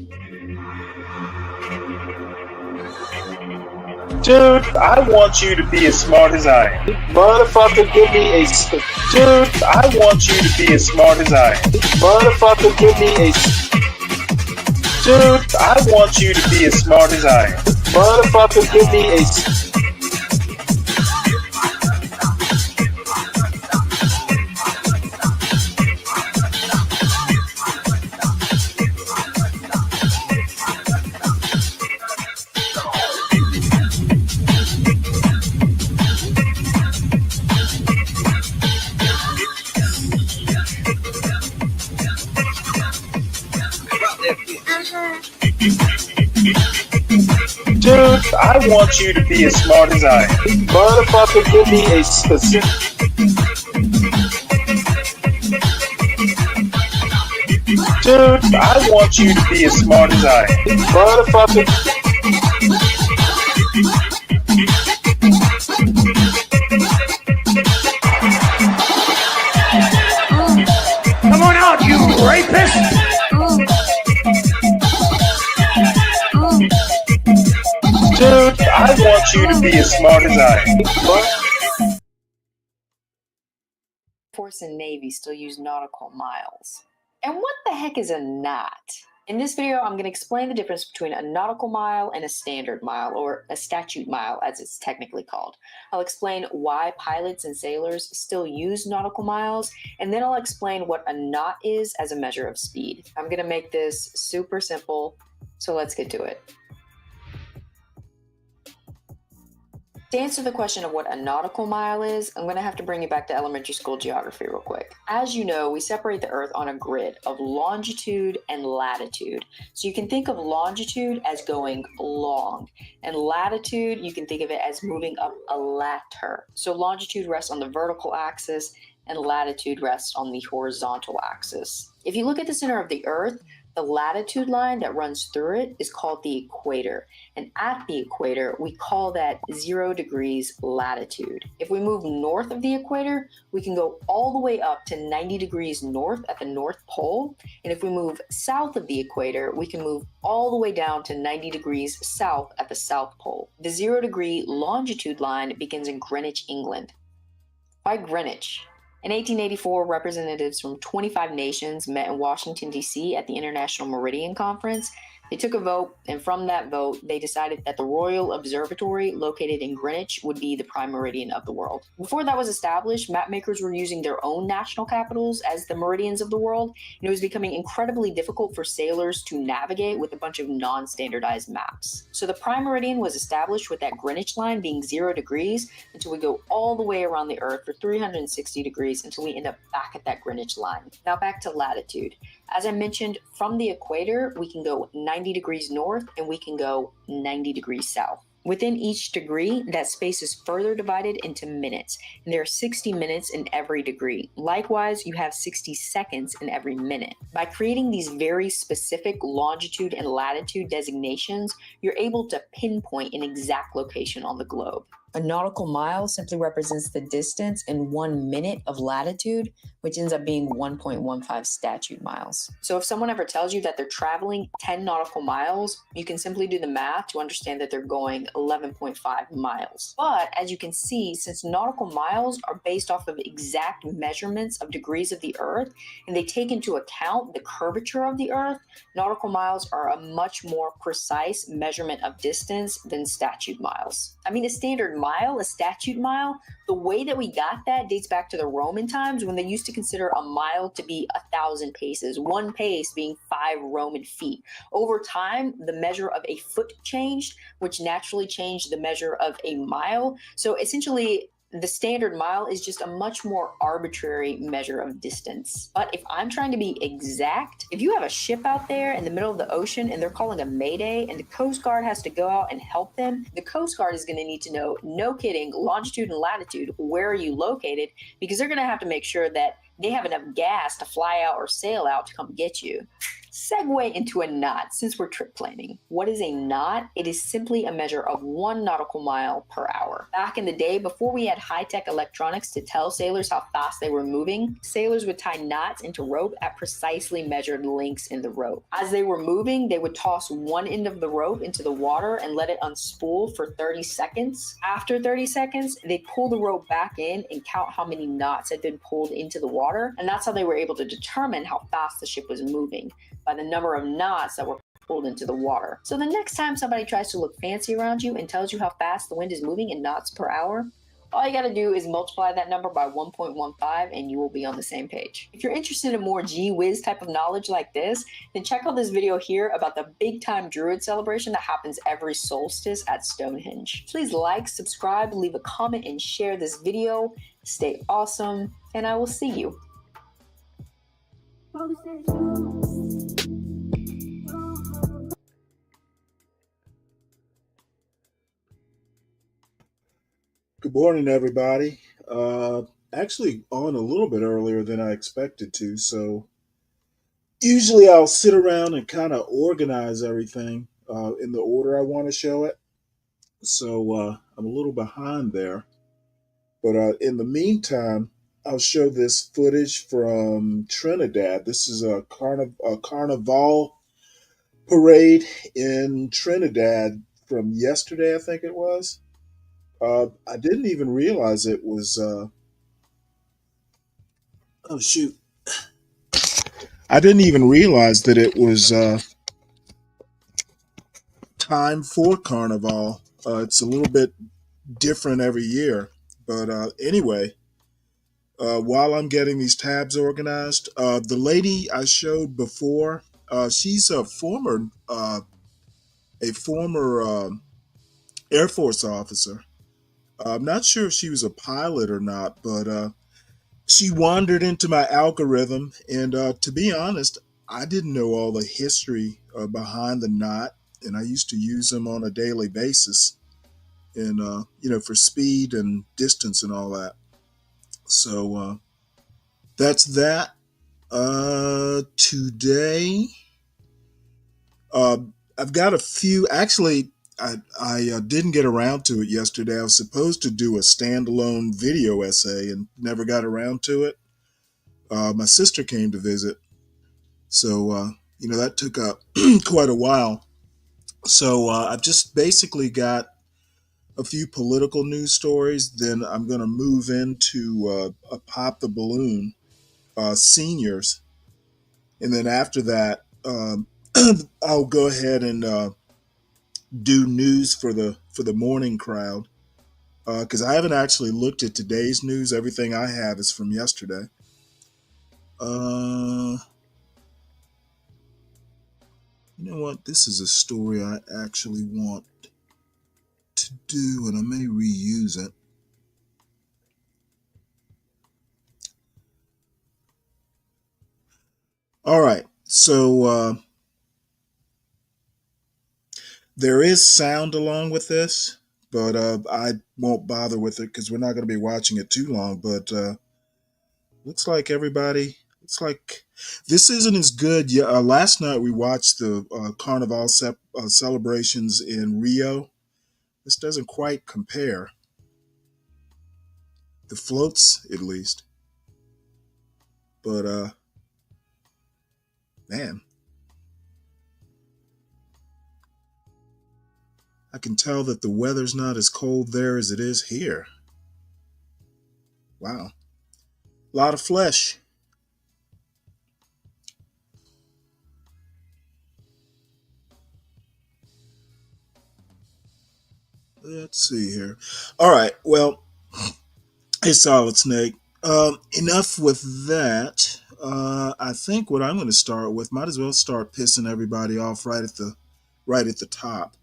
Dude, I want you to be as smart as I am. Motherfucker, give me a Dude, I want you to be as smart as I am. motherfucker, give me a Dude, I want you to be as smart as I am. motherfucker, give me a Dude, I want you to be as smart as I am. motherfucker, give me a specific Dude, I want you to be as smart as I am. motherfucker. Come on out, you rapist! Dude, I want you to be as smart as I am. Force and Navy still use nautical miles. And what the heck is a knot? In this video, I'm going to explain the difference between a nautical mile and a standard mile, or a statute mile as it's technically called. I'll explain why pilots and sailors still use nautical miles, and then I'll explain what a knot is as a measure of speed. I'm going to make this super simple, so let's get to it. To answer the question of what a nautical mile is, I'm going to have to bring you back to elementary school geography real quick. As you know, we separate the Earth on a grid of longitude and latitude. So you can think of longitude as going long, and latitude, you can think of it as moving up a ladder. So longitude rests on the vertical axis, and latitude rests on the horizontal axis. If you look at the center of the Earth, the latitude line that runs through it is called the equator. And at the equator, we call that 0 degrees latitude. If we move north of the equator, we can go all the way up to 90 degrees north at the North Pole. And if we move south of the equator, we can move all the way down to 90 degrees south at the South Pole. The 0 degree longitude line begins in Greenwich, England. Why Greenwich? In 1884, representatives from 25 nations met in Washington, D.C. at the International Meridian Conference. They took a vote, and from that vote, they decided that the Royal Observatory, located in Greenwich, would be the prime meridian of the world. Before that was established, mapmakers were using their own national capitals as the meridians of the world, and it was becoming incredibly difficult for sailors to navigate with a bunch of non-standardized maps. So the prime meridian was established with that Greenwich line being 0 degrees until we go all the way around the Earth for 360 degrees until we end up back at that Greenwich line. Now back to latitude. As I mentioned, from the equator, we can go 90 degrees north and we can go 90 degrees south. Within each degree, that space is further divided into minutes, and there are 60 minutes in every degree. Likewise, you have 60 seconds in every minute. By creating these very specific longitude and latitude designations, you're able to pinpoint an exact location on the globe. A nautical mile simply represents the distance in 1 minute of latitude, which ends up being 1.15 statute miles. So if someone ever tells you that they're traveling 10 nautical miles, you can simply do the math to understand that they're going 11.5 miles. But as you can see, since nautical miles are based off of exact measurements of degrees of the Earth, and they take into account the curvature of the Earth, nautical miles are a much more precise measurement of distance than statute miles. I mean, a standard mile, a statute mile, the way that we got that dates back to the Roman times when they used to consider a mile to be 1,000 paces, one pace being 5 Roman feet. Over time, the measure of a foot changed, which naturally changed the measure of a mile. So essentially, the standard mile is just a much more arbitrary measure of distance. But if I'm trying to be exact, if you have a ship out there in the middle of the ocean and they're calling a mayday and the Coast Guard has to go out and help them, the Coast Guard is going to need to know, no kidding, longitude and latitude, where are you located? Because they're going to have to make sure that they have enough gas to fly out or sail out to come get you. Segue into a knot since we're trip planning. What is a knot? It is simply a measure of 1 nautical mile per hour. Back in the day, before we had high-tech electronics to tell sailors how fast they were moving, sailors would tie knots into rope at precisely measured lengths in the rope. As they were moving, they would toss one end of the rope into the water and let it unspool for 30 seconds. After 30 seconds, they pull the rope back in and count how many knots had been pulled into the water, and that's how they were able to determine how fast the ship was moving, by the number of knots that were pulled into the water. So the next time somebody tries to look fancy around you and tells you how fast the wind is moving in knots per hour, all you gotta do is multiply that number by 1.15 and you will be on the same page. If you're interested in more gee whiz type of knowledge like this, then check out this video here about the big time Druid celebration that happens every solstice at Stonehenge. Please like, subscribe, leave a comment, and share this video. Stay awesome, and I will see you. Good morning, everybody. Actually, on a little bit earlier than I expected to. So, usually I'll sit around and kind of organize everything in the order I want to show it. So, I'm a little behind there. But in the meantime, I'll show this footage from Trinidad. This is a carnival parade in Trinidad from yesterday, I think it was. I didn't even realize it was. Oh shoot! I didn't even realize that it was time for Carnival. It's a little bit different every year, but anyway. While I'm getting these tabs organized, the lady I showed before, she's a former Air Force officer. I'm not sure if she was a pilot or not, but she wandered into my algorithm, and to be honest, I didn't know all the history behind the knot, and I used to use them on a daily basis, and for speed and distance and all that. So that's that. Today, I've got a few. Actually, I didn't get around to it yesterday. I was supposed to do a standalone video essay and never got around to it. My sister came to visit, so that took up quite a while. So I've just basically got a few political news stories. Then I'm going to move into a pop the balloon, seniors, and then after that, I'll go ahead and do news for the morning crowd, because I haven't actually looked at today's news. Everything I have is from yesterday. You know what? This is a story I actually want to do, and I may reuse it. All right, so there is sound along with this, but I won't bother with it because we're not going to be watching it too long. But looks like this isn't as good. Yeah, last night we watched the Carnival celebrations in Rio. This doesn't quite compare. The floats, at least. But man, I can tell that the weather's not as cold there as it is here. Wow. A lot of flesh. Let's see here. All right. Well, hey, Solid Snake. Enough with that. I think what I'm going to start with, might as well start pissing everybody off right at the top.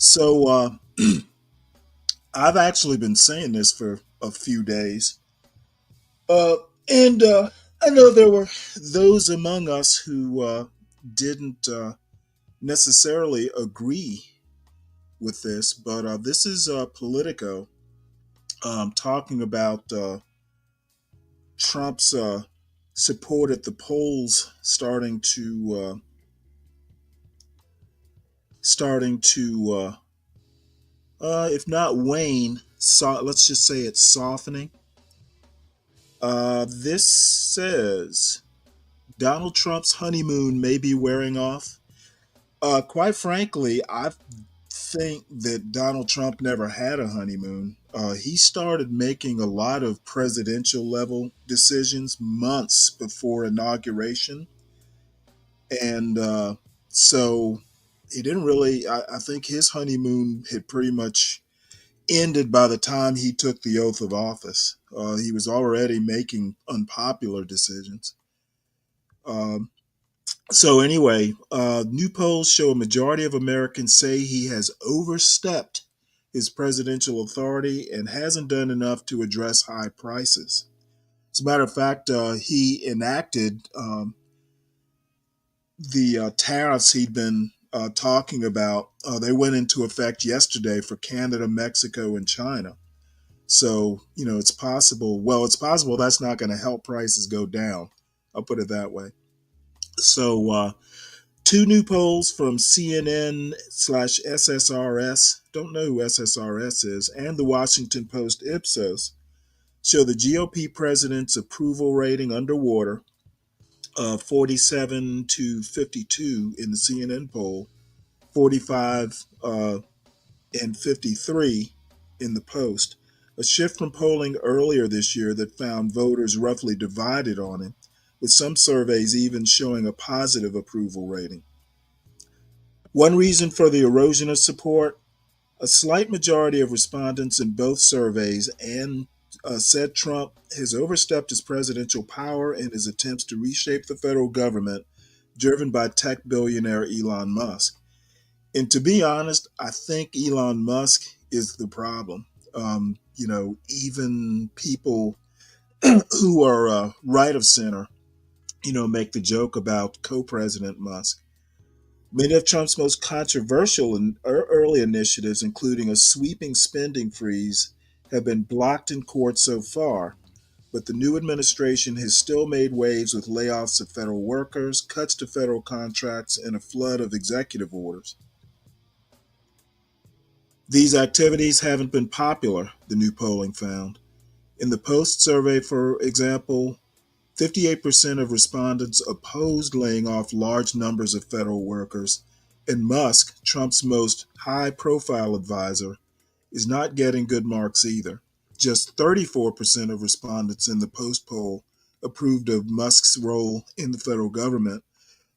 So I've actually been saying this for a few days, and I know there were those among us who didn't necessarily agree with this, but this is Politico talking about Trump's support at the polls starting to if not wane, let's just say it's softening. This says Donald Trump's honeymoon may be wearing off. Quite frankly, I think that Donald Trump never had a honeymoon. He started making a lot of presidential level decisions months before inauguration. And so he didn't really, I think his honeymoon had pretty much ended by the time he took the oath of office. He was already making unpopular decisions. Um, so anyway, new polls show a majority of Americans say he has overstepped his presidential authority and hasn't done enough to address high prices. As a matter of fact, he enacted the tariffs he'd been talking about. They went into effect yesterday for Canada, Mexico, and China. So, it's possible. Well, it's possible that's not going to help prices go down. I'll put it that way. So, two new polls from CNN/SSRS, don't know who SSRS is, and the Washington Post Ipsos show the GOP president's approval rating underwater, 47 to 52 in the CNN poll, 45 and 53 in the Post. A shift from polling earlier this year that found voters roughly divided on him, with some surveys even showing a positive approval rating. One reason for the erosion of support, a slight majority of respondents in both surveys said Trump has overstepped his presidential power in his attempts to reshape the federal government, driven by tech billionaire Elon Musk. And to be honest, I think Elon Musk is the problem. Even people who are right of center, make the joke about co-president Musk. Many of Trump's most controversial and early initiatives, including a sweeping spending freeze, have been blocked in court so far, but the new administration has still made waves with layoffs of federal workers, cuts to federal contracts, and a flood of executive orders. These activities haven't been popular, the new polling found. In the Post survey, for example, 58% of respondents opposed laying off large numbers of federal workers, and Musk, Trump's most high-profile advisor, is not getting good marks either. Just 34% of respondents in the Post poll approved of Musk's role in the federal government,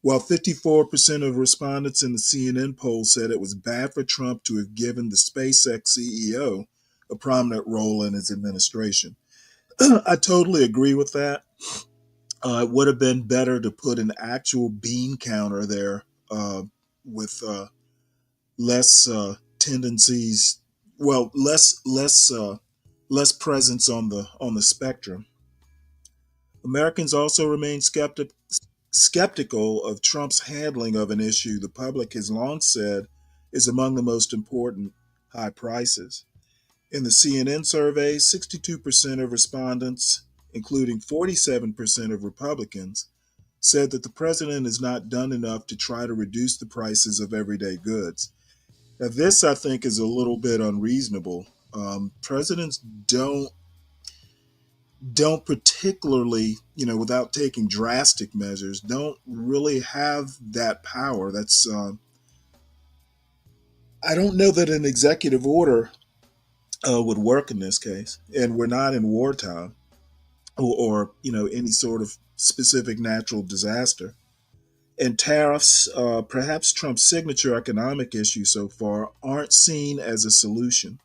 while 54% of respondents in the CNN poll said it was bad for Trump to have given the SpaceX CEO a prominent role in his administration. I totally agree with that. It would have been better to put an actual bean counter there with less tendencies, well, less presence on the spectrum. Americans also remain skeptical of Trump's handling of an issue the public has long said is among the most important: high prices. In the CNN survey, 62% of respondents, including 47% of Republicans, said that the president has not done enough to try to reduce the prices of everyday goods. Now, this, I think, is a little bit unreasonable. Presidents don't particularly, without taking drastic measures, don't really have that power. That's I don't know that an executive order would work in this case, and we're not in wartime or any sort of specific natural disaster. And tariffs, perhaps Trump's signature economic issue so far, aren't seen as a solution.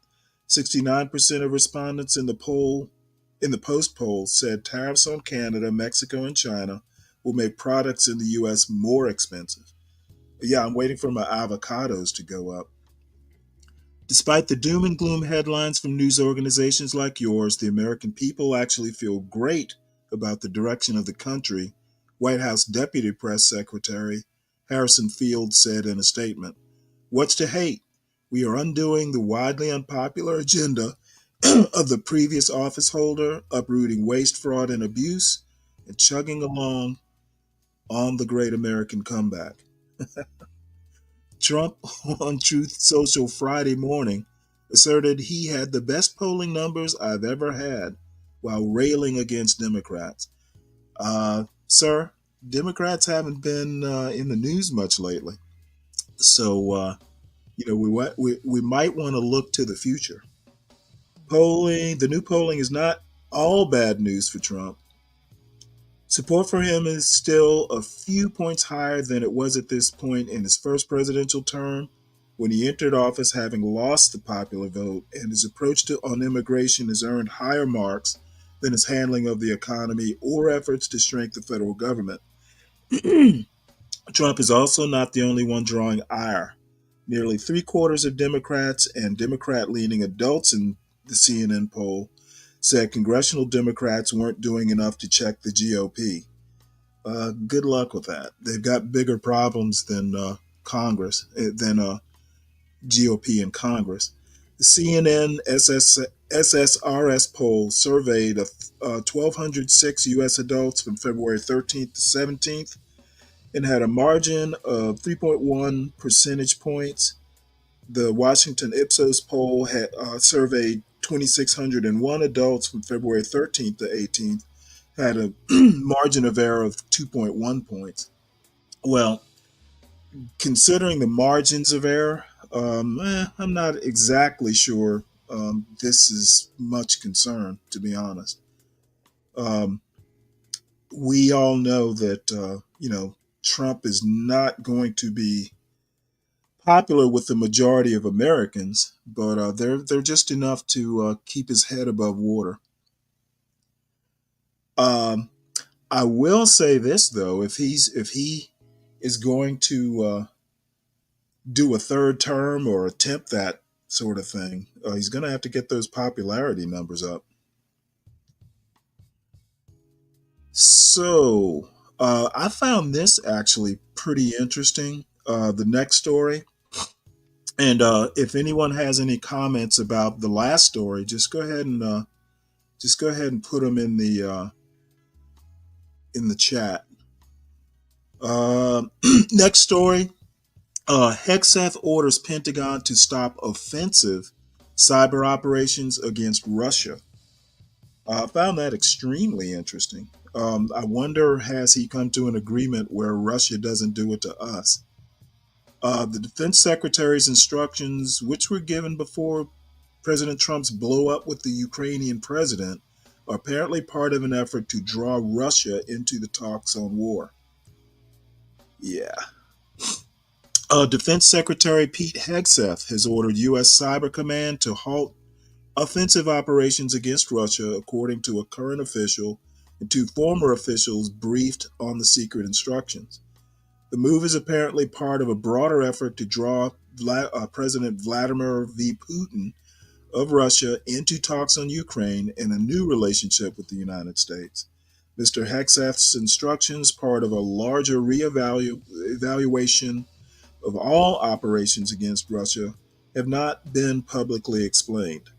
69% of respondents in the Post poll said tariffs on Canada, Mexico, and China will make products in the U.S. more expensive. Yeah, I'm waiting for my avocados to go up. Despite the doom and gloom headlines from news organizations like yours, the American people actually feel great about the direction of the country, White House Deputy Press Secretary Harrison Field said in a statement. What's to hate? We are undoing the widely unpopular agenda of the previous office holder, uprooting waste, fraud, and abuse, and chugging along on the great American comeback. Trump on Truth Social Friday morning asserted he had the best polling numbers I've ever had while railing against Democrats. Sir, Democrats haven't been in the news much lately. So, we might want to look to the future. The new polling is not all bad news for Trump. Support for him is still a few points higher than it was at this point in his first presidential term, when he entered office having lost the popular vote, and his approach on immigration has earned higher marks than his handling of the economy or efforts to strengthen the federal government. Trump is also not the only one drawing ire. Nearly three-quarters of Democrats and Democrat-leaning adults in the CNN poll said congressional Democrats weren't doing enough to check the GOP. Good luck with that. They've got bigger problems than GOP in Congress. The CNN SSRS poll surveyed 1,206 U.S. adults from February 13th to 17th and had a margin of 3.1 percentage points. The Washington Ipsos poll had surveyed 2,601 adults from February 13th to 18th, had a margin of error of 2.1 points. Well, considering the margins of error, I'm not exactly sure this is much concern, to be honest. We all know that, Trump is not going to be popular with the majority of Americans, but they're just enough to keep his head above water. I will say this though: if he is going to do a third term or attempt that sort of thing, he's going to have to get those popularity numbers up. So I found this actually pretty interesting. The next story. And if anyone has any comments about the last story, just go ahead and put them in the chat. Next story: Hegseth orders Pentagon to stop offensive cyber operations against Russia. I found that extremely interesting. I wonder, has he come to an agreement where Russia doesn't do it to us? The defense secretary's instructions, which were given before President Trump's blow up with the Ukrainian president, are apparently part of an effort to draw Russia into the talks on war. Yeah. Defense Secretary Pete Hegseth has ordered U.S. Cyber Command to halt offensive operations against Russia, according to a current official and two former officials briefed on the secret instructions. The move is apparently part of a broader effort to draw President Vladimir V. Putin of Russia into talks on Ukraine and a new relationship with the United States. Mr. Hegseth's instructions, part of a larger evaluation of all operations against Russia, have not been publicly explained,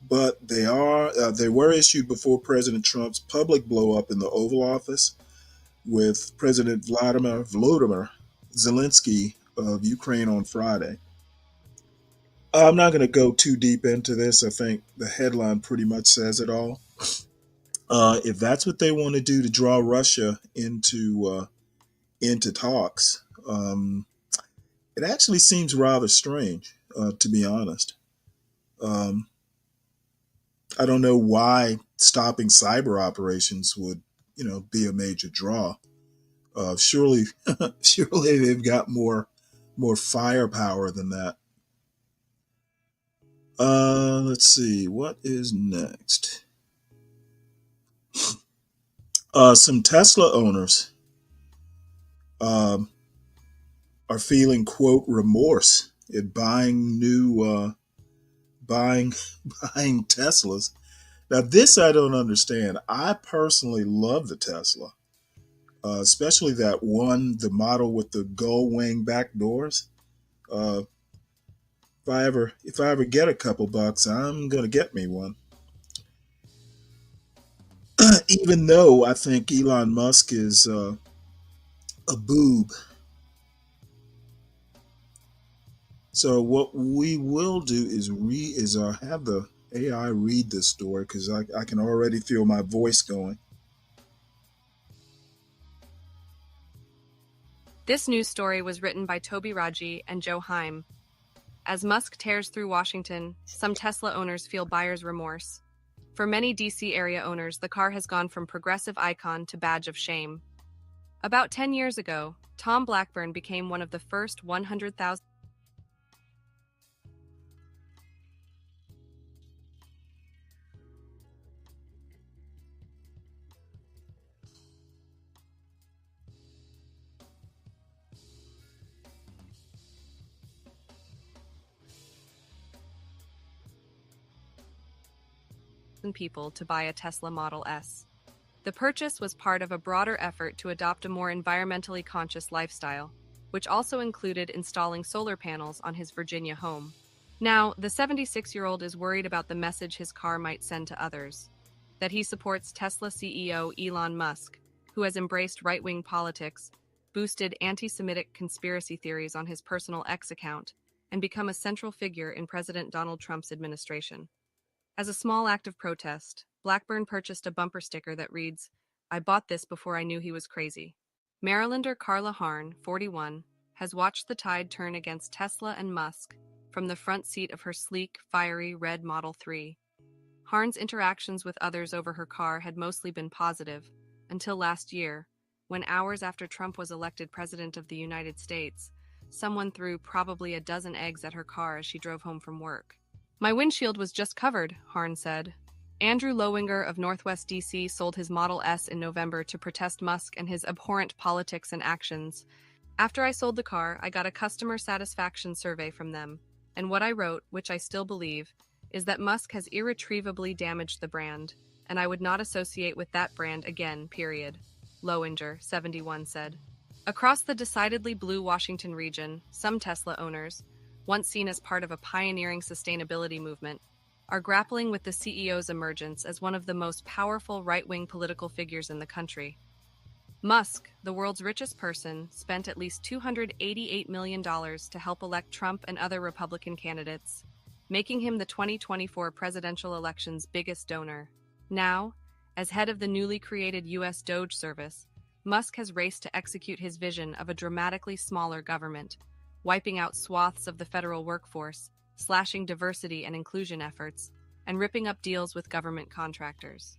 but they were issued before President Trump's public blow-up in the Oval Office with President Volodymyr Zelensky of Ukraine on Friday. I'm not going to go too deep into this. I think the headline pretty much says it all. If that's what they want to do to draw Russia into talks, it actually seems rather strange, to be honest. I don't know why stopping cyber operations would, be a major draw. Surely they've got more firepower than that. Let's see, what is next? Some Tesla owners are feeling, quote, remorse at buying Teslas. Now, this I don't understand. I personally love the Tesla, especially that one, the model with the gull wing back doors. If I ever get a couple bucks, I'm gonna get me one. Even though I think Elon Musk is a boob. So what we will do is have the AI read this story because I can already feel my voice going. This news story was written by Toby Raji and Joe Heim. As Musk tears through Washington, some Tesla owners feel buyer's remorse. For many DC area owners, the car has gone from progressive icon to badge of shame. About 10 years ago, Tom Blackburn became one of the first 100,000 people to buy a Tesla Model S. The purchase was part of a broader effort to adopt a more environmentally conscious lifestyle, which also included installing solar panels on his Virginia home. Now, the 76-year-old is worried about the message his car might send to others, that he supports Tesla CEO Elon Musk, who has embraced right-wing politics, boosted anti-Semitic conspiracy theories on his personal X account, and become a central figure in President Donald Trump's administration. As a small act of protest, Blackburn purchased a bumper sticker that reads, "I bought this before I knew he was crazy." Marylander Carla Harn, 41, has watched the tide turn against Tesla and Musk from the front seat of her sleek, fiery red Model 3. Harn's interactions with others over her car had mostly been positive, until last year, when hours after Trump was elected President of the United States, someone threw probably a dozen eggs at her car as she drove home from work. "My windshield was just covered," Harn said. Andrew Lowinger of Northwest DC sold his Model S in November to protest Musk and his abhorrent politics and actions. "After I sold the car, I got a customer satisfaction survey from them, and what I wrote, which I still believe, is that Musk has irretrievably damaged the brand, and I would not associate with that brand again, period," Lowinger, 71, said. Across the decidedly blue Washington region, some Tesla owners, once seen as part of a pioneering sustainability movement, are grappling with the CEO's emergence as one of the most powerful right-wing political figures in the country. Musk, the world's richest person, spent at least $288 million to help elect Trump and other Republican candidates, making him the 2024 presidential election's biggest donor. Now, as head of the newly created U.S. DOGE service, Musk has raced to execute his vision of a dramatically smaller government, wiping out swaths of the federal workforce, slashing diversity and inclusion efforts, and ripping up deals with government contractors.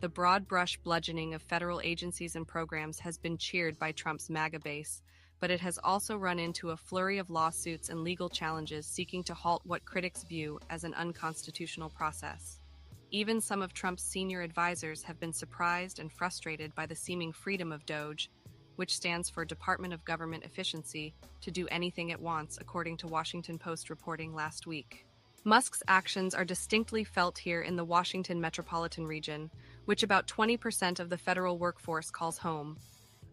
The broad-brush bludgeoning of federal agencies and programs has been cheered by Trump's MAGA base, but it has also run into a flurry of lawsuits and legal challenges seeking to halt what critics view as an unconstitutional process. Even some of Trump's senior advisors have been surprised and frustrated by the seeming freedom of DOGE, which stands for Department of Government Efficiency, to do anything it wants, according to Washington Post reporting last week. Musk's actions are distinctly felt here in the Washington metropolitan region, which about 20% of the federal workforce calls home.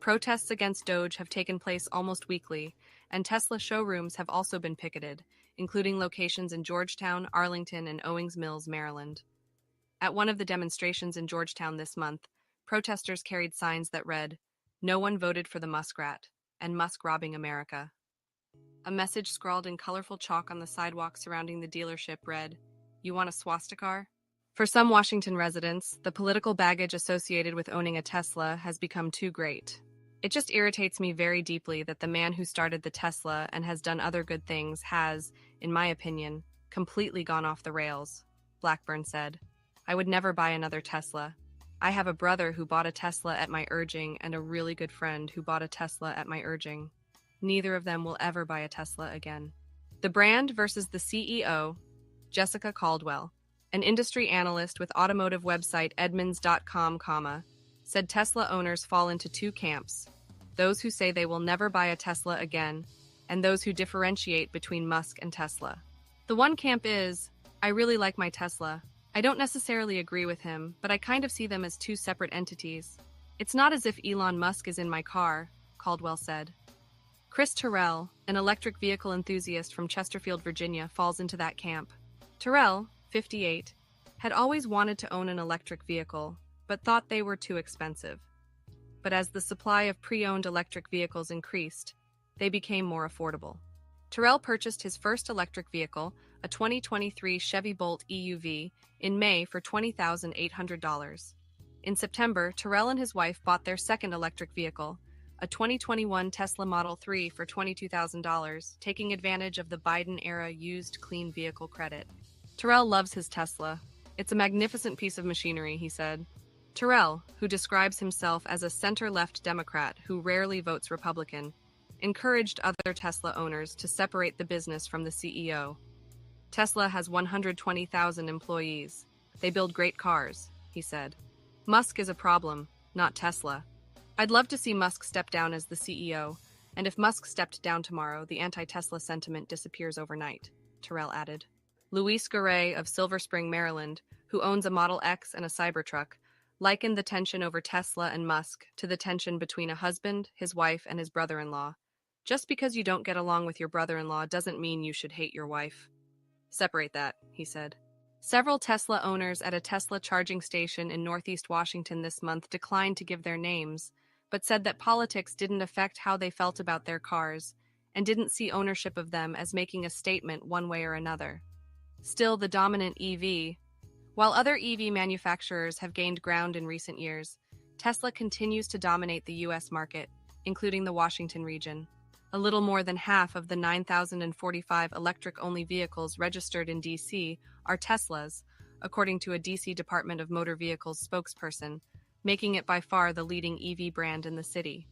Protests against DOGE have taken place almost weekly, and Tesla showrooms have also been picketed, including locations in Georgetown, Arlington, and Owings Mills, Maryland. At one of the demonstrations in Georgetown this month, protesters carried signs that read, "No one voted for the Muskrat," and "Musk robbing America." A message scrawled in colorful chalk on the sidewalk surrounding the dealership read, "You want a swastika?" For some Washington residents, the political baggage associated with owning a Tesla has become too great. "It just irritates me very deeply that the man who started the Tesla and has done other good things has, in my opinion, completely gone off the rails," Blackburn said. "I would never buy another Tesla. I have a brother who bought a Tesla at my urging and a really good friend who bought a Tesla at my urging. Neither of them will ever buy a Tesla again." The brand versus the CEO, Jessica Caldwell, an industry analyst with automotive website Edmunds.com, said Tesla owners fall into two camps: those who say they will never buy a Tesla again, and those who differentiate between Musk and Tesla. The one camp is, "I really like my Tesla. I don't necessarily agree with him, but I kind of see them as two separate entities. It's not as if Elon Musk is in my car," Caldwell said. Chris Terrell, an electric vehicle enthusiast from Chesterfield, Virginia, falls into that camp. Terrell, 58, had always wanted to own an electric vehicle, but thought they were too expensive. But as the supply of pre-owned electric vehicles increased, they became more affordable. Terrell purchased his first electric vehicle, a 2023 Chevy Bolt EUV, in May for $20,800. In September, Terrell and his wife bought their second electric vehicle, a 2021 Tesla Model 3 for $22,000, taking advantage of the Biden-era used clean vehicle credit. Terrell loves his Tesla. It's a magnificent piece of machinery, he said. Terrell, who describes himself as a center-left Democrat who rarely votes Republican, encouraged other Tesla owners to separate the business from the CEO. Tesla has 120,000 employees. They build great cars, he said. Musk is a problem, not Tesla. I'd love to see Musk step down as the CEO, and if Musk stepped down tomorrow, the anti-Tesla sentiment disappears overnight, Terrell added. Luis Garay of Silver Spring, Maryland, who owns a Model X and a Cybertruck, likened the tension over Tesla and Musk to the tension between a husband, his wife, and his brother-in-law. Just because you don't get along with your brother-in-law doesn't mean you should hate your wife. Separate that, he said. Several Tesla owners at a Tesla charging station in Northeast Washington this month declined to give their names, but said that politics didn't affect how they felt about their cars and didn't see ownership of them as making a statement one way or another. Still the dominant EV. While other EV manufacturers have gained ground in recent years, Tesla continues to dominate the U.S. market, including the Washington region. A little more than half of the 9,045 electric-only vehicles registered in D.C. are Teslas, according to a D.C. Department of Motor Vehicles spokesperson, making it by far the leading EV brand in the city.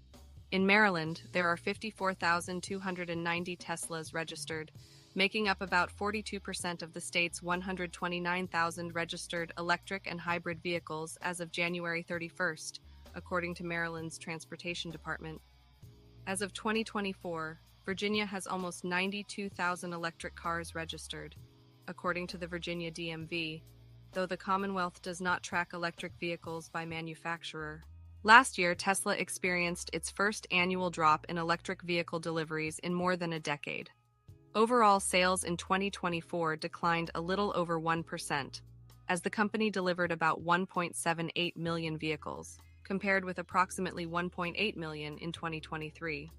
In Maryland, there are 54,290 Teslas registered, making up about 42% of the state's 129,000 registered electric and hybrid vehicles as of January 31st, according to Maryland's Transportation Department. As of 2024, Virginia has almost 92,000 electric cars registered, according to the Virginia DMV, though the Commonwealth does not track electric vehicles by manufacturer. Last year, Tesla experienced its first annual drop in electric vehicle deliveries in more than a decade. Overall sales in 2024 declined a little over 1%, as the company delivered about 1.78 million vehicles, compared with approximately 1.8 million in 2023.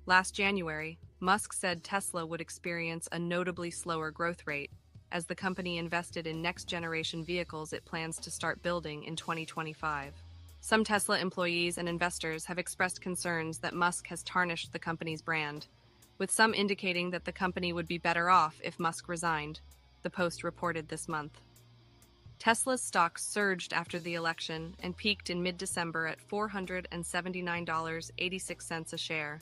Last January, Musk said Tesla would experience a notably slower growth rate as the company invested in next-generation vehicles it plans to start building in 2025. Some Tesla employees and investors have expressed concerns that Musk has tarnished the company's brand, with some indicating that the company would be better off if Musk resigned, the Post reported this month. Tesla's stock surged after the election and peaked in mid-December at $479.86 a share.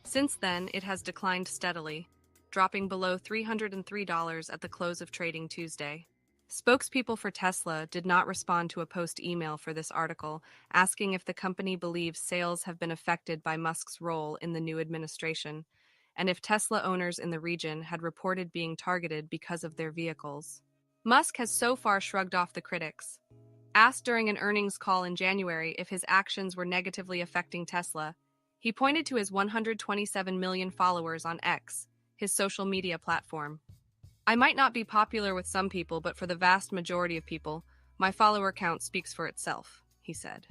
Since then, it has declined steadily, dropping below $303 at the close of trading Tuesday. Spokespeople for Tesla did not respond to a Post email for this article, asking if the company believes sales have been affected by Musk's role in the new administration, and if Tesla owners in the region had reported being targeted because of their vehicles. Musk has so far shrugged off the critics. Asked during an earnings call in January if his actions were negatively affecting Tesla, he pointed to his 127 million followers on X, his social media platform. I might not be popular with some people, but for the vast majority of people, my follower count speaks for itself, he said.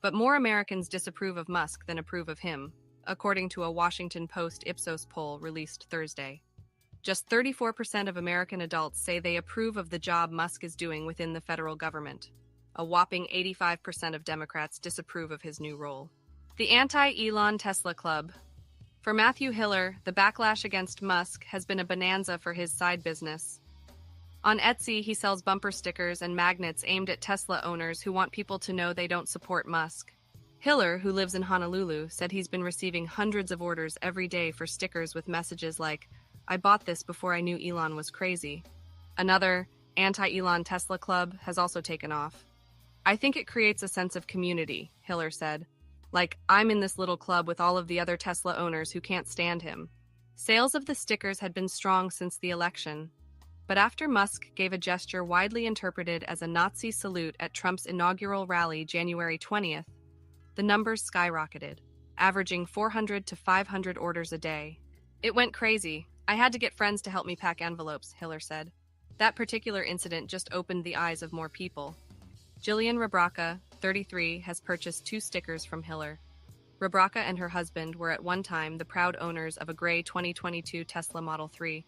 But more Americans disapprove of Musk than approve of him, according to a Washington Post Ipsos poll released Thursday. Just 34% of American adults say they approve of the job Musk is doing within the federal government. A whopping 85% of Democrats disapprove of his new role. The anti-Elon Tesla Club. For Matthew Hiller, the backlash against Musk has been a bonanza for his side business. On Etsy, he sells bumper stickers and magnets aimed at Tesla owners who want people to know they don't support Musk. Hiller, who lives in Honolulu, said he's been receiving hundreds of orders every day for stickers with messages like, "I bought this before I knew Elon was crazy." Another, anti-Elon Tesla Club, has also taken off. "I think it creates a sense of community," Hiller said. "Like, I'm in this little club with all of the other Tesla owners who can't stand him." Sales of the stickers had been strong since the election, but after Musk gave a gesture widely interpreted as a Nazi salute at Trump's inaugural rally January 20th, the numbers skyrocketed, averaging 400 to 500 orders a day. "It went crazy. I had to get friends to help me pack envelopes," Hiller said. "That particular incident just opened the eyes of more people." Jillian Rabraca, 33, has purchased 2 stickers from Hiller. Rabraca and her husband were at one time the proud owners of a gray 2022 Tesla Model 3.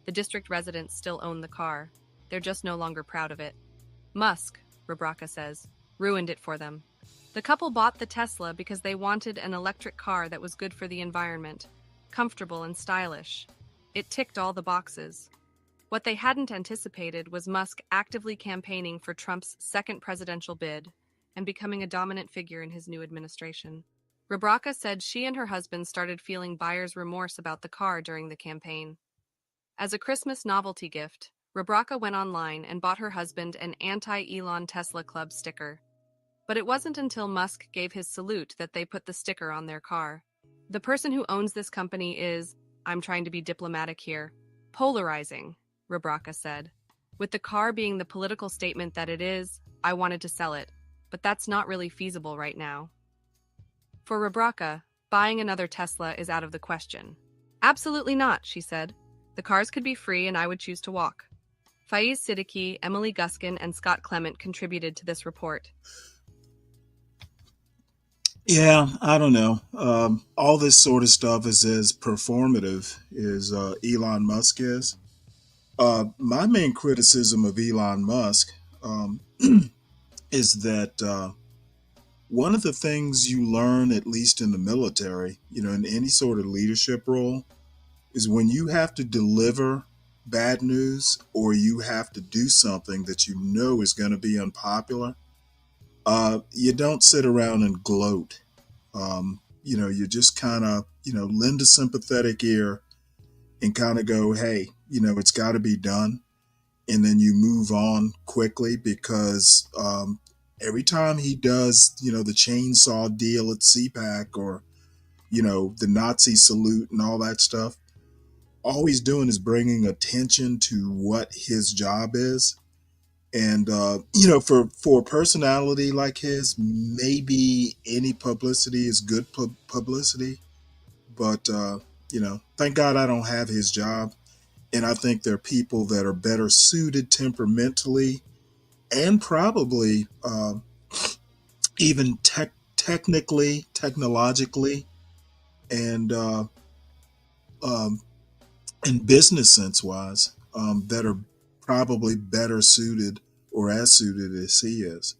The district residents still own the car. They're just no longer proud of it. Musk, Rabraca says, ruined it for them. The couple bought the Tesla because they wanted an electric car that was good for the environment, comfortable and stylish. It ticked all the boxes. What they hadn't anticipated was Musk actively campaigning for Trump's second presidential bid and becoming a dominant figure in his new administration. Rabraca said she and her husband started feeling buyer's remorse about the car during the campaign. As a Christmas novelty gift, Rabraca went online and bought her husband an anti-Elon Tesla Club sticker. But it wasn't until Musk gave his salute that they put the sticker on their car. The person who owns this company is, I'm trying to be diplomatic here, polarizing, Rabraca said. With the car being the political statement that it is, I wanted to sell it, but that's not really feasible right now. For Rabraca, buying another Tesla is out of the question. Absolutely not, she said. The cars could be free and I would choose to walk. Faiz Siddiqui, Emily Guskin, and Scott Clement contributed to this report. Yeah, I don't know. All this sort of stuff is as performative as Elon Musk is. My main criticism of Elon Musk is that one of the things you learn, at least in the military, in any sort of leadership role, is when you have to deliver bad news or you have to do something that you know is going to be unpopular, you don't sit around and gloat. You just kind of, lend a sympathetic ear and kind of go, hey, it's got to be done. And then you move on quickly because every time he does, the chainsaw deal at CPAC or, the Nazi salute and all that stuff, all he's doing is bringing attention to what his job is. And, for a personality like his, maybe any publicity is good publicity. But, thank God I don't have his job. And I think there are people that are better suited temperamentally and probably even technologically, and business sense wise, that are probably better suited or as suited as he is.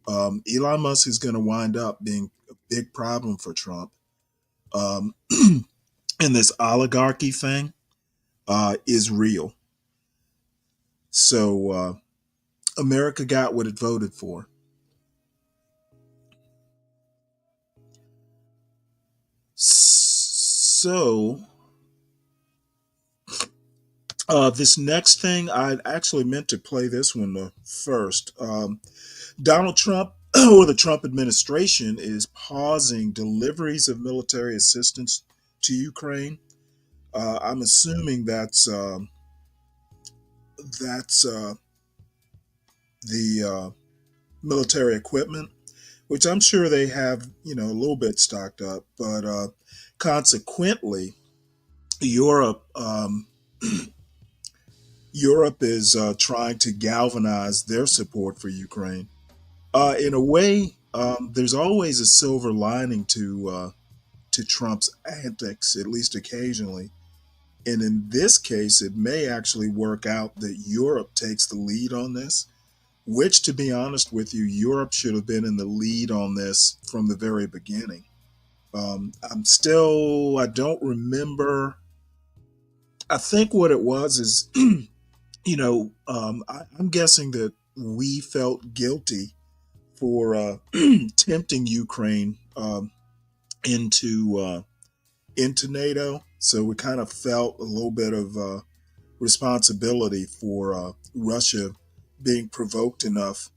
Elon Musk is going to wind up being a big problem for Trump. And this oligarchy thing is real. So America got what it voted for. So this next thing, I actually meant to play this one first. Donald Trump or the Trump administration is pausing deliveries of military assistance to Ukraine. I'm assuming that's the military equipment, which I'm sure they have, a little bit stocked up. But consequently, Europe is trying to galvanize their support for Ukraine. In a way, there's always a silver lining to Trump's antics, at least occasionally. And in this case, it may actually work out that Europe takes the lead on this, which, to be honest with you, Europe should have been in the lead on this from the very beginning. I don't remember. I think what it was is, I'm guessing that we felt guilty for tempting Ukraine into NATO. So we kind of felt a little bit of responsibility for Russia being provoked enough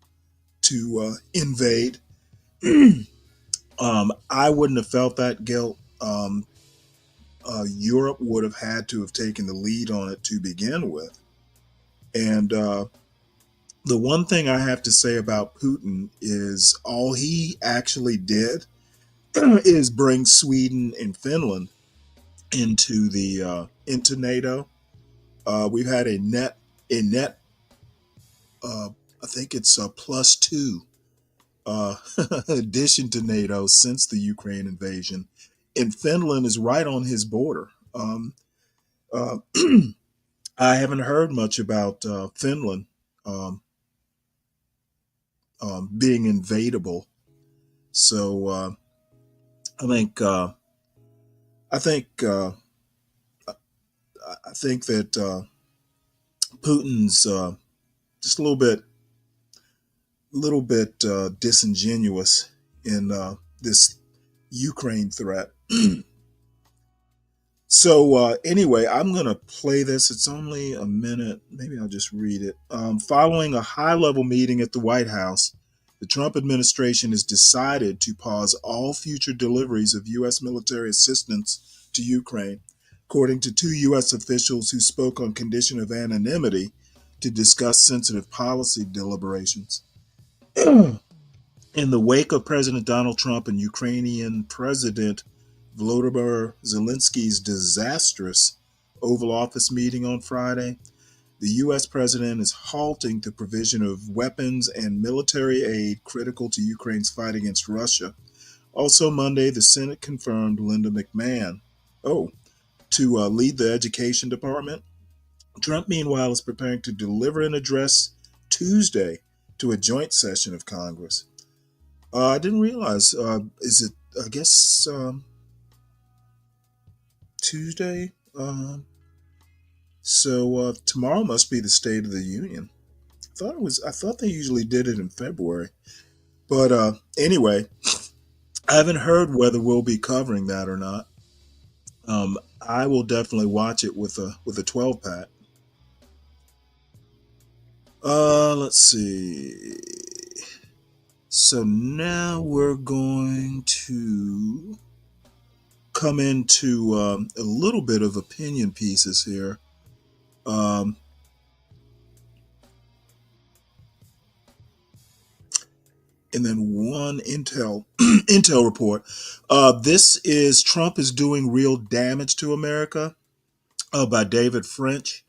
to invade. I wouldn't have felt that guilt. Europe would have had to have taken the lead on it to begin with. And the one thing I have to say about Putin is all he actually did is bring Sweden and Finland into NATO. We've had a net I think it's a +2 addition to NATO since the Ukraine invasion. And Finland is right on his border. Uh, I haven't heard much about Finland um, being invadable. So I think I think I think that Putin's just a little bit disingenuous in this Ukraine threat. So anyway, I'm going to play this. It's only a minute. Maybe I'll just read it. Following a high-level meeting at the White House, the Trump administration has decided to pause all future deliveries of U.S. military assistance to Ukraine, according to 2 U.S. officials who spoke on condition of anonymity to discuss sensitive policy deliberations. In the wake of President Donald Trump and Ukrainian President Volodymyr Zelensky's disastrous Oval Office meeting on Friday, the U.S. president is halting the provision of weapons and military aid critical to Ukraine's fight against Russia. Also Monday, the Senate confirmed Linda McMahon, to lead the education department. Trump, meanwhile, is preparing to deliver an address Tuesday to a joint session of Congress. I didn't realize, is it, I guess, Tuesday? So tomorrow must be the State of the Union. I thought they usually did it in February. But anyway, I haven't heard whether we'll be covering that or not. I will definitely watch it with a 12-pack. Let's see. So now we're going to come into a little bit of opinion pieces here. And then one intel report. This is Trump is Doing Real Damage to America by David French.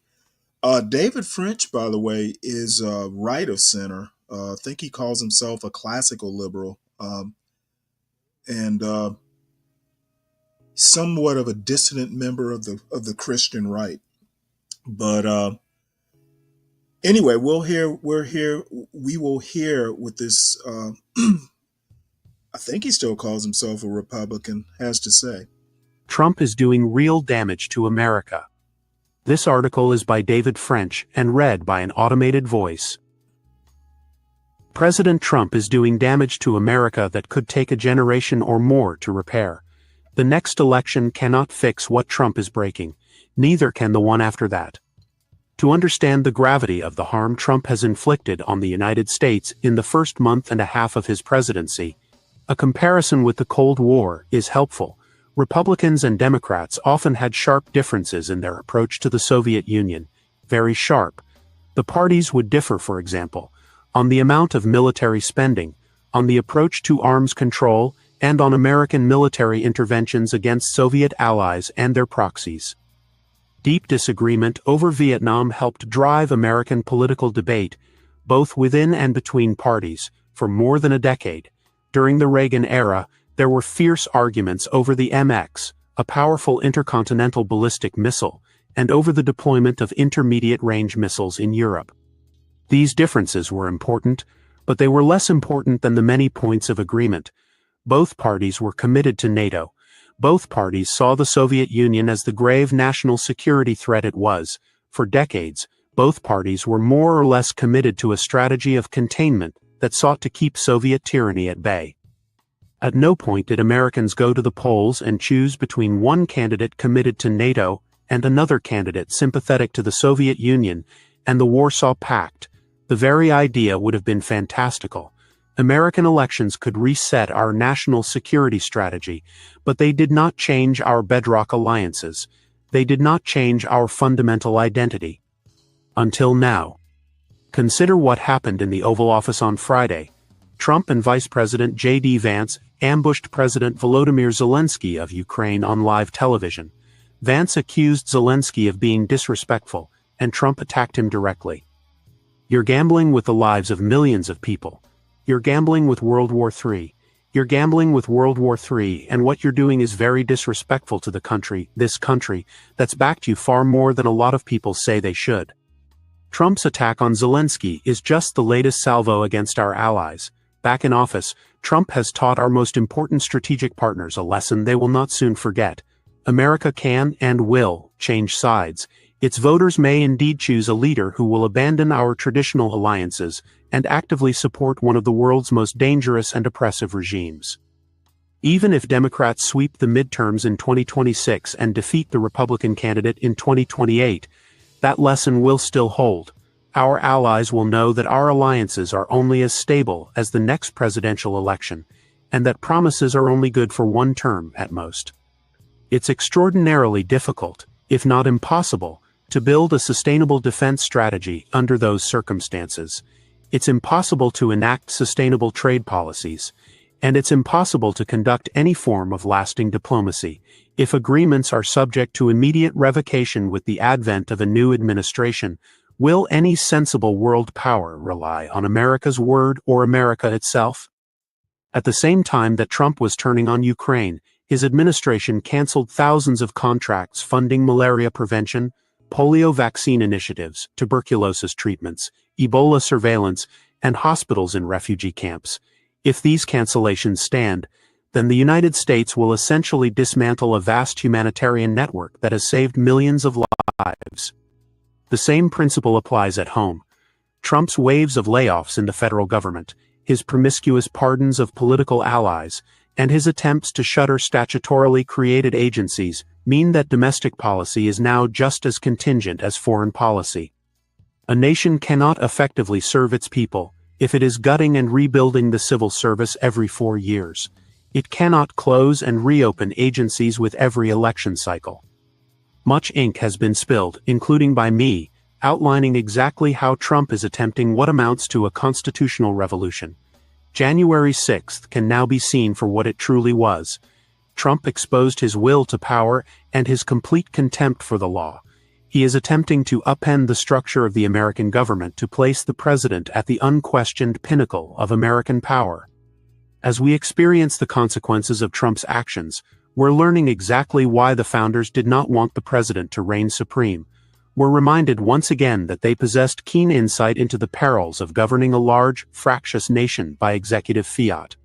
David French, by the way, is right of center. I think he calls himself a classical liberal, and somewhat of a dissident member of the Christian right. But anyway, we will hear what this. I think he still calls himself a Republican, has to say. Trump is doing real damage to America. This article is by David French and read by an automated voice. President Trump is doing damage to America that could take a generation or more to repair. The next election cannot fix what Trump is breaking, neither can the one after that. To understand the gravity of the harm Trump has inflicted on the United States in the first month and a half of his presidency, a comparison with the Cold War is helpful. Republicans and Democrats often had sharp differences in their approach to the Soviet Union, very sharp. The parties would differ, for example, on the amount of military spending, on the approach to arms control, and on American military interventions against Soviet allies and their proxies. Deep disagreement over Vietnam helped drive American political debate, both within and between parties, for more than a decade. During the Reagan era, there were fierce arguments over the MX, a powerful intercontinental ballistic missile, and over the deployment of intermediate-range missiles in Europe. These differences were important, but they were less important than the many points of agreement. Both parties were committed to NATO. Both parties saw the Soviet Union as the grave national security threat it was. For decades, both parties were more or less committed to a strategy of containment that sought to keep Soviet tyranny at bay. At no point did Americans go to the polls and choose between one candidate committed to NATO and another candidate sympathetic to the Soviet Union and the Warsaw Pact. The very idea would have been fantastical. American elections could reset our national security strategy, but they did not change our bedrock alliances. They did not change our fundamental identity. Until now. Consider what happened in the Oval Office on Friday. Trump and Vice President J.D. Vance ambushed President Volodymyr Zelensky of Ukraine on live television. Vance accused Zelensky of being disrespectful, and Trump attacked him directly. You're gambling with the lives of millions of people. You're gambling with World War III. You're gambling with World War III, and what you're doing is very disrespectful to the country, this country, that's backed you far more than a lot of people say they should. Trump's attack on Zelensky is just the latest salvo against our allies. Back in office, Trump has taught our most important strategic partners a lesson they will not soon forget. America can and will change sides. Its voters may indeed choose a leader who will abandon our traditional alliances and actively support one of the world's most dangerous and oppressive regimes. Even if Democrats sweep the midterms in 2026 and defeat the Republican candidate in 2028, that lesson will still hold. Our allies will know that our alliances are only as stable as the next presidential election, and that promises are only good for one term at most. It's extraordinarily difficult, if not impossible, to build a sustainable defense strategy under those circumstances. It's impossible to enact sustainable trade policies, and it's impossible to conduct any form of lasting diplomacy if agreements are subject to immediate revocation with the advent of a new administration. Will any sensible world power rely on America's word or America itself? At the same time that Trump was turning on Ukraine, his administration canceled thousands of contracts funding malaria prevention, polio vaccine initiatives, tuberculosis treatments, Ebola surveillance, and hospitals in refugee camps. If these cancellations stand, then the United States will essentially dismantle a vast humanitarian network that has saved millions of lives. The same principle applies at home. Trump's waves of layoffs in the federal government, his promiscuous pardons of political allies, and his attempts to shutter statutorily created agencies mean that domestic policy is now just as contingent as foreign policy. A nation cannot effectively serve its people if it is gutting and rebuilding the civil service every 4 years. It cannot close and reopen agencies with every election cycle. Much ink has been spilled, including by me, outlining exactly how Trump is attempting what amounts to a constitutional revolution. January 6th can now be seen for what it truly was. Trump exposed his will to power and his complete contempt for the law. He is attempting to upend the structure of the American government to place the president at the unquestioned pinnacle of American power. As we experience the consequences of Trump's actions, we're learning exactly why the founders did not want the president to reign supreme. We're reminded once again that they possessed keen insight into the perils of governing a large, fractious nation by executive fiat.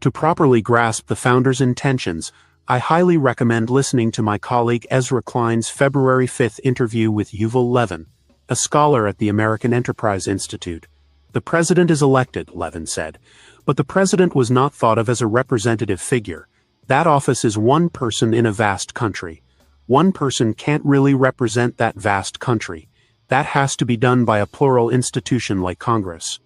To properly grasp the founders' intentions, I highly recommend listening to my colleague Ezra Klein's February 5th interview with Yuval Levin, a scholar at the American Enterprise Institute. The president is elected, Levin said, but the president was not thought of as a representative figure. That office is one person in a vast country. One person can't really represent that vast country. That has to be done by a plural institution like Congress.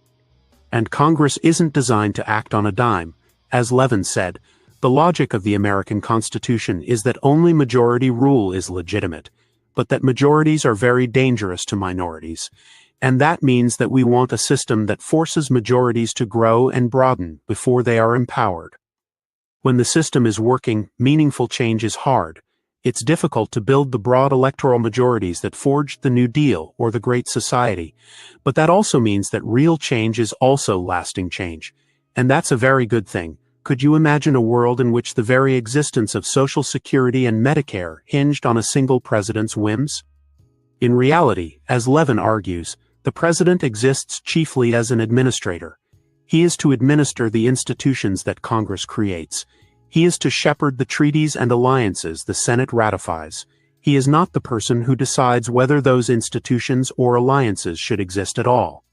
And Congress isn't designed to act on a dime. As Levin said, the logic of the American Constitution is that only majority rule is legitimate, but that majorities are very dangerous to minorities. And that means that we want a system that forces majorities to grow and broaden before they are empowered. When the system is working, meaningful change is hard. It's difficult to build the broad electoral majorities that forged the New Deal or the Great Society, but that also means that real change is also lasting change. And that's a very good thing. Could you imagine a world in which the very existence of Social Security and Medicare hinged on a single president's whims? In reality, as Levin argues, the president exists chiefly as an administrator. He is to administer the institutions that Congress creates. He is to shepherd the treaties and alliances the Senate ratifies. He is not the person who decides whether those institutions or alliances should exist at all.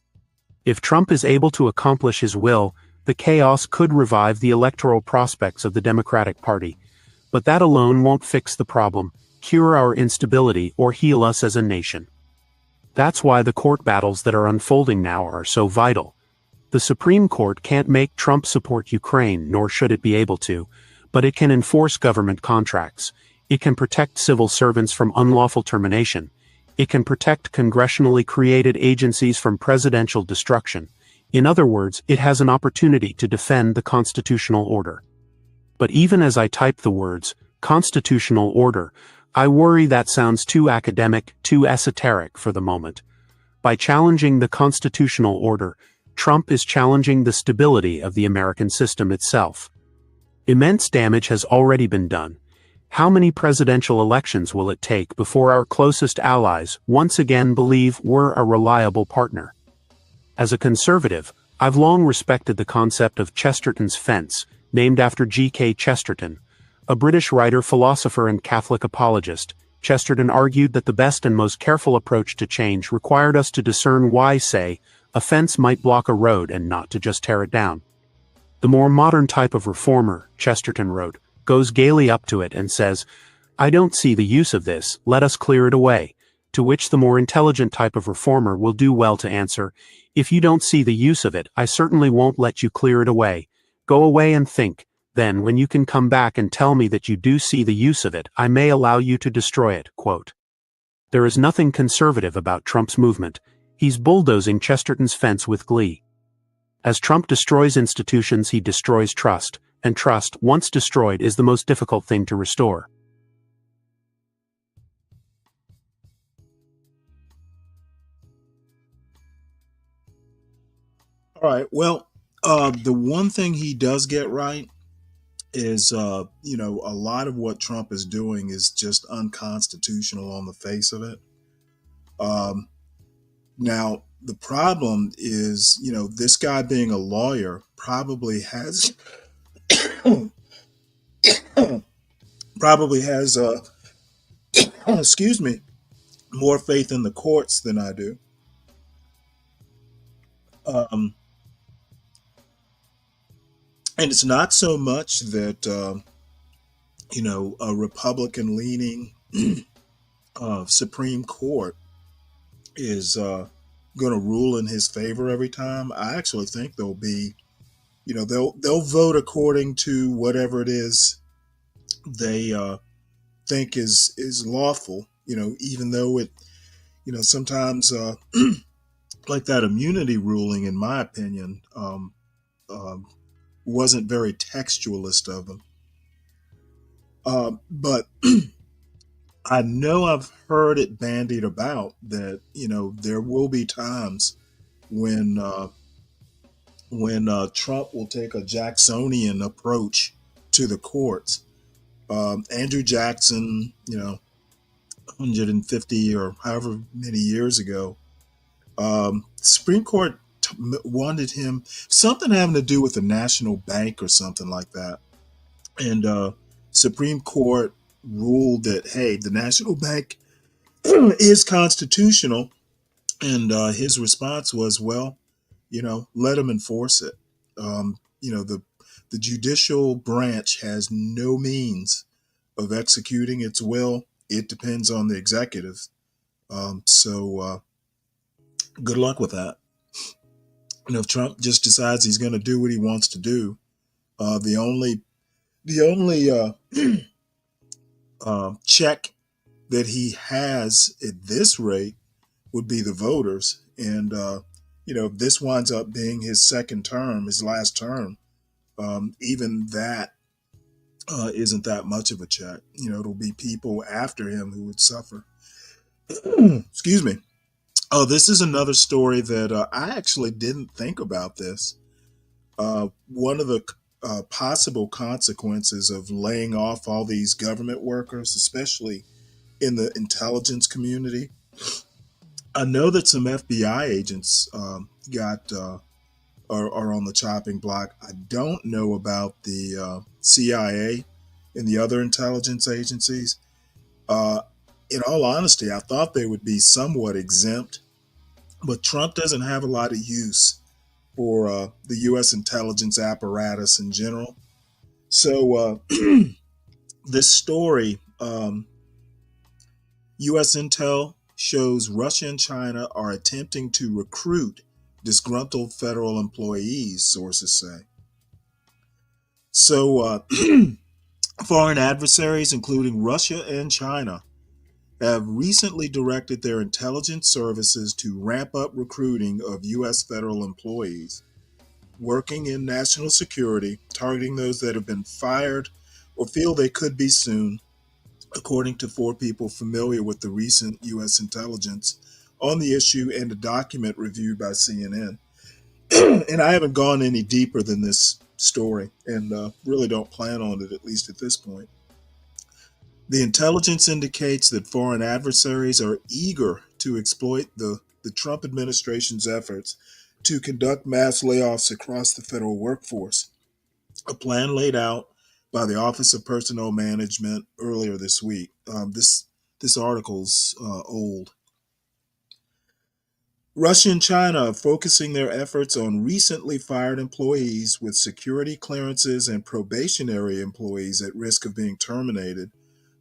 If Trump is able to accomplish his will, the chaos could revive the electoral prospects of the Democratic Party. But that alone won't fix the problem, cure our instability, or heal us as a nation. That's why the court battles that are unfolding now are so vital. The Supreme Court can't make Trump support Ukraine, nor should it be able to, but it can enforce government contracts. It can protect civil servants from unlawful termination. It can protect congressionally created agencies from presidential destruction. In other words, it has an opportunity to defend the constitutional order. But even as I type the words, constitutional order, I worry that sounds too academic, too esoteric for the moment. By challenging the constitutional order, Trump is challenging the stability of the American system itself. Immense damage has already been done. How many presidential elections will it take before our closest allies once again believe we're a reliable partner? As a conservative, I've long respected the concept of Chesterton's fence, named after G.K. Chesterton, a British writer, philosopher, and Catholic apologist. Chesterton argued that the best and most careful approach to change required us to discern why, say, a fence might block a road and not to just tear it down. The more modern type of reformer, Chesterton wrote, goes gaily up to it and says, "I don't see the use of this, let us clear it away," to which the more intelligent type of reformer will do well to answer, "If you don't see the use of it, I certainly won't let you clear it away. Go away and think. Then, when you can come back and tell me that you do see the use of it, I may allow you to destroy it." Quote. There is nothing conservative about Trump's movement. He's bulldozing Chesterton's fence with glee. As Trump destroys institutions, he destroys trust, and trust, once destroyed, is the most difficult thing to restore. All right. Well, the one thing he does get right is, a lot of what Trump is doing is just unconstitutional on the face of it. Um, Now, the problem is, this guy being a lawyer probably has probably has excuse me, more faith in the courts than I do. Um, and it's not so much that a Republican leaning Supreme Court is going to rule in his favor every time. I actually think they'll be, they'll vote according to whatever it is they think is lawful. Even though it, sometimes like that immunity ruling, in my opinion, wasn't very textualist of them. But I know I've heard it bandied about that there will be times when Trump will take a Jacksonian approach to the courts. Andrew Jackson, 150 or however many years ago, Supreme Court wanted him something having to do with the national bank or something like that, and Supreme Court ruled that, hey, the national bank is constitutional, and his response was, well, let them enforce it. The judicial branch has no means of executing its will. It depends on the executive. So good luck with that. If Trump just decides he's going to do what he wants to do, the only check that he has at this rate would be the voters. And, if this winds up being his second term, his last term, even that isn't that much of a check. It'll be people after him who would suffer. Excuse me. Oh, this is another story that I actually didn't think about this. One of the possible consequences of laying off all these government workers, especially in the intelligence community. I know that some FBI agents are on the chopping block. I don't know about the CIA and the other intelligence agencies. In all honesty, I thought they would be somewhat exempt, but Trump doesn't have a lot of use for the U.S. intelligence apparatus in general. So this story, U.S. intel shows Russia and China are attempting to recruit disgruntled federal employees, sources say. So foreign adversaries, including Russia and China, have recently directed their intelligence services to ramp up recruiting of U.S. federal employees working in national security, targeting those that have been fired or feel they could be soon, according to 4 people familiar with the recent U.S. intelligence on the issue and a document reviewed by CNN. And I haven't gone any deeper than this story and really don't plan on it, at least at this point. The intelligence indicates that foreign adversaries are eager to exploit the Trump administration's efforts to conduct mass layoffs across the federal workforce, a plan laid out by the Office of Personnel Management earlier this week. This article's old. Russia and China are focusing their efforts on recently fired employees with security clearances and probationary employees at risk of being terminated,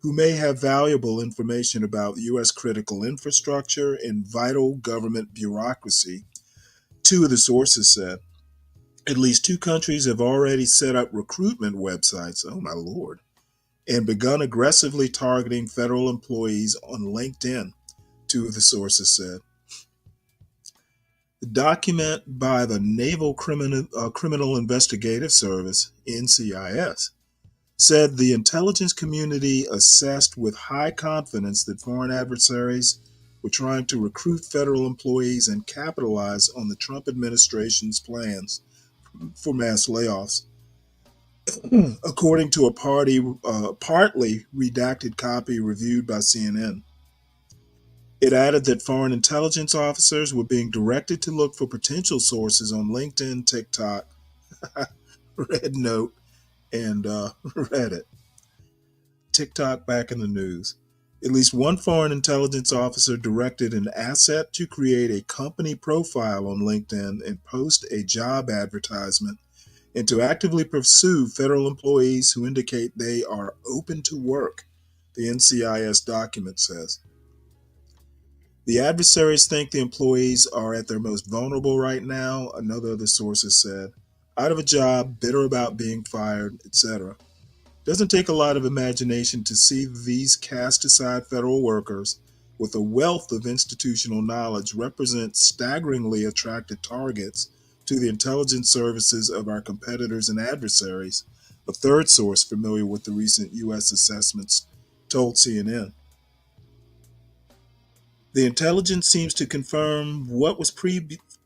who may have valuable information about U.S. critical infrastructure and vital government bureaucracy, two of the sources said. At least two countries have already set up recruitment websites, oh my lord, and begun aggressively targeting federal employees on LinkedIn, two of the sources said. The document by the Naval Criminal Investigative Service, NCIS, said the intelligence community assessed with high confidence that foreign adversaries were trying to recruit federal employees and capitalize on the Trump administration's plans for mass layoffs. According to a partly redacted copy reviewed by CNN. It added that foreign intelligence officers were being directed to look for potential sources on LinkedIn, TikTok, RedNote, and Reddit. TikTok back in the news. At least one foreign intelligence officer directed an asset to create a company profile on LinkedIn and post a job advertisement, and to actively pursue federal employees who indicate they are open to work, the NCIS document says. The adversaries think the employees are at their most vulnerable right now, another of the sources said. Out of a job, bitter about being fired, etc. Doesn't take a lot of imagination to see these cast-aside federal workers with a wealth of institutional knowledge represent staggeringly attractive targets to the intelligence services of our competitors and adversaries, a third source familiar with the recent U.S. assessments told CNN. The intelligence seems to confirm what was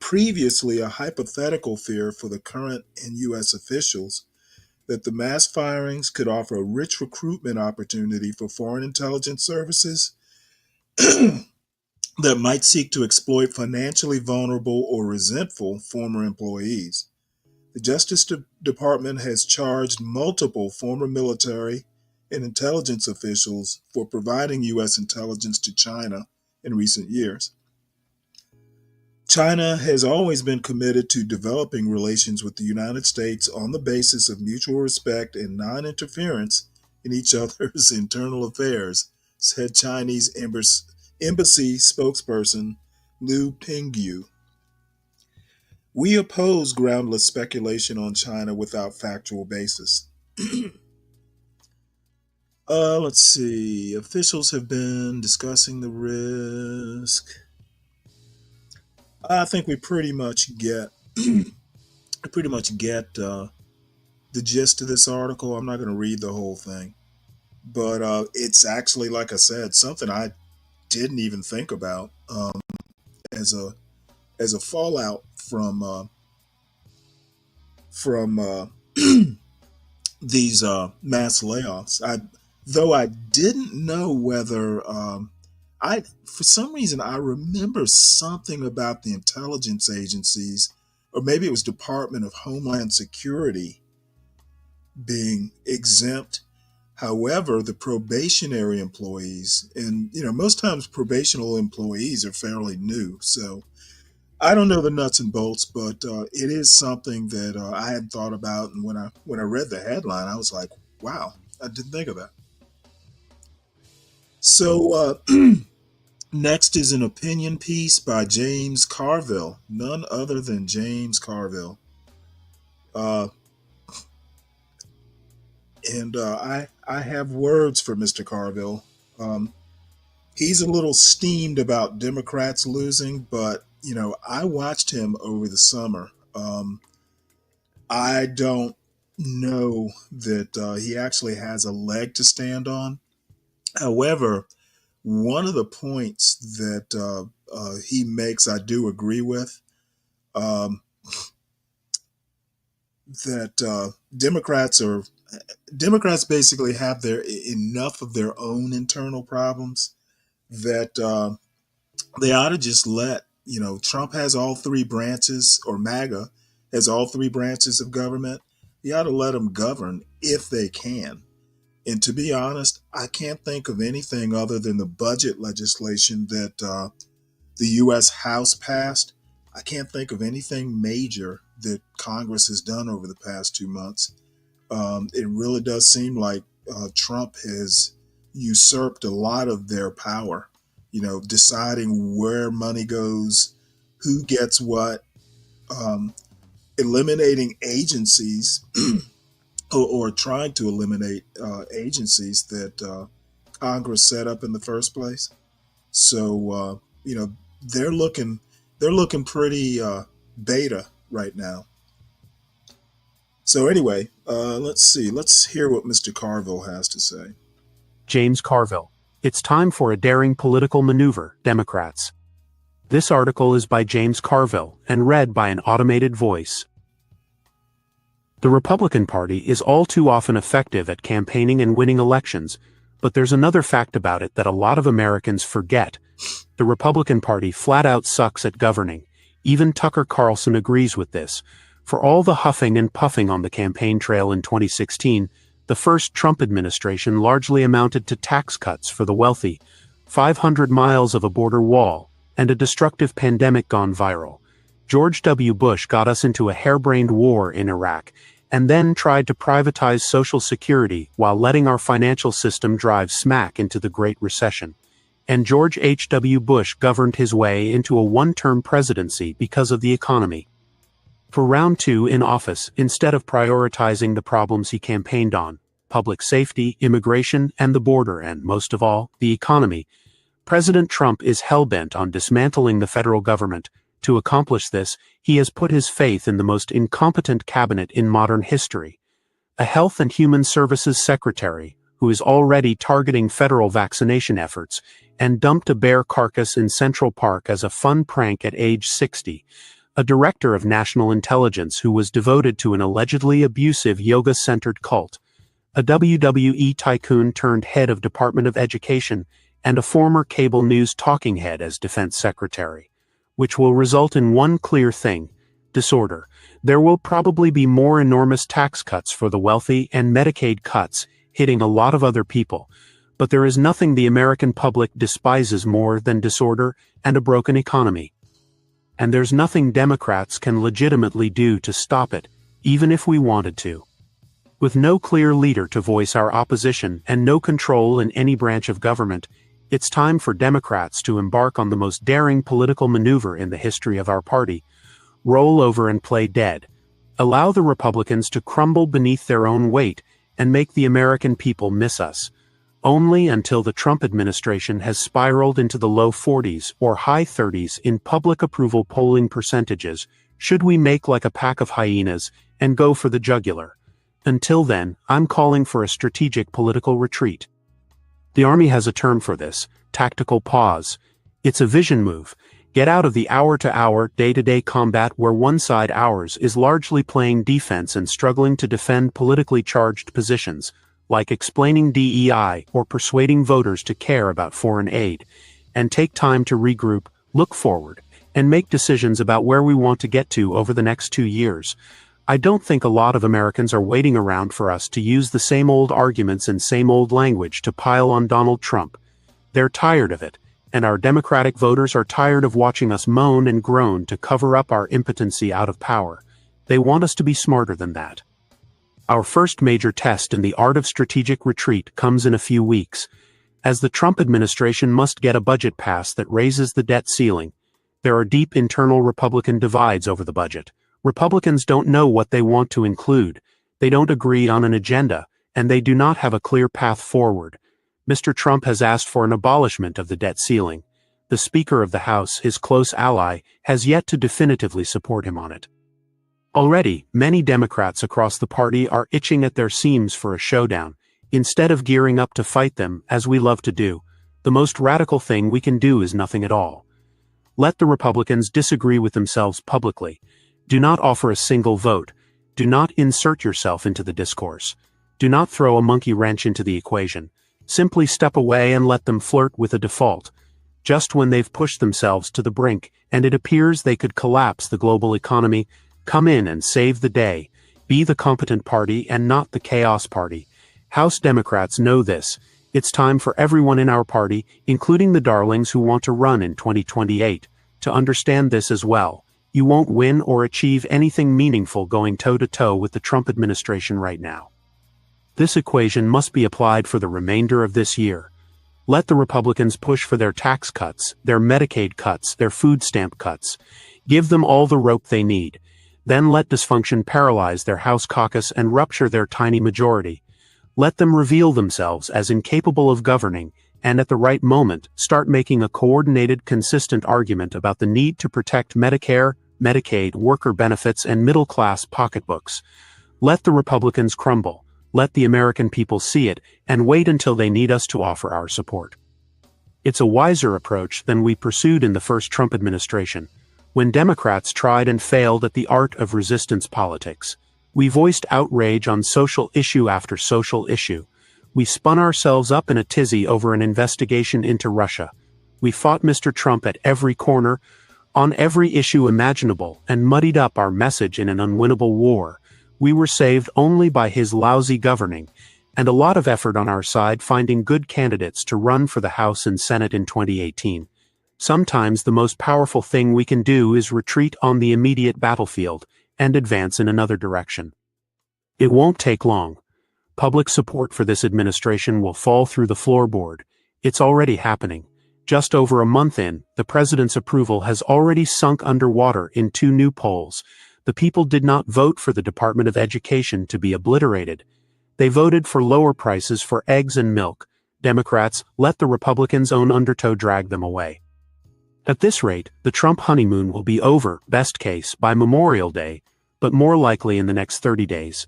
previously a hypothetical fear for the current and U.S. officials, that the mass firings could offer a rich recruitment opportunity for foreign intelligence services that might seek to exploit financially vulnerable or resentful former employees. The Justice Department has charged multiple former military and intelligence officials for providing U.S. intelligence to China in recent years. China has always been committed to developing relations with the United States on the basis of mutual respect and non-interference in each other's internal affairs, said Chinese embassy spokesperson Liu Pingyu. We oppose groundless speculation on China without factual basis. Let's see. Officials have been discussing the risk. I think we pretty much get the gist of this article. I'm not going to read the whole thing, but it's actually, like I said, something I didn't even think about as a fallout from these mass layoffs. Though I didn't know whether for some reason I remember something about the intelligence agencies, or maybe it was Department of Homeland Security being exempt. However, the probationary employees, and most times probational employees are fairly new, so I don't know the nuts and bolts, but it is something that I hadn't thought about. And when I read the headline, I was like, wow, I didn't think of that. So next is an opinion piece by James Carville, none other than James Carville. And I have words for Mr. Carville. He's a little steamed about Democrats losing, but I watched him over the summer. I don't know that he actually has a leg to stand on. However, one of the points that he makes, I do agree with. Um, that Democrats basically have their enough of their own internal problems that they ought to just let, Trump has all three branches, or MAGA has all three branches of government. You ought to let them govern if they can. And to be honest, I can't think of anything other than the budget legislation that the U.S. House passed. I can't think of anything major that Congress has done over the past 2 months. It really does seem like Trump has usurped a lot of their power, deciding where money goes, who gets what, eliminating agencies or trying to eliminate agencies that Congress set up in the first place. So, they're looking pretty beta right now. So anyway, let's see. Let's hear what Mr. Carville has to say. James Carville. It's time for a daring political maneuver, Democrats. This article is by James Carville and read by an automated voice. The Republican Party is all too often effective at campaigning and winning elections, but there's another fact about it that a lot of Americans forget. The Republican Party flat out sucks at governing. Even Tucker Carlson agrees with this. For all the huffing and puffing on the campaign trail in 2016, the first Trump administration largely amounted to tax cuts for the wealthy, 500 miles of a border wall, and a destructive pandemic gone viral. George W. Bush got us into a harebrained war in Iraq, and then tried to privatize Social Security while letting our financial system drive smack into the Great Recession. And George H.W. Bush governed his way into a one-term presidency because of the economy. For round 2 in office, instead of prioritizing the problems he campaigned on, public safety, immigration, and the border, and most of all, the economy, President Trump is hell-bent on dismantling the federal government. To accomplish this, he has put his faith in the most incompetent cabinet in modern history. A Health and Human Services Secretary, who is already targeting federal vaccination efforts, and dumped a bear carcass in Central Park as a fun prank at age 60. A director of national intelligence who was devoted to an allegedly abusive yoga-centered cult. A WWE tycoon turned head of Department of Education, and a former cable news talking head as defense secretary. Which will result in one clear thing: disorder. There will probably be more enormous tax cuts for the wealthy and Medicaid cuts, hitting a lot of other people. But there is nothing the American public despises more than disorder and a broken economy. And there's nothing Democrats can legitimately do to stop it, even if we wanted to. With no clear leader to voice our opposition and no control in any branch of government, it's time for Democrats to embark on the most daring political maneuver in the history of our party: roll over and play dead. Allow the Republicans to crumble beneath their own weight and make the American people miss us. Only until the Trump administration has spiraled into the low 40s or high 30s in public approval polling percentages should we make like a pack of hyenas and go for the jugular. Until then, I'm calling for a strategic political retreat. The Army has a term for this: tactical pause. It's a vision move. Get out of the hour-to-hour, day-to-day combat where one side, ours, is largely playing defense and struggling to defend politically charged positions, like explaining DEI or persuading voters to care about foreign aid, and take time to regroup, look forward, and make decisions about where we want to get to over the next 2 years. I don't think a lot of Americans are waiting around for us to use the same old arguments and same old language to pile on Donald Trump. They're tired of it, and our Democratic voters are tired of watching us moan and groan to cover up our impotency out of power. They want us to be smarter than that. Our first major test in the art of strategic retreat comes in a few weeks, as the Trump administration must get a budget passed that raises the debt ceiling. There are deep internal Republican divides over the budget. Republicans don't know what they want to include, they don't agree on an agenda, and they do not have a clear path forward. Mr. Trump has asked for an abolishment of the debt ceiling. The Speaker of the House, his close ally, has yet to definitively support him on it. Already, many Democrats across the party are itching at their seams for a showdown. Instead of gearing up to fight them, as we love to do, The most radical thing we can do is nothing at all. Let the Republicans disagree with themselves publicly. Do not offer a single vote. Do not insert yourself into the discourse. Do not throw a monkey wrench into the equation. Simply step away and let them flirt with a default. Just when they've pushed themselves to the brink, and it appears they could collapse the global economy, come in and save the day. Be the competent party and not the chaos party. House Democrats know this. It's time for everyone in our party, including the darlings who want to run in 2028, to understand this as well. You won't win or achieve anything meaningful going toe-to-toe with the Trump administration right now. This equation must be applied for the remainder of this year. Let the Republicans push for their tax cuts, their Medicaid cuts, their food stamp cuts. Give them all the rope they need. Then let dysfunction paralyze their House caucus and rupture their tiny majority. Let them reveal themselves as incapable of governing, and at the right moment, start making a coordinated, consistent argument about the need to protect Medicare, Medicaid, worker benefits, and middle-class pocketbooks. Let the Republicans crumble. Let the American people see it, and wait until they need us to offer our support. It's a wiser approach than we pursued in the first Trump administration, when Democrats tried and failed at the art of resistance politics. We voiced outrage on social issue after social issue. We spun ourselves up in a tizzy over an investigation into Russia. We fought Mr. Trump at every corner, on every issue imaginable, and muddied up our message in an unwinnable war. We were saved only by his lousy governing, and a lot of effort on our side finding good candidates to run for the House and Senate in 2018. Sometimes the most powerful thing we can do is retreat on the immediate battlefield and advance in another direction. It won't take long. Public support for this administration will fall through the floorboard. It's already happening. Just over a month in, the president's approval has already sunk underwater in 2 new polls. The people did not vote for the Department of Education to be obliterated. They voted for lower prices for eggs and milk. Democrats let the Republicans' own undertow drag them away. At this rate, the Trump honeymoon will be over, best case, by Memorial Day, but more likely in the next 30 days.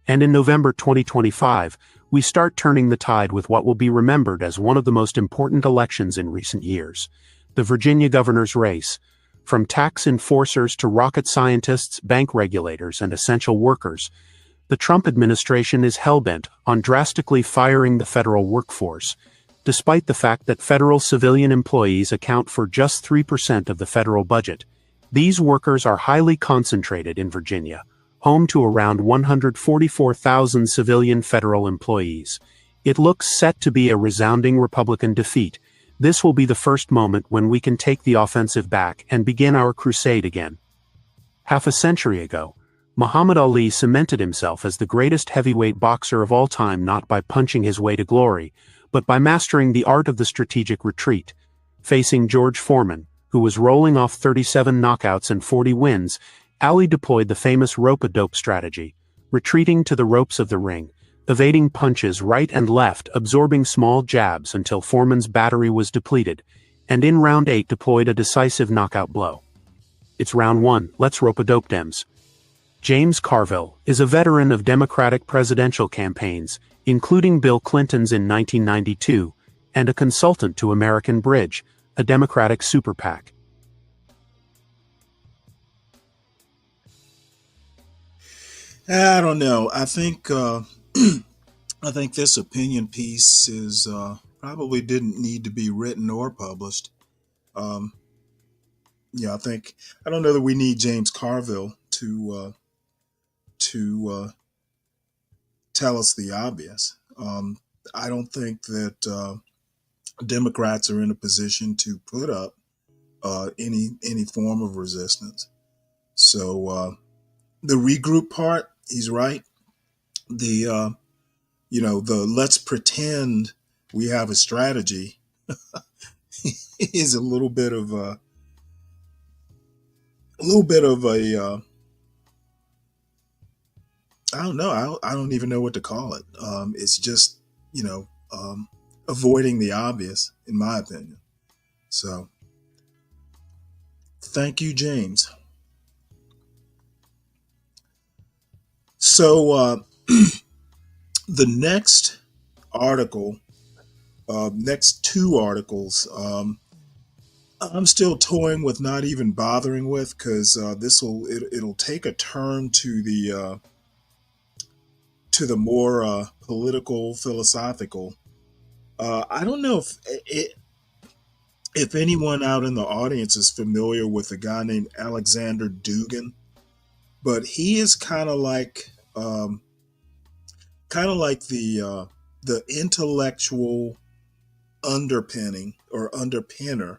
And in November 2025, we start turning the tide with what will be remembered as one of the most important elections in recent years. The Virginia governor's race. From tax enforcers to rocket scientists, bank regulators, and essential workers, the Trump administration is hell-bent on drastically firing the federal workforce, despite the fact that federal civilian employees account for just 3% of the federal budget. These workers are highly concentrated in Virginia, home to around 144,000 civilian federal employees. It looks set to be a resounding Republican defeat. This will be the first moment when we can take the offensive back and begin our crusade again. Half a century ago, Muhammad Ali cemented himself as the greatest heavyweight boxer of all time not by punching his way to glory, but by mastering the art of the strategic retreat. Facing George Foreman, who was rolling off 37 knockouts and 40 wins, Ali deployed the famous rope-a-dope strategy, retreating to the ropes of the ring, evading punches right and left, absorbing small jabs until Foreman's battery was depleted, and in round 8 deployed a decisive knockout blow. It's round 1, let's rope-a-dope Dems. James Carville is a veteran of Democratic presidential campaigns, including Bill Clinton's in 1992, and a consultant to American Bridge, a Democratic super PAC. I don't know. I think I think this opinion piece is probably didn't need to be written or published. Um, yeah, I don't know that we need James Carville to tell us the obvious. I don't think that Democrats are in a position to put up any form of resistance. So the regroup part, he's right. The the let's pretend we have a strategy is a little bit of a I don't know. I don't even know what to call it. It's just, avoiding the obvious, in my opinion. So, thank you, James. So, the next article Next two articles, I'm still toying with not even bothering with because it'll take a turn to the more political, philosophical. I don't know if anyone out in the audience is familiar with a guy named Alexander Dugin, but he is kind of like the intellectual underpinning or underpinner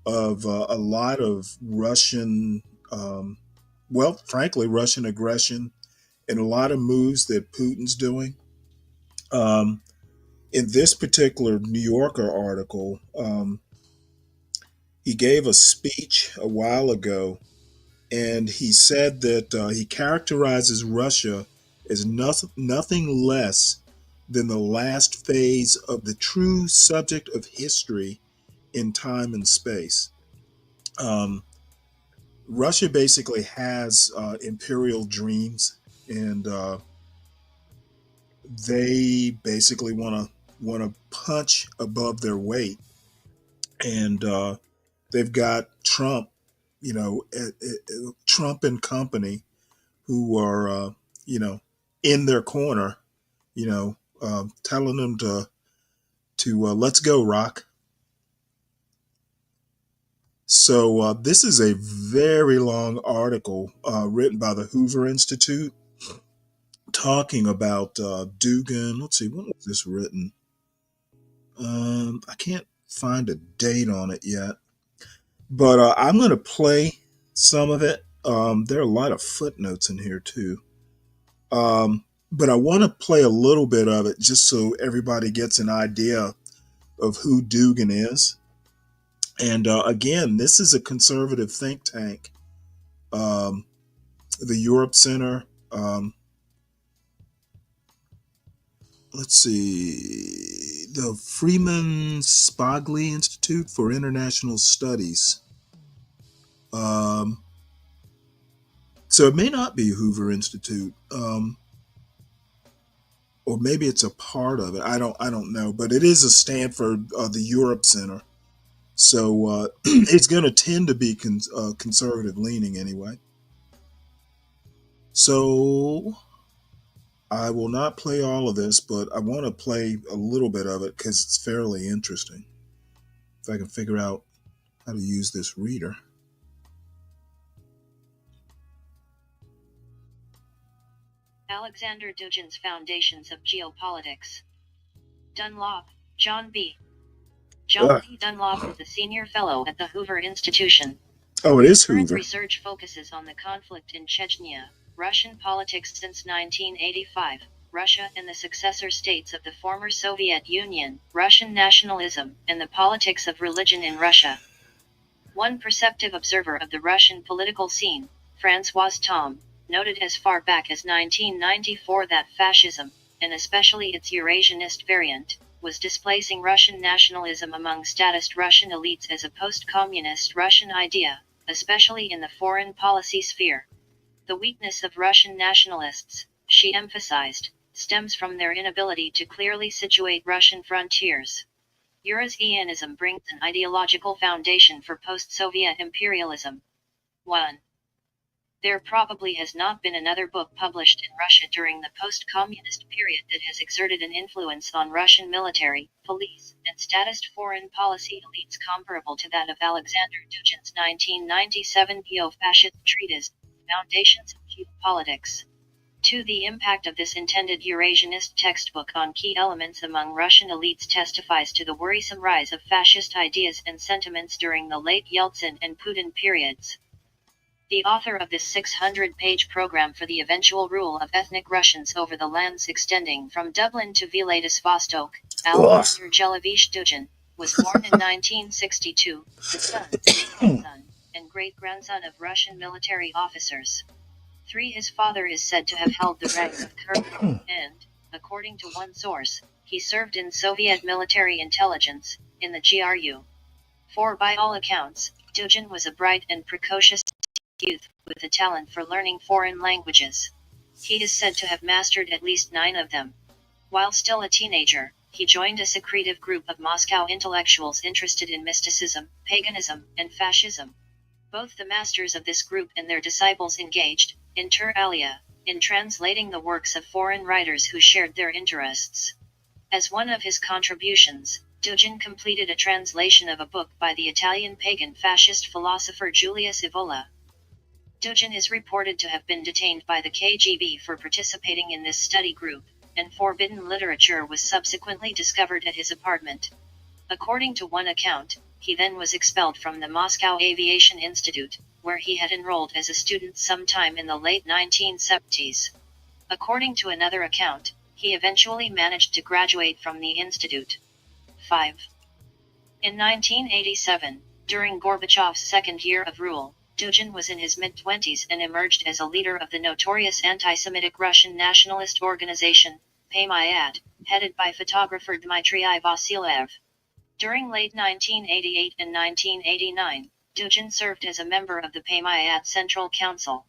of a lot of Russian, well, frankly, Russian aggression and a lot of moves that Putin's doing. Um, in this particular New Yorker article, he gave a speech a while ago, and he said that he characterizes Russia as nothing less than the last phase of the true subject of history in time and space. Um, Russia basically has imperial dreams, and they basically want to punch above their weight, and they've got Trump, Trump and company, who are in their corner, telling them to let's go, rock. So this is a very long article written by the Hoover Institute talking about Dugin. Let's see, when was this written? I can't find a date on it yet, but I'm going to play some of it. There are a lot of footnotes in here too. But I want to play a little bit of it just so everybody gets an idea of who Dugin is. And again, this is a conservative think tank, the Europe Center. Let's see, the Freeman Spogli Institute for International Studies. So it may not be Hoover Institute, or maybe it's a part of it. I don't know, but it is a Stanford, the Europe Center. So it's going to tend to be conservative leaning anyway. So I will not play all of this, but I want to play a little bit of it because it's fairly interesting. If I can figure out how to use this reader. Alexander Dugin's Foundations of Geopolitics. Dunlop, John B. John P. Dunlop is a senior fellow at the Hoover Institution. Oh, it is Current Hoover. research focuses on the conflict in Chechnya, Russian politics since 1985, Russia and the successor states of the former Soviet Union, Russian nationalism, and the politics of religion in Russia. One perceptive observer of the Russian political scene, François Thom, noted as far back as 1994 that fascism, and especially its Eurasianist variant, was displacing Russian nationalism among statist Russian elites as a post-communist Russian idea, especially in the foreign policy sphere. The weakness of Russian nationalists, she emphasized, stems from their inability to clearly situate Russian frontiers. Eurasianism brings an ideological foundation for post-Soviet imperialism. 1. There probably has not been another book published in Russia during the post-communist period that has exerted an influence on Russian military, police, and statist foreign policy elites comparable to that of Alexander Dugin's 1997 Neo-Fascist treatise, Foundations of Geopolitics. 2. The impact of this intended Eurasianist textbook on key elements among Russian elites testifies to the worrisome rise of fascist ideas and sentiments during the late Yeltsin and Putin periods. The author of this 600-page program for the eventual rule of ethnic Russians over the lands extending from Dublin to Vladivostok, Alexander Gelevich Dugin, was born in 1962, the son, and great-grandson of Russian military officers. 3. His father is said to have held the rank of colonel, and, according to one source, he served in Soviet military intelligence, in the GRU. 4. By all accounts, Dugin was a bright and precocious youth, with a talent for learning foreign languages. He is said to have mastered at least 9 of them. While still a teenager, he joined a secretive group of Moscow intellectuals interested in mysticism, paganism, and fascism. Both the masters of this group and their disciples engaged, inter alia, in translating the works of foreign writers who shared their interests. As one of his contributions, Dugin completed a translation of a book by the Italian pagan fascist philosopher Julius Evola. Dugin is reported to have been detained by the KGB for participating in this study group, and forbidden literature was subsequently discovered at his apartment. According to one account, he then was expelled from the Moscow Aviation Institute, where he had enrolled as a student sometime in the late 1970s. According to another account, he eventually managed to graduate from the institute. 5. In 1987, during Gorbachev's second year of rule, Dugin was in his mid-20s and emerged as a leader of the notorious anti-Semitic Russian nationalist organization, Paymayat, headed by photographer Dmitry Vasilyev. During late 1988 and 1989, Dugin served as a member of the Paymayat Central Council.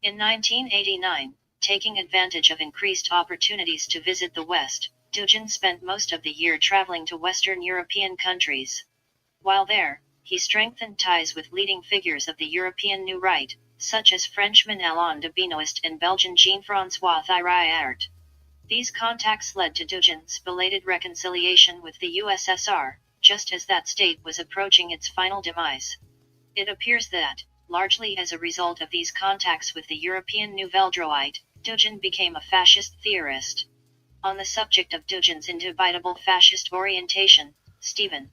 In 1989, taking advantage of increased opportunities to visit the West, Dugin spent most of the year traveling to Western European countries. While there, he strengthened ties with leading figures of the European New Right, such as Frenchman Alain de Benoist and Belgian Jean-François Thiriart. These contacts led to Dugin's belated reconciliation with the USSR, just as that state was approaching its final demise. It appears that, largely as a result of these contacts with the European Nouvelle Droite, Dugin became a fascist theorist. On the subject of Dugin's indubitable fascist orientation, Stephen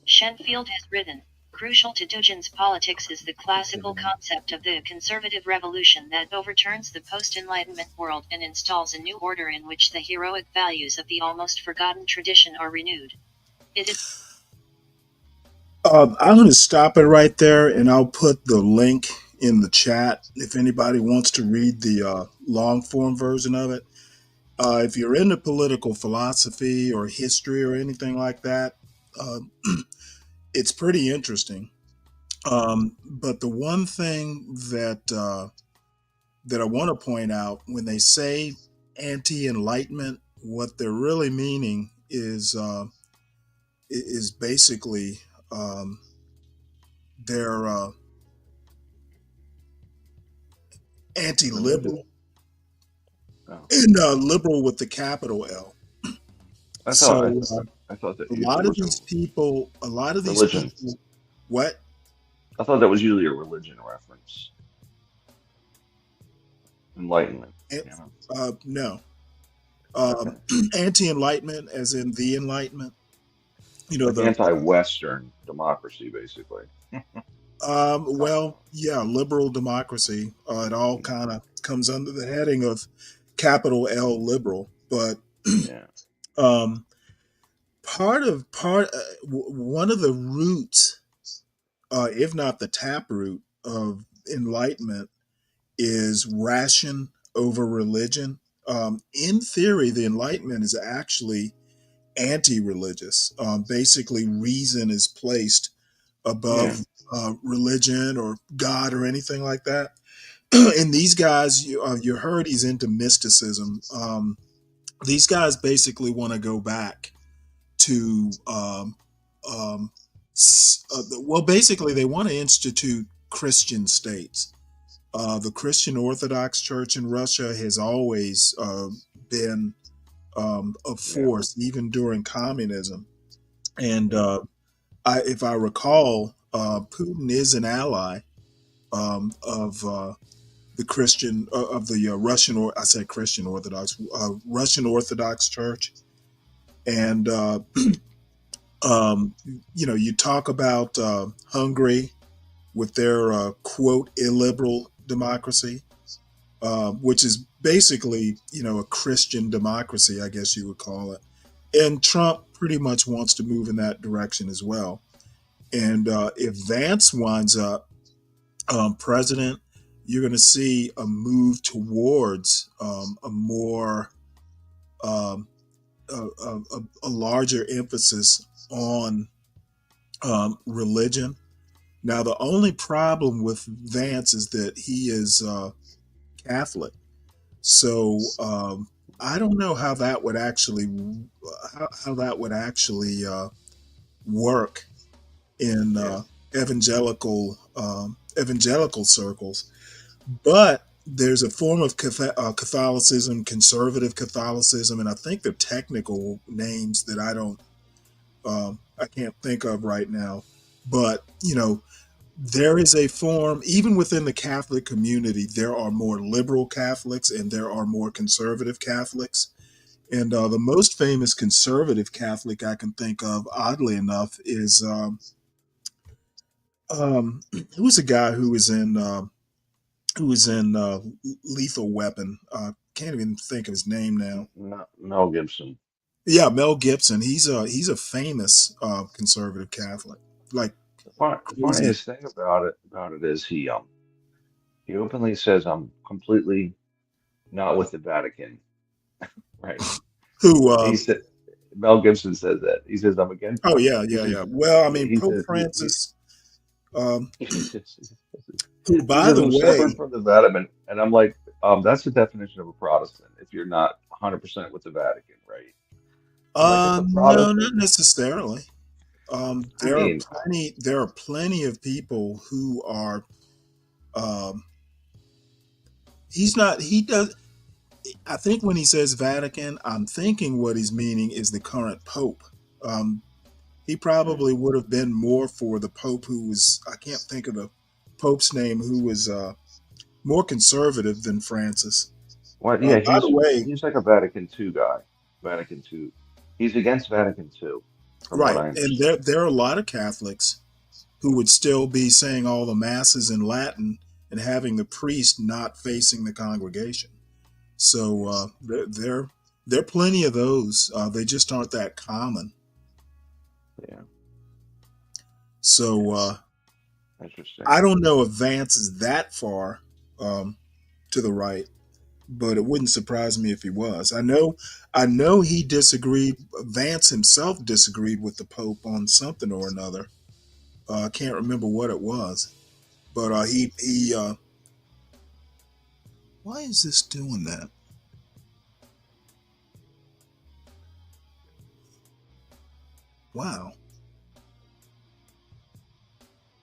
Shenfield has written, "Crucial to Dugin's politics is the classical concept of the conservative revolution that overturns the post-Enlightenment world and installs a new order in which the heroic values of the almost forgotten tradition are renewed." It is I'm going to stop it right there, and I'll put the link in the chat if anybody wants to read the long form version of it. If you're into political philosophy or history or anything like that, it's pretty interesting. But the one thing that I want to point out when they say anti-enlightenment, what they're really meaning is basically they're anti-liberal Oh. and liberal with the capital L. I So thought I thought that a it lot of was these people, religion. what? I thought that was usually a religion reference. Enlightenment. Eh, You know? No. Okay. Anti-enlightenment, as in the Enlightenment. You know Like the anti-Western democracy, basically. well, yeah, liberal democracy. It all kind of comes under the heading of capital L liberal, but Yeah. um, one of the roots, if not the taproot of enlightenment, is ration over religion. In theory, the Enlightenment is actually anti-religious. Basically, reason is placed Yeah. above religion or God or anything like that. And these guys, you heard he's into mysticism. These guys basically want to go back to, well, basically, they want to institute Christian states. The Christian Orthodox Church in Russia has always been a Yeah. force, even during communism. And if I recall, Putin is an ally of the Christian of the Russian, or I say Christian Orthodox, Russian Orthodox Church. And you talk about Hungary with their quote illiberal democracy, which is basically a Christian democracy, I guess you would call it. And Trump pretty much wants to move in that direction as well. And if Vance winds up president, you're going to see a move towards a more a larger emphasis on religion. Now, the only problem with Vance is that he is Catholic. So I don't know how that would actually how that would actually work in evangelical circles, but there's a form of Catholicism, conservative Catholicism, and I think they're technical names that I can't think of right now. But there is a form, even within the Catholic community, there are more liberal Catholics and there are more conservative Catholics. And the most famous conservative Catholic I can think of, oddly enough, is who was a guy who was in Lethal Weapon. Can't even think of his name now. Mel Gibson. Yeah, Mel Gibson. He's a famous conservative Catholic. Like, The funniest thing about it is he openly says, "I'm completely not with the Vatican." Right? Who? He said, Mel Gibson says that. He says, "I'm against." Oh yeah. Well, I mean, He Pope says Francis. he Who, by says, the "I'm way, separate from the Vatican," and I'm like, that's the definition of a Protestant. If you're not 100% with the Vatican, right? Like, if a no, Protestant, not necessarily. I There mean, are plenty of people who are. He's not. He does. I think when he says Vatican, I'm thinking what he's meaning is the current Pope. Um, he probably would have been more for the Pope who was. I can't think of the Pope's name, who was more conservative than Francis. what? Yeah, By the way, he's like a Vatican II guy. Vatican II. He's against Vatican II, from what right, I and understand. there are a lot of Catholics who would still be saying all the masses in Latin and having the priest not facing the congregation. So there are plenty of those. They just aren't that common. Yeah, So interesting. I don't know if Vance is that far to the right, but it wouldn't surprise me if he was. I know he disagreed. Vance himself disagreed with the Pope on something or another. I can't remember what it was, but he. Why is this doing that? Wow.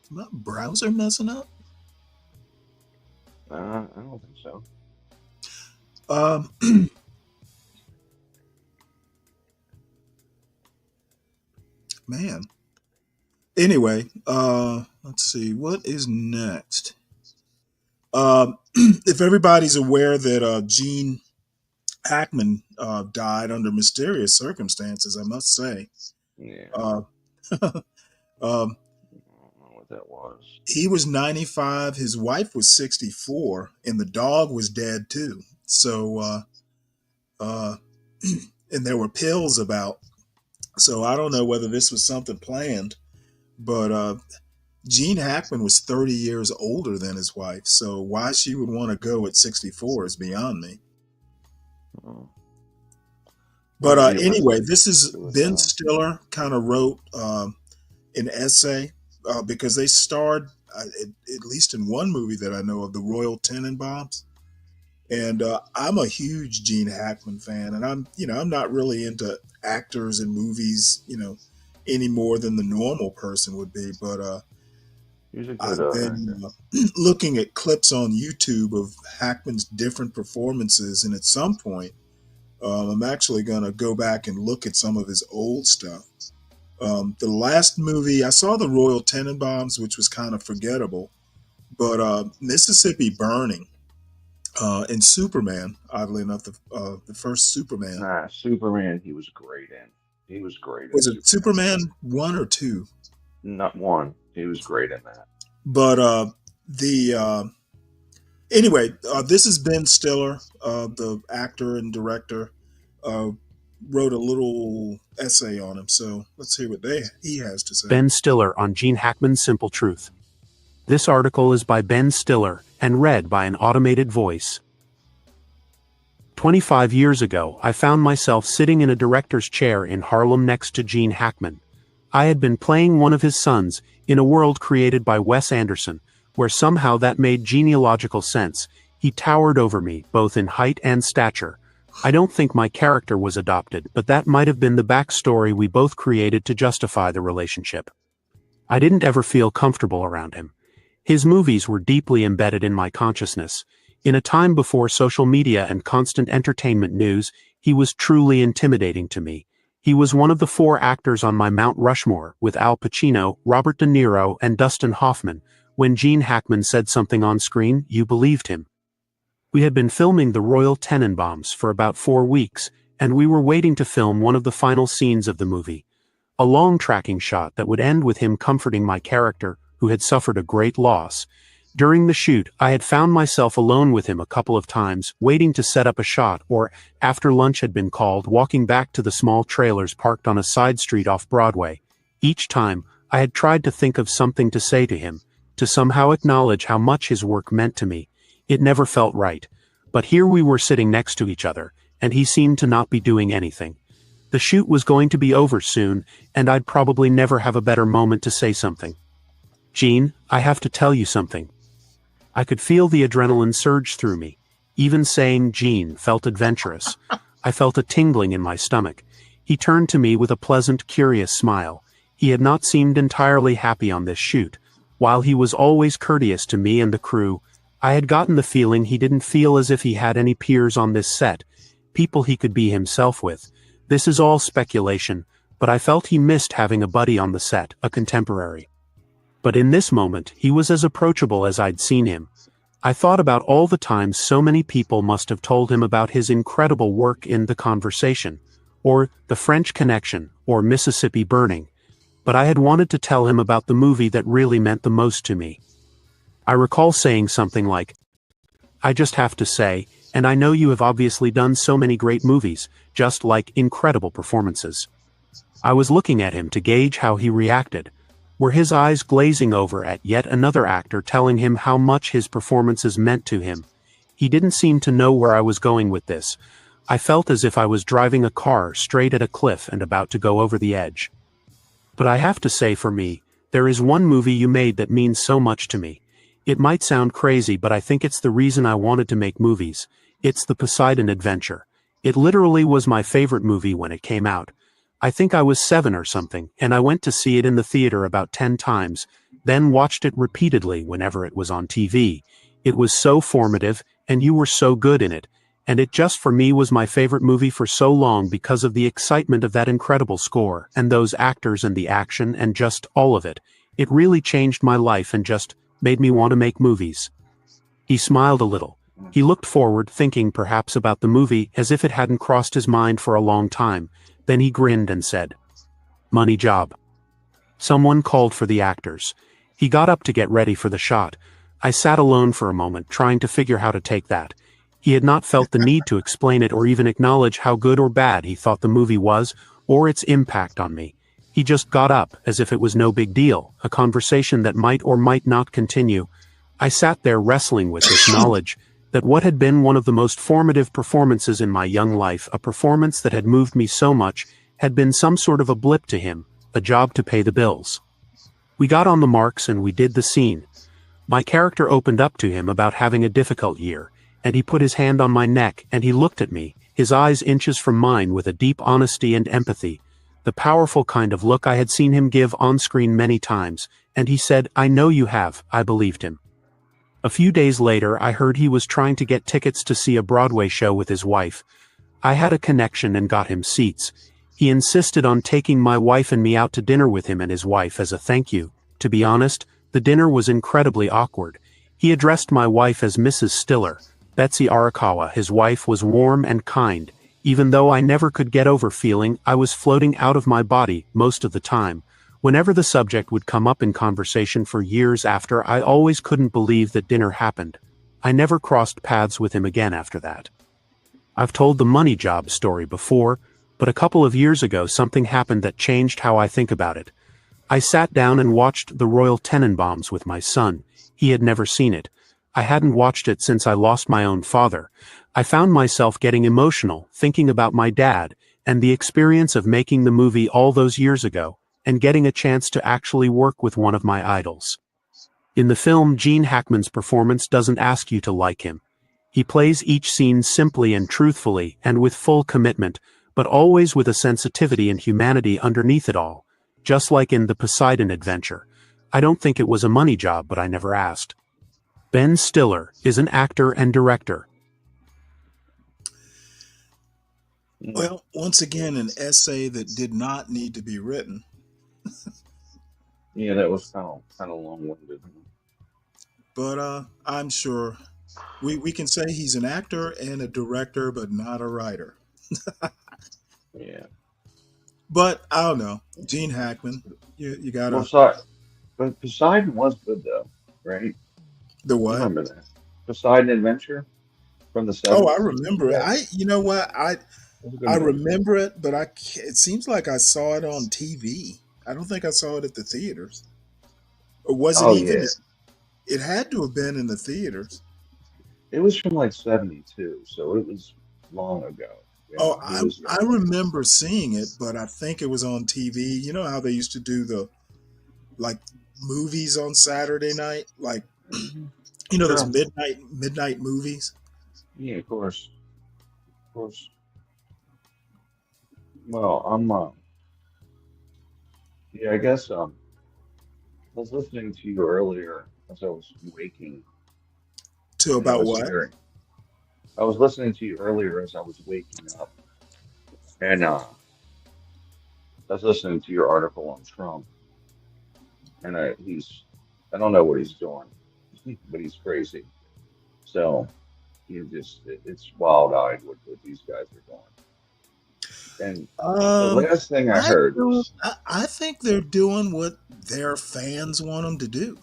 Is my browser messing up? I don't think so. Um, man. Anyway, let's see. What is next? If everybody's aware that Gene Hackman died under mysterious circumstances, I must say. Yeah, Uh, I um, don't know what that was. he was 95, his wife was 64, and the dog was dead too. So, and there were pills about. So I don't know whether this was something planned, but Gene Hackman was 30 years older than his wife. So why she would want to go at 64 is beyond me. Oh. But Maybe it was anyway, this is Ben suicide. Stiller kind of wrote an essay because they starred, at least in one movie that I know of, the Royal Tenenbaums. And I'm a huge Gene Hackman fan, and I'm not really into actors and movies, any more than the normal person would be. But He's a good I've actor. been looking at clips on YouTube of Hackman's different performances, and at some point, I'm actually going to go back and look at some of his old stuff. The last movie I saw, the Royal Tenenbaums, which was kind of forgettable, but Mississippi Burning. And Superman, oddly enough, the first Superman. Nah, Superman, he was great in. He was great in Was it Superman. Superman 1 or 2? Not one. He was great in that. But anyway, this is Ben Stiller, the actor and director, wrote a little essay on him. So let's hear what he has to say. Ben Stiller on Gene Hackman's Simple Truth. This article is by Ben Stiller and read by an automated voice. 25 years ago, I found myself sitting in a director's chair in Harlem next to Gene Hackman. I had been playing one of his sons in a world created by Wes Anderson, where somehow that made genealogical sense. He towered over me, both in height and stature, I don't think my character was adopted, but that might have been the backstory we both created to justify the relationship. I didn't ever feel comfortable around him. His movies were deeply embedded in my consciousness. In a time before social media and constant entertainment news, he was truly intimidating to me. He was one of the 4 actors on my Mount Rushmore, with Al Pacino, Robert De Niro, and Dustin Hoffman. When Gene Hackman said something on screen, you believed him. We had been filming the Royal Tenenbaums for about 4 weeks, and we were waiting to film one of the final scenes of the movie. A long tracking shot that would end with him comforting my character, who had suffered a great loss. During the shoot, I had found myself alone with him a couple of times, waiting to set up a shot, or, after lunch had been called, walking back to the small trailers parked on a side street off Broadway. Each time, I had tried to think of something to say to him, to somehow acknowledge how much his work meant to me. It never felt right. But here we were sitting next to each other, and he seemed to not be doing anything. The shoot was going to be over soon, and I'd probably never have a better moment to say something. Gene, I have to tell you something. I could feel the adrenaline surge through me. Even saying Gene felt adventurous. I felt a tingling in my stomach. He turned to me with a pleasant, curious smile. He had not seemed entirely happy on this shoot. While he was always courteous to me and the crew, I had gotten the feeling he didn't feel as if he had any peers on this set, people he could be himself with. This is all speculation, but I felt he missed having a buddy on the set, a contemporary. But in this moment, he was as approachable as I'd seen him. I thought about all the times so many people must have told him about his incredible work in The Conversation, or The French Connection, or Mississippi Burning. But I had wanted to tell him about the movie that really meant the most to me. I recall saying something like, I just have to say, and I know you have obviously done so many great movies, just like incredible performances. I was looking at him to gauge how he reacted. Were his eyes glazing over at yet another actor telling him how much his performances meant to him? He didn't seem to know where I was going with this. I felt as if I was driving a car straight at a cliff and about to go over the edge. But I have to say, for me, there is one movie you made that means so much to me. It might sound crazy, but I think it's the reason I wanted to make movies. It's The Poseidon Adventure. It literally was my favorite movie when it came out. I think I was 7 or something, and I went to see it in the theater about 10 times, then watched it repeatedly whenever it was on TV. It was so formative, and you were so good in it, and it just for me was my favorite movie for so long because of the excitement of that incredible score, and those actors and the action and just all of it. It really changed my life and just made me want to make movies. He smiled a little. He looked forward, thinking perhaps about the movie as if it hadn't crossed his mind for a long time. Then he grinned and said, Money job. Someone called for the actors. He got up to get ready for the shot. I sat alone for a moment, trying to figure how to take that. He had not felt the need to explain it or even acknowledge how good or bad he thought the movie was, or its impact on me. He just got up, as if it was no big deal, a conversation that might or might not continue. I sat there wrestling with this knowledge that what had been one of the most formative performances in my young life, a performance that had moved me so much, had been some sort of a blip to him, a job to pay the bills. We got on the marks and we did the scene. My character opened up to him about having a difficult year, and he put his hand on my neck and he looked at me, his eyes inches from mine with a deep honesty and empathy, the powerful kind of look I had seen him give on screen many times, and he said, I know you have. I believed him. A few days later, I heard he was trying to get tickets to see a Broadway show with his wife. I had a connection and got him seats. He insisted on taking my wife and me out to dinner with him and his wife as a thank you. To be honest, the dinner was incredibly awkward. He addressed my wife as Mrs. Stiller. Betsy Arakawa, his wife, was warm and kind, even though I never could get over feeling I was floating out of my body most of the time. Whenever the subject would come up in conversation for years after, I always couldn't believe that dinner happened. I never crossed paths with him again after that. I've told the money job story before, but a couple of years ago something happened that changed how I think about it. I sat down and watched The Royal Tenenbaums with my son. He had never seen it. I hadn't watched it since I lost my own father. I found myself getting emotional, thinking about my dad, and the experience of making the movie all those years ago, and getting a chance to actually work with one of my idols. In the film, Gene Hackman's performance doesn't ask you to like him. He plays each scene simply and truthfully and with full commitment, but always with a sensitivity and humanity underneath it all, just like in the Poseidon Adventure. I don't think it was a money job, but I never asked. Ben Stiller is an actor and director. Well, once again, an essay that did not need to be written. Yeah, that was kind of long-winded. But I'm sure we can say he's an actor and a director, but not a writer. Yeah. But I don't know. Gene Hackman, you Well, gotta. but Poseidon was good though, right? The You what? remember that Poseidon Adventure from the Oh, I '70s? remember it. You know what? It was a good I movie. remember it, but it seems like I saw it on TV. I don't think I saw it at the theaters. Or was it Oh even? yeah, It had to have been in the theaters. it was from like '72, so it was long ago. You Oh, know, he I was I young. remember seeing it, but I think it was on TV. You know how they used to do the like movies on Saturday night, like Hmm. those Sure. midnight movies. Yeah, of course. Well, yeah, I guess I was listening to you earlier as I was waking, To and I about was what? hearing. I was listening to you earlier as I was waking up, and I was listening to your article on Trump, and I don't know what he's doing, but he's crazy. So it's wild-eyed what these guys are doing. And the Um, last thing I I heard don't. was, I think they're doing what their fans want them to do.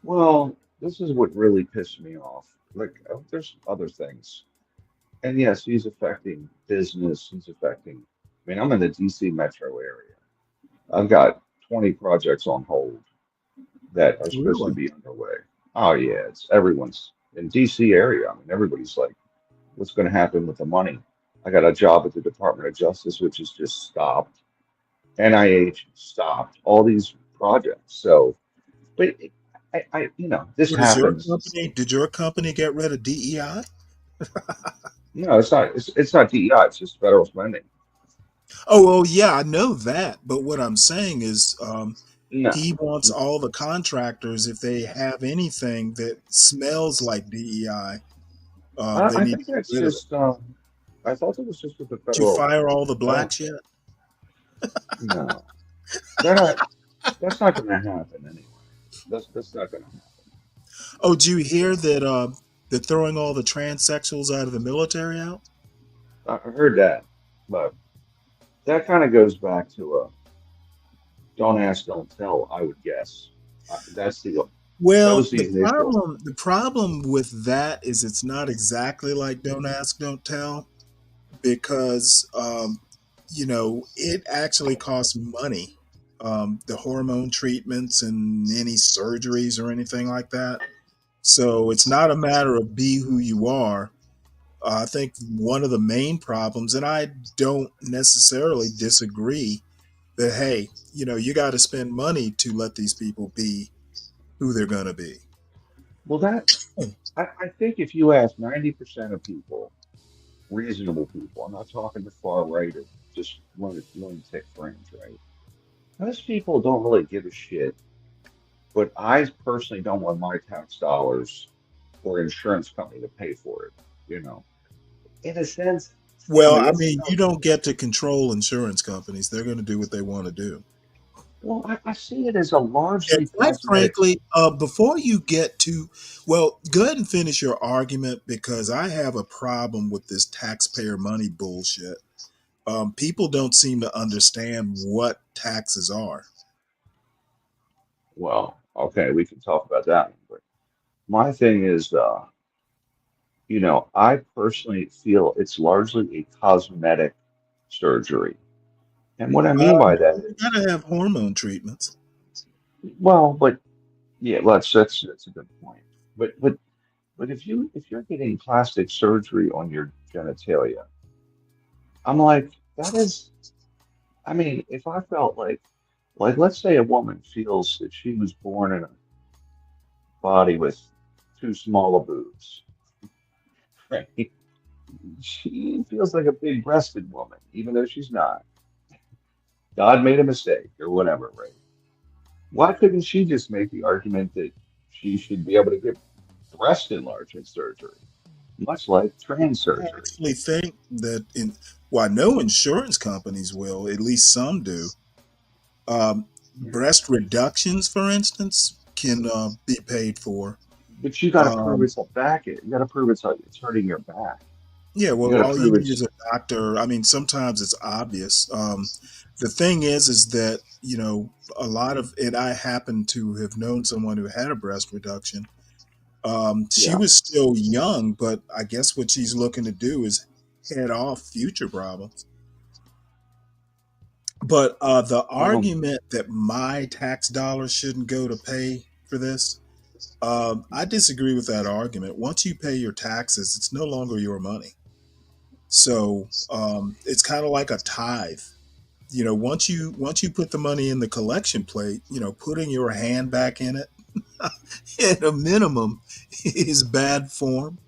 well, this is what really pissed me off. Like, there's other things. And yes, he's affecting business. He's affecting, I mean, I'm in the DC metro area. I've got 20 projects on hold that are supposed to Really? be underway. Oh, yeah, it's everyone's in DC area. I mean, everybody's like, what's going to happen with the money? I got a job at the Department of Justice, which has just stopped. NIH stopped all these projects. So, but this What is your happens. company? Did your company get rid of DEI? No, it's not. It's not DEI. It's just federal spending. Oh, yeah, I know that. But what I'm saying is, No, he wants all the contractors, if they have anything that smells like DEI, they I need to think get that's rid of it. just. I thought it was just with the Did you federal. fire all the Oh blacks yet? no, they're not. That's not going to happen anyway. That's not going to happen. Oh, do you hear that they're throwing all the transsexuals out of the military out? I heard that, but that kind of goes back to a don't ask, don't tell. I would guess. That Well, was the initial. the problem with that is it's not exactly like don't ask, don't tell, because it actually costs money. The hormone treatments and any surgeries or anything like that. So it's not a matter of be who you are. I think one of the main problems, and I don't necessarily disagree, that hey, you got to spend money to let these people be who they're going to be. Well, I think if you ask 90% of people, reasonable people, I'm not talking the far right or just lunatic fringe, right? Most people don't really give a shit, but I personally don't want my tax dollars or insurance company to pay for it. You know, in a sense, I Well, mean, I it's mean, you don't get to control insurance companies. They're going to do what they want to do. well, I see it as a And largely quite cosmetic. frankly, before you get to, well, go ahead and finish your argument because I have a problem with this taxpayer money bullshit. People don't seem to understand what taxes are. Well, okay, we can talk about that, but my thing is, I personally feel it's largely a cosmetic surgery. And what I mean by that You got is, to have hormone treatments. well, but yeah, well, that's a good point. But if you're getting plastic surgery on your genitalia, I'm like, that is, I mean, if I felt like let's say a woman feels that she was born in a body with too small of boobs. Right? She feels like a big-breasted woman, even though she's not. God made a mistake or whatever, right? Why couldn't she just make the argument that she should be able to get breast enlargement surgery, much like trans I surgery? actually think that well, I know insurance companies will, at least some do. Um, Breast reductions, for instance, can be paid for. But you got to prove Um, it's a back. You got to prove it's hurting your back. yeah, You well, got to all you prove need it's is a doctor. I mean, sometimes it's obvious. The thing is that, a lot of it, I happen to have known someone who had a breast reduction. She yeah. was still young, but I guess what she's looking to do is head off future problems. But the Well, argument that my tax dollars shouldn't go to pay for this, I disagree with that argument. Once you pay your taxes, it's no longer your money. So it's kind of like a tithe. Once you put the money in the collection plate, putting your hand back in it at a minimum is bad form.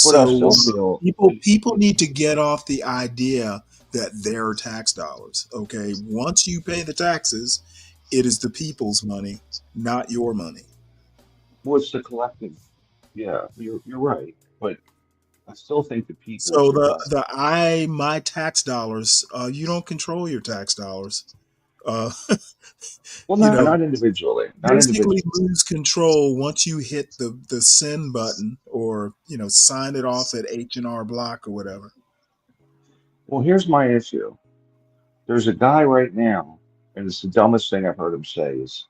but I So still feel people need to get off the idea that they're tax dollars. Okay, once you pay the taxes, it is the people's money, not your money. what's the collective. Yeah, you're right. But I still think the people So should the have. the I my tax dollars, you don't control your tax dollars. Uh, Well, you not know, not individually, not basically individually. lose control once you hit the send button, or sign it off at H&R Block or whatever. Well, here's my issue. There's a guy right now, and it's the dumbest thing I've heard him say is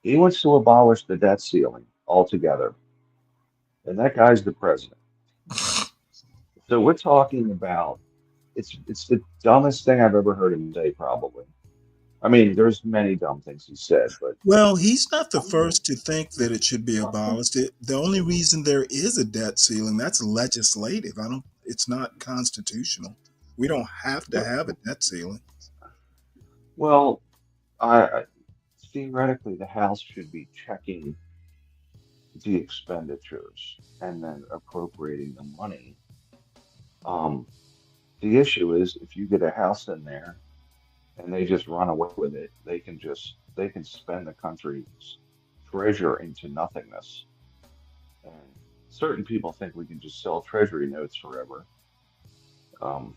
he wants to abolish the debt ceiling altogether, and that guy's the president. So we're talking about it's the dumbest thing I've ever heard him say, probably. I mean, there's many dumb things he said, but Well, he's not the first to think that it should be abolished. The only reason there is a debt ceiling, that's legislative. I don't It's not constitutional. We don't have to have a debt ceiling. well, I theoretically the House should be checking the expenditures and then appropriating the money. Um, the issue is if you get a house in there and they just run away with it, they can spend the country's treasure into nothingness. And certain people think we can just sell treasury notes forever. Um,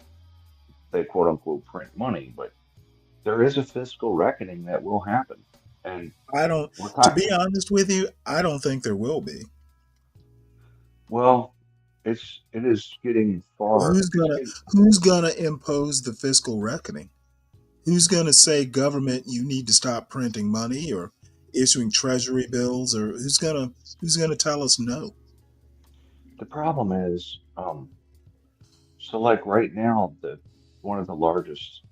they quote unquote print money, but there is a fiscal reckoning that will happen. And I don't we're To kind be honest with you, I don't think there will be. well, it is getting Well, far. who's It's gonna getting who's gonna impose the fiscal reckoning? Who's gonna say, government, you need to stop printing money or issuing treasury bills, or who's gonna tell us no? the problem is, so like right now, the one of the largest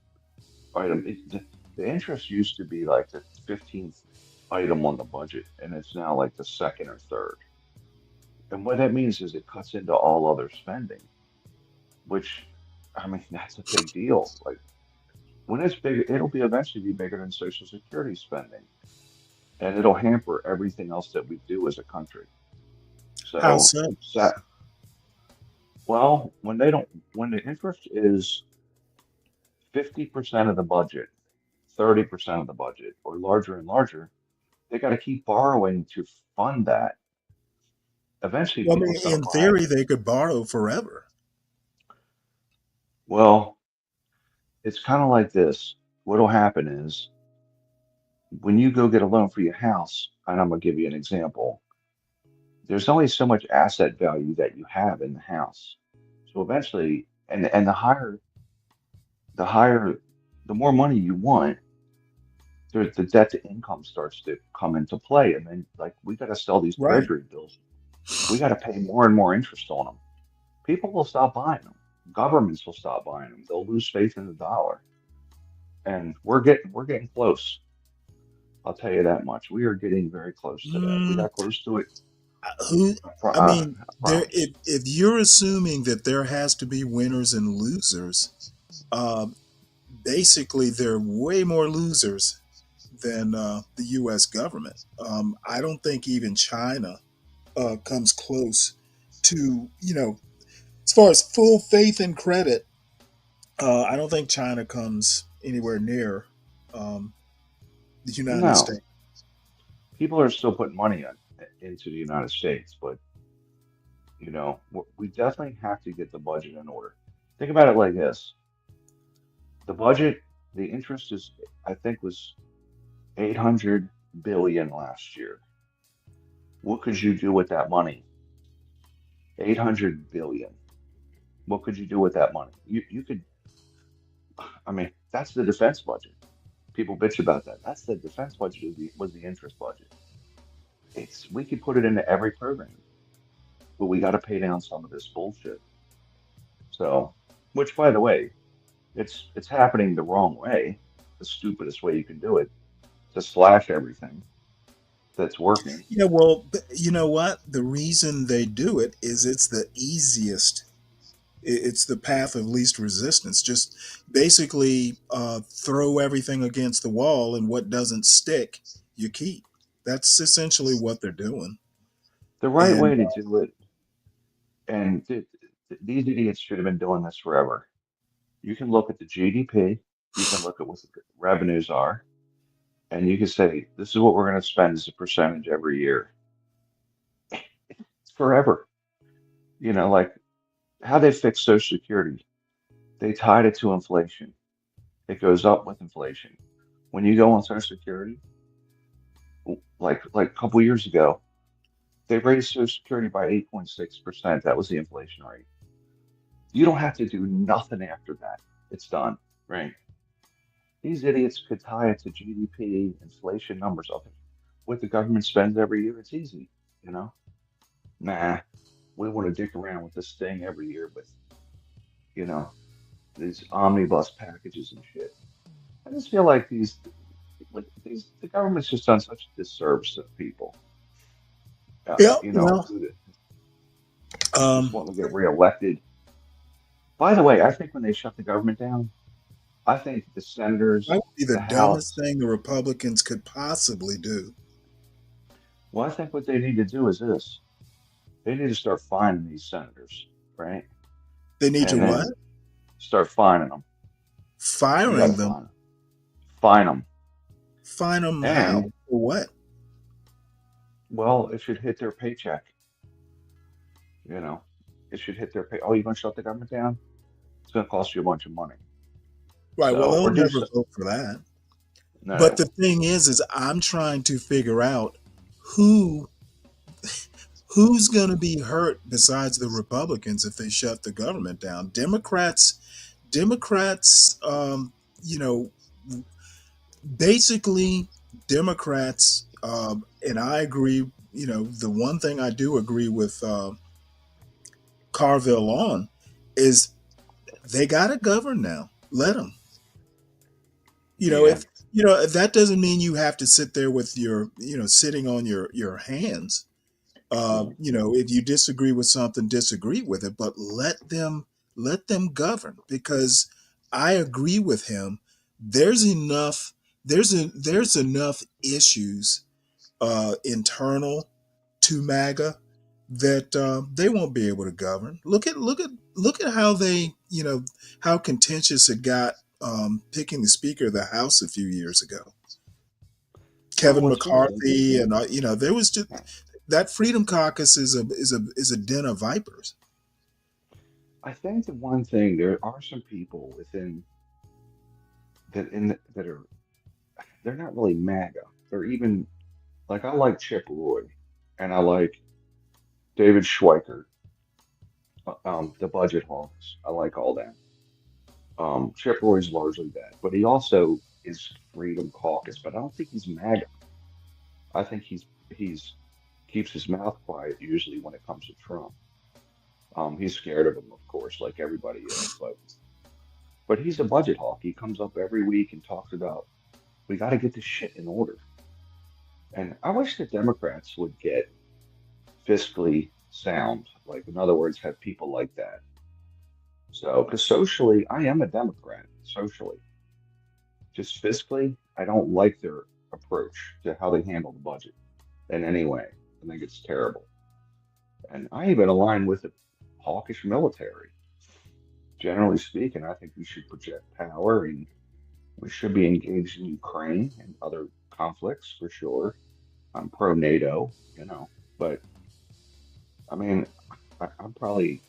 the interest used to be like the 15th item on the budget, and it's now like the second or third. And what that means is it cuts into all other spending, which I mean that's a big deal. Like when it's big, it'll be eventually be bigger than Social Security spending, and it'll hamper everything else that we do as a country. How So, so? well, when the interest is 50% of the budget, 30% of the budget, or larger and larger, they got to keep borrowing to fund that. Eventually, Well, I people mean, start in buying theory, it. they could borrow forever. Well, it's kind of like this. What'll happen is when you go get a loan for your house, and I'm gonna give you an example, there's only so much asset value that you have in the house. So eventually, and the higher, the more money you want, the debt to income starts to come into play, and then like we got to sell these Right. treasury bills. We got to pay more and more interest on them. People will stop buying them. Governments will stop buying them. They'll lose faith in the dollar, and we're getting close. I'll tell you that much. We are getting very close to that. We Mm, got close to it. who? I mean, I there. promise. If you're assuming that there has to be winners and losers, um, basically there are way more losers than the U.S. government. I don't think even China comes close to, as far as full faith and credit. I don't think China comes anywhere near um, the United No, States. people are still putting money into the United States, but we definitely have to get the budget in order. Think about it like this: the budget, the interest is, I think, was 800 billion last year. What could you do with that money? 800 billion. What could you do with that money? You could, I mean, that's the defense budget. People bitch about that. That's the defense budget was the interest budget. We could put it into every program, but we got to pay down some of this bullshit. So, which by the way, it's happening the wrong way, the stupidest way you can do it, to slash everything that's working. Well, you know what? The reason they do it is it's the easiest. It's the path of least resistance. Just basically throw everything against the wall, and what doesn't stick, you keep. That's essentially what they're doing. The right And way to do it, and these idiots should have been doing this forever. You can look at the GDP, you can look at what the revenues are, and you can say, this is what we're going to spend as a percentage every year. It's forever. Like how they fix Social Security, they tied it to inflation. It goes up with inflation. When you go on Social Security, like a couple years ago, they raised Social Security by 8.6%. That was the inflation rate. You don't have to do nothing after that. It's done, right? These idiots could tie it to GDP, inflation numbers of it. What the government spends every year, it's easy, you know? Nah, we want to dick around with this thing every year with, you know, these omnibus packages and shit. I just feel like the government's just done such a disservice to people. yeah, Who just um, want to get reelected. By the way, I think when they shut the government down, I think the that senators, would be the the dumbest House, thing the Republicans could possibly do. well, I think what they need to do is this. They need to start fining these senators, right? They need to And what? then start fining them. You got to Firing them. fine them. Fine them. Fine them how? And, For what? well, it should hit their paycheck. You know, it should hit their pay. Oh, you're going to shut the government down? It's going to cost you a bunch of money. Right. Well, So, they'll or do never so. vote for that. But No, the thing is I'm trying to figure out who who's going to be hurt besides the Republicans if they shut the government down. Democrats, you know, basically Democrats, and I agree. The one thing I do agree with Carville on is they got to govern now. Let them. yeah. If that doesn't mean you have to sit there with your, sitting on your hands. If you disagree with something, disagree with it, but let them govern, because I agree with him. There's enough there's enough issues internal to MAGA that they won't be able to govern. Look at how they how contentious it got picking the Speaker of the House a few years ago. Well, Kevin what's really McCarthy, interesting, and there was just that Freedom Caucus is a den of vipers. I think the one thing, there are some people within that are, they're not really MAGA. They're even, like, I like Chip Roy and I like David Schweiker, the budget hawks. I like all that. Chip Roy's largely that, but he also is Freedom Caucus, but I don't think he's MAGA. I think he's keeps his mouth quiet usually when it comes to Trump. He's scared of him, of course, like everybody is, but he's a budget hawk. He comes up every week and talks about, we got to get this shit in order. And I wish the Democrats would get fiscally sound, like, in other words, have people like that. So, because socially, I am a Democrat, socially. Just fiscally, I don't like their approach to how they handle the budget in any way. I think it's terrible. And I even align with the hawkish military. Generally speaking, I think we should project power and we should be engaged in Ukraine and other conflicts for sure. I'm pro NATO, but I mean, I'm probably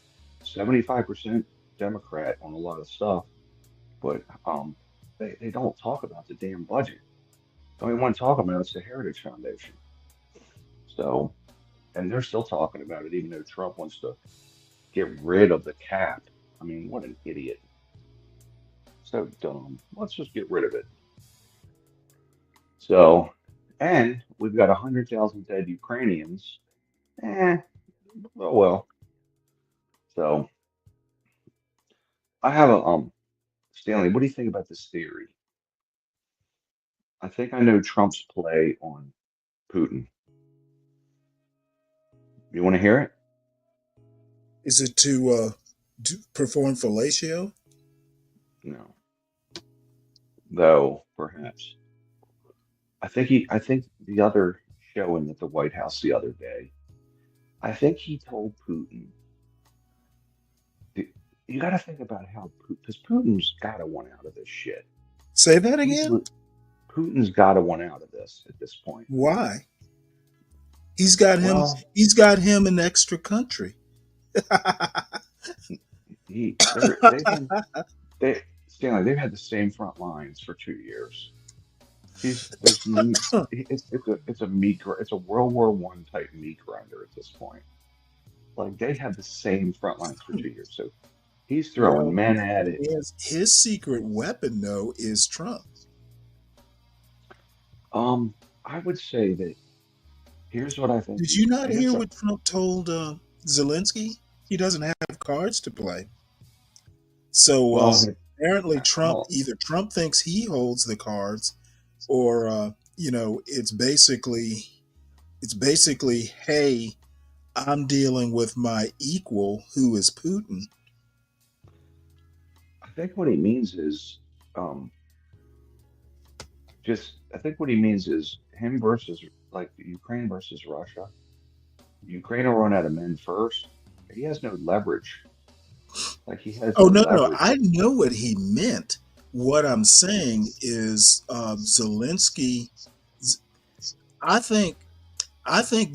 75% Democrat on a lot of stuff, but they don't talk about the damn budget. The only one talking about it's the Heritage Foundation. So, and they're still talking about it, even though Trump wants to get rid of the cap. I mean, what an idiot. So dumb. Let's just get rid of it. So, and we've got 100,000 dead Ukrainians. Eh, oh well. So, I have a Stanley. What do you think about this theory? I think I know Trump's play on Putin. You want to hear it? Is it to perform fellatio? No, though perhaps. I think the other showing at the White House the other day. I think he told Putin. You got to think about how because Putin's got to want out of this shit. Say that He's again. Putin's got to want out of this at this point. Why? He's got him. Well, He's got him an extra country. they've been Stanley. They've had the same front lines for 2 years. It's a it's a World War One type meat grinder at this point. Like they have the same front lines for 2 years. So he's throwing Well, men at it. his secret weapon, though, is Trump. I would say that here's what I think. Did you not here's hear what- what Trump told Zelensky? He doesn't have cards to play. So well, apparently, Trump well, either Trump thinks he holds the cards, or it's basically, hey, I'm dealing with my equal, who is Putin. I think what he means is um, just. I think what he means is him versus like Ukraine versus Russia. Ukraine will run out of men first. He has no leverage. Like he has Oh no no, leverage. I know what he meant. What I'm saying is Zelensky. I think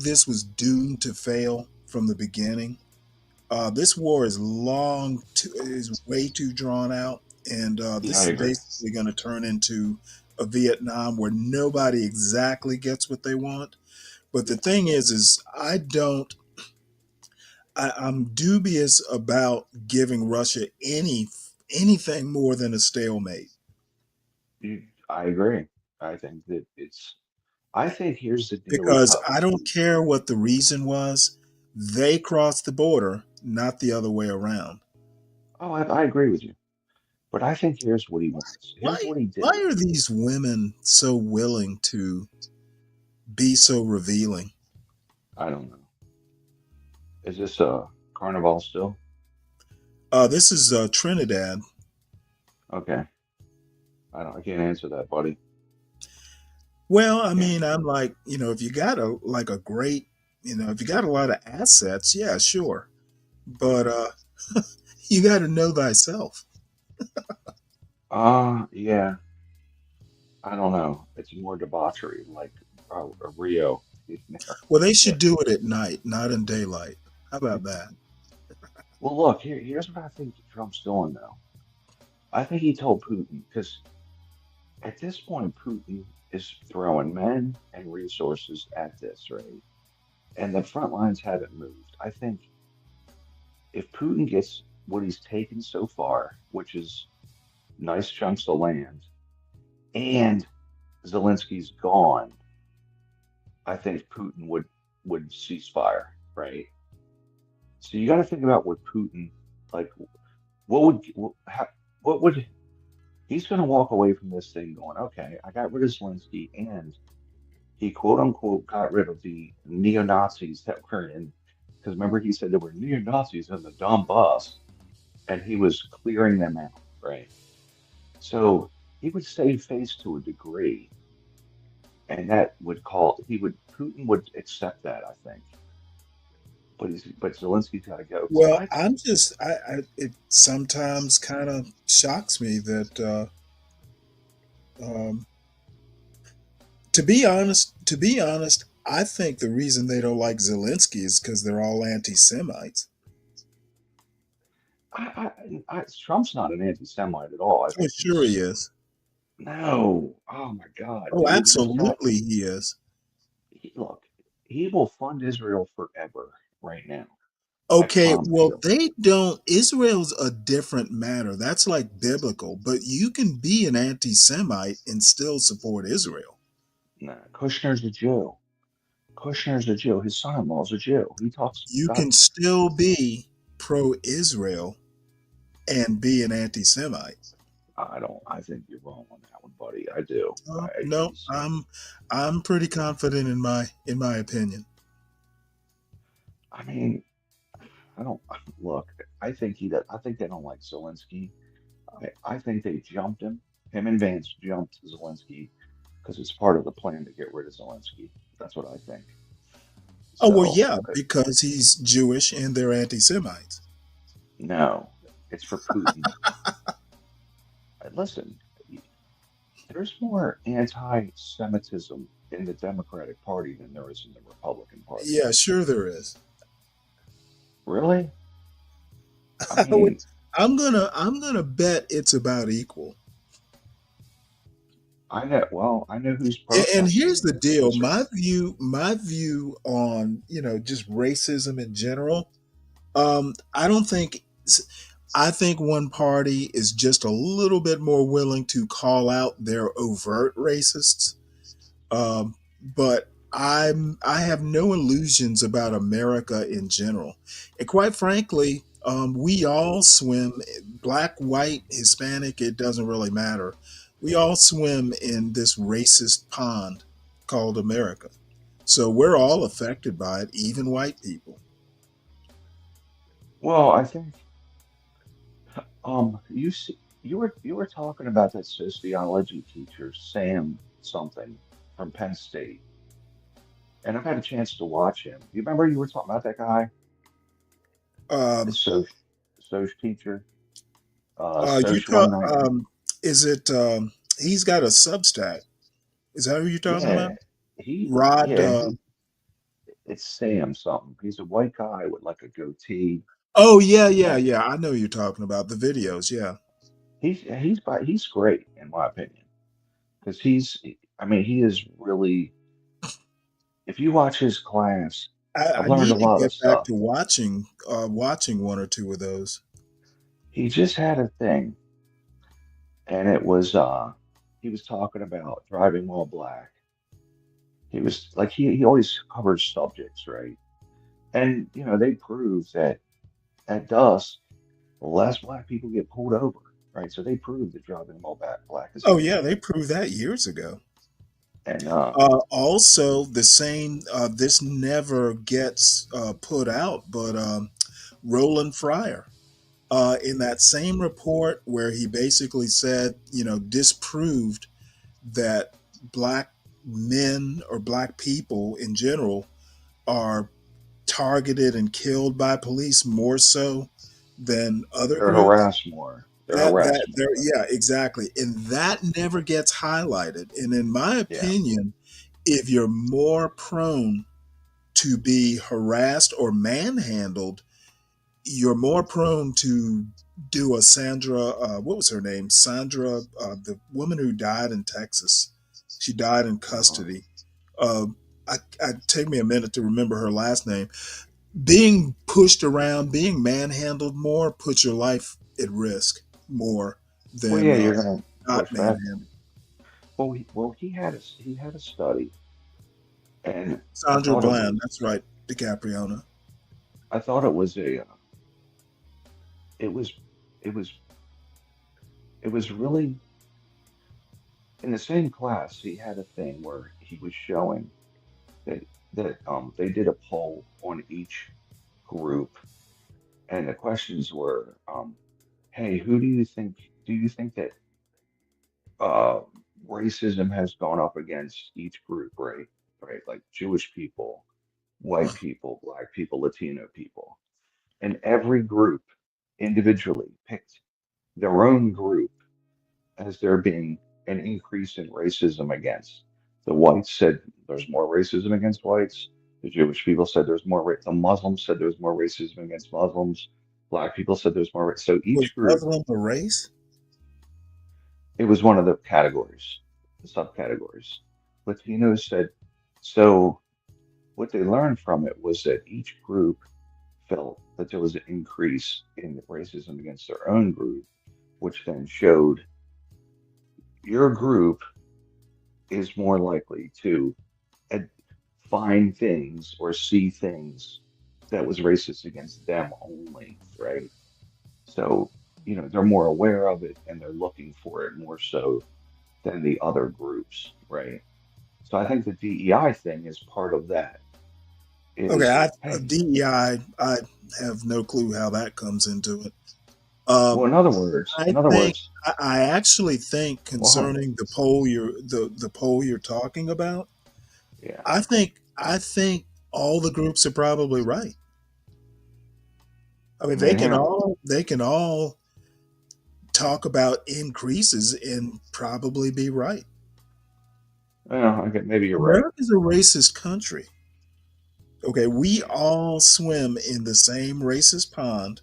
this was doomed to fail from the beginning. This war is is way too drawn out, and Yeah, this I is agree. basically going to turn into a Vietnam where nobody exactly gets what they want. But the thing is I don't. I'm dubious about giving Russia anything more than a stalemate. I agree. I think that it's. I think here's the deal with Because Putin. I don't care what the reason was. They crossed the border, not the other way around. Oh, I agree with you. But I think here's what he wants. Here's Why what he why did. are these women so willing to be so revealing? I don't know. Is this a carnival still? This is Trinidad. Okay. I can't answer that, buddy. Well, I Yeah. mean, I'm like, if you got a great, if you got a lot of assets, yeah, sure. But you got to know thyself. Yeah. I don't know. It's more debauchery, like a Rio. Well, they Yeah. should do it at night, not in daylight. How about that? Well, look, here's what I think Trump's doing, though. I think he told Putin, because at this point, Putin is throwing men and resources at this, right? And the front lines haven't moved. I think if Putin gets what he's taken so far, which is nice chunks of land, and Zelensky's gone, I think Putin would cease fire, right? So you got to think about what Putin like. What would what would he's going to walk away from this thing going? Okay, I got rid of Zelensky, and he quote unquote got rid of the neo Nazis that were in. Because remember, he said there were neo Nazis in the Donbass, and he was clearing them out, right? So he would save face to a degree, and that would call he would Putin would accept that, I think. but Zelensky's got to go. So Well, I I'm just it sometimes kind of shocks me that um, to be honest, I think the reason they don't like Zelensky is because they're all anti-Semites. Trump's not an anti-Semite at all. I Oh, think sure he he's is. no. Oh my God, Oh, dude. absolutely he is. Look, he will fund Israel forever right now. I Okay, promise well, you. they don't. Israel's a different matter. That's like biblical, but you can be an anti-Semite and still support Israel. Nah, Kushner's a Jew. Kushner's a Jew. His son-in-law's a Jew. He talks You God. can still be pro-Israel and be an anti-Semite. I don't. I think you're wrong on that one, buddy. I do. No, He's. I'm pretty confident in my opinion. I mean, I don't look. I think he does. I think they don't like Zelensky. I think they jumped him. Him and Vance jumped Zelensky because it's part of the plan to get rid of Zelensky. That's what I think. Oh well, So, yeah, because he's Jewish and they're anti-Semites. no, it's for Putin. Listen, there's more anti-Semitism in the Democratic Party than there is in the Republican Party. Yeah, sure there is. Really? I I would- mean, I'm gonna bet it's about equal. I know. Well, I know who's And here's protesting the deal. Israel. My view on, just racism in general. I don't think I think one party is just a little bit more willing to call out their overt racists. But I have no illusions about America in general. And quite frankly, we all swim, black, white, Hispanic, it doesn't really matter. We all swim in this racist pond called America. So we're all affected by it, even white people. Well, I think you were talking about that sociology teacher, Sam something from Penn State, and I've had a chance to watch him. You remember you were talking about that guy, the Um, Soch teacher, you Soch talk, 190. is it, he's got a Substack. Is that who you're talking Yeah, about? he Rod, yeah he it's Sam something. He's a white guy with like a goatee, oh, yeah, yeah, and yeah. I know who you're talking about the videos. Yeah. he's great in my opinion because I mean he is really. If you watch his class, I I've learned a need to lot of get back stuff. to watching one or two of those. He just had a thing, and it was he was talking about driving while black. He was like he always covers subjects, right? And they prove that at dusk, less black people get pulled over, right? So they prove that driving while black is Oh yeah, illegal. they proved that years ago. And Also, the same. This never gets put out, but Roland Fryer, in that same report where he basically said, disproved that black men or black people in general are targeted and killed by police more so than other they're groups. harassed more. They're That harassed there, more. yeah, exactly, and that never gets highlighted. And in my Yeah. opinion, if you're more prone to be harassed or manhandled, you're more prone to do a Sandra. What was her name? Sandra, the woman who died in Texas. She died in Uh, custody. Uh, I take me a minute to remember her last name. Being pushed around, being manhandled more, puts your life at risk more well, than yeah, you're gonna not push back. manhandled. He had a study, and I Sandra thought it Bland, was that's right, DiCapriona. I thought it was a it was it was it was really in the same class. He had a thing where he was showing that they did a poll on each group, and the questions were, hey, who do you think that uh racism has gone up against each group, right? Right, like Jewish people, white people, black people, Latino people. And every group individually picked their own group as there being an increase in racism against. The whites said there's more racism against whites. The Jewish people said there's more. The Muslims said there's more racism against Muslims. Black people said there's more. So Was each group, Muslim a race? it was one of the categories, the subcategories. Latinos said so. What they learned from it was that each group felt that there was an increase in racism against their own group, which then showed your group is more likely to ad- find things or see things that was racist against them only, right? So, they're more aware of it and they're looking for it more so than the other groups, right? So I think the DEI thing is part of that. Okay, Is hey, DEI, I have no clue how that comes into it. well, Um, in other words, I in other think words, I actually think well, hold on. concerning the poll you're talking about, Yeah, I think all the groups are probably right. I mean, I mean, they can all talk about increases and probably be right. I get maybe you're right. America's a racist country. Okay, we all swim in the same racist pond.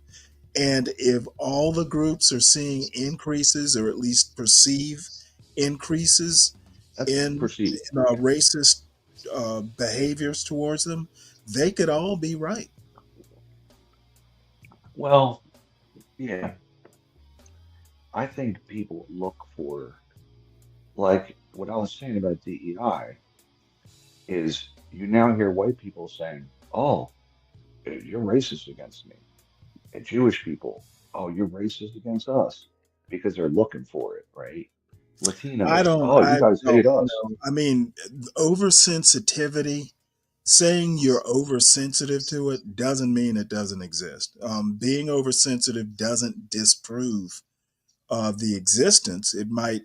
And if all the groups are seeing increases or at least perceive increases That's in, perceived. Yeah. racist behaviors towards them, they could all be right. Well, yeah, I think people look for, like what I was saying about DEI is you now hear white people saying, "Oh, you're racist against me." And Jewish people, "Oh, you're racist against us," because they're looking for it, right? Latinos, "Oh, you I guys hate don't us." know. I mean, oversensitivity, saying you're oversensitive to it doesn't mean it doesn't exist. Being oversensitive doesn't disprove the existence. It might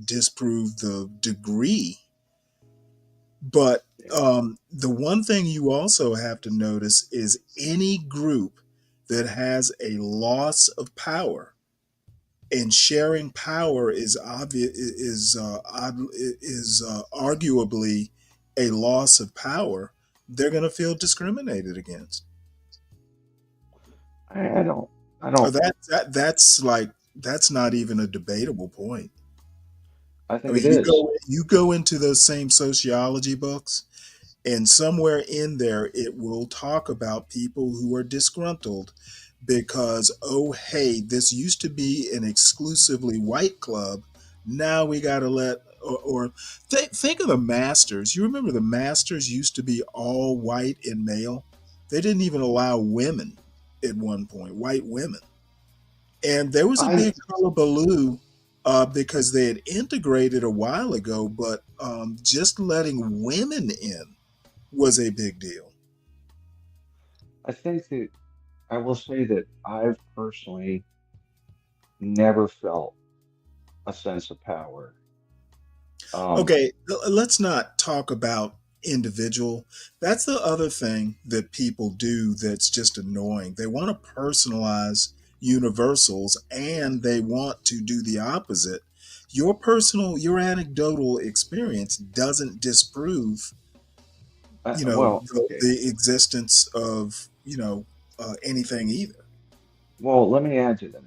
disprove the degree. But Yeah. the one thing you also have to notice is any group that has a loss of power, and sharing power is obvious is arguably a loss of power. They're going to feel discriminated against. I don't, I don't, That's not even a debatable point. I I think mean, it is. you go into those same sociology books, and somewhere in there, it will talk about people who are disgruntled because, oh, hey, this used to be an exclusively white club. Now we got to think of the Masters. You remember the Masters used to be all white and male? They didn't even allow women at one point, white women. And there was a I, big hullabaloo because they had integrated a while ago, but just letting women in was a big deal. I think that I will say that I've personally never felt a sense of power. Um, Okay, let's not talk about individual. That's the other thing that people do that's just annoying. They want to personalize universals and they want to do the opposite. Your anecdotal experience doesn't disprove, well, okay. the existence of, anything either. Well, let me add to that.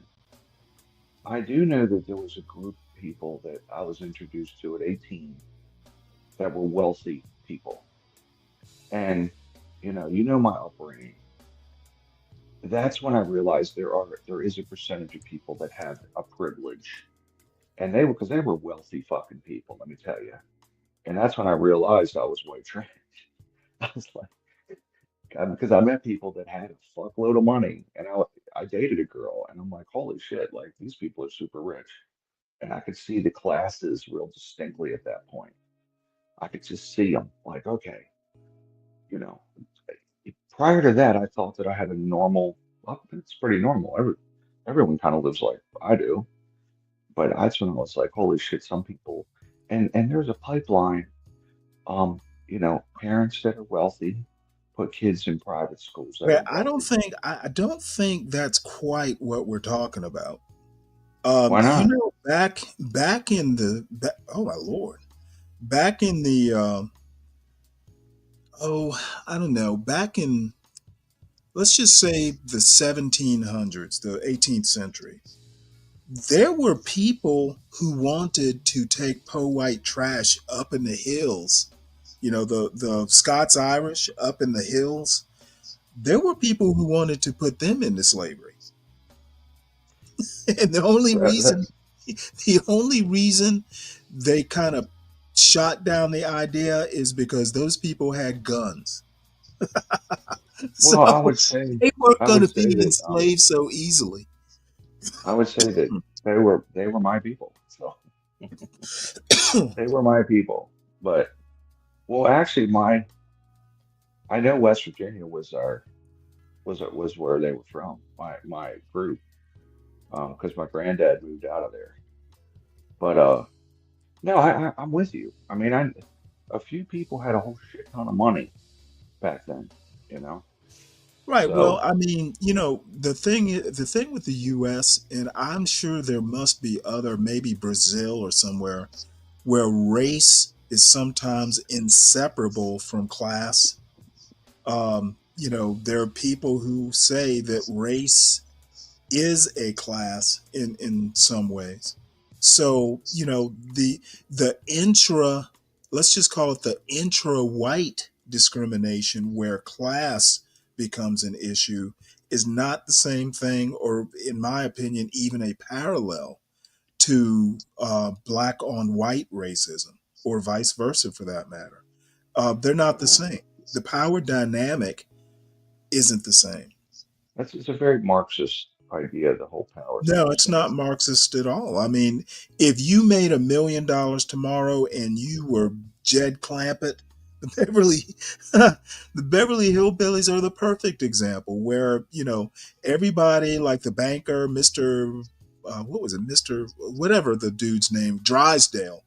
I do know that there was a group of people that I was introduced to at 18 that were wealthy people. And, my upbringing. That's when I realized there is a percentage of people that have a privilege. And because they were wealthy fucking people, let me tell you. And that's when I realized I was white trash. I was like, because I met people that had a fuckload of money, and I dated a girl, and I'm like, holy shit, like these people are super rich, and I could see the classes real distinctly at that point. I could just see them, like, okay, you know. Prior to that, I thought that I had a normal, well, it's pretty normal. Everyone kind of lives like I do, but that's when I was like, holy shit, some people, and there's a pipeline. parents that are wealthy put kids in private schools that Well, are wealthy. I don't think that's quite what we're talking about. Why not? Back in oh my lord, back in the oh, I don't know, back in, let's just say, the 1700s, the 18th century, there were people who wanted to take po white trash up in the hills. The Scots Irish up in the hills. There were people who wanted to put them into slavery. And That's the only reason they kind of shot down the idea is because those people had guns. So well, they weren't I going would to say be that enslaved so easily. I would say that they were my people. So they were my people. But well, actually, I know West Virginia was where they were from. My group, because my granddad moved out of there. But no, I'm with you. I mean, a few people had a whole shit ton of money back then, you know. Right. Well, So I mean, the thing with the U.S., and I'm sure there must be other, maybe Brazil or somewhere, where race is sometimes inseparable from class. There are people who say that race is a class in some ways. So, the intra, let's just call it the intra white discrimination where class becomes an issue, is not the same thing, or in my opinion, even a parallel to black on white racism, or vice versa for that matter. They're not the same. The power dynamic isn't the same. that's it's a very Marxist idea, the whole power No, it's thing. not Marxist at all. I mean, if you made $1 million tomorrow and you were Jed Clampett, the Beverly, the Beverly Hillbillies are the perfect example where, everybody, like the banker, Mr. What was it, Mr. whatever the dude's name, Drysdale.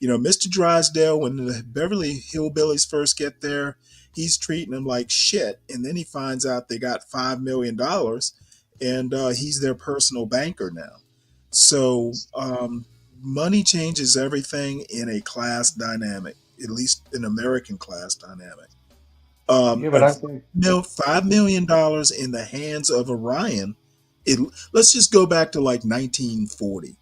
Mr. Drysdale, when the Beverly Hillbillies first get there, he's treating them like shit. And then he finds out they got $5 million, and he's their personal banker now. So, money changes everything in a class dynamic, at least an American class dynamic. Yeah, but A I think $5 million in the hands of Orion. Let's just go back to like 1940.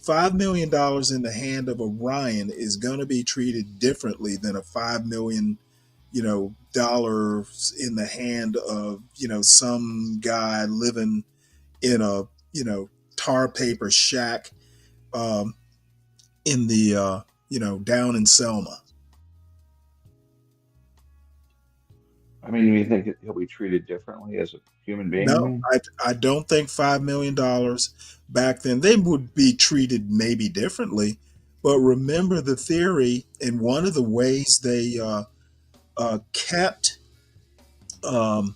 $5 million in the hand of Orion is going to be treated differently than a $5 million, dollars in the hand of some guy living in a tar paper shack, um, in the down in Selma. I mean, you think he'll be treated differently as a human being, you No, mean? I don't think $5 million back then, they would be treated maybe differently. But remember the theory, and one of the ways they kept um,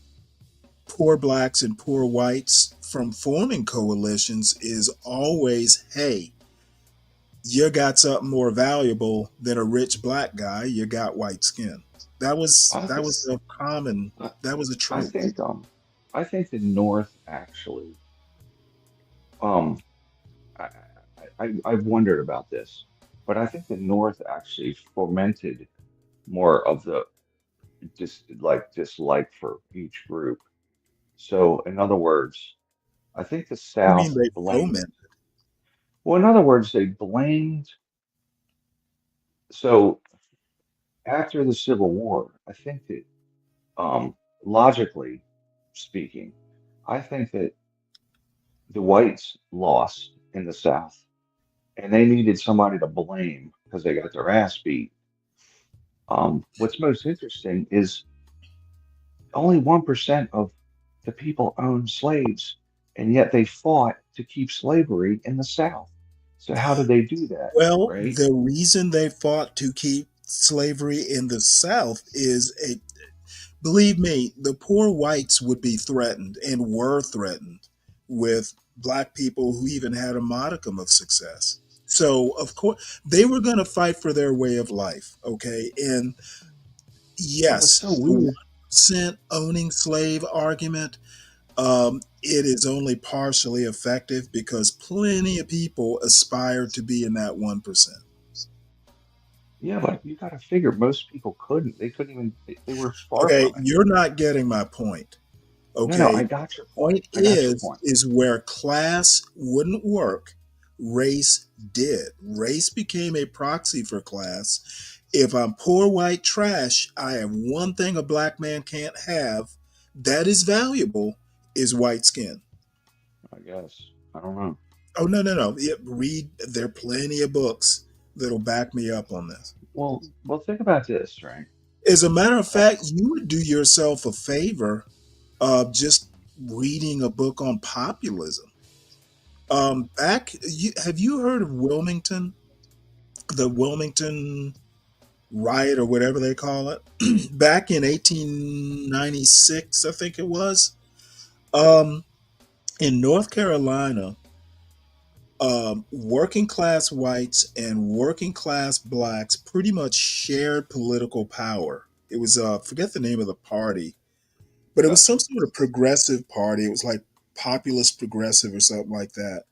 poor blacks and poor whites from forming coalitions is always, hey, you got something more valuable than a rich black guy. You got white skin. I That think was a common, I, that was a I trope. think I think the North actually um I've wondered about this, but I think the North actually fomented more of the dislike for each group. So in other words, I think the You mean South they blamed. foment? Well, in other words, they blamed. So after the Civil War, I think that logically speaking, I think that the whites lost in the South, and they needed somebody to blame because they got their ass beat. What's most interesting is only 1% of the people owned slaves, and yet they fought to keep slavery in the South. So how did they do that, Well, right? the reason they fought to keep slavery in the South is a, believe me, the poor whites would be threatened and were threatened with black people who even had a modicum of success. So, of course, they were going to fight for their way of life. Okay. And But what's yes, so the weird? 1% owning slave argument, it is only partially effective because plenty of people aspire to be in that 1%. Yeah, but you got to figure most people couldn't. They couldn't even. They were far Okay, from it. you're not getting my point. No, no, Okay, I got your point. point I got your point. is where class wouldn't work, race did. Race became a proxy for class. If I'm poor white trash, I have one thing a black man can't have that is valuable is white skin. I guess. I don't know. Oh no, no, no. Yeah, read, there are plenty of books that'll back me up on this. Well, think about this, right? As a matter of Uh, fact, you would do yourself a favor of just reading a book on populism. Have you heard of Wilmington, the Wilmington riot or whatever they call it? Back in 1896, I think it was. Um, in North Carolina, working class whites and working class blacks pretty much shared political power. It was, forget the name of the party, but it was gotcha. some sort of progressive party. It was like populist progressive or something like that,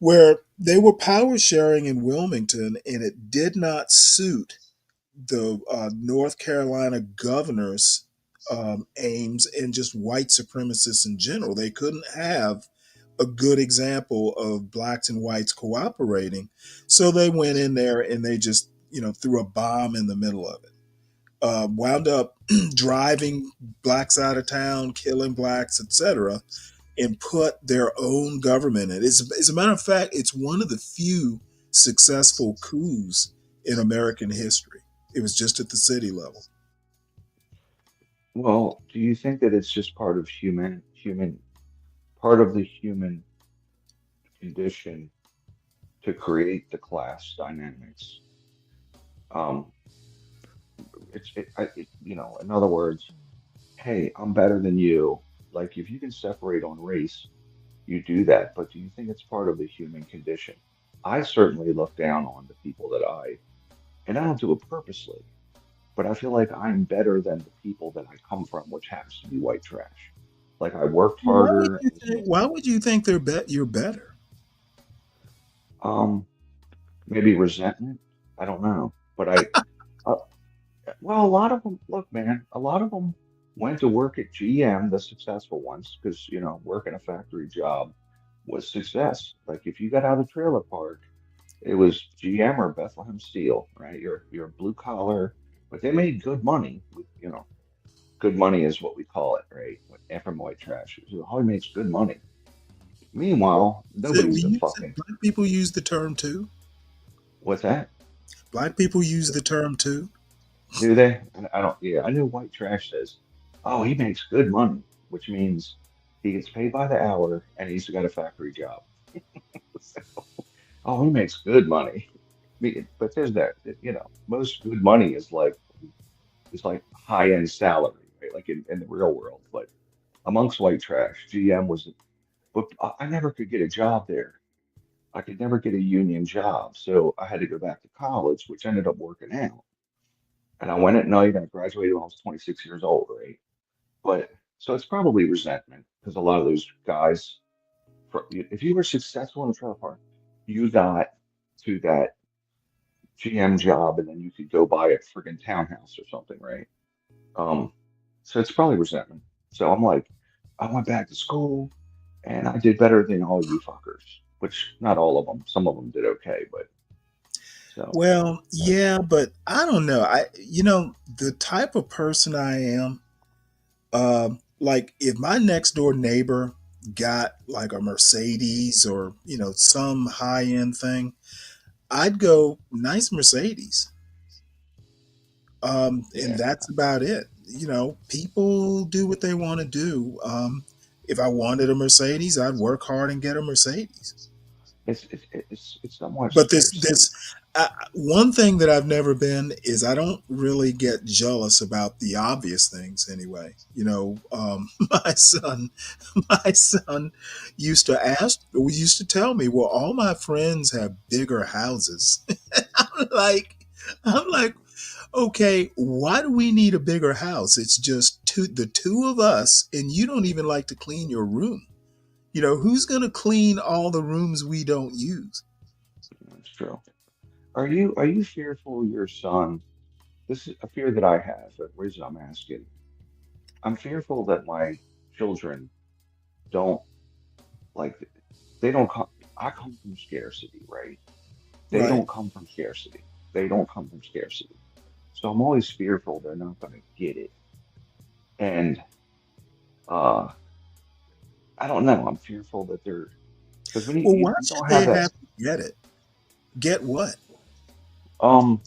where they were power sharing in Wilmington, and it did not suit the North Carolina governor's aims and just white supremacists in general. They couldn't have a good example of blacks and whites cooperating, so they went in there and they just threw a bomb in the middle of it. Wound up driving blacks out of town, killing blacks, etc., and put their own government in. As a matter of fact, it's one of the few successful coups in American history. It was just at the city level. Well, do you think that it's just part of the human condition to create the class dynamics? Um, in other words, hey, I'm better than you. Like, if you can separate on race, you do that. But do you think it's part of the human condition? I certainly look down on the people and I don't do it purposely, but I feel like I'm better than the people that I come from, which happens to be white trash. Like, I worked harder. Why would you think you're better? Um, maybe resentment. I don't know, but uh, well, a lot of them, look, man, a lot of them went to work at GM, the successful ones, because, working a factory job was success. Like, if you got out of the trailer park, it was GM or Bethlehem Steel, right? You're blue collar, but they made good money. Good money is what we call it, right? From white trash. So Holly makes good money. Meanwhile, We nobody's a use it, fucking black people use the term too. what's that? Black people use the term too. Do they? I don't. Yeah, I know white trash says, "Oh, he makes good money," which means he gets paid by the hour and he's got a factory job. So, oh, he makes good money. But there's that. Most good money is like high end salary, right? Like in the real world. But amongst white trash, GM was. But I never could get a job there. I could never get a union job, so I had to go back to college, which ended up working out. And I went at night and I graduated when I was 26 years old, right? But so it's probably resentment because a lot of those guys, if you were successful in the trailer park, you got to that GM job and then you could go buy a friggin' townhouse or something, right? Um, so it's probably resentment. So I'm like, I went back to school and I did better than all you fuckers, which not all of them, some of them did okay, but so Well, that, yeah, but I don't know. The type of person I am, like if my next door neighbor got like a Mercedes or, some high end thing, I'd go, nice Mercedes. And yeah, that's about it. People do what they want to do. If I wanted a Mercedes, I'd work hard and get a Mercedes. it's somewhat But scarcity. one thing that I've never been is I don't really get jealous about the obvious things anyway. My son, my son used to tell me, well, all my friends have bigger houses. I'm like, I'm like, Okay, why do we need a bigger house? It's just the two of us, and you don't even like to clean your room. Who's going to clean all the rooms we don't use? That's true. Are you fearful your son? This is a fear that I have. The reason I'm asking, I'm fearful that my children don't like they don't come. I come from scarcity, right? They Right. don't come from scarcity. They don't come from scarcity. So I'm always fearful they're not going to get it. And uh, I don't know. I'm fearful that they're because when you, Well, you, why you should don't have they that. have to get it? Get what? Um,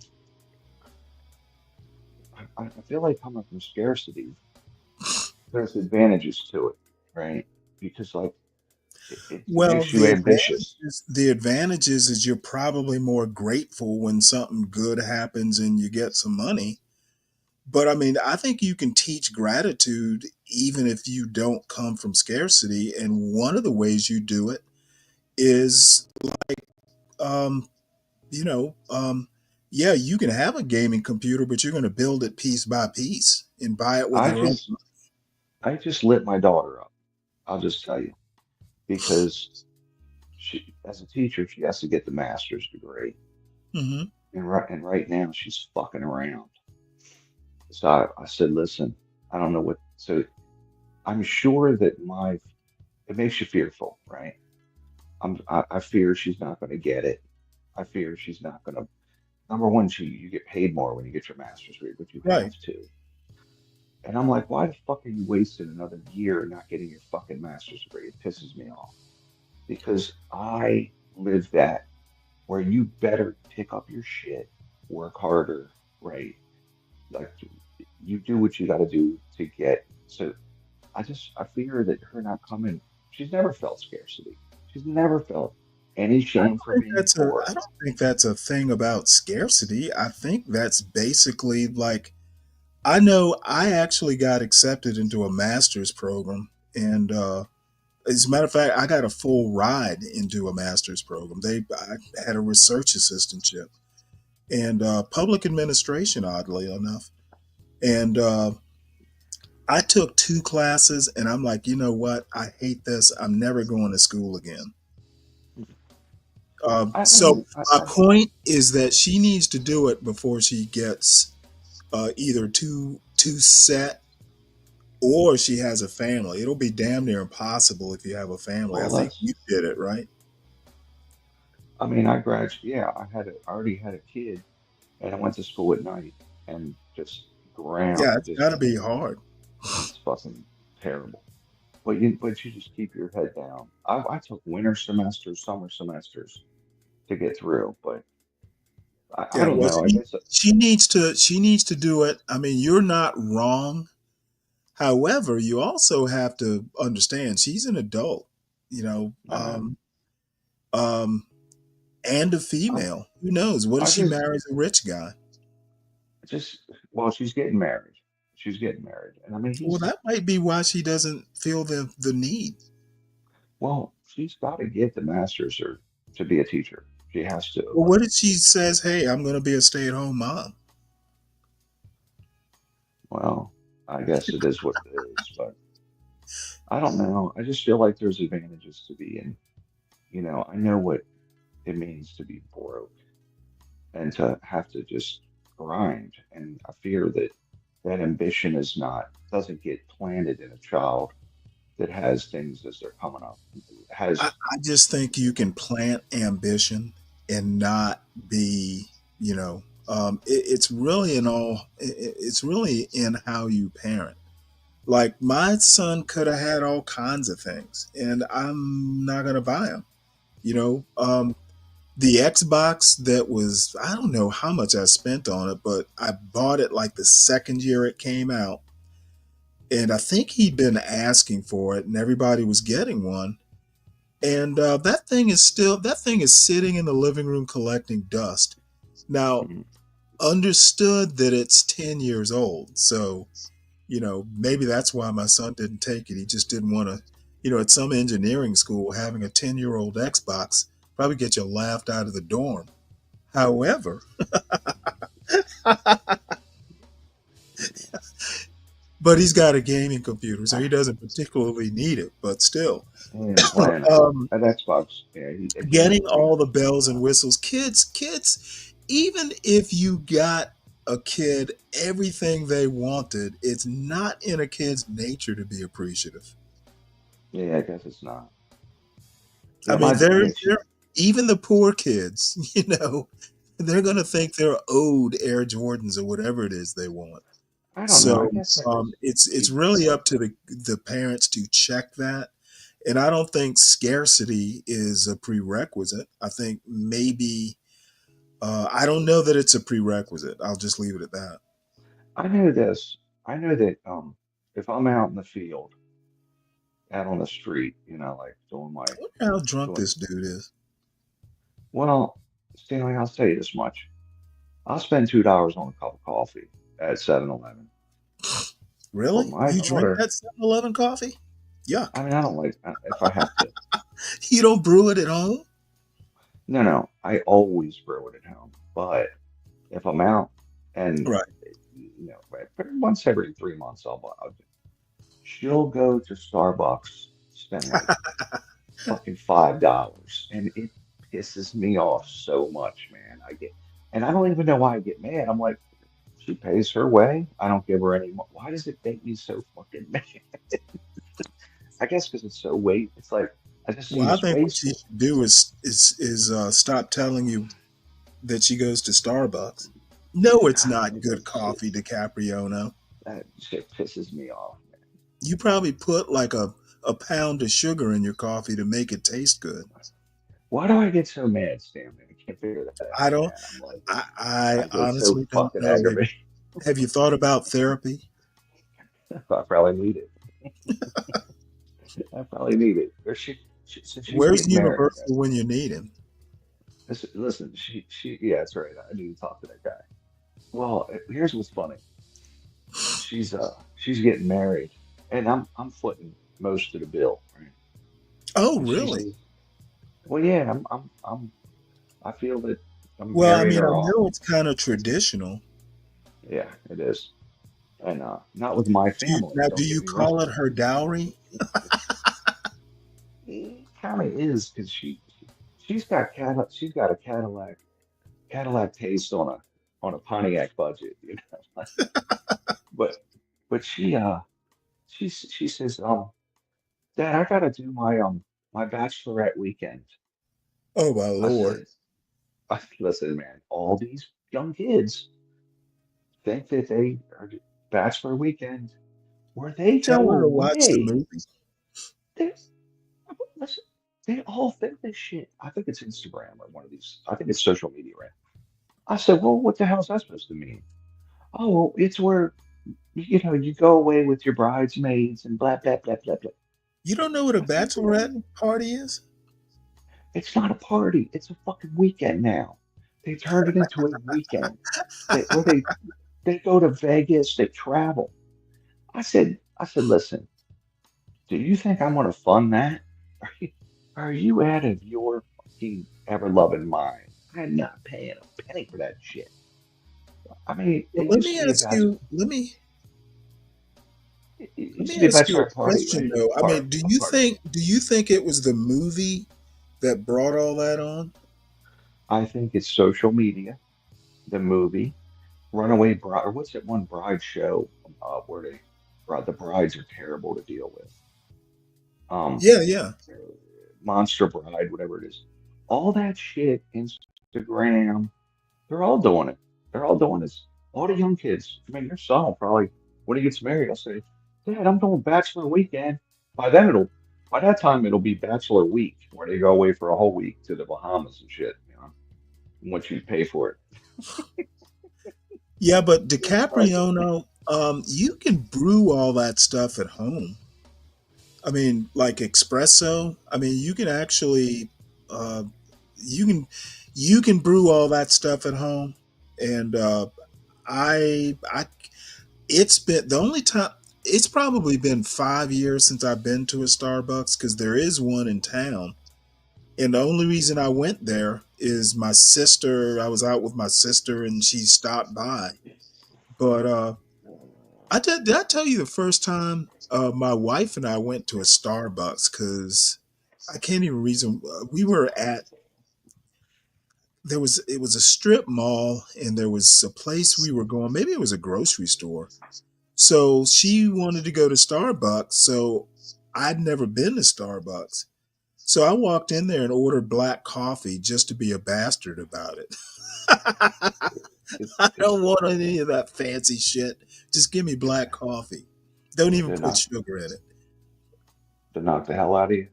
I feel like coming from scarcity, there's advantages to it, right? Because like it Well, makes you ambitious. the advantages is you're probably more grateful when something good happens and you get some money. But I mean, I think you can teach gratitude even if you don't come from scarcity. And one of the ways you do it is, um, you know, um, yeah, you can have a gaming computer, but you're going to build it piece by piece and buy it with I your own. just I just lit my daughter up. I'll just tell you because as a teacher, she has to get the master's degree, Hmm. and right now she's fucking around. So I said, listen, I don't know what. So I'm sure that it makes you fearful, right? I fear she's not going to get it. I fear she's not going to. Number one, you get paid more when you get your master's degree, but you Right. have to. And I'm like, why the fuck are you wasting another year not getting your fucking master's degree? It pisses me off because I live that where you better pick up your shit, work harder, right? Like you do what you got to do to get. So I fear that her not coming. She's never felt scarcity. She's never felt any shame for being I poor. don't think that's a thing about scarcity. I think that's basically like, I know I actually got accepted into a master's program, and as a matter of fact, I got a full ride into a master's program. I had a research assistantship and public administration, oddly enough. And I took two classes, and I'm like, you know what? I hate this. I'm never going to school again. I So mean, my point is that she needs to do it before she gets either too set, or she has a family. It'll be damn near impossible if you have a family. I well, think you did it, right? I mean, I graduated. Yeah, I already had a kid, and I went to school at night, and just ground, Yeah, it's just got to be hard. it's fucking terrible. But you just keep your head down. I took winter semesters, summer semesters to get through, but I Yeah, don't well, know. I guess she needs to do it. I mean, you're not wrong. However, you also have to understand she's an adult, you know, I know. um, and a I female. Who knows? What if I she just marries a rich guy? just well, she's getting married. She's getting married, and I mean Well, he's that might be why she doesn't feel the need. well, she's got to get the master's or to be a teacher. She has to. Well, what if she says, "Hey, I'm going to be a stay-at-home mom"? Well, I guess it is what it is, but I don't know. I just feel like there's advantages to being, I know what it means to be broke and to have to just grind. And I fear that that ambition doesn't get planted in a child that has things as they're coming up. I just think you can plant ambition and not be, it's really it's really in how you parent. Like my son could have had all kinds of things, and I'm not going to buy them. You know, the Xbox that was, I don't know how much I spent on it, but I bought it like the second year it came out. And I think he'd been asking for it, and everybody was getting one. And that thing is sitting in the living room collecting dust. Now, Mhm. understood that it's 10 years old. So, maybe that's why my son didn't take it. He just didn't want to, at some engineering school, having a 10-year-old Xbox probably get you laughed out of the dorm. However, But he's got a gaming computer, so he doesn't particularly need it. But still, And playing um, at Xbox. Yeah, he getting games. all the bells and whistles, kids, even if you got a kid everything they wanted, it's not in a kid's nature to be appreciative. Yeah, I guess it's not. I Yeah, mean, my yeah, they're even the poor kids, they're gonna think they're owed Air Jordans or whatever it is they want. I don't know. I So guess that was it's he. really up to the parents to check that. And I don't think scarcity is a prerequisite. I think maybe I don't know that it's a prerequisite. I'll just leave it at that. I know this. I know that if I'm out in the field, out on the street, like doing I wonder how drunk doing this dude is. well, Stanley, I'll tell you this much. I'll spend $2 on a cup of coffee at 7-Eleven. But Really? my You drink daughter, that 7-Eleven coffee? Yuck. I mean, I don't like if I have to. You don't brew it at home? No, no, I always brew it at home. But if I'm out and Right. but once every 3 months, she'll go to Starbucks, spend like fucking $5, and it pisses me off so much, man. And I don't even know why I get mad. I'm like, she pays her way. I don't give her any more. Why does it make me so fucking mad? I guess because it's so wait. It's like I just see Well, I it's think what she wasteful. should do is stop telling you that she goes to Starbucks. No, it's not good That shit, coffee, DiCapriono. that shit pisses me off. You probably put like a pound of sugar in your coffee to make it taste good. Why do I get so mad, Stanley? I can't figure that I out, don't. man. I'm like, I I get so honestly don't fucking know. aggravated. Have you thought about therapy? I probably need it. I probably need it. Since she's Where's getting married, man. Universal when you need him? Listen, yeah, that's right. I need to talk to that guy. Well, here's what's funny. She's getting married, and I'm footing most of the bill, right? Oh, And she really? says, "Well, yeah, I feel that I'm Well, I marrying mean, I her off." know it's kind of traditional. Yeah, it is, and not with my family. Now, do Don't get you me wrong. call it her dowry? It kind of is because she's got a Cadillac taste on a Pontiac budget, But she says, Dad, I gotta do my bachelorette weekend. Oh my I lord! said, listen, man, all these young kids think that they are bachelor weekend where they Tell go her to watch the away. movie. They, listen, they all think this shit. I think it's Instagram or one of these. I think it's social media, right? I said, well, what the hell is that supposed to mean? Oh, well, it's where you go away with your bridesmaids and blah blah blah blah blah. You don't know what a I said, bachelorette party is? it's not a party. It's a fucking weekend now. They turned it into a weekend. Where they go to Vegas, they travel. I said, listen, do you think I'm gonna fund that? Are you out of your fucking ever loving mind? I'm not paying a penny for that shit. I mean, Well, it used to be a bachelor. It let used to me be a ask you a bachelor party, question right? though. I Part mean, a party. do you think it was the movie that brought all that on? I think it's social media, the movie, Runaway Bride, or what's that one bride show where the brides are terrible to deal with. Um, Yeah, yeah. Monster Bride, whatever it is. All that shit, Instagram, they're all doing it. They're all doing this. All the young kids. I mean, your son will probably, when he gets married, I'll say, Dad, I'm doing bachelor weekend. By that time, it'll be bachelor week, where they go away for a whole week to the Bahamas and shit, once you pay for it. Yeah, but It's like, DiCaprio, you can brew all that stuff at home. I mean, like espresso. I mean, you can actually, uh, you can, you can brew all that stuff at home. And I, it's been the only time. It's probably been 5 years since I've been to a Starbucks because there is one in town. And the only reason I went there is my sister. I was out with my sister, and she stopped by. But did I tell you the first time my wife and I went to a Starbucks? Because I can't even reason. We were at it was a strip mall, and there was a place we were going. Maybe it was a grocery store. So she wanted to go to Starbucks. So I'd never been to Starbucks. So I walked in there and ordered black coffee just to be a bastard about it. It's I it's don't want any of that fancy shit. Just give me black coffee. Don't even to put knock sugar in it. to knock the hell out of you.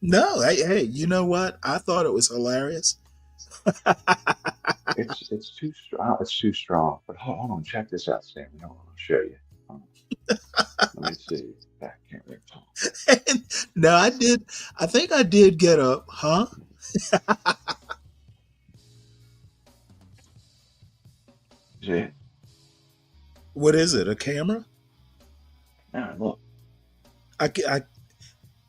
No, hey, you know what? I thought it was hilarious. It's too strong. It's too strong. But hold on, check this out, Sam. You know, I'll show you. Hold on. Let me see. Back camera. And no, I did. I think I did get a, huh? See? What is it? A camera? Now look. I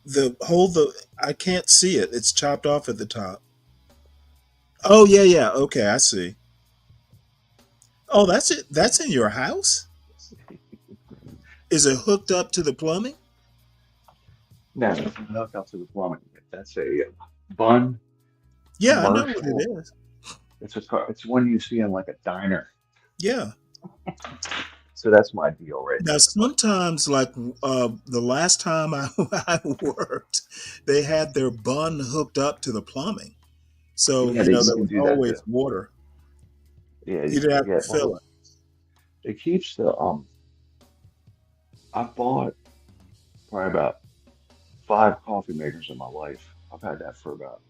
the whole the I can't see it. It's chopped off at the top. Oh yeah, yeah. Okay, I see. Oh, that's it. That's in your house. Is it hooked up to the plumbing? Now, if you look up to the plumbing, that's a Bun Yeah, I know what it commercial. is. It's one you see in like a diner. Yeah. So that's my deal right Now, there. But sometimes, like the last time I worked, they had their bun hooked up to the plumbing. So, yeah, you know, you there can was do that too. always water. Yeah, You didn't have to yeah. fill Well, it. it keeps the I bought probably about 5 coffee makers in my life. I've had that for about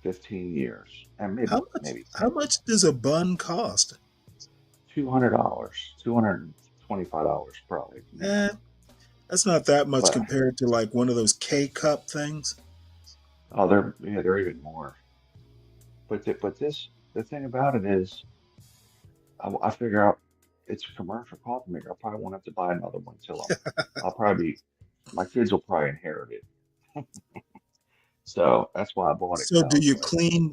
15 years, and maybe How 10. much does a bun cost? $200, $225 probably, you know. Eh, that's not that much But compared to like one of those K cup things. oh, they're even more. The thing about it is, I figure out it's a commercial coffee maker. I probably won't have to buy another one until I'll probably be, my kids will probably inherit it. So that's why I bought it. So, 'Cause I was like,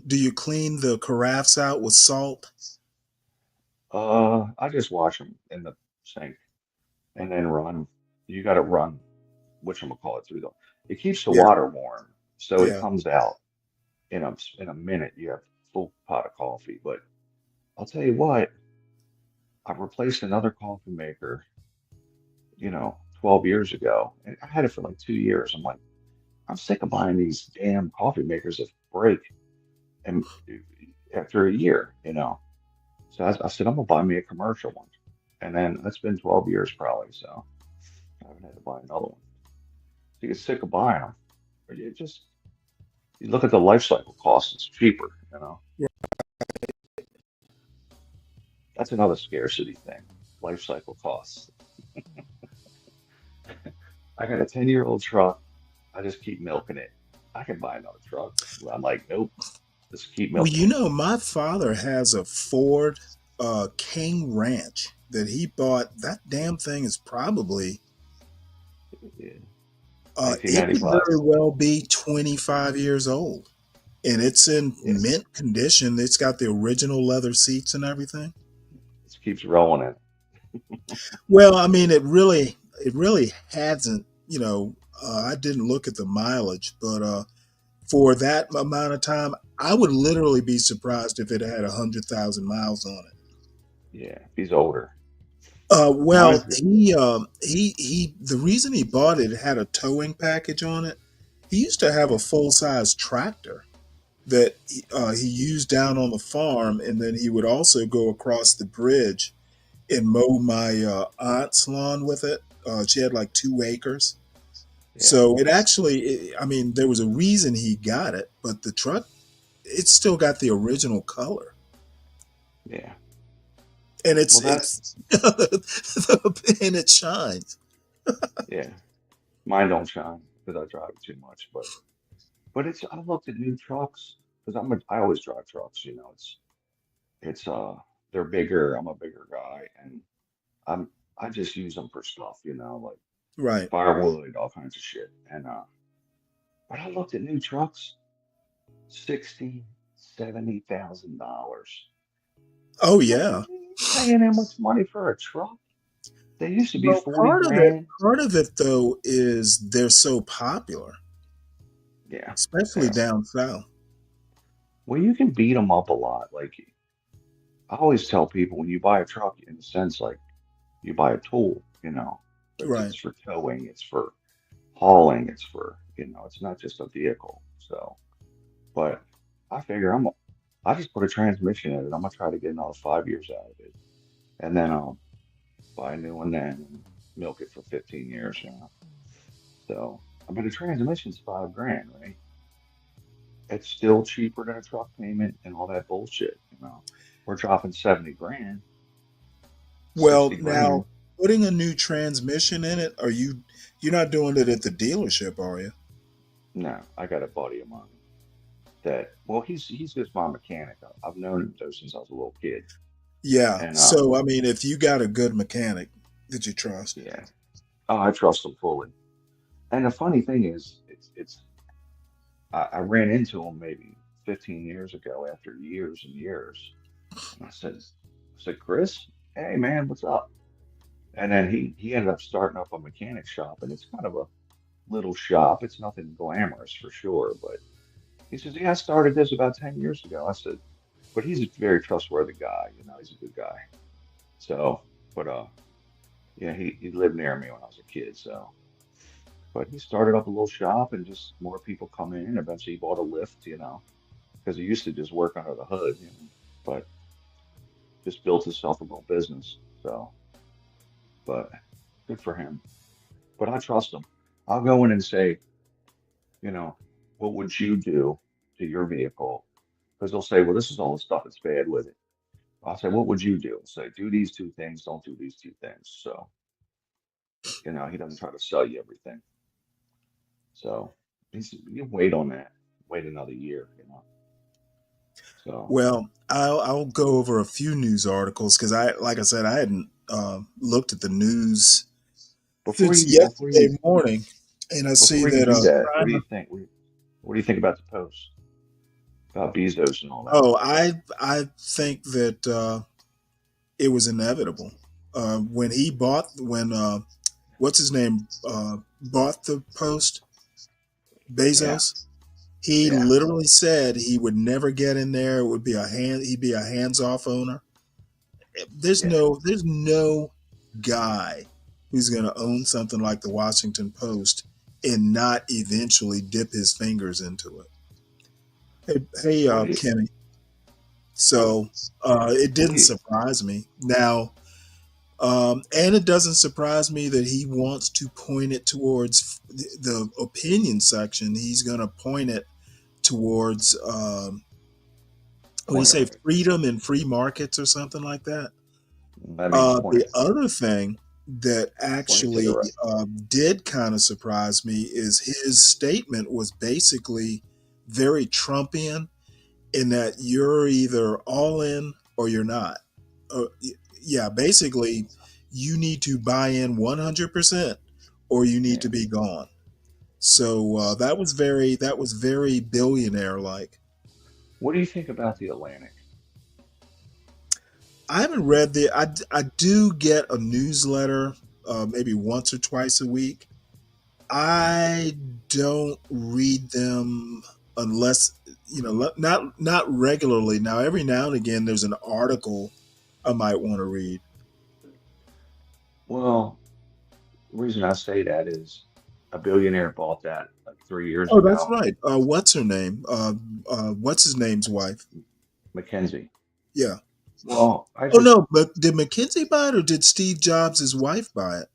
do you clean the carafes out with salt? I just wash them in the sink and then run. You got to run, whatchamacallit, through the. It keeps the Yeah, water warm, so it yeah. comes out in a minute. You have a full pot of coffee. But I'll tell you what, I replaced another coffee maker, 12 years ago, and I had it for like 2 years. I'm like, I'm sick of buying these damn coffee makers that break and after a year. So I said, I'm gonna buy me a commercial one. And then that's been 12 years probably, so I haven't had to buy another one. So you get sick of buying them. But you look at the life cycle cost, it's cheaper. That's another scarcity thing. Life cycle costs. I got a 10-year-old truck. I just keep milking it. I can buy another truck. I'm like, nope, just keep Well, milking you it. know, my father has a Ford King Ranch that he bought. That damn thing is probably, Yeah. it could 1995. very well be 25 years old. And it's in Yeah, mint condition. It's got the original leather seats and everything. it keeps rolling it. Well, I mean, it really hasn't, you know, I didn't look at the mileage, but for that amount of time, I would literally be surprised if it had 100,000 miles on it. Yeah, he's older. Well, Mine's the reason he bought it, it had a towing package on it. He used to have a full size tractor that he used down on the farm, and then he would also go across the bridge and mow my aunt's lawn with it. She had like 2 acres, yeah, so I mean, there was a reason he got it, but the truck, it's still got the original color, yeah. and Well, it's and it shines. yeah. Mine don't shine because I drive it too much, but I looked at new trucks because I always drive trucks. It's they're bigger. I'm a bigger guy, and I'm I just use them for stuff, like Right. firewood, all kinds of shit. And but I looked at new trucks. $60,000, $70,000. Oh Like, yeah. you paying that much money for a truck? They used to be Well, 40 grand. part of it though is they're so popular, Yeah, especially yeah. down south. Well, you can beat them up a lot. Like, I always tell people when you buy a truck, in a sense, like you buy a tool, Right. it's for towing, it's for hauling, it's not just a vehicle. So, but I figure I just put a transmission in it. I'm gonna try to get another 5 years out of it, and then I'll buy a new one then and milk it for 15 years. So, but a transmission's 5 grand, right? It's still cheaper than a truck payment and all that bullshit. We're dropping 70 grand, Well, 60 now grand. putting a new transmission in it, you're not doing it at the dealership, are you? No, I got a buddy of mine that, well, he's just my mechanic. I've known him though since I was a little kid. Yeah. And So I mean, if you got a good mechanic that you trust. yeah, oh, I trust him fully. And the funny thing is, I ran into him maybe 15 years ago after years and years. And I said, Chris, hey man, what's up? And then he ended up starting up a mechanic shop, and it's kind of a little shop. It's nothing glamorous for sure, but he says, yeah, I started this about 10 years ago. I said, but he's a very trustworthy guy, he's a good guy. So, but yeah, he lived near me when I was a kid, so but he started up a little shop and just more people come in. Eventually he bought a lift, because he used to just work under the hood, but just built himself a little business. So, but good for him. But I trust him. I'll go in and say, you know, what would you do to your vehicle? Because they'll say, well, this is all the stuff that's bad with it. I'll say, what would you do? I'll say, do these two things, don't do these two things. So, he doesn't try to sell you everything. So you wait on that. Wait another year. So Well, I'll go over a few news articles because like I said, I hadn't looked at the news before since you before you yesterday morning, and I see before you that do that, what do you China. think? What do you think about the post about Bezos and all that? Oh, I think that it was inevitable when what's his name bought the post, Yeah, Bezos. He yeah, literally said he would never get in there. It would be he'd be a hands-off owner. yeah. There's no guy who's going to own something like the Washington Post and not eventually dip his fingers into it. What do you Kenny. what So it what do didn't you surprise me. Now, and it doesn't surprise me that he wants to point it towards the opinion section. He's going to point it towards what do you point it say, right? freedom and free markets or something like that. That means point The it other thing that to the actually right. did kind of surprise me is his statement was basically very Trumpian in that you're either all in or you're not. Yeah, basically, you need to buy in 100% or you need Yeah. to be gone. So that was very billionaire like. What do you think about the Atlantic? I haven't read I do get a newsletter maybe once or twice a week. I don't read them unless not regularly. Now every now and again there's an article I might want to read. Well, the reason I say that is a billionaire bought that like 3 years Oh, that's ago. right. What's her name? What's his name's wife? Mackenzie. Yeah. Well, Oh no, but did McKinsey buy it or did Steve Jobs' wife buy it?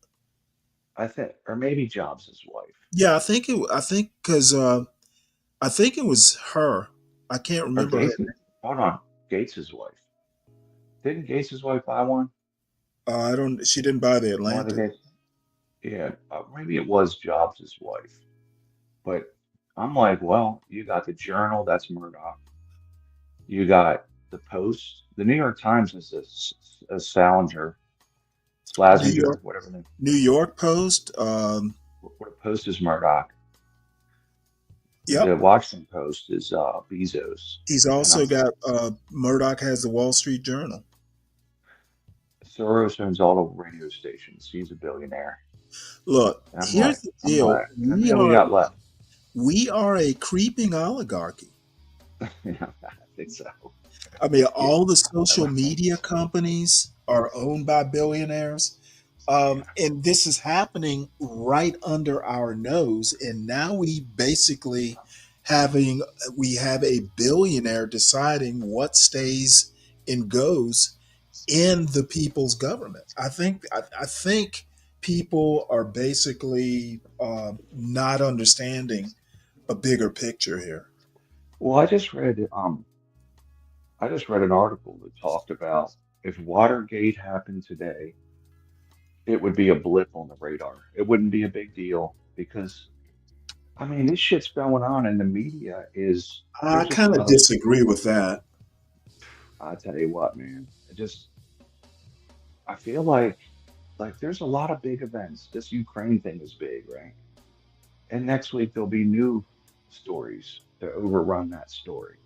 I think, or maybe Jobs' wife, Yeah, I think because I think it was her. I can't or remember her. Gates. Hold on, Gates's wife. Didn't Gates's wife buy one? I don't. She didn't buy the One of the Atlantic. Gates. Yeah, maybe it was Jobs' wife. But I'm like, well, you got the Journal, that's Murdoch. You got the Post. The New York Times is a Salinger, New York, Slasinger, whatever the New York Post. what a Post is Murdoch. Yep. The Washington Post is Bezos, He's and also got Murdoch has the Wall Street Journal. Soros owns all the radio stations. He's a billionaire. Look, And I'm here's like, the I'm deal. like, how many we got left? We are a creeping oligarchy. Yeah, I think so. I mean, Yeah. all the social media companies are owned by billionaires. And this is happening right under our nose. And now we have a billionaire deciding what stays and goes in the people's government. I think people are basically not understanding a bigger picture here. Well, I just read an article that talked about if Watergate happened today, it would be a blip on the radar. It wouldn't be a big deal because I mean this shit's going on and the media is I there's just kind of enough. disagree with that. I tell you what, man, I feel like there's a lot of big events. This Ukraine thing is big, right? And next week there'll be new stories to overrun that story.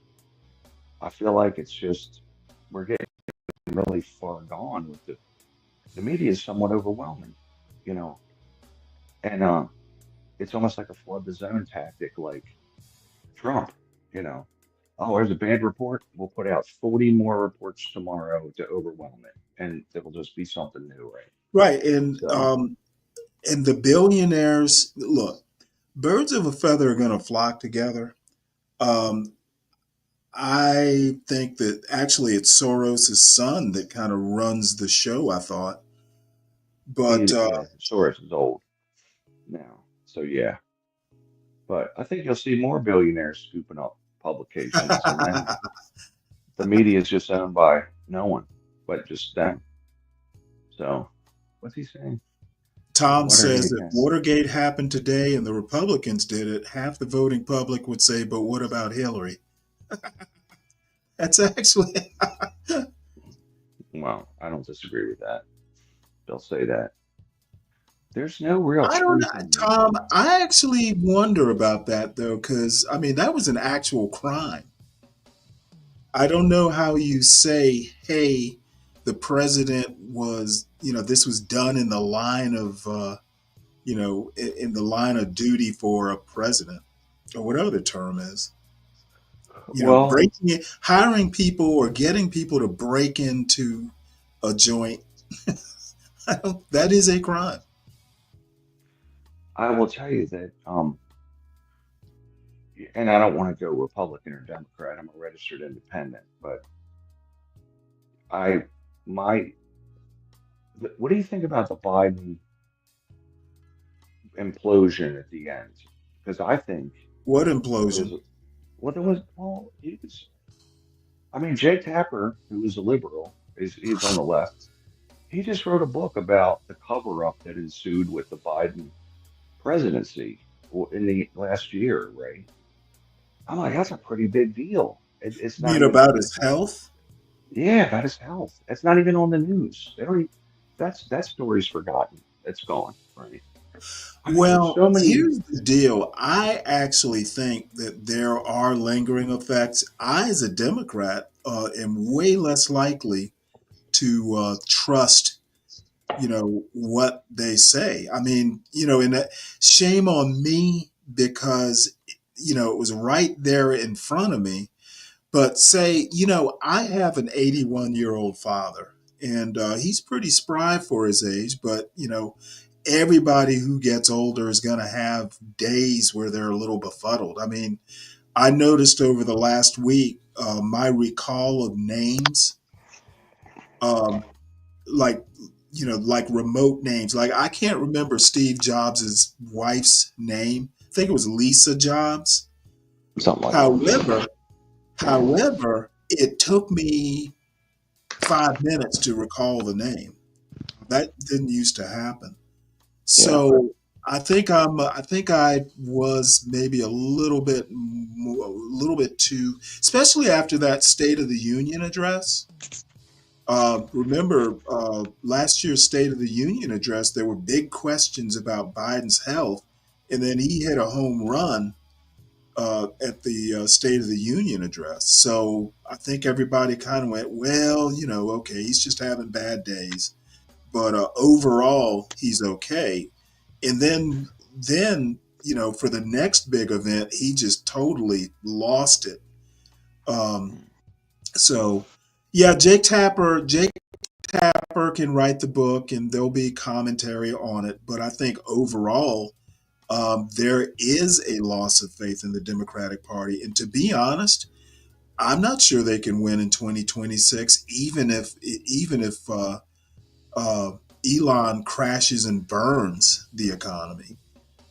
I feel like it's just we're getting really far gone with the media is somewhat overwhelming, you know, and it's almost like a flood the zone tactic, like Trump, you know. Oh, there's a bad report. We'll put out 40 more reports tomorrow to overwhelm it, and it'll just be something new, right? Right. So, And the billionaires, look, birds of a feather are going to flock together. Um, I think that actually it's Soros' son that kind of runs the show, I thought. But yeah, Soros is old now, so yeah. But I think you'll see more billionaires scooping up publications, and then the media is just owned by no one but just them. So, what's he saying? Tom says Watergate that has. Watergate happened today and the Republicans did it. Half the voting public would say, but what about Hillary? That's actually, Well, I don't disagree with that. They'll say that. There's no real I don't know, truth in that. Tom. I actually wonder about that though, because I mean, that was an actual crime. I don't know how you say, hey, the president was, this was done in the line of, in the line of duty for a president or whatever the term is. Well, Breaking it, hiring people or getting people to break into a joint. That is a crime. I will tell you that, and I don't want to go Republican or Democrat. I'm a registered independent, but I, my, what do you think about the Biden implosion at the end? Because I think What it was, implosion? well, there was, well, he was, I mean, Jake Tapper, who is a liberal, he's on the left. He just wrote a book about the cover up that ensued with the Biden presidency in the last year, right? I'm like, that's a pretty big deal. It's You not mean even, about his health? yeah, about his health. It's not even on the news. They don't. That story's forgotten. It's gone, right? I mean, there's Well, so many. here's the deal. I actually think that there are lingering effects. I, as a Democrat, am way less likely to trust, what they say. I mean, and that, shame on me because, it was right there in front of me. But say, I have an 81-year-old father, and he's pretty spry for his age, but, everybody who gets older is going to have days where they're a little befuddled. I mean, I noticed over the last week, my recall of names, um, like, like remote names. Like, I can't remember Steve Jobs' wife's name. I think it was Lisa Jobs. Something like that. However, However, it took me 5 minutes to recall the name. That didn't used to happen. Yeah. So I think I was maybe a little bit a little bit too, especially after that State of the Union address. Remember last year's State of the Union address, there were big questions about Biden's health, and then he hit a home run at the State of the Union address. So I think everybody kind of went, well, okay, he's just having bad days, but overall he's okay. And then for the next big event, he just totally lost it. So yeah, Jake Tapper can write the book, and there'll be commentary on it. But I think overall, there is a loss of faith in the Democratic Party. And to be honest, I'm not sure they can win in 2026, even if Elon crashes and burns the economy.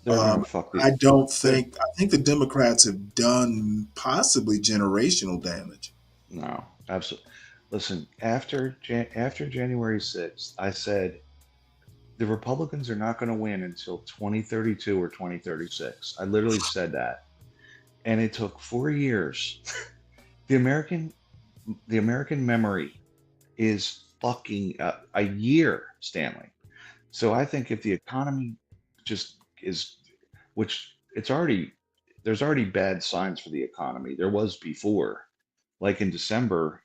They're gonna fuck the. I don't They're, think I think the Democrats have done possibly generational damage. no, absolutely. Listen, after January 6th, I said the Republicans are not going to win until 2032 or 2036. I literally said that, and it took 4 years. The American the American memory is fucking a year, Stanley. So I think if the economy just is, which it's already, there's already bad signs for the economy. There was before, like in December,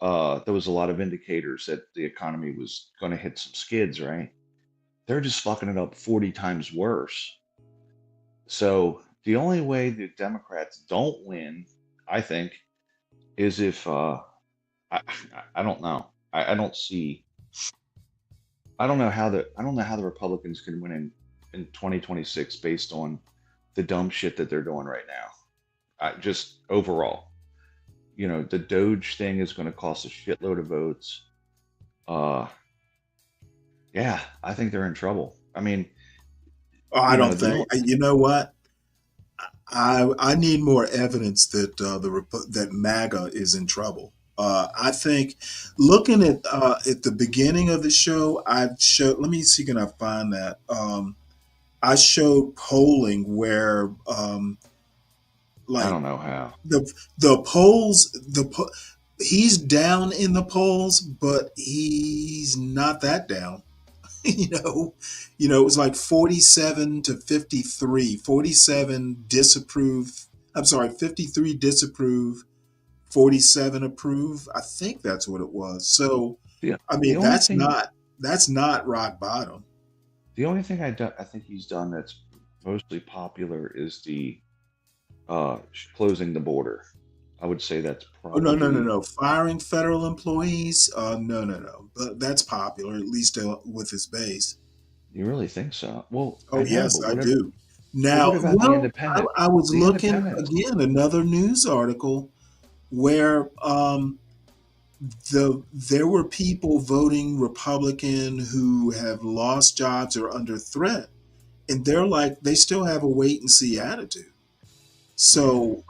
there was a lot of indicators that the economy was going to hit some skids, right? They're just fucking it up 40 times worse. So the only way the Democrats don't win, I think, is if I, I don't know. I don't see. I don't know how the Republicans can win in 2026 based on the dumb shit that they're doing right now. Just overall, the Doge thing is going to cost a shitload of votes. Uh, yeah, I think they're in trouble. I mean, Oh, I you don't know, the think. only, You know what? I need more evidence that that MAGA is in trouble. I think looking at the beginning of the show, I showed. Let me see, can I find that? I showed polling where I like don't know how. the polls he's down in the polls, but he's not that down. you know, it was like 47 to 53, 47 disapprove. I'm sorry, 53 disapprove, 47 approve. I think that's what it was. So, The I the mean, only thing that's not rock bottom. the only thing I think he's done that's mostly popular is the closing the border. I would say that's Oh, no, no, no, probably. no. Firing federal employees? No, no, no. But that's popular, at least with his base. You really think so? Well, Oh, I know, yes, but I do. what Now, about the well, independent? I was The looking independents. again, another news article where there were people voting Republican who have lost jobs or under threat, and they're like they still have a wait and see attitude. Yeah. So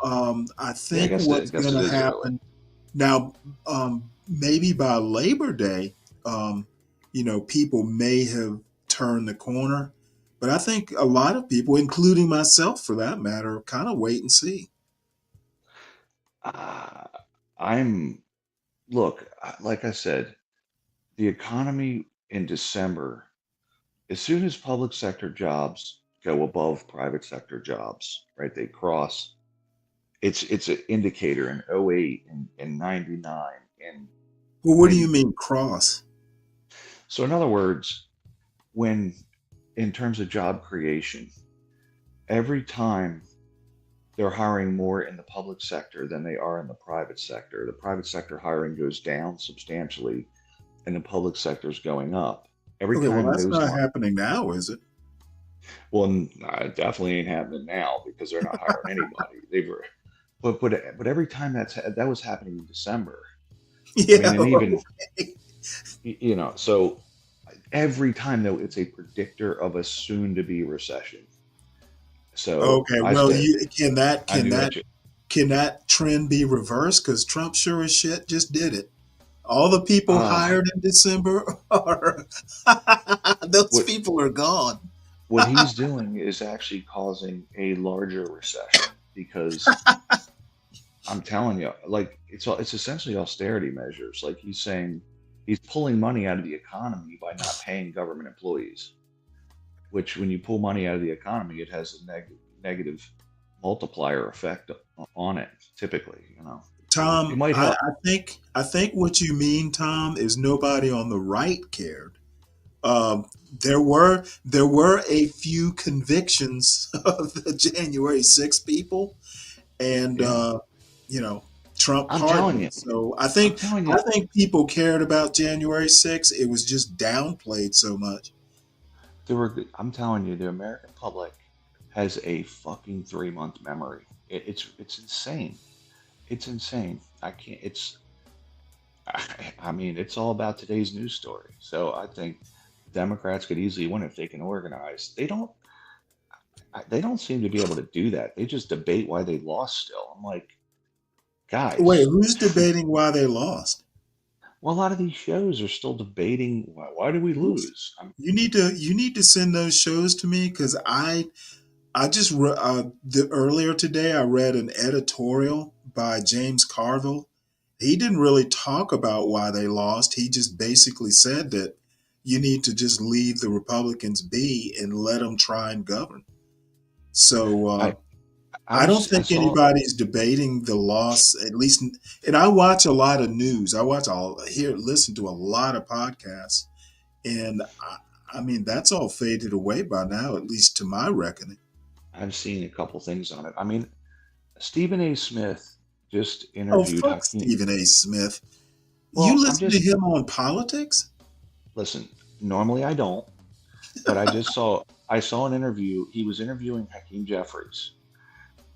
I Yeah, think what's I guess going it to is early. happen now, maybe by Labor Day, people may have turned the corner, but I think a lot of people, including myself for that matter, kind of wait and see. Uh, I'm look, like I said, the economy in December, as soon as public sector jobs go above private sector jobs, right? They cross. It's an indicator in '08 and '99 and Well, what do you when. mean cross? So in other words, when in terms of job creation, every time they're hiring more in the public sector than they are in the private sector. The private sector hiring goes down substantially, and the public sector is going up. Every Okay, well, time that's those not line, happening now, is it? well, it definitely ain't happening now because they're not hiring anybody. They've, but every time that was happening in December. I mean, Yeah. and even so every time though, it's a predictor of a soon-to-be recession. So Okay. Well, you I knew that. can that trend be reversed? Because Trump sure as shit just did it. All the people Uh, hired in December are those what people are gone. what he's doing is actually causing a larger recession because I'm telling you, like it's essentially austerity measures. Like he's saying he's pulling money out of the economy by not paying government employees, which when you pull money out of the economy, it has a negative multiplier effect on it. Typically, it Tom, might help. I think what you mean, Tom, is nobody on the right cared. Um, there were a few convictions of the January 6th people, and Yeah, you know Trump I'm telling pardoned. you, So I I'm think telling I you, think people cared about January 6th. It was just downplayed so much. I'm telling you, the American public has a fucking 3 month memory. It's insane. It's insane. I can't. I mean, it's all about today's news story. So I think Democrats could easily win if they can organize. They don't seem to be able to do that. They just debate why they lost still. I'm like, Wait, guys, who's debating why they lost? well, a lot of these shows are still debating why do we lose? You need to send those shows to me because I just earlier today I read an editorial by James Carville. He didn't really talk about why they lost. He just basically said that you need to just leave the Republicans be and let them try and govern. So I I don't I think saw. anybody's debating the loss. At least, and I watch a lot of news. I watch all here, listen to a lot of podcasts, and I mean that's all faded away by now, at least to my reckoning. I've seen a couple things on it. I mean, Stephen A. Smith just Oh, interviewed fuck Hakeem. Stephen A. Smith. You Well, I'm listen to just him on politics? listen. Normally I don't, but I saw an interview. He was interviewing Hakeem Jeffries,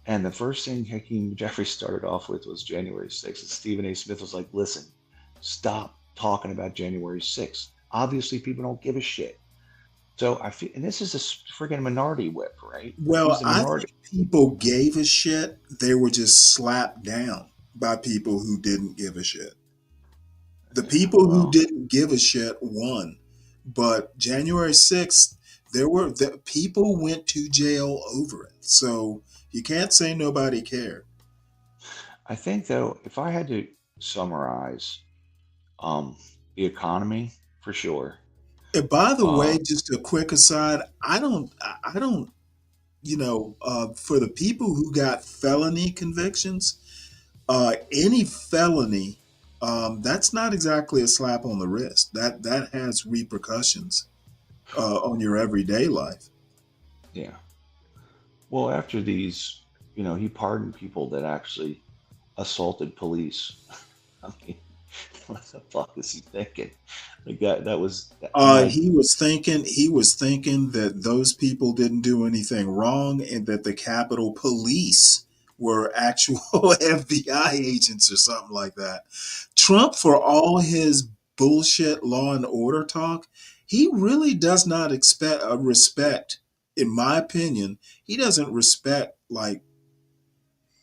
and the first thing Hakeem Jeffries started off with was January 6th. And Stephen A. Smith was like, "Listen, stop talking about January 6th. Obviously, people don't give a shit." So I feel, and this is a friggin' minority whip, right? He's Well, the I minority. think people gave a shit. They were just slapped down by people who didn't give a shit. The Yeah, people who well, didn't give a shit won. But January 6th, the people went to jail over it. So you can't say nobody cared. I think though, if I had to summarize, um, the economy for sure. And by the Uh, way, just a quick aside, I don't, for the people who got felony convictions, any felony, that's not exactly a slap on the wrist. That has repercussions on your everyday life. yeah. Well, after these, he pardoned people that actually assaulted police. I mean, what the fuck is he thinking? Like that was. I'm like, He was thinking that those people didn't do anything wrong and that the Capitol Police were actual FBI agents or something like that. Trump, for all his bullshit law and order talk, he really does not respect, in my opinion, he doesn't respect like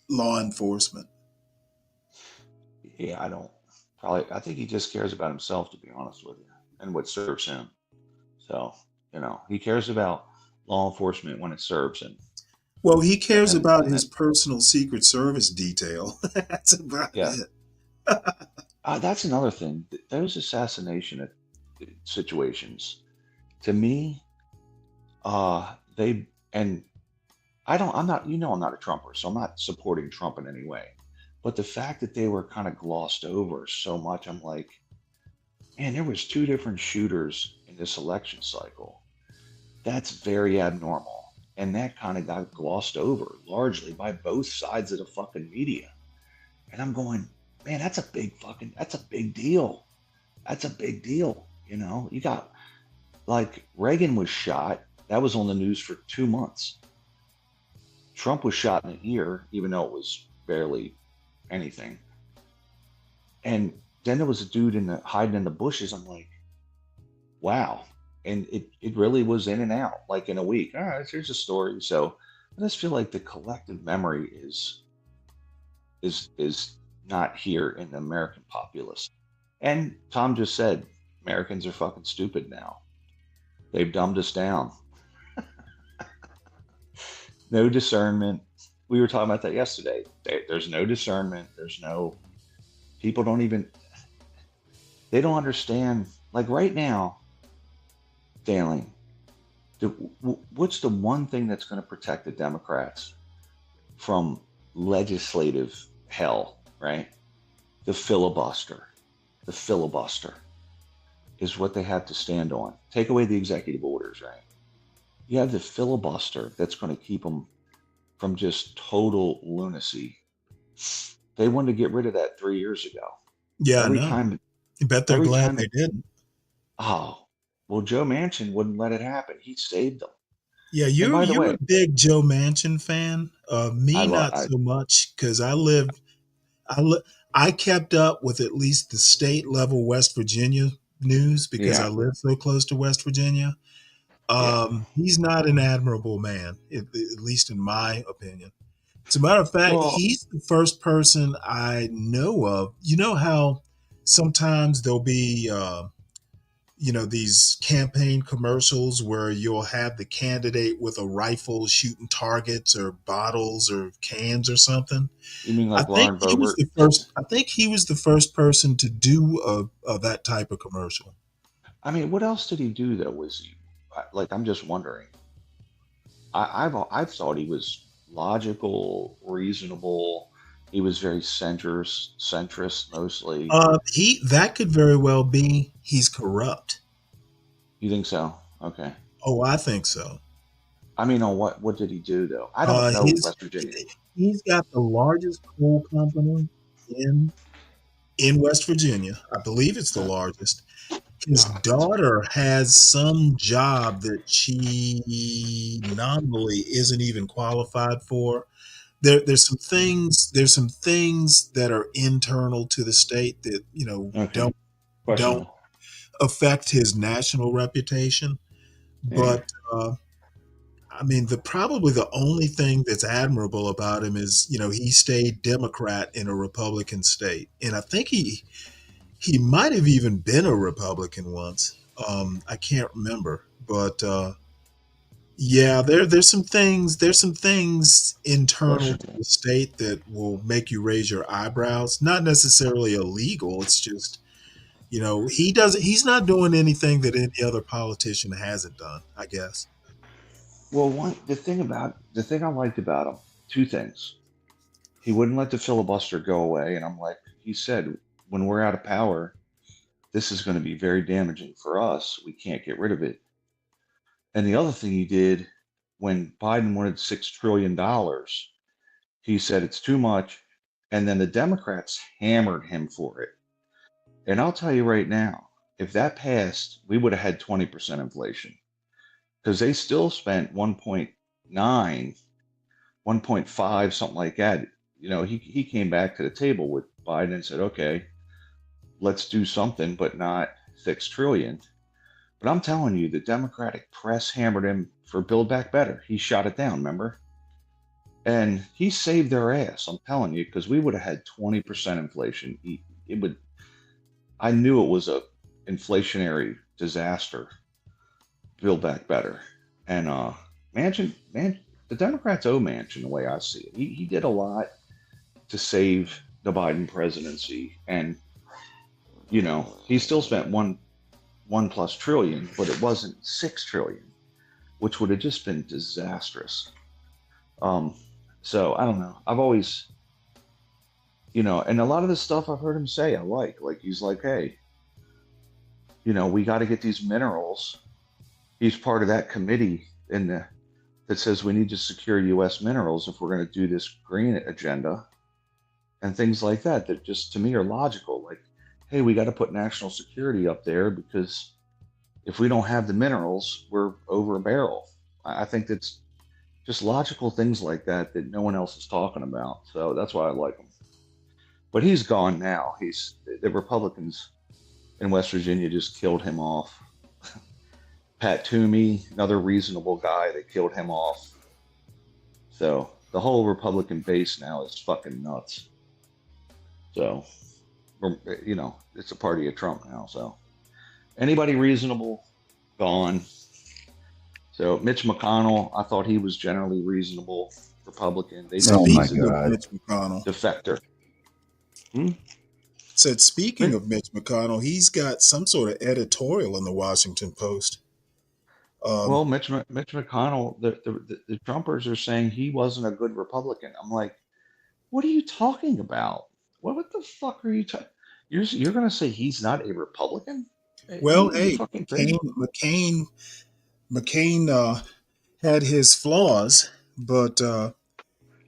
law enforcement. yeah, I don't. Probably, I think he just cares about himself, to be honest with you, and what serves him. So, he cares about law enforcement when it serves him, Well, he cares and about and his that, personal Secret Service detail. That's about yeah. it. That's another thing. Those assassination situations, to me, they and I don't. I'm not. I'm not a Trumper, so I'm not supporting Trump in any way. But the fact that they were kind of glossed over so much, I'm like, man, there was two different shooters in this election cycle. That's very abnormal, and that kind of got glossed over largely by both sides of the fucking media. And I'm going, man, that's a big deal. That's a big deal. You got like Reagan was shot. That was on the news for 2 months. Trump was shot in the ear, even though it was barely anything. And then there was a dude hiding in the bushes. I'm like, wow. And it really was in and out, like in a week. All right, here's a story. So I just feel like the collective memory is not here in the American populace. And Tom just said Americans are fucking stupid now. They've dumbed us down. No discernment. We were talking about that yesterday. There's no discernment. There's no people don't even they don't understand. Like right now, Stanley, what's the one thing that's going to protect the Democrats from legislative hell, right? The filibuster. The filibuster is what they have to stand on. Take away the executive orders, right? You have the filibuster that's going to keep them from just total lunacy. They wanted to get rid of that 3 years ago. Yeah, I Every know. time, I bet they're every glad time, they didn't. oh, well, Joe Manchin wouldn't let it happen. He saved them. Yeah, And by the you're way, a big Joe Manchin fan. I Me, love, not so much, because I li- I kept up with at least the state level West Virginia news because I yeah, live so close to West Virginia. yeah. He's not an admirable man, at least in my opinion. As a matter of fact, Well, he's the first person I know of. You know how sometimes there'll be, these campaign commercials where you'll have the candidate with a rifle shooting targets or bottles or cans or something. you mean I like think Lauren he was Boebert? the first. I think he was the first person to do that type of commercial. I mean, what else did he do though? Was he like? I'm just wondering. I've thought he was logical, reasonable. He was very centrist mostly. He that could very well be he's corrupt. You think so? Okay. Oh, I think so. I mean, on what did he do though? I don't know His West Virginia. he's got the largest coal company in West Virginia. I believe it's the Okay. largest. His daughter has some job that she nominally isn't even qualified for. There's some things that are internal to the state that Okay. don't Questionable. affect his national reputation. Yeah. But I mean, the probably the only thing that's admirable about him is he stayed Democrat in a Republican state, and I think he might have even been a Republican once. I can't remember, but yeah, there's some things internal to Questionable. the state that will make you raise your eyebrows. Not necessarily illegal. It's just he's not doing anything that any other politician hasn't done, I guess. Well, the thing I liked about him, two things. He wouldn't let the filibuster go away, and I'm like, he said, when we're out of power, this is going to be very damaging for us. We can't get rid of it. And the other thing he did when Biden wanted $6 trillion, he said it's too much. And then the Democrats hammered him for it. And I'll tell you right now, if that passed, we would have had 20% inflation because they still spent 1.9, 1.5, something like that. He came back to the table with Biden and said, okay, let's do something, but not 6 trillion. But I'm telling you, the Democratic press hammered him for Build Back Better. He shot it down, remember? And he saved their ass. I'm telling you, because we would have had 20% inflation. It would. I knew it was a inflationary disaster. Build Back Better, and the Democrats owe Manchin the way I see it. He did a lot to save the Biden presidency, and he still spent one plus trillion, but it wasn't 6 trillion, which would have just been disastrous. Um, so I don't know. I've always, and a lot of the stuff I've heard him say, I like. Like he's like, hey, we got to get these minerals. He's part of that committee that says we need to secure U.S. minerals if we're going to do this green agenda and things like that. That just to me are logical. Like, hey, we got to put national security up there because if we don't have the minerals, we're over a barrel. I think that's just logical things like that no one else is talking about. So that's why I like him. But he's gone now. The Republicans in West Virginia just killed him off. Pat Toomey, another reasonable guy, they killed him off. So the whole Republican base now is fucking nuts. So, it's a party of Trump now. So anybody reasonable, gone. So Mitch McConnell, I thought he was generally reasonable Republican. They Oh think my he's a God, Mitch McConnell. defector. Hmm? Said speaking Mitch- of Mitch McConnell, he's got some sort of editorial in the Washington Post. Um, Well, Mitch McConnell, the Trumpers are saying he wasn't a good Republican. I'm like, what are you talking about? What the fuck are you talking? You're gonna say he's not a Republican? well, You hey, fucking crazy? McCain had his flaws, but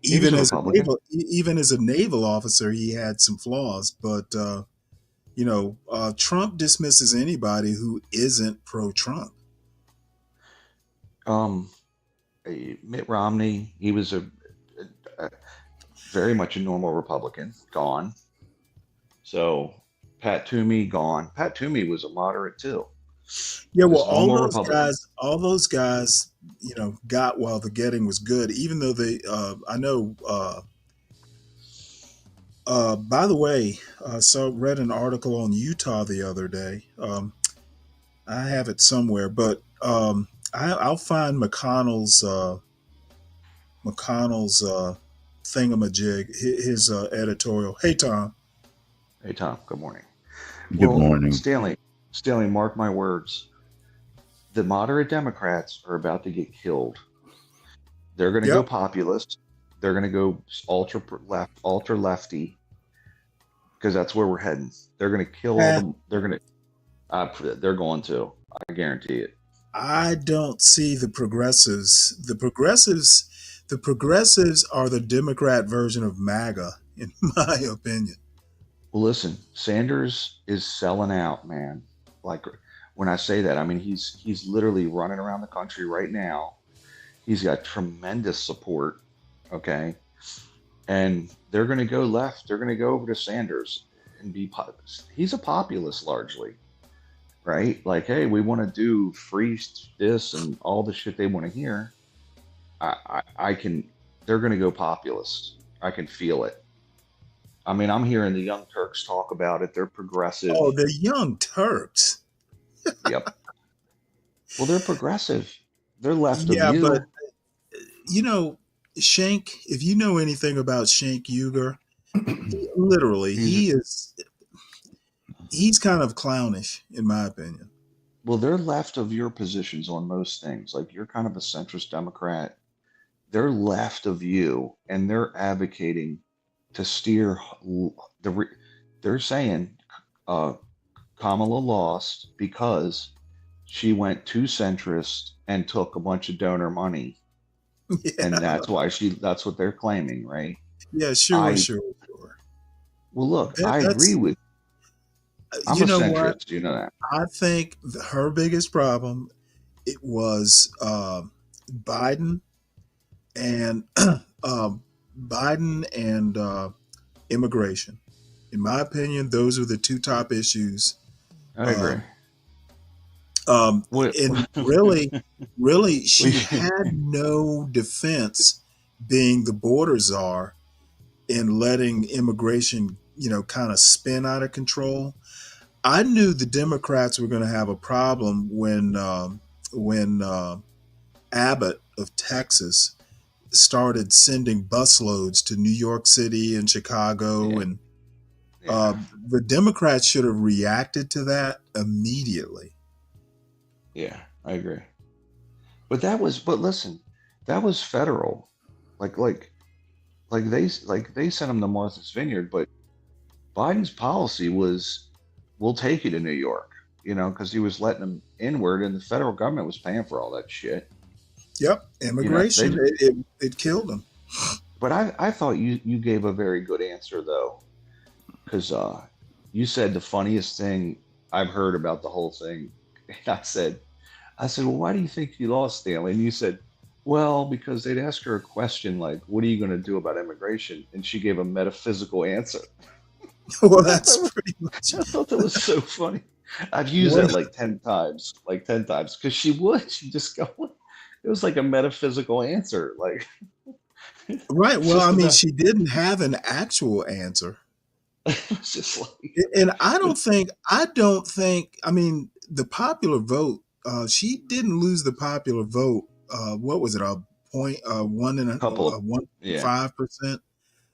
He was a Republican. even as a naval officer, he had some flaws. But Trump dismisses anybody who isn't pro-Trump. Um, Mitt Romney, he was a very much a normal Republican, gone. So Pat Toomey, gone. Pat Toomey was a moderate too. Yeah, well, Was a normal Republican. all those guys, got while the getting was good. Even though I know. By the way, read an article on Utah the other day. I have it somewhere, but I'll find McConnell's thingamajig, his editorial. Hey, Tom. Hey Tom, good morning. Good Well, morning. Stanley, mark my words. The moderate Democrats are about to get killed. They're going to go Yep. populist. They're going to go ultra lefty, because that's where we're heading. They're going to kill all Eh, the. They're going to. I guarantee it. I don't see the progressives. The progressives are the Democrat version of MAGA, in my opinion. Well, listen, Sanders is selling out, man. Like when I say that, I mean he's literally running around the country right now. He's got tremendous support. Okay, and they're going to go left. They're going to go over to Sanders and he's a populist largely, right? Like, hey, we want to do free this and all the shit they want to hear. I can. They're going to go populist. I can feel it. I mean, I'm hearing the Young Turks talk about it. They're progressive. Oh, the Young Turks. Yep. Well, they're progressive. They're left of Yeah, but you. you know, Shank. If you know anything about Shank Uger, literally, He's he's kind of clownish, in my opinion. Well, they're left of your positions on most things. Like you're kind of a centrist Democrat. They're left of you, and they're advocating to steer the. They're saying uh, Kamala lost because she went too centrist and took a bunch of donor money, and Yeah, that's why she. That's what they're claiming, right? yeah, sure, I sure, sure. Well, look, That, I agree that's with. I'm you a know what? centrist. You know that. I think her biggest problem it was Biden and um, immigration. In my opinion, those are the two top issues. I agree. Um, What? and really, she we, had no defense being the border czar and letting immigration, kind of spin out of control. I knew the Democrats were going to have a problem when Abbott of Texas started sending busloads to New York City and Chicago, yeah, and yeah, the Democrats should have reacted to that immediately. yeah. I agree. But listen, that was federal. Like, like, like they sent him to Martha's Vineyard, but Biden's policy was, we'll take you to New York, because he was letting them inward, and the federal government was paying for all that shit. Yep, They. immigration it killed them. But I thought you gave a very good answer though, because you said the funniest thing I've heard about the whole thing. I said, well, why do you think you lost, Stanley? And you said, well, because they'd ask her a question like, what are you going to do about immigration? And she gave a metaphysical answer. Well, I thought that that's was, pretty much I thought that was so funny. I've used what. that like 10 times, because she just go, it was like a metaphysical answer. Like, Right. it's Well, I just mean, about, she didn't have an actual answer. it's just like, And I mean, the popular vote, she didn't lose the popular vote. What was it? A point, one and couple of, a one yeah, 5%.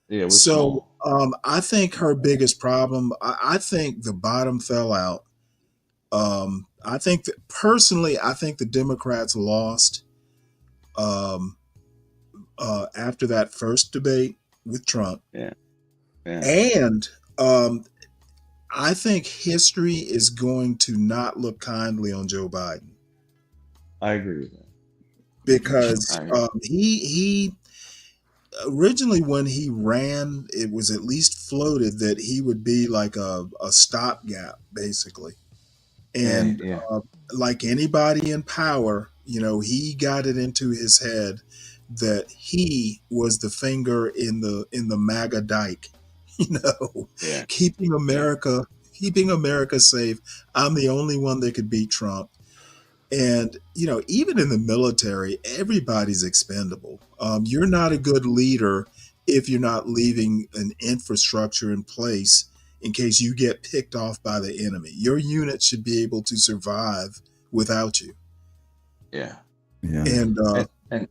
yeah, it was So, small. I think her biggest problem, I think the bottom fell out. I think that personally, I think the Democrats lost um, after that first debate with Trump. Yeah. Yeah. And I think history is going to not look kindly on Joe Biden I agree with that. because I, he originally, when he ran, it was at least floated that he would be like a stopgap, basically. And yeah. like anybody in power, he got it into his head that he was the finger in the MAGA dike, Yeah. keeping America safe. I'm the only one that could beat Trump. And, even in the military, everybody's expendable. You're not a good leader if you're not leaving an infrastructure in place in case you get picked off by the enemy. Your unit should be able to survive without you. Yeah. Yeah. And And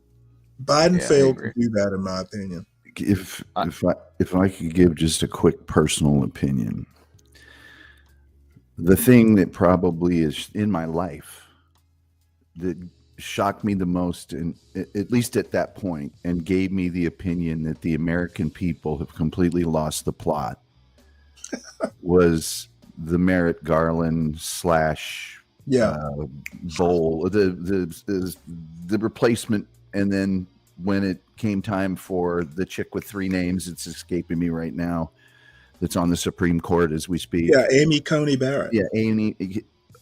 Biden yeah, I failed to agree. do that, in my opinion. If I could give just a quick personal opinion, the thing that probably is in my life that shocked me the most, and at least at that point, and gave me the opinion that the American people have completely lost the plot, was the Merrick Garland / Yeah. Bowl, the replacement, and then when it came time for the chick with 3 names, it's escaping me right now, that's on the Supreme Court as we speak. Yeah, Amy Coney Barrett. Yeah, Amy.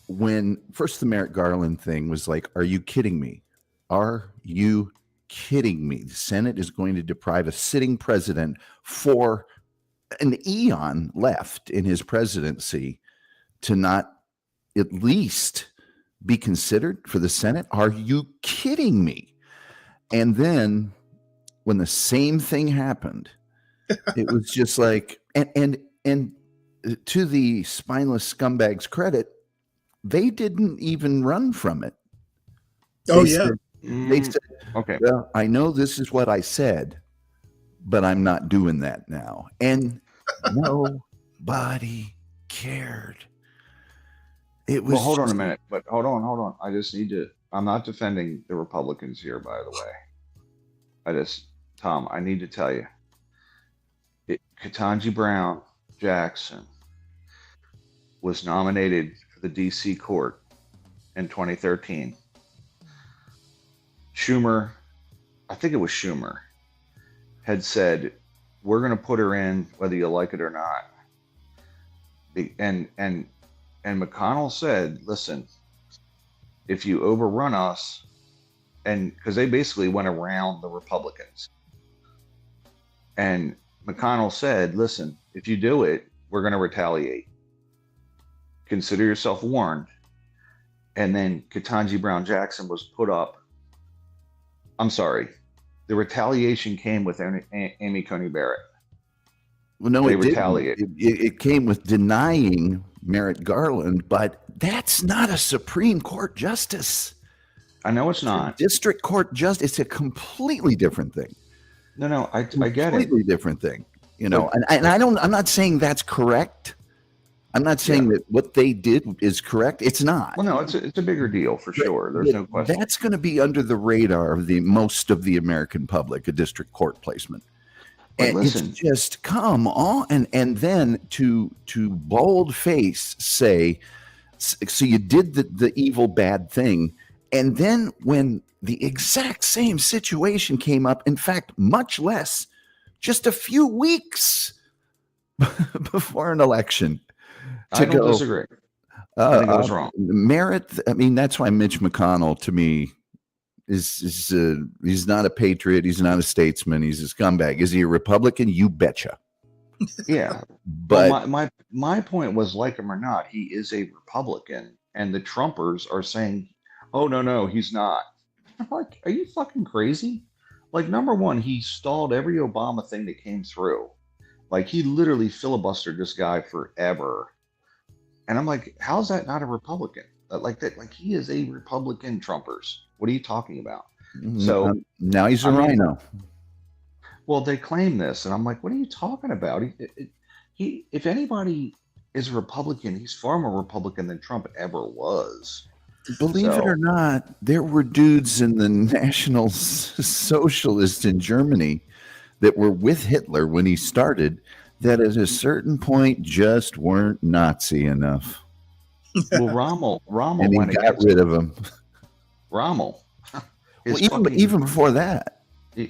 When first the Merrick Garland thing was like, are you kidding me? Are you kidding me? The Senate is going to deprive a sitting president for an eon left in his presidency to not at least be considered for the Senate? Are you kidding me? And then when the same thing happened, it was just like, and to the spineless scumbags' credit, they didn't even run from it. Oh, They yeah. They said, Okay. well, I know this is what I said, but I'm not doing that now. And nobody cared. It was Well, hold on a minute, but hold on. I just need to. I'm not defending the Republicans here, by the way. Tom, I need to tell you, Ketanji Brown Jackson was nominated for the D.C. court in 2013. Schumer, I think it was Schumer, had said, we're going to put her in whether you like it or not. And McConnell said, listen, if you overrun us, and because they basically went around the Republicans. And McConnell said, listen, if you do it, we're going to retaliate. Consider yourself warned. And then Ketanji Brown Jackson was put up. I'm sorry. The retaliation came with Amy Coney Barrett. Well, no, They it didn't. retaliated. It came with denying Merrick Garland, but that's not a Supreme Court justice. I know it's not. District court justice. It's a completely different thing. No, I get it. Completely different thing. And I'm not saying that's correct. I'm not saying that what they did is correct. It's not. Well, no, it's a bigger deal for sure. There's no question. That's going to be under the radar of most of the American public, a district court placement. But And listen, it's just come on, and then to bold face say, so you did the evil bad thing, and then when the exact same situation came up, in fact, much less, just a few weeks before an election, I don't disagree. I think I was wrong. Merit. I mean, that's why Mitch McConnell, to me, is he's not a patriot. He's not a statesman. He's a scumbag. Is he a Republican? You betcha. Yeah, But well, my point was, like him or not, he is a Republican, and the Trumpers are saying, "Oh no, he's not." I'm like, are you fucking crazy? Like, number one, he stalled every Obama thing that came through. Like, he literally filibustered this guy forever, and I'm like, how's that not a Republican? Like that, like he is a Republican. Trumpers. What are you talking about? So now he's a rhino. Well, they claim this, and I'm like, what are you talking about? He if anybody is a Republican. He's far more Republican than Trump ever was. Believe it or not, there were dudes in the National Socialists in Germany that were with Hitler when he started that at a certain point just weren't Nazi enough. Well, Rommel And he went got against rid of him. Rommel. Well, even before that.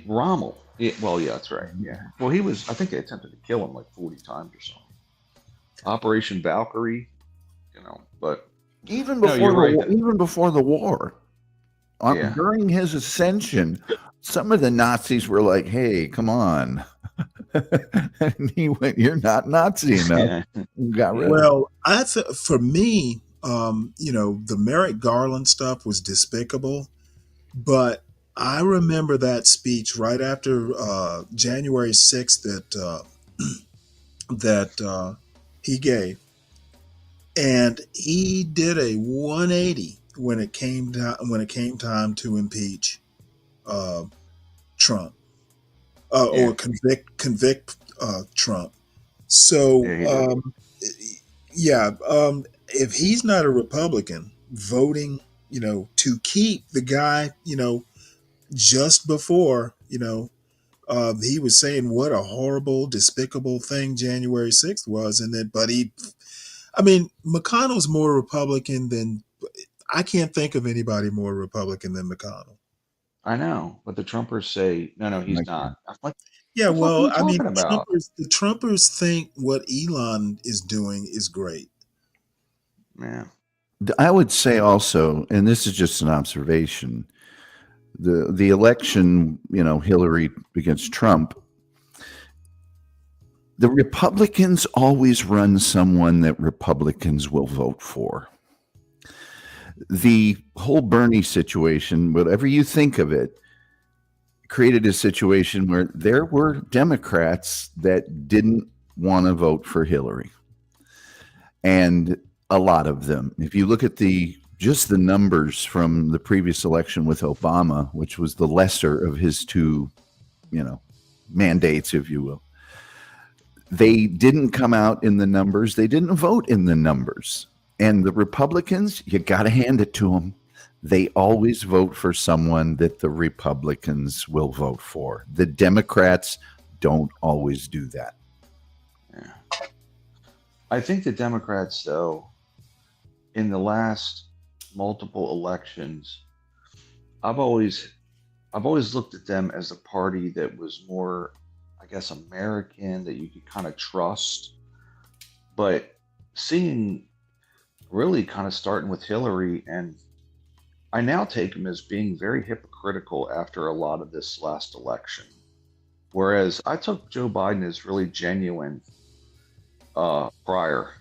Rommel. Well, yeah, that's right. Yeah. Well, he was. I think they attempted to kill him like 40 times or something. Operation Valkyrie. But Even No, before you're right. even before the war, Yeah. during his ascension, some of the Nazis were like, "Hey, come on," and he went, "You're not Nazi enough." Got rid of him. Well, for me, the Merrick Garland stuff was despicable, but I remember that speech right after January 6th that he gave, and he did a 180 when it came time to impeach Trump or convict Trump. So if he's not a Republican voting, to keep the guy, just before, he was saying what a horrible, despicable thing January 6th was, McConnell's more Republican than I can't think of anybody more Republican than McConnell. I know, but the Trumpers say no, he's not. I'm like, Yeah, what the fuck are well, you talking about? the Trumpers think what Elon is doing is great. Yeah. I would say also, and this is just an observation, the election, Hillary against Trump, the Republicans always run someone that Republicans will vote for. The whole Bernie situation, whatever you think of it, created a situation where there were Democrats that didn't want to vote for Hillary. And a lot of them, if you look at just the numbers from the previous election with Obama, which was the lesser of his two, mandates, if you will, they didn't come out in the numbers. They didn't vote in the numbers. And the Republicans, you got to hand it to them. They always vote for someone that the Republicans will vote for. The Democrats don't always do that. Yeah. I think the Democrats, though, in the last multiple elections, I've always looked at them as a party that was more, I guess, American, that you could kind of trust. But seeing really kind of starting with Hillary, and I now take them as being very hypocritical after a lot of this last election. Whereas I took Joe Biden as really genuine prior.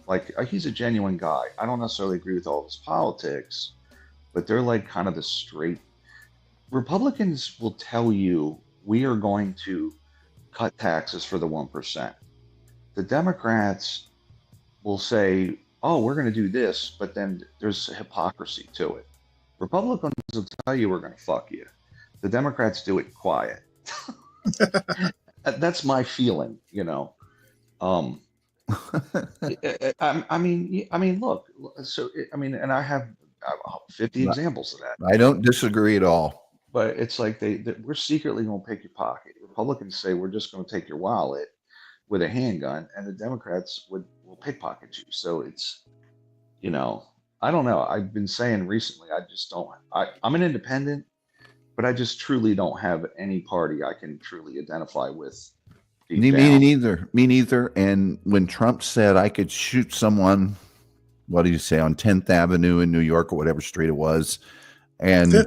Like, he's a genuine guy. I don't necessarily agree with all of his politics, but they're like kind of the straight. Republicans will tell you, we are going to cut taxes for the 1%. The Democrats will say, oh, we're going to do this, but then there's hypocrisy to it. Republicans will tell you we're going to fuck you. The Democrats do it quiet. That's my feeling, I mean, look. So and I have 50 examples of that. I don't disagree at all. But it's like we're secretly going to pick your pocket. Republicans say we're just going to take your wallet with a handgun, and the Democrats will pickpocket you. So it's, I don't know. I've been saying recently, I just don't. I'm an independent, but I just truly don't have any party I can truly identify with. Me neither. And when Trump said I could shoot someone, what do you say, on 10th Avenue in New York or whatever street it was, and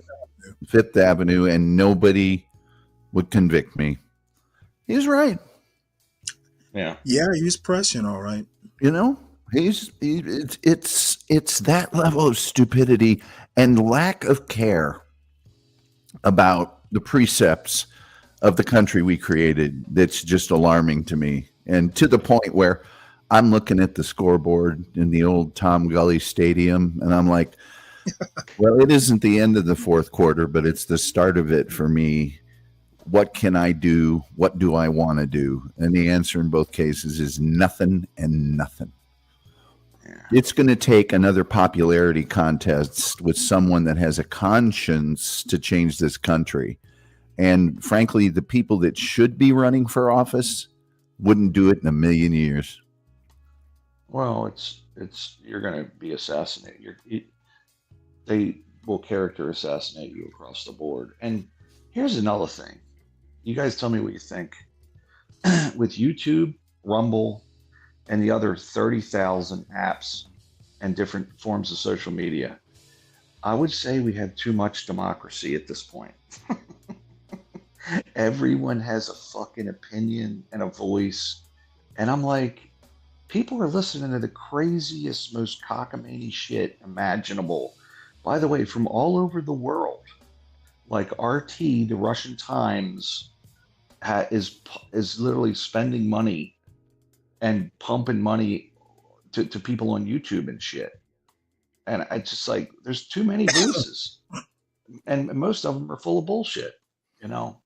Fifth Avenue, and nobody would convict me, he's right. Yeah, he was prescient, all right. It's that level of stupidity and lack of care about the precepts of the country we created that's just alarming to me, and to the point where I'm looking at the scoreboard in the old Tom Gully Stadium, and I'm like, well, it isn't the end of the fourth quarter, but it's the start of it for me. What can I do? What do I want to do? And the answer in both cases is nothing and nothing. It's going to take another popularity contest with someone that has a conscience to change this country. And frankly, the people that should be running for office wouldn't do it in a million years. Well, you're going to be assassinated. They will character assassinate you across the board. And here's another thing. You guys tell me what you think. With YouTube, Rumble, and the other 30,000 apps and different forms of social media, I would say we have too much democracy at this point. Everyone has a fucking opinion and a voice. And I'm like, people are listening to the craziest, most cockamamie shit imaginable. By the way, from all over the world. Like RT, the Russian Times, is literally spending money and pumping money to people on YouTube and shit. And I just like, there's too many voices. And most of them are full of bullshit, you know?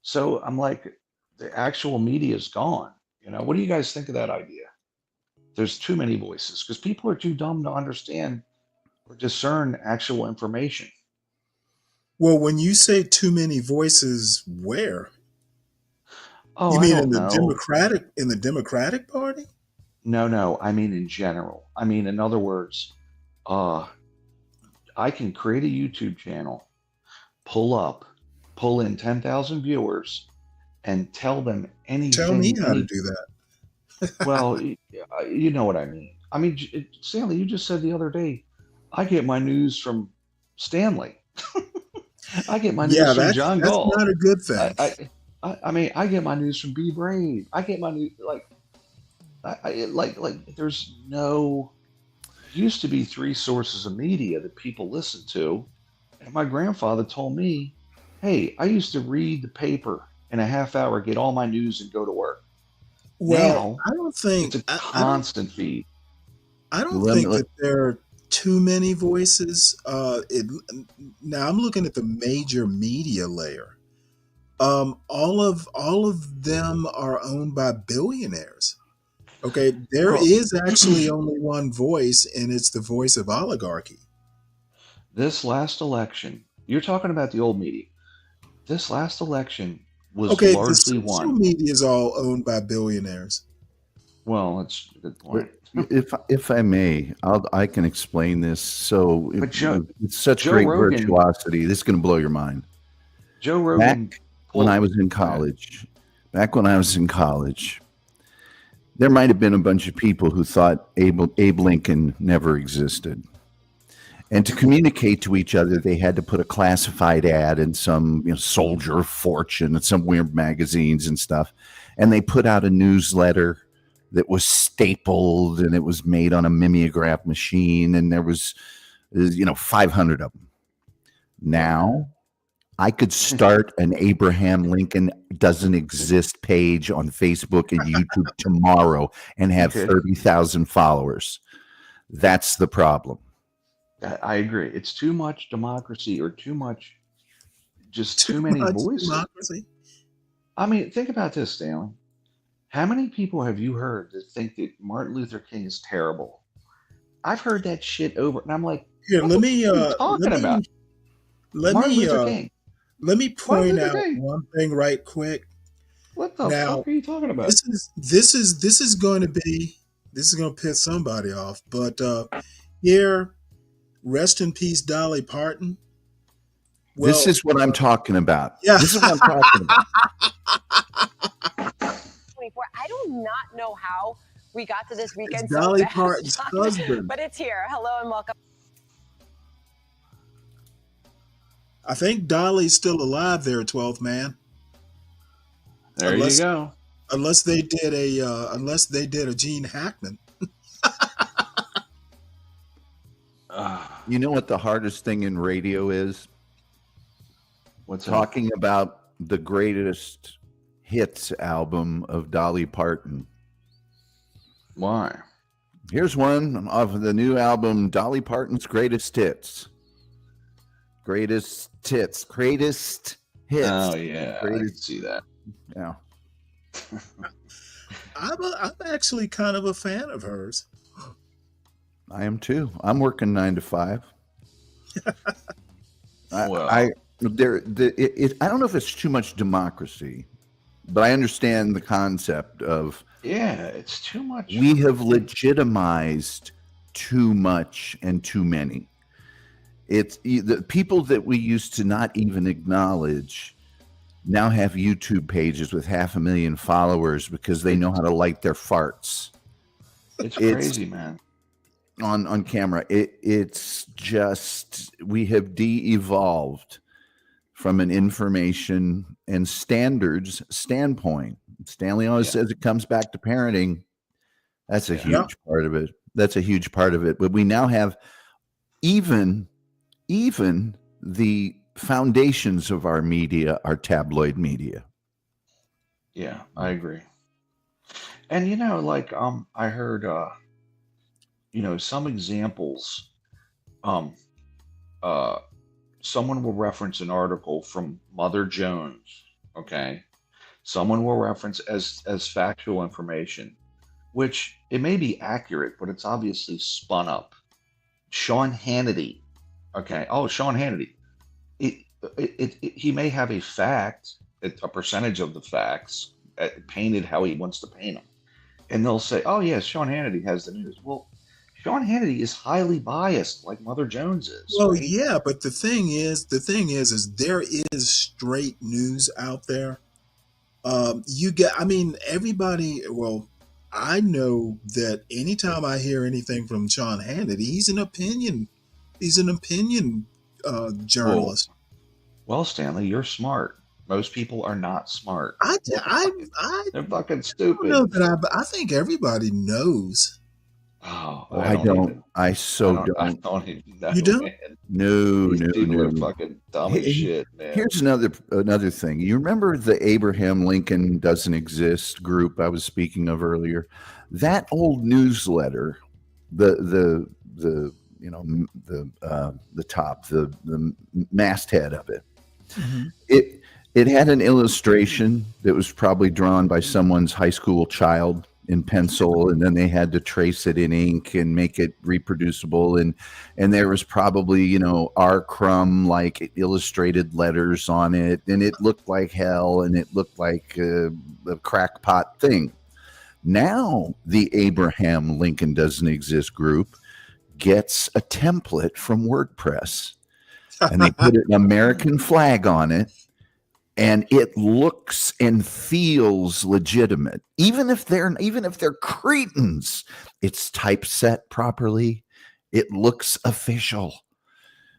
So I'm like, the actual media is gone. You know, what do you guys think of that idea? There's too many voices because people are too dumb to understand or discern actual information. Well, when you say too many voices, where? Oh, You I mean don't in the know. Democratic Party? No, I mean in general. I mean, in other words, I can create a YouTube channel, pull in 10,000 viewers, and tell them Tell me anything. how to do that. Well, you know what I mean. I mean, Stanley, you just said the other day, I get my news from Stanley. I get my Yeah, news from that's John that's Gall. not a good thing. I mean, I get my news from Be Brave. I get my news like there's no used to be 3 sources of media that people listen to, and my grandfather told me, "Hey, I used to read the paper in a half hour, get all my news, and go to work." Well, Now I don't think it's a I don't constant feed. I don't Let me, think let, that there are too many voices. Now I'm looking at the major media layer. All of them are owned by billionaires. Okay, there Well, is actually only one voice, and it's the voice of oligarchy. this last election, you're talking about the old media. This last election was Okay, the largely social won. media is all owned by billionaires. Well, that's a good point. if I may, I can explain this. So But it's such Joe great Rogan, virtuosity. This is going to blow your mind. Joe Rogan Back when I was in college, there might have been a bunch of people who thought Abe Lincoln never existed. And to communicate to each other, they had to put a classified ad in some Soldier of Fortune and some weird magazines and stuff. And they put out a newsletter that was stapled and it was made on a mimeograph machine. And there was, 500 of them. Now I could start an Abraham Lincoln doesn't exist page on Facebook and YouTube tomorrow and have 30,000 followers. That's the problem. I agree. It's too much democracy or too many much voices. democracy. I mean, think about this, Stanley. How many people have you heard that think that Martin Luther King is terrible? I've heard that shit over, and I'm like, Here, what let the me fuck are you talking about? Martin Luther King. let me Martin point Luther out King. one thing right quick. What the Now, fuck are you talking about? this is going to piss somebody off, but here, rest in peace, Dolly Parton. Well, This is what I'm talking about. yeah. This is what I'm talking about. I do not know how we got to this weekend It's so Dolly fast, Parton's husband. but it's here. Hello and welcome. I think Dolly's still alive there, 12th man. There Unless- you go. Unless they did a Gene Hackman. You know what the hardest thing in radio is? What's that? Talking about the greatest hits album of Dolly Parton. Why? Here's one of the new album, Dolly Parton's Greatest Hits. Greatest hits. Oh yeah, I can see that. Yeah. I'm actually kind of a fan of hers. I am too. I'm working 9 to 5. Well, I don't know if it's too much democracy, but I understand the concept of yeah, it's too much. we have legitimized too much and too many. It's the people that we used to not even acknowledge now have YouTube pages with 500,000 followers because they know how to light their farts. It's crazy, man. On camera. It's just we have de-evolved from an information and standards standpoint. Stanley always says it comes back to parenting. That's a huge part of it. That's a huge part of it. But we now have even the foundations of our media are tabloid media. Yeah, I agree. And like I heard some examples. Someone will reference an article from Mother Jones, okay? Someone will reference as factual information, which it may be accurate, but it's obviously spun up. Sean Hannity, okay? Oh, Sean Hannity. He may have a fact, a percentage of the facts painted how he wants to paint them. And they'll say, oh, yes, Sean Hannity has the news. Well, Sean Hannity is highly biased, like Mother Jones is. Well, right? yeah, but the thing is there is straight news out there. Everybody. Well, I know that anytime I hear anything from Sean Hannity, he's an opinion journalist. Well, Stanley, you're smart. Most people are not smart. They're fucking stupid. I don't know that I think everybody knows. Oh, I don't. I don't. I don't even know. You don't? Man. No, These people are fucking dumb as shit, man. Here's another thing. You remember the Abraham Lincoln Doesn't Exist group I was speaking of earlier? That old newsletter, the top, the masthead of it. Mm-hmm. It had an illustration that was probably drawn by someone's high school child in pencil, and then they had to trace it in ink and make it reproducible, and there was probably R. Crumb like illustrated letters on it, and it looked like hell, and it looked like a crackpot thing. Now the Abraham Lincoln Doesn't Exist group gets a template from WordPress, and they put an American flag on it, and it looks and feels legitimate, even if they're cretins. It's typeset properly. It looks official.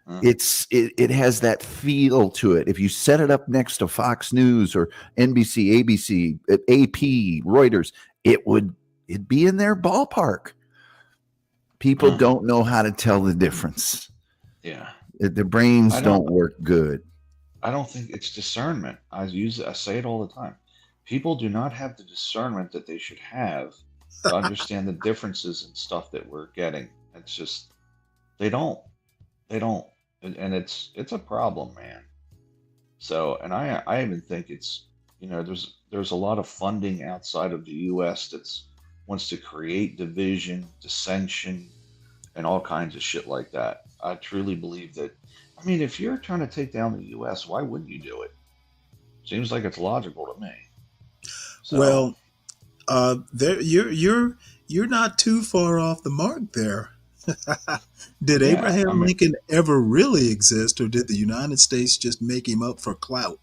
It has that feel to it. If you set it up next to Fox News or NBC, ABC, AP, Reuters, it'd be in their ballpark. People don't know how to tell the difference. Yeah, their brains don't work good. I don't think it's discernment. I say it all the time. People do not have the discernment that they should have to understand the differences and stuff that we're getting. It's just they don't, and it's a problem, man. So, and I even think it's there's a lot of funding outside of the U.S. that's wants to create division, dissension, and all kinds of shit like that. I truly believe that. I mean, if you're trying to take down the U.S., why wouldn't you do it? Seems like it's logical to me. So, well, you're not too far off the mark there. Did Abraham Lincoln ever really exist, or did the United States just make him up for clout?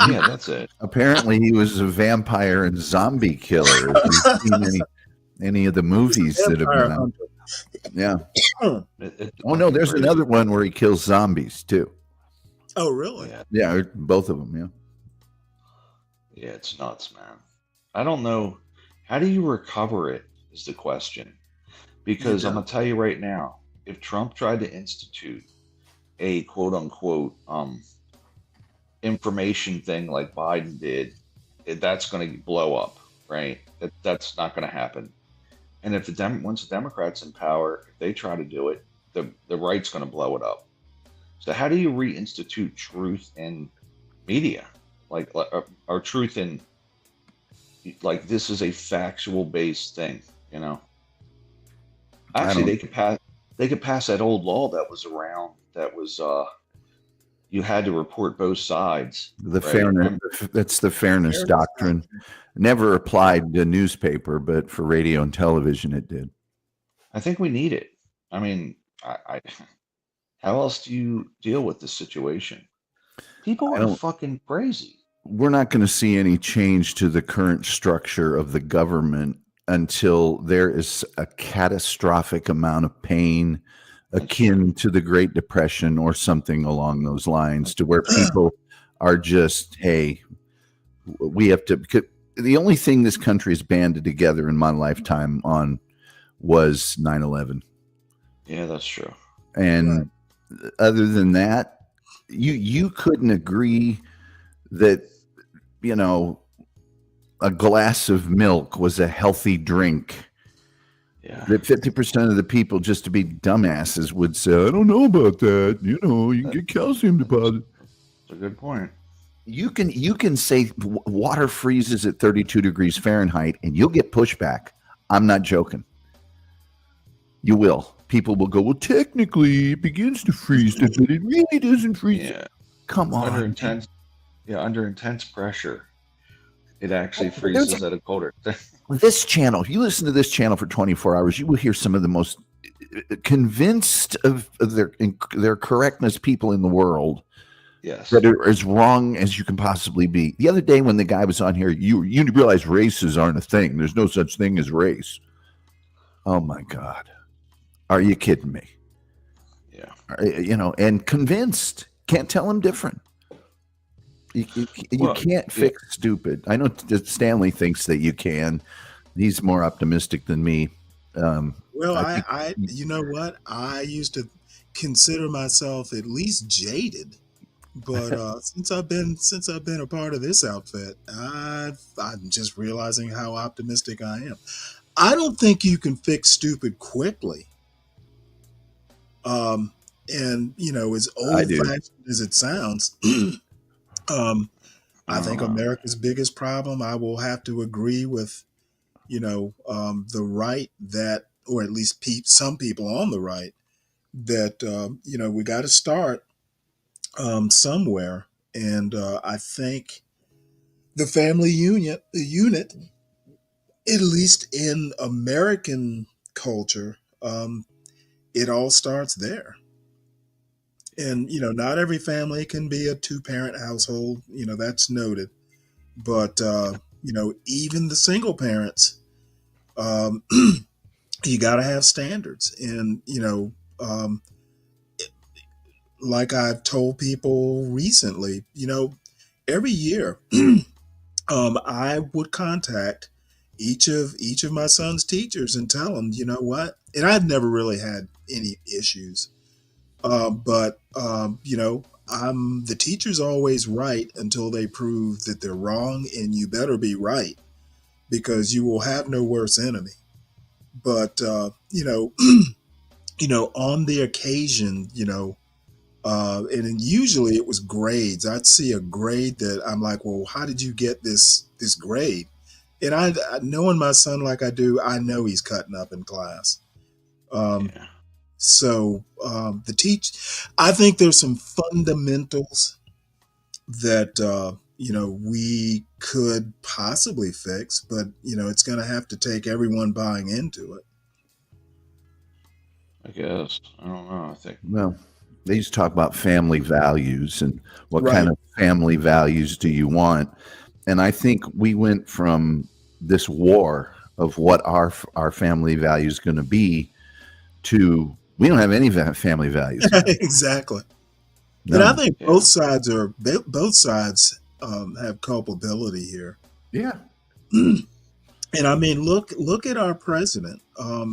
Yeah, that's it. Apparently, he was a vampire and zombie killer. If you've seen any of the movies that have been out. Yeah. Oh no, there's another one where he kills zombies too. Oh really? Yeah, both of them. Yeah, it's nuts, man. I don't know. How do you recover it is the question. Because I'm gonna tell you right now, if Trump tried to institute a quote unquote information thing like Biden did, that's gonna blow up, right? That's not gonna happen. And if once the Democrats in power, if they try to do it, the right's going to blow it up. So how do you reinstitute truth in media, or truth in this is a factual based thing, I Actually, don't. they could pass that old law that was around that was you had to report both sides, The right? fairness, that's the fairness Fairness doctrine. doctrine. Never applied to newspaper, but for radio and television, it did. I think we need it. I mean, I how else do you deal with this situation? People I are don't. fucking crazy. We're not going to see any change to the current structure of the government until there is a catastrophic amount of pain akin to the Great Depression or something along those lines, to where people are just, hey, we have to. The only thing this country has banded together in my lifetime on was 9/11. Yeah, that's true. And other than that, you couldn't agree that, a glass of milk was a healthy drink. Yeah. That 50% of the people, just to be dumbasses, would say, I don't know about that. You can get calcium deposits. That's a good point. You can say water freezes at 32 degrees Fahrenheit and you'll get pushback. I'm not joking. You will. People will go, well, technically it begins to freeze, but it really doesn't freeze. Yeah. Come on. Under intense pressure, it actually freezes at a colder. This channel, if you listen to this channel for 24 hours, you will hear some of the most convinced of their correctness people in the world. Yes. That are as wrong as you can possibly be. The other day when the guy was on here, you realize races aren't a thing. There's no such thing as race. Oh my God. Are you kidding me? Yeah. And convinced. Can't tell him different. You can't fix stupid. I know that Stanley thinks that you can. He's more optimistic than me. Well, I you know what? I used to consider myself at least jaded, but since I've been a part of this outfit, I'm just realizing how optimistic I am. I don't think you can fix stupid quickly. And as old fashioned as it sounds, I think America's biggest problem, I will have to agree with, the right that, or at least some people on the right, that, we got to start somewhere. And I think the family unit, at least in American culture, it all starts there. And, not every family can be a 2-parent household, that's noted. But, even the single parents, you got to have standards. And, like I've told people recently, every year I would contact each of my son's teachers and tell them, you know what? And I've never really had any issues. But the teacher's always right until they prove that they're wrong, and you better be right because you will have no worse enemy. But, on the occasion, and then usually it was grades. I'd see a grade that I'm like, well, how did you get this grade? And I knowing my son like I do, I know he's cutting up in class. So I think there's some fundamentals that we could possibly fix, but it's going to have to take everyone buying into it. I guess. I don't know. I think. Well, they used to talk about family values and what kind of family values do you want? And I think we went from this war of what our family value is going to be to we don't have any family values. Exactly. No. And I think both sides have culpability here. Yeah. And I mean, look at our president. I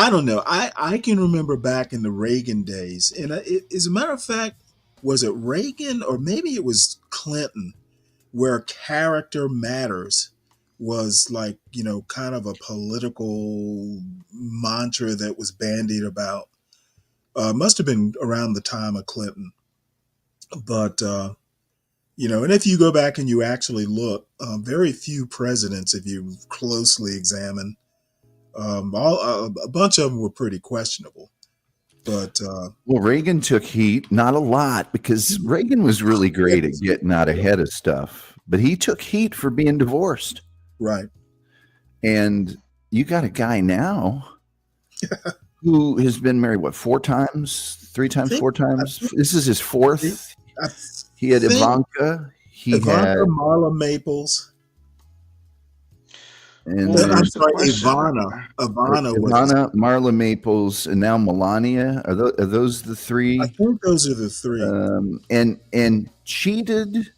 don't know. I can remember back in the Reagan days, and as a matter of fact, was it Reagan or maybe it was Clinton, where character matters was like, kind of a political mantra that was bandied about. Must have been around the time of Clinton. But, and if you go back and you actually look, very few presidents, if you closely examine, A bunch of them were pretty questionable. But well, Reagan took heat, not a lot, because Reagan was really great at getting out ahead of stuff. But he took heat for being divorced. Right. And you got a guy now who has been married, what, 4 times? 3 times, 4 times? This is his 4th. He had Ivanka. Ivanka, Marla Maples. And I'm sorry, Ivana, Marla Maples, and now Melania. Are those the 3? I think those are the 3. And cheated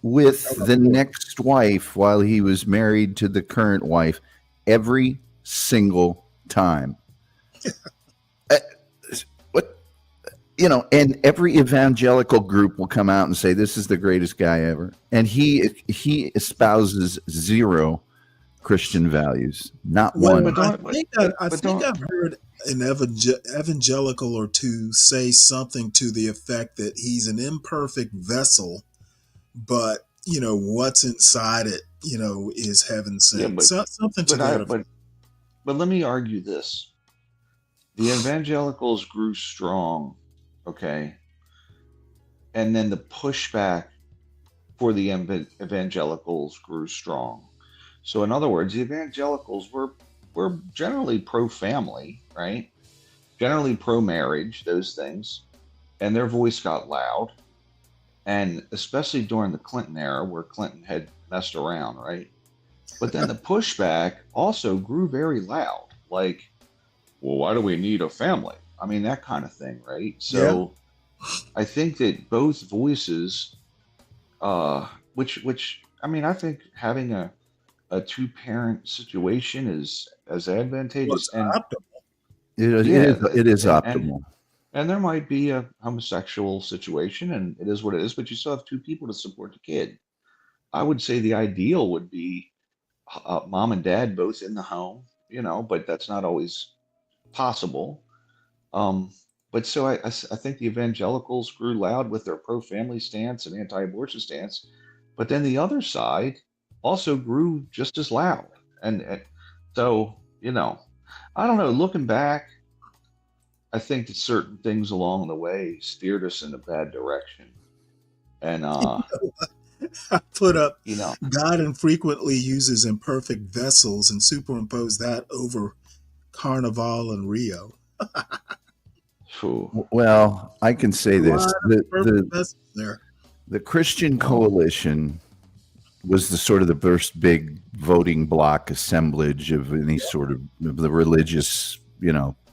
with the next wife while he was married to the current wife every single time. And every evangelical group will come out and say this is the greatest guy ever, and he espouses 0 Christian values, not one. I think I've heard an evangelical or two say something to the effect that he's an imperfect vessel, but what's inside it, is heaven sent. Something to that effect. But let me argue this: the evangelicals grew strong, okay, and then the pushback for the evangelicals grew strong. So in other words, the evangelicals were generally pro-family, right? Generally pro-marriage, those things. And their voice got loud. And especially during the Clinton era where Clinton had messed around, right? But then the pushback also grew very loud. Like, well, why do we need a family? I mean, that kind of thing, right? So I think that both voices, which I mean, I think having a 2-parent situation is as advantageous and optimal. It is optimal. And there might be a homosexual situation, and it is what it is, but you still have 2 people to support the kid. I would say the ideal would be mom and dad both in the home, but that's not always possible. But so I think the evangelicals grew loud with their pro-family stance and anti-abortion stance, but then the other side also grew just as loud. And so, I don't know, looking back, I think that certain things along the way steered us in a bad direction. And I put up, God infrequently uses imperfect vessels and superimpose that over Carnival and Rio. Well, I can say this. The Christian Coalition was the sort of the first big voting bloc assemblage of any sort of the religious,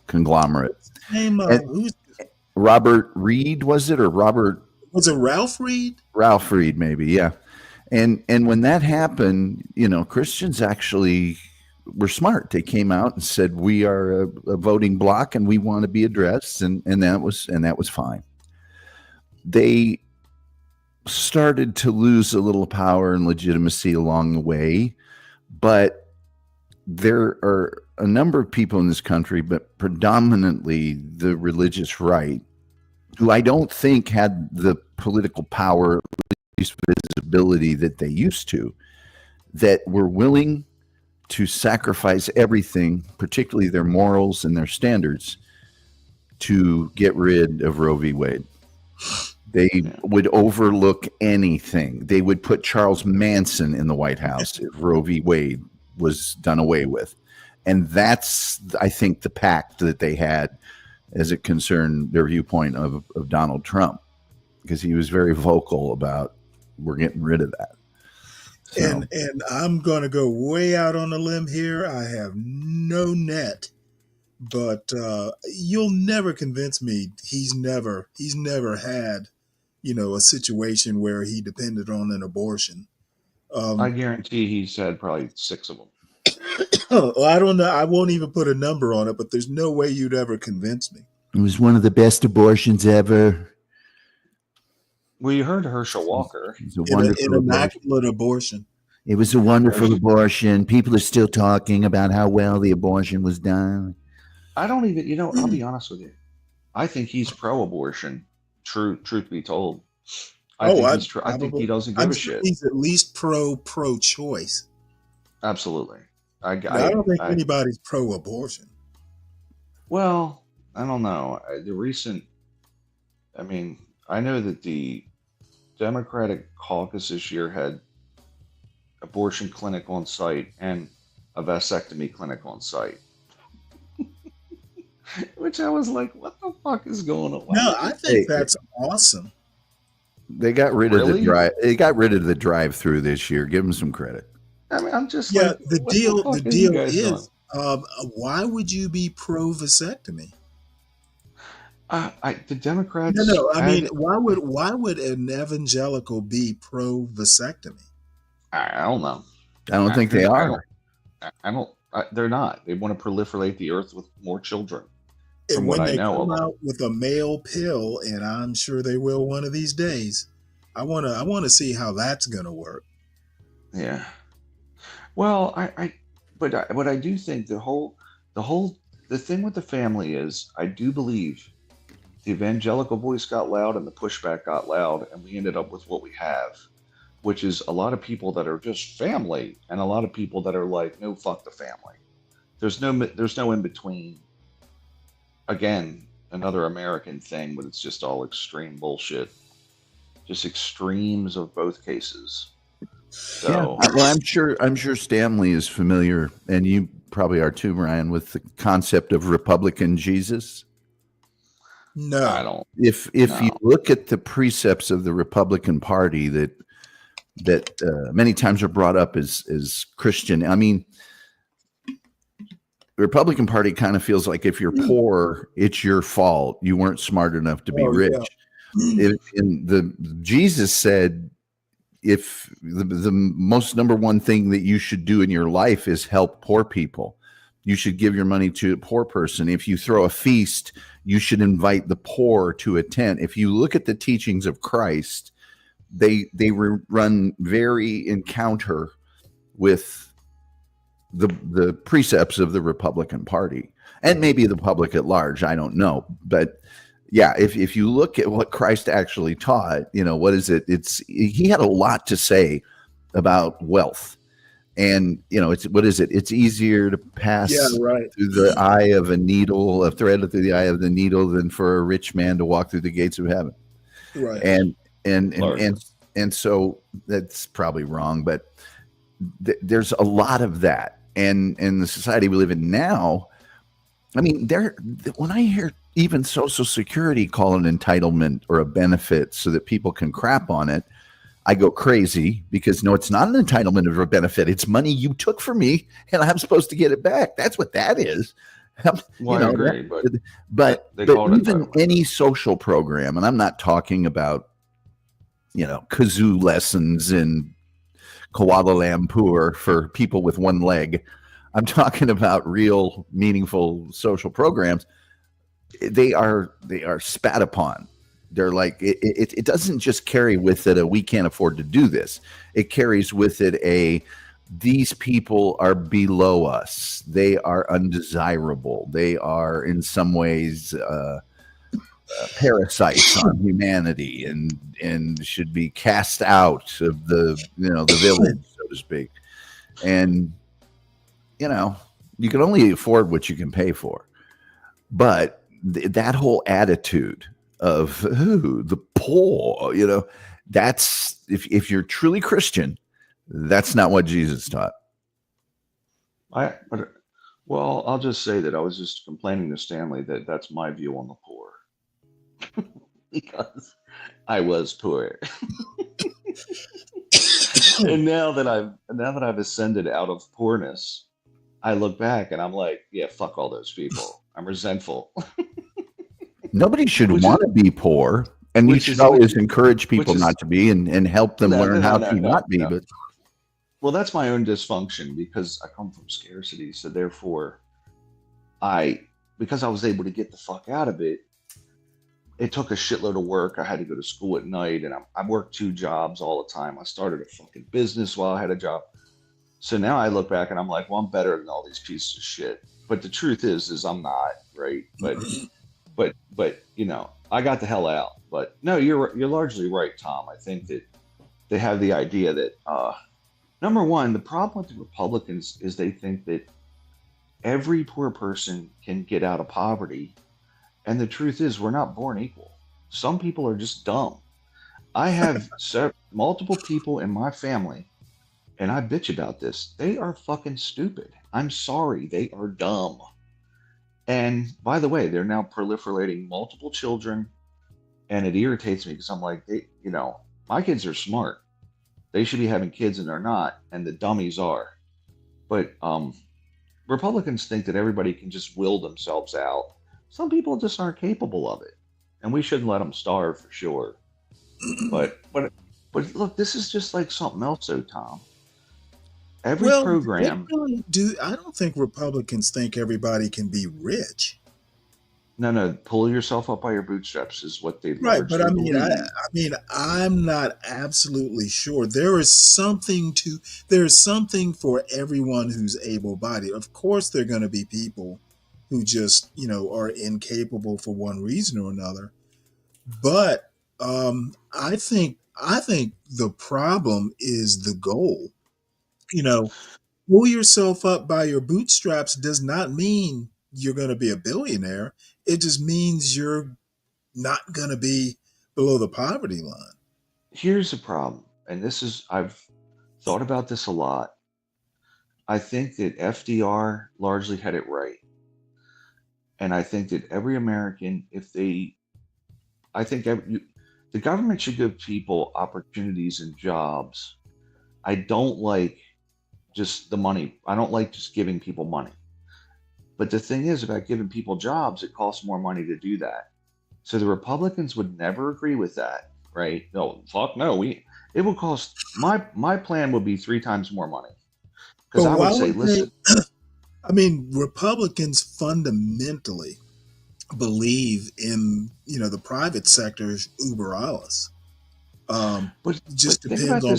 conglomerate. Robert Reed, was it, or Robert? Was it Ralph Reed? Ralph Reed, maybe, yeah. And when that happened, Christians actually were smart. They came out and said, we are a voting bloc and we want to be addressed, and that was fine. They started to lose a little power and legitimacy along the way, but there are a number of people in this country, but predominantly the religious right, who I don't think had the political power, at least visibility that they used to, that were willing to sacrifice everything, particularly their morals and their standards, to get rid of Roe v. Wade. They would overlook anything. They would put Charles Manson in the White House if Roe v. Wade was done away with. And that's, I think, the pact that they had as it concerned their viewpoint of Donald Trump, because he was very vocal about, we're getting rid of that. So. And I'm going to go way out on a limb here. I have no net, but you'll never convince me he's never had, a situation where he depended on an abortion. I guarantee he's had probably 6 of them. Well, I don't know. I won't even put a number on it, but there's no way you'd ever convince me. It was one of the best abortions ever. Well, you heard Herschel Walker. It was an immaculate abortion. It was a wonderful abortion. People are still talking about how well the abortion was done. I don't even, I'll be honest with you. I think he's pro-abortion. Truth be told. I think he doesn't give a shit. He's at least pro-choice. Absolutely. I, I don't think I anybody's pro-abortion. well, I don't know. I mean, I know that the Democratic caucus this year had abortion clinic on site and a vasectomy clinic on site, which I was like, what the fuck is going on? No, I Hey, think that's awesome. they got rid of the Really? drive. They got rid of the drive-through this year. Give them some credit. I mean, I'm just Yeah, like, the what deal the the fuck are you deal guys doing? is, why would you be pro-vasectomy? The No, Democrats no. I mean, had, why would an evangelical be pro-vasectomy? I don't know. I don't think they I are. don't, I don't, they're not. They want to proliferate the earth with more children, from And what when I they know come of them. out with a male pill, and I'm sure they will one of these days, I wanna see how that's gonna work. Yeah. Well, but I do think the thing with the family is, I do believe the evangelical voice got loud and the pushback got loud, and we ended up with what we have, which is a lot of people that are just family, and a lot of people that are like, no, fuck the family. There's no in between. Again, another American thing, but it's just all extreme bullshit. Just extremes of both cases. Yeah. So Well, I'm sure Stanley is familiar, and you probably are too, Ryan, with the concept of Republican Jesus. I No. don't If you know. look at the precepts of the Republican Party that many times are brought up as Christian, I mean, the Republican Party kind of feels like if you're poor, it's your fault. You weren't smart enough to be Oh, rich. yeah. Jesus said, if the most number one thing that you should do in your life is help poor people, you should give your money to a poor person. If you throw a feast, you should invite the poor to a tent. If you look at the teachings of Christ, they run very in counter with the precepts of the Republican Party and maybe the public at large. I don't know, but yeah, if you look at what Christ actually taught, what is it? He had a lot to say about wealth, and what is it? It's easier to pass right. through the eye of a needle, a thread through the eye of the needle, than for a rich man to walk through the gates of heaven. Right. And so that's probably wrong, but there's a lot of that, and in the society we live in now, I mean, when I hear even Social Security call an entitlement or a benefit so that people can crap on it, I go crazy, because no, it's not an entitlement or a benefit. It's money you took from me, and I'm supposed to get it back. That's what that is. Well, I agree, but they call it even entitlement. any social program, and I'm not talking about kazoo lessons in Kuala Lumpur for people with one leg. I'm talking about real, meaningful social programs. They are spat upon. They're like, it doesn't just carry with it we can't afford to do this. It carries with it these people are below us. They are undesirable. They are in some ways parasites on humanity, and should be cast out of the village, so to speak. And you can only afford what you can pay for. But that whole attitude of the poor, that's if you're truly Christian, that's not what Jesus taught. Well, I'll just say that I was just complaining to Stanley that that's my view on the poor. Because I was poor. And now that I've ascended out of poorness, I look back and I'm like, yeah, fuck all those people. I'm resentful. Nobody should want to be poor, and you should always encourage people not to be, and help them learn how to not be. But well, that's my own dysfunction, because I come from scarcity. So therefore, because I was able to get the fuck out of it, it took a shitload of work. I had to go to school at night, and I worked 2 jobs all the time. I started a fucking business while I had a job. So now I look back and I'm like, well, I'm better than all these pieces of shit. But the truth is I'm not, right? But I got the hell out. But no, you're largely right, Tom. I think that they have the idea that number one, the problem with the Republicans is they think that every poor person can get out of poverty. And the truth is, we're not born equal. Some people are just dumb. I have multiple people in my family, and I bitch about this. They are fucking stupid. I'm sorry. They are dumb. And by the way, they're now proliferating multiple children, and it irritates me because I'm like, my kids are smart. They should be having kids, and they're not, and the dummies are. But Republicans think that everybody can just will themselves out. Some people just aren't capable of it, and we shouldn't let them starve for sure. But look, this is just like something else, though, Tom. Every program. I don't think Republicans think everybody can be rich. No, pull yourself up by your bootstraps is what they right. But I'm not absolutely sure. There's something for everyone who's able-bodied. Of course, there are going to be people who just are incapable for one reason or another. But I think the problem is the goal. Pull yourself up by your bootstraps does not mean you're going to be a billionaire. It just means you're not going to be below the poverty line. Here's the problem, and I've thought about this a lot. I think that FDR largely had it right. And I think that every American, the government should give people opportunities and jobs. I don't like just the money. I don't like just giving people money. But the thing is, about giving people jobs, it costs more money to do that. So the Republicans would never agree with that, right? No, fuck no. It would cost, my plan would be 3 times more money. Because I would say, listen. Republicans fundamentally believe in, the private sector's uber alles. But just depends on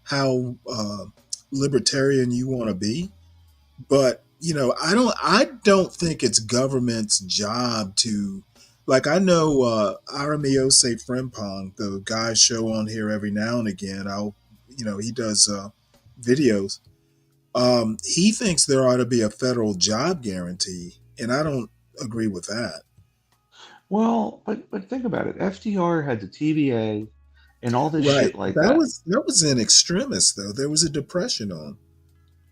how libertarian you want to be. But I don't think it's government's job to, like, I know Aramiose Frimpong, the guy show on here every now and again. He does videos. He thinks there ought to be a federal job guarantee, and I don't agree with that. Well, but think about it. FDR had the TVA and all this shit like that. That was in extremis, though. There was a depression on.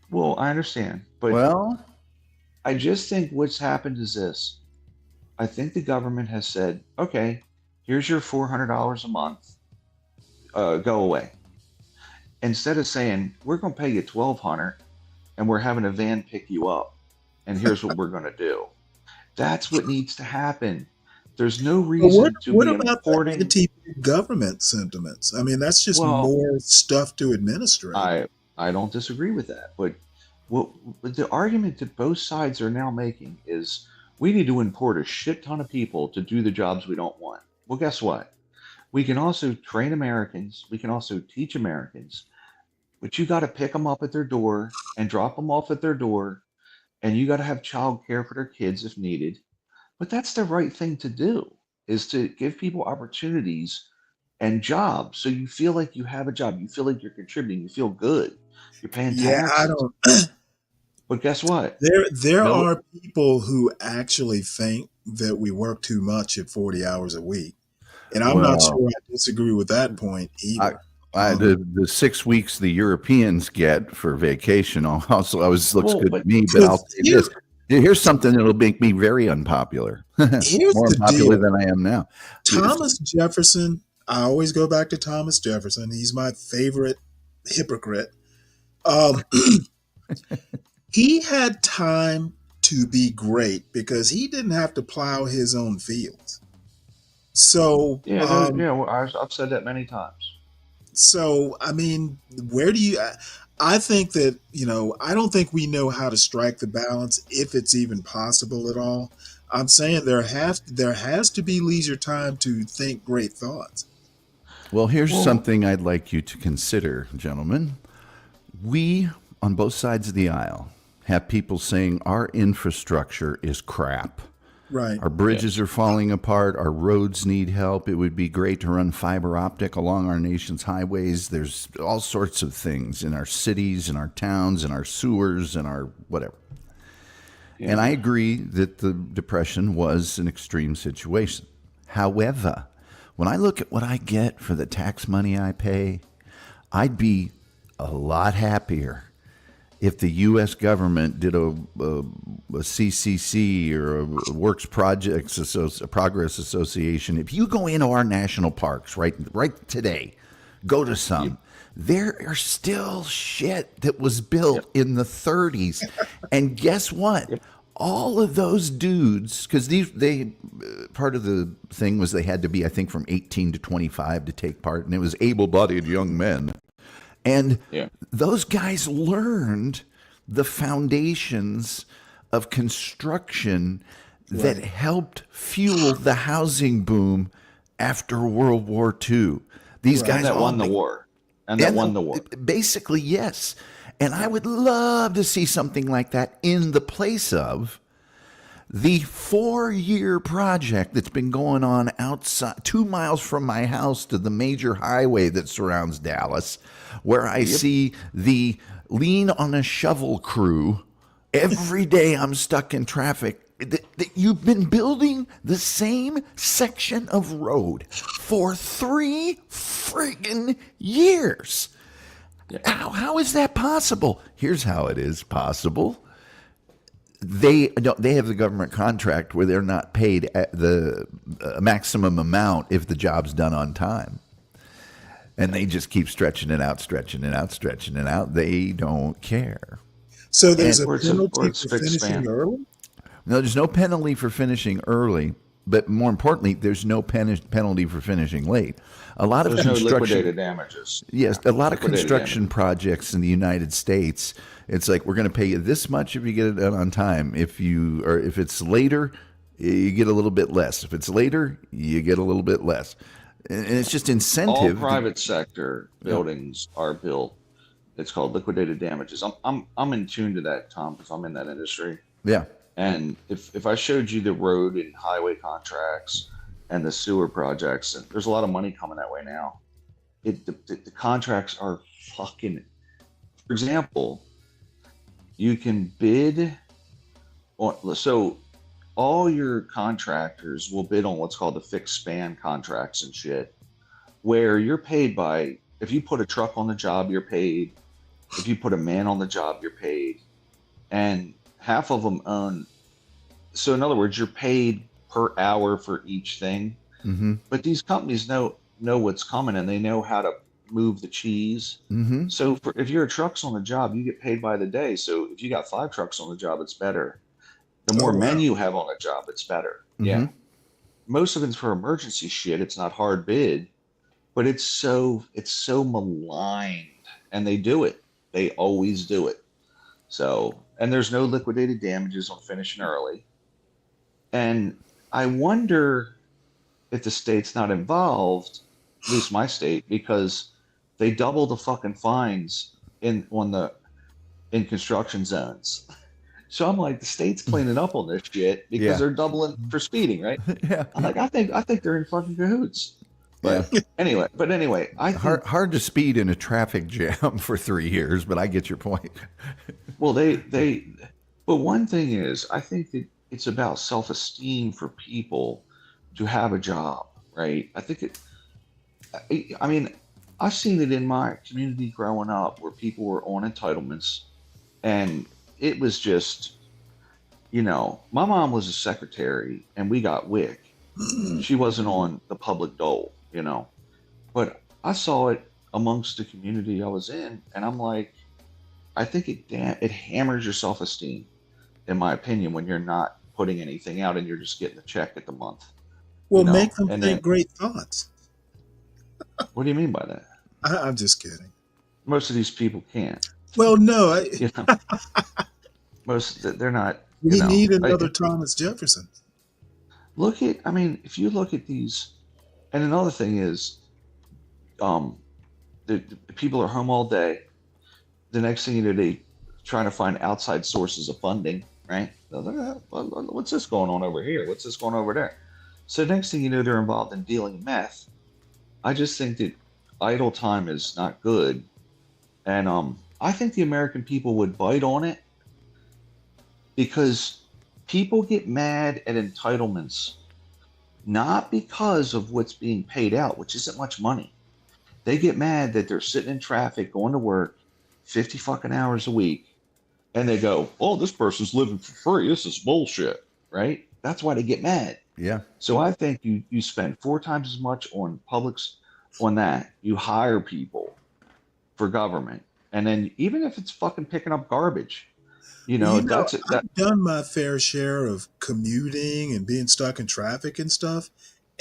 Well, I understand, but I just think what's happened is this. I think the government has said, okay, here's your $400 a month. Go away. Instead of saying, we're going to pay you $1,200 and we're having a van pick you up, and here's what we're going to do. That's what needs to happen. There's no reason to be importing anti-government sentiments. That's just more stuff to administrate. I don't disagree with that, but the argument that both sides are now making is we need to import a shit ton of people to do the jobs we don't want. Well, guess what? We can also train Americans. We can also teach Americans, but you got to pick them up at their door and drop them off at their door, and you got to have child care for their kids if needed. But that's the right thing to do, is to give people opportunities and jobs, so you feel like you have a job, you feel like you're contributing, you feel good, you're paying taxes. Yeah, I don't. But guess what? There are people who actually think that we work too much at 40 hours a week, and I'm not sure I disagree with that point either. The 6 weeks the Europeans get for vacation also always looks good to me, but I'll say this. Here's something that'll make me very unpopular. More unpopular than I am now. Thomas Jefferson. I always go back to Thomas Jefferson. He's my favorite hypocrite. He had time to be great because he didn't have to plow his own fields. So I've said that many times. So where do you? I think that I don't think we know how to strike the balance, if it's even possible at all. I'm saying there has to be leisure time to think great thoughts. Well, here's something I'd like you to consider, gentlemen. We, on both sides of the aisle, have people saying our infrastructure is crap. Right. Our bridges are falling apart. Our roads need help. It would be great to run fiber optic along our nation's highways. There's all sorts of things in our cities, in our towns, in our sewers, in our whatever. And I agree that the Depression was an extreme situation. However, when I look at what I get for the tax money I pay, I'd be a lot happier if the U.S. government did a CCC or a Works Projects Progress Association. If you go into our national parks right today, go to some. There are still shit that was built in the 30s, and guess what? All of those dudes, because they part of the thing was they had to be, I think, from 18 to 25 to take part, and it was able-bodied young men. And those guys learned the foundations of construction that helped fuel the housing boom after World War II. These guys that won the war. And that won the war. Basically, yes. And I would love to see something like that in the place of the 4-year project that's been going on outside 2 miles from my house to the major highway that surrounds Dallas, where I see the lean on a shovel crew. Every day I'm stuck in traffic. You've been building the same section of road for 3 friggin' years. How is that possible? Here's how it is possible. They have the government contract where they're not paid the maximum amount if the job's done on time. And they just keep stretching it out. They don't care. So there's a penalty for finishing early? No, there's no penalty for finishing early, but more importantly, there's no penalty for finishing late. A lot of There's no construction liquidated damages. Yes, a lot of Liquidated construction projects in the United States, it's like we're going to pay you this much if you get it done on time. If it's later, you get a little bit less. If it's later, you get a little bit less. And it's just incentive. All private sector buildings are built. It's called liquidated damages. I'm in tune to that, Tom, because I'm in that industry. Yeah. And if I showed you the road and highway contracts and the sewer projects, and there's a lot of money coming that way now. The contracts are fucking. For example, you can bid on. So all your contractors will bid on what's called the fixed span contracts and shit, where you're paid by, if you put a truck on the job, you're paid. If you put a man on the job, you're paid. And half of them own. So in other words, you're paid per hour for each thing. Mm-hmm. But these companies know what's coming, and they know how to move the cheese. Mm-hmm. So if your truck's on the job, you get paid by the day. So if you got 5 trucks on the job, it's better. The more men you have on a job, it's better. Mm-hmm. Yeah. Most of it's for emergency shit. It's not hard bid, but it's so maligned, and they do it. They always do it. So, and there's no liquidated damages on finishing early. And I wonder if the state's not involved, at least my state, because they double the fucking fines in construction zones. So I'm like, the state's cleaning up on this shit because they're doubling for speeding, right? Yeah. I'm like, I think they're in fucking cahoots. But anyway, I think, hard to speed in a traffic jam for 3 years, but I get your point. well, but one thing is, I think that it's about self-esteem for people to have a job, right? I mean, I've seen it in my community growing up where people were on entitlements, and it was just, my mom was a secretary and we got WIC. She wasn't on the public dole, but I saw it amongst the community I was in, and I'm like, I think it hammers your self-esteem, in my opinion, when you're not putting anything out and you're just getting a check at the month. Well, make them think great thoughts. What do you mean by that? I'm just kidding. Most of these people can't. Well, no. They're not. We need another Thomas Jefferson. If you look at these, and another thing is, the people are home all day. The next thing you know, they trying to find outside sources of funding. right? What's this going on over here? What's this going over there? So next thing you know, they're involved in dealing meth. I just think that idle time is not good, and I think the American people would bite on it because people get mad at entitlements not because of what's being paid out, which isn't much money. They get mad that they're sitting in traffic going to work 50 fucking hours a week, and they go, "Oh, this person's living for free. This is bullshit," right? That's why they get mad. Yeah. So I think you spend 4 times as much on publics on that. You hire people for government, and then even if it's fucking picking up garbage, that's it. I've done my fair share of commuting and being stuck in traffic and stuff,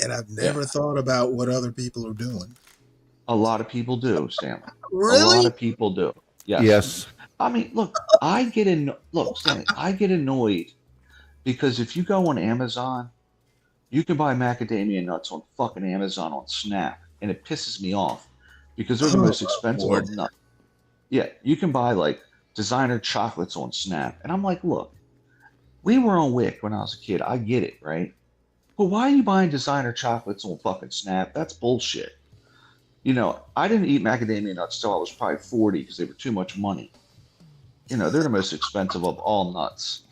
and I've never thought about what other people are doing. A lot of people do, Stanley. Really? A lot of people do. Yes. Yes. I mean, look, Stanley, I get annoyed because if you go on Amazon, you can buy macadamia nuts on fucking Amazon on Snap, and it pisses me off because they're the most expensive Lord. nut. Yeah, you can buy like designer chocolates on Snap, and I'm like, look, we were on Wick when I was a kid. I get it, right? But why are you buying designer chocolates on fucking Snap? That's bullshit. I didn't eat macadamia nuts till I was probably 40 because they were too much money. They're the most expensive of all nuts.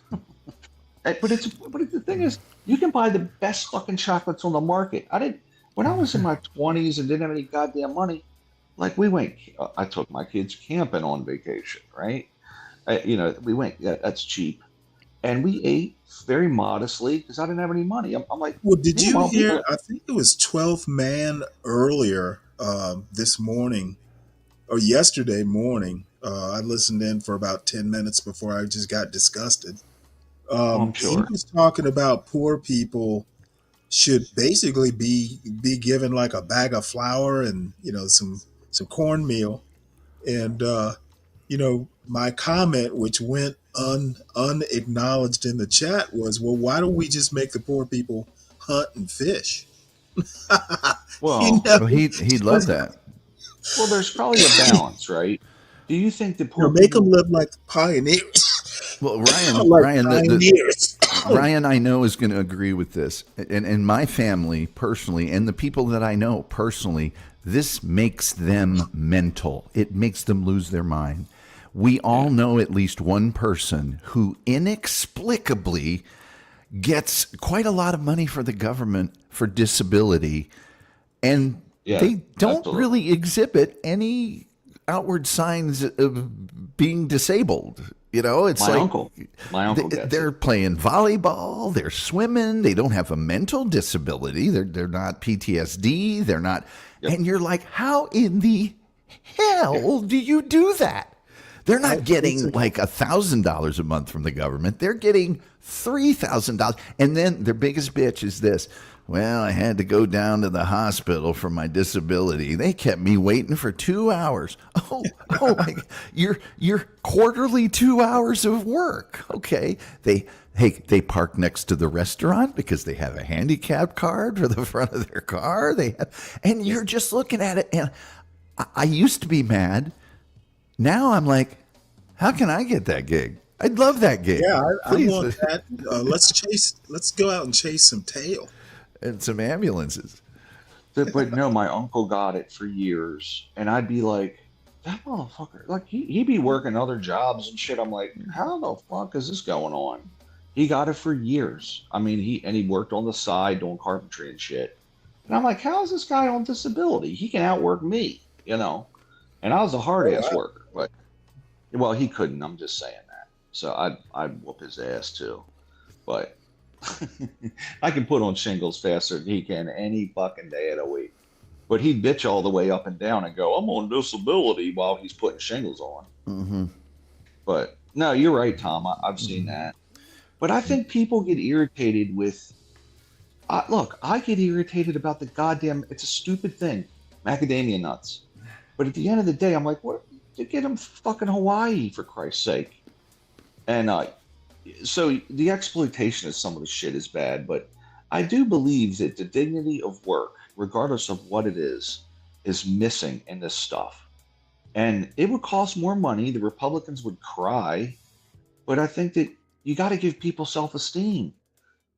But the thing is, you can buy the best fucking chocolates on the market. When I was in my 20s and didn't have any goddamn money, like I took my kids camping on vacation, right? We went, yeah, that's cheap. And we ate very modestly because I didn't have any money. I'm like, Well, did you meanwhile, hear? I think it was 12th Man earlier this morning or yesterday morning. I listened in for about 10 minutes before I just got disgusted. I'm He sure. was talking about poor people should basically be given like a bag of flour and some cornmeal. And my comment, which went unacknowledged in the chat, was, well, why don't we just make the poor people hunt and fish? Well, Well, he'd love that. well, there's probably a balance, right? Do you think the poor make them people? live like pioneers. Well, Like Ryan, pioneers. Ryan, I know is going to agree with this, and my family personally, and the people that I know personally, this makes them mental. It makes them lose their mind. We all know at least one person who inexplicably gets quite a lot of money for the government for disability, and Yeah, they don't absolutely. really exhibit any outward signs of being disabled. It's My like uncle gets they're it. playing volleyball, they're swimming, they don't have a mental disability, they're not PTSD, they're not, Yep. and you're like, how in the hell do you do that? They're not getting like $1,000 a month from the government. They're getting $3,000. And then their biggest bitch is this. Well, I had to go down to the hospital for my disability. They kept me waiting for 2 hours. Oh my! Your quarterly 2 hours of work. Okay, they park next to the restaurant because they have a handicap card for the front of their car. And you're just looking at it. And I used to be mad. Now I'm like, how can I get that gig? I'd love that gig. Yeah, I Please. want that. Let's go out and chase some tail. And some ambulances. But no, my uncle got it for years, and I'd be like, that motherfucker, like he'd be working other jobs and shit. I'm like, how the fuck is this going on? He got it for years. I mean, he worked on the side doing carpentry and shit. And I'm like, how is this guy on disability? He can outwork me, And I was a hard ass worker, but well, he couldn't. I'm just saying that. So I'd whoop his ass too, but. I can put on shingles faster than he can any fucking day of the week. But he'd bitch all the way up and down and go, I'm on disability while he's putting shingles on. Mm-hmm. But no, you're right, Tom. I've seen that. But I think people get irritated with. Look, I get irritated about the goddamn. It's a stupid thing, macadamia nuts. But at the end of the day, I'm like, what? You get them fucking Hawaii for Christ's sake. And so the exploitation of some of the shit is bad, but I do believe that the dignity of work, regardless of what it is missing in this stuff. And it would cost more money. The Republicans would cry, but I think that You got to give people self-esteem.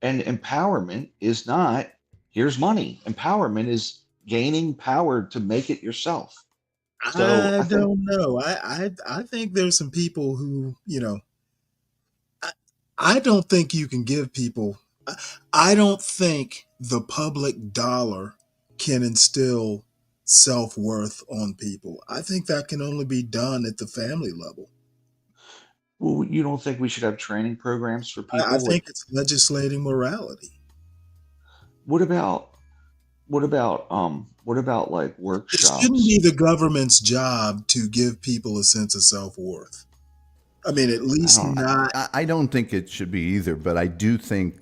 And empowerment is not, here's money. Empowerment is gaining power to make it yourself. So I I think, don't know. I think there's some people who, I, I don't think you can give people. I don't think the public dollar can instill self worth on people. I think that can only be done at the family level. well, you don't think we should have training programs for I people? think Like, it's legislating morality. what about, what about like It shouldn't workshops? be the government's job to give people a sense of self worth. I mean, at I least don't, not. I don't think it should be either, but I do think,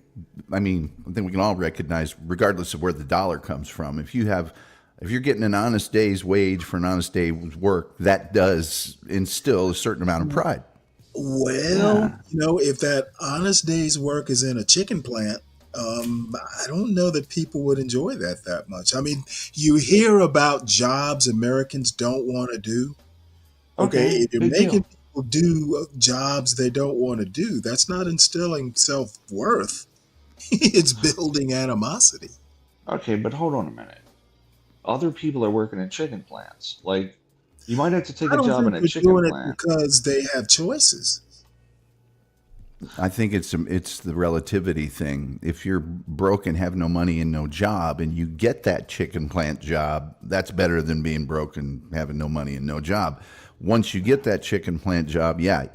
I mean, I think we can all recognize, regardless of where the dollar comes from, if you're getting an honest day's wage for an honest day's work, that does instill a certain amount of pride. Well, yeah. if that honest day's work is in a chicken plant, I don't know that people would enjoy that much. I mean, you hear about jobs Americans don't want to do. Okay, Okay, if you're big making deal. people do jobs they don't want to do, that's not instilling self worth. It's building animosity. Okay, but hold on a minute. Other people are working in chicken plants. Like, you might have to take I a don't job think in a they're chicken doing it plant. because they have choices. I think it's the relativity thing. If you're broke and have no money and no job, and you get that chicken plant job, that's better than being broke and having no money and no job. Once you get that chicken plant job, yeah,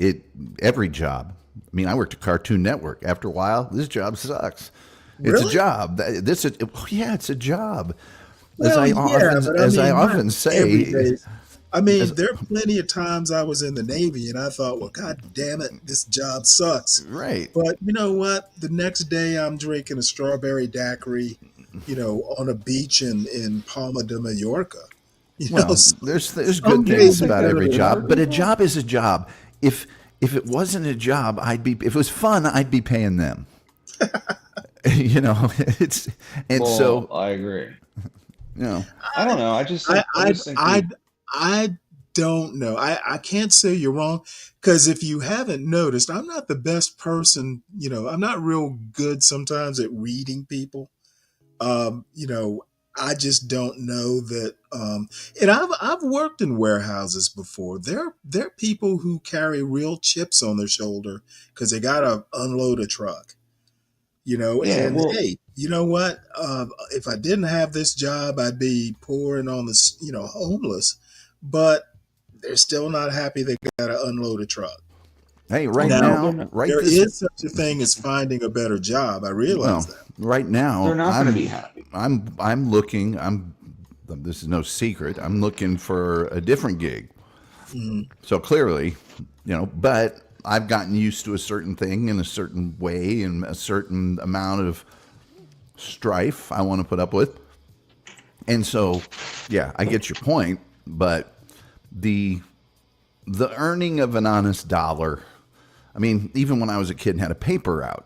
every job. I mean, I worked at Cartoon Network. After a while, this job sucks. It's a Really? job. Yeah, it's a job. Well, yeah, but I As I mean, not often every say, day. I mean, as, there are plenty of times I was in the Navy and I thought, well, God damn it, this job sucks. right. But you know what? The next day I'm drinking a strawberry daiquiri, on a beach in Palma de Mallorca. Well, So there's some good You don't things days are think about that's better every than job, but a disrespectful? job is a job. If it wasn't a job, if it was fun, I'd be paying them. It's and Well, so I agree. you know, I don't know. I I I just think I we. I don't know. I can't say you're wrong because if you haven't noticed, I'm not the best person. I'm not real good sometimes at reading people. You know, I just don't know that. And I've worked in warehouses before. There are people who carry real chips on their shoulder because they got to unload a truck. Yeah, And well, hey, you know what? If I didn't have this job, I'd be poor and on this, homeless. But they're still not happy they got to unload a truck. hey, right okay, but Now, they're now, not. right there this is such a thing as finding a better job. I realize well, that. right They're now, not going to be happy. I'm looking. This is no secret. I'm looking for a different gig. Mhm. So clearly, but I've gotten used to a certain thing in a certain way and a certain amount of strife I want to put up with. And so, yeah, I get your point, but the earning of an honest dollar, I mean, even when I was a kid and had a paper out,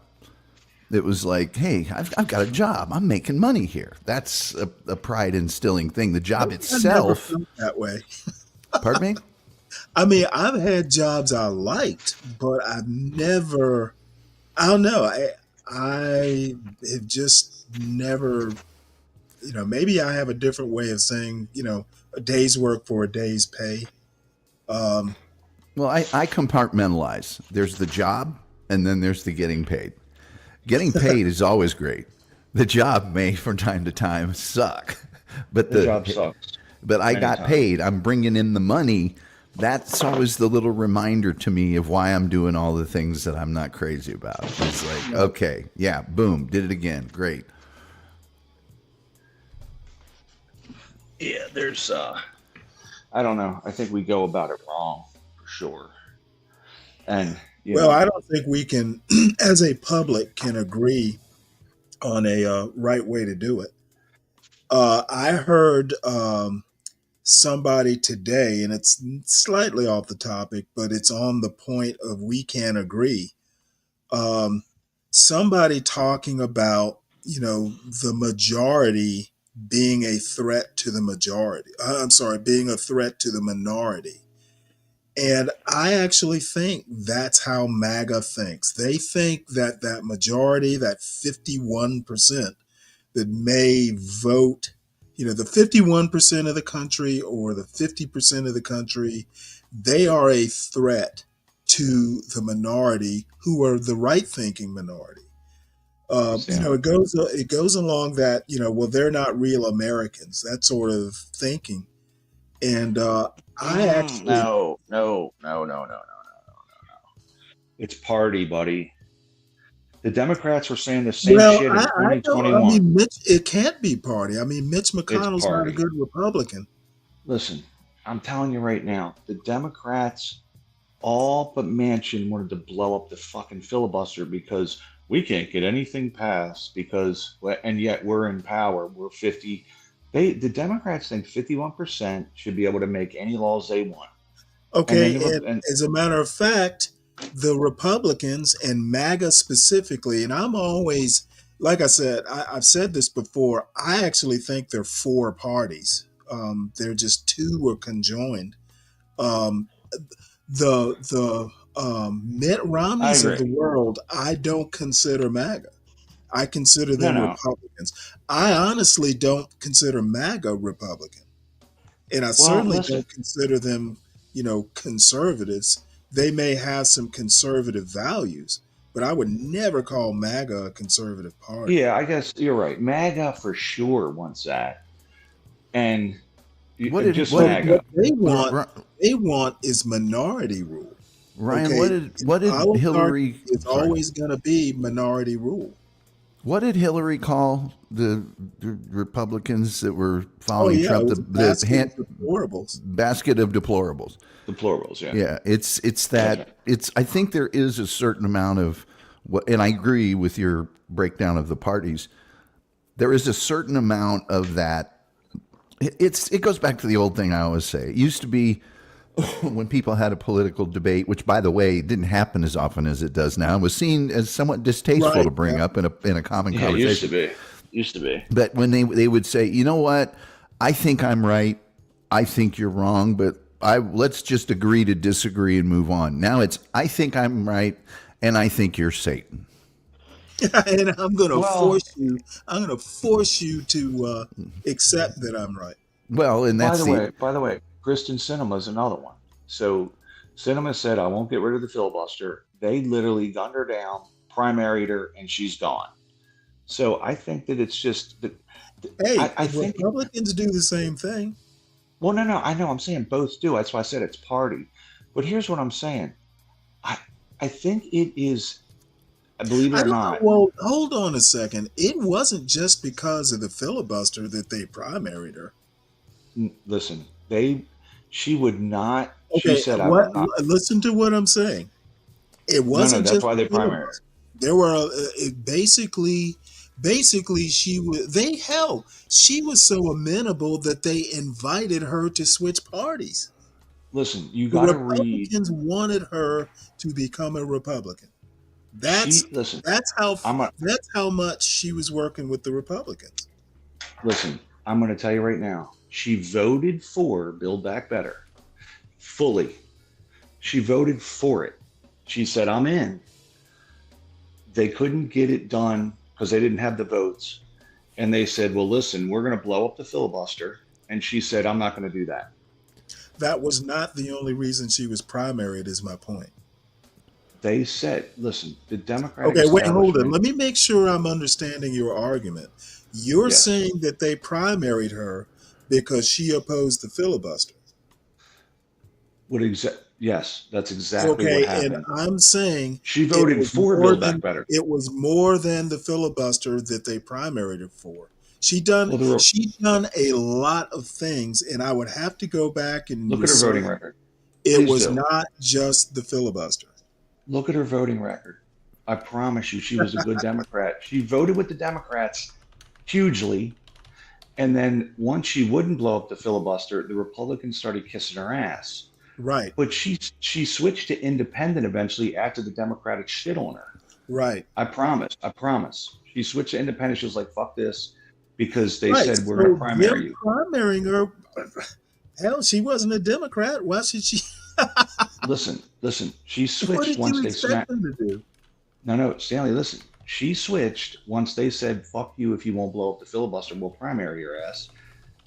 it was like, hey, I've got a job. I'm making money here. That's a pride instilling thing. The job I never itself, felt that way. pardon me? I mean, I've had jobs I liked, but I've never. I don't know. I have just never. Maybe I have a different way of saying, a day's work for a day's pay. Um, Well, I compartmentalize. There's the job, and then there's the getting paid. Getting paid is always great. The job may, from time to time, suck, but The job sucks I many got times. paid. I'm bringing in the money. That's always the little reminder to me of why I'm doing all the things that I'm not crazy about. It's like, okay, yeah, boom, did it again, great. Yeah, there's. I don't know. I think we go about it wrong for sure. And well, I don't think we can, as a public, can agree on a right way to do it. I heard somebody today, and it's slightly off the topic, but it's on the point of we can't agree. Um, Somebody talking about, the majority being a threat to the majority. I'm sorry, being a threat to the minority. And I actually think that's how MAGA thinks. They think that that majority, that 51% that may vote, the 51% of the country or the 50% of the country, they are a threat to the minority who are the right thinking minority. It goes along that, well, they're not real Americans, that sort of thinking. And I actually, No. It's party, buddy. The Democrats were saying the same well, shit in I don't, 2021. It can't be party. I mean, Mitch McConnell's not a party. good Republican. Listen, I'm telling you right now, the Democrats, all but Manchin, wanted to blow up the fucking filibuster because we can't get anything passed and yet we're in power. We're 50. The Democrats think 51% should be able to make any laws they want. Okay, and as a matter of fact, the Republicans and MAGA specifically, and I'm always, like I said, I've said this before, I actually think they're four parties. They're just two or conjoined. The Mitt Romneys of the world, I don't consider MAGA. I consider them Republicans. I honestly don't consider MAGA Republican. And I certainly don't consider them, conservatives. They may have some conservative values, but I would never call MAGA a conservative party. Yeah, I guess you're right. MAGA for sure wants that. And what they want is minority rule. Ryan, what did Hillary? It's always going to be minority rule. What did Hillary call the Republicans that were following Trump? The basket of deplorables. Deplorables, yeah. Yeah, it's that. I think there is a certain amount of and I agree with your breakdown of the parties. There is a certain amount of that. It goes back to the old thing I always say. It used to be when people had a political debate, which, by the way, didn't happen as often as it does now, was seen as somewhat distasteful to bring up in a common conversation. Used to be. But when they would say, you know what, I think I'm right, I think you're wrong, but let's just agree to disagree and move on. Now it's I think I'm right, and I think you're Satan. And I'm going to force you. I'm going to force you to accept that I'm right. Well, and that's by the way, Kristen Sinema is another one. So Sinema said, I won't get rid of the filibuster. They literally gunned her down, primaried her, and she's gone. So I think that it's just that. Hey, I think Republicans do the same thing. Well, no, I know. I'm saying both do. That's why I said it's party. But here's what I'm saying. I think it is. Believe it or not. Well, hold on a second. It wasn't just because of the filibuster that they primaried her. Listen, she would not. Okay, she said, I would not. Listen to what I'm saying. It wasn't that's just why they primaried her. There were basically she was so amenable that they invited her to switch parties. Listen, you got to read. Republicans wanted her to become a Republican. That's how much she was working with the Republicans. Listen, I'm going to tell you right now. She voted for Build Back Better fully. She voted for it. She said, I'm in. They couldn't get it done because they didn't have the votes. And they said, well, listen, we're going to blow up the filibuster. And she said, I'm not going to do that. That was not the only reason she was primaried, is my point. They said, listen, the Democratic Okay, wait, hold on. Let me make sure I'm understanding your argument. You're saying that they primaried her because she opposed the filibuster. Yes, that's exactly what happened. And I'm saying she voted for Build Back Better. It was more than the filibuster that they primaried her for. She done a lot of things, and I would have to go back and look at her voting record. It was not just the filibuster. Look at her voting record. I promise you, she was a good Democrat. She voted with the Democrats hugely. And then once she wouldn't blow up the filibuster, the Republicans started kissing her ass. Right. But she switched to independent eventually after the Democratic shit on her. Right. I promise. She switched to independent. She was like, fuck this. Because they said, we're going to primary you. Primarying her. Hell, she wasn't a Democrat. Why should she? listen. She What switched did once you they expect smacked. them to do? No, Stanley, listen. She switched once they said, "Fuck you if you won't blow up the filibuster. We'll primary your ass."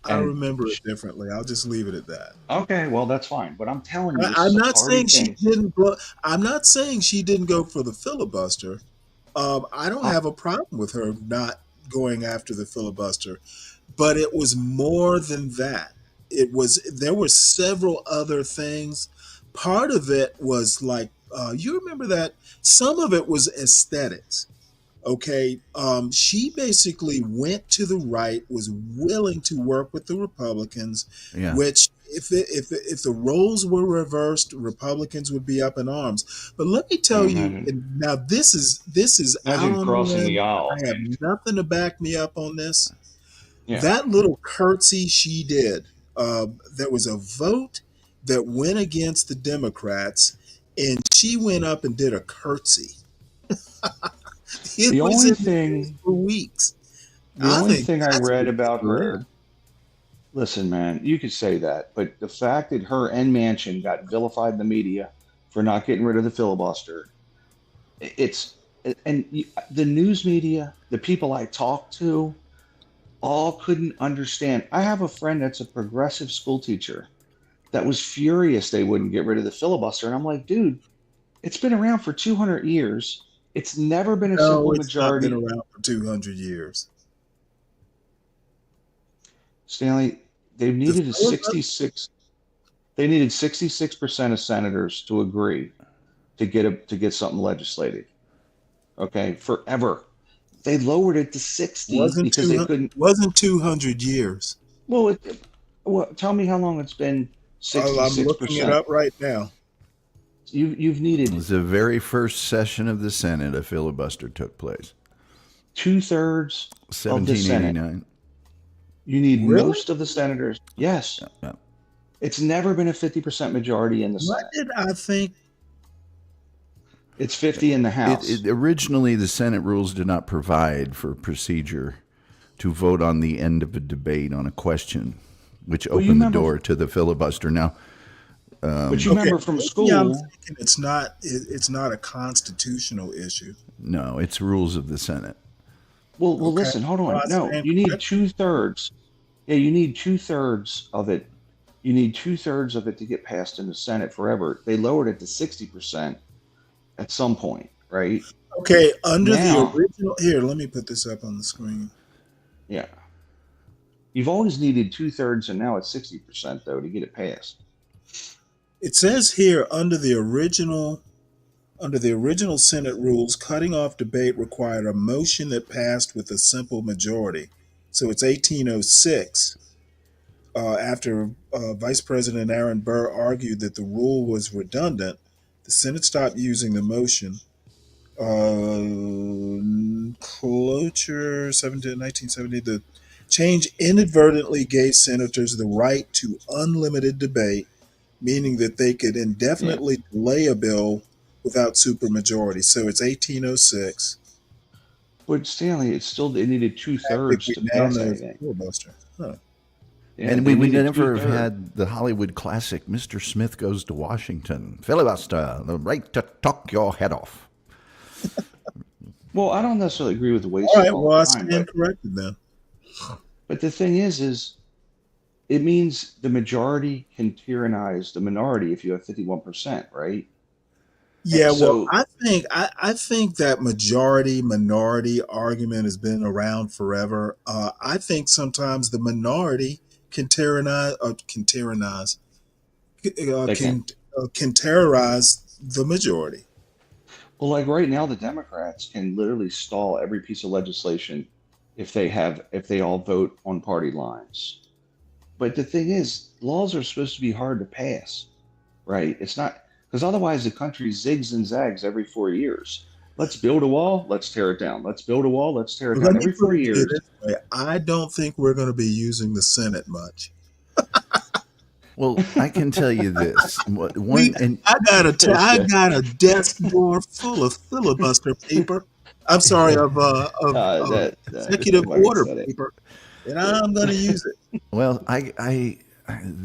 I And remember it differently. I'll just leave it at that. okay, well, that's fine. But I'm telling you, this I'm is a not party saying she thing. didn't. I'm not saying she didn't go for the filibuster. I don't Uh, have a problem with her not going after the filibuster, but it was more than that. There were several other things. Part of it was like you remember that some of it was aesthetics. Okay, she basically went to the right, was willing to work with the Republicans, Yeah. which if the roles were reversed, Republicans would be up in arms. But let me tell you, imagine, and now this is out imagine on a crossing the limb. aisle. I have nothing to back me up on this. Yeah. That little curtsy she did, there was a vote that went against the Democrats, and she went up and did a curtsy. It The was only in the news thing, for weeks. the I only think thing I that's read a about career. her. Listen, man, you could say that, but the fact that her and Manchin got vilified in the media for not getting rid of the filibuster, it's and the news media, the people I talked to, all couldn't understand. I have a friend that's a progressive school teacher that was furious they wouldn't get rid of the filibuster, and I'm like, dude, it's been around for 200 years. It's never been a No, simple it's not been majority. around for 200 years. Stanley, they The needed a filibuster, 66. They needed 66% of senators to agree to get something legislated. Okay, forever. They lowered it to 60 wasn't because they 200, couldn't. wasn't 200 years. Well, well, tell me how long it's been I'm looking it 66%. up right now. You've It needed was the very first session of the Senate a filibuster took place. 2/3 of the Senate. 1789. You need Really? most of the senators. Yes, Yeah. it's never been a 50% majority in the What Senate. did I think? It's 50 in the House. Originally, the Senate rules did not provide for procedure to vote on the end of a debate on a question, which Well, you opened the remember, door to the filibuster. Now, but you Okay, remember from maybe I'm school. thinking it's not a constitutional issue. no, it's rules of the Senate. Well, Okay, listen, hold well, on. I No, stand you need corrected. 2/3. Yeah, you need 2/3 of it. You need 2/3 of it to get passed in the Senate forever. They lowered it to 60% at some point, right? Okay, under the Now, original. Here, let me put this up on the screen. yeah, you've always needed 2/3, and now it's 60% though to get it passed. It says here under the original Senate rules, cutting off debate required a motion that passed with a simple majority. So it's 1806. After Vice President Aaron Burr argued that the rule was redundant, the Senate stopped using the motion. Cloture 1970. The change inadvertently gave senators the right to unlimited debate, meaning that they could Yeah, indefinitely delay a bill without supermajority. So it's 1806. but Stanley, it's still they needed two Tactic thirds we to now pass know as anything. filibuster. Huh. Yeah, And they we needed never have 2/3. had the Hollywood classic, Mr. Smith Goes to Washington. Filibuster, the right to talk your head off. Well, I don't necessarily agree with the All wasting right, all well, the I time, stand corrected then. but the thing is it means the majority can tyrannize the minority if you have 51%, right? And Yeah, well, so, I think that majority minority argument has been around forever. I think sometimes the minority can tyrannize, they can. can terrorize the majority. Well, like right now, the Democrats can literally stall every piece of legislation if they all vote on party lines. But the thing is, laws are supposed to be hard to pass, right? It's not because otherwise the country zigs and zags every 4 years. Let's build a wall, let's tear it down. Let's build a wall, let's tear it Let down. me Every put four it to you years. this way: I don't think we're going to be using the Senate much. Well, I can tell you this. We, One, and I Okay. got a desk drawer full of filibuster paper. I'm sorry, of That executive if I could order said it. paper, and I'm going to use it. well, I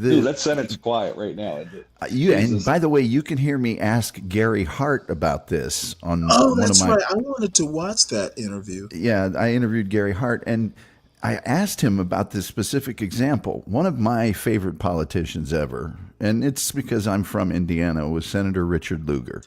Dude, that Senate's quiet right now. And by the way, you can hear me ask Gary Hart about this on Oh, one of that's my. right. I wanted to watch that interview. Yeah, I interviewed Gary Hart, and I asked him about this specific example. One of my favorite politicians ever, and it's because I'm from Indiana, was Senator Richard Lugar.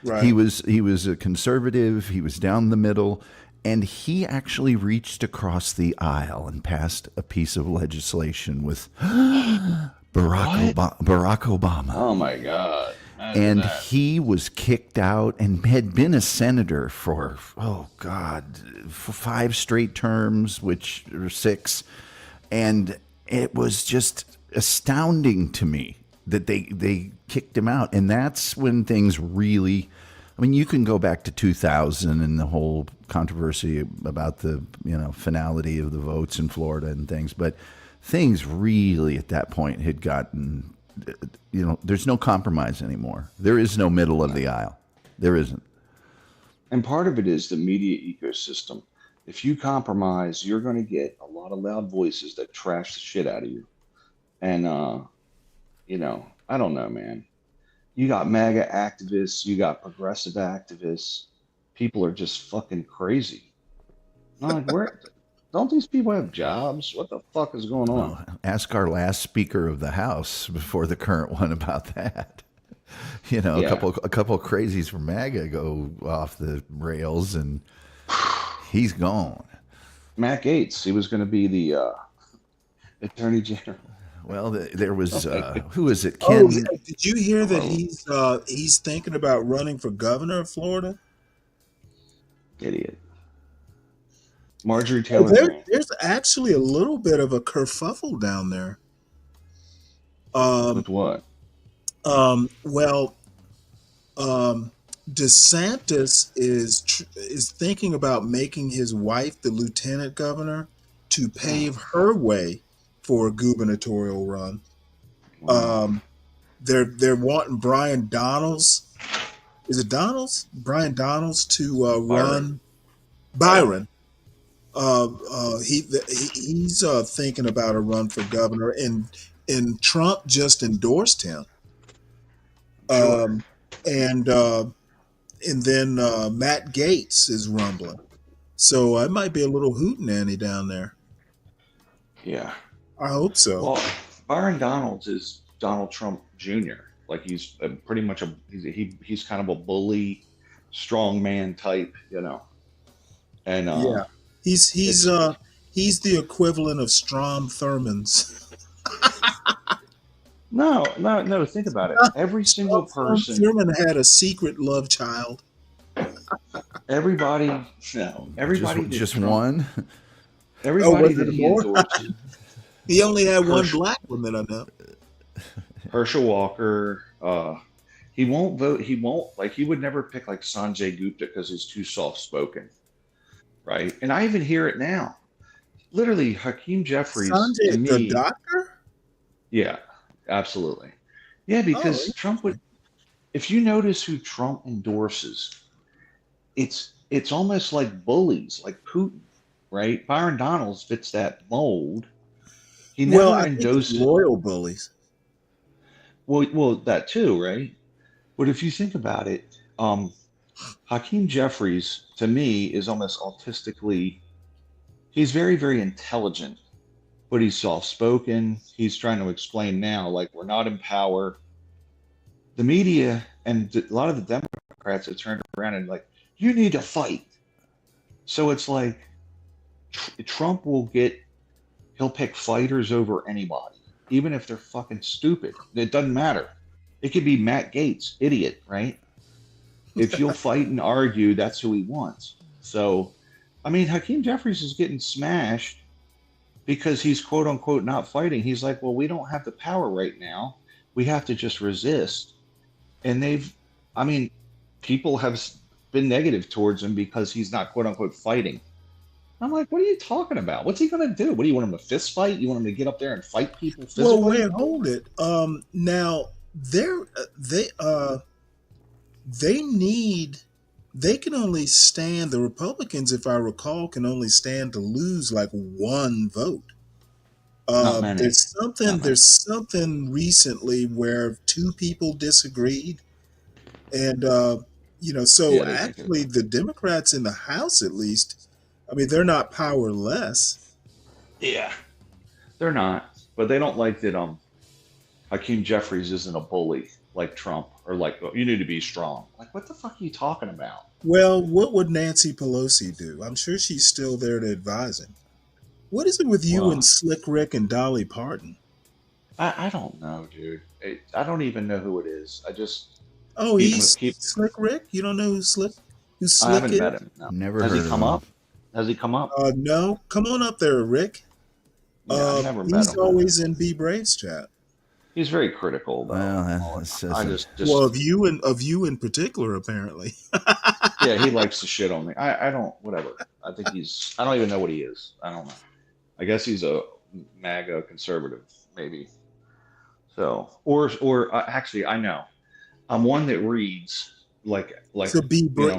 Right. He was a conservative. He was down the middle, and he actually reached across the aisle and passed a piece of legislation with Barack Obama. Oh my God. And he was kicked out and had been a senator for, oh God, for 5 straight terms, which are 6. And it was just astounding to me that they kicked him out. And that's when things really, I mean, you can go back to 2000 and the whole controversy about the, finality of the votes in Florida and things. But things really at that point had gotten, there's no compromise anymore. There is no middle of the aisle. There isn't. And part of it is the media ecosystem. If you compromise, you're going to get a lot of loud voices that trash the shit out of you. And, I don't know, man. You got MAGA activists, you got progressive activists. People are just fucking crazy. I'm like, don't these people have jobs? What the fuck is going on? Well, ask our last Speaker of the House before the current one about that. A couple of crazies from MAGA go off the rails, and he's gone. Matt Gaetz, he was going to be the Attorney General. Well, there was who is it? Ken? Did you hear that he's thinking about running for governor of Florida? Idiot. Marjorie Taylor. There's actually a little bit of a kerfuffle down there. With what? DeSantis is thinking about making his wife the lieutenant governor to pave her way for a gubernatorial run. They're wanting Brian Donalds. Is it Donalds? Brian Donalds to run. Byron. He's thinking about a run for governor, and Trump just endorsed him. And then Matt Gaetz is rumbling, so it might be a little hootenanny down there. Yeah, I hope so. Well, Byron Donalds is Donald Trump Jr. Like he's pretty much he's kind of a bully, strong man type, And yeah. He's the equivalent of Strom Thurmond's. No. Think about it. Every single person. Thurmond had a secret love child. Everybody. Just one. Everybody that he endorsed. He only had one black woman, I know. Herschel Walker. He won't vote. He would never pick like Sanjay Gupta because he's too soft spoken. Right. And I even hear it now. Literally, Hakeem Jeffries. Sanjay, to me, the doctor? Yeah, absolutely. Yeah, because Trump would, if you notice who Trump endorses, it's almost like bullies, like Putin, right? Byron Donalds fits that mold. He never endorses loyal bullies. Well, that too, right? But if you think about it, Hakeem Jeffries, to me, is almost autistically, he's very, very intelligent, but he's soft-spoken. He's trying to explain now, like, we're not in power. The media and a lot of the Democrats have turned around and like, you need to fight. So it's like, Trump he'll pick fighters over anybody, even if they're fucking stupid. It doesn't matter. It could be Matt Gaetz, idiot, right? If you'll fight and argue, that's who he wants. So, I mean, Hakeem Jeffries is getting smashed because he's quote unquote not fighting. He's like, well, we don't have the power right now. We have to just resist. And people have been negative towards him because he's not quote unquote fighting. I'm like, what are you talking about? What's he going to do? What do you want him to fist fight? You want him to get up there and fight people physically? Well, wait, hold it. Now they can only stand, the Republicans, if I recall, can only stand to lose like one vote. Not many. There's something. Not many. There's something recently where two people disagreed, and so Yeah, they think actually the Democrats in the House, at least, I mean, they're not powerless. Yeah, they're not, but they don't like that. Hakeem Jeffries isn't a bully like Trump, or like, oh, you need to be strong. Like, what the fuck are you talking about? Well, what would Nancy Pelosi do? I'm sure she's still there to advise him. What is it with you Well, and Slick Rick and Dolly Parton? I don't know, dude. I don't even know who it is. I just Oh, he's keep. Slick Rick. You don't know who I Slick haven't is? met him. No. Never Has heard he of come him. up? Has he come up? No. Come on up there, Rick. Yeah, I've never met He's him. always in B Braves chat. He's very critical, though. Well, that's I just Well, of you in particular, apparently. yeah, he likes to shit on me. I don't, whatever. I think I don't even know what he is. I don't know. I guess he's a MAGA conservative, maybe. So, actually, I know. I'm one that reads like, He's a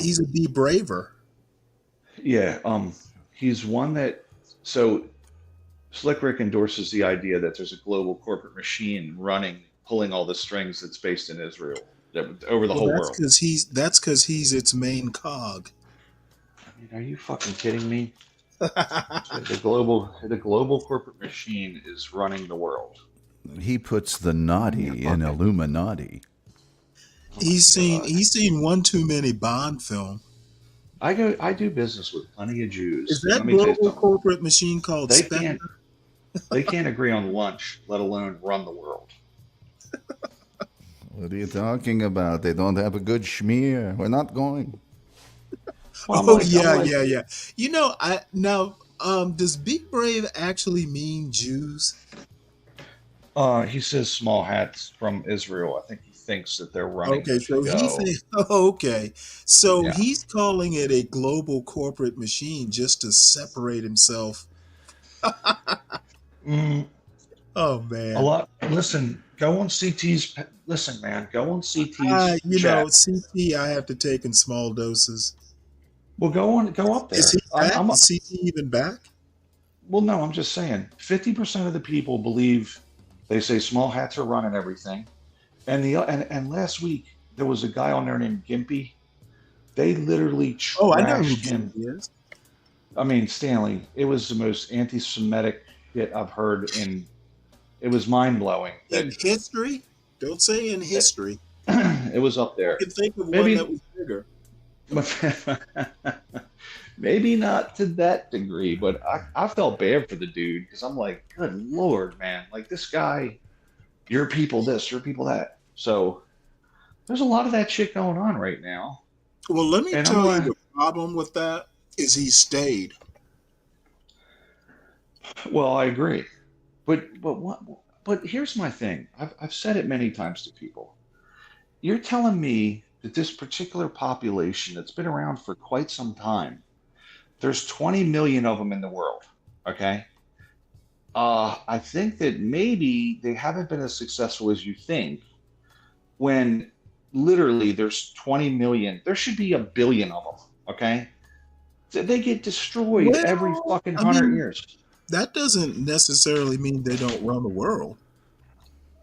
he's a B Braver. yeah. He's one that, so Slick Rick endorses the idea that there's a global corporate machine pulling all the strings that's based in Israel, over the whole That's world. because he's its main cog. I mean, are you fucking kidding me? The global corporate machine is running the world. he puts the naughty in Illuminati. He's seen one too many Bond film. I do business with plenty of Jews. Is that Let me tell you global something. corporate machine called They Spectre? can't they can't agree on lunch, let alone run the world. What are you talking about? They don't have a good schmear. We're not going. Well, I'm Oh like- I'm like- yeah. Does Big Brave actually mean Jews? He says small hats from Israel. I think he thinks that they're running Okay, the so show. Yeah. he's calling it a global corporate machine just to separate himself. Mm, Oh a man. lot. Listen, go on CT's. Listen, man, go on CT's chat. CT I have to take in small doses. Well, go up there. Is he back? I'm- Is CT even back? Well, no, I'm just saying 50% of the people believe they say small hats are running everything. And last week there was a guy on there named Gimpy. They literally trashed Oh, I know who him. Gimpy is. I mean, Stanley, it was the most anti-Semitic shit I've heard it was mind-blowing. In history? Don't say in history. It was up there. You can think of Maybe- one that was bigger. Maybe not to that degree, but I felt bad for the dude because I'm like, good Lord, man. Like this guy, your people this, your people that. So there's a lot of that shit going on right now. Well, let me And tell I'm you the problem with that is he stayed. Well, I agree. But here's my thing. I've said it many times to people. You're telling me that this particular population that's been around for quite some time, there's 20 million of them in the world, okay? I think that maybe they haven't been as successful as you think when literally there's 20 million. There should be 1 billion of them, okay? They get destroyed Well, every fucking I 100 mean- years. That doesn't necessarily mean they don't run the world.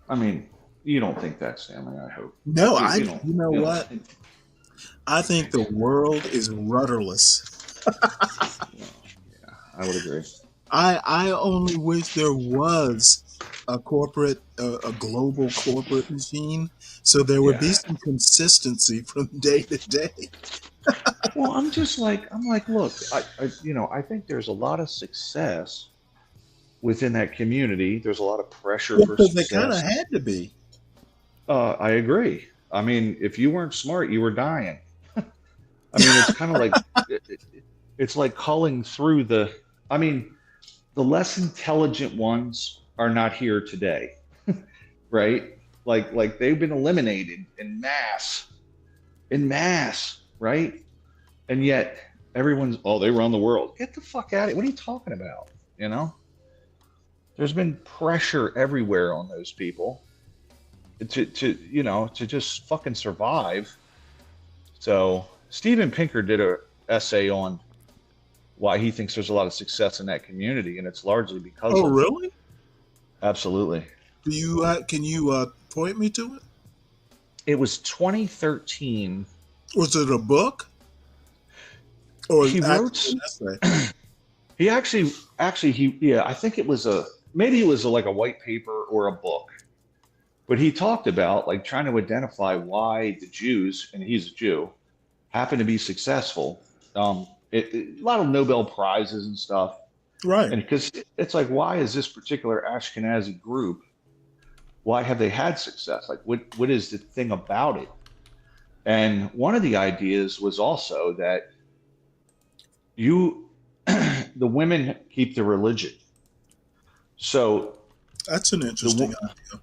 I mean, you don't think that, Stanley, I hope. No, You you know don't what? think- I think the world is rudderless. Yeah, I would agree. I only wish there was a global corporate machine, so there would be Yeah. some consistency from day to day. Well, I'm like, look, I think there's a lot of success within that community. There's a lot of pressure for Because they kind of success. had to be. I agree. I mean, if you weren't smart, you were dying. I mean, it's kind of like it's like culling through the. I mean, the less intelligent ones are not here today, right? Like they've been eliminated in mass, right? And yet everyone's they run the world. Get the fuck out of it. What are you talking about? You know, there's been pressure everywhere on those people to just fucking survive. So Steven Pinker did a essay on why he thinks there's a lot of success in that community, and it's largely because Oh, of really? Absolutely. Do you can you point me to it? It was 2013. Was it a book or He wrote. an essay? He actually yeah, I think it was maybe it was like a white paper or a book. But he talked about like trying to identify why the Jews, and he's a Jew, happen to be successful. A lot of Nobel prizes and stuff, Right. and because it's like, why is this particular Ashkenazi group? Why have they had success? Like, what is the thing about it? And one of the ideas was also that the women keep the religion. So that's an interesting idea.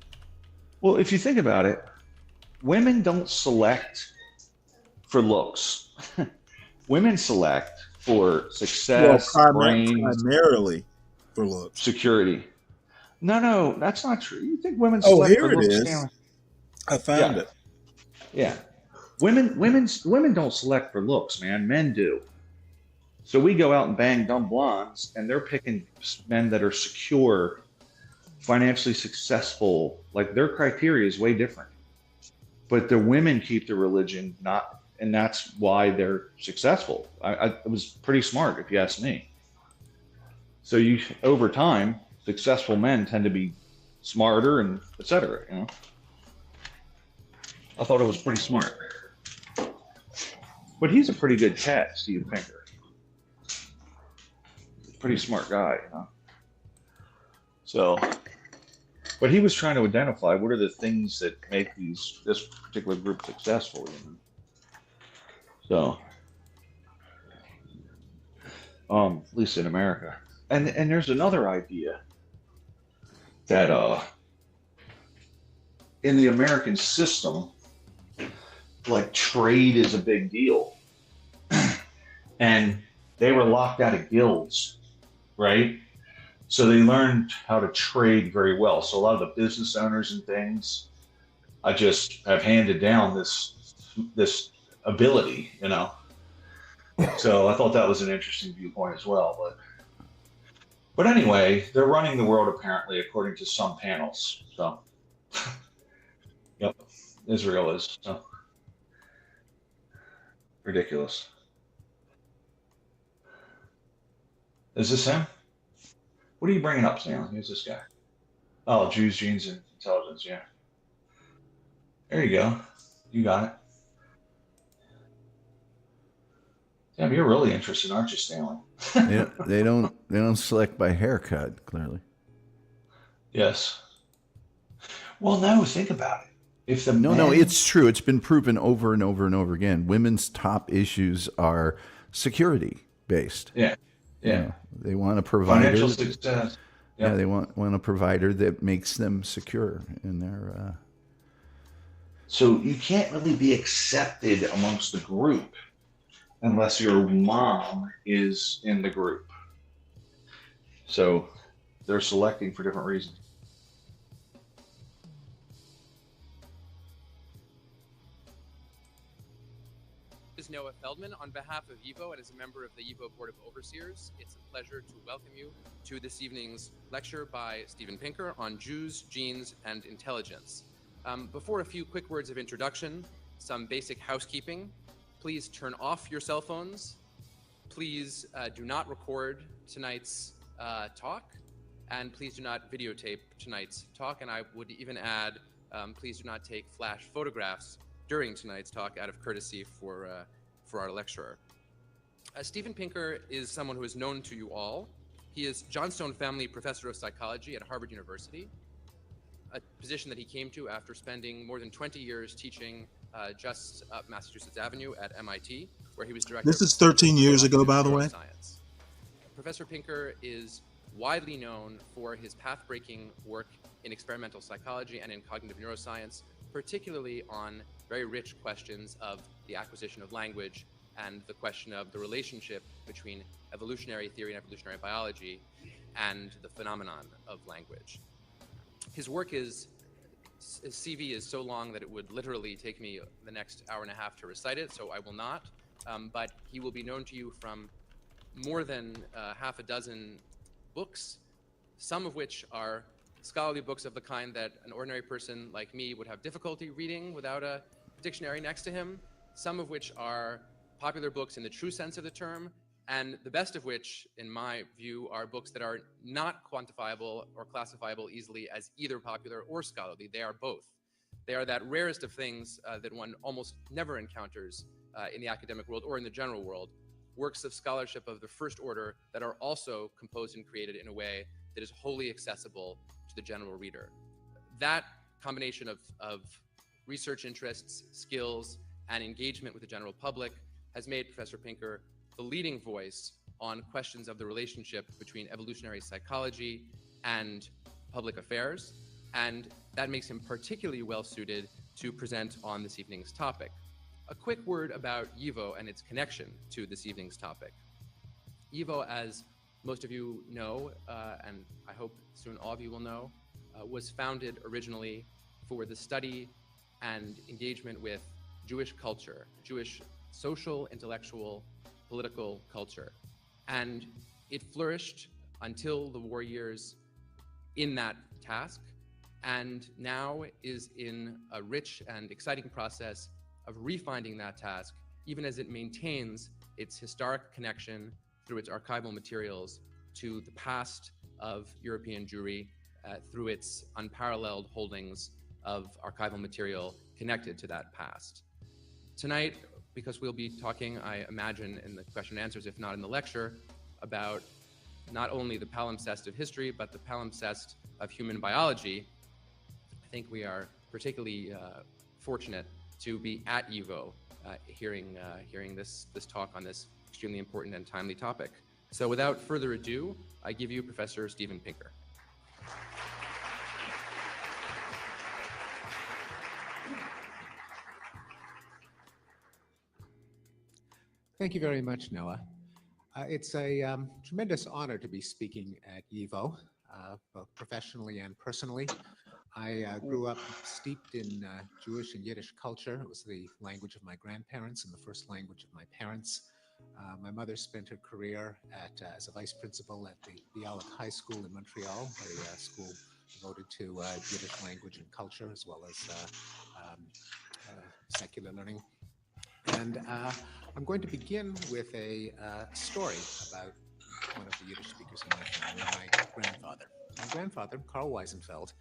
Well, if you think about it, women don't select for looks. Women select for success, primarily for looks. Security. No, that's not true. You think women Oh, select here for it looks? is. Stanley? I found it. Yeah. Women don't select for looks, man. Men do. So we go out and bang dumb blondes, and they're picking men that are secure, financially successful. Like, their criteria is way different. But the women keep the religion, and that's why they're successful. It was pretty smart, if you ask me. So over time, successful men tend to be smarter and et cetera, you know? I thought it was pretty smart. But he's a pretty good cat, Steve Pinker. Pretty smart guy, you know? So, but he was trying to identify what are the things that make this particular group successful, you know? So, at least in America. And there's another idea that in the American system, like, trade is a big deal. And they were locked out of guilds, right? So they learned how to trade very well. So a lot of the business owners and things, I just have handed down this ability, you know? So I thought that was an interesting viewpoint as well. But anyway, they're running the world apparently according to some panels. So, yep, Israel is. So. Ridiculous. Is this him? What are you bringing up, Stanley? Who's this guy? Oh, Jews, Genes, and Intelligence, yeah. There you go. You got it. Damn, you're really interested, aren't you, Stanley? They don't select by haircut, clearly. Yes. Well, no, think about it. If No, it's true. It's been proven over and over and over again. Women's top issues are security based. Yeah. You know, they want a provider. Financial success. Yeah, they want a provider that makes them secure in their. So you can't really be accepted amongst the group unless your mom is in the group. So they're selecting for different reasons. Is Noah Feldman on behalf of YIVO and as a member of the YIVO Board of Overseers. It's a pleasure to welcome you to this evening's lecture by Steven Pinker on Jews, Genes, and Intelligence. Before a few quick words of introduction, some basic housekeeping. Please turn off your cell phones. Please do not record tonight's talk, and please do not videotape tonight's talk. And I would even add, please do not take flash photographs during tonight's talk out of courtesy for our lecturer. Steven Pinker is someone who is known to you all. He is Johnstone Family Professor of Psychology at Harvard University, a position that he came to after spending more than 20 years teaching just up Massachusetts Avenue at MIT, where he was director. This is 13 years ago, by the way. Professor Pinker is widely known for his path-breaking work in experimental psychology and in cognitive neuroscience, particularly on very rich questions of the acquisition of language and the question of the relationship between evolutionary theory and evolutionary biology and the phenomenon of language. His work his CV is so long that it would literally take me the next hour and a half to recite it, so I will not. But he will be known to you from more than half a dozen books, some of which are scholarly books of the kind that an ordinary person like me would have difficulty reading without a dictionary next to him, some of which are popular books in the true sense of the term, and the best of which, in my view, are books that are not quantifiable or classifiable easily as either popular or scholarly. They are both. They are that rarest of things that one almost never encounters in the academic world or in the general world, works of scholarship of the first order that are also composed and created in a way that is wholly accessible to the general reader. That combination of research interests, skills, and engagement with the general public has made Professor Pinker the leading voice on questions of the relationship between evolutionary psychology and public affairs, and that makes him particularly well suited to present on this evening's topic. A quick word about YIVO and its connection to this evening's topic. YIVO, as most of you know, and I hope soon all of you will know, was founded originally for the study and engagement with Jewish culture, Jewish social, intellectual, political culture. And it flourished until the war years in that task, and now is in a rich and exciting process of refinding that task, even as it maintains its historic connection through its archival materials to the past of European Jewry, through its unparalleled holdings of archival material connected to that past. Tonight, because we'll be talking, I imagine, in the question and answers, if not in the lecture, about not only the palimpsest of history, but the palimpsest of human biology, I think we are particularly fortunate to be at YIVO hearing this talk on this extremely important and timely topic. So without further ado, I give you Professor Steven Pinker. Thank you very much, Noah. It's a tremendous honor to be speaking at YIVO, both professionally and personally. I grew up steeped in Jewish and Yiddish culture. It was the language of my grandparents and the first language of my parents. My mother spent her career as a vice principal at the Bialik High School in Montreal, a school devoted to Yiddish language and culture, as well as secular learning. And I'm going to begin with a story about one of the Yiddish speakers in my family, my grandfather. My grandfather, Karl Weisenfeld,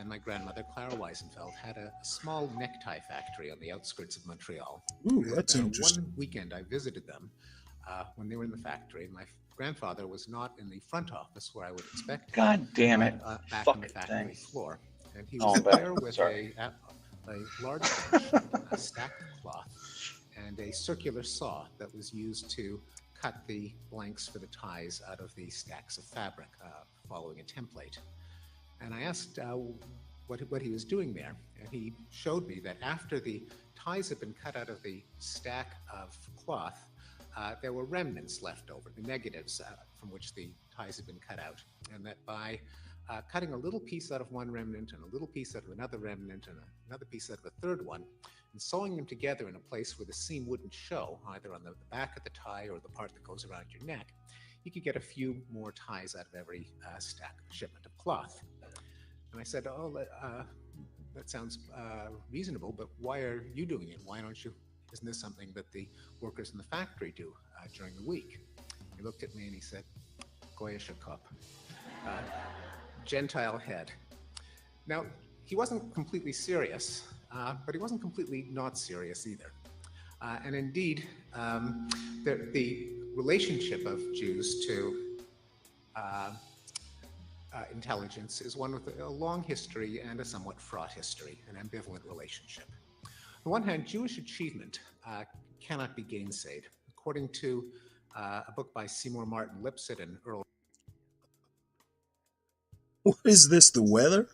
and my grandmother, Clara Weisenfeld, had a small necktie factory on the outskirts of Montreal. Ooh, that's interesting. One weekend I visited them when they were in the factory. My grandfather was not in the front office where I would expect. God damn it. Back on the factory thing. floor. And he was there with a large bench, a stack of cloth, and a circular saw that was used to cut the blanks for the ties out of the stacks of fabric following a template. And I asked what he was doing there, and he showed me that after the ties had been cut out of the stack of cloth, there were remnants left over, the negatives from which the ties had been cut out, and that by cutting a little piece out of one remnant and a little piece out of another remnant and another piece out of a third one, and sewing them together in a place where the seam wouldn't show, either on the back of the tie or the part that goes around your neck, you could get a few more ties out of every shipment of cloth. And I said, oh, that sounds reasonable, but why are you doing it? Why don't you? Isn't this something that the workers in the factory do during the week? He looked at me and he said, Goyish Kop, Gentile head. Now, he wasn't completely serious, but he wasn't completely not serious either. And indeed, the relationship of Jews to intelligence is one with a long history and a somewhat fraught history, an ambivalent relationship. On the one hand, Jewish achievement cannot be gainsaid. According to a book by Seymour Martin Lipset and Earl. What is this, the weather?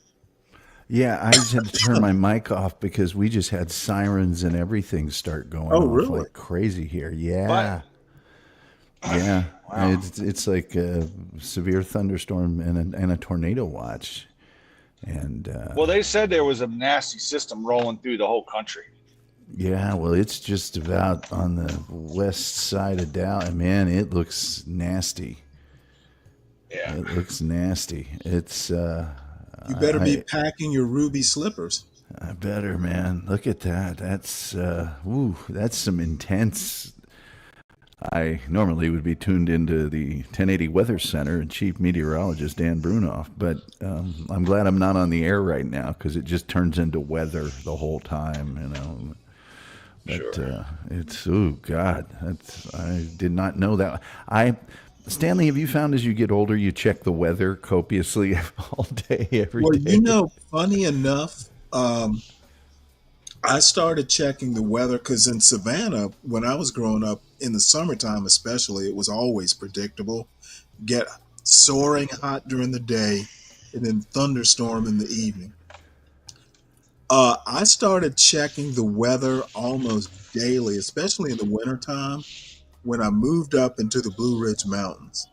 Yeah, I just had to turn my mic off because we just had sirens and everything start going off really? like crazy here. Yeah. What? Yeah. Wow. It's like a severe thunderstorm and a tornado watch. And Well, they said there was a nasty system rolling through the whole country. yeah, well, it's just about on the west side of Dallas. Man, it looks nasty. Yeah. It looks nasty. It's You better be packing your ruby slippers. I better, man. Look at that. That's some intense. I normally would be tuned into the 1080 Weather Center and Chief Meteorologist Dan Brunoff, but I'm glad I'm not on the air right now because it just turns into weather the whole time, you know. But it's, oh God, I did not know that. Stanley, have you found as you get older, you check the weather copiously all day, every day? Well, you know, funny enough, I started checking the weather because in Savannah, when I was growing up, in the summertime especially, it was always predictable. Get soaring hot during the day and then thunderstorm in the evening. I started checking the weather almost daily, especially in the wintertime when I moved up into the Blue Ridge Mountains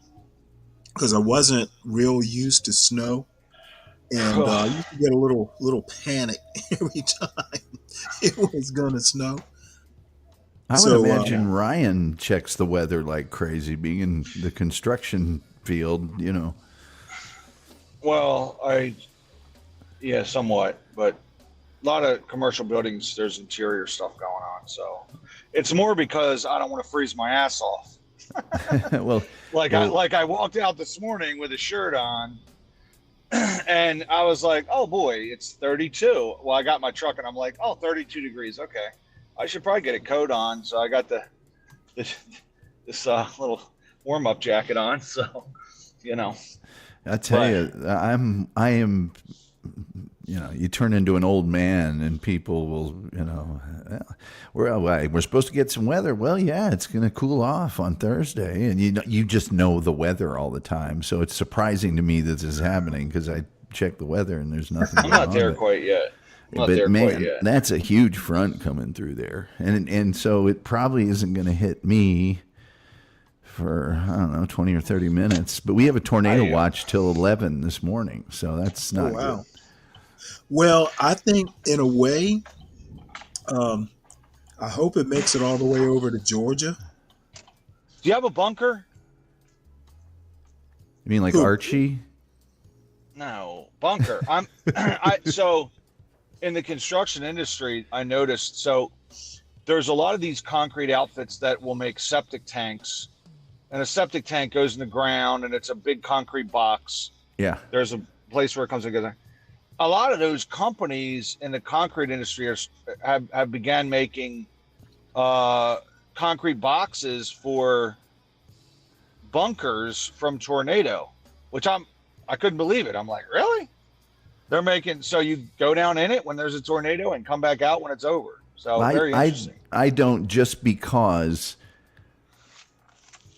because I wasn't real used to snow. And I used to get a little panic every time it was going to snow. I would imagine Ryan checks the weather like crazy, being in the construction field, you know. Well, yeah, somewhat, but a lot of commercial buildings, there's interior stuff going on. So it's more because I don't want to freeze my ass off. I walked out this morning with a shirt on and I was like, oh boy, it's 32. Well, I got my truck and I'm like, oh, 32 degrees. Okay. I should probably get a coat on. So I got this little warm-up jacket on. So, you know. I tell you, I am, you know, you turn into an old man and people will, you know, we're supposed to get some weather. Well, yeah, it's going to cool off on Thursday. And you just know the weather all the time. So it's surprising to me that this is happening because I check the weather and there's nothing I'm not there quite yet. But man, that's a huge front coming through there. And so it probably isn't going to hit me for, I don't know, 20 or 30 minutes. But we have a tornado watch till 11 this morning. So that's not good. Well, I think in a way, I hope it makes it all the way over to Georgia. Do you have a bunker? You mean like Archie? No, bunker. So in the construction industry, I noticed, so there's a lot of these concrete outfits that will make septic tanks, and a septic tank goes in the ground and it's a big concrete box. Yeah. There's a place where it comes together. A lot of those companies in the concrete industry have began making concrete boxes for bunkers from tornado, which I couldn't believe it. I'm like, really? They're making, so you go down in it when there's a tornado and come back out when it's over. So very interesting. I don't, just because.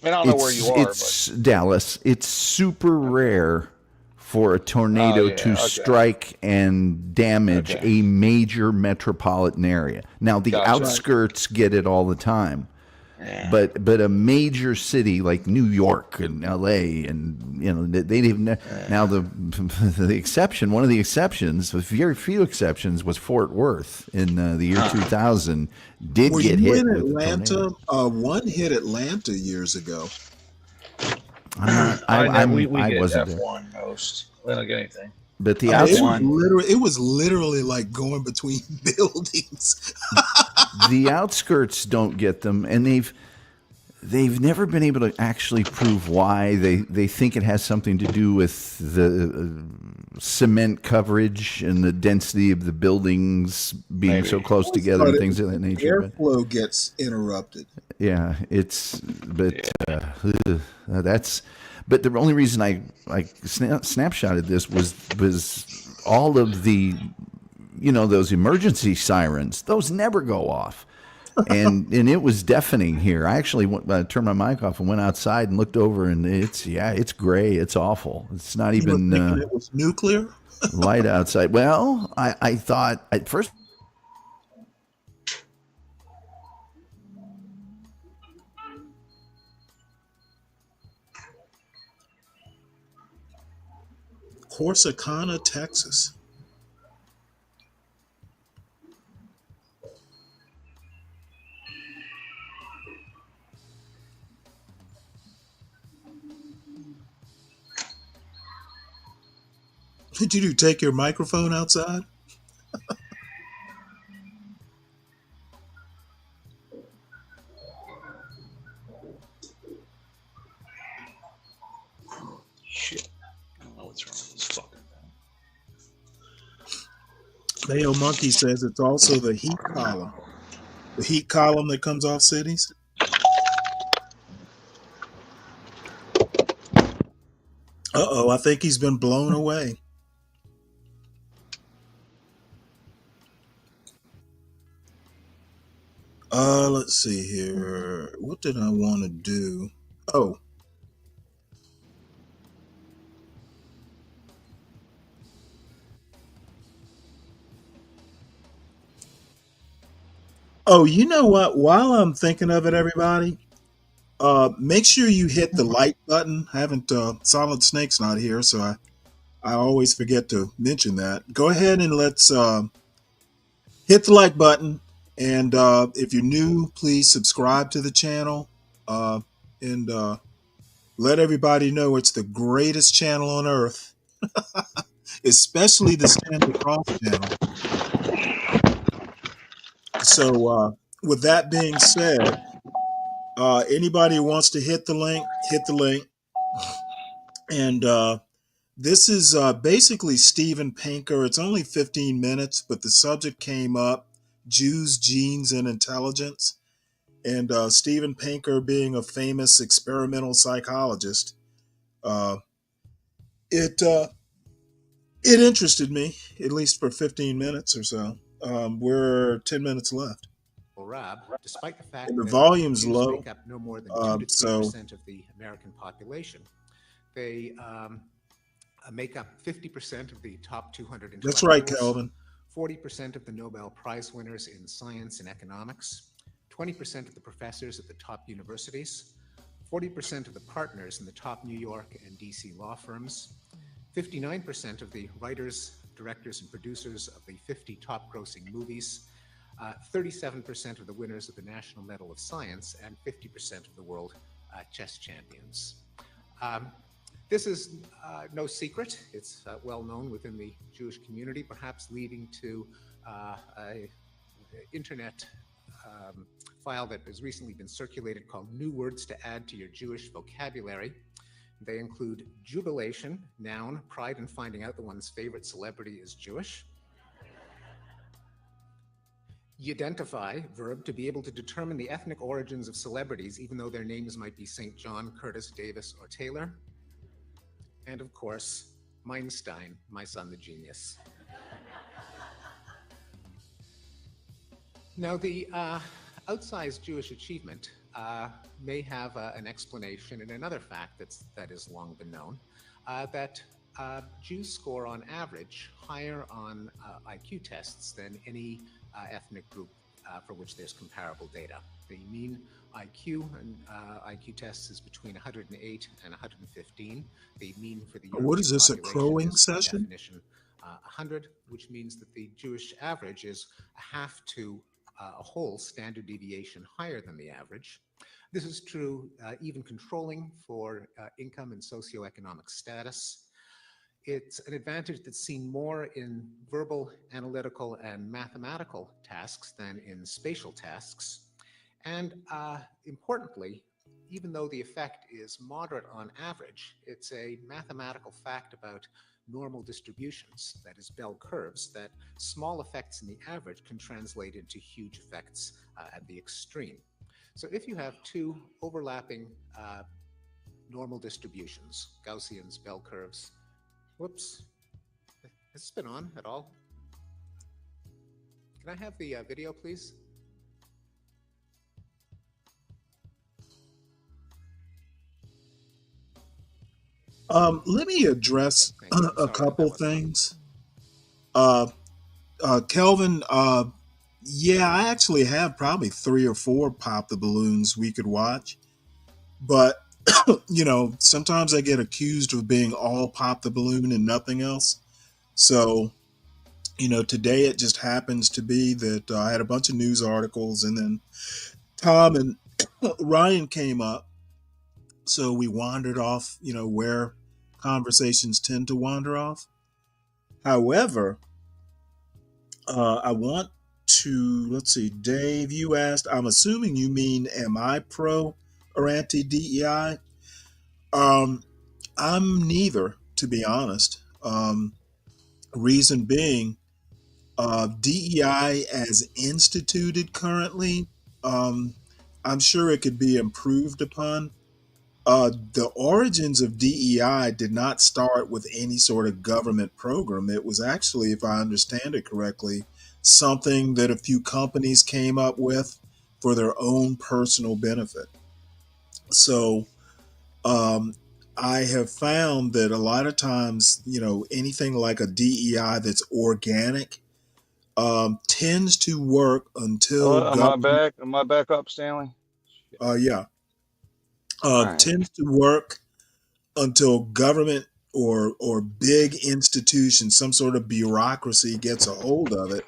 I don't know where you are. It's Dallas. It's super rare for a tornado to strike and damage a major metropolitan area. Now the outskirts get it all the time. But a major city like New York and L.A. and, you know, they didn't. Now the exception, one of the exceptions, with very few exceptions, was Fort Worth in the year 2000. Did get hit in with Atlanta? One hit Atlanta years ago. We get wasn't F1 there. Most. We don't get anything. But the it was literally like going between buildings. The outskirts don't get them, and they've never been able to actually prove why. They think it has something to do with the cement coverage and the density of the buildings being so close together and things of that nature. Airflow gets interrupted. Yeah, but the only reason I snapshotted this was all of the, you know, those emergency sirens. Those never go off, and it was deafening here. I actually turned my mic off and went outside and looked over, and it's gray. It's awful. It's not even. It was nuclear. Light outside. Well, I thought at first. Corsicana, Texas. Did you do? Take your microphone outside? Shit. I don't know what's wrong with this fucking thing. Mayo Monkey says it's also the heat column. The heat column that comes off cities. Uh-oh, I think he's been blown away. Let's see here. What did I want to do? Oh. Oh, you know what? While I'm thinking of it, everybody, make sure you hit the like button. I haven't, Solid Snake's not here, so I always forget to mention that. Go ahead and let's hit the like button. And if you're new, please subscribe to the channel and let everybody know it's the greatest channel on earth, especially the Stand Across channel. So with that being said, anybody who wants to hit the link, hit the link. And this is basically Steven Pinker. It's only 15 minutes, but the subject came up: Jews, Genes, and Intelligence. And Steven Pinker, being a famous experimental psychologist, it interested me, at least for 15 minutes or so. We're 10 minutes left. Rab, despite the fact And the that volume's Jews low. make up no more than 2 to 3% of the American population, they make up 50% of the top 200 intellectuals. That's right, Calvin. 40% of the Nobel Prize winners in science and economics, 20% of the professors at the top universities, 40% of the partners in the top New York and DC law firms, 59% of the writers, directors, and producers of the 50 top grossing movies, 37% of the winners of the National Medal of Science, and 50% of the world chess champions. This is no secret. It's well known within the Jewish community, perhaps leading to an internet file that has recently been circulated called New Words to Add to Your Jewish Vocabulary. They include jubilation, noun, pride in finding out that one's favorite celebrity is Jewish. Identify, verb, to be able to determine the ethnic origins of celebrities, even though their names might be St. John, Curtis, Davis, or Taylor. And of course, Meinstein, my son the genius. Now, the outsized Jewish achievement may have an explanation in another fact that has long been known, that Jews score on average higher on IQ tests than any ethnic group for which there's comparable data. The mean IQ and IQ tests is between 108 and 115. The mean for the What is this, a crowing session? Definition 100, which means that the Jewish average is a half to a whole standard deviation higher than the average. This is true even controlling for income and socioeconomic status. It's an advantage that's seen more in verbal, analytical, and mathematical tasks than in spatial tasks. And importantly, even though the effect is moderate on average, it's a mathematical fact about normal distributions, that is bell curves, that small effects in the average can translate into huge effects at the extreme. So if you have two overlapping normal distributions, Gaussians, bell curves, whoops, has this been on at all? Can I have the video, please? Let me address a couple things. Kelvin, yeah, I actually have probably 3 or 4 Pop the Balloons we could watch. But, you know, sometimes I get accused of being all Pop the Balloon and nothing else. So, you know, today it just happens to be that I had a bunch of news articles, and then Tom and Ryan came up. So we wandered off, you know, where conversations tend to wander off. However, I want to, let's see, Dave, you asked, I'm assuming you mean, am I pro or anti DEI? I'm neither, to be honest. Reason being, DEI as instituted currently, I'm sure it could be improved upon. The origins of DEI did not start with any sort of government program. It was actually, if I understand it correctly, something that a few companies came up with for their own personal benefit. So I have found that a lot of times, anything like a DEI that's organic tends to work until government. Am I back up, Stanley? Yeah. Right. Tends to work until government or big institutions, some sort of bureaucracy gets a hold of it,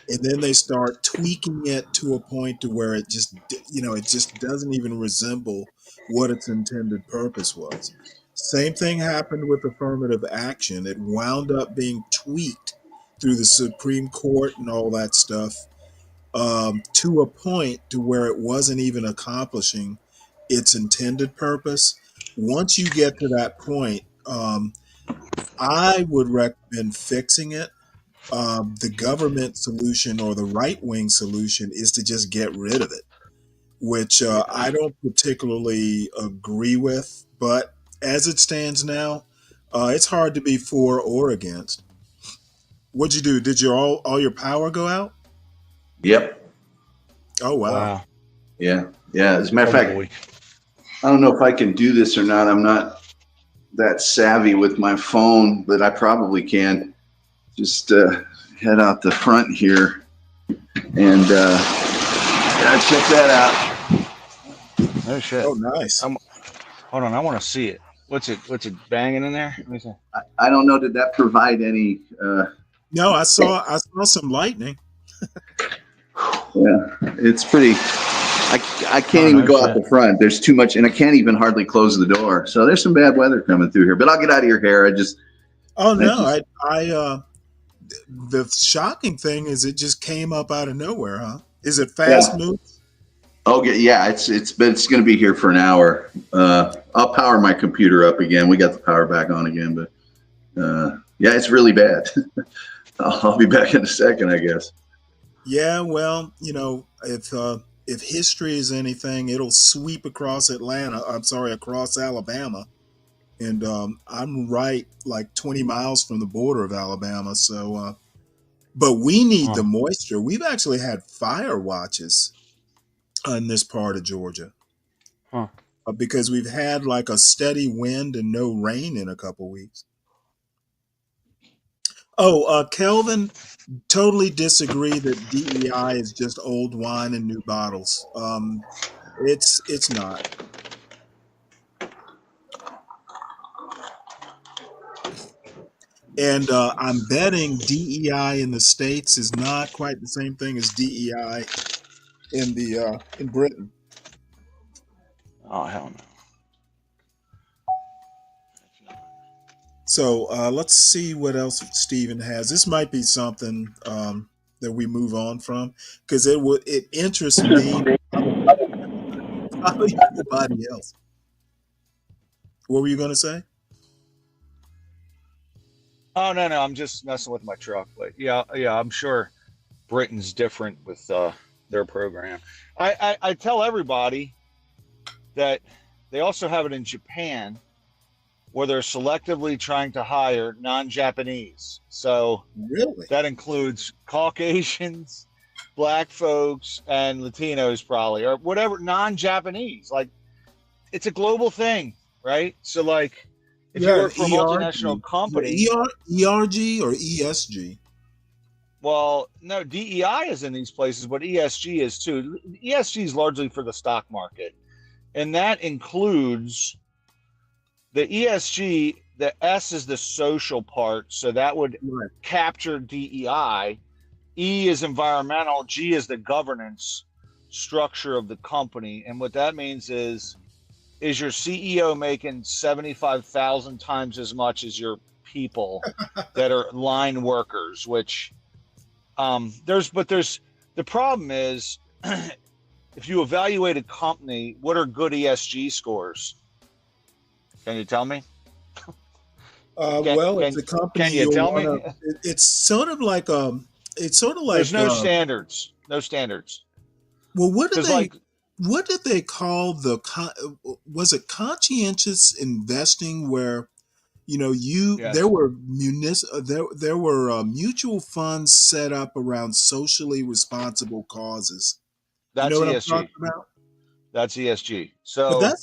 and then they start tweaking it to a point to where it just doesn't even resemble what its intended purpose was. Same thing happened with affirmative action. It wound up being tweaked through the Supreme Court and all that stuff to a point to where it wasn't even accomplishing its intended purpose. Once you get to that point, I would recommend fixing it. The government solution or the right-wing solution is to just get rid of it, which I don't particularly agree with. But as it stands now, it's hard to be for or against. What'd you do? Did all your power go out? Yep. Oh, wow. Yeah. As a matter of fact, I don't know if I can do this or not. I'm not that savvy with my phone, but I probably can. Just head out the front here and check that out. Oh shit! Oh, nice. Hold on, I want to see it. What's it banging in there? Let me see. I don't know. Did that provide any? No, I saw some lightning. Yeah, it's pretty. I can't even go out the front. There's too much, and I can't even hardly close the door. So there's some bad weather coming through here. But I'll get out of your hair. The shocking thing is it just came up out of nowhere, huh? Is it fast moving? Okay, yeah, it's going to be here for an hour. I'll power my computer up again. We got the power back on again, but yeah, it's really bad. I'll be back in a second, I guess. Yeah, well, if history is anything, it'll sweep across across Alabama. And I'm right like 20 miles from the border of Alabama. So, but we need the moisture. We've actually had fire watches in this part of Georgia because we've had like a steady wind and no rain in a couple weeks. Oh, Kelvin, totally disagree that DEI is just old wine in new bottles. It's not. And I'm betting DEI in the States is not quite the same thing as DEI in Britain. Oh, hell no. So let's see what else Stephen has. This might be something that we move on from because it interests me. Probably nobody else. What were you going to say? Oh no, I'm just messing with my truck. But yeah, I'm sure Britain's different with their program. I tell everybody that they also have it in Japan, where they're selectively trying to hire non-Japanese. So really, that includes Caucasians, Black folks, and Latinos probably, or whatever, non-Japanese. Like, it's a global thing, right? So like, if you work for a multinational company, ERG or ESG. Well, no, DEI is in these places, but ESG is too. ESG is largely for the stock market, and that includes the ESG. The S is the social part, so that would capture DEI. E is environmental. G is the governance structure of the company, and what that means is your CEO making 75,000 times as much as your people that are line workers, which there's the problem is if you evaluate a company, what are good ESG scores? Can you tell me? It's a company. Can you tell me? It's sort of like there's no standards. No standards. Well, what did they call was it conscientious investing, where there were mutual funds set up around socially responsible causes. That's you know what ESG. I'm talking about? That's ESG. So but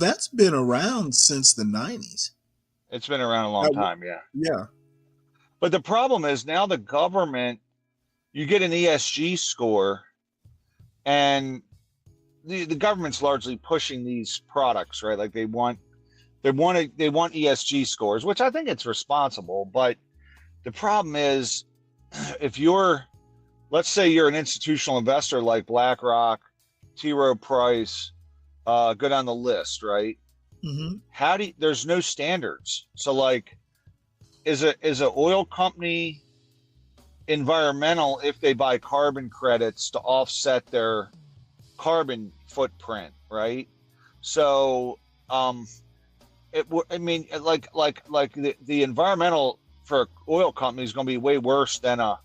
that's been around since the 90s. It's been around a long time, yeah. Yeah. But the problem is now the government, you get an ESG score, and the government's largely pushing these products, right? Like they want ESG scores, which I think it's responsible. But the problem is, if let's say you're an institutional investor like BlackRock, T. Rowe Price, go down the list, right? Mm-hmm. There's no standards. So like, is a oil company environmental if they buy carbon credits to offset their carbon footprint, right? So, the environmental for an oil company is going to be way worse than a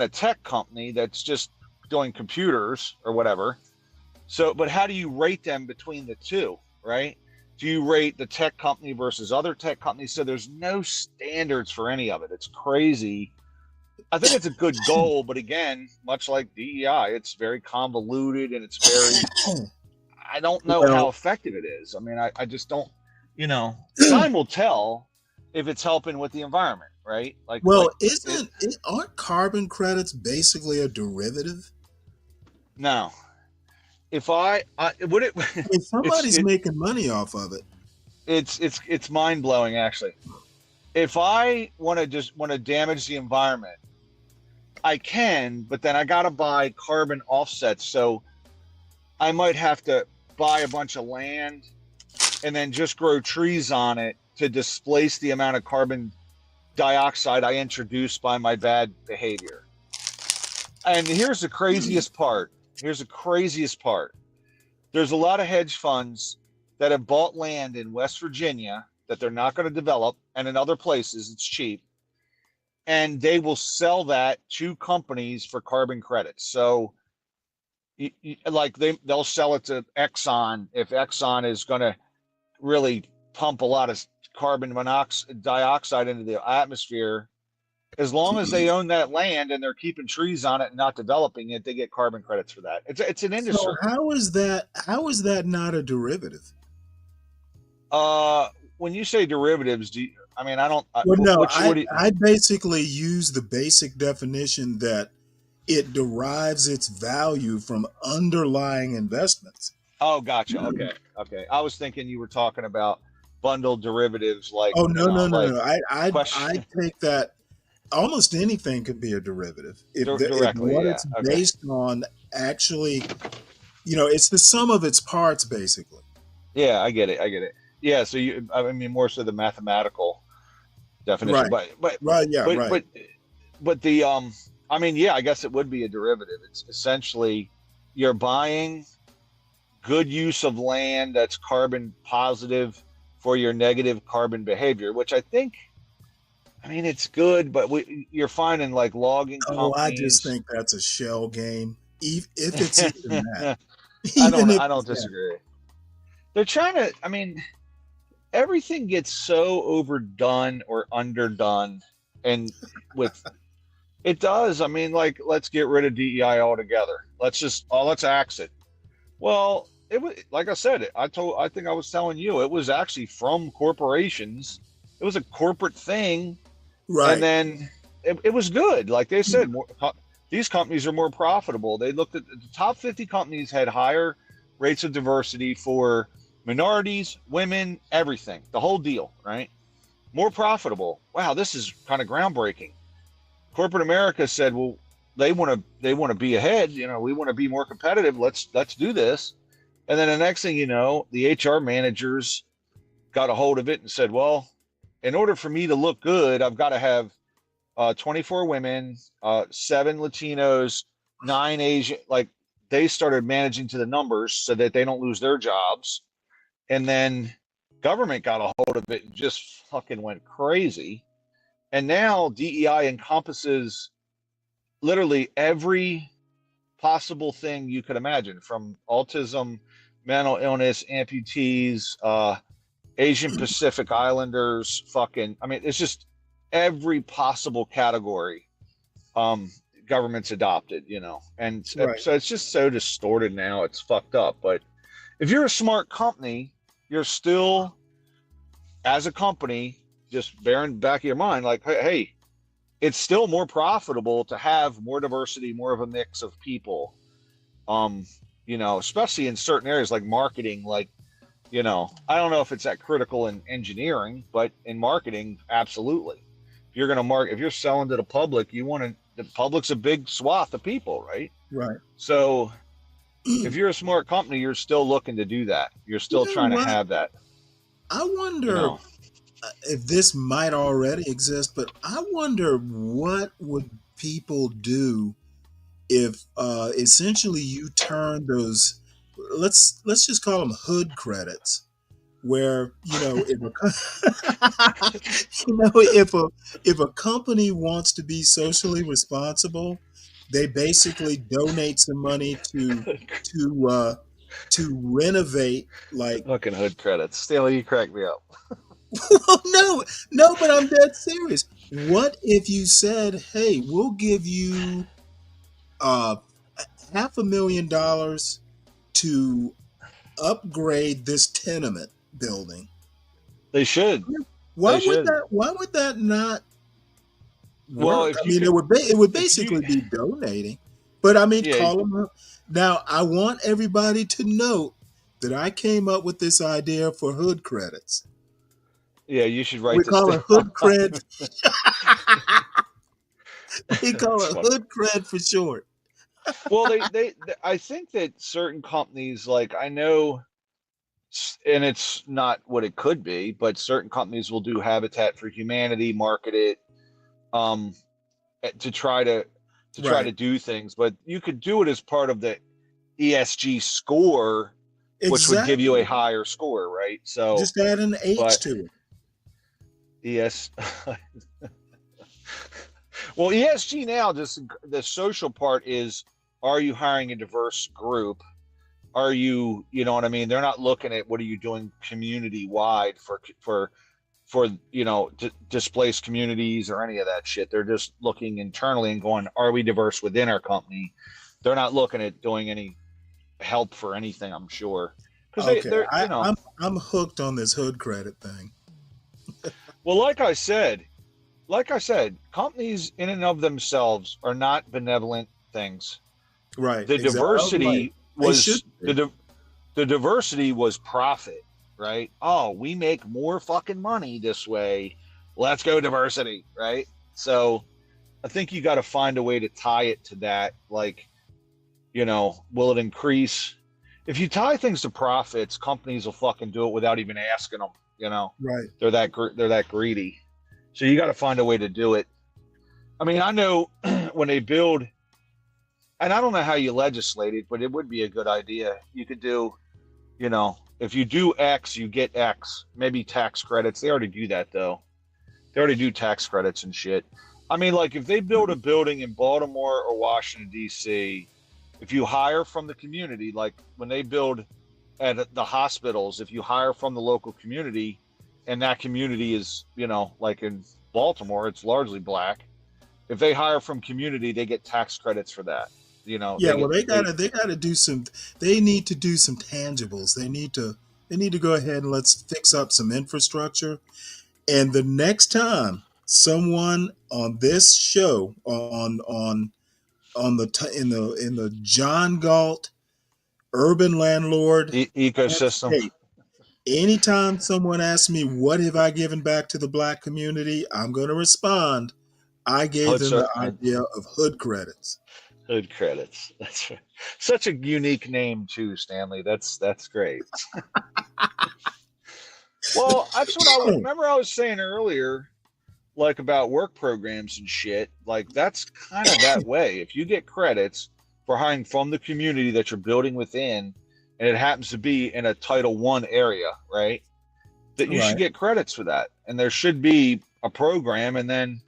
tech company that's just doing computers or whatever. So, but how do you rate them between the two, right? Do you rate the tech company versus other tech companies? So there's no standards for any of it. It's crazy. I think it's a good goal, but again, much like DEI, it's very convoluted and it's very, I don't know how effective it is. I mean, I just don't, time will tell if it's helping with the environment, right? Aren't carbon credits basically a derivative? No. If somebody's making money off of it. It's mind blowing, actually. If I want to damage the environment, I can, but then I got to buy carbon offsets. So I might have to buy a bunch of land and then just grow trees on it to displace the amount of carbon dioxide I introduced by my bad behavior. And here's the craziest part. There's a lot of hedge funds that have bought land in West Virginia that they're not going to develop, and in other places it's cheap, and they will sell that to companies for carbon credits. So they'll sell it to Exxon if Exxon is going to really pump a lot of carbon dioxide into the atmosphere. As long as they own that land and they're keeping trees on it and not developing it, they get carbon credits for that. It's an industry. So how is that not a derivative? When you say derivatives, I basically use the basic definition that it derives its value from underlying investments. Oh, gotcha. Okay. I was thinking you were talking about bundled derivatives, like. Oh no. I take that. Almost anything could be a derivative if it's based on actually, it's the sum of its parts, basically. Yeah, I get it. Yeah, so more so the mathematical definition, right. But I guess it would be a derivative. It's essentially you're buying good use of land that's carbon positive for your negative carbon behavior, which I think. It's good, but you're finding like logging companies. I just think that's a shell game. If it's even that. I don't disagree. They're trying to, everything gets so overdone or underdone. And it does. Let's get rid of DEI altogether. Let's axe it. Well, it was, like I said, I think I was telling you, it was actually from corporations. It was a corporate thing. Right. And then it was good. Like they said, these companies are more profitable. They looked at the top 50 companies had higher rates of diversity for minorities, women, everything, the whole deal, right? More profitable. Wow, this is kind of groundbreaking. Corporate America said, well, they want to be ahead. We want to be more competitive. Let's do this. And then the next thing you know, the HR managers got a hold of it and said, well, in order for me to look good, I've got to have 24 women, 7 Latinos, 9 Asian. Like, they started managing to the numbers so that they don't lose their jobs. And then government got a hold of it and just fucking went crazy. And now DEI encompasses literally every possible thing you could imagine, from autism, mental illness, amputees, Asian Pacific Islanders, fucking, I mean, it's just every possible category government's adopted, you know. And Right. so it's just so distorted now, it's fucked up. But if you're a smart company, you're still, as a company, just bear in the back of your mind, like, hey, it's still more profitable to have more diversity, more of a mix of people. You know, especially in certain areas like marketing, like, you know, I don't know if it's that critical in engineering, but in marketing, absolutely. If you're going to if you're selling to the public, the public's a big swath of people, right? Right. So if you're a smart company, you're still looking to do that. You're still trying to have that. I wonder know. if this might already exist, but I wonder what would people do if essentially you turn those, let's just call them hood credits, where, you know, if a company wants to be socially responsible, they basically donate some money to renovate, like, Fucking hood credits. Stanley, you crack me up. well, no, but I'm dead serious. What if you said, hey, we'll give you $500,000 to upgrade this tenement building? They should. Why They would should. that not work? Well, if I you mean, could- it would basically be donating. But I mean, Yeah. call them up. Now, I want everybody to note that I came up with this idea for hood credits. Yeah, you should write We this call down. it hood cred. We call That's it funny. hood cred for short. Well, they I think that certain companies, like, I know, and it's not what it could be, but certain companies will do Habitat for Humanity, market it, to try to Right. do things. But you could do it as part of the ESG score, which would give you a Exactly. higher score, right? So, Just add an H but to it. Well, ESG now, just the social part is, are you hiring a diverse group? Are you, you know what I mean? They're not looking at what are you doing community wide for you know, displaced communities or any of that shit. They're just looking internally and going, are we diverse within our company? They're not looking at doing any help for anything, I'm sure. Because Okay, they're, you know. I'm hooked on this hood credit thing. Well, like I said, companies in and of themselves are not benevolent things. Right. The exactly. diversity Right. They was should be. the diversity was profit, right? Oh, we make more fucking money this way. Let's go diversity, right? So I think you got to find a way to tie it to that. Like, you know, will it increase? If you tie things to profits, companies will fucking do it without even asking them. You know, Right. they're that greedy. So you got to find a way to do it. I mean, I know when they build, and I don't know how you legislate it, but it would be a good idea. You could do, you know, if you do X, you get X, maybe tax credits. They already do that, though. They already do tax credits and shit. I mean, like, if they build a building in Baltimore or Washington, D.C., if you hire from the community, like when they build at the hospitals, if you hire from the local community, and that community is, you know, like in Baltimore, it's largely black. If they hire from community, they get tax credits for that. You know. Yeah, well, they gotta do some. They need to do some tangibles. They need to go ahead and let's fix up some infrastructure. And the next time someone on this show in the John Galt urban landlord ecosystem, landscape, anytime someone asks me what have I given back to the black community, I'm going to respond, I gave them the idea of hood credits. Hood credits. That's right. Such a unique name too, Stanley. That's great. Well, that's what I remember. I was saying earlier, like about work programs and shit. Like that's kind of that way. If you get credits for hiring from the community that you're building within, and it happens to be in a Title One area, right? That you should Right. get credits for that, and there should be a program, and then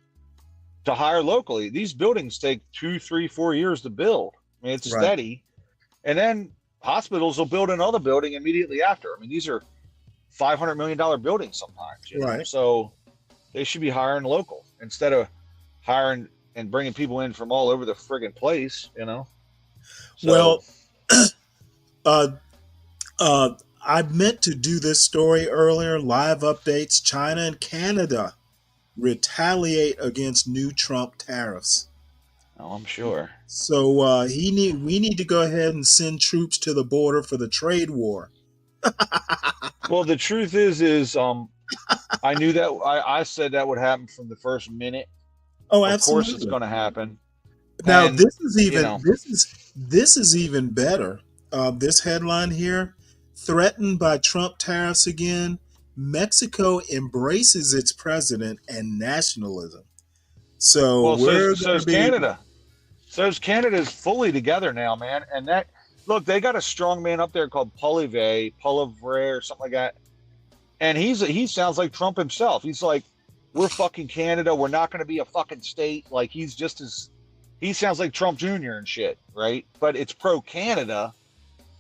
to hire locally. These buildings take 2, 3, 4 years to build. I mean, it's Right. steady, and then hospitals will build another building immediately after. I mean, these are $500 million buildings sometimes, you know? Right. So they should be hiring local instead of hiring and bringing people in from all over the friggin' place, you know? So, Well, uh, I meant to do this story earlier. Live updates: China and Canada retaliate against new Trump tariffs. oh, I'm sure. So we need to go ahead and send troops to the border for the trade war. Well, the truth is, I knew that I said that would happen from the first minute. Oh, Of course, it's absolutely. going to happen. Now And this is you even know, this is even better. This headline here: threatened by Trump tariffs again, Mexico embraces its president and nationalism. So well, we're going to so's be Canada. So's Canada's fully together now, man. And that look, they got a strong man up there called Poilievre or something like that. And he sounds like Trump himself. He's like, we're fucking Canada. We're not going to be a fucking state. Like he sounds like Trump Jr. and shit, right? But it's pro Canada,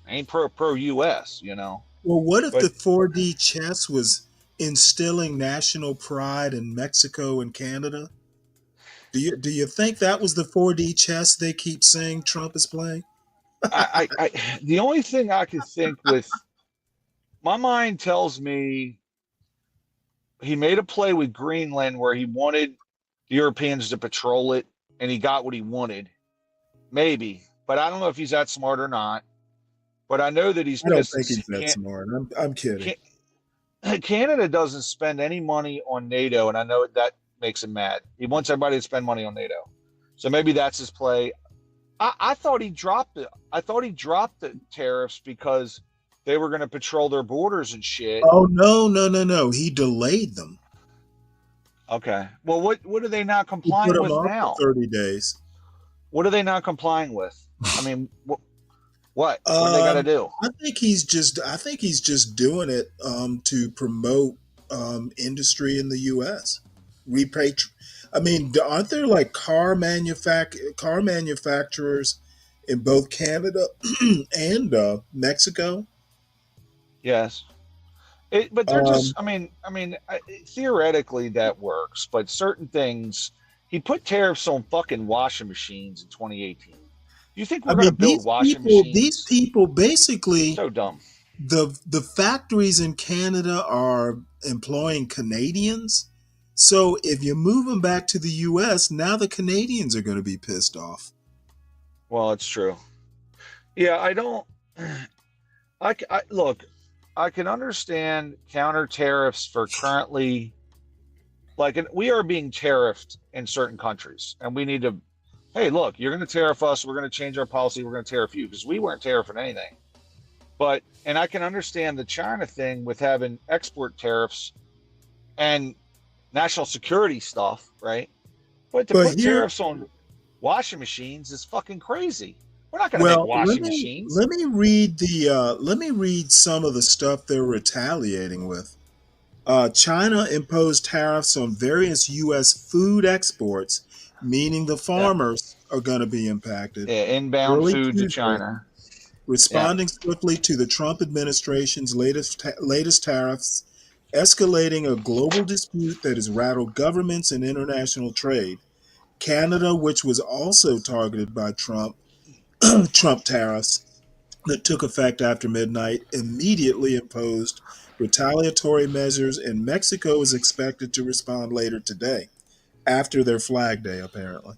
ain't pro US, you know. well. What if But the 4D chess was instilling national pride in Mexico and Canada? Do you think that was the 4D chess they keep saying Trump is playing? I the only thing I could think with my mind tells me he made a play with Greenland where he wanted the Europeans to patrol it, and he got what he wanted. Maybe, but I don't know if he's that smart or not. But I know that he's I don't pissed. think he's that smart. I'm kidding. Canada doesn't spend any money on NATO, and I know that makes him mad. He wants everybody to spend money on NATO, so maybe that's his play. I thought he dropped it. I thought he dropped the tariffs because they were going to patrol their borders and shit. Oh no! He delayed them. Okay. Well, what are they not He complying put them with off now? for 30 days. What are they not complying with? I mean, what do they got to do? I think he's just doing it to promote industry in the U.S. I mean, aren't there like car manufacturers in both Canada and Mexico? Yes. But they're just. Theoretically that works, but certain things. He put tariffs on fucking washing machines in 2018. You think we're going to build washing machines? These people basically So dumb. the factories in Canada are employing Canadians. So if you move them back to the U.S., now the Canadians are going to be pissed off. Well, it's true. Yeah, I don't. Look. I can understand counter tariffs for currently, like, we are being tariffed in certain countries, and we need to. Hey, look, you're going to tariff us. We're going to change our policy. We're going to tariff you because we weren't tariffing anything. And I can understand the China thing with having export tariffs and national security stuff, right? But to put tariffs on washing machines is fucking crazy. We're not going to make washing machines. Let me read some of the stuff they're retaliating with. China imposed tariffs on various U.S. food exports, meaning the farmers are going to be impacted. Yeah, inbound Early food to Tuesday, China. Responding swiftly to the Trump administration's latest tariffs, escalating a global dispute that has rattled governments and international trade. Canada, which was also targeted by Trump tariffs that took effect after midnight, immediately imposed retaliatory measures, and Mexico is expected to respond later today, after their Flag Day, apparently.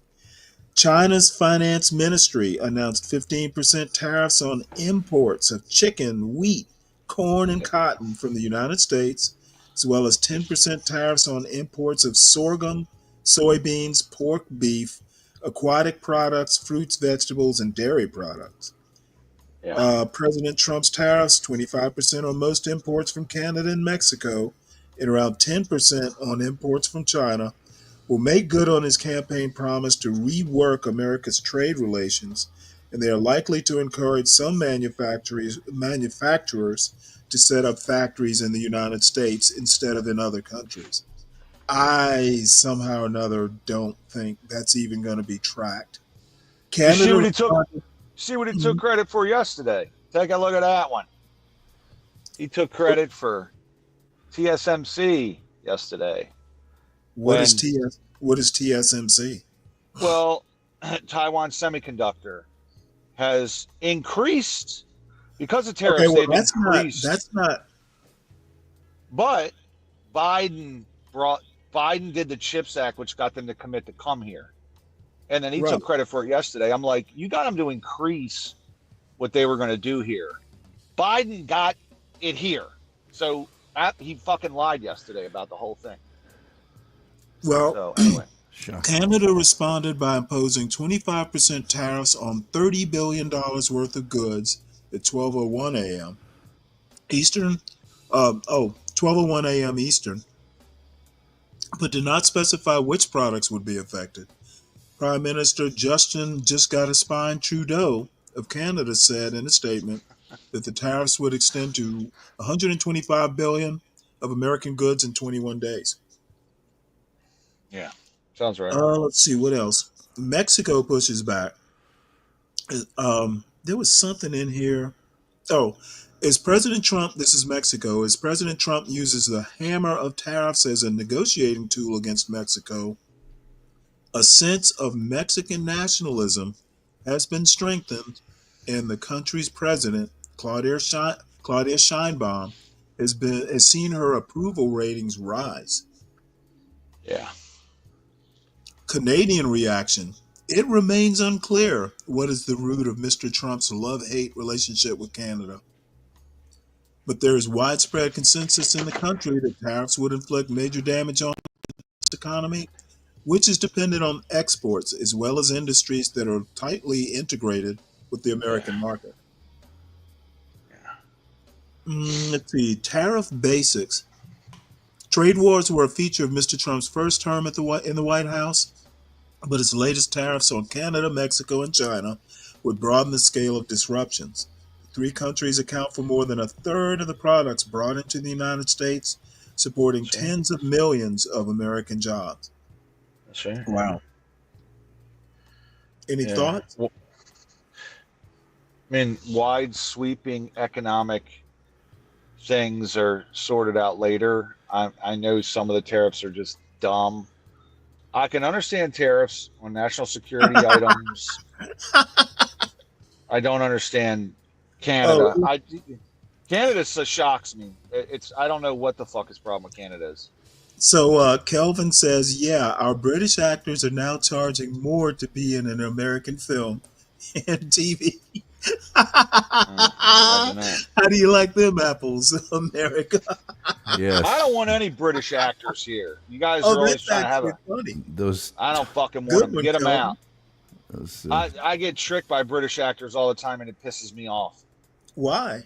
China's finance ministry announced 15% tariffs on imports of chicken, wheat, corn, and cotton from the United States, as well as 10% tariffs on imports of sorghum, soybeans, pork, beef, aquatic products, fruits, vegetables, and dairy products. President Trump's tariffs, 25% on most imports from Canada and Mexico, and around 10% on imports from China, will make good on his campaign promise to rework America's trade relations, and they are likely to encourage some manufacturers to set up factories in the United States instead of in other countries. I somehow or another don't think that's even going to be tracked. Canada, see what he took credit for yesterday. Take a look at that one. He took credit for TSMC yesterday. What is TSMC? Well, Taiwan Semiconductor has increased because of tariffs. Okay, well, they've increased. That's not. But Biden did the CHIPS Act, which got them to commit to come here, and then he took credit for it yesterday. I'm like, you got them to increase what they were going to do here. Biden got it here, so he fucking lied yesterday about the whole thing. Well, so, anyway. Canada responded by imposing 25% tariffs on $30 billion worth of goods at 12:01 a.m. Eastern, 12:01 a.m. Eastern, but did not specify which products would be affected. Prime Minister Justin Trudeau of Canada said in a statement that the tariffs would extend to $125 billion of American goods in 21 days. Yeah, sounds right. Let's see, what else? Mexico pushes back. There was something in here. As President Trump, this is Mexico, as President Trump uses the hammer of tariffs as a negotiating tool against Mexico, a sense of Mexican nationalism has been strengthened, and the country's president, Claudia Sheinbaum, has seen her approval ratings rise. Yeah. Canadian reaction. It remains unclear what is the root of Mr. Trump's love-hate relationship with Canada. But there is widespread consensus in the country that tariffs would inflict major damage on its economy, which is dependent on exports as well as industries that are tightly integrated with the American market. Let's see. Tariff basics. Trade wars were a feature of Mr. Trump's first term in the White House, but his latest tariffs on Canada, Mexico, and China would broaden the scale of disruptions. The three countries account for more than a third of the products brought into the United States, supporting tens of millions of American jobs. Sure. Wow. Any thoughts? Well, I mean, wide sweeping economic things are sorted out later. I know some of the tariffs are just dumb. I can understand tariffs on national security items. I don't understand Canada. Canada shocks me. I don't know what the fuck his problem with Canada is. So Kelvin says, yeah, our British actors are now charging more to be in an American film and TV. How do you like them apples, America? Yes. I don't want any British actors here. You guys are always trying to have those. I don't fucking want them. Get them out. Those, I get tricked by British actors all the time, and it pisses me off. Why?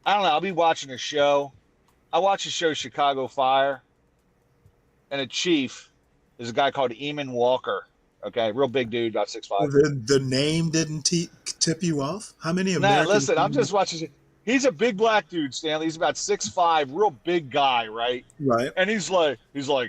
I don't know. I'll be watching a show. I watch the show Chicago Fire, and a chief is a guy called Eamon Walker. Okay, real big dude, about 6'5". The name didn't tip you off? How many Americans? Nah, listen, I'm just watching. He's a big black dude, Stanley. He's about 6'5", real big guy, right? Right. And he's like,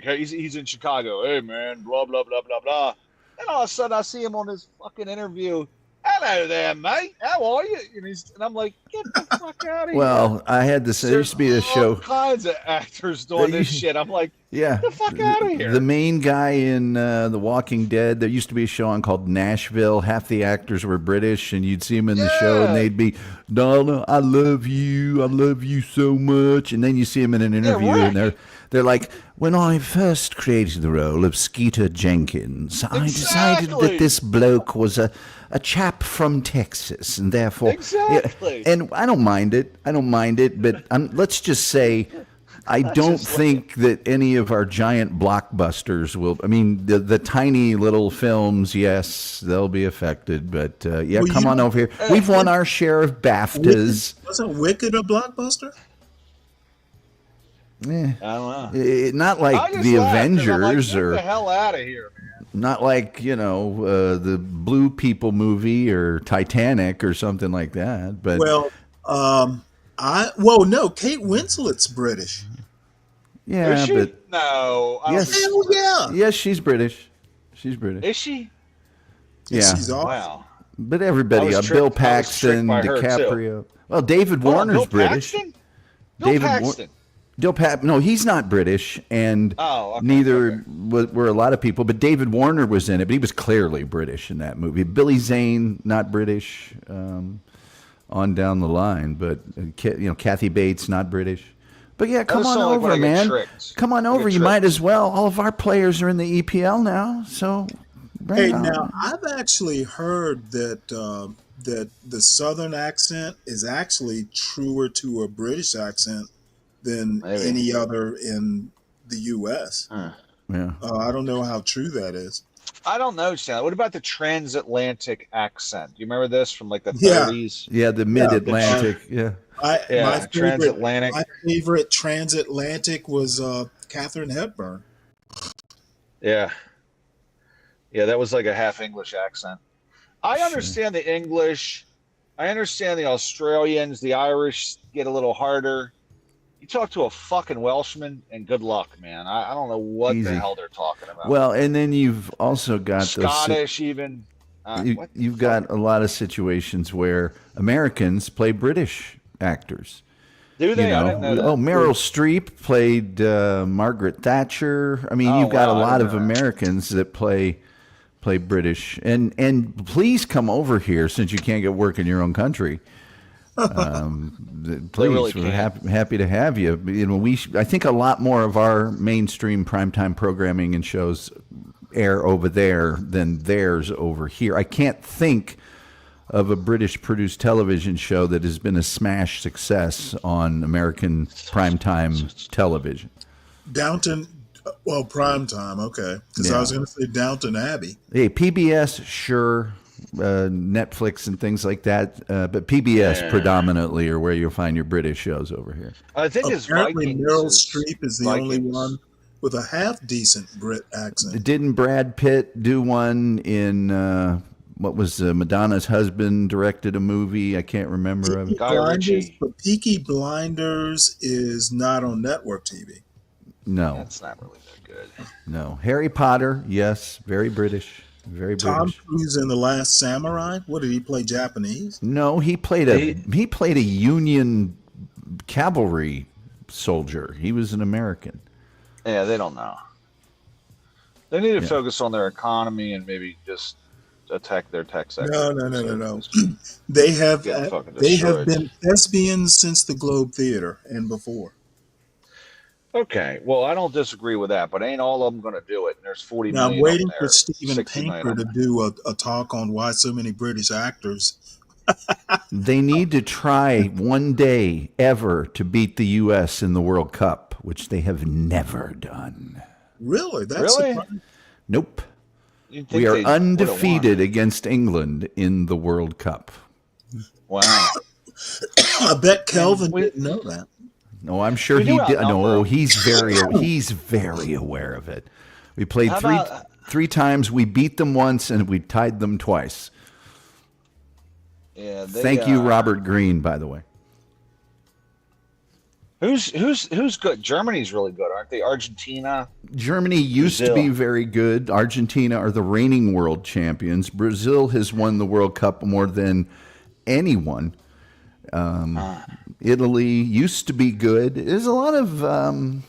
hey, he's in Chicago. Hey, man, blah, blah, blah, blah, blah. And all of a sudden, I see him on this fucking interview. Hello there, mate. How are you? And I'm like, get the fuck out of here. Well, I had this. There used to be a show. All kinds of actors doing this shit. I'm like, yeah, get the fuck out of here. The main guy in The Walking Dead. There used to be a show on called Nashville. Half the actors were British, and you'd see them in the show, and they'd be, Donna, I love you so much. And then you see them in an interview, and they're like, when I first created the role of Skeeter Jenkins, I decided that this bloke was a chap from Texas, and therefore, exactly. And I don't mind it. But let's just say, I don't think that any of our giant blockbusters will. I mean, the tiny little films, yes, they'll be affected. But yeah, Well, come you on know, over here. We've won our share of BAFTAs. Wasn't Wicked a blockbuster? Eh, I don't know. not I like just the laughed 'cause I'm like, Avengers get or the hell out of here, man. not like the Blue People movie or Titanic or something like that. But Well, no, Kate Winslet's British. yeah, Is she? but No. I don't yes, think Hell so. yeah. yes, she's British. She's British. Is she? Yeah, She's awesome. Wow. but everybody, I was Bill tricked- I was Paxton, tricked by her, too. DiCaprio. Well, David Hold on, Warner's Bill British. Paxton? Bill Paxton. No, he's not British, and Oh, okay, neither were a lot of people. But David Warner was in it, but he was clearly British in that movie. Billy Zane, not British, on down the line. But Kathy Bates, not British. But yeah, come just on sound like when over, I get man. tricked. Come on I over. get You might tricked. as well. All of our players are in the EPL now, so bring Hey, it on. now I've actually heard that that the Southern accent is actually truer to a British accent than Maybe. any other in the U.S. Yeah. I don't know how true that is. I don't know, Stanley. What about the transatlantic accent? Do you remember this from like the Yeah. 30s? Yeah, the Mid-Atlantic. Yeah. Yeah, transatlantic. My favorite transatlantic was Katharine Hepburn. Yeah. Yeah, that was like a half English accent. I understand the English. I understand the Australians. The Irish get a little harder. You talk to a fucking Welshman, and good luck, man. I don't know what Easy. the hell they're talking about. Well, and then you've also got Scottish, even. you've got a lot of situations where Americans play British actors. Do they? I didn't know that. Oh, Meryl Streep played Margaret Thatcher. I mean, Oh, you've got wow, a I lot didn't of know that. Americans that play British. And please come over here since you can't get work in your own country. Please, really we're can't. happy to have you. I think a lot more of our mainstream primetime programming and shows air over there than theirs over here. I can't think of a British produced television show that has been a smash success on American primetime television. Downton, well, prime time, okay. Because I was going to say Downton Abbey. Hey, PBS, sure, Netflix and things like that, but PBS predominantly are where you'll find your British shows over here. I think it's Apparently Vikings. Meryl is Streep is the only Vikings. one with a half decent Brit accent. Didn't Brad Pitt do one in what was Madonna's husband directed a movie? I can't remember. Peaky Guy Blinders, Ritchie. but Peaky Blinders is not on network TV. No, That's not really that good. no. Harry Potter, yes, very British, very Tom British. Cruise in The Last Samurai. What did he play? Japanese? No, he played a Union cavalry soldier. He was an American. Yeah, they don't know. They need to focus on their economy and maybe just attack their tech sector. No. They have Getting fucking they have destroyed. been thespians since the Globe Theater and before. Okay, well, I don't disagree with that, but ain't all of them going to do it. And there's 40 Now I'm million waiting of them for there, Steven 60 million Pinker of to them. do a talk on why so many British actors. They need to try one day ever to beat the U.S. in the World Cup, which they have never done. Really? That's Really? surprising. Nope. You'd think We are they would've won. undefeated against England in the World Cup. Wow. I bet Kelvin didn't know that. No, I'm sure We he do did. outnumber No, them. he's very aware of it. We played How about- three times. We beat them once, and we tied them twice. Yeah. Thank you, Robert Greene, by the way. Who's good? Germany's really good, aren't they? Argentina. Germany used to Brazil. be very good. Argentina are the reigning world champions. Brazil has won the World Cup more than anyone. Italy used to be good. There's a lot of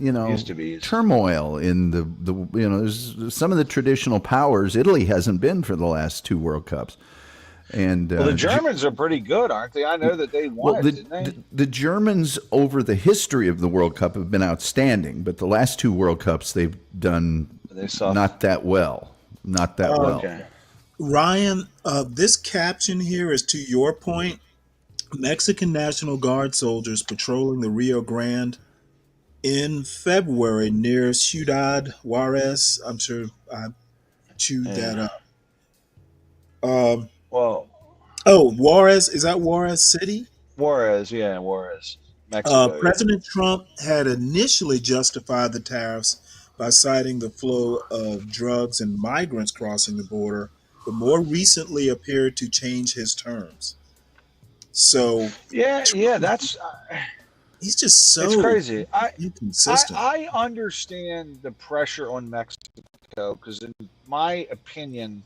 Used to be. turmoil in the there's some of the traditional powers. Italy hasn't been for the last two World Cups. And Well, the Germans are pretty good, aren't they? I know that they won well, it, didn't they? the Germans over the history of the World Cup have been outstanding, but the last two World Cups they've done They suck. not that well. Not that well. Okay. Ryan, this caption here is to your point. Mexican National Guard soldiers patrolling the Rio Grande in February near Ciudad Juarez. I'm sure I chewed that Yeah. up. Um, Well, oh, Juarez, is that Juarez City? Juarez, Mexico. Yeah. President Trump had initially justified the tariffs by citing the flow of drugs and migrants crossing the border, but more recently appeared to change his terms. So Yeah, that's he's just it's so crazy. inconsistent. I understand the pressure on Mexico because, in my opinion,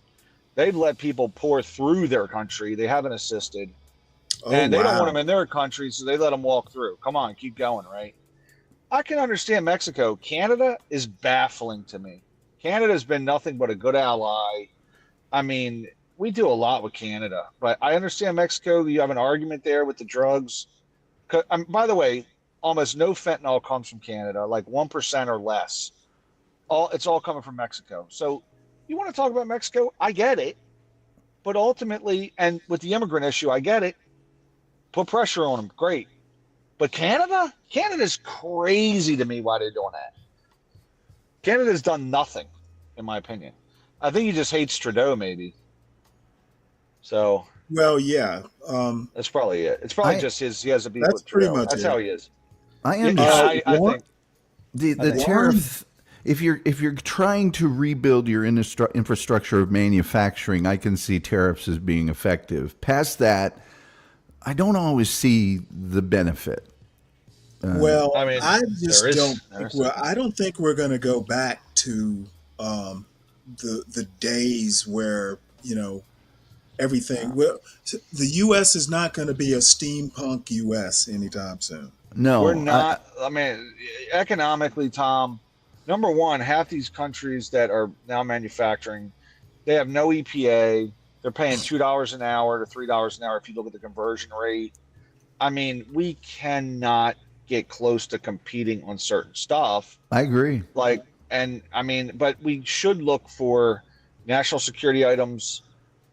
they've let people pour through their country. They haven't assisted, and they don't want them in their country, so they let them walk through. Come on, keep going, right? I can understand Mexico. Canada is baffling to me. Canada's been nothing but a good ally. I mean, we do a lot with Canada, but I understand Mexico. You have an argument there with the drugs. By the way, almost no fentanyl comes from Canada, like 1% or less. It's all coming from Mexico. So you want to talk about Mexico? I get it. But ultimately, and with the immigrant issue, I get it. Put pressure on them. Great. But Canada? Canada's crazy to me why they're doing that. Canada's done nothing, in my opinion. I think he just hates Trudeau, maybe. So. Well, yeah. That's probably it. It's probably just he has a beef with pretty Trudeau. much That's it. how he is. I understand. I think The tariffs. If you're trying to rebuild your infrastructure of manufacturing, I can see tariffs as being effective. Past that, I don't always see the benefit. Well, I mean, I just there is- don't. there's- Well, I don't think we're going to go back to the days where everything. Well, the U.S. is not going to be a steampunk U.S. anytime soon. No, We're not. I mean, economically, Tom, number one, half these countries that are now manufacturing, they have no EPA. They're paying $2 an hour to $3 an hour if you look at the conversion rate. I mean, we cannot get close to competing on certain stuff. I agree. But we should look for national security items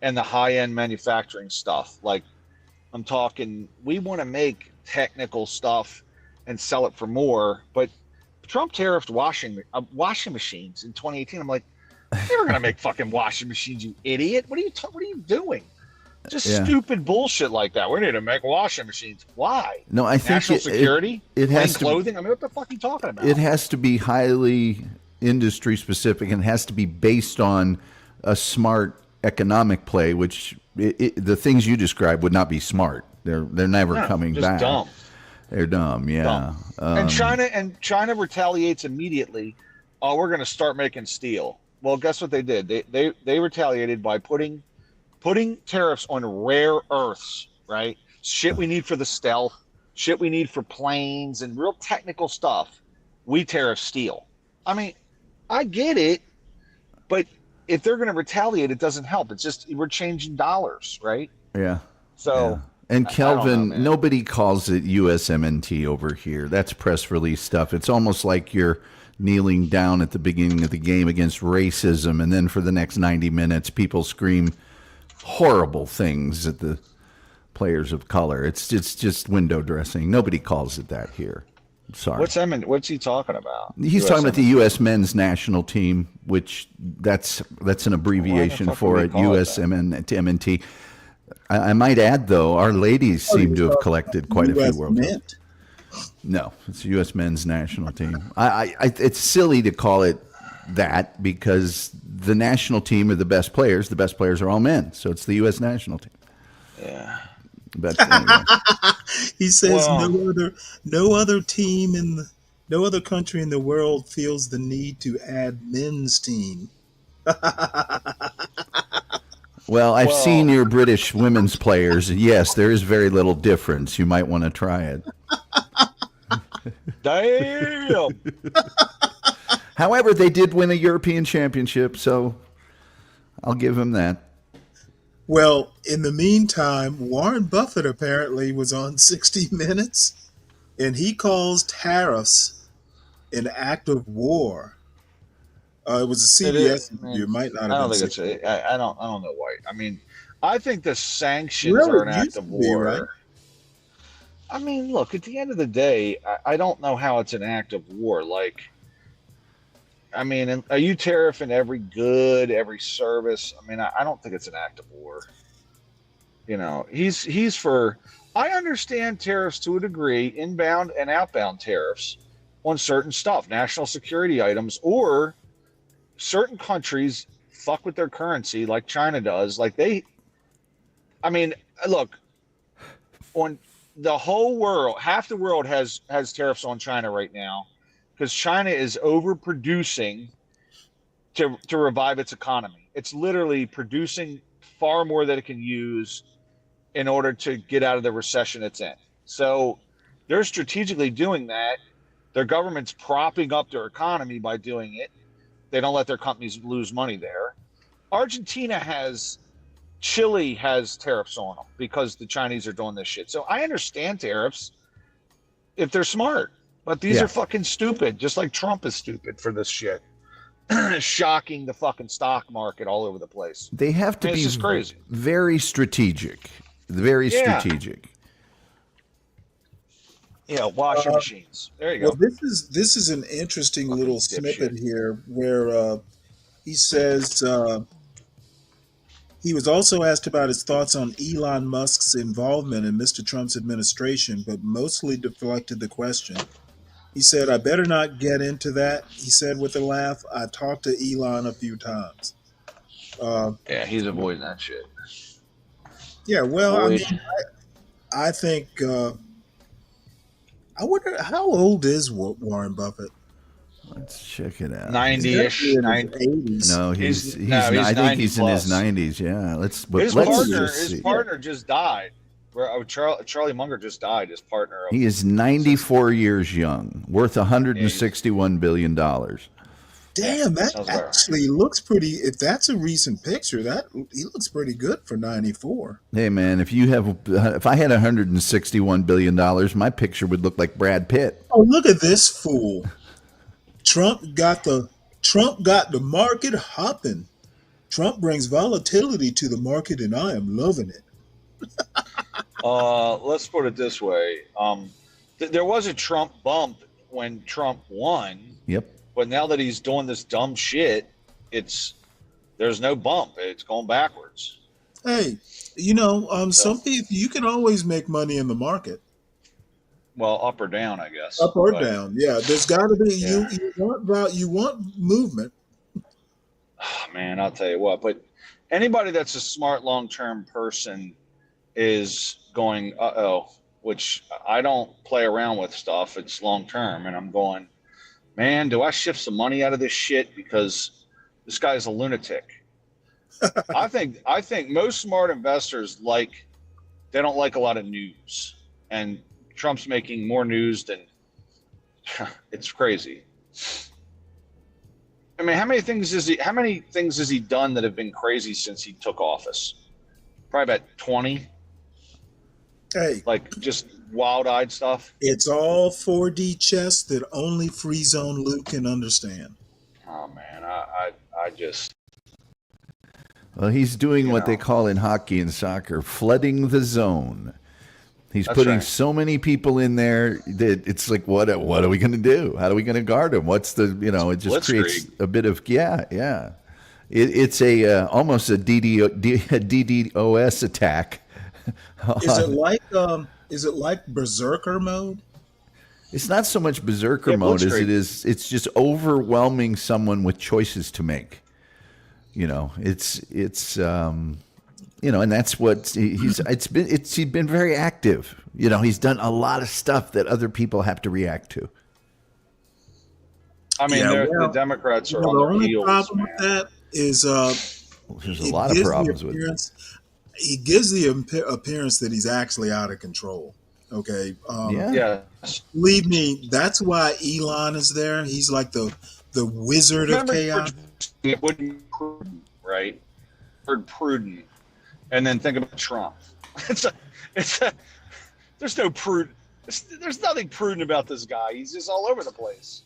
and the high-end manufacturing stuff. Like, I'm talking, we want to make technical stuff and sell it for more, but Trump tariffed washing machines in 2018. I'm like, you're not gonna make fucking washing machines, you idiot. What are you doing? Just stupid bullshit like that. We need to make washing machines. Why? No, I think national security. It has plain to clothing. I mean, what the fuck are you talking about? It has to be highly industry specific and has to be based on a smart economic play, which the things you described would not be smart. They're never coming just back. Dumb. They're dumb, yeah. And China retaliates immediately. Oh, we're going to start making steel. Well, guess what they did? They retaliated by putting tariffs on rare earths, right? Shit we need for the stealth, shit we need for planes and real technical stuff. We tariff steel. I mean, I get it, but if they're going to retaliate, it doesn't help. It's just we're changing dollars, right? Yeah. So. And Kelvin, I don't know, man. nobody calls it USMNT over here. That's press release stuff. It's almost like you're kneeling down at the beginning of the game against racism, and then for the next 90 minutes, people scream horrible things at the players of color. It's just window dressing. Nobody calls it that here. Sorry. What's he talking about? He's talking about the U.S. men's national team, which that's an abbreviation for it, USMNT. I might add, though, our ladies seem to have collected quite a few World Cups. No, it's the U.S. men's national team. It's silly to call it that because the national team are the best players. The best players are all men, so it's the U.S. national team. Yeah. But anyway. He says no other country in the world feels the need to add men's team. Well, I've seen your British women's players. Yes, there is very little difference. You might want to try it. Damn. However, they did win a European championship, so I'll give them that. Well, in the meantime, Warren Buffett apparently was on 60 Minutes, and he calls tariffs an act of war. It was a CBS interview. It might not have I don't been. think it's. I don't know why. I mean, I think the sanctions Well, are an it act used of to be, war. right? I mean, look, at the end of the day, I don't know how it's an act of war. Like, I mean, are you tariffing every good, every service? I mean, I don't think it's an act of war. You know, he's for. I understand tariffs to a degree, inbound and outbound tariffs on certain stuff, national security items, or certain countries fuck with their currency like China does. Like I mean, look, on the whole world, half the world has tariffs on China right now because China is overproducing to revive its economy. It's literally producing far more than it can use in order to get out of the recession it's in. So they're strategically doing that. Their government's propping up their economy by doing it. They don't let their companies lose money there. Chile has tariffs on them because the Chinese are doing this shit. So I understand tariffs if they're smart, but these are fucking stupid, just like Trump is stupid for this shit. Shocking the fucking stock market all over the place. They have to be just crazy. Very strategic. Very strategic. Yeah, washing machines. There you go. Well, this is an interesting little snippet here where he says he was also asked about his thoughts on Elon Musk's involvement in Mr. Trump's administration, but mostly deflected the question. He said, "I better not get into that," he said with a laugh. "I talked to Elon a few times." Yeah, he's avoiding that shit. Yeah, well, I mean, I think I wonder how old is Warren Buffett? Let's check it out. 90-ish, 80s. No, he's I think he's in his 90s. Yeah, His partner just died. Charlie Munger just died. His partner. He is 94 years young, worth $161 billion. Damn, that actually looks pretty. If that's a recent picture, he looks pretty good for 94. Hey man, if I had $161 billion, my picture would look like Brad Pitt. Oh, look at this fool! Trump got the market hopping. Trump brings volatility to the market, and I am loving it. Let's put it this way: there was a Trump bump when Trump won. Yep. But now that he's doing this dumb shit, there's no bump. It's going backwards. Hey, some people, you can always make money in the market. Well, up or down, I guess. Up or down, yeah. There's got to be you want movement. Man, I'll tell you what. But anybody that's a smart long-term person is going, which I don't play around with stuff. It's long-term, and I'm going, man, do I shift some money out of this shit because this guy's a lunatic? I think most smart investors they don't like a lot of news, and Trump's making more news than it's crazy. I mean, how many things has he done that have been crazy since he took office? Probably about 20. Hey, like just wild-eyed stuff. It's all 4D chess that only Free Zone Luke can understand. Oh man, I just. Well, he's doing what they call in hockey and soccer, flooding the zone. He's putting so many people in there that it's like, what are we going to do? How are we going to guard him? What's the, it just creates a bit of, It's almost a DDoS attack. Is it like Berserker mode? It's not so much Berserker mode as it is. It's just overwhelming someone with choices to make. And that's what he's been very active. He's done a lot of stuff that other people have to react to. I mean, the Democrats are on their heels. The only problem with that is there's a lot of problems with it. He gives the appearance that he's actually out of control. Okay. Believe me, that's why Elon is there. He's like the wizard of chaos. It would be prudent, right? Prudent, and then think about Trump. There's no prudent. There's nothing prudent about this guy. He's just all over the place.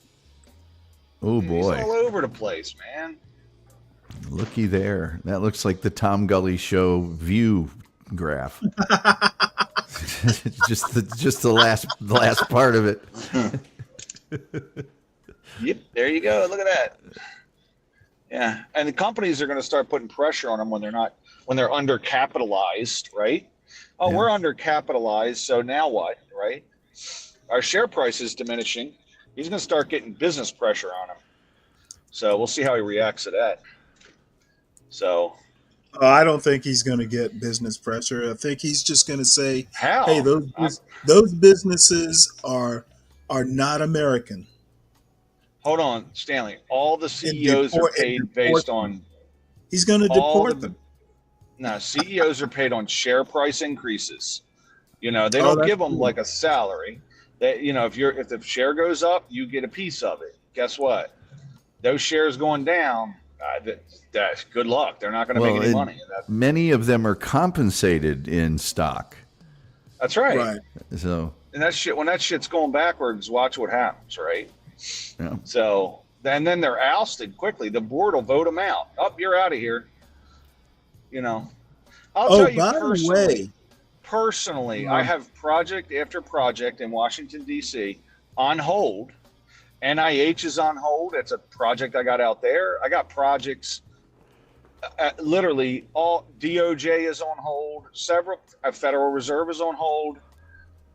Oh boy, he's all over the place, man. Looky there. That looks like the Tom Gully Show view graph. just the last part of it. Yep, there you go. Look at that. Yeah, and the companies are going to start putting pressure on them when they're undercapitalized, right? Oh, we're undercapitalized, so now what, right? Our share price is diminishing. He's going to start getting business pressure on him. So we'll see how he reacts to that. So I don't think he's going to get business pressure. I think he's just going to say, how? "Hey, those businesses are not American." Hold on, Stanley. All the CEOs are paid based on. He's going to deport them. No, CEOs are paid on share price increases. They don't give them like a salary. That if the share goes up, you get a piece of it. Guess what? Those shares going down, that's good luck. They're not going to make any money. Many of them are compensated in stock. That's right. Right. So and that shit, when that shit's going backwards, watch what happens, right? Yeah. So then they're ousted quickly. The board will vote them out. Oh, you're out of here. I'll tell you by the way, personally, I have project after project in Washington, D.C. on hold. NIH is on hold. It's a project I got out there. I got projects, literally all DOJ is on hold. Several Federal Reserve is on hold,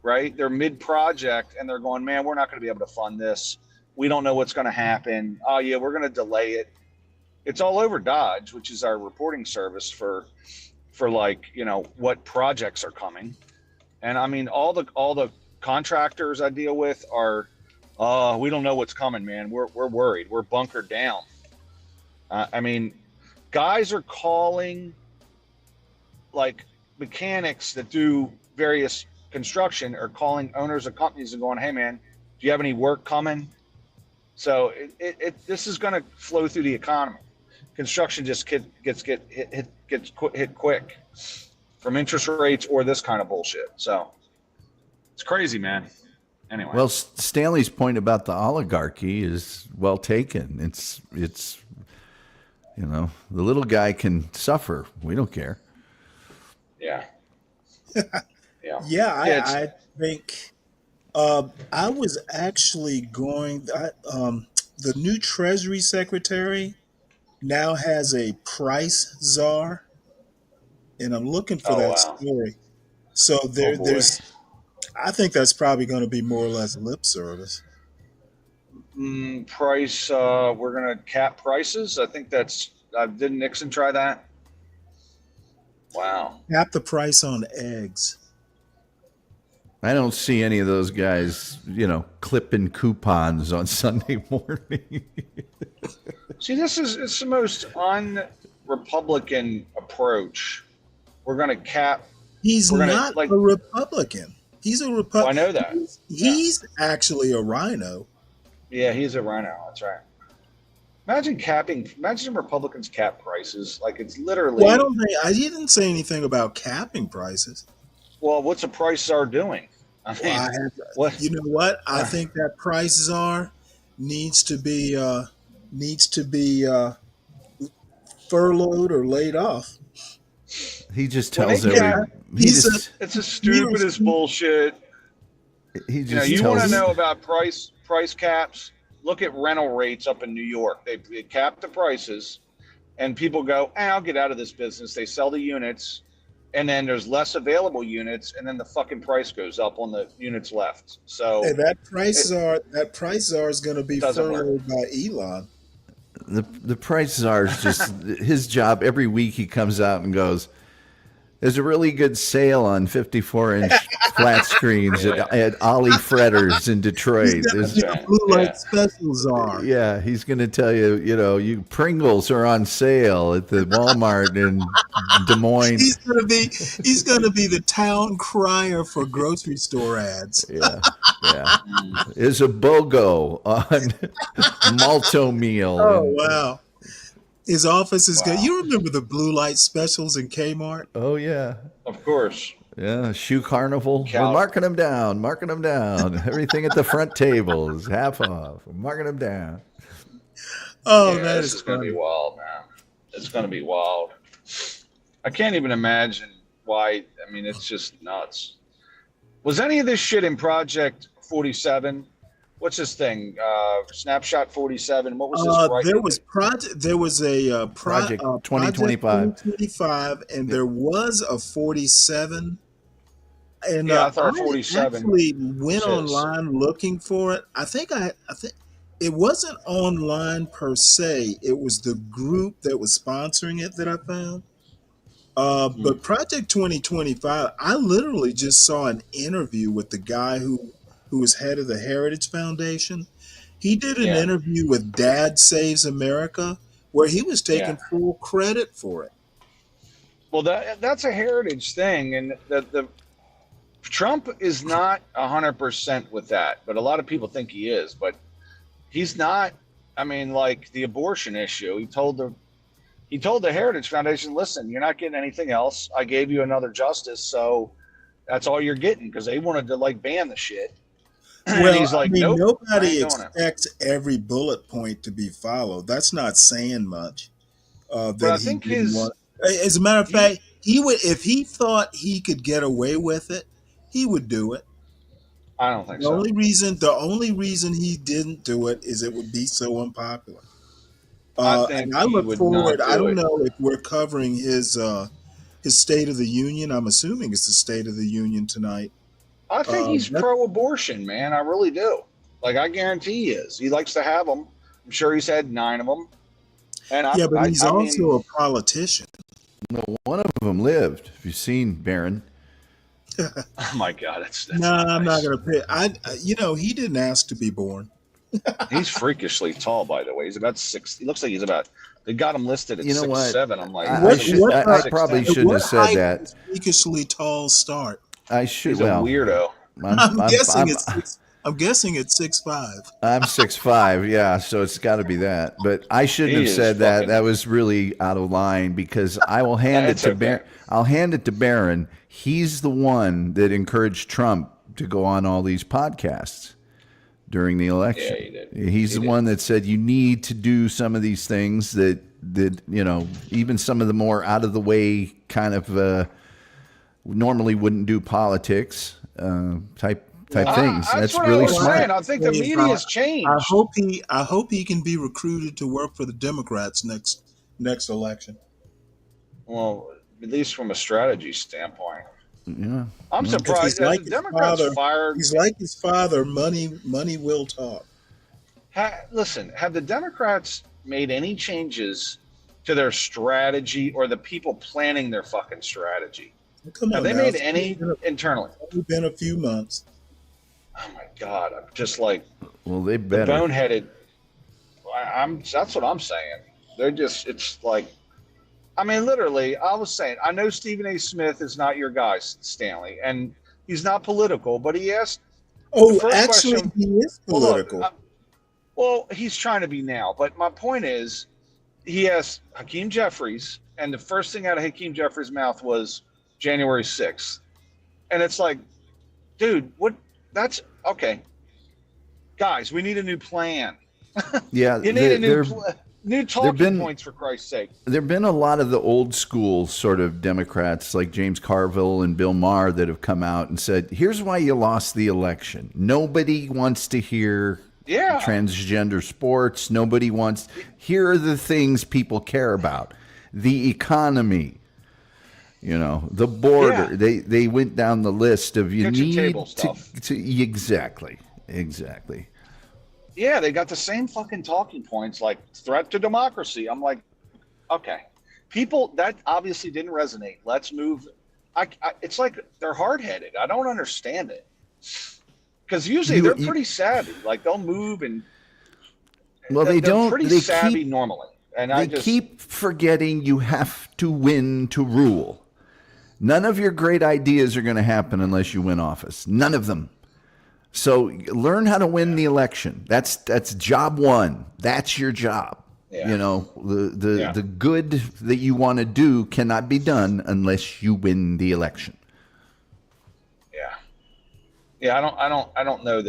right? They're mid-project, and they're going, man, we're not going to be able to fund this. We don't know what's going to happen. Oh, yeah, we're going to delay it. It's all over Dodge, which is our reporting service for what projects are coming. And I mean, all the contractors I deal with are, we don't know what's coming, man. We're worried. We're bunkered down. I mean, guys are calling like mechanics that do various construction are calling owners of companies and going, hey man, do you have any work coming? So this is going to flow through the economy. Construction just gets hit quick from interest rates or this kind of bullshit. So it's crazy, man. Anyway. Well, Stanley's point about the oligarchy is well taken. It's the little guy can suffer. We don't care. Yeah. I think I was actually going. The new Treasury Secretary now has a price czar, and I'm looking for that story. So there's. I think that's probably going to be more or less lip service. Price. We're going to cap prices. I think that's. Didn't Nixon try that? Wow. Cap the price on eggs. I don't see any of those guys, clipping coupons on Sunday morning. See, it's the most un-Republican approach. We're going to cap. He's not a Republican. He's a Republican. I know that. He's actually a rhino. Yeah, he's a rhino. That's right. Imagine Republicans cap prices. Like it's literally. Why don't they? I didn't say anything about capping prices. Well, what's a price czar doing? I mean, you know what? I think that price czar needs to be furloughed or laid off. He just tells everyone. It's the stupidest bullshit. He just you want to know about price caps? Look at rental rates up in New York. They cap the prices, and people go, I'll get out of this business. They sell the units, and then there's less available units, and then the fucking price goes up on the units left. So that price czar is going to be furloughed by Elon. The price czar is just his job. Every week he comes out and goes, there's a really good sale on 54-inch flat screens at Ollie Fretters in Detroit. Blue light specials are. Yeah, he's going to tell you, you Pringles are on sale at the Walmart in Des Moines. He's going to be the town crier for grocery store ads. Yeah. Is a BOGO on Malto meal. Oh, wow. His office is good. You remember the blue light specials in Kmart? Oh, yeah. Of course. Yeah, Shoe Carnival. We're marking them down. Everything at the front table is half off. We're marking them down. Oh, yeah, this is going to be wild, man. It's going to be wild. I can't even imagine why. I mean, it's just nuts. Was any of this shit in Project 47? What's this thing? Snapshot 47. What was this? Right? There was a Project 2025. 2025, and there was a 47. And Yeah, I thought 47 actually went was his. online looking for it. I think it wasn't online per se. It was the group that was sponsoring it that I found. But Project 2025, I literally just saw an interview with the guy who was head of the Heritage Foundation. He did an interview with Dad Saves America, where he was taking full credit for it. Well, that's a heritage thing, and the Trump is not 100% with that, but a lot of people think he is, but he's not. I mean, like the abortion issue, he told the Heritage Foundation, listen, you're not getting anything else. I gave you another justice, so that's all you're getting, because they wanted to like ban the shit. Well, And he's like, I mean, nope, nobody I ain't doing it. expects every bullet point to be followed. That's not saying much. But I think As a matter of fact, he would, if he thought he could get away with it, he would do it. I don't think The so. only reason he didn't do it is it would be so unpopular. I think and I he look would forward. not I do don't it. know if we're covering his State of the Union. I'm assuming it's the State of the Union tonight. I think he's pro-abortion, man. I really do. Like, I guarantee he is. He likes to have them. I'm sure he's had 9 of them. And Yeah, but he's I also mean, a politician. No, one of them lived. Have you seen Barron? oh my God, that's No, I'm not going to pay. He didn't ask to be born. he's freakishly tall, by the way. He's about 6. He looks like he's about. They got him listed at You know what? 6'7". I'm like, I probably shouldn't have said height that. does freakishly tall start? I should. He's a Well, weirdo. I'm guessing it's 6'5". I'm 6'5", yeah, so it's got to be that. But I shouldn't He have is said that. fucking- That was really out of line, because I will hand it It's to okay. I'll hand it to Barron. He's the one that encouraged Trump to go on all these podcasts during the election. Yeah, he did. He's the one that said you need to do some of these things that even some of the more out of the way kind of normally wouldn't do politics type things. That's what really I was smart. saying. I think the media has changed. I hope he can be recruited to work for the Democrats next election. Well, at least from a strategy standpoint. Yeah, I'm Because surprised. he's like The his Democrats father. fired. He's like his father. Money will talk. Listen, have the Democrats made any changes to their strategy or the people planning their fucking strategy? Come on, Have they now. made any internally? It's only been a few months. Oh my God! I'm just like Well, they the better. boneheaded. That's what I'm saying. They're just. It's like. I mean, literally, I was saying. I know Stephen A. Smith is not your guy, Stanley, and he's not political. But he asked. Oh, the first actually, question- he is Well, look, political. Well, he's trying to be now. But my point is, he asked Hakeem Jeffries, and the first thing out of Hakeem Jeffries' mouth was January 6th. And it's like, dude, what? That's okay. Guys, we need a new plan. Yeah, You need a new, there- new talking been- points, for Christ's sake. There've been a lot of the old school sort of Democrats like James Carville and Bill Maher that have come out and said, here's why you lost the election. Nobody wants to hear transgender sports. Nobody wants. Here are the things people care about. The economy, the border. They went down the list of you Kitchen need table to, stuff. exactly. Yeah, they got the same fucking talking points like threat to democracy. I'm like, okay. People, that obviously didn't resonate. Let's move. It's like they're hard-headed. I don't understand it. Because usually they're pretty savvy. Like they'll move and Well, they they're don't. pretty They savvy keep, normally. And they I just keep forgetting you have to win to rule. None of your great ideas are going to happen unless you win office. None of them. So learn how to win the election. That's job one. That's your job. Yeah. The good that you want to do cannot be done unless you win the election. Yeah, I don't know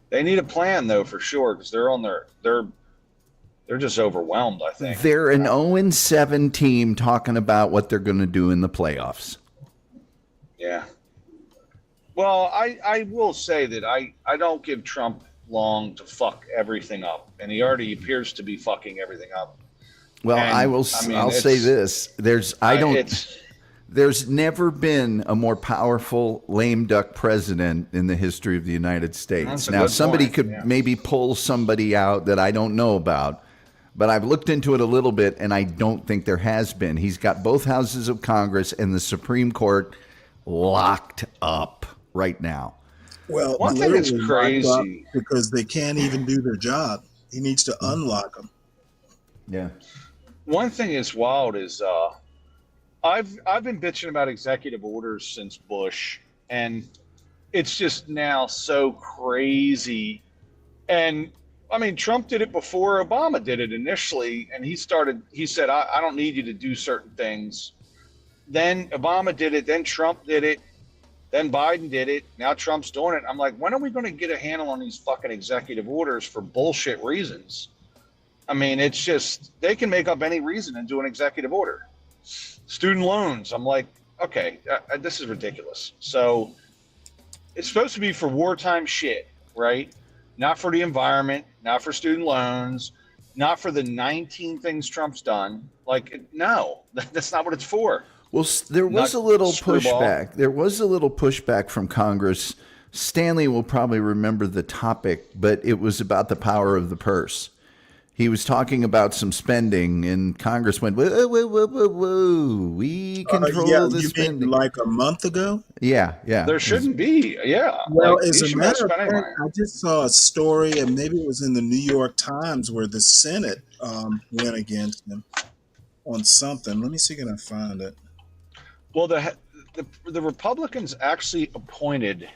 they need a plan though for sure because they're just overwhelmed, I think. They're an 0-7 team talking about what they're going to do in the playoffs. Yeah. Well, I will say that I don't give Trump long to fuck everything up, and he already appears to be fucking everything up. Well, And, I will. I mean, I'll say it's- this: it's There's never been a more powerful lame duck president in the history of the United States. That's a Now, good somebody point, could yeah. maybe pull somebody out that I don't know about, but I've looked into it a little bit, and I don't think there has been. He's got both houses of Congress and the Supreme Court locked up right now. Well, One thing that's literally locked up crazy. because they can't even do their job. He needs to unlock them. Yeah. One thing is wild is I've been bitching about executive orders since Bush, and it's just now so crazy. And I mean, Trump did it before Obama did it initially, and he said, I don't need you to do certain things. Then Obama did it, then Trump did it, then Biden did it. Now Trump's doing it. I'm like, when are we going to get a handle on these fucking executive orders for bullshit reasons? I mean, it's just, they can make up any reason and do an executive order. Student loans. I'm like, okay, this is ridiculous. So it's supposed to be for wartime shit, right? Not for the environment, not for student loans, not for the 19 things Trump's done. Like, no, that's not what it's for. Well, there was Not a little screwball. pushback. There was a little pushback from Congress. Stanley will probably remember the topic, but it was about the power of the purse. He was talking about some spending, and Congress went, whoa, whoa, whoa, whoa, whoa. We control Yeah, the you spending. mean like a month ago? Yeah. There shouldn't be. Yeah. Well, Like, as he a should not matter of spend any fact, money. I just saw a story, and maybe it was in the New York Times, where the Senate went against him on something. Let me see, can I find it? Well, the Republicans actually appointed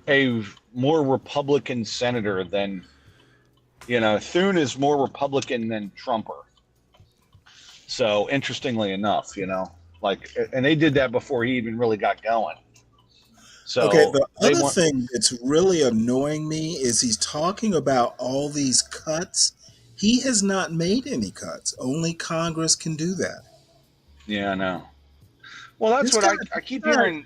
a more Republican senator than, Thune is more Republican than Trumper. So interestingly enough, and they did that before he even really got going. So Okay, the they other want, thing that's really annoying me is he's talking about all these cuts. He has not made any cuts. Only Congress can do that. yeah, I know. Well, that's This what guy- I keep hearing.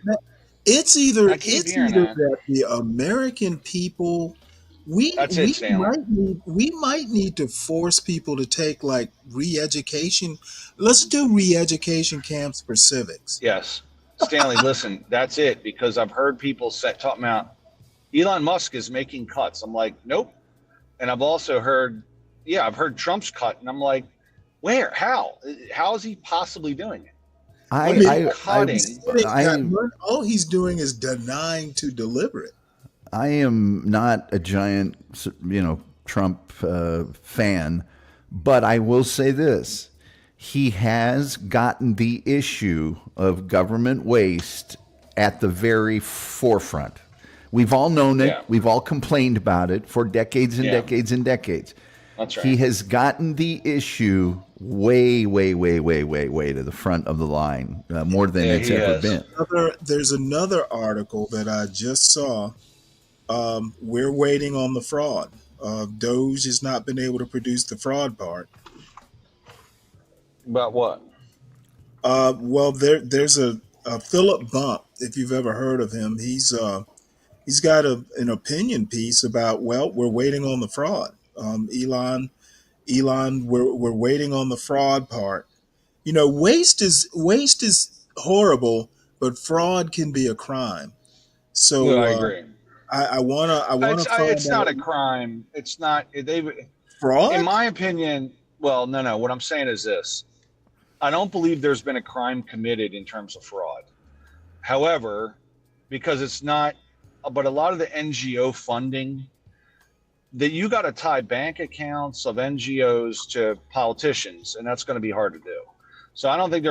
It's either I keep it's hearing either that. that the American people we That's it, Stanley. we might need to force people to take like re-education. Let's do re-education camps for civics. Yes, Stanley. Listen, that's it, because I've heard people talking about Elon Musk is making cuts. I'm like, nope. And I've also heard, I've heard Trump's cut, and I'm like, where? How? How is he possibly doing it? All he's doing is denying to deliver it. I am not a giant, Trump fan, but I will say this. He has gotten the issue of government waste at the very forefront. We've all known it. Yeah. We've all complained about it for decades and Yeah. decades and decades. That's right. He has gotten the issue way, way, way, way, way, way to the front of the line, more than Yeah, it's he ever has. been. There's another article that I just saw. We're waiting on the fraud. Doge has not been able to produce the fraud part. About what? Well, there's a Philip Bump, if you've ever heard of him. He's got an opinion piece about, well, we're waiting on the fraud. Elon, we're waiting on the fraud part. Waste is horrible, but fraud can be a crime. So I agree. I wanna find It's not out- a crime. It's not. Fraud? In my opinion, well, no. What I'm saying is this: I don't believe there's been a crime committed in terms of fraud. However, because it's not, but a lot of the NGO funding, that you got to tie bank accounts of NGOs to politicians, and that's going to be hard to do. So I don't think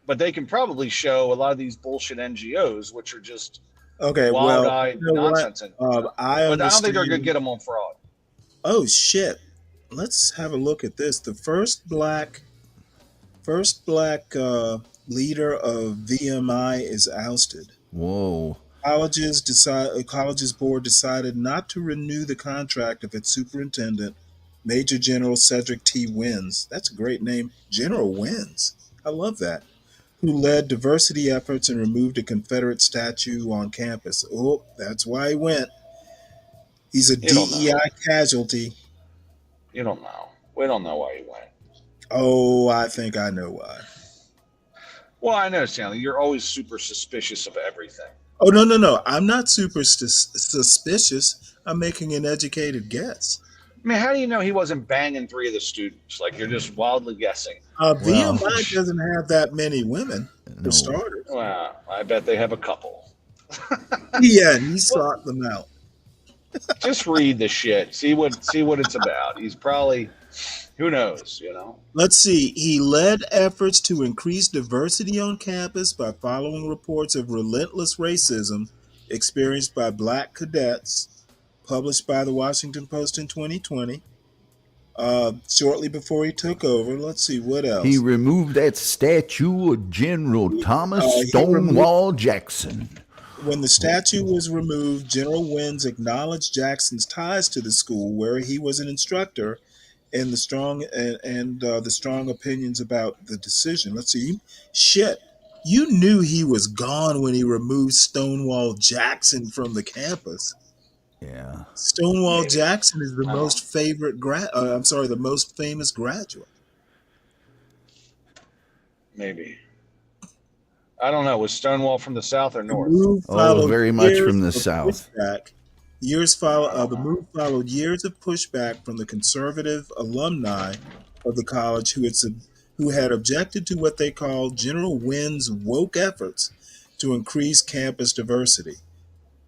but they can probably show a lot of these bullshit NGOs, which are just Okay, wild-eyed well, you know what? nonsense. I But I don't think they're understand- going to get them on fraud. Oh shit! Let's have a look at this. The first black leader of VMI is ousted. Whoa. College's board decided not to renew the contract of its superintendent, Major General Cedric T. Wins. That's a great name. General Wins. I love that. who led diversity efforts and removed a Confederate statue on campus. Oh, that's why he went. He's a You don't know. DEI casualty. You don't know. We don't know why he went. Oh, I think I know why. Well, I know, Stanley. You're always super suspicious of everything. Oh, no. I'm not super suspicious. I'm making an educated guess. I mean, how do you know he wasn't banging 3 of the students? Like, you're just wildly guessing. VMI doesn't have that many women, for starters. Well, I bet they have a couple. Yeah, and he sought them out. Just read the shit. See what it's about. He's probably, who knows, you know? Let's see. He led efforts to increase diversity on campus by following reports of relentless racism experienced by black cadets, published by the Washington Post in 2020. Shortly before he took over, let's see what else. He removed that statue of General Thomas Stonewall Jackson. When the statue was removed, General Wins acknowledged Jackson's ties to the school where he was an instructor, and the strong opinions about the decision. Let's see. Shit, you knew he was gone when he removed Stonewall Jackson from the campus. Yeah. Stonewall Jackson is the most the most famous graduate. Maybe. I don't know. Was Stonewall from the South or North? Very much from the South. The move followed years of pushback from the conservative alumni of the college who had objected to what they called General Wynn's woke efforts to increase campus diversity.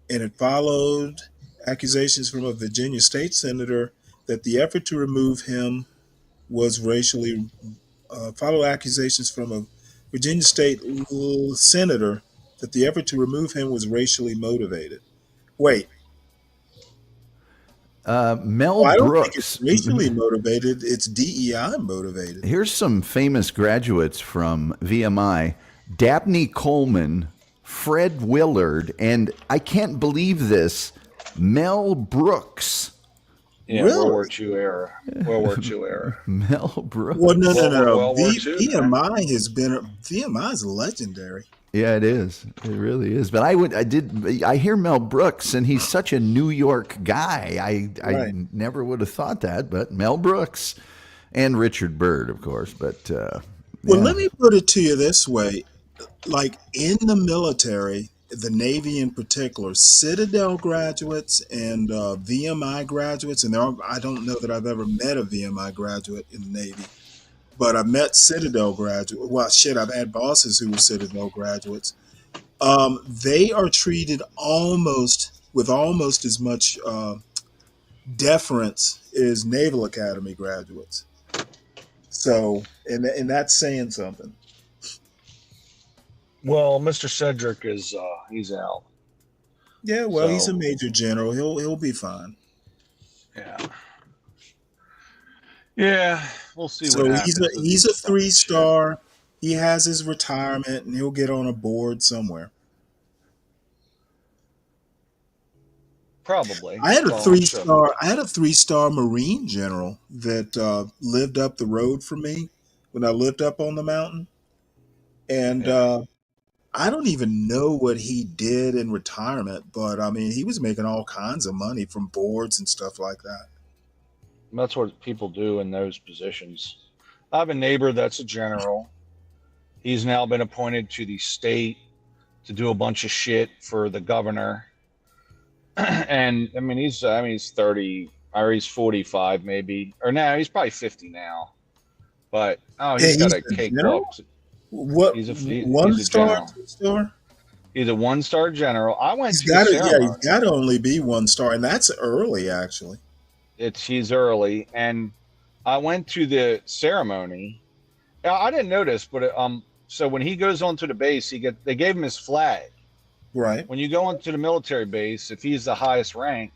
And it followed accusations from a Virginia state senator that the effort to remove him was racially motivated. Wait. Mel I don't Brooks. think it's racially motivated. It's DEI motivated. Here's some famous graduates from VMI. Dabney Coleman, Fred Willard, and I can't believe this, Mel Brooks. Yeah, Really? World War II era. World War II era. Mel Brooks. Well, no. World War II, VMI is legendary. Yeah, it is. It really is. But I hear Mel Brooks, and he's such a New York guy. I never would have thought that, but Mel Brooks and Richard Byrd, of course. But Let me put it to you this way. Like in the military, the Navy in particular, Citadel graduates and VMI graduates, and I don't know that I've ever met a VMI graduate in the Navy, but I met Citadel graduates. Well, shit, I've had bosses who were Citadel graduates. They are treated with almost as much deference as Naval Academy graduates. So, and that's saying something. Well, Mr. Cedric is he's out. Yeah, well, he's a major general. He'll be fine. Yeah. Yeah, we'll see. So what happens. he's a 3-star. He has his retirement, and he'll get on a board somewhere. Probably. I had a 3-star. I had a 3-star Marine general that lived up the road from me when I lived up on the mountain, and I don't even know what he did in retirement, but I mean, he was making all kinds of money from boards and stuff like that. That's what people do in those positions. I have a neighbor that's a general. He's now been appointed to the state to do a bunch of shit for the governor. And I mean, he's 30 or he's 45 maybe, or now he's probably 50 now. But he's got a cakewalk. What? He's a 1-star, 2-star? He's a 1-star general. I went He's to the ceremony. he's got to only be 1-star, and that's early actually. He's early, and I went to the ceremony. I didn't notice, but so when he goes onto the base, they gave him his flag. Right. When you go onto the military base, if he's the highest rank,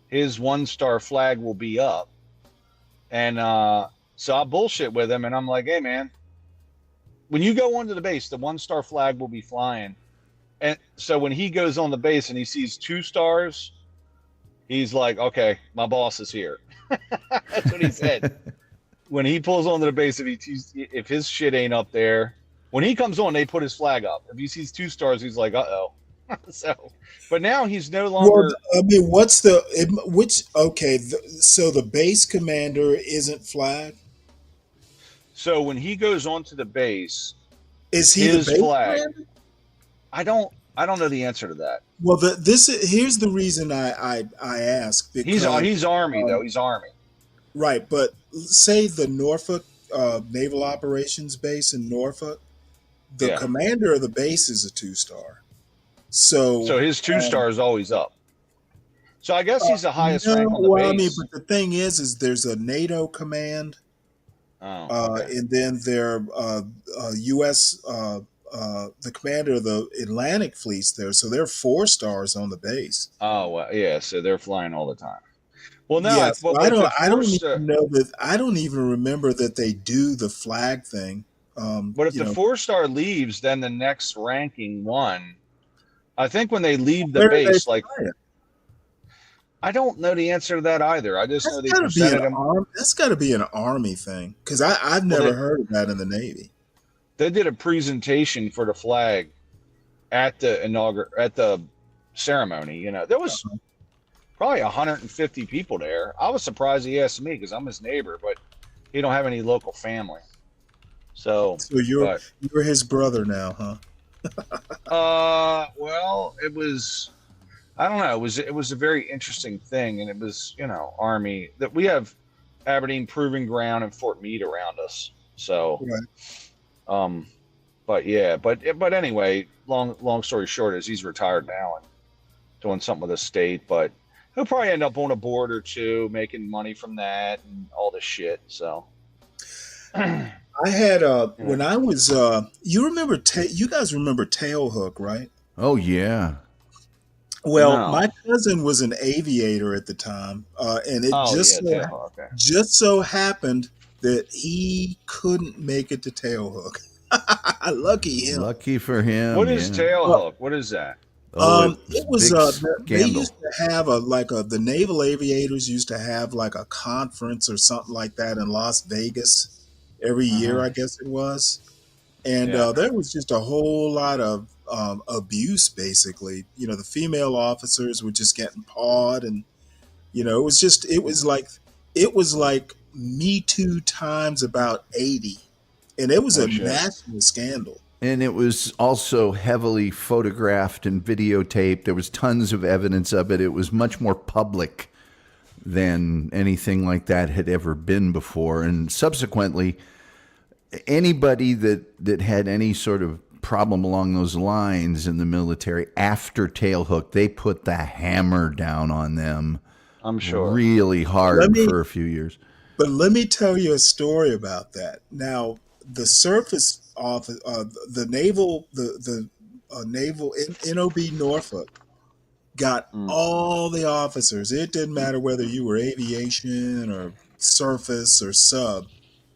his 1-star flag will be up. And so I bullshit with him, and I'm like, hey man, when you go onto the base, the 1-star flag will be flying. And so when he goes on the base and he sees 2 stars, he's like, okay, my boss is here. That's what he said. When he pulls onto the base, if his shit ain't up there, When he comes on, they put his flag up. If he sees 2 stars, he's like, "Uh-oh." So, but now he's no longer. Well, I mean, what's the which? Okay, so the base commander isn't flagged. So when he goes onto the base, Is he his the base flag? commander? I don't know the answer to that. Well, here's the reason I ask. Because, He's Army though. He's Army. Right, but say the Norfolk Naval Operations Base in Norfolk, the commander of the base is a 2-star. So his 2-star is always up. So I guess he's the highest rank on the base. I mean, but the thing is there's a NATO command, and then there U.S. The commander of the Atlantic fleet's there, so there are 4 stars on the base. Oh well, yeah. So they're flying all the time. Well, no, yes, but I don't even know that. I don't even remember that they do the flag thing. But if the 4-star leaves, then the next ranking one. I think when they leave the base, like I don't know the answer to that either. I just know they presented them. That's got to be an Army thing because I've never heard of that in the Navy. They did a presentation for the flag at the ceremony. You know, there was probably 150 people there. I was surprised he asked me because I'm his neighbor, but he don't have any local family. So you're his brother now, huh? Well, it was, I don't know. It was a very interesting thing, and it was, Army that we have Aberdeen Proving Ground and Fort Meade around us. So, but anyway, long story short is he's retired now and doing something with the state, but he'll probably end up on a board or 2, making money from that and all this shit. So. I had when I was you guys remember Tailhook, right? Oh yeah. Well, my cousin was an aviator at the time, and it just so happened that he couldn't make it to Tailhook. Lucky him. Lucky for him. What is Tailhook? What is that? It was they used to have the naval aviators used to have like a conference or something like that in Las Vegas every year, I guess it was. And there was just a whole lot of abuse, basically. The female officers were just getting pawed, and it was like Me Too times about 80, and it was a national scandal. And it was also heavily photographed and videotaped. There was tons of evidence of it. It was much more public than anything like that had ever been before. And subsequently, anybody that had any sort of problem along those lines in the military after Tailhook, they put the hammer down on them. I'm sure. Really hard for a few years. But let me tell you a story about that. Now, the surface office, the naval NOB Norfolk got all the officers. It didn't matter whether you were aviation or surface or sub.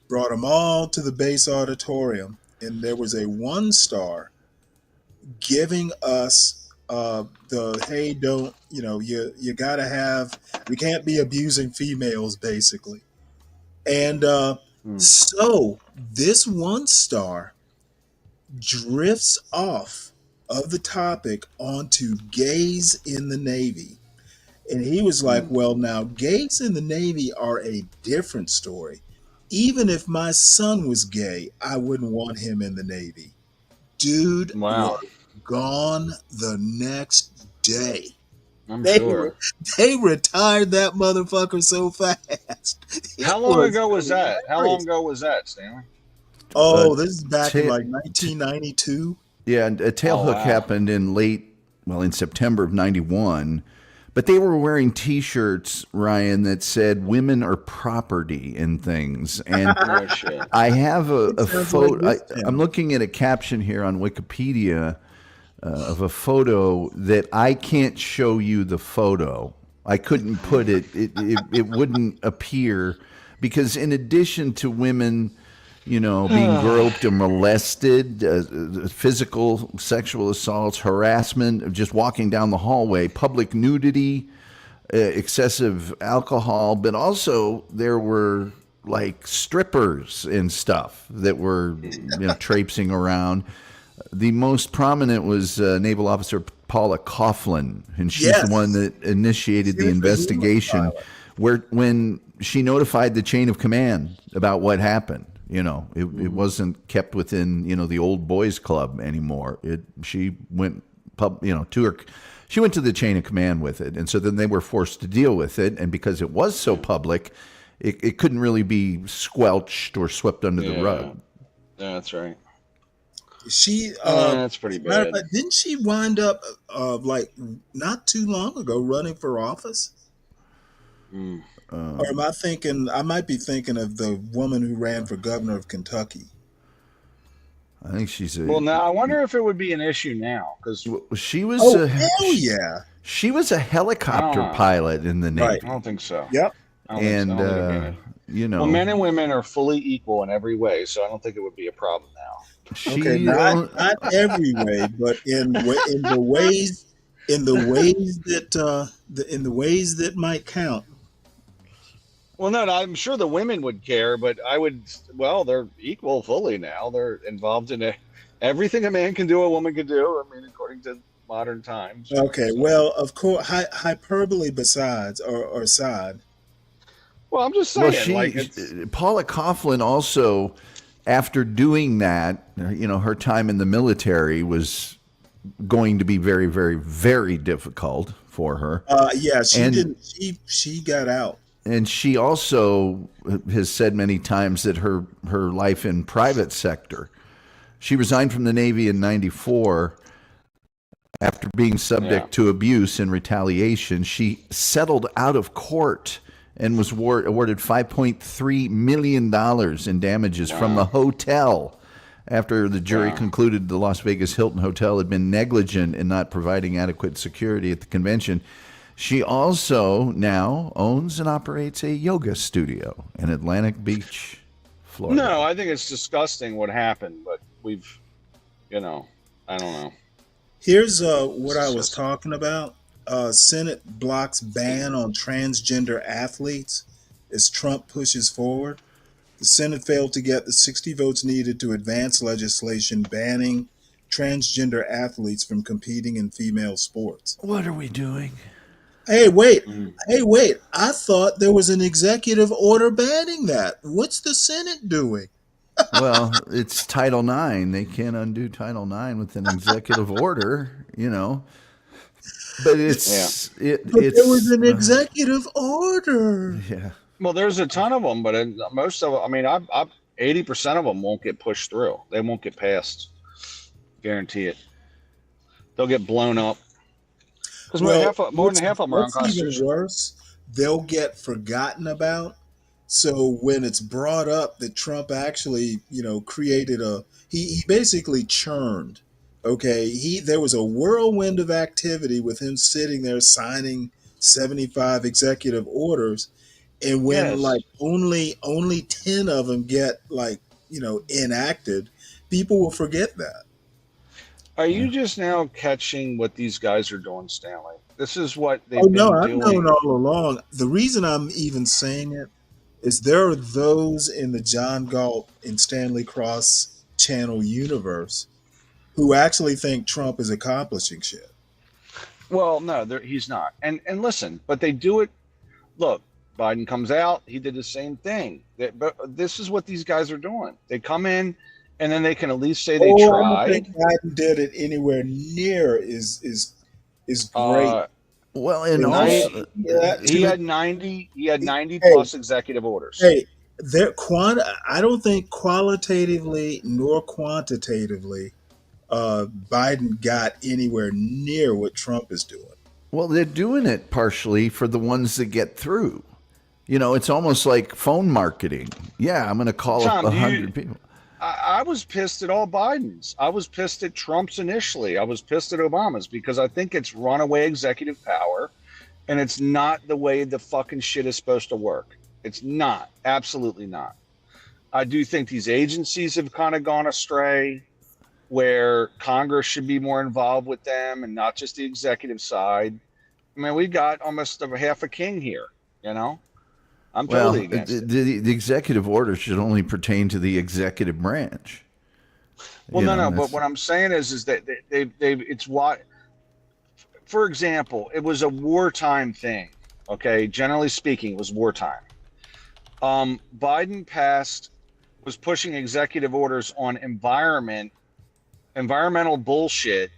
Brought them all to the base auditorium, and there was a 1-star giving us you gotta have, we can't be abusing females, basically. And so this 1-star drifts off of the topic onto gays in the Navy. And he was like, well, now gays in the Navy are a different story. Even if my son was gay, I wouldn't want him in the Navy. Dude, was gone the next day. They retired that motherfucker so fast. How long ago was that? How long ago was that, Stanley? Oh, this is back in like 1992. Yeah, and Tailhook happened in September of 91. But they were wearing T-shirts, Ryan, that said "women are property" and things. And I have a photo. I'm looking at a caption here on Wikipedia of a photo that I can't show you the photo. I couldn't put it. It wouldn't appear because in addition to women, being groped and molested, physical, sexual assaults, harassment, of just walking down the hallway, public nudity, excessive alcohol, but also there were like strippers and stuff that were traipsing around. The most prominent was Naval Officer Paula Coughlin, and she's the one that initiated the investigation when she notified the chain of command about what happened. It wasn't kept within, the old boys club anymore. She went she went to the chain of command with it. And so then they were forced to deal with it. And because it was so public, it couldn't really be squelched or swept under the rug. Yeah, that's right. That's pretty bad. Didn't she wind up like not too long ago running for office? Or am I thinking? I might be thinking of the woman who ran for governor of Kentucky. I think she's Well, now I wonder if it would be an issue now because she was. Hell yeah! She was a helicopter pilot in the Navy. Right. I don't think so. Yep. Well, men and women are fully equal in every way, so I don't think it would be a problem now. Okay, not every way, but in the ways that might count. Well, no, I'm sure the women would care, but I would. Well, they're equal fully now. They're involved in everything a man can do, a woman can do. I mean, according to modern times. Okay, well, of course, hyperbole besides or aside. Well, I'm just saying. Paula Coughlin also, after doing that, her time in the military was going to be very, very, very difficult for her. She got out. And she also has said many times that her life in private sector, she resigned from the Navy in 1994 after being subject to abuse and retaliation. She settled out of court and was awarded $5.3 million in damages from the hotel after the jury concluded the Las Vegas Hilton Hotel had been negligent in not providing adequate security at the convention. She also now owns and operates a yoga studio in Atlantic Beach, Florida. No, I think it's disgusting what happened, but I don't know. Here's what I was talking about. Senate blocks ban on transgender athletes as Trump pushes forward. The Senate failed to get the 60 votes needed to advance legislation banning transgender athletes from competing in female sports. What are we doing? Hey, wait. I thought there was an executive order banning that. What's the Senate doing? Well, it's Title IX. They can't undo Title IX with an executive order, But there was an executive order. Yeah. Well, there's a ton of them, but most of them, 80% of them won't get pushed through. They won't get passed. Guarantee it. They'll get blown up. Because more than half of them are unconstitutional. Even worse, they'll get forgotten about. So when it's brought up that Trump actually, created he basically churned. Okay, there was a whirlwind of activity with him sitting there signing 75 executive orders, and when only 10 of them get enacted, people will forget that. Are you just now catching what these guys are doing, Stanley? This is what they've been doing. I've known all along. The reason I'm even saying it is there are those in the John Galt and Stanley Cross channel universe who actually think Trump is accomplishing shit. Well, no, he's not. And listen, but they do it. Look, Biden comes out. He did the same thing. But this is what these guys are doing. They come in, and then they can at least say they tried. I don't think Biden did it anywhere near is great. Well, and also he had 90 plus executive orders. Hey, I don't think qualitatively nor quantitatively Biden got anywhere near what Trump is doing. Well, they're doing it partially for the ones that get through. It's almost like phone marketing. Yeah, I'm going to call up 100 people. I was pissed at all Bidens. I was pissed at Trump's initially. I was pissed at Obama's because I think it's runaway executive power, and it's not the way the fucking shit is supposed to work. It's not. Absolutely not. I do think these agencies have kind of gone astray, where Congress should be more involved with them and not just the executive side. We got almost half a king here, I'm Well, totally against it. the executive order should only pertain to the executive branch. Well, You no, know, no. But that's- what I'm saying is that it's what, for example, it was a wartime thing. Okay, generally speaking, it was wartime. Biden was pushing executive orders on environmental bullshit,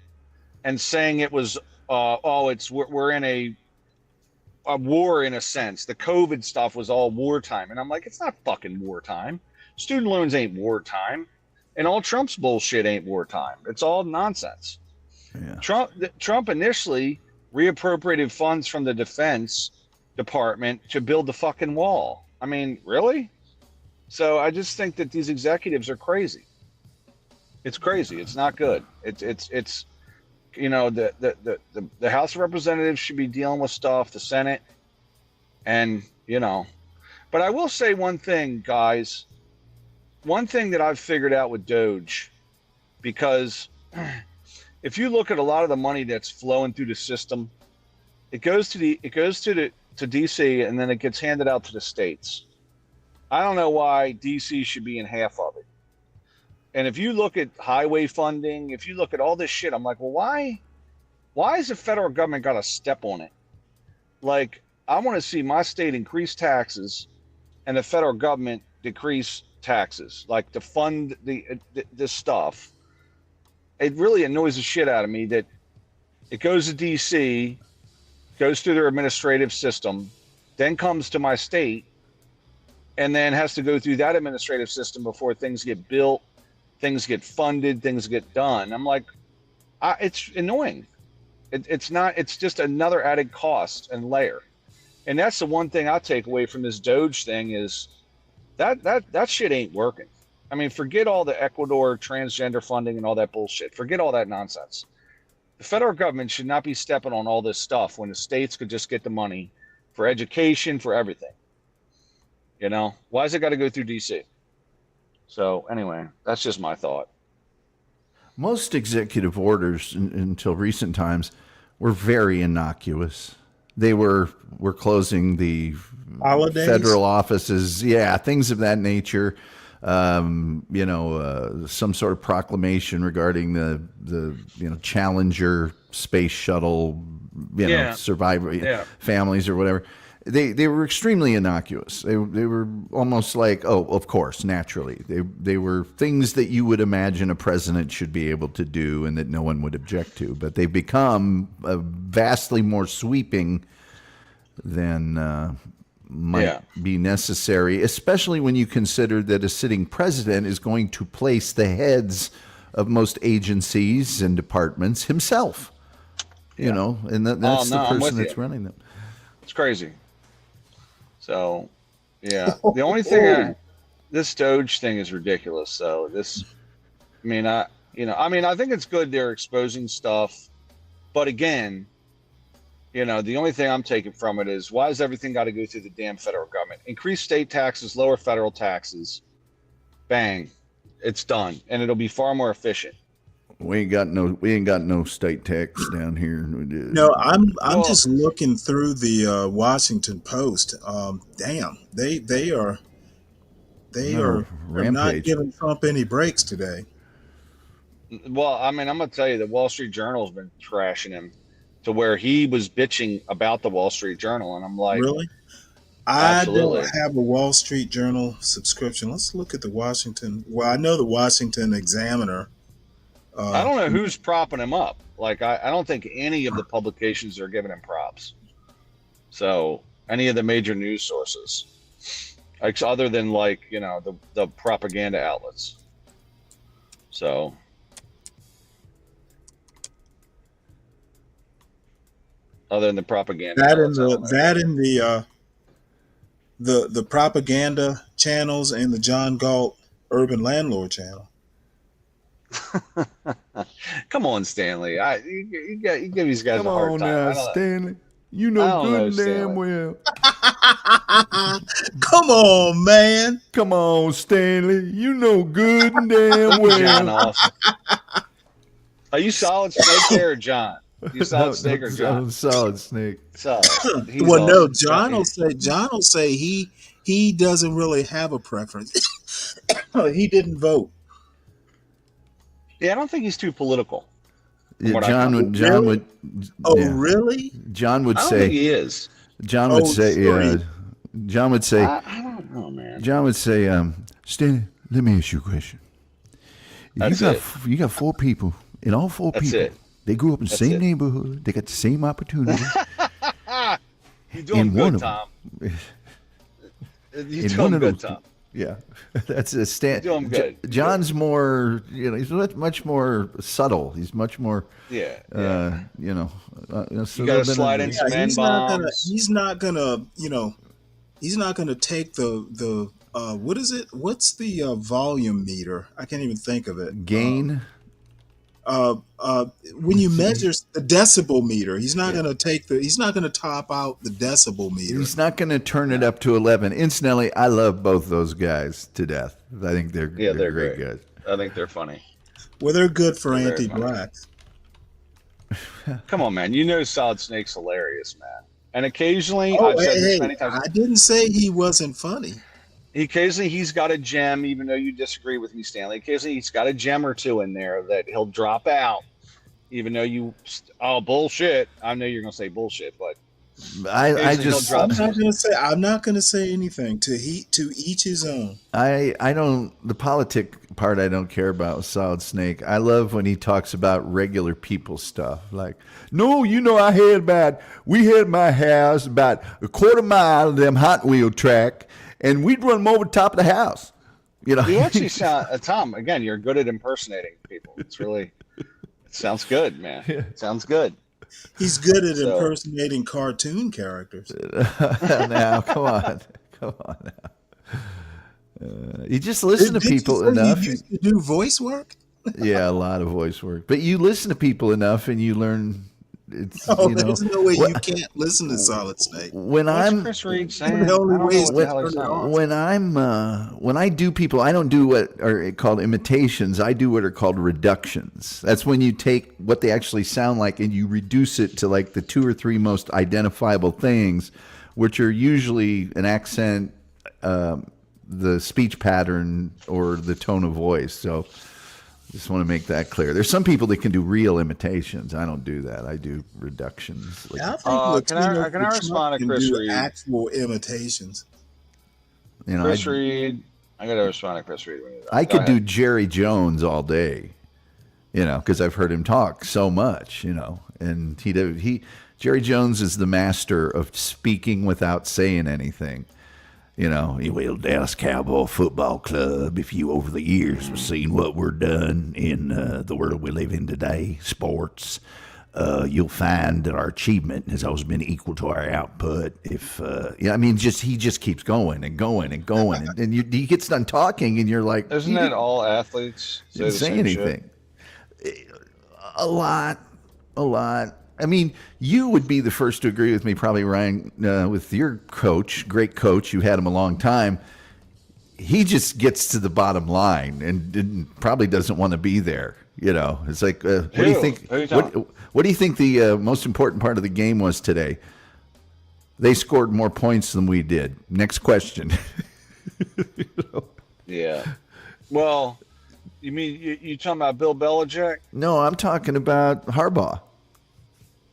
and saying it was, we're in a war in a sense. The COVID stuff was all wartime, and I'm like, it's not fucking wartime. Student loans ain't wartime, and all Trump's bullshit ain't wartime. It's all nonsense. Yeah. Trump initially reappropriated funds from the Defense Department to build the fucking wall. I mean, really? So I just think that these executives are crazy. It's crazy. It's not good. It's you know, the House of Representatives should be dealing with stuff, the Senate, and you know. But I will say one thing, guys. One thing that I've figured out with Doge, because if you look at a lot of the money that's flowing through the system, it goes to DC, and then it gets handed out to the states. I don't know why DC should be in half of it. And if you look at highway funding, if you look at all this shit, I'm like, well, why has the federal government got to step on it? Like, I want to see my state increase taxes and the federal government decrease taxes, like to fund this stuff. It really annoys the shit out of me that it goes to DC, goes through their administrative system, then comes to my state, and then has to go through that administrative system before things get built, things get funded, things get done. I'm like, it's annoying. It's just another added cost and layer. And that's the one thing I take away from this Doge thing is that shit ain't working. I mean, forget all the Ecuador transgender funding and all that bullshit. Forget all that nonsense. The federal government should not be stepping on all this stuff when the states could just get the money for education, for everything. You know, why has it got to go through DC? So anyway, that's just my thought. Most executive orders until recent times were very innocuous. They were closing the Holidays? federal offices, yeah, things of that nature. You know, some sort of proclamation regarding the Challenger space shuttle, survivor families or whatever. They were extremely innocuous. They were almost like, oh, of course, naturally. They were things that you would imagine a president should be able to do and that no one would object to. But they've become vastly more sweeping than might be necessary, especially when you consider that a sitting president is going to place the heads of most agencies and departments himself. You know, and that's the person that's running them. It's crazy. So, yeah, the only thing this Doge thing is ridiculous. So I think it's good they're exposing stuff, but again, you know, the only thing I'm taking from it is why has everything got to go through the damn federal government? Increase state taxes, lower federal taxes, bang, it's done, and it'll be far more efficient. We ain't got no state tax down here. No, I'm just looking through the Washington Post. Damn, they are not rampage. giving Trump any breaks today. Well, I mean, I'm gonna tell you, the Wall Street Journal's been trashing him to where he was bitching about the Wall Street Journal, and I'm like, really? Absolutely. I don't have a Wall Street Journal subscription. Let's look at the Washington. Well, I know the Washington Examiner. I don't know who's propping him up. Like, I don't think any of the publications are giving him props. So, any of the major news sources, like, other than, like, you know, the propaganda outlets. So, other than the propaganda outlets, the propaganda channels and the John Galt Urban Landlord channel. Come on, Stanley. You give these guys Come a hard on time. now, Stanley. You know good and damn well. Come on, man. Come on, Stanley. You know good and damn John well. Austin. Are you solid snake there, or John? You Solid Snake or John? Solid Snake. Solid. He's Well, no, awesome. John will say he doesn't really have a preference. He didn't vote. Yeah, I don't think he's too political. Yeah, John would. Oh, yeah. really? John would I don't say think he is. John would say. sorry. John would say. I don't know, man. John would say. Stan, let me ask you a question. That's You got 4 people, and all 4 That's people, it. they grew up in the That's same it. neighborhood. They got the same opportunity. You're doing And one good, of Tom. You're and doing one of good, those, Tom. yeah, that's a Stan. You're doing good. John's more, he's much more subtle. He's much more, Yeah. so You got to slide in some N bombs. He's not gonna take the what is it? What's the volume meter? I can't even think of it. Gain. When you measure the decibel meter, he's not gonna he's not gonna top out the decibel meter. He's not going to turn it up to 11. Incidentally, I love both those guys to death. I think they're great guys. I think they're funny. Well, they're good for They're anti-blacks. Come on, man. You know Solid Snake's hilarious, man. And occasionally, Oh, I've said this hey, many times. I didn't say he wasn't funny. Occasionally, he's got a gem, even though you disagree with me, Stanley. Occasionally, he's got a gem or two in there that he'll drop out, even though bullshit. I know you're gonna say bullshit, but I just I'm not gonna say anything. To each his own. I don't the politic part I don't care about with Solid Snake. I love when he talks about regular people stuff. Like, no, we had my house about a quarter mile of them Hot Wheel track, and we'd run them over the top of the house. You actually sound Tom. Again, you're good at impersonating people. It sounds good, man. It sounds good. He's good at impersonating cartoon characters. Now, come on now. You just listen to people enough. You used to do voice work? Yeah, a lot of voice work. But you listen to people enough, and you learn. There's no way you can't listen to Solid Snake. When Chris Reed saying? The only way is when I do people, I don't do what are called imitations. I do what are called reductions. That's when you take what they actually sound like and you reduce it to like the 2 or 3 most identifiable things, which are usually an accent, the speech pattern, or the tone of voice. So just want to make that clear. There's some people that can do real imitations. I don't do that. I do reductions. I think can I respond to Chris Reed? Actual imitations. Chris Reed. I got to respond to Chris Reed. I could do Jerry Jones all day, because I've heard him talk so much, and Jerry Jones is the master of speaking without saying anything. Well, Dallas Cowboy Football Club, if you over the years have seen what we're done in the world we live in today, sports, you'll find that our achievement has always been equal to our output. He just keeps going and going and going. and he gets done talking, and you're like, isn't that all athletes didn't say anything? Shit? A lot. I mean, you would be the first to agree with me, probably, Ryan, with your coach, great coach. You had him a long time. He just gets to the bottom line and probably doesn't want to be there. It's like, what do you think? What do you think the most important part of the game was today? They scored more points than we did. Next question. Yeah. Well, you mean you talking about Bill Belichick? No, I'm talking about Harbaugh.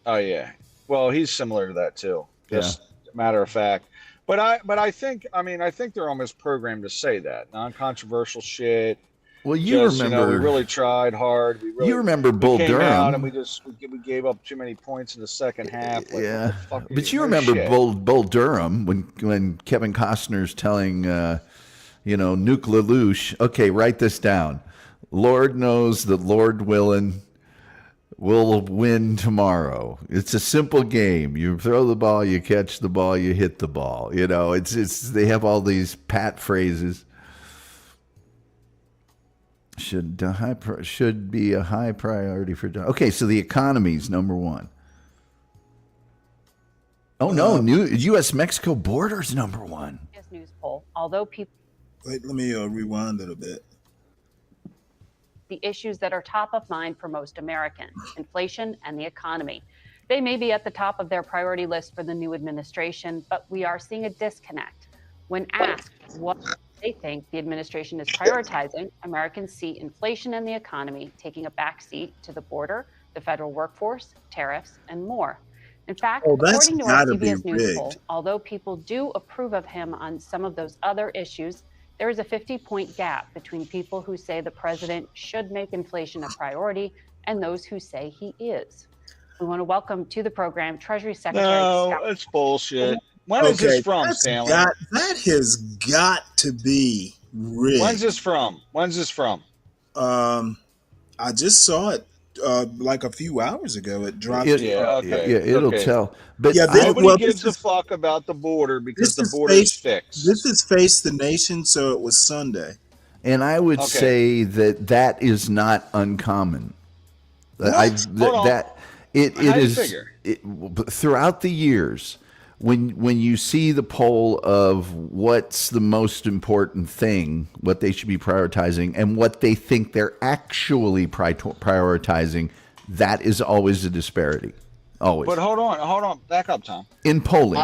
Oh yeah, well he's similar to that too. Just matter of fact, but I think they're almost programmed to say that non-controversial shit. Well, remember we really tried hard. You remember Bull came Durham, out and we gave up too many points in the second half. Like, but you remember Bull Durham when Kevin Costner's telling Nuke LaLoosh, okay, write this down. Lord knows that Lord willing. We'll win tomorrow. It's a simple game. You throw the ball, you catch the ball, you hit the ball. It's they have all these pat phrases. Should be a high priority for. Okay, so the economy's number one. Oh no, new U.S.-Mexico border's number one. News poll. Although people. Wait, let me rewind it a bit. the issues that are top of mind for most Americans, inflation and the economy. They may be at the top of their priority list for the new administration, but we are seeing a disconnect. When asked what they think the administration is prioritizing, Americans see inflation and the economy taking a backseat to the border, the federal workforce, tariffs, and more. In fact, according to our CBS News poll, although people do approve of him on some of those other issues, there is a 50-point gap between people who say the president should make inflation a priority and those who say he is. We want to welcome to the program Treasury Secretary Scott. No, it's bullshit. When is this from, Stanley? That has got to be rigged. When's this from? I just saw it like a few hours ago. It dropped. It'll tell. But nobody gives a fuck about the border because the border is fixed. This is Face the Nation, so it was Sunday. And I would say that is not uncommon. It is throughout the years. When you see the poll of what's the most important thing, what they should be prioritizing, and what they think they're actually prioritizing, that is always a disparity. Always. But hold on, back up, Tom. In polling,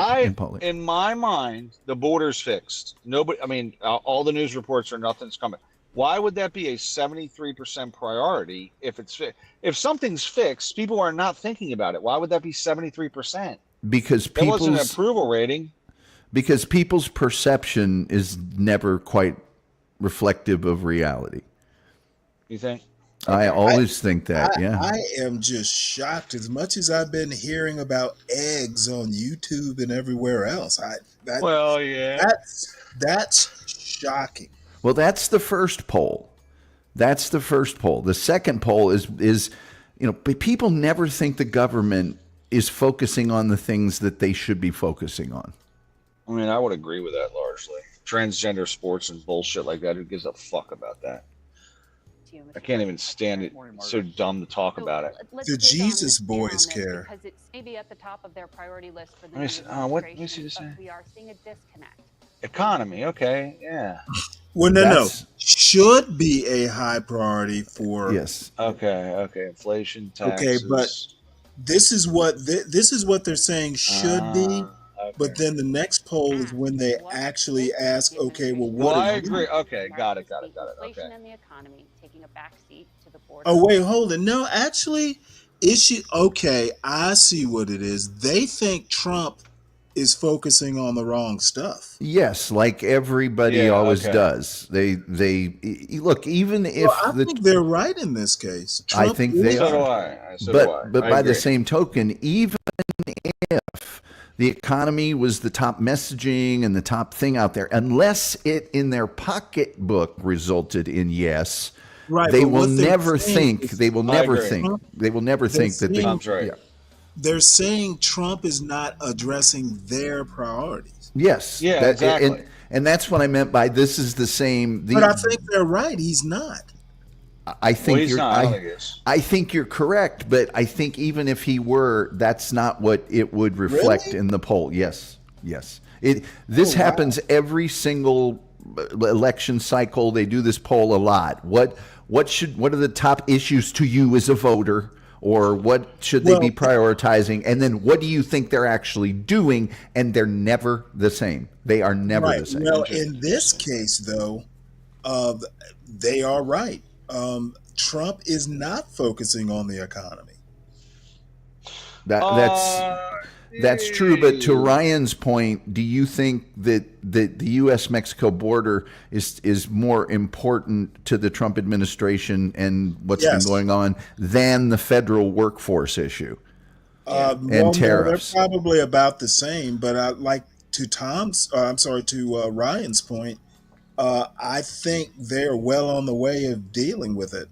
in my mind, the border's fixed. Nobody. I mean, all the news reports are nothing's coming. Why would that be a 73% priority if it's if something's fixed? People are not thinking about it. Why would that be 73%? Because that wasn't an approval rating. Because people's perception is never quite reflective of reality. You think? I always think that. I am just shocked. As much as I've been hearing about eggs on YouTube and everywhere else, that's shocking. Well, that's the first poll. The second poll is people never think the government is focusing on the things that they should be focusing on. I mean, I would agree with that largely. Transgender sports and bullshit like that. Who gives a fuck about that? I can't even stand it. It's so dumb to talk about it. The Jesus boys care. Because it's maybe at the top of their priority list for the what is he to say? We are seeing a disconnect. Economy, okay, yeah. Well, no. Should be a high priority for. Yes. Okay. Inflation, taxes. Okay, but this is what they're saying should be. Okay. But then the next poll is when they actually ask, okay, well, what? I agree. Okay, got it. Okay. Inflation and the economy taking a backseat to the border. Oh wait, hold it. No, actually, is she okay? I see what it is. They think Trump is focusing on the wrong stuff. Yes, like everybody always does. They look, even if I think they're right in this case. I think they are. So do I. But by the same token, even if the economy was the top messaging and the top thing out there, unless it in their pocketbook resulted in yes, they will never think. They will never think that Tom's right. Yeah. They're saying Trump is not addressing their priorities. Yes. Yeah, exactly. And that's what I meant by this is the same. But I think they're right. He's not. I think he's not. I don't think he is. I think you're correct, but I think even if he were, that's not what it would reflect in the poll. Yes. This happens every single election cycle. They do this poll a lot. What are the top issues to you as a voter? Or what should they be prioritizing? And then what do you think they're actually doing? And they're never the same. They are never the same. Well, in this case, though, they are right. Trump is not focusing on the economy. That's true. But to Ryan's point, do you think that the U.S.-Mexico border is more important to the Trump administration and what's been going on than the federal workforce issue and tariffs? They're probably about the same. But like to Ryan's point, I think they're well on the way of dealing with it.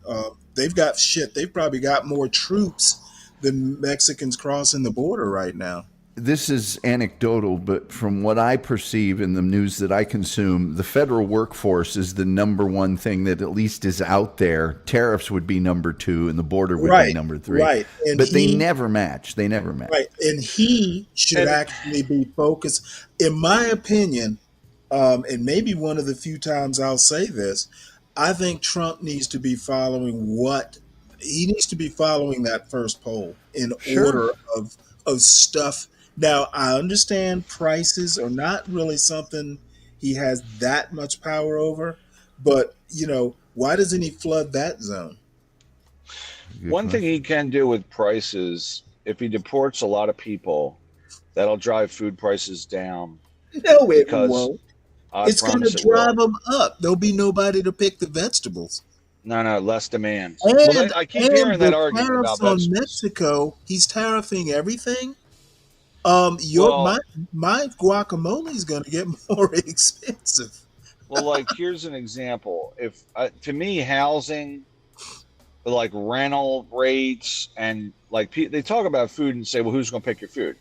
They've got shit. They've probably got more troops than Mexicans crossing the border right now. This is anecdotal, but from what I perceive in the news that I consume, the federal workforce is the number one thing that at least is out there. Tariffs would be number 2 and the border would be number 3. Right. But they never match. Right. And he should actually be focused, in my opinion, and maybe one of the few times I'll say this, I think Trump needs to be following that first poll in order of stuff. Now, I understand prices are not really something he has that much power over, but why doesn't he flood that zone? One thing he can do with prices, if he deports a lot of people, that'll drive food prices down. No, it won't. It's going to promise it drive will. them up. There'll be nobody to pick the vegetables. No, less demand. And, Well, I keep hearing that the argument tariffs about on vegetables. Mexico, he's tariffing everything. Well- My guacamole is going to get more expensive. Well, like here's an example. If to me, housing, like rental rates, and like they talk about food and say, well, who's going to pick your food?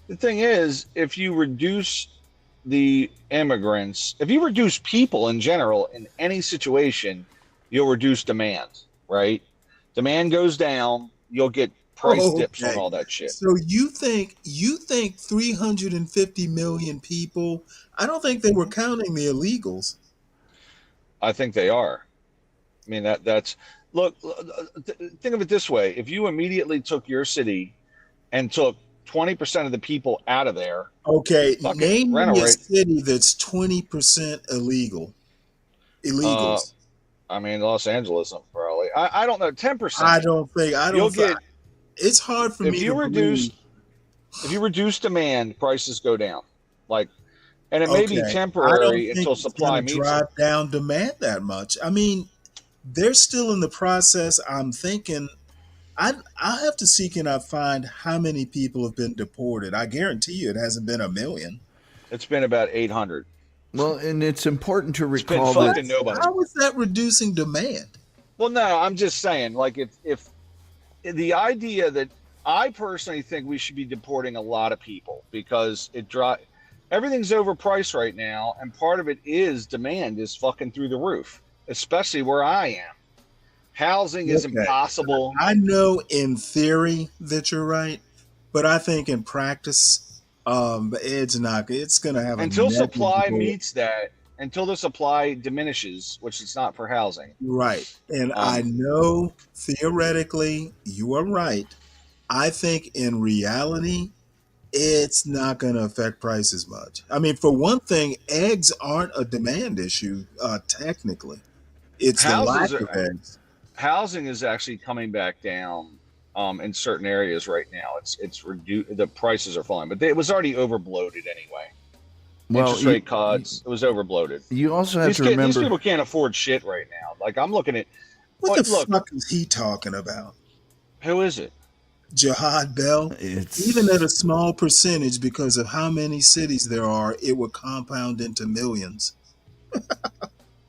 The thing is, if you reduce the immigrants, if you reduce people in general in any situation, you'll reduce demand, right? Demand goes down, you'll get price dips on all that shit. So you think 350 million people? I don't think they were counting the illegals. I think they are. I mean, that's look. Think of it this way: if you immediately took your city and took 20% of the people out of there, Okay, name me rental a rate. city that's 20% illegal. Illegals. I mean, Los Angeles, probably. I don't know. 10%. I don't. You'll get. It's hard for me to believe. If you reduce demand, prices go down. And it may be Okay, temporary I don't until think supply it's meets gonna it. drive down demand that much. I mean, they're still in the process. I'm thinking, I have to seek and I find how many people have been deported. I guarantee you, it hasn't been 1 million. It's been about 800. Well, and it's important to It's been recall fucking that nobody. How is that reducing demand? Well, no, I'm just saying, like, if the idea that I personally think we should be deporting a lot of people because everything's overpriced right now, and part of it is demand is fucking through the roof, especially where I am. Housing is Okay. impossible. I know in theory that you're right, but I think in practice, it's not. It's going to have Until supply negligible- meets that, until the supply diminishes, which it's not for housing. Right. And I know theoretically you are right. I think in reality, it's not going to affect prices much. I mean, for one thing, eggs aren't a demand issue, technically. It's the lack of eggs. Housing is actually coming back down in certain areas right now. It's reduced. The prices are falling, but it was already overbloated anyway. Interest rate cuts. It was overbloated. You also have These to these remember. people can't afford shit right now. Like I'm looking at What the fuck is he talking about? Who is it? Jihad Bell. Even at a small percentage, because of how many cities there are, it would compound into millions.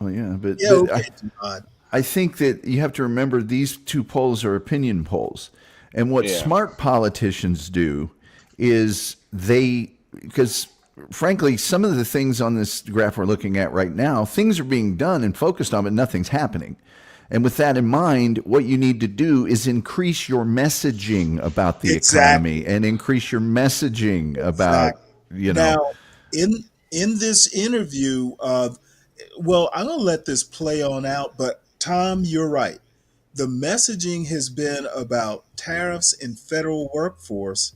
Well, yeah, but, Yeah, but okay, Jihad. I think that you have to remember these two polls are opinion polls. And what Yeah. smart politicians do is because frankly, some of the things on this graph we're looking at right now, things are being done and focused on, but nothing's happening. And with that in mind, what you need to do is increase your messaging about the economy and increase your messaging about, Now, in this interview, well, I'm going to let this play on out, but Tom, you're right. The messaging has been about tariffs and federal workforce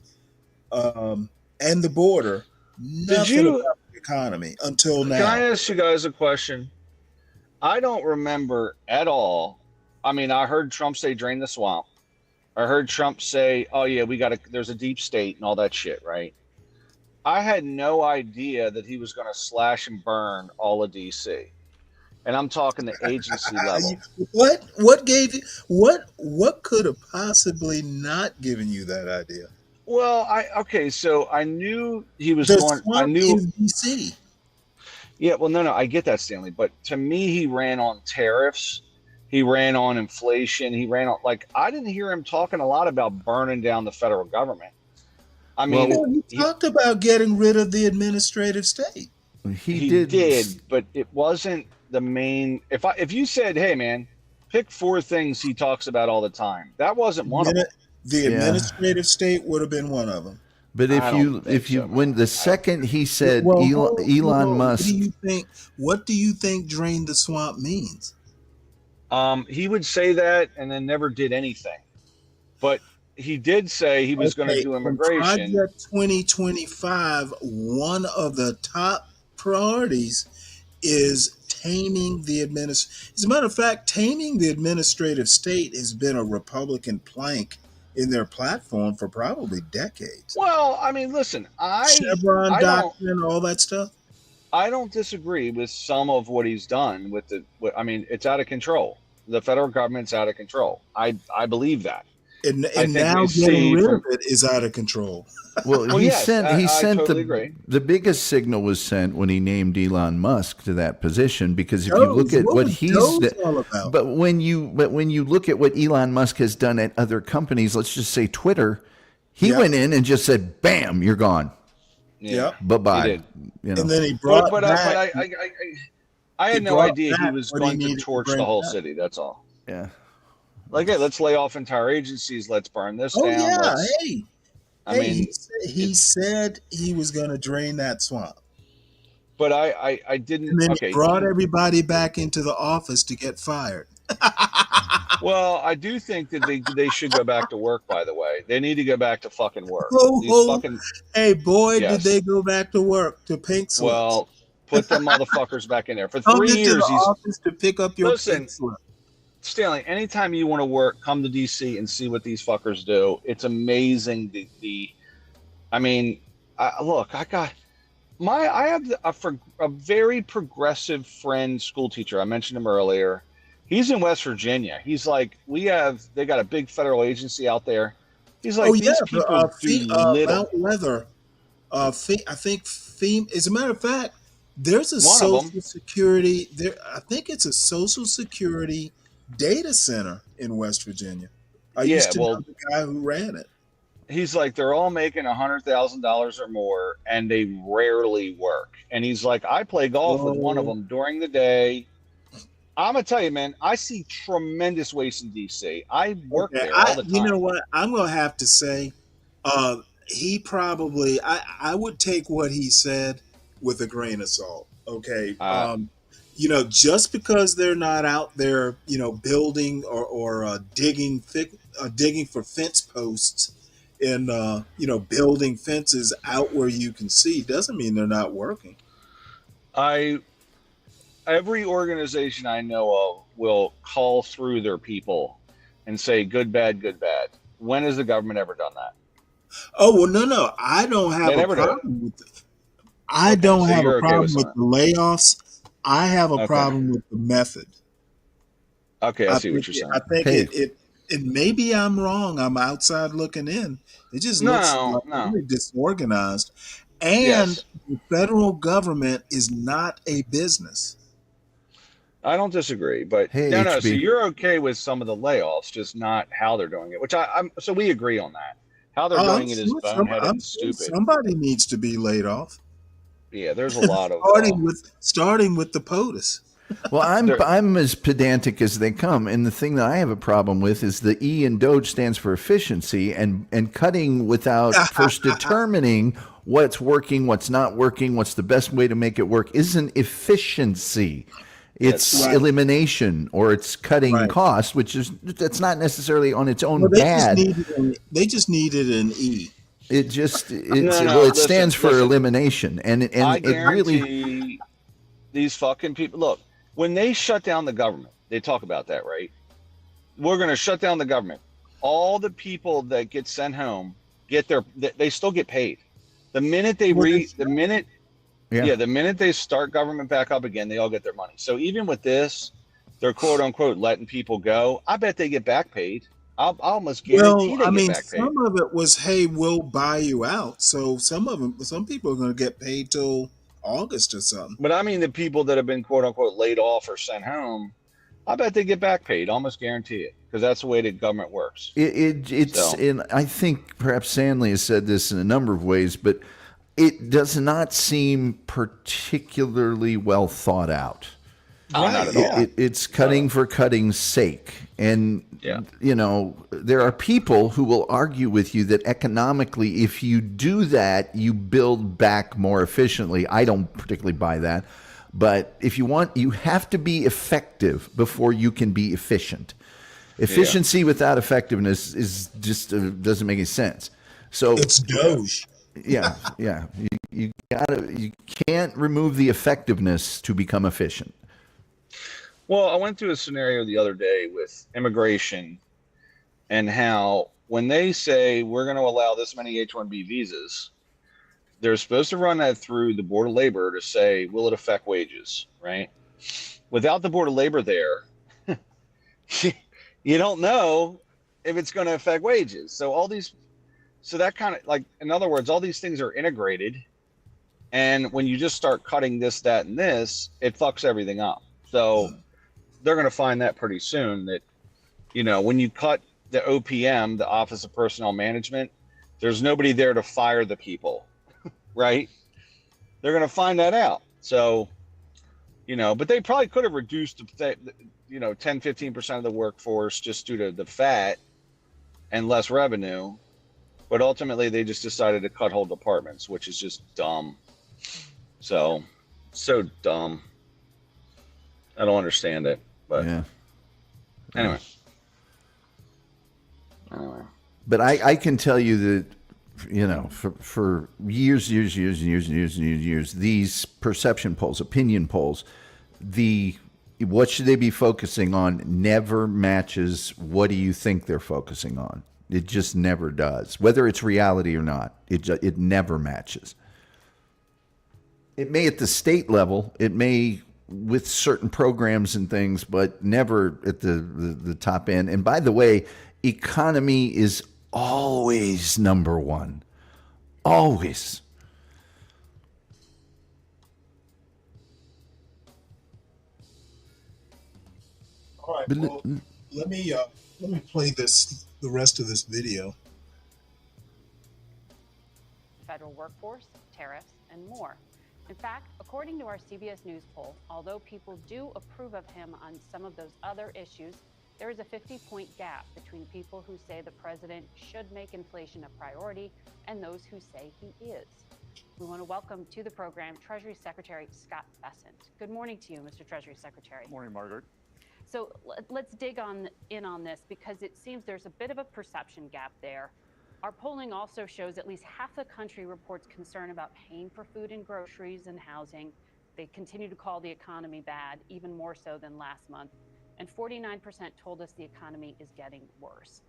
and the border, nothing about the economy until now. Can I ask you guys a question? I don't remember at all. I mean, I heard Trump say drain the swamp. I heard Trump say, oh yeah, there's a deep state and all that shit, right? I had no idea that he was going to slash and burn all of DC. And I'm talking the agency level. What gave you what could have possibly not given you that idea? Well, so I knew he was The going. I swamp knew. is DC. Yeah, well, no, I get that, Stanley. But to me, he ran on tariffs. He ran on inflation. He ran on I didn't hear him talking a lot about burning down the federal government. I mean, Well, he talked about getting rid of the administrative state. He did, but it wasn't the main. If you said, hey man, pick 4 things he talks about all the time, that wasn't one of them. The administrative state would have been one of them. But when the second he said Well, Elon Musk, What do you think drain the swamp means? He would say that and then never did anything. But he did say he was going to do immigration. Project 2025, one of the top priorities is taming the As a matter of fact, taming the administrative state has been a Republican plank in their platform for probably decades. Well, I mean, listen, Chevron doctrine, all that stuff. I don't disagree with some of what he's done with I mean, it's out of control. The federal government's out of control. I believe that. And now getting rid of it is out of control. Well, he sent totally the biggest signal was sent when he named Elon Musk to that position, because if you look at what he's all about. But when you look at what Elon Musk has done at other companies, let's just say Twitter, he went in and just said, "Bam, you're gone." Yeah. Bye-bye. And then he brought back. I had no idea he was going to torch the whole city. That's all. Yeah. Like, hey, let's lay off entire agencies. Let's burn this down. Yeah. I mean, he said he was going to drain that swamp. But I didn't. And then he brought everybody back into the office to get fired. Well, I do think that they should go back to work, by the way. They need to go back to fucking work. Hey, boy, did they go back to work, to pink slips. Well, put them motherfuckers back in there. For Come 3 into years, the office to pick up your pink slip. Stanley, anytime you want to work, come to DC and see what these fuckers do. It's amazing. I have a very progressive friend, school teacher. I mentioned him earlier. He's in West Virginia. He's like, they got a big federal agency out there. He's like, these people do little. Mount Weather. I think as a matter of fact, there's a One of social security there. I think it's a social security data center in West Virginia. I used to know the guy who ran it. He's like, they're all making $100,000 or more, and they rarely work. And he's like, I play golf with one of them during the day. I'm gonna tell you, man, I see tremendous waste in DC. I work there all the time. You know what? I'm gonna have to say, he probably. I would take what he said with a grain of salt. Okay. Just because they're not out there, building or digging for fence posts and building fences out where you can see doesn't mean they're not working. Every organization I know of will call through their people and say good, bad, good, bad. When has the government ever done that? Oh, well, no. I don't have a problem with it. I don't have a problem with the layoffs. I have a problem with the method. Okay, I see what you're saying. I think it maybe I'm wrong. I'm outside looking in. It just looks really disorganized. And the federal government is not a business. I don't disagree, but no. So you're okay with some of the layoffs, just not how they're doing it. Which so we agree on that. How they're doing it is boneheaded and stupid. Somebody needs to be laid off. Yeah, there's a lot of starting with the POTUS. Well, I'm as pedantic as they come, and the thing that I have a problem with is the E in DOGE stands for efficiency, and cutting without first determining what's working, what's not working, what's the best way to make it work isn't efficiency. It's elimination, or it's cutting costs, that's not necessarily on its own bad. They just needed an E. It stands for elimination, and I it really. These fucking people. Look, when they shut down the government, they talk about that, right? We're going to shut down the government. All the people that get sent home they still get paid. The minute the minute they start government back up again, they all get their money. So even with this, they're quote unquote letting people go. I bet they get back paid. I'll almost guarantee they get back paid. Some of it was, hey, we'll buy you out. So some people are going to get paid till August or something. But I mean, the people that have been quote unquote laid off or sent home, I bet they get back paid. Almost guarantee it, because that's the way the government works. And I think perhaps Sandley has said this in a number of ways, but it does not seem particularly well thought out. Not at all. It's cutting for cutting's sake. And, there are people who will argue with you that economically, if you do that, you build back more efficiently. I don't particularly buy that. But if you want, you have to be effective before you can be efficient. Efficiency without effectiveness is just doesn't make any sense. So it's Doge. Yeah. You can't remove the effectiveness to become efficient. Well, I went through a scenario the other day with immigration and how when they say we're going to allow this many H-1B visas, they're supposed to run that through the Board of Labor to say, will it affect wages, right? Without the Board of Labor there, you don't know if it's going to affect wages. So that kind of like, in other words, all these things are integrated. And when you just start cutting this, that, and this, it fucks everything up. So they're going to find that pretty soon that, when you cut the OPM, the Office of Personnel Management, there's nobody there to fire the people, right? They're going to find that out. So, but they probably could have reduced, 10-15% of the workforce just due to the fat and less revenue. But ultimately, they just decided to cut whole departments, which is just dumb. So dumb. I don't understand it. But anyway. But I can tell you that, for years, these perception polls, opinion polls, what should they be focusing on never matches what do you think they're focusing on. It just never does. Whether it's reality or not, it never matches. It may at the state level, it may with certain programs and things, but never at the top end. And by the way, economy is always number one. Always. All right. Well, let me play the rest of this video. Federal workforce, tariffs, and more. In fact, according to our CBS News poll, although people do approve of him on some of those other issues, there is a 50-point gap between people who say the president should make inflation a priority and those who say he is. We want to welcome to the program Treasury Secretary Scott Bessent. Good morning to you, Mr. Treasury Secretary. Morning, Margaret. So let's dig in on this because it seems there's a bit of a perception gap there. Our polling also shows at least half the country reports concern about paying for food and groceries and housing. They continue to call the economy bad, even more so than last month. And 49% told us the economy is getting worse.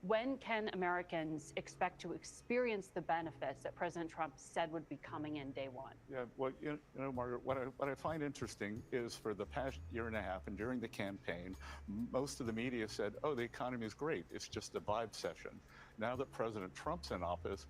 When can Americans expect to experience the benefits that President Trump said would be coming in day one? Yeah, well, Margaret, what I find interesting is for the past year and a half and during the campaign, most of the media said, oh, the economy is great. It's just a vibe session. Now that President Trump's in office,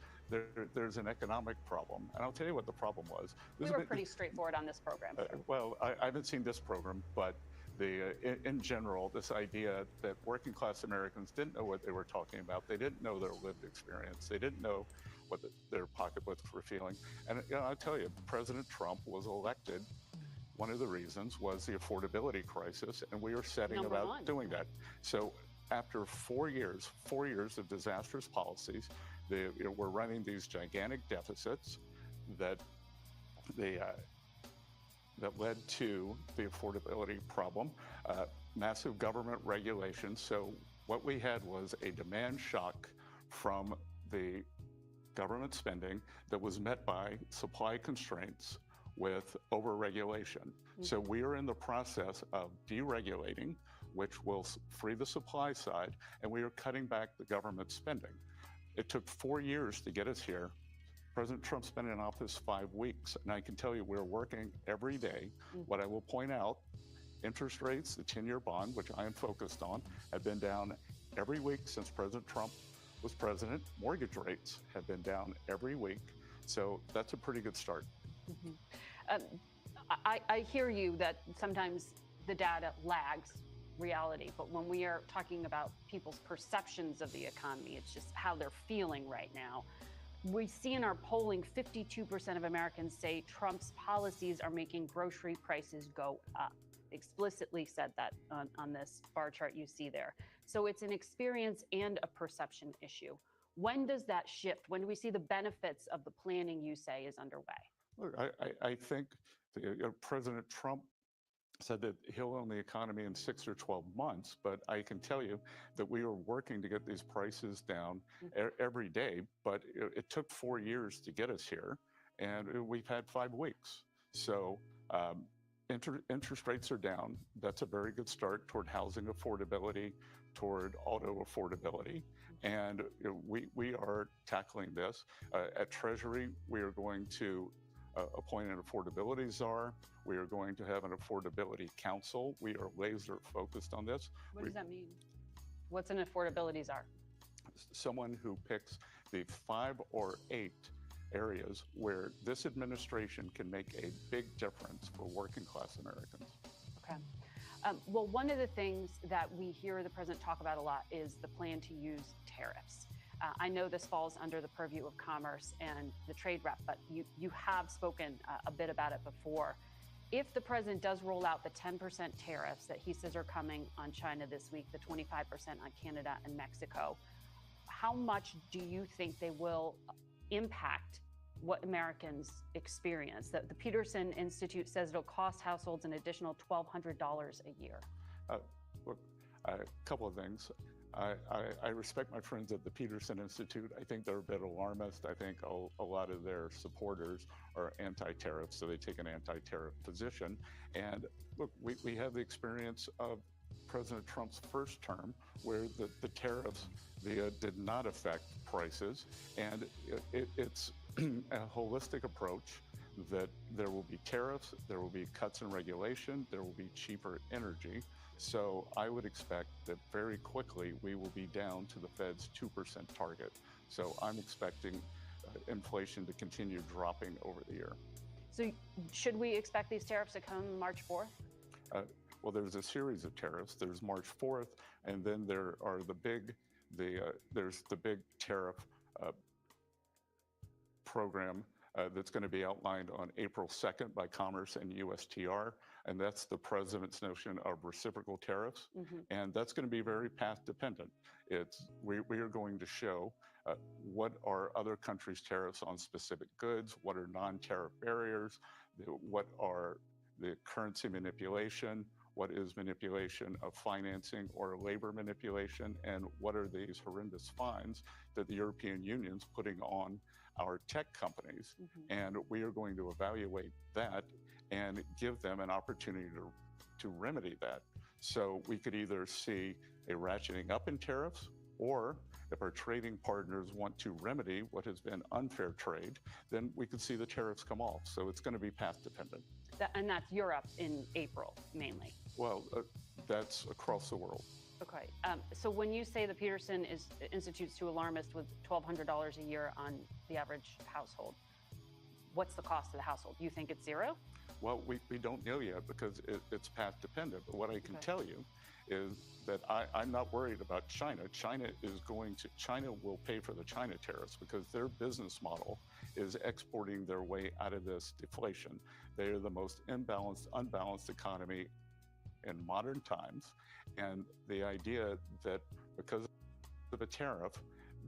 there's an economic problem. And I'll tell you what the problem was. We were pretty straightforward on this program. Well, I haven't seen this program, but in general, this idea that working class Americans didn't know what they were talking about. They didn't know their lived experience. They didn't know what their pocketbooks were feeling. And I'll tell you, President Trump was elected. One of the reasons was the affordability crisis, and we are setting about doing that. So after 4 years of disastrous policies, we're running these gigantic deficits that led to the affordability problem, massive government regulation. So what we had was a demand shock from the government spending that was met by supply constraints with overregulation. Mm-hmm. So we are in the process of deregulating, which will free the supply side, and we are cutting back the government spending. It took 4 years to get us here. President Trump's been in office 5 weeks, and I can tell you we're working every day. Mm-hmm. What I will point out, interest rates, the 10-year bond, which I am focused on, have been down every week since President Trump was president. Mortgage rates have been down every week. So that's a pretty good start. Mm-hmm. I hear you that sometimes the data lags reality, but when we are talking about people's perceptions of the economy, it's just how they're feeling right now. We see in our polling, 52% of Americans say Trump's policies are making grocery prices go up. Explicitly said that on this bar chart you see there. So it's an experience and a perception issue. When does that shift? When do we see the benefits of the planning you say is underway? Look, I think President Trump said that he'll own the economy in 6 or 12 months, but I can tell you that we are working to get these prices down every day, but it took 4 years to get us here, and we've had 5 weeks. So interest rates are down. That's a very good start toward housing affordability, toward auto affordability, and we are tackling this. At Treasury, we are going to appoint an affordability czar. We are going to have an affordability council. We are laser focused on this. What does that mean? What's an affordability czar? Someone who picks the 5 or 8 areas where this administration can make a big difference for working class Americans. Okay. Well, one of the things that we hear the president talk about a lot is the plan to use tariffs. I know this falls under the purview of Commerce and the trade rep, but you have spoken a bit about it before. If the president does roll out the 10% tariffs that he says are coming on China this week, the 25% on Canada and Mexico, how much do you think they will impact what Americans experience? The Peterson Institute says it'll cost households an additional $1,200 a year. Look, a couple of things. I respect my friends at the Peterson Institute. I think they're a bit alarmist. I think a lot of their supporters are anti-tariff, so they take an anti-tariff position. And look, we have the experience of President Trump's first term where the tariffs did not affect prices. And it's a holistic approach that there will be tariffs, there will be cuts in regulation, there will be cheaper energy. So I would expect that very quickly we will be down to the Fed's 2% target. So I'm expecting inflation to continue dropping over the year. So should we expect these tariffs to come March 4th? Well, there's a series of tariffs. There's March 4th, and then there are there's the big tariff program that's going to be outlined on April 2nd by Commerce and USTR, and that's the president's notion of reciprocal tariffs, and that's going to be very path dependent. We are going to show what are other countries' tariffs on specific goods, what are non-tariff barriers, what are the currency manipulation, what is manipulation of financing or labor manipulation, and what are these horrendous fines that the European Union's putting on our tech companies. And we are going to evaluate that and give them an opportunity to remedy that. So we could either see a ratcheting up in tariffs, or if our trading partners want to remedy what has been unfair trade, then we could see the tariffs come off. So it's going to be path dependent. And that's Europe in April, mainly. Well, that's across the world. Okay. So when you say the Peterson Institute's too alarmist with $1,200 a year on the average household, what's the cost of the household? Do you think it's zero? Well, we don't know yet because it's path dependent. But what I can tell you is that I'm not worried about China. China will pay for the China tariffs because their business model is exporting their way out of this deflation. They are the most unbalanced economy in modern times. And the idea that because of a tariff,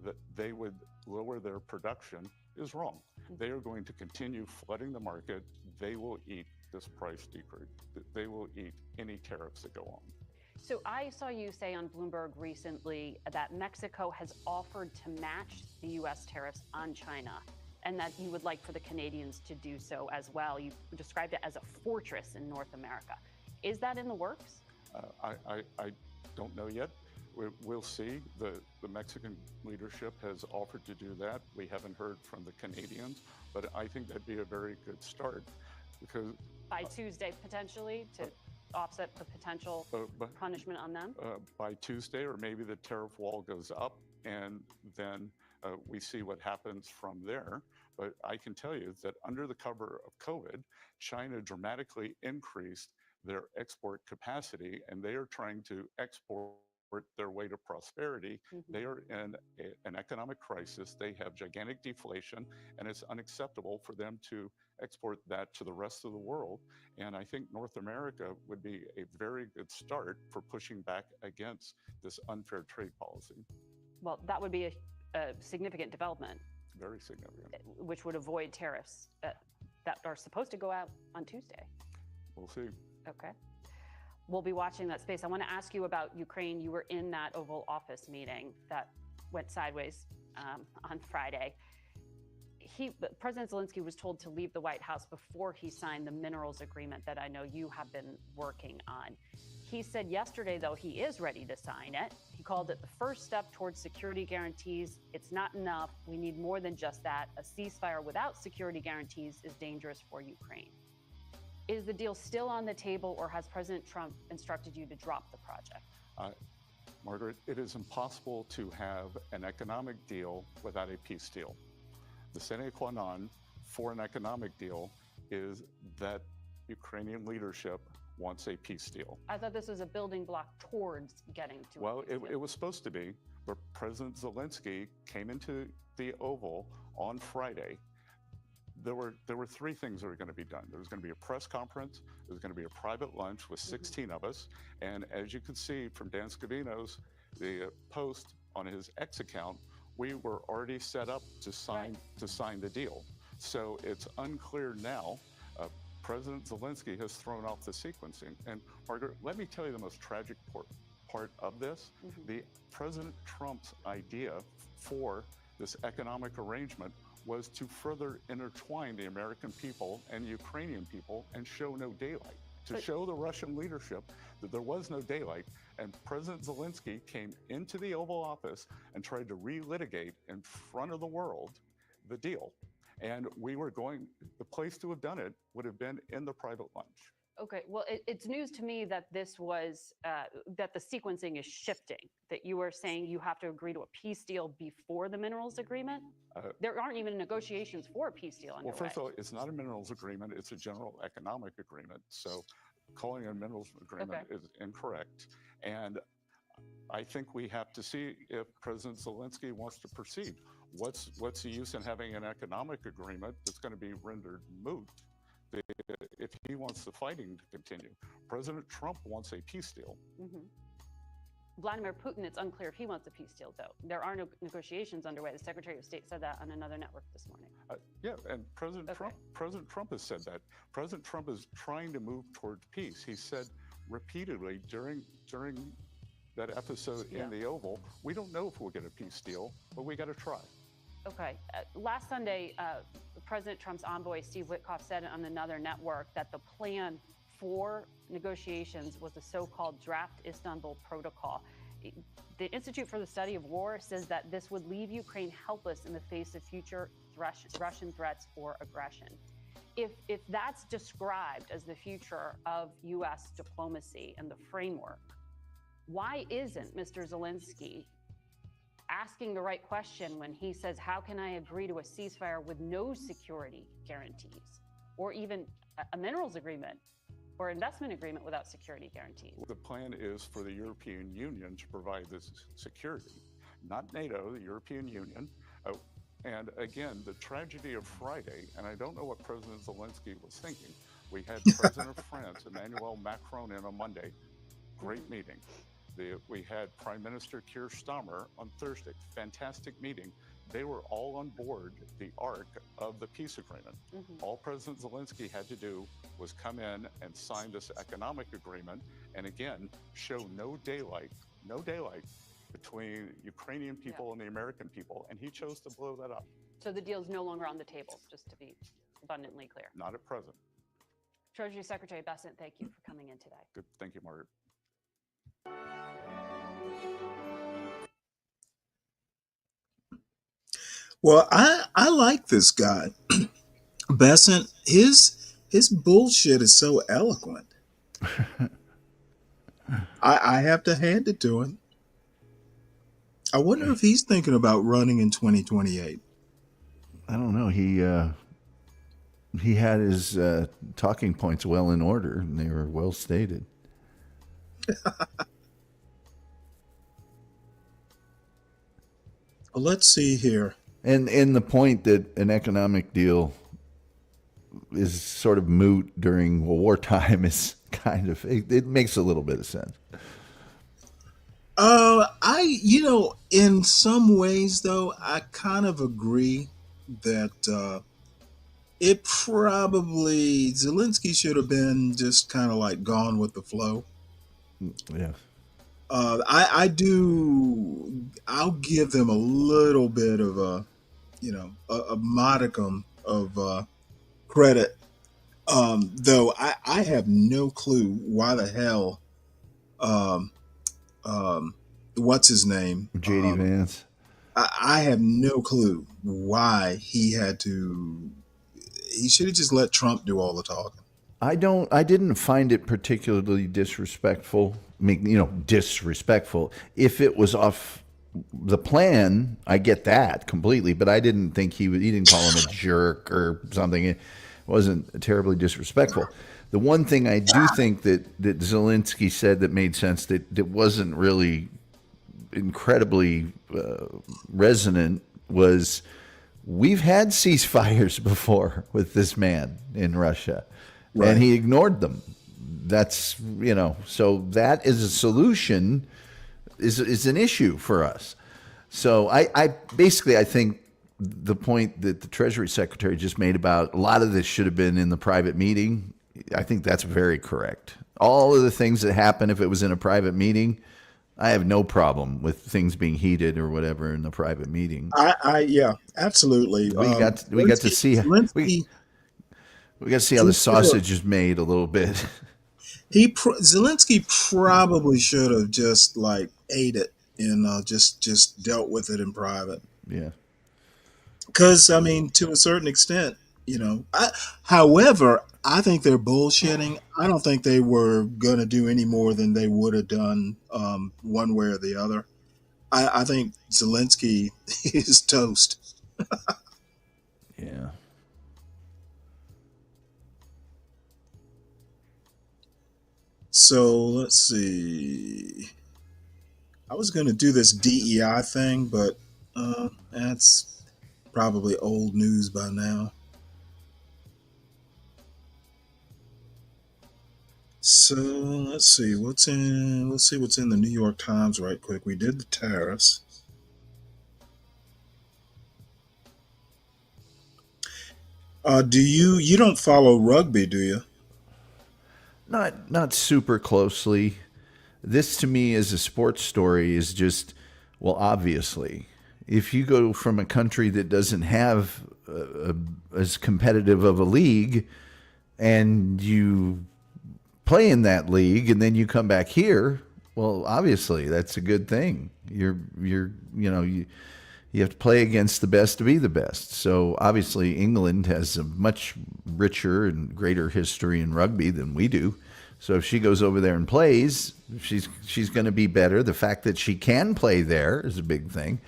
that they would lower their production is wrong. They are going to continue flooding the market. They will eat this price decrease. They will eat any tariffs that go on. So I saw you say on Bloomberg recently that Mexico has offered to match the U.S. tariffs on China, and that you would like for the Canadians to do so as well. You described it as a fortress in North America. Is that in the works? I don't know yet. We'll see. The Mexican leadership has offered to do that. We haven't heard from the Canadians, but I think that'd be a very good start because by Tuesday, potentially, to offset the potential punishment on them? By Tuesday, or maybe the tariff wall goes up and then we see what happens from there. But I can tell you that under the cover of COVID, China dramatically increased their export capacity, and they are trying to export their way to prosperity. They are in an economic crisis. They have gigantic deflation, and it's unacceptable for them to export that to the rest of the world. And I think North America would be a very good start for pushing back against this unfair trade policy. Well, that would be a significant development. Very significant. Which would avoid tariffs that are supposed to go out on Tuesday. We'll see. Okay. We'll be watching that space. I want to ask you about Ukraine. You were in that Oval Office meeting that went sideways on Friday. President Zelensky was told to leave the White House before he signed the minerals agreement that I know you have been working on. He said yesterday, though, he is ready to sign it. He called it the first step towards security guarantees. It's not enough. We need more than just that. A ceasefire without security guarantees is dangerous for Ukraine. Is the deal still on the table, or has President Trump instructed you to drop the project? Margaret, it is impossible to have an economic deal without a peace deal. The sine qua non for an economic deal is that Ukrainian leadership wants a peace deal. I thought this was a building block towards getting to Well, a peace deal. it was supposed to be, but President Zelensky came into the Oval on Friday. There were three things that were going to be done. There was going to be a press conference. There was going to be a private lunch with 16 of us. And as you can see from Dan Scavino's the post on his X account, we were already set up to sign the deal. So it's unclear now. President Zelensky has thrown off the sequencing. And Margaret, let me tell you the most tragic part of this. The President Trump's idea for this economic arrangement was to further intertwine the American people and Ukrainian people and show no daylight, to show the Russian leadership that there was no daylight. And President Zelensky came into the Oval Office and tried to relitigate in front of the world the deal. And the place to have done it would have been in the private lunch. Okay, well, it's news to me that this was, that the sequencing is shifting, that you are saying you have to agree to a peace deal before the minerals agreement? There aren't even negotiations for a peace deal underway. Well, first of all, it's not a minerals agreement, it's a general economic agreement. So calling it a minerals agreement is incorrect. And I think we have to see if President Zelensky wants to proceed. What's the use in having an economic agreement that's going to be rendered moot if he wants the fighting to continue? President Trump wants a peace deal. Vladimir Putin, it's unclear if he wants a peace deal, though. There are no negotiations underway. The Secretary of State said that on another network this morning. Yeah, and President Trump has said that. President Trump is trying to move towards peace. He said repeatedly during that episode in the Oval, we don't know if we'll get a peace deal, but we got to try. Okay. Last Sunday, President Trump's envoy, Steve Witkoff, said on another network that the plan for negotiations was the so-called draft Istanbul Protocol. The Institute for the Study of War says that this would leave Ukraine helpless in the face of future Russian threats or aggression. If that's described as the future of U.S. diplomacy and the framework, why isn't Mr. Zelensky asking the right question when he says, how can I agree to a ceasefire with no security guarantees, or even a minerals agreement or investment agreement without security guarantees? The plan is for the European Union to provide this security, not NATO, the European Union. And again, the tragedy of Friday, and I don't know what President Zelensky was thinking. We had President of France, Emmanuel Macron, in on Monday. Great meeting. We had Prime Minister Keir Starmer on Thursday. Fantastic meeting. They were all on board the arc of the peace agreement. All President Zelensky had to do was come in and sign this economic agreement, and again, show no daylight between Ukrainian people and the American people, and he chose to blow that up. So the deal is no longer on the table, just to be abundantly clear. Not at present. Treasury Secretary Bessent, thank you for coming in today. Good. Thank you, Margaret. Well, I like this guy, Bessent. His bullshit is so eloquent. I have to hand it to him. I wonder if he's thinking about running in 2028. I don't know. He had his talking points well in order, and they were well stated. Well, let's see here. And the point that an economic deal is sort of moot during wartime is kind of, it makes a little bit of sense. In some ways, though, I kind of agree that It probably Zelensky should have been just kind of like gone with the flow. Yeah. I'll give them a little bit of a modicum of credit. Though I have no clue why the hell, um, what's his name? JD Vance. I have no clue why he had to. He should have just let Trump do all the talking. I didn't find it particularly disrespectful. I mean, disrespectful. If it was off the plan, I get that completely, but I didn't think he didn't call him a jerk or something. It wasn't terribly disrespectful. The one thing I do think that Zelensky said that made sense, that wasn't really incredibly resonant, was we've had ceasefires before with this man in Russia, Right. and he ignored them. That's, so that is a solution, is an issue for us. So I basically, I think the point that the Treasury Secretary just made about a lot of this should have been in the private meeting, I think that's very correct. All of the things that happen, if it was in a private meeting, I have no problem with things being heated or whatever in the private meeting. Yeah, absolutely. We got to see we got to see how the sausage is made a little bit. Zelensky probably should have just like ate it and just dealt with it in private. Yeah. Because I mean, to a certain extent, however, I think they're bullshitting. I don't think they were going to do any more than they would have done one way or the other. I think Zelensky is toast. Yeah. So let's see. I was going to do this DEI thing, but that's probably old news by now. So let's see what's in. Let's see what's in the New York Times right quick. We did the tariffs. Do you don't follow rugby, do you? Not super closely. This to me as a sports story is just, well, obviously, if you go from a country that doesn't have as competitive of a league and you play in that league and then you come back here, well, obviously that's a good thing. You have to play against the best to be the best. So obviously England has a much richer and greater history in rugby than we do. So if she goes over there and plays, she's going to be better. The fact that she can play there is a big thing.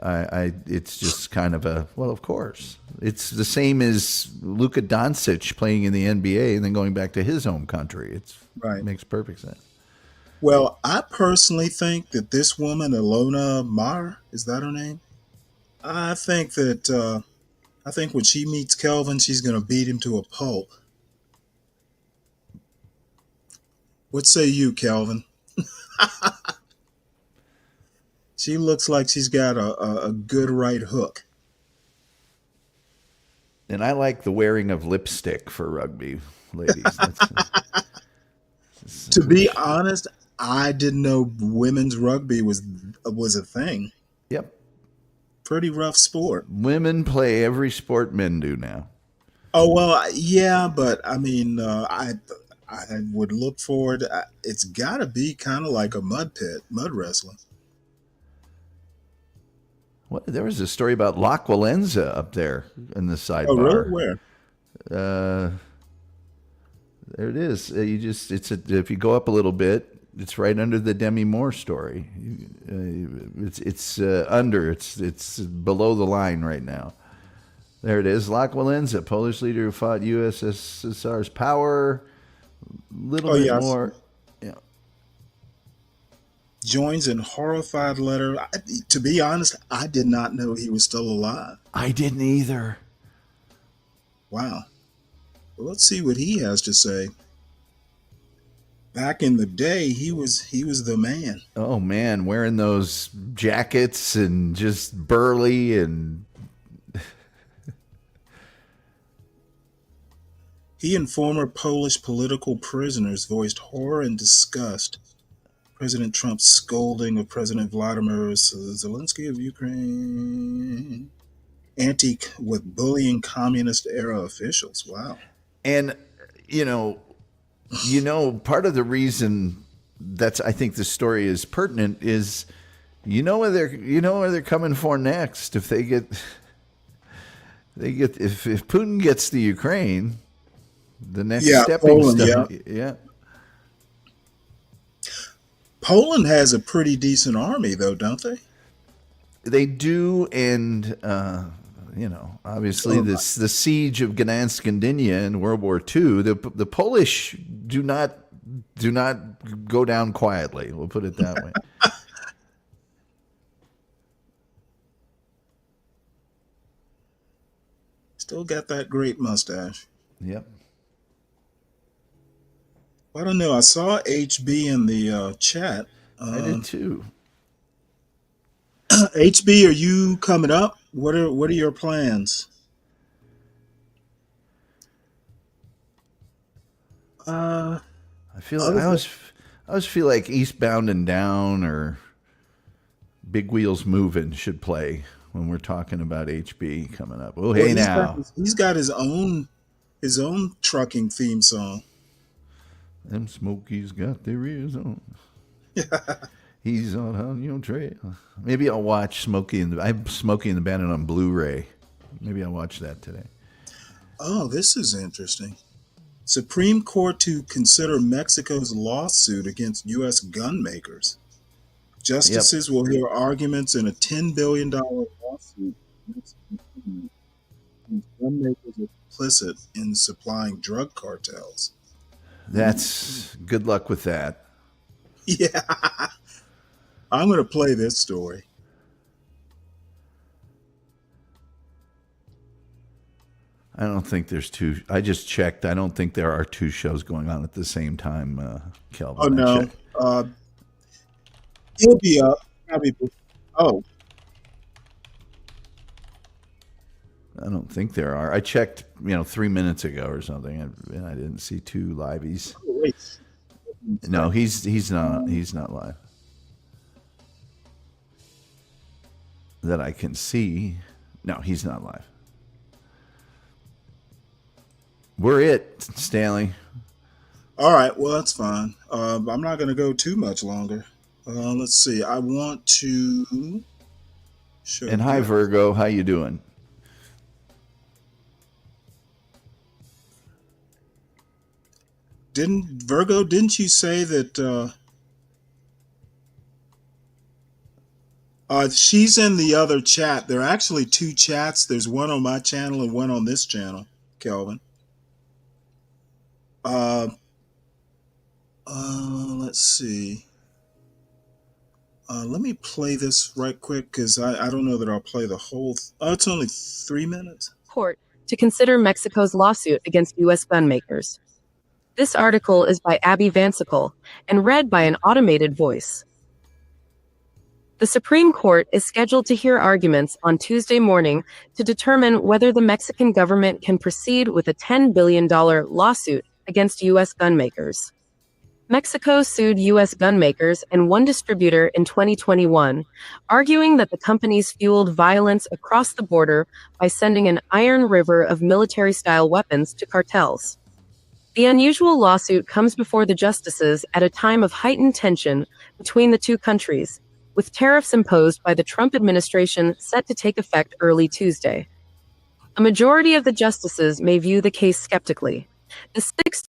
It's just kind of well, of course. It's the same as Luka Doncic playing in the NBA and then going back to his home country. It makes perfect sense. Well, I personally think that this woman, Ilona Maher, is that her name? I think when she meets Kelvin, she's going to beat him to a pulp. What say you, Kelvin? She looks like she's got a good right hook. And I like the wearing of lipstick for rugby, ladies. To be honest, I didn't know women's rugby was a thing. Yep. Pretty rough sport. Women play every sport men do now. Oh, well, yeah, but I mean, I would look forward. It's got to be kind of like a mud wrestling. What? There was a story about L'Aqualenza up there in the sidebar. Oh, really? Where? There it is. If you go up a little bit, it's right under the Demi Moore story. It's under. It's below the line right now. There it is. Lech Walesa, Polish leader who fought USSR's power. Little bit more. Yeah. Joins in horrified letter. To be honest, I did not know he was still alive. I didn't either. Wow. Well, let's see what he has to say. Back in the day, he was the man. Oh man, wearing those jackets and just burly and He and former Polish political prisoners voiced horror and disgust. President Trump's scolding of President Vladimir Zelensky of Ukraine. With bullying communist era officials. Wow. And part of the reason that's I think this story is pertinent is where they're coming for next. If if Putin gets the Ukraine, the next stepping stone. Yeah. Poland has a pretty decent army, though, don't they? They do, and obviously the siege of Gdansk and Gdynia in World War II. The Polish do not go down quietly. We'll put it that way. Still got that great mustache. Yep. I don't know. I saw HB in the chat. I did too. HB, are you coming up? What are your plans? I always feel like Eastbound and Down or Big Wheels Moving should play when we're talking about HB coming up. Oh, hey now. He's got his own trucking theme song. Them Smokies got their ears on. He's on your trail. Maybe I'll watch Smokey and I have Smokey and the Bandit on Blu-ray. Maybe I'll watch that today. Oh, this is interesting. Supreme Court to consider Mexico's lawsuit against U.S. gun makers. Justices will hear arguments in a $10 billion lawsuit. Gun makers are complicit in supplying drug cartels. That's good luck with that. Yeah. I'm going to play this story. I don't think there's two. I just checked. I don't think there are two shows going on at the same time, Kelvin. Oh, no. He'll be up. Oh. I don't think there are. I checked, 3 minutes ago or something, and I didn't see two liveys. Oh, wait. No, he's not. He's not live. That I can see. No, he's not live. We're it, Stanley. All right. Well, that's fine. I'm not going to go too much longer. Let's see. I want to show. And hi, Virgo. How you doing? Didn't you say that she's in the other chat? There are actually two chats. There's one on my channel and one on this channel, Kelvin. Let's see. Let me play this right quick because I don't know that I'll play the whole. It's only 3 minutes. Court to consider Mexico's lawsuit against U.S. gun makers. This article is by Abby Vansicle and read by an automated voice. The Supreme Court is scheduled to hear arguments on Tuesday morning to determine whether the Mexican government can proceed with a $10 billion lawsuit against U.S. gun makers. Mexico sued U.S. gun makers and one distributor in 2021, arguing that the companies fueled violence across the border by sending an iron river of military-style weapons to cartels. The unusual lawsuit comes before the justices at a time of heightened tension between the two countries, with tariffs imposed by the Trump administration set to take effect early Tuesday. A majority of the justices may view the case skeptically. The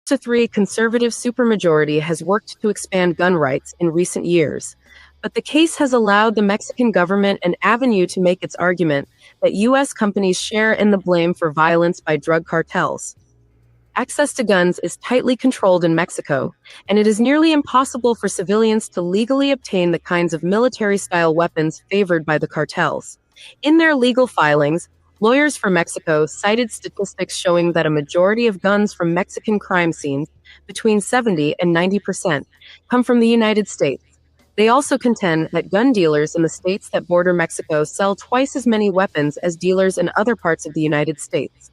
6-3 conservative supermajority has worked to expand gun rights in recent years, but the case has allowed the Mexican government an avenue to make its argument that U.S. companies share in the blame for violence by drug cartels. Access to guns is tightly controlled in Mexico, and it is nearly impossible for civilians to legally obtain the kinds of military-style weapons favored by the cartels. In their legal filings, lawyers for Mexico cited statistics showing that a majority of guns from Mexican crime scenes, between 70 and 90%, come from the United States. They also contend that gun dealers in the states that border Mexico sell twice as many weapons as dealers in other parts of the United States.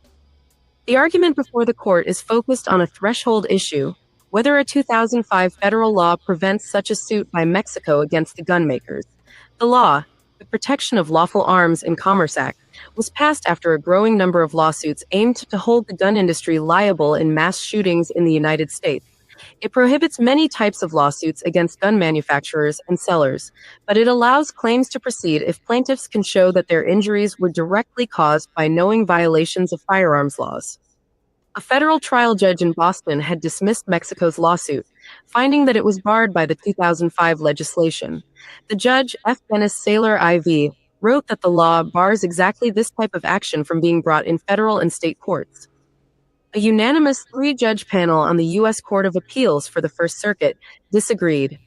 The argument before the court is focused on a threshold issue: whether a 2005 federal law prevents such a suit by Mexico against the gun makers. The law, the Protection of Lawful Arms in Commerce Act, was passed after a growing number of lawsuits aimed to hold the gun industry liable in mass shootings in the United States. It prohibits many types of lawsuits against gun manufacturers and sellers, but it allows claims to proceed if plaintiffs can show that their injuries were directly caused by knowing violations of firearms laws. A federal trial judge in Boston had dismissed Mexico's lawsuit, finding that it was barred by the 2005 legislation. The judge, F. Dennis Saylor IV, wrote that the law bars exactly this type of action from being brought in federal and state courts. A unanimous three-judge panel on the U.S. Court of Appeals for the First Circuit disagreed.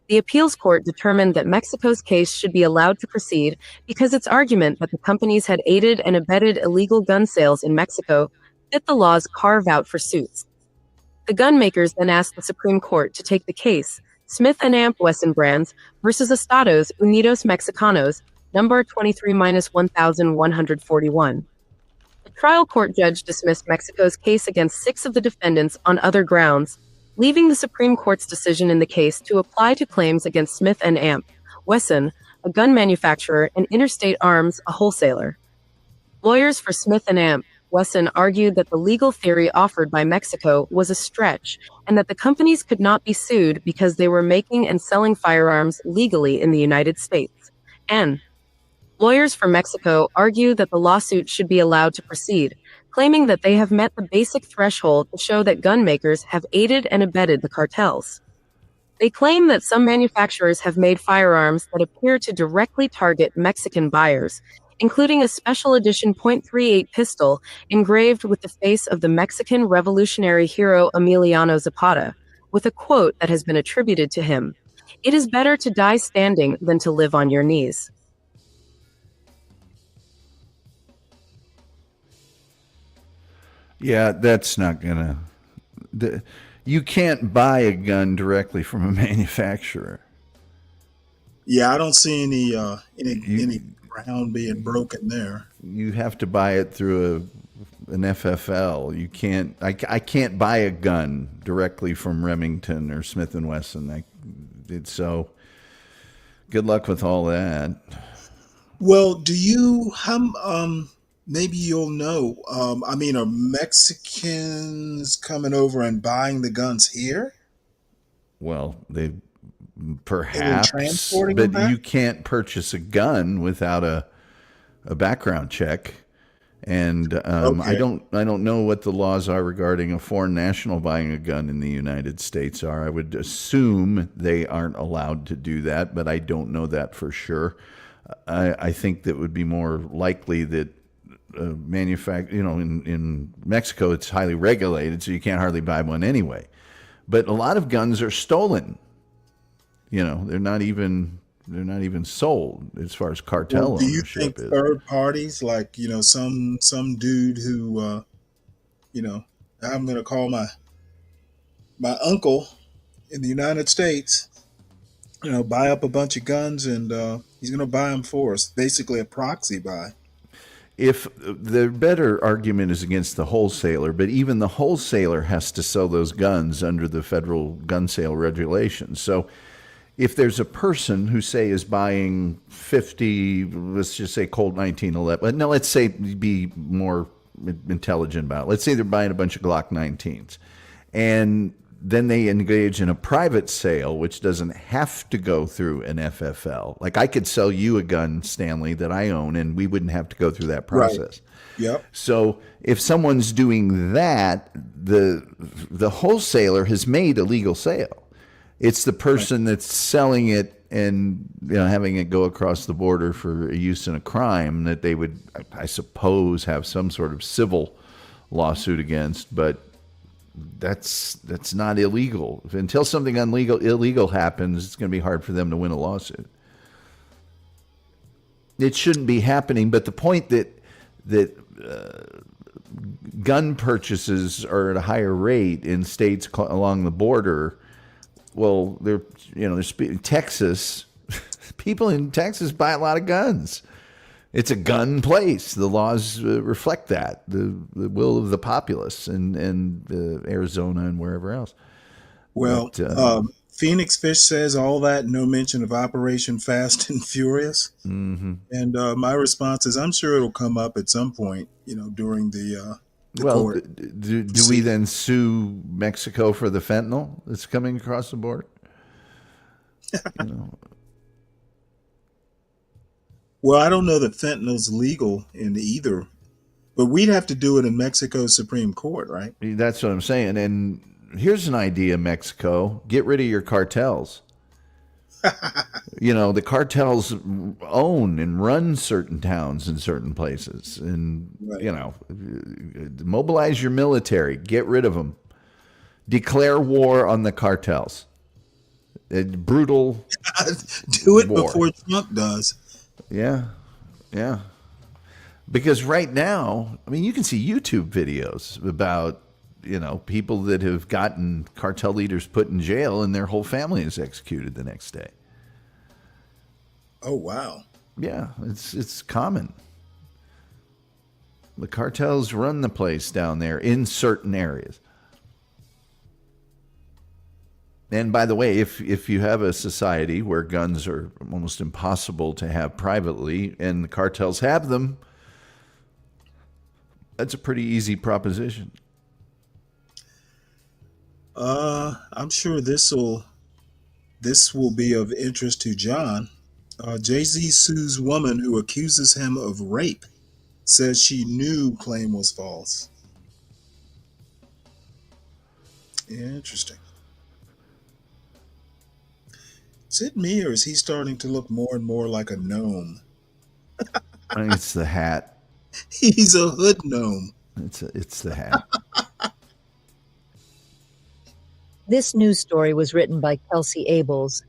The appeals court determined that Mexico's case should be allowed to proceed because its argument that the companies had aided and abetted illegal gun sales in Mexico fit the law's carve-out for suits. The gun makers then asked the Supreme Court to take the case, Smith & Amp Wesson Brands versus Estados Unidos Mexicanos, number 23-1141. The trial court judge dismissed Mexico's case against 6 of the defendants on other grounds, leaving the Supreme Court's decision in the case to apply to claims against Smith & Amp Wesson, a gun manufacturer, and Interstate Arms, a wholesaler. Lawyers for Smith & Amp Wesson argued that the legal theory offered by Mexico was a stretch and that the companies could not be sued because they were making and selling firearms legally in the United States. And lawyers for Mexico argue that the lawsuit should be allowed to proceed, claiming that they have met the basic threshold to show that gun makers have aided and abetted the cartels. They claim that some manufacturers have made firearms that appear to directly target Mexican buyers, including a special edition .38 pistol engraved with the face of the Mexican revolutionary hero Emiliano Zapata, with a quote that has been attributed to him: "It is better to die standing than to live on your knees." Yeah, that's not gonna. You can't buy a gun directly from a manufacturer. Yeah, I don't see any ground being broken there. You have to buy it through an FFL. You can't. I can't buy a gun directly from Remington or Smith and Wesson. So good luck with all that. Well, do you? Maybe you'll know. Are Mexicans coming over and buying the guns here? Well, perhaps, transporting but them back? you can't purchase a gun without a background check. And Okay. I don't know what the laws are regarding a foreign national buying a gun in the United States are. I would assume they aren't allowed to do that, but I don't know that for sure. I think that would be more likely that in Mexico it's highly regulated, so you can't hardly buy one anyway. But a lot of guns are stolen. They're not even sold as far as cartel Do you ownership think is. third parties, like some dude who, I'm going to call my uncle in the United States, buy up a bunch of guns and he's going to buy them for us, basically a proxy buy. If the better argument is against the wholesaler, but even the wholesaler has to sell those guns under the federal gun sale regulations. So if there's a person who, say, is buying 50, let's just say Colt 1911, no, let's say be more intelligent about it. Let's say they're buying a bunch of Glock 19s, and then they engage in a private sale, which doesn't have to go through an FFL. Like I could sell you a gun, Stanley, that I own, and we wouldn't have to go through that process. Right. Yep. So if someone's doing that, the wholesaler has made a legal sale. It's the person that's selling it and having it go across the border for use in a crime that they would, I suppose, have some sort of civil lawsuit against, but that's not illegal. Until something illegal happens, it's going to be hard for them to win a lawsuit. It shouldn't be happening, but the point that gun purchases are at a higher rate in states along the border. Well, Texas, people in Texas buy a lot of guns. It's a gun place. The laws reflect that, the will of the populace in Arizona and wherever else. Well, But, Phoenix Fish says all that, no mention of Operation Fast and Furious. mhm. And my response is, I'm sure it'll come up at some point, during the Well, court. do we then sue Mexico for the fentanyl that's coming across the border? You know, Well, I don't know that fentanyl's legal in either, but we'd have to do it in Mexico's Supreme Court, right? that's what I'm saying. And here's an idea, Mexico: get rid of your cartels. The cartels own and run certain towns in certain places, and mobilize your military, get rid of them, declare war on the cartels. A brutal Do it war. before Trump does. Yeah. Because right now, I mean, you can see YouTube videos about people that have gotten cartel leaders put in jail and their whole family is executed the next day. Oh, wow. Yeah, it's common. The cartels run the place down there in certain areas. And by the way, if you have a society where guns are almost impossible to have privately and the cartels have them, that's a pretty easy proposition. I'm sure this will be of interest to John. Jay-Z sues woman who accuses him of rape, says she knew claim was false. Interesting. Is it me, or is he starting to look more and more like a gnome? I think it's the hat. He's a hood gnome. It's the hat. This news story was written by Kelsey Abels.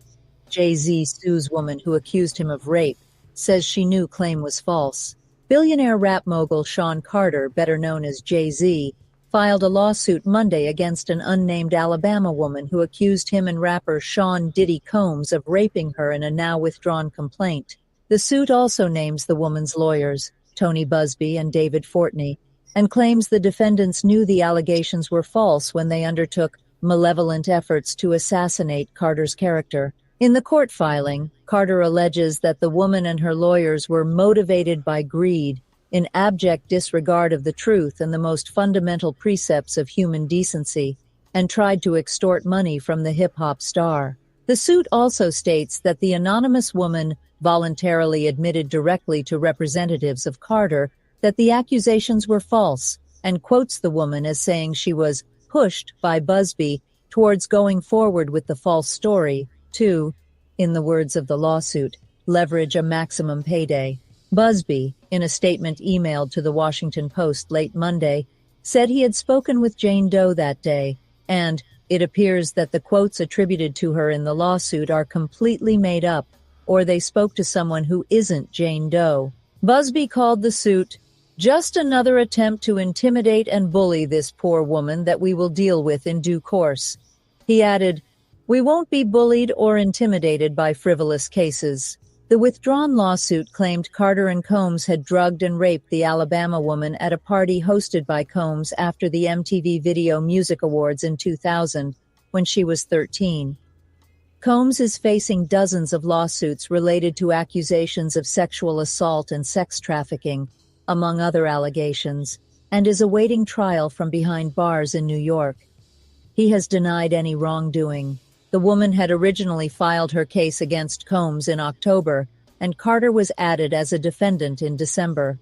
Jay-Z sues woman who accused him of rape, says she knew claim was false. Billionaire rap mogul Sean Carter, better known as Jay-Z, filed a lawsuit Monday against an unnamed Alabama woman who accused him and rapper Sean Diddy Combs of raping her in a now withdrawn complaint. The suit also names the woman's lawyers, Tony Busby and David Fortney, and claims the defendants knew the allegations were false when they undertook malevolent efforts to assassinate Carter's character. In the court filing, Carter alleges that the woman and her lawyers were motivated by greed, in abject disregard of the truth and the most fundamental precepts of human decency, and tried to extort money from the hip-hop star. The suit also states that the anonymous woman voluntarily admitted directly to representatives of Carter that the accusations were false, and quotes the woman as saying she was pushed by Busby towards going forward with the false story to, in the words of the lawsuit, leverage a maximum payday. Busby, in a statement emailed to the Washington Post late Monday, said he had spoken with Jane Doe that day, and it appears that the quotes attributed to her in the lawsuit are completely made up, or they spoke to someone who isn't Jane Doe. Busby called the suit just another attempt to intimidate and bully this poor woman that we will deal with in due course. He added, "We won't be bullied or intimidated by frivolous cases." The withdrawn lawsuit claimed Carter and Combs had drugged and raped the Alabama woman at a party hosted by Combs after the MTV Video Music Awards in 2000, when she was 13. Combs is facing dozens of lawsuits related to accusations of sexual assault and sex trafficking, among other allegations, and is awaiting trial from behind bars in New York. He has denied any wrongdoing. The woman had originally filed her case against Combs in October, and Carter was added as a defendant in December.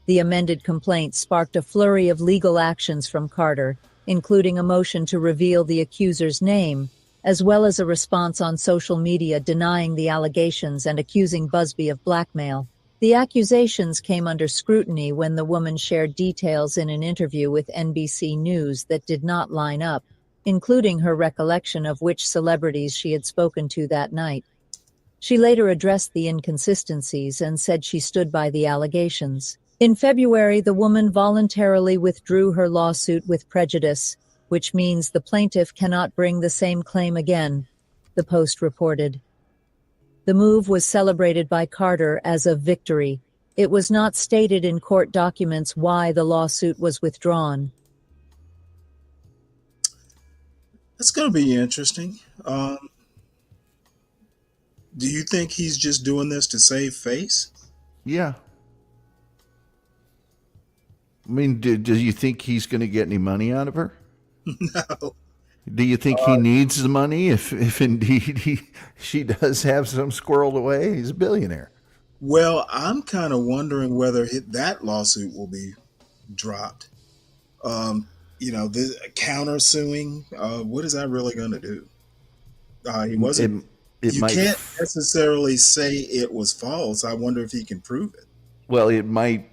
The amended complaint sparked a flurry of legal actions from Carter, including a motion to reveal the accuser's name, as well as a response on social media denying the allegations and accusing Busby of blackmail. The accusations came under scrutiny when the woman shared details in an interview with NBC News that did not line up, including her recollection of which celebrities she had spoken to that night. She later addressed the inconsistencies and said she stood by the allegations. In February, the woman voluntarily withdrew her lawsuit with prejudice, which means the plaintiff cannot bring the same claim again, the Post reported. The move was celebrated by Carter as a victory, It was not stated in court documents why the lawsuit was withdrawn. That's going to be interesting. Do you think he's just doing this to save face? Yeah. I mean, do you think he's going to get any money out of her? No. Do you think he needs the money if indeed she does have some squirreled away? He's a billionaire. Well, I'm kind of wondering whether that lawsuit will be dropped. This countersuing, what is that really going to do? He wasn't. You can't necessarily say it was false. I wonder if he can prove it. Well, it might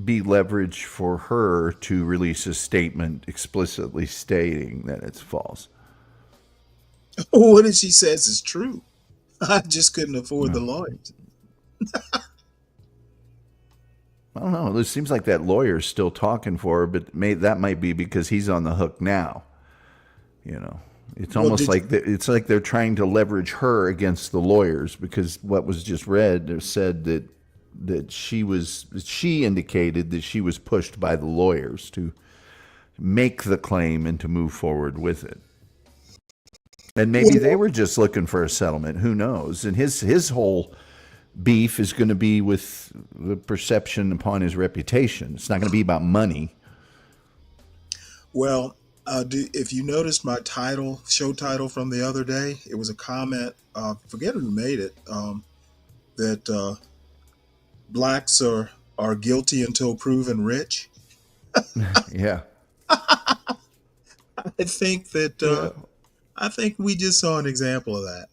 be leverage for her to release a statement explicitly stating that it's false. What if she says is true? I just couldn't afford the lawyers. I don't know. It seems like that lawyer's still talking for her, but that might be because he's on the hook now. It's almost it's like they're trying to leverage her against the lawyers, because what was just read said that she indicated that she was pushed by the lawyers to make the claim and to move forward with it. And maybe they were just looking for a settlement. Who knows? And his whole beef is going to be with the perception upon his reputation. It's not going to be about money. Well, if you noticed my show title from the other day, it was a comment, forget who made it, that blacks are guilty until proven rich. Yeah. I think that I think we just saw an example of that.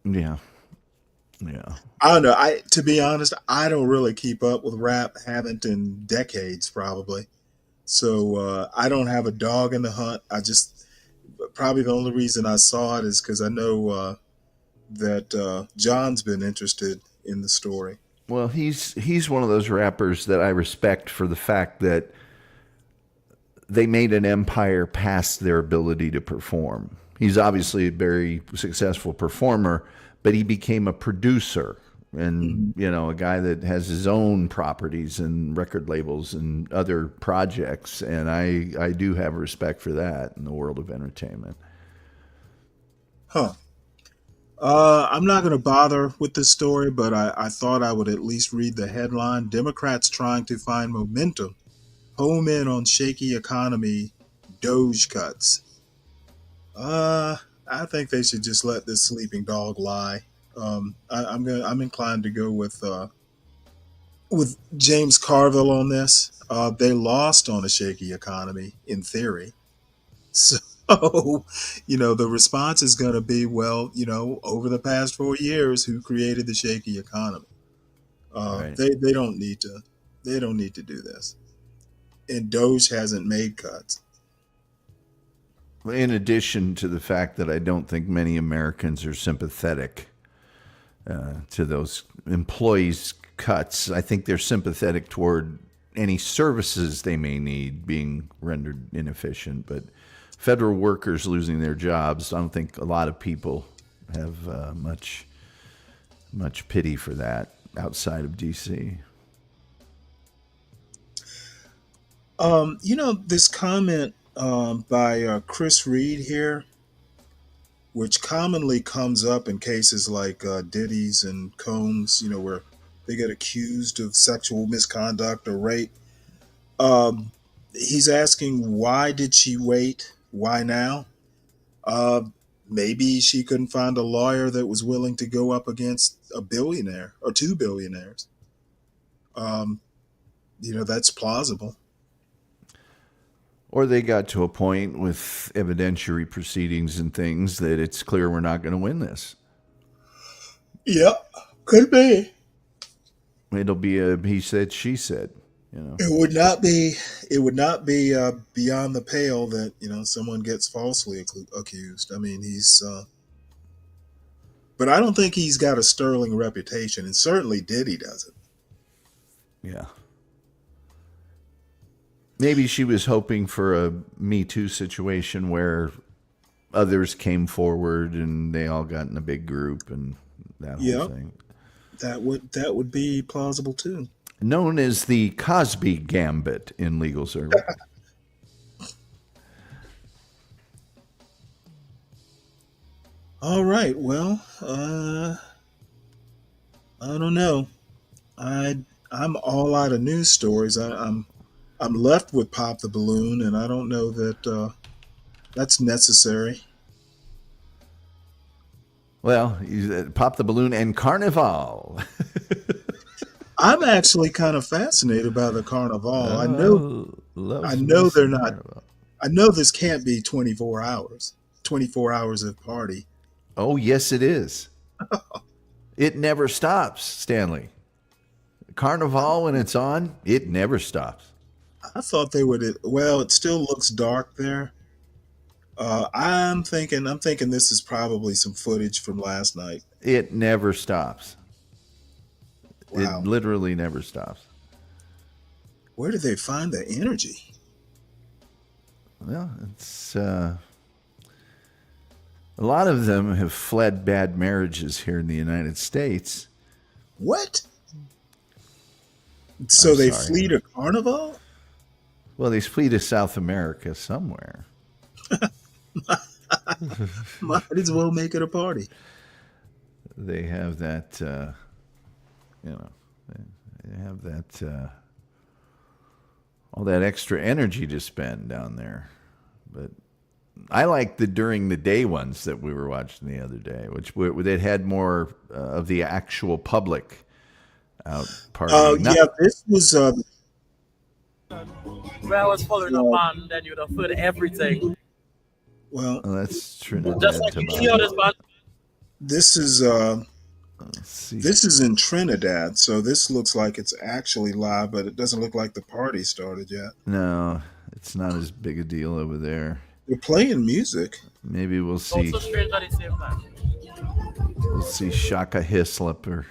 Yeah. Yeah. I don't know. To be honest, I don't really keep up with rap. Haven't in decades, probably. So I don't have a dog in the hunt. Probably the only reason I saw it is because I know that John's been interested in the story. Well, he's one of those rappers that I respect for the fact that they made an empire past their ability to perform. He's obviously a very successful performer, but he became a producer and, a guy that has his own properties and record labels and other projects. And I do have respect for that in the world of entertainment. Huh. I'm not going to bother with this story, but I thought I would at least read the headline. Democrats trying to find momentum. Home in on shaky economy, Doge cuts. I think they should just let this sleeping dog lie. I'm inclined to go with James Carville on this. They lost on a shaky economy in theory. So, the response is going to be, well, over the past 4 years, who created the shaky economy? Right. They don't need to do this. And Doge hasn't made cuts. In addition to the fact that I don't think many Americans are sympathetic to those employees' cuts, I think they're sympathetic toward any services they may need being rendered inefficient. But federal workers losing their jobs, I don't think a lot of people have much pity for that outside of D.C. This comment by Chris Reed here, which commonly comes up in cases like Diddy's and Combs, where they get accused of sexual misconduct or rape. He's asking, why did she wait? Why now? Maybe she couldn't find a lawyer that was willing to go up against a billionaire or two billionaires. That's plausible. Or they got to a point with evidentiary proceedings and things that it's clear we're not going to win this. Yep, could be. It'll be a he said, she said. It would not be beyond the pale that someone gets falsely accused. I mean, but I don't think he's got a sterling reputation, and certainly Diddy doesn't. Yeah. Maybe she was hoping for a Me Too situation where others came forward and they all got in a big group and that whole thing. That would be plausible too. known as the Cosby Gambit in legal circles. All right. Well, I don't know. I'm all out of news stories. I'm left with Pop the Balloon, and I don't know that that's necessary. Well, you Pop the Balloon and Carnival. I'm actually kind of fascinated by the Carnival. I know they're not. I know this can't be 24 hours. 24 hours of party. Oh, yes, it is. It never stops, Stanley. Carnival, when it's on, it never stops. I thought they would. Well, it still looks dark there. I'm thinking this is probably some footage from last night. It never stops. Wow. It literally never stops. Where do they find the energy? Well, it's a lot of them have fled bad marriages here in the United States. What? So they sorry. flee to Carnival? Well, they flee to South America somewhere. Might as well make it a party. They have that, they have that, all that extra energy to spend down there. But I like the during the day ones that we were watching the other day, which that had more of the actual public out partying. Yeah, this was. Where I was following a band, then you'd have heard everything. Well, that's Trinidad. Just like you see how this band. This is in Trinidad, so this looks like it's actually live, but it doesn't look like the party started yet. No, it's not as big a deal over there. They're playing music. Maybe we'll see. Also strange at the same time. We'll see Shaka Hislop or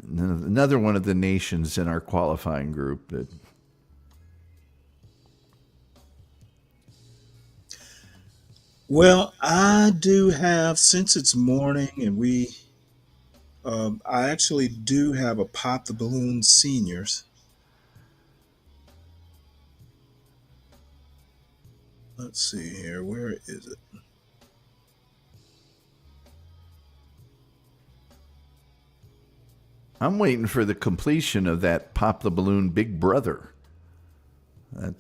another one of the nations in our qualifying group that. Well, I do have, since it's morning and I actually do have a Pop the Balloon Seniors. Let's see here. Where is it? I'm waiting for the completion of that Pop the Balloon Big Brother. You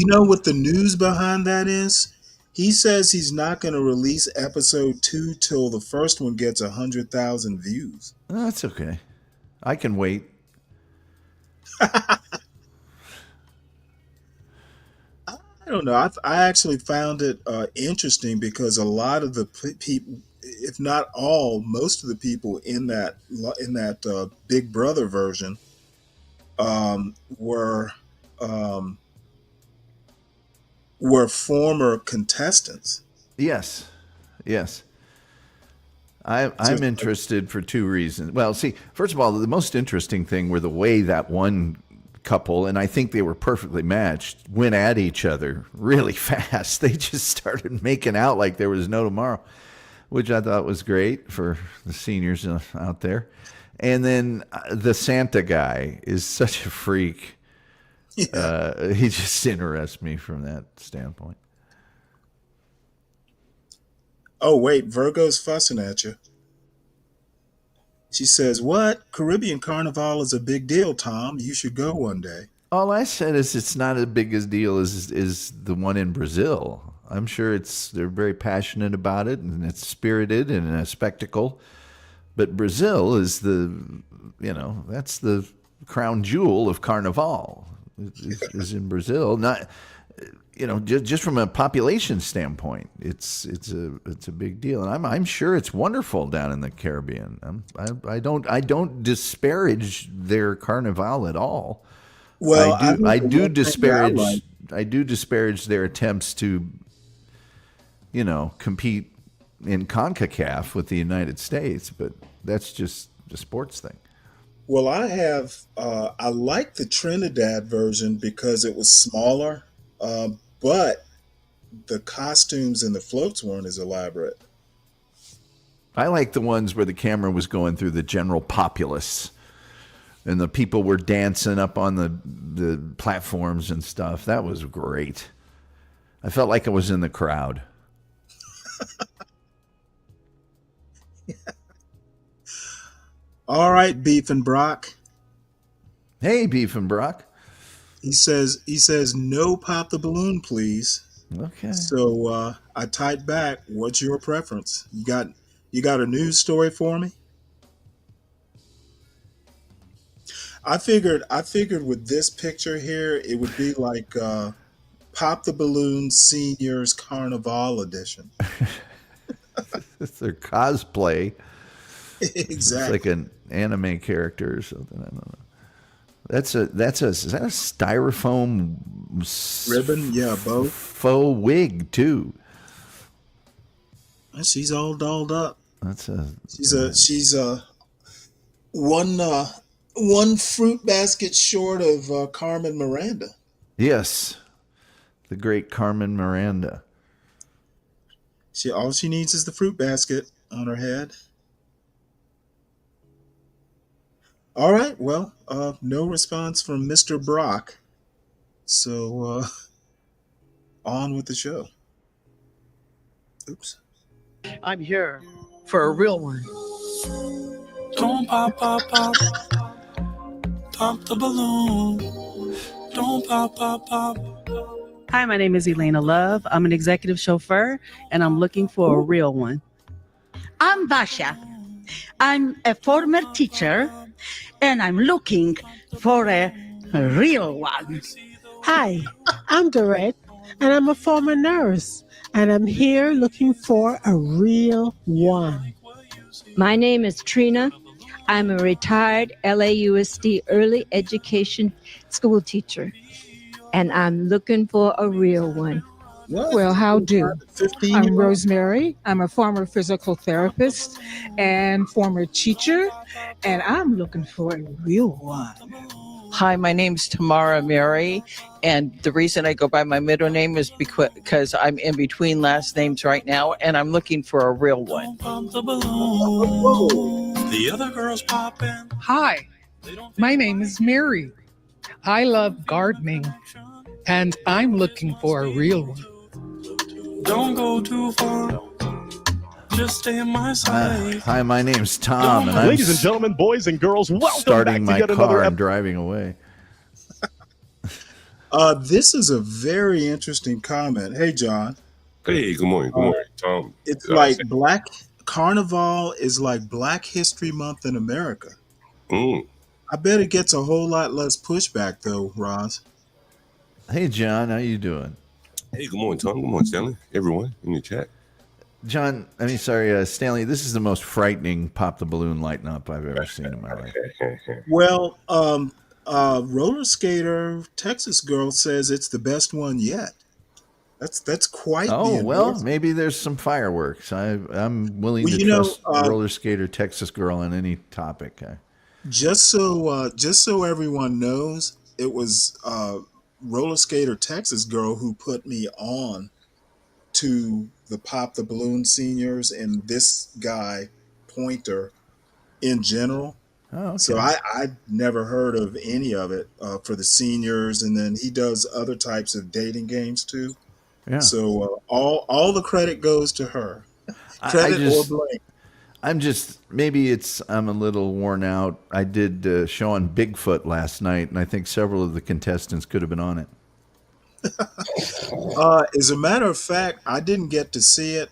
know what the news behind that is? He says he's not going to release episode 2 till the first one gets 100,000 views. Oh, that's okay. I can wait. I don't know. I actually found it interesting because a lot of the people, if not all, most of the people in that Big Brother version were former contestants. Yes. I'm interested for two reasons. Well, see, first of all, the most interesting thing were the way that one couple, and I think they were perfectly matched, went at each other really fast. They just started making out like there was no tomorrow, which I thought was great for the seniors out there. And then the Santa guy is such a freak. Yeah. He just interests me from that standpoint. Oh, wait, Virgo's fussing at you. She says, "What? Caribbean Carnival is a big deal, Tom. You should go one day." All I said is it's not as big a deal as the one in Brazil. I'm sure they're very passionate about it, and it's spirited and a spectacle. But Brazil is that's the crown jewel of Carnival. Is in Brazil, not just from a population standpoint, it's a big deal, and I'm sure it's wonderful down in the Caribbean. I don't disparage their Carnival at all. Well, I do disparage their attempts to compete in CONCACAF with the United States, but that's just a sports thing. Well, I like the Trinidad version because it was smaller, but the costumes and the floats weren't as elaborate. I like the ones where the camera was going through the general populace and the people were dancing up on the platforms and stuff. That was great. I felt like I was in the crowd. All right, Beef and Brock. Hey, Beef and Brock. He says no pop the balloon, please. Okay. So I typed back, what's your preference? You got a news story for me? I figured with this picture here, it would be like Pop the Balloon Seniors Carnival Edition. It's their cosplay. Exactly. It's like an anime character or something. I don't know. Is that a styrofoam ribbon? Yeah, both. Faux wig too. And she's all dolled up. She's one fruit basket short of Carmen Miranda. Yes, the great Carmen Miranda. All she needs is the fruit basket on her head. All right, well, no response from Mr. Brock. So, on with the show. Oops. I'm here for a real one. Don't pop, pop, pop. Pop the balloon. Don't pop, pop, pop. Hi, my name is Elena Love. I'm an executive chauffeur, and I'm looking for a real one. I'm Vasha. I'm a former teacher, and I'm looking for a real one. Hi, I'm Dorette, and I'm a former nurse, and I'm here looking for a real one. My name is Trina. I'm a retired LAUSD early education school teacher, and I'm looking for a real one. Well, how do? I'm Rosemary. I'm a former physical therapist and former teacher, and I'm looking for a real one. Hi, my name's Tamara Mary, and the reason I go by my middle name is because I'm in between last names right now, and I'm looking for a real one. Pop the balloon. The other girls popping. Hi, my name is Mary. I love gardening, and I'm looking for a real one. Don't go too far. Just stay in my sight. Hi, my name's Tom, and I'm ladies and gentlemen, boys and girls, welcome starting back to my yet another car and driving away. This is a very interesting comment. Hey, John. Hey, good morning. Good morning, Tom. It's like Black Carnival is like Black History Month in America. I bet it gets a whole lot less pushback, though, Roz. Hey, John, how you doing? Hey, good morning, Tom. Good morning, Stanley. Everyone in the chat. John, Stanley, this is the most frightening pop the balloon lighting up I've ever seen in my life. Well, roller skater Texas girl says it's the best one yet. That's quite. Oh well, maybe there's some fireworks. I'm willing to trust roller skater Texas girl on any topic. Just so everyone knows, it was roller skater Texas girl who put me on to the Pop the Balloon Seniors and this guy Pointer in general. Oh, okay. So I'd never heard of any of it for the seniors, and then he does other types of dating games too. Yeah. So all the credit goes to her. Credit or blame. I'm a little worn out. I did a show on Bigfoot last night, and I think several of the contestants could have been on it. As a matter of fact, I didn't get to see it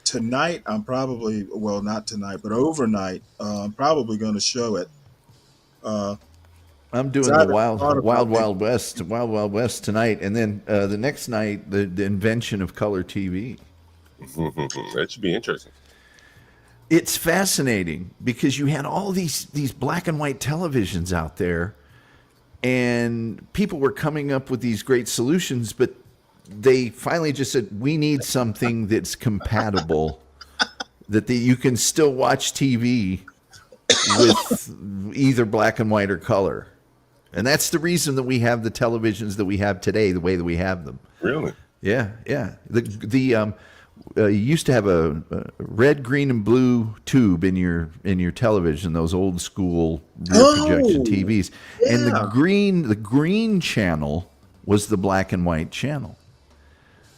tonight. I'm probably not tonight, but overnight. I'm probably going to show it. I'm doing the Wild West tonight, and then the next night, the invention of color TV. That should be interesting. It's fascinating because you had all these black and white televisions out there, and people were coming up with these great solutions, but they finally just said, we need something that's compatible, that you can still watch TV with either black and white or color. And that's the reason that we have the televisions that we have today, the way that we have them. Really? Yeah. you used to have a red, green, and blue tube in your television, those old school rear projection TVs, and the green channel was the black and white channel.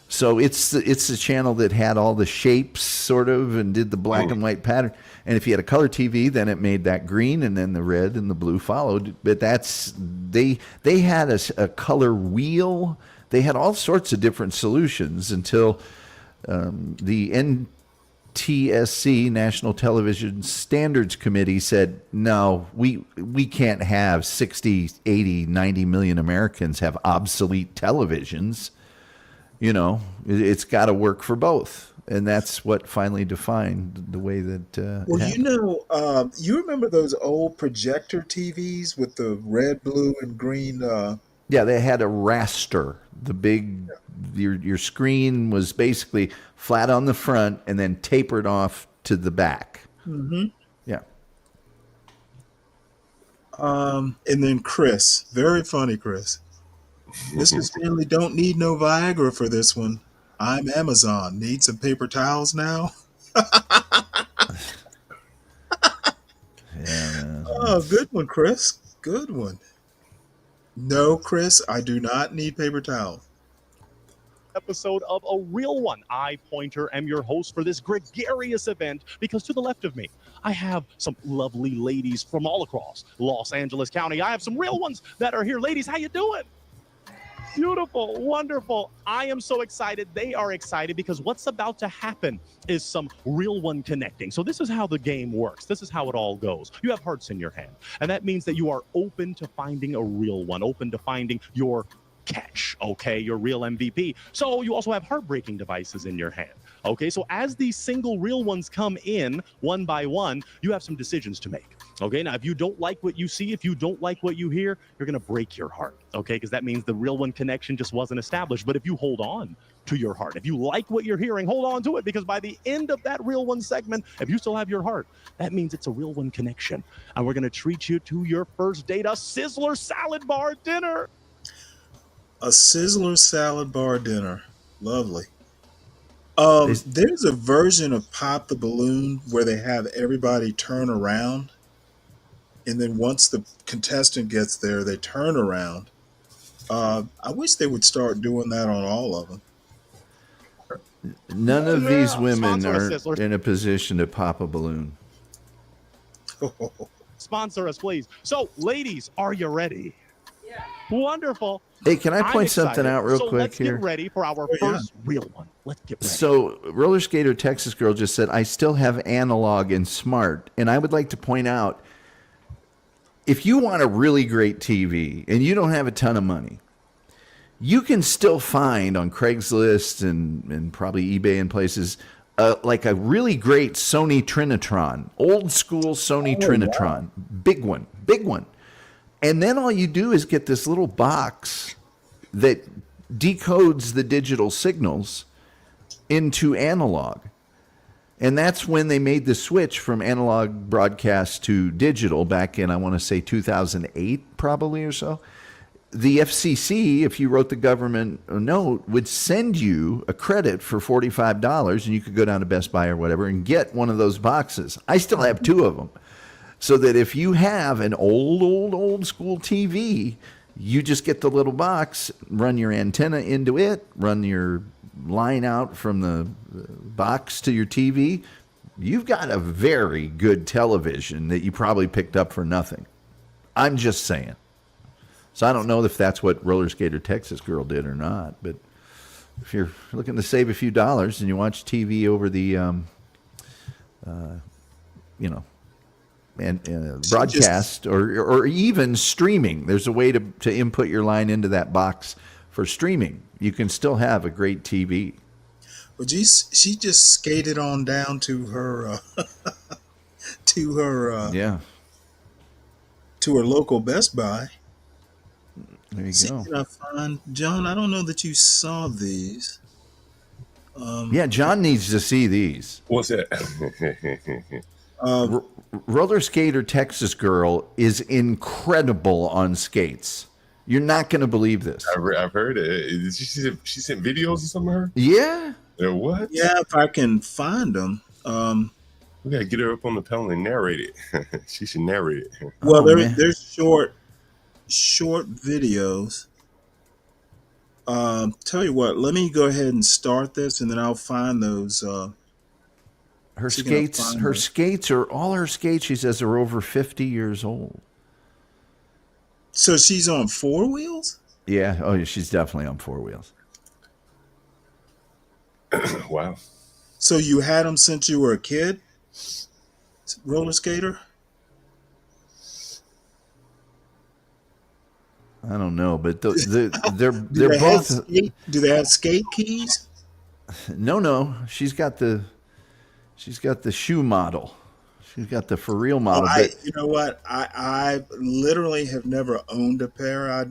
So it's the channel that had all the shapes sort of and did the black and white pattern. And if you had a color TV, then it made that green, and then the red and the blue followed. But they had a color wheel. They had all sorts of different solutions until the NTSC, National Television Standards Committee, said, no, we can't have 60, 80, 90 million Americans have obsolete televisions. You know, it's got to work for both. And that's what finally defined the way that Well, you know, you remember those old projector TVs with the red, blue, and green? Yeah, they had a raster. The big, your screen was basically flat on the front and then tapered off to the back. Mm-hmm. Yeah. And then Chris, very funny, Chris. Mr. Stanley, don't need no Viagra for this one. I'm Amazon. Need some paper towels now? Yeah. Oh, good one, Chris. Good one. No, Chris, I do not need paper towels. Episode of A Real One. I, Pointer, am your host for this gregarious event because to the left of me, I have some lovely ladies from all across Los Angeles County. I have some real ones that are here. Ladies, how you doing? Beautiful, wonderful. I am so excited. They are excited because what's about to happen is some real one connecting. So this is how the game works. This is how it all goes. You have hearts in your hand, and that means that you are open to finding a real one, open to finding your catch, okay, your real MVP. So you also have heartbreaking devices in your hand. Okay, so as these single real ones come in one by one, you have some decisions to make. Okay, now if you don't like what you see, if you don't like what you hear, you're going to break your heart. Okay, because that means the real one connection just wasn't established. But if you hold on to your heart, if you like what you're hearing, hold on to it, because by the end of that real one segment, if you still have your heart, that means it's a real one connection. And we're going to treat you to your first date, a Sizzler salad bar dinner. A Sizzler salad bar dinner. Lovely. There's a version of Pop the Balloon where they have everybody turn around. And then once the contestant gets there, they turn around. I wish they would start doing that on all of them. None of these women are in a position to pop a balloon. Sponsor us, please. So, ladies, are you ready? Yeah. Wonderful. Hey, can I I'm point excited. something out real quick let's here? Get ready for our first real one. Let's get ready. So, Roller Skater Texas Girl just said, I still have analog and smart. And I would like to point out, if you want a really great TV and you don't have a ton of money, you can still find on Craigslist and probably eBay and places like a really great Sony Trinitron, old school Sony Trinitron, big one. And then all you do is get this little box that decodes the digital signals into analog. And that's when they made the switch from analog broadcast to digital back in, I want to say, 2008 probably or so. The FCC, if you wrote the government a note, would send you a credit for $45, and you could go down to Best Buy or whatever and get one of those boxes. I still have 2 of them. So that if you have an old school TV, you just get the little box, run your antenna into it, run your line out from the box to your TV. You've got a very good television that you probably picked up for nothing. I'm just saying. So I don't know if that's what Roller Skater Texas Girl did or not, but if you're looking to save a few dollars and you watch TV over the, broadcast or even streaming, there's a way to input your line into that box for streaming. You can still have a great TV. Well, she just skated on down to her to her local Best Buy. There you go. Can I find John? I don't know that you saw these. Yeah, John needs to see these. What's that? Roller Skater Texas Girl is incredible on skates. You're not going to believe this. I've heard it. She sent videos or something of her? Yeah. They're what? Yeah, if I can find them. We gotta get her up on the panel and narrate it. She should narrate it. Well, Oh, man. there's short videos. Tell you what, let me go ahead and start this, and then I'll find those. Her see if I can skates, find her those. skates are all her skates. She says are over 50 years old. So she's on four wheels. Yeah. Oh, yeah. She's definitely on four wheels. Wow. So you had them since you were a kid, roller skater. I don't know, but they're Do they have both. do they have skate keys? No. She's got the shoe model. She's got the for real model. You know what? I literally have never owned a pair.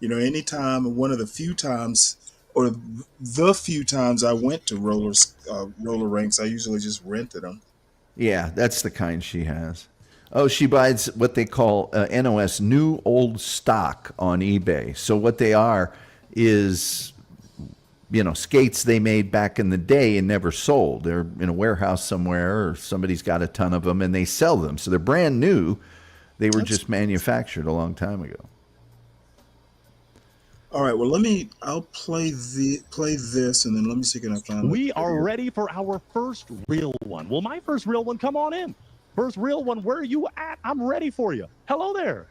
Anytime, one of the few times, or the few times I went to roller rinks, I usually just rented them. Yeah, that's the kind she has. Oh, she buys what they call NOS, new old stock, on eBay. So what they are is, skates they made back in the day and never sold. They're in a warehouse somewhere, or somebody's got a ton of them and they sell them. So they're brand new. They were just manufactured a long time ago. All right. Well, I'll play this, and then let me see can I find. We are ready for our first real one. Well, my first real one, come on in. First real one, where are you at? I'm ready for you. Hello there.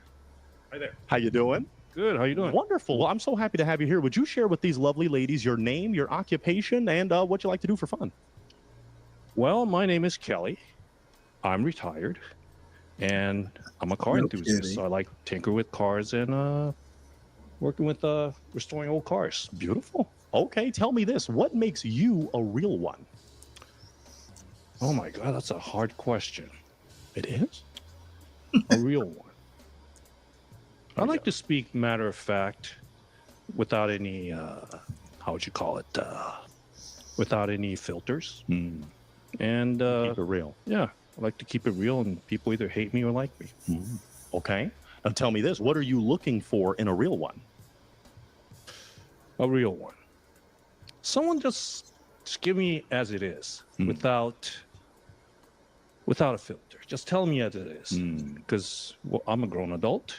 Hi there. How you doing? Good. How you doing? Wonderful. Well, I'm so happy to have you here. Would you share with these lovely ladies your name, your occupation, and what you like to do for fun? Well, my name is Kelly. I'm retired, and I'm a car enthusiast. So I like tinker with cars and working with restoring old cars. Beautiful. Okay, tell me this. What makes you a real one? Oh my God, that's a hard question. It is? A real one. I like to speak matter of fact, without any, how would you call it? Without any filters. Mm. And Keep it real. yeah, I like to keep it real, and people either hate me or like me. Mm. Okay. Now tell me this. What are you looking for in a real one? A real one. Someone just give me as it is, without a filter. Just tell me as it is, because I'm a grown adult,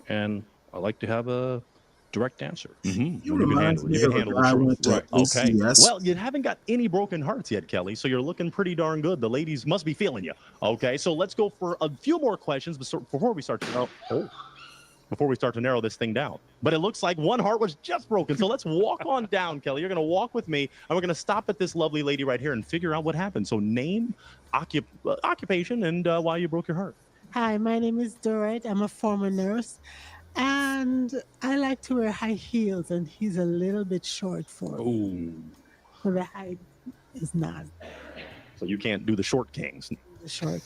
and I like to have a direct answer. Mm-hmm. You remind me of a guy I went to Okay. ACS. Well, you haven't got any broken hearts yet, Kelly, so you're looking pretty darn good. The ladies must be feeling you. Okay, so let's go for a few more questions before we start to narrow this thing down. But it looks like one heart was just broken. So let's walk on down, Kelly. You're going to walk with me, and we're going to stop at this lovely lady right here and figure out what happened. So name, occupation, and why you broke your heart. Hi, my name is Dorrit. I'm a former nurse, and I like to wear high heels, and he's a little bit short for me. So the height is not So you can't do the short kings. the short.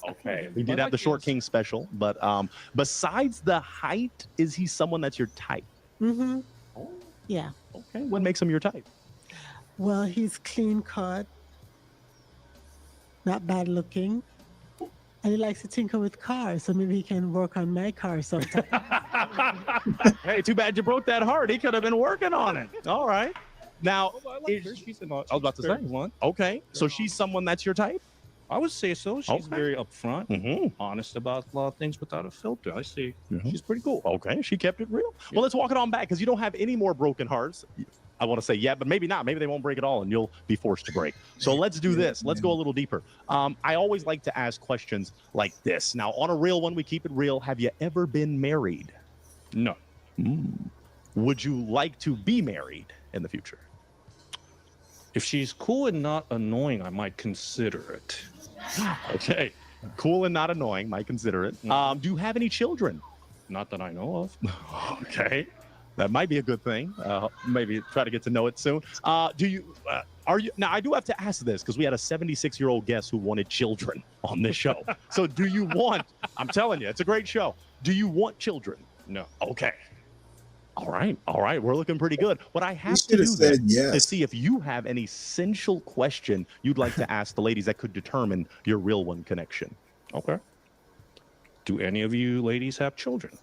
Okay. We did have the short king special, but besides the height, is he someone that's your type? Mm-hmm. Yeah. Okay. What makes him your type? Well, he's clean cut, not bad looking, and he likes to tinker with cars. So maybe he can work on my car sometime. Hey, too bad you broke that heart. He could have been working on it. All right. Now, I was about to say one. Okay. So she's someone that's your type? I would say so. She's Okay. very upfront, Mhm. honest about a lot of things without a filter. I see. Mhm. She's pretty cool. Okay. She kept it real. Well, let's walk it on back because you don't have any more broken hearts. I want to say yeah, but maybe not. Maybe they won't break at all and you'll be forced to break. So let's do this. Let's go a little deeper. I always like to ask questions like this. Now, on a real one, we keep it real. Have you ever been married? No. Would you like to be married in the future? If she's cool and not annoying, I might consider it. Okay. Cool and not annoying. Might consider it. Do you have any children? Not that I know of. Okay. That might be a good thing. Maybe try to get to know it soon. Are you now? I do have to ask this because we had a 76-year-old guest who wanted children on this show. So do you want? I'm telling you, it's a great show. Do you want children? No. Okay. All right. We're looking pretty good. What I have to should do have said then yes. is see if you have an essential question you'd like to ask the ladies that could determine your real one connection. Okay. Do any of you ladies have children?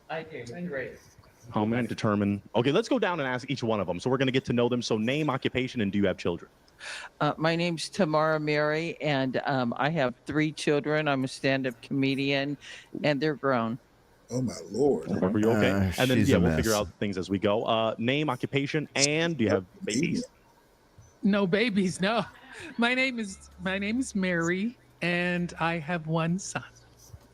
I do. Great. How men determine. Okay, let's go down and ask each one of them. So we're going to get to know them. So name, occupation, and do you have children? My name's Tamara Mary, and I have 3 children. I'm a stand-up comedian, and they're grown. Oh my Lord! Are you okay? And then she's yeah, a we'll mess. figure out things as we go. Name, occupation, and do you have babies? No babies, no. My name is Mary, and I have one son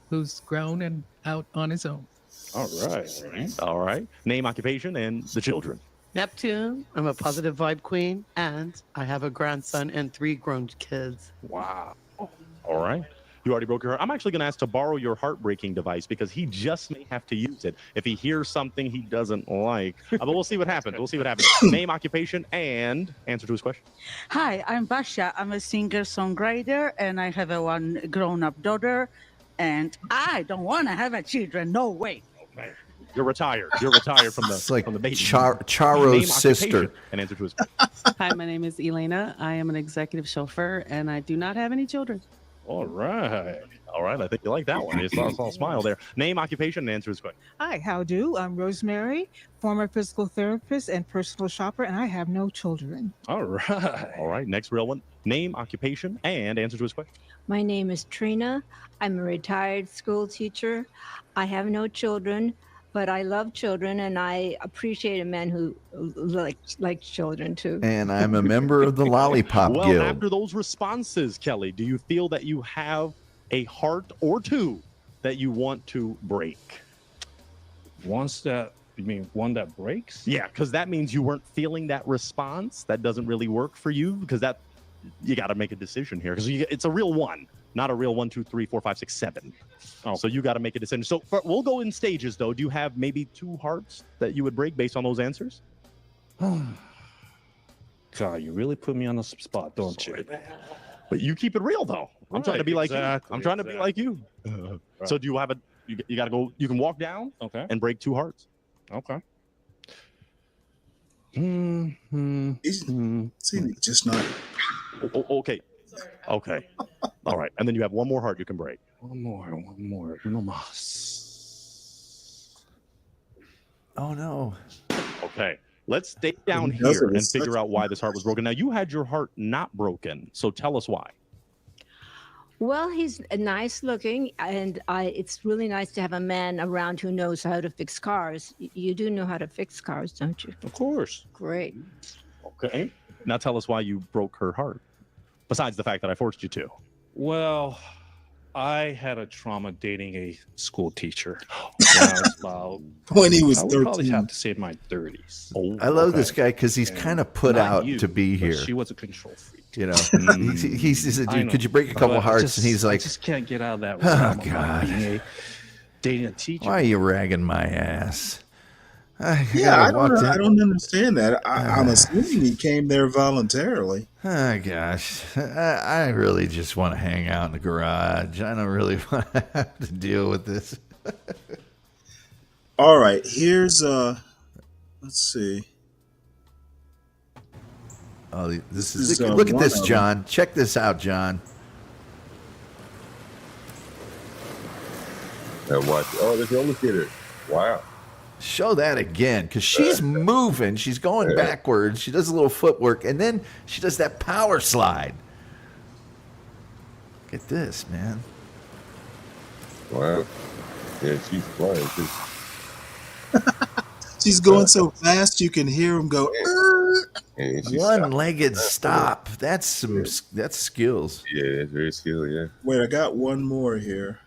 who's grown and out on his own. All right. All right. Name, occupation, and the children. Neptune, I'm a positive vibe queen, and I have a grandson and 3 grown kids. Wow. All right. You already broke your heart. I'm actually going to ask to borrow your heartbreaking device because he just may have to use it if he hears something he doesn't like. But we'll see what happens. We'll see what happens. Name, occupation, and answer to his question. Hi, I'm Basha. I'm a singer-songwriter, and I have a 1 grown-up daughter, and I don't want to have a children. No way. Okay. You're retired. You're retired from the It's like from the baby. Charo's Name, sister. occupation, and answer to his question. Hi, my name is Elena. I am an executive chauffeur, and I do not have any children. All right. All right. I think you like that one. You saw a smile there. Name, occupation, and answer his question. Hi, how do? I'm Rosemary, former physical therapist and personal shopper, and I have no children. All right. All right. Next real one. Name, occupation, and answer to his question. My name is Trina. I'm a retired school teacher. I have no children, but I love children, and I appreciate a man who likes children too. And I'm a member of the Lollipop Well, Guild. after those responses, Kelly, do you feel that you have a heart or 2 that you want to break? You mean one that breaks? Yeah, because that means you weren't feeling that response. That doesn't really work for you because you got to make a decision here because it's a real 1, not a real 1, 2, 3, 4, 5, 6, 7. Oh, so you got to make a decision. So we'll go in stages, though. Do you have maybe 2 hearts that you would break based on those answers? God, you really put me on the spot, don't you? But you keep it real, though. I'm trying to be like you. I'm trying to be like you. So do you have you got to go, you can walk down and break 2 hearts. Okay. See, just not. Okay. Okay. All right. And then you have 1 more heart you can break. One more. No más. Oh, no. Okay. Let's stay down He does here it. and figure out why this heart was broken. Now, you had your heart not broken. So tell us why. Well, he's nice looking, and it's really nice to have a man around who knows how to fix cars. You do know how to fix cars, don't you? Of course. Great. Okay. Now tell us why you broke her heart. Besides the fact that I forced you to. Well, I had a trauma dating a school teacher when I was about When he was I would probably 13. have to say in my 30s. Oh, I love this guy because he's kind of put Not out you, to be but here. She was a control freak. You know, he said, I "Dude, know, could you break a couple but hearts?" And he's I like, just can't get out of that. "Oh realm of God, dating a teacher. why are you ragging my ass?" Yeah, I don't understand that. I'm assuming he came there voluntarily. Oh gosh, I really just want to hang out in the garage. I don't really want to have to deal with this. All right, here's let's see. Oh, this is This is, look at one this, of them. John. Check this out, John. Watch. Oh, there's the only theater. Wow. Show that again, because she's moving. She's going backwards. She does a little footwork, and then she does that power slide. Look at this, man. Wow. Yeah, she's flying too. She's going so fast you can hear him go. One-legged stop. That's that's skills. Yeah, it's very skilled. Yeah. Wait, I got one more here.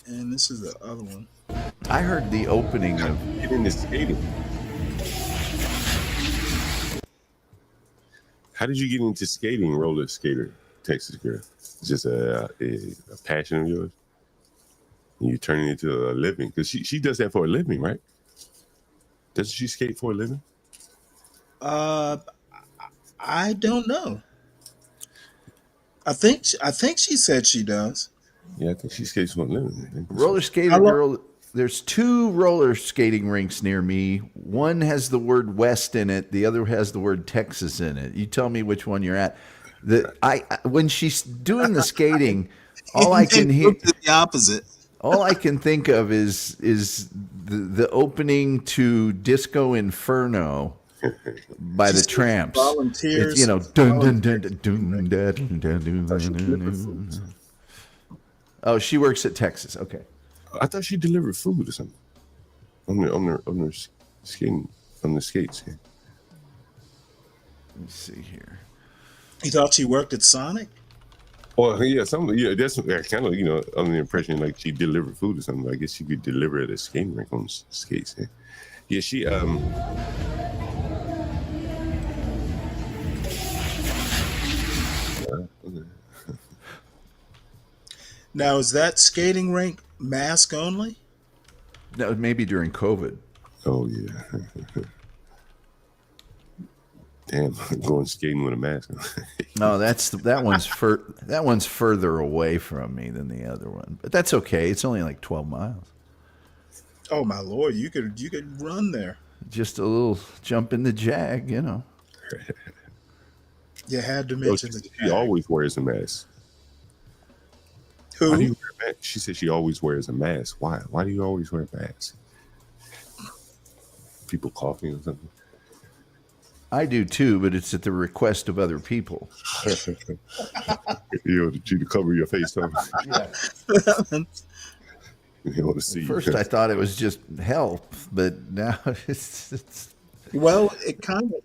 And this is the other one. I heard the opening of Get into skating. How did you get into skating, roller skater, Texas girl? It's just a passion of yours. And you turn it into a living because she does that for a living, right? Doesn't she skate for a living? I don't know. I think she said she does. Yeah, I think she skates for a living. roller skater girl. There's 2 roller skating rinks near me. One has the word West in it. The other has the word Texas in it. You tell me which one you're at. When she's doing the skating, all I can hear the opposite. All I can think of is the opening to Disco Inferno by the Tramps. Volunteers. It's, dun dun dun dun dun dun dun dun. Oh, she works at Texas. Okay. I thought she delivered food or something on the skating, on the skates. Yeah. Let me see here. You thought she worked at Sonic? Well, yeah, that's kind of, under the impression like she delivered food or something. I guess she could deliver at a skating rink on skates. Yeah, yeah, she Now, is that skating rink mask only? That was maybe during COVID. Oh yeah. Damn, going skating with a mask on. No, that one's further away from me than the other one, but that's okay. It's only like 12 miles. Oh my Lord, you could run there. Just a little jump in the Jag, You had to mention that. She always wears a mask. Who? Why do you wear a mask? She said she always wears a mask. Why? Why do you always wear a mask? People coughing or something. I do too, but it's at the request of other people. You to cover your face, though. Yeah. You want to see. First, I thought it was just help, but now it's well, it kind of.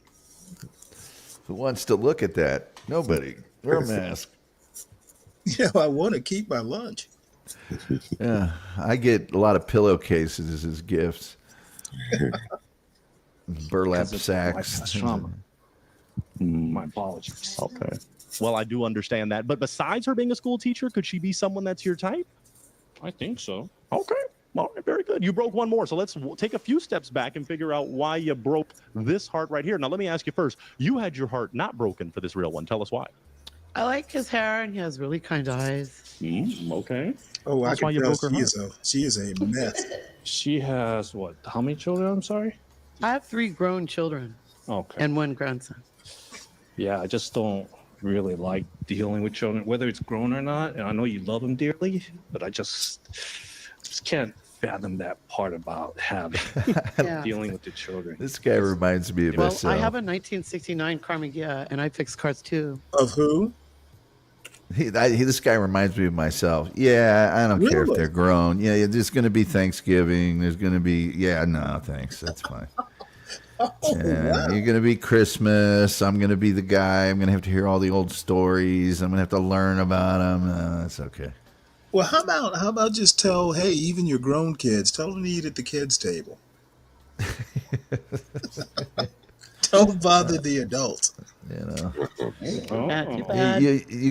Who wants to look at that? Nobody. Wear a mask. Yeah, I want to keep my lunch. Yeah, I get a lot of pillowcases as gifts. Burlap sacks. My apologies. Okay. Well, I do understand that. But besides her being a school teacher, could she be someone that's your type? I think so. Okay. All right, very good. You broke one more. So let's take a few steps back and figure out why you broke this heart right here. Now, let me ask you first. You had your heart not broken for this real one. Tell us why. I like his hair, and he has really kind eyes. Okay. Oh, That's I why can you tell broke her she is a mess. She has what? How many children? I'm sorry. I have 3 grown children. Okay. And 1 grandson. Yeah, I just don't really like dealing with children, whether it's grown or not. And I know you love them dearly, but I just can't fathom that part about having dealing with the children. This guy reminds me of Well, myself. I have a 1969 Carmagia, and I fix cars too. Of who? This guy reminds me of myself. Yeah, I don't care if Really? they're grown. Yeah, there's going to be Thanksgiving. There's going to be, no, thanks. That's fine. Yeah, you're going to be Christmas. I'm going to be the guy. I'm going to have to hear all the old stories. I'm going to have to learn about them. That's okay. Well, how about just tell, hey, even your grown kids, tell them to eat at the kids' table. Don't bother the adults. You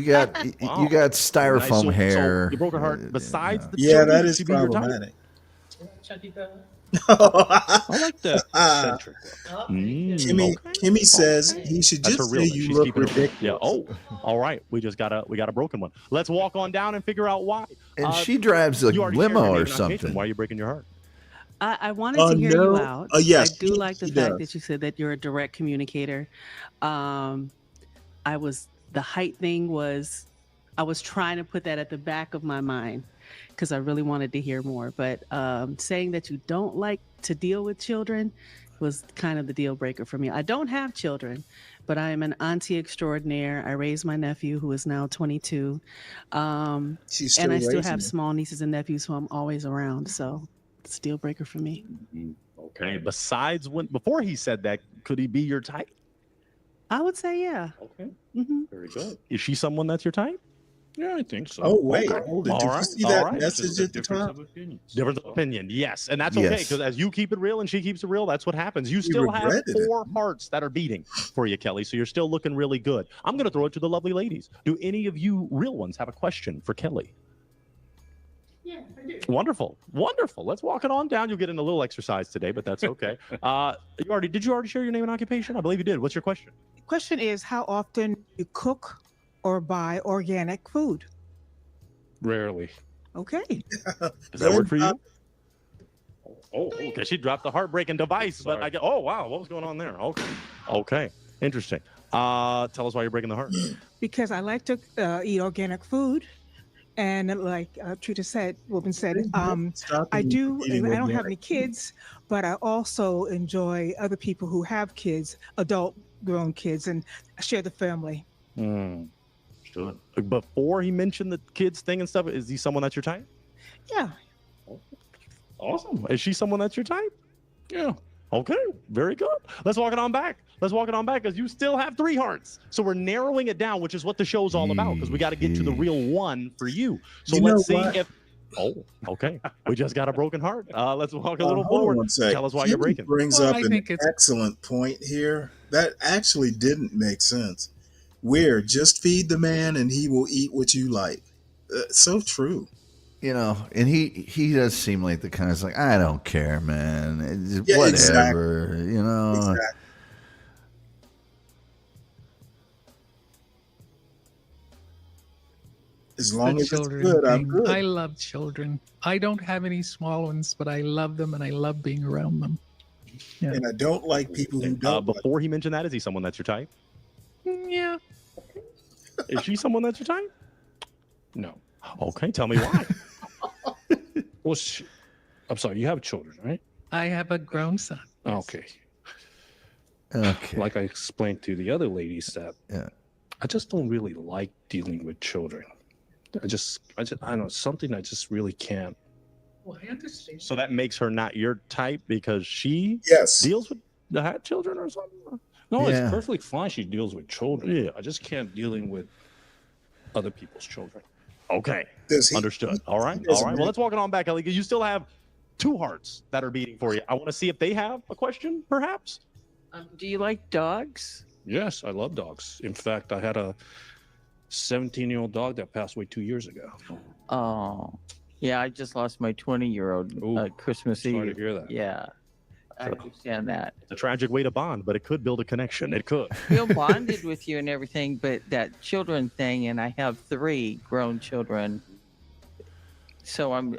got styrofoam So hair. you broke her heart. Besides the Yeah, children, that could is she be your type? problematic. I like that centric look. Kimmy says he should That's just for real. say you She's look keeping it real. ridiculous. Yeah. Oh, all right. We got a broken one. Let's walk on down and figure out why. And she drives a you already shared limo your name or and occupation. something. Why are you breaking your heart? I wanted to hear you out. Yes, I do like the she fact does. that you said that you're a direct communicator. The height thing was, I was trying to put that at the back of my mind because I really wanted to hear more. But saying that you don't like to deal with children was kind of the deal breaker for me. I don't have children, but I am an auntie extraordinaire. I raised my nephew, who is now 22. She's and still I still raising have him. small nieces and nephews who I'm always around. So it's a deal breaker for me. Okay. Besides, before he said that, could he be your type? I would say, yeah. Okay. Mm-hmm. Very good. Is she someone that's your type? Yeah, I think so. Oh, wait. Okay. Hold it. All Did right, you see all that right. message Just a at the difference top? of opinions. Difference of opinion, yes, and that's okay Yes. because as you keep it real and she keeps it real, that's what happens. You still have regretted it. 4 hearts that are beating for you, Kelly. So you're still looking really good. I'm going to throw it to the lovely ladies. Do any of you real ones have a question for Kelly? Yeah, I do. Wonderful, wonderful. Let's walk it on down. You'll get in a little exercise today, but that's okay. Did you already share your name and occupation? I believe you did. What's your question? Question is, how often you cook or buy organic food? Rarely. Okay. Does that work for you? Oh, okay. She dropped the heartbreaking device, but I get. Oh, wow. What was going on there? Okay. Okay. Interesting. Tell us why you're breaking the heart. because I like to eat organic food. And like Trita said, Woman said, I do. I don't have any kids, but I also enjoy other people who have kids, adult grown kids, and share the family. Sure. Before he mentioned the kids thing and stuff, is he someone that's your type? Yeah. Awesome. Is she someone that's your type? Yeah. Okay. Very good. Let's walk it on back. Because you still have 3 hearts. So we're narrowing it down, which is what the show's all about, because we got to get to the real one for you. So let's see if. Oh, okay. We just got a broken heart. Let's walk a little forward. Tell us why you're breaking. Brings up an excellent point here. That actually didn't make sense. Where just feed the man and he will eat what you like. So true. You know, and he does seem like the kind of like, I don't care, man. Yeah, whatever, exactly. you know. Exactly. As long as it's good, I'm good. I love children. I don't have any small ones, but I love them and I love being around them. Yeah. And I don't like people who don't. Before he mentioned that, is he someone that's your type? Yeah. Is she someone that's your type? No. Okay, tell me why. Well, I'm sorry, you have children, right? I have a grown son. Okay. Okay. Like I explained to the other ladies that I just don't really like dealing with children. I don't know, something I just really can't. Well, I understand. So that makes her not your type because she deals with the children or something? No, Yeah. it's perfectly fine. She deals with children. Yeah. I just can't dealing with other people's children. Okay. Understood. All right. Well, let's walk it on back, Ellie. You still have 2 hearts that are beating for you. I want to see if they have a question, perhaps. Do you like dogs? Yes, I love dogs. In fact, I had a 17-year-old dog that passed away 2 years ago. Oh, yeah. I just lost my 20-year-old Christmas Eve. Sorry to hear that. Yeah, I understand that. It's a tragic way to bond, but it could build a connection. It could. Feel bonded with you and everything, but that children thing, and I have 3 grown children, so I'm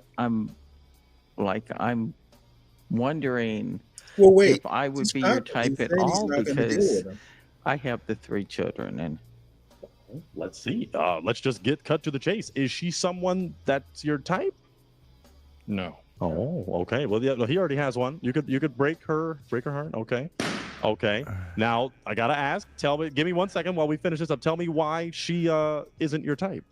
wondering if I would be your type at all because I have the 3 children and. Let's see. Let's just cut to the chase. Is she someone that's your type? No. Oh, okay. Well, yeah, he already has one. You could break her heart. Okay. Now I gotta ask. Give me 1 second while we finish this up. Tell me why she isn't your type.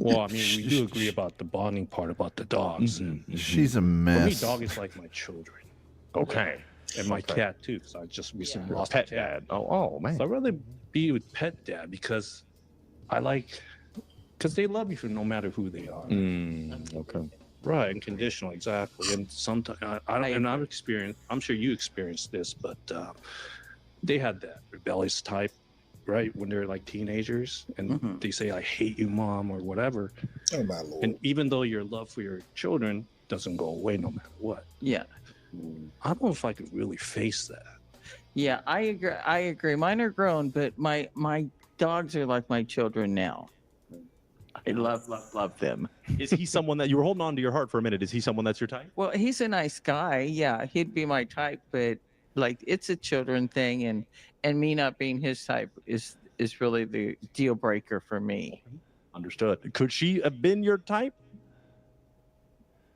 Well, I mean, we do agree about the bonding part about the dogs. She's a mess. For me, dog is like my children. Okay. And my cat too, because I just recently lost Pet a cat. dad. Oh man. So I'd rather be with pet dad because they love you for no matter who they are. Okay. Right, unconditional, exactly. And sometimes I've experienced. I'm sure you experienced this, but they had that rebellious type, right? When they're like teenagers, and they say, "I hate you, mom," or whatever. Oh my lord! And even though your love for your children doesn't go away, no matter what. Yeah. I don't know if I could really face that. Yeah, I agree. Mine are grown, but my dogs are like my children now. I love them. Is he someone that you were holding on to your heart for a minute? Is he someone that's your type? Well, he's a nice guy. Yeah, he'd be my type, but like it's a children thing, and me not being his type is really the deal breaker for me. Understood. Could she have been your type?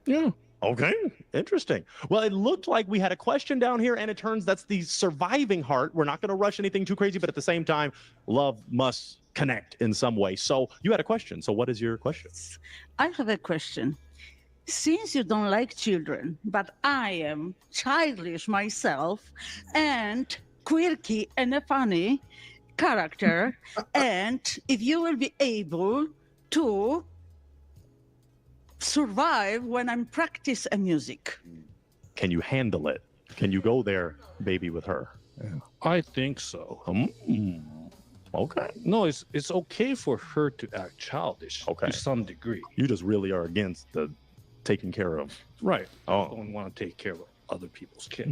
Yeah. Okay, interesting. Well, it looked like we had a question down here, and it turns that's the surviving heart. We're not going to rush anything too crazy, but at the same time, love must connect in some way. So you had a question. So what is your question? I have a question. Since you don't like children, but I am childish myself and quirky and a funny character, and if you will be able to survive when I'm practice a music. Can you handle it? Can you go there, baby, with her? I think so. Okay. No, it's okay for her to act childish to some degree. You just really are against the taking care of. Right. Oh. I don't want to take care of other people's kids.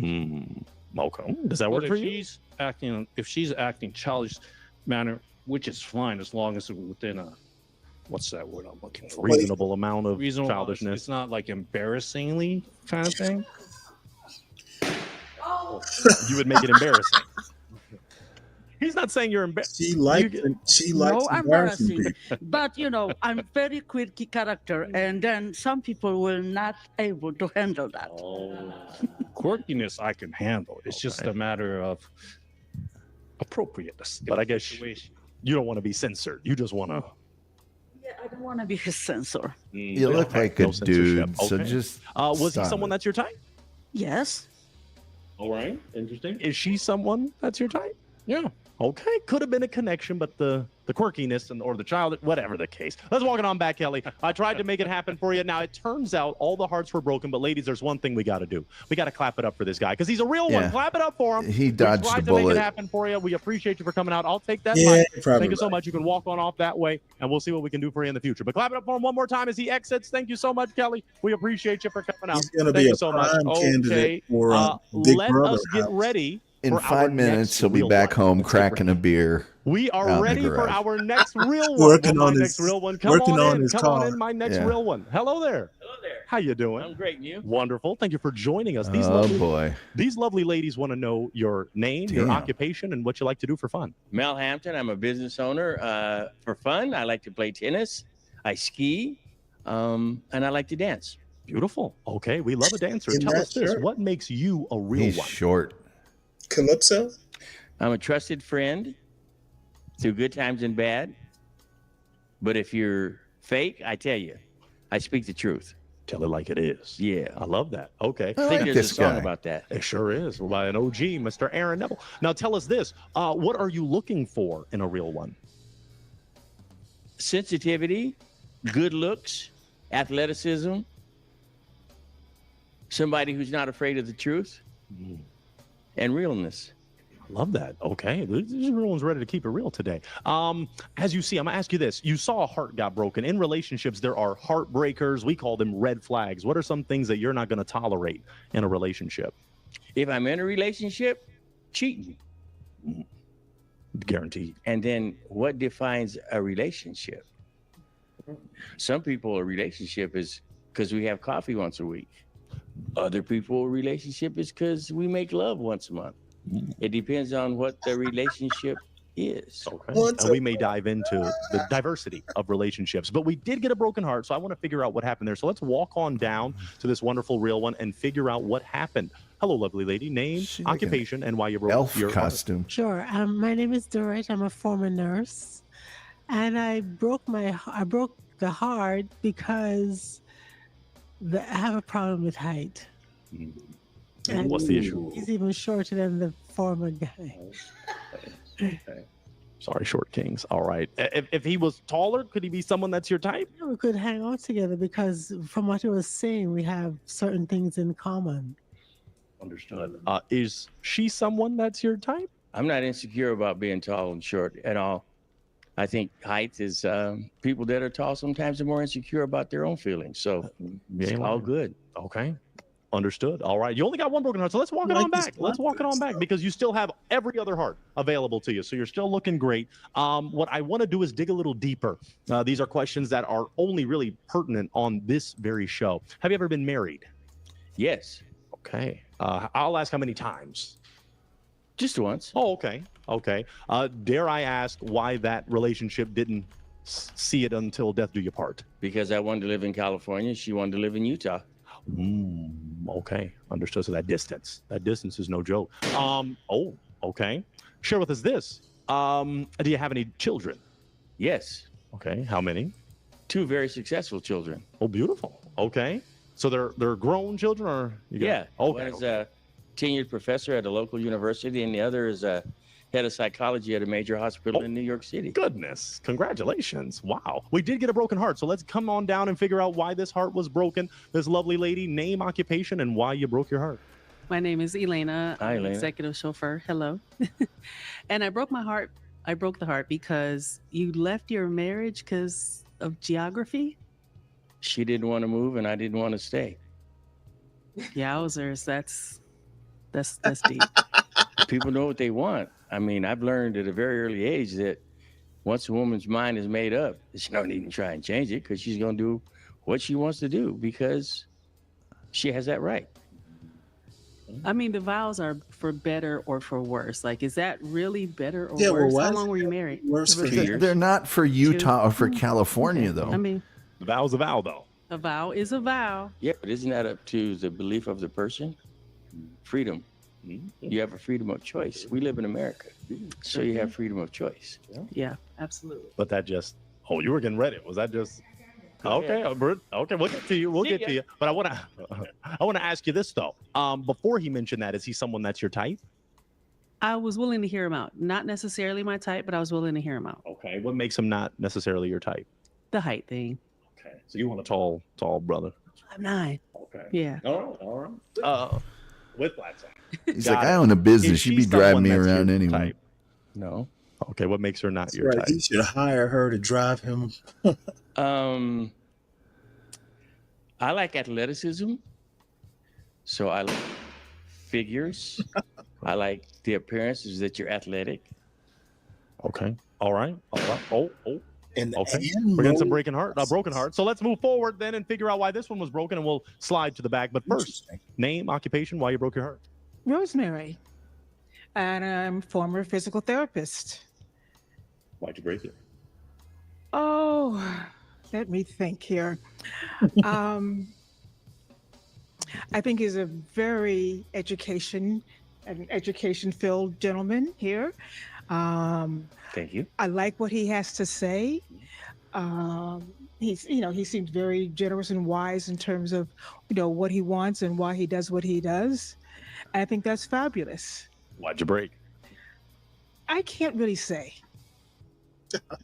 Okay. Does that work for you? If she's acting childish manner, which is fine as long as it's within a what's that word I'm looking for? Reasonable amount of childishness. It's not like embarrassingly kind of thing. You would make it embarrassing. He's not saying you're embarrassed. She likes No embarrassing embarrassing. people. But I'm very quirky character, and then some people will not able to handle that. Quirkiness I can handle. It's just a matter of appropriateness. But I guess you don't want to be censored. You just want to. Yeah, I don't want to be his censor. You look like a dude, so just. Was he stop someone it. that's your type? Yes. All right, interesting. Is she someone that's your type? Yeah. Okay, could have been a connection, but the quirkiness or the child, whatever the case. Let's walk it on back, Kelly. I tried to make it happen for you. Now, it turns out all the hearts were broken, but ladies, there's one thing we got to do. We got to clap it up for this guy because he's a real one. Yeah. Clap it up for him. He dodged we tried the to make bullet. it happen for you. We appreciate you for coming out. I'll take that. Yeah, mic. you're probably Thank you so right. much. You can walk on off that way, and we'll see what we can do for you in the future. But clap it up for him one more time as he exits. Thank you so much, Kelly. We appreciate you for coming out. He's going to Thank be you a so much. prime candidate for Big Let Brother us get house. ready. In for 5 our minutes, next he'll be real back one. home cracking a beer. We out in are the ready for garage. our next real one. Working Well, on my his- next real one. Come working on on in. his Come on car. in. My next Yeah. real one. Hello there. Hello there. How you doing? I'm great, and you? Wonderful. Thank you for joining us. These Oh lovely, boy. These lovely ladies want to know your name, your Damn. occupation, and what you like to do for fun. Mel Hampton. I'm a business owner. For fun, I like to play tennis. I ski, and I like to dance. Beautiful. Okay, we love a dancer. In Tell that us this: shirt. what makes you a real He's one? short. Calypso? I'm a trusted friend through good times and bad. But if you're fake, I tell you, I speak the truth. Tell it like it is. Yeah. I love that. Okay. I like think there's this a song guy. about that. It sure is. By an OG, Mr. Aaron Neville. Now tell us this: what are you looking for in a real one? Sensitivity, good looks, athleticism, somebody who's not afraid of the truth, and realness. Love that. Okay. Everyone's ready to keep it real today. As you see, I'm going to ask you this. You saw a heart got broken. In relationships, there are heartbreakers. We call them red flags. What are some things that you're not going to tolerate in a relationship? If I'm in a relationship, cheating. Guaranteed. And then what defines a relationship? Some people, a relationship is because we have coffee once a week. Other people, a relationship is because we make love once a month. It depends on what the relationship is. Okay. And we may dive into the diversity of relationships, but we did get a broken heart. So I want to figure out what happened there. So let's walk on down to this wonderful real one and figure out what happened. Hello, lovely lady. Name, occupation, and why you broke Elf your costume. Sure. My name is Dorrit. I'm a former nurse, and I broke the heart because I have a problem with height. And what's the issue? He's even shorter than the former guy. Sorry, short kings. All right. If he was taller, could he be someone that's your type? Yeah, we could hang out together because from what he was saying, we have certain things in common. Understood. Is she someone that's your type? I'm not insecure about being tall and short at all. I think height is people that are tall sometimes are more insecure about their own feelings. So it's all good. Okay. Understood. All right. You only got one broken heart. So let's walk it on back. Let's walk it on back because you still have every other heart available to you. So you're still looking great. What I want to do is dig a little deeper. These are questions that are only really pertinent on this very show. Have you ever been married? Yes. Okay. I'll ask how many times? Just once. Oh, okay. Okay. Dare I ask why that relationship didn't see it until death do you part? Because I wanted to live in California. She wanted to live in Utah. Okay. Understood. So that distance is no joke. Oh, okay. Share with us this. Do you have any children? Yes. Okay. How many? 2 very successful children. Oh, beautiful. Okay. So they're grown children, or Yeah. Okay. One is a tenured professor at a local university, and the other is a head of psychology at a major hospital in New York City. Goodness. Congratulations. Wow. We did get a broken heart. So let's come on down and figure out why this heart was broken. This lovely lady, name, occupation, and why you broke your heart. My name is Elena. Hi, I'm an Elena. executive chauffeur. Hello. And I broke the heart because you left your marriage because of geography. She didn't want to move, and I didn't want to stay. Yowzers, that's deep. People know what they want. I mean, I've learned at a very early age that once a woman's mind is made up, there's no need to try and change it because she's going to do what she wants to do because she has that right. I mean, the vows are for better or for worse. Like, is that really better or Yeah, well, worse? why How is long were it you married? worse for They're not for Utah or for California, though. I mean, The vow's a vow, though. a vow is a vow. Yeah, but isn't that up to the belief of the person? Freedom. You have a freedom of choice. We live in America, so you have freedom of choice. Yeah, absolutely. But that just, oh, you were getting ready. Was that just, okay, okay, we'll get to you. We'll get to you. But I want to ask you this, though. Before he mentioned that, is he someone that's your type? I was willing to hear him out. Not necessarily my type, but I was willing to hear him out. Okay. What makes him not necessarily your type? The height thing. Okay. So you want a tall brother. 5'9". Okay. Yeah. All right. With flats on. He's like, I own a business. You'd be driving me around anyway. No. Okay. What makes her not That's your right. type? He should hire her to drive him. I like athleticism, so I like figures. I like the appearances that you're athletic. Okay. All right. Oh. And okay. We're getting some broken heart. So let's move forward then and figure out why this one was broken, and we'll slide to the back. But first, name, occupation, why you broke your heart. Rosemary, and I'm a former physical therapist. Why'd you break it? Oh, let me think here. I think he's a very education-filled gentleman here. Thank you. I like what he has to say. He seems very generous and wise in terms of, what he wants and why he does what he does. I think that's fabulous. Why'd you break? I can't really say.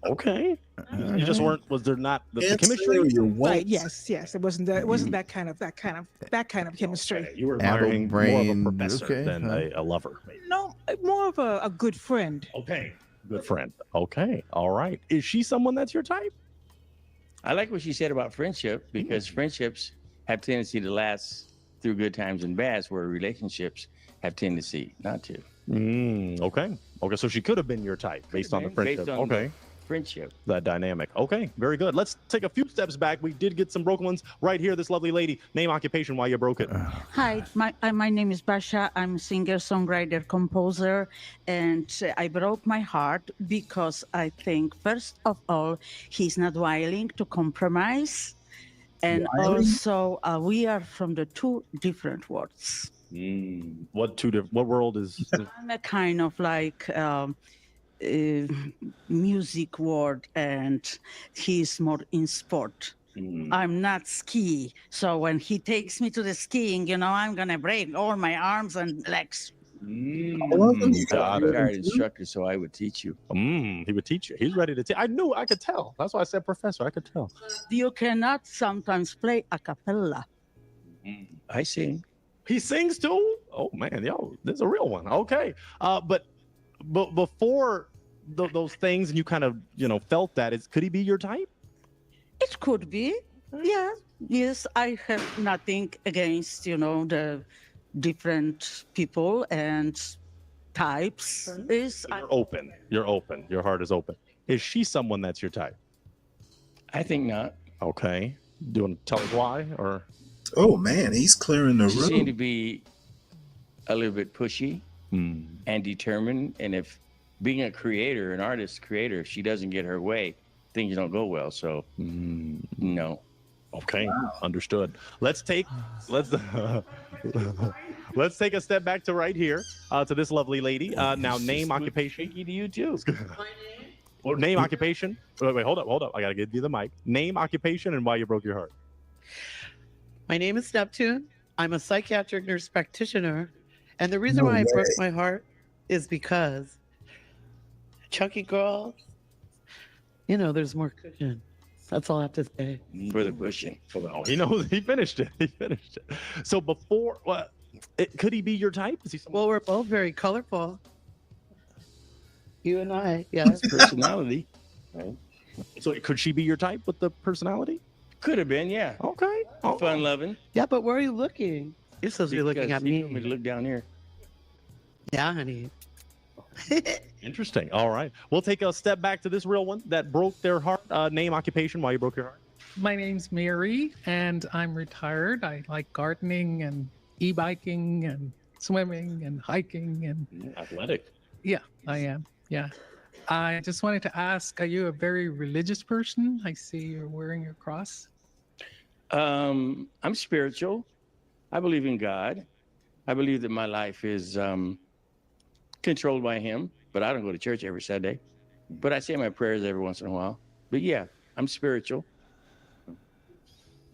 Okay. You just weren't. Was there not the Can't say chemistry? or your Right? wants. Yes. It wasn't that. It wasn't that kind of chemistry. You were admiring more of a Addle-brained, professor okay, than huh? a lover. Maybe. No, more of a good friend. Okay. Good friend. Okay. All right. Is she someone that's your type? I like what she said about friendship because friendships have tendency to last through good times and bads, where relationships have tendency not to. Okay. So she could have been your type based on the friendship. Based on Okay. friendship. That dynamic. Okay. Very good. Let's take a few steps back. We did get some broken ones right here. This lovely lady. Name, occupation, why you broke it. Hi, my name is Basha. I'm a singer, songwriter, composer, and I broke my heart because I think, first of all, he's not willing to compromise. And also, we are from the two different worlds. What world is? I'm a kind of like music world, and he's more in sport. I'm not ski, so when he takes me to the skiing, I'm gonna break all my arms and legs. Got You're an it. instructor, so I would teach you. He would teach you. He's ready to teach. I knew. I could tell. That's why I said professor. I could tell. You cannot sometimes play a cappella. I sing. He sings too. Oh man, this is a real one. Okay. But before those things, and you kind of felt that, could he be your type? It could be. Yeah. Yes, I have nothing against, the different people and types. You're open. You're open. Your heart is open. Is she someone that's your type? I think not. Okay. Do you want to tell us why? Or Oh man, he's clearing the She seemed to room. be a little bit pushy and determined. And if being a creator, an artist creator, if she doesn't get her way, things don't go well. So no. Okay, understood. Let's take let's take a step back to right here to this lovely lady. Now, name, occupation. To you too. Well, name, occupation. Wait, hold up. I gotta give you the mic. Name, occupation, and why you broke your heart. My name is Neptune. I'm a psychiatric nurse practitioner. And the reason why I broke my heart is because chunky girls, there's more cushion. That's all I have to say. For the pushing. He knows. He finished it. So before, could he be your type? Is he someone? Well, we're both very colorful. You and I, yes. Personality. Right. So could she be your type with the personality? Could have been, yeah. Okay. Fun loving. Yeah, but where are you looking? You're supposed to be looking at me. You want me to look down here. Yeah, honey. Interesting. All right. We'll take a step back to this real one that broke their heart. Name, occupation, why you broke your heart. My name's Mary, and I'm retired. I like gardening and e-biking and swimming and hiking and Athletic. yeah, I am. Yeah. I just wanted to ask, are you a very religious person? I see you're wearing your cross. I'm spiritual. I believe in God. I believe that my life is controlled by Him, but I don't go to church every Sunday. But I say my prayers every once in a while. But yeah, I'm spiritual.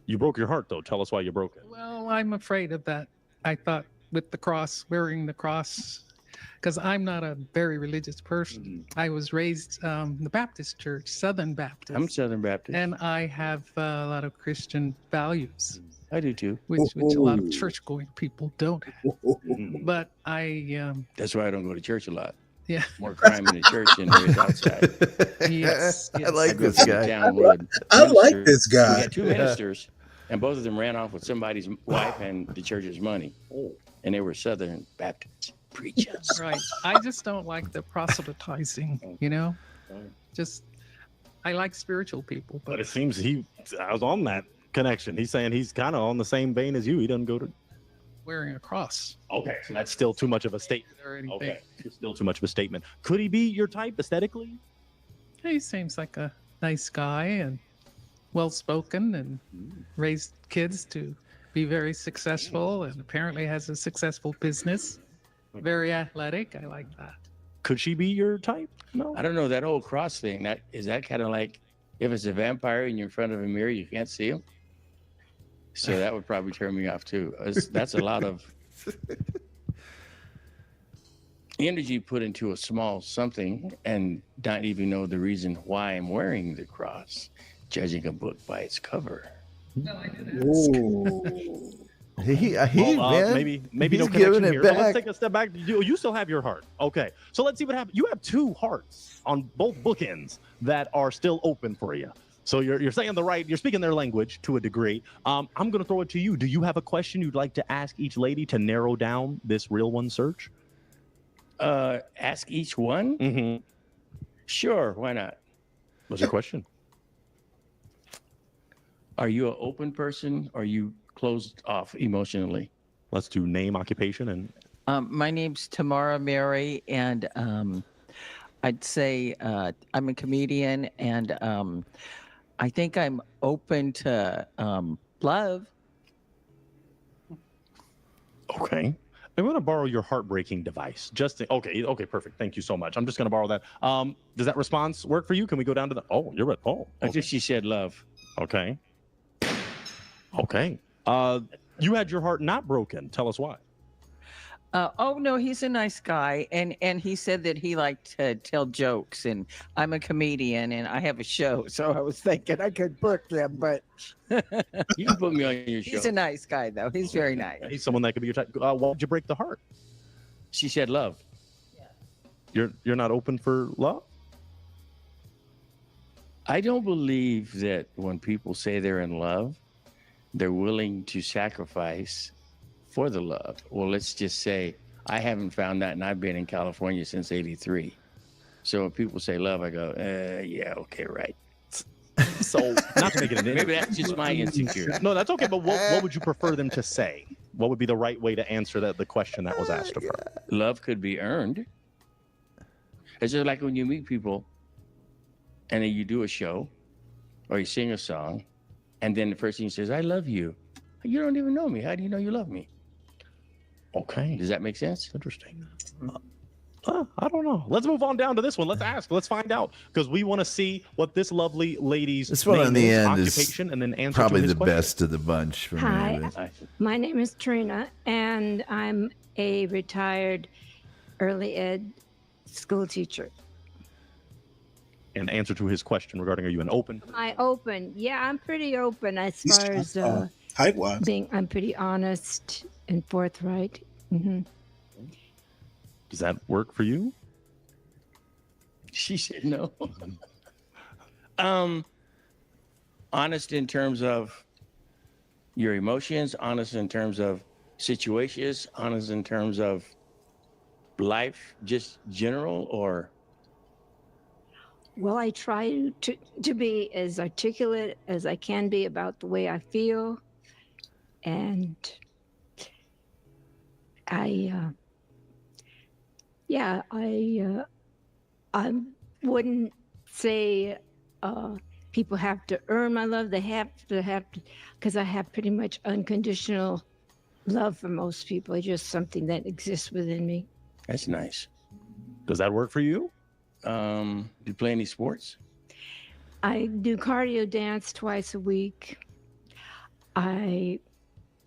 You broke your heart, though. Tell us why you broke it. Well, I'm afraid of that. I thought with the cross, wearing the cross, because I'm not a very religious person. I was raised the Baptist church, Southern Baptist. I'm Southern Baptist. And I have a lot of Christian values. I do too. Which a lot of church-going people don't have. But I... That's why I don't go to church a lot. Yeah. More crime in the church than there is outside. Yes. I like grew this up in a guy. town where the I like minister- this guy. We had two ministers, and both of them ran off with somebody's wife and the church's money. And they were Southern Baptist preachers. Right. I just don't like the proselytizing, you know? Just, I like spiritual people. But it seems I was on that connection. He's saying he's kind of on the same vein as you. He doesn't go to. Wearing a cross. Okay, so that's still too much of a statement. Or anything. Okay, it's still too much of a statement. Could he be your type aesthetically? He seems like a nice guy and well-spoken and raised kids to be very successful and apparently has a successful business. Very athletic. I like that. Could she be your type? No. I don't know, that whole cross thing, is that kind of like if it's a vampire and you're in front of a mirror, you can't see him? So that would probably turn me off too. That's a lot of energy put into a small something and not even know the reason why I'm wearing the cross, judging a book by its cover. No, I didn't Well, maybe no he's connection giving it here. So let's back. take a step back. You still have your heart. Okay. So let's see what happens. You have two hearts on both bookends that are still open for you. So you're saying you're speaking their language to a degree. I'm going to throw it to you. Do you have a question you'd like to ask each lady to narrow down this real one search? Ask each one? Mm-hmm. Sure, why not? What's your question? Are you an open person or are you closed off emotionally? Let's do name, occupation, and... My name's Tamara Mary, and I'd say I'm a comedian, and I think I'm open to love. Okay. I'm going to borrow your heartbreaking device. Okay, perfect. Thank you so much. I'm just going to borrow that. Does that response work for you? Can we go down to the... Oh, you're right. Oh, I think she said love. Okay. Okay. You had your heart not broken. Tell us why. Oh no, he's a nice guy, and he said that he liked to tell jokes, and I'm a comedian and I have a show, so I was thinking I could book them, but you can put me on your show. He's a nice guy though. He's very nice. He's someone that could be your type. Why did you break the heart? She said love. You're not open for love? I don't believe that when people say they're in love, they're willing to sacrifice for the love. Well, let's just say I haven't found that, and I've been in California since '83. So when people say love, I go, yeah, okay, right. So not to make it an maybe that's just my insecurity. No, that's okay. But what would you prefer them to say? What would be the right way to answer the question that was asked of her? Love could be earned. It's just like when you meet people, and then you do a show, or you sing a song, and then the person says, "I love you." You don't even know me. How do you know you love me? Okay. Does that make sense? Interesting. I don't know. Let's move on down to this one. Let's ask. Let's find out, because we want to see what this lovely lady's This one name in the is, end occupation, is and then answer probably to his the question. best of the bunch for Hi, me. my name is Trina, and I'm a retired early ed school teacher. And answer to his question regarding, are you an open? I open, yeah, I'm pretty open as He's far as height-wise. I'm pretty honest and forthright. Does that work for you? She said no. Honest in terms of your emotions, honest in terms of situations, honest in terms of life, just general, or Well, I try to be as articulate as I can be about the way I feel, and I wouldn't say people have to earn my love. They have to, because I have pretty much unconditional love for most people. It's just something that exists within me. That's nice. Does that work for you? Do you play any sports? I do cardio dance twice a week.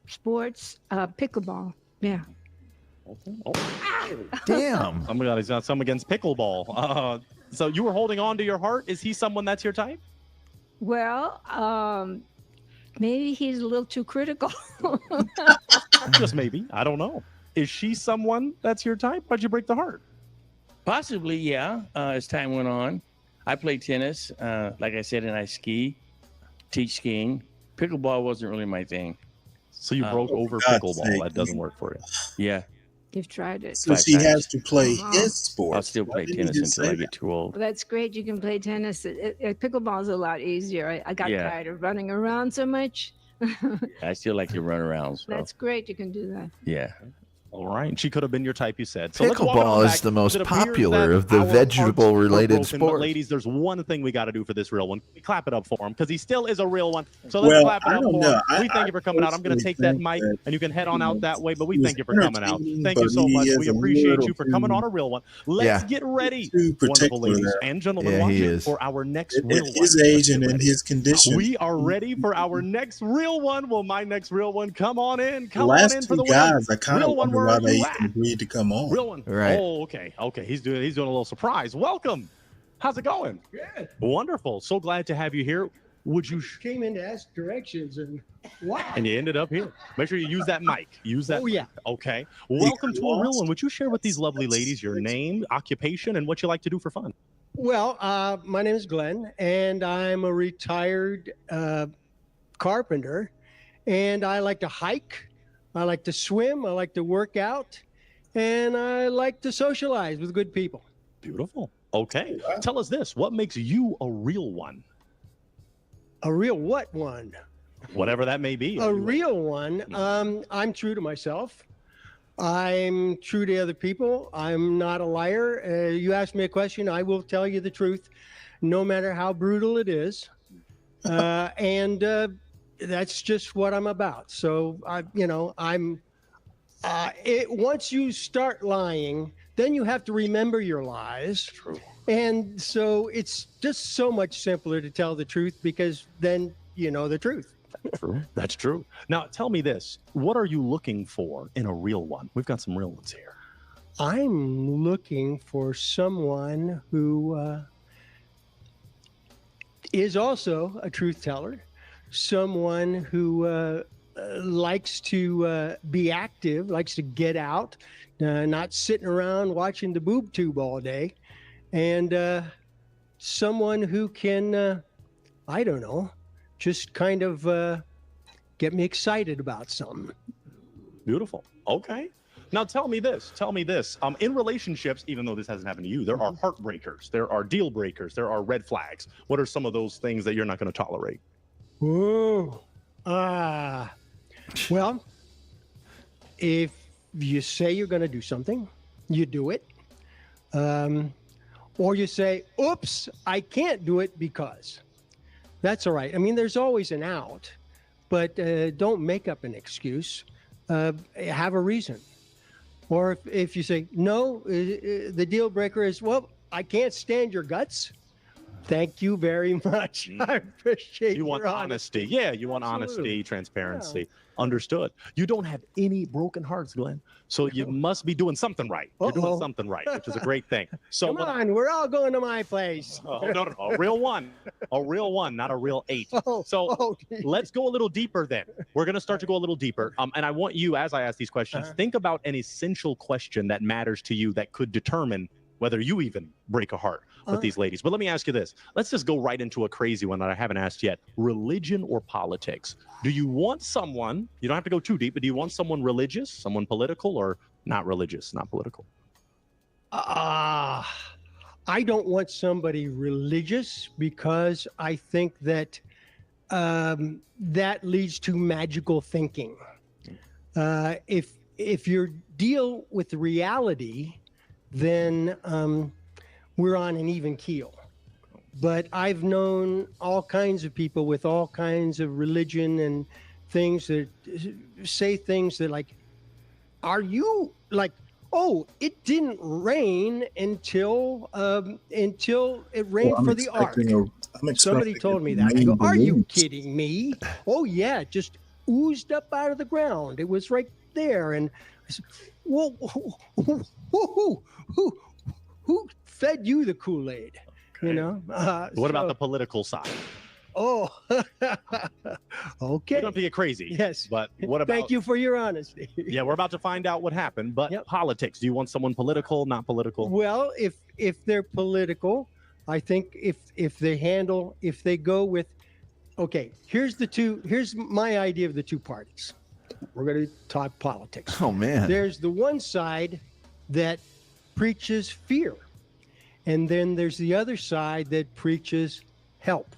Sports, pickleball. Yeah. Damn. Oh my God, he's got some against pickleball. So you were holding on to your heart. Is he someone that's your type? Well, maybe he's a little too critical. Just maybe. I don't know. Is she someone that's your type? Why'd you break the heart? Possibly, yeah. As time went on, I played tennis. Like I said, and I teach skiing. Pickleball wasn't really my thing. So you broke over God's pickleball. sake. That doesn't work for you. Yeah. You've tried it. So she has to play Uh-huh. his sport. I'll still play tennis until I get too old. Well, that's great. You can play tennis. Pickleball is a lot easier. I got Yeah. tired of running around so much. I still like to run around. So That's great. You can do that. yeah. All right. She could have been your type, you said. So let's walk it Pickleball on is back. the most It appears popular that of the our hearts vegetable-related were broken, but sports. ladies, there's one thing we got to do for this real one. Clap it up for him because he still is a real one. So let's Well, clap it I up don't for know. him. We I thank you for coming out. I'm going to personally take that think mic that, and you can head on out that way, but we he was thank you for coming out. entertaining, Thank you but so he much. is We a appreciate little you for coming on a real one. Let's Yeah. get ready, too wonderful ladies particular and gentlemen, Yeah, he watching is. for our next at real one. his age and in his condition. We are ready for our next real one. Well, my next real one, come on in. The Come on last in for two the win. guys, I kind of Real one, wonder where why are they you even at? agreed to come on. Real one. Right. Oh, okay. He's doing a little surprise. Welcome. How's it going? Good. Wonderful. So glad to have you here. Would you? Came in to ask directions and wow. And you ended up here. Make sure you use that mic. Use that. Oh, yeah. Okay. Welcome to a real one. Would you share with these lovely ladies your name, occupation, and what you like to do for fun? Well, my name is Glenn, and I'm a retired carpenter, and I like to hike, I like to swim, I like to work out, and I like to socialize with good people. Beautiful. Okay. Tell us this. What makes you a real one? A real what one? Whatever that may be. A real one. I'm true to myself. I'm true to other people. I'm not a liar. You ask me a question, I will tell you the truth, no matter how brutal it is. And that's just what I'm about. So once you start lying, then you have to remember your lies. True. And so it's just so much simpler to tell the truth because then you know the truth. True. That's true. Now, tell me this. What are you looking for in a real one? We've got some real ones here. I'm looking for someone who is also a truth teller, someone who likes to be active, likes to get out, not sitting around watching the boob tube all day, and someone who can, I don't know, just kind of get me excited about something. Beautiful. Okay. Now tell me this. In relationships, even though this hasn't happened to you, there are heartbreakers, there are deal breakers, there are red flags. What are some of those things that you're not going to tolerate? Whoa. Well, if you say you're going to do something, you do it. Or you say, oops, I can't do it because. That's all right. I mean, there's always an out, but don't make up an excuse. Have a reason. Or if you say, no, the deal breaker is, well, I can't stand your guts. Thank you very much. I appreciate You want your honesty. Yeah, you want honesty, transparency. Understood. You don't have any broken hearts, Glenn. So you must be doing something right. You're doing something right, which is a great thing. So Come on, we're all going to my place. no, a real one, not a real 8. So let's go a little deeper then. We're going to start to go a little deeper. And I want you, as I ask these questions, think about an essential question that matters to you that could determine whether you even break a heart with these ladies. But let me ask you this. Let's just go right into a crazy one that I haven't asked yet. Religion or politics? Do you want someone, you don't have to go too deep, but do you want someone religious, someone political, or not religious, not political? I don't want somebody religious because I think that that leads to magical thinking. If you're deal with reality, then we're on an even keel. But I've known all kinds of people with all kinds of religion and things that say things that like, are you like, oh, it didn't rain until it rained for the ark. Somebody told me that. I go, are you kidding me? Oh yeah, it just oozed up out of the ground. It was right there. And I said, whoa, who fed you the Kool-Aid? You know. What about the political side? Oh, okay. We don't have to get crazy. Yes. But what about? Thank you for your honesty. Yeah, we're about to find out what happened. But politics. Do you want someone political, not political? Well, if they're political, I think if they go with, okay, here's my idea of the two parties. We're going to talk politics. Oh man. There's the one side that preaches fear. And then there's the other side that preaches help.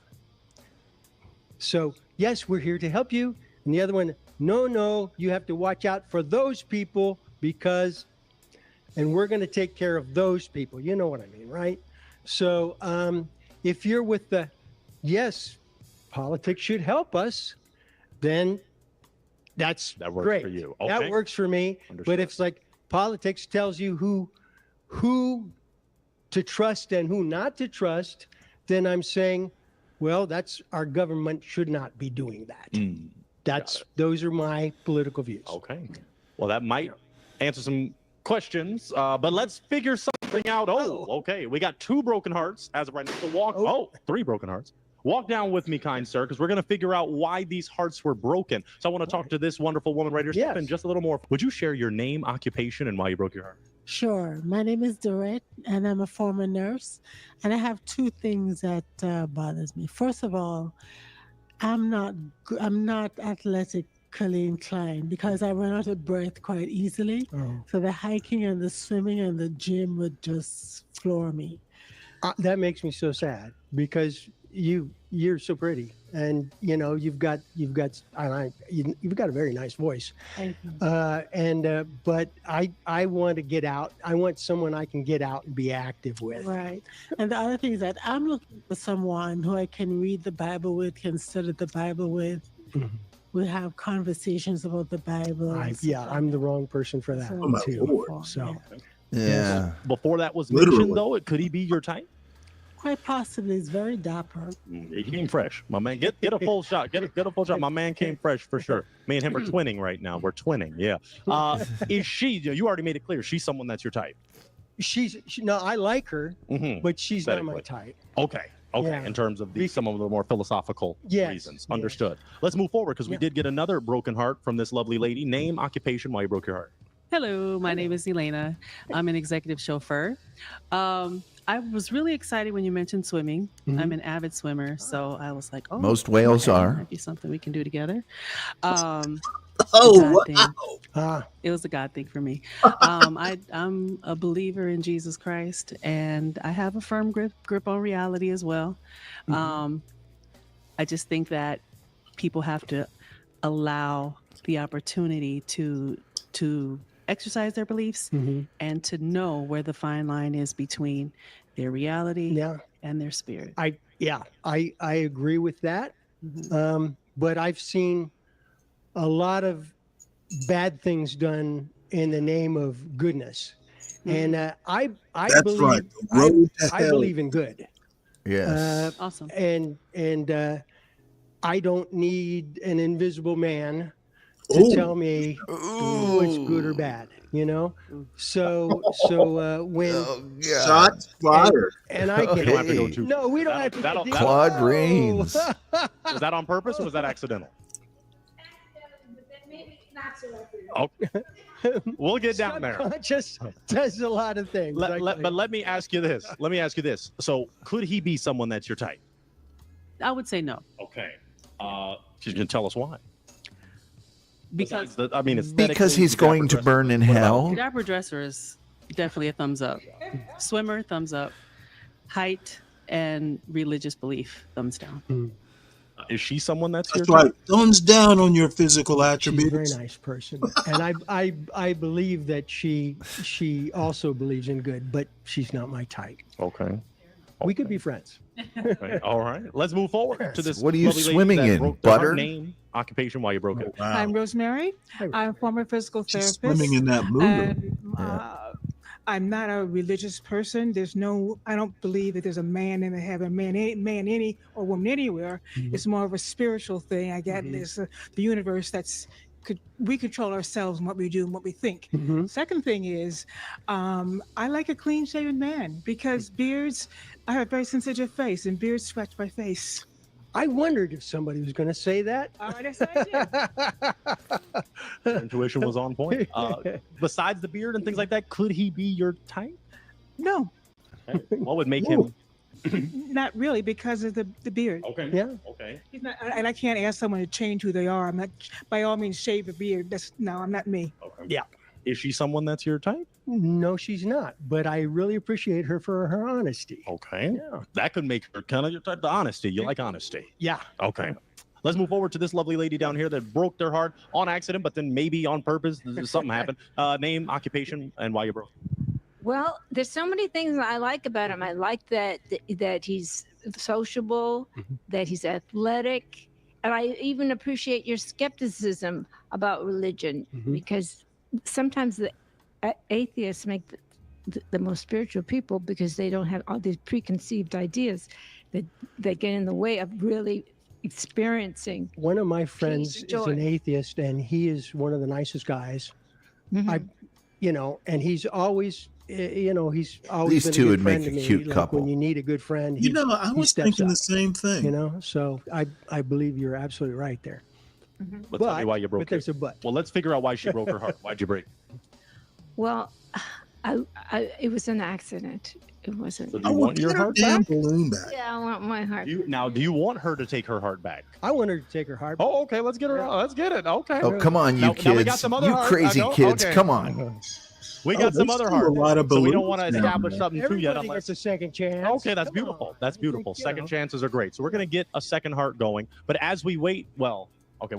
So, yes, we're here to help you. And the other one, no, you have to watch out for those people because, and we're going to take care of those people. You know what I mean, right? So, if you're with the, yes, politics should help us, then that works great. for you. That Okay. works for me. Understood. But if it's like politics tells you who to trust and who not to trust, then I'm saying, well, that's our government should not be doing that. Those are my political views. Okay. Well, that might answer some questions, but let's figure something out. Oh, okay. We got 2 broken hearts as of right now. So 3 broken hearts. Walk down with me, kind sir, because we're going to figure out why these hearts were broken. So I want to talk to this wonderful woman right here. Yes. Stephen, just a little more. Would you share your name, occupation, and why you broke your heart? Sure. My name is Dorette, and I'm a former nurse. And I have 2 things that bothers me. First of all, I'm not athletically inclined because I run out of breath quite easily. So the hiking and the swimming and the gym would just floor me. That makes me so sad because you're so pretty, and you've got a very nice voice. Thank you. But I want to get out. I want someone I can get out and be active with. Right. And the other thing is that I'm looking for someone who I can read the Bible with, can study the Bible with. We have conversations about the Bible. I'm the wrong person for that Oh, my too. So yeah. Before that was Literally. mentioned, though, could he be your type? Quite possibly. It's very dapper. He came fresh, my man. Get a full shot. Get a full shot. My man came fresh for sure. Me and him are twinning right now. We're twinning. Yeah. Is she? You already made it clear. She's someone that's your type. No, I like her, but she's not my Aesthetically. type. Okay. Yeah. In terms of some of the more philosophical Yes, reasons. Understood. Let's move forward because we did get another broken heart from this lovely lady. Name, occupation, why you broke your heart. Hello, my name is Elena. I'm an executive chauffeur. I was really excited when you mentioned swimming. I'm an avid swimmer, so I was like, "Oh, Most whales okay, are. Might be something we can do together." Oh, wow! It was a God thing for me. I'm a believer in Jesus Christ, and I have a firm grip on reality as well. I just think that people have to allow the opportunity to exercise their beliefs and to know where the fine line is between their reality and their spirit. I agree with that. But I've seen a lot of bad things done in the name of goodness. And I That's believe right. The road to I hell. believe in good. Yes. Awesome. And I don't need an invisible man to tell me what's good or bad, So when Shots fired. and I We get don't have to go too. no, we don't have to. That'll- Claude Rains. Was that on purpose or was that accidental? Oh, we'll get down there. Just does a lot of things. But let me ask you this. So could he be someone that's your type? I would say no. Okay. She's gonna tell us why. Because Because he's going to burn in hell. dapper dresser is definitely a thumbs up. Swimmer, thumbs up. Height and religious belief, thumbs down. Is she someone that's your That's right. type? Thumbs down on your physical She's a attributes. very nice person, and I believe that she also believes in good, but she's not my type. Okay. We could be friends. Okay, all right. Let's move forward to this. What are you lovely lady swimming that in? broke their heart. Butter? Name, occupation, why you broke it. I'm Rosemary. I'm a former physical therapist. swimming in that mood. And, I'm not a religious person. I don't believe that there's a man in the heaven, man any or woman anywhere. It's more of a spiritual thing. I get there's the universe we control ourselves and what we do and what we think. Second thing is, I like a clean shaven man because beards, I have a very sensitive face and beards scratch my face. I wondered if somebody was going to say that. Intuition was on point. Besides the beard and things like that, could he be your type? No. Okay. What would make him? Not really, because of the beard. Okay. Yeah. Okay. He's not, and I can't ask someone to change who they are. I'm not, by all means, shave a beard. I'm not me. Okay. Yeah. Is she someone that's your type? No, she's not. But I really appreciate her for her honesty. Okay. Yeah. That could make her kind of your type. The honesty. You like honesty. Yeah. Okay. Let's move forward to this lovely lady down here that broke their heart on accident, but then maybe on purpose. Something happened. Name, occupation, and why you broke. Well, there's so many things I like about him. I like that he's sociable, that he's athletic, and I even appreciate your skepticism about religion because sometimes the atheists make the most spiritual people because they don't have all these preconceived ideas that get in the way of really experiencing. One of my friends is joy. an atheist, and he is one of the nicest guys. And he's always, he's always These been two a would good make friend a to me. cute Like, couple. when you need a good friend, I was thinking the same thing. So I believe you're absolutely right there. But tell me why you broke but there's a but. Well, let's figure out why she broke her heart. Why'd you break? Well, it was an accident. It wasn't. So do you want your heart back? Balloon back. Yeah, I want my heart. Do you want her to take her heart back? I want her to take her heart. Oh, okay. Let's get her. Let's get it. Okay. Oh, come on, you Now we got kids. some other You heart. crazy No, kids. okay. Come on. We got some other heart. A lot of So we don't balloons want to down establish there. something too yet. Everybody Unless gets a second chance. Okay, that's beautiful. That's beautiful. Second chances are great. So we're gonna get a second heart going. But as we wait, we'll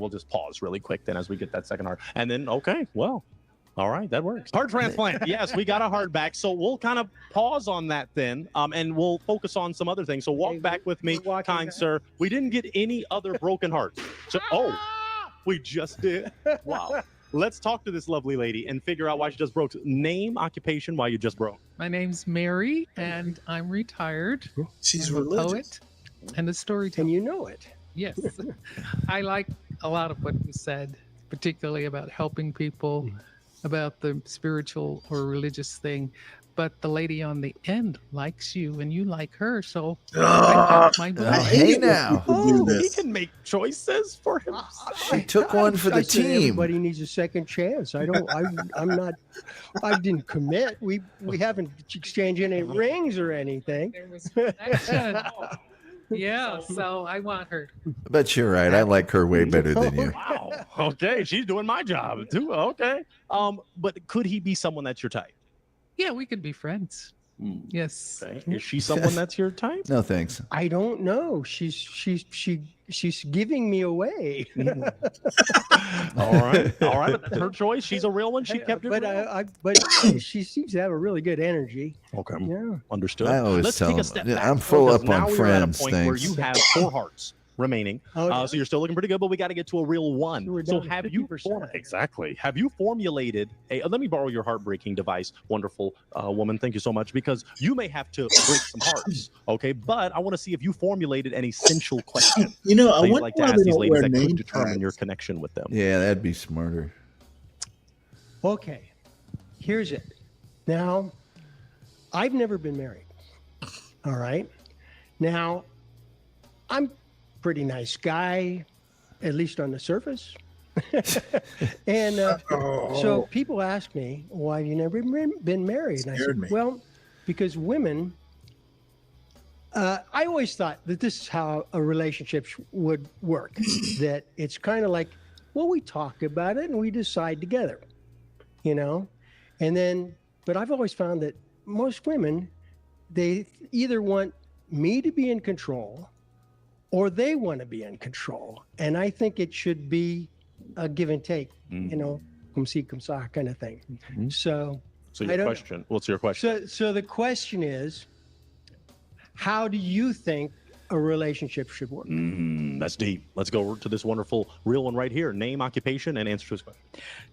just pause really quick then as we get that second heart, and then all right, that works. Heart transplant. Yes, we got a heart back. So we'll kind of pause on that then, and we'll focus on some other things. So walk back with me, kind sir. We didn't get any other broken hearts. So, we just did. Wow. Let's talk to this lovely lady and figure out why she just broke. Name, occupation, why you just broke. My name's Mary, and I'm retired. She's I'm a religious. poet and a storyteller. And you know it. Yes. I like a lot of what you said, particularly about helping people, about the spiritual or religious thing. But the lady on the end likes you and you like her. So I got my vote. Hey now. He can make choices for himself. She took one for I the said team. Everybody needs a second chance. I didn't commit. We haven't exchanged any rings or anything. There was connection. Yeah, so I want her. I bet you're right. I like her way better than you. Wow. Okay, she's doing my job too. Okay. But could he be someone that's your type? Yeah, we could be friends. Yes. Okay. Is she someone that's your type? No thanks. I don't know. She's giving me away. All right. But that's her choice. She's a real one. She kept it. But she seems to have a really good energy. Okay. Yeah. Understood. I always Let's tell take a them, step yeah, back. I'm full because up on now we're friends, at a point where thanks. you have 4 hearts remaining. So you're still looking pretty good, but we got to get to a real one. We're So down to have you 50%. exactly? Have you formulated a? Let me borrow your heartbreaking device, wonderful woman. Thank you so much, because you may have to break some hearts. Okay, but I want to see if you formulated an essential question. I that you'd wonder like to why ask they these don't ladies wear that could name determine tags. your connection with them. Yeah, that'd be smarter. Okay. Here's it. Now, I've never been married. All right. Now, I'm a pretty nice guy, at least on the surface. And so people ask me, why have you never been married? And I Scared said, me. well, because women, I always thought that this is how a relationship would work, that it's kind of like, well, we talk about it and we decide together, and then, but I've always found that most women, they either want me to be in control or they want to be in control. And I think it should be a give and take, you know, cum si, cum sa kind of thing. So your question, what's your question? So the question is, how do you think a relationship should work? That's deep. Let's go to this wonderful real one right here. Name, occupation, and answer to his question.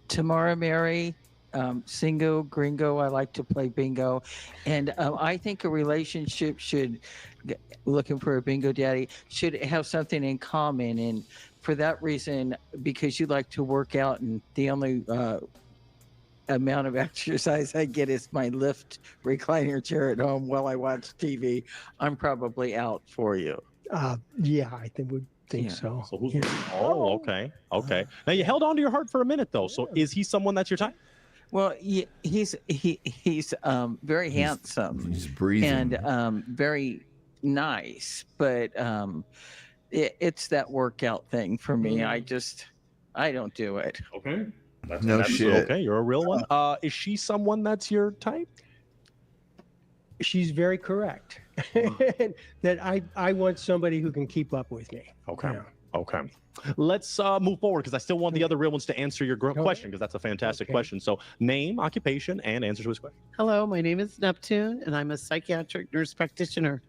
Tamara Mary, single, gringo. I like to play bingo. And I think a relationship should, looking for a bingo daddy, should have something in common. And for that reason, because you like to work out and the only amount of exercise I get is my lift recliner chair at home while I watch TV, I'm probably out for you. Yeah, I would think so. So who's okay. Now you held on to your heart for a minute though. So is he someone that's your type? Well, he's very handsome. He's breathing. And very nice, but it's that workout thing for me. I don't do it. Okay. No shit. Okay, you're a real one. Is she someone that's your type? She's very correct. That I want somebody who can keep up with me. Okay. Yeah. Okay. Let's move forward because I still want the other real ones to answer your question because that's a fantastic question. So name, occupation, and answer to his question. Hello, my name is Neptune, and I'm a psychiatric nurse practitioner.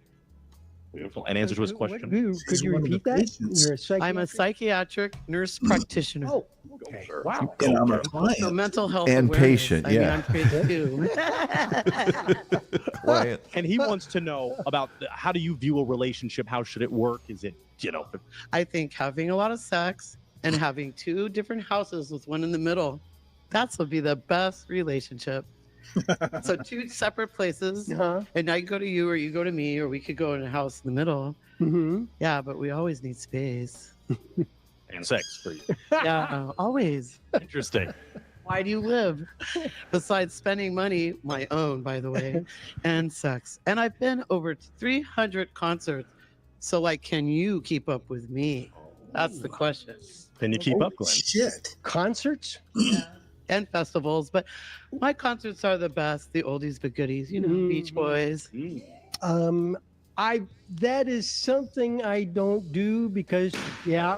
Beautiful. And answer to his question. Could you repeat that? You're a I'm a psychiatric nurse practitioner. Oh, okay. Wow. And I'm a client. So mental health And awareness. patient, I mean, yeah. I'm trained too. And he wants to know about how do you view a relationship? How should it work? Is it, I think having a lot of sex and having two different houses with one in the middle, that's would be the best relationship. So two separate places, and I go to you or you go to me, or we could go in a house in the middle. Yeah, but we always need space. And sex for you. Yeah, always. Interesting. Why do you live? Besides spending money, my own, by the way, and sex. And I've been over 300 concerts. So, like, can you keep up with me? That's the question. Can you keep up, Glenn? Shit. Concerts? And festivals, but my concerts are the best, the oldies but goodies, you know, Beach Boys. That is something I don't do because yeah.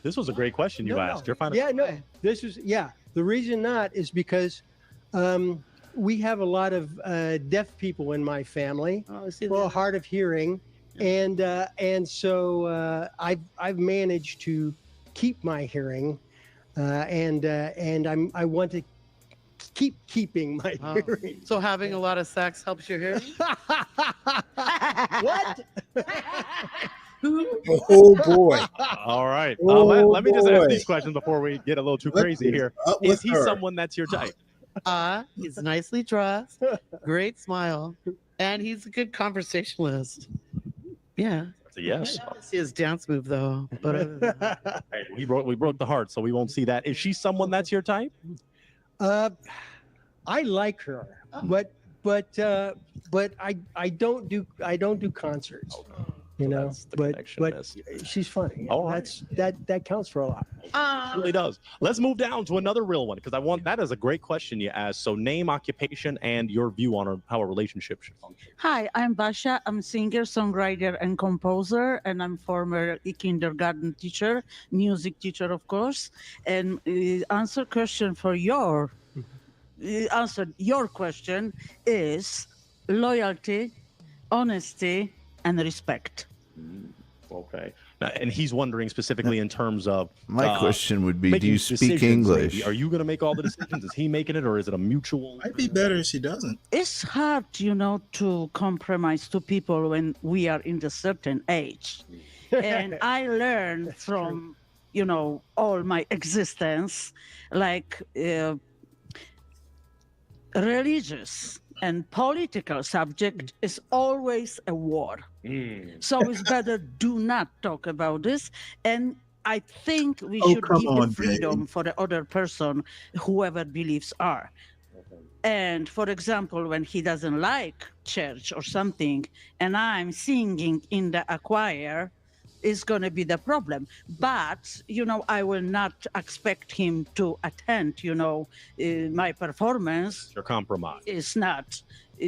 This was a great question you asked. You're fine. This is the reason not is because we have a lot of deaf people in my family. Hard of hearing, and so I've managed to keep my hearing. And I want to keep keeping my hearing. So having a lot of sex helps your hearing? What? Oh boy. All right. Oh, let me just ask boy. these questions before we get a little too What crazy is here. up with Is he her? someone that's your type? He's nicely dressed, great smile, and he's a good conversationalist. Yeah. That's a yes. I don't see his dance move though. But other than that, Hey, we broke the heart, so we won't see that. Is she someone that's your type? I like her, but I don't do concerts. You know, that's the but connection, she's funny. All right. That counts for a lot. It really does. Let's move down to another real one because that is a great question you asked. So name, occupation, and your view on how a relationship should function. Hi, I'm Basha. I'm singer, songwriter, and composer, and I'm former kindergarten teacher, music teacher, of course. And answer your question is loyalty, honesty, and respect. Okay. Now, and he's wondering specifically in terms of My question would be, do making you speak decisions, English? maybe. Are you going to make all the decisions? Is he making it, or is it a mutual? Might be better if she doesn't. It's hard, to compromise to people when we are in a certain age. And I learned from, all my existence, like religious and political subject is always a war. So it's better do not talk about this. And I think we should come give on, the freedom for the other person, whoever beliefs are. And for example, when he doesn't like church or something, and I'm singing in the choir, is going to be the problem. But, I will not expect him to attend, my performance. Your compromise. Is not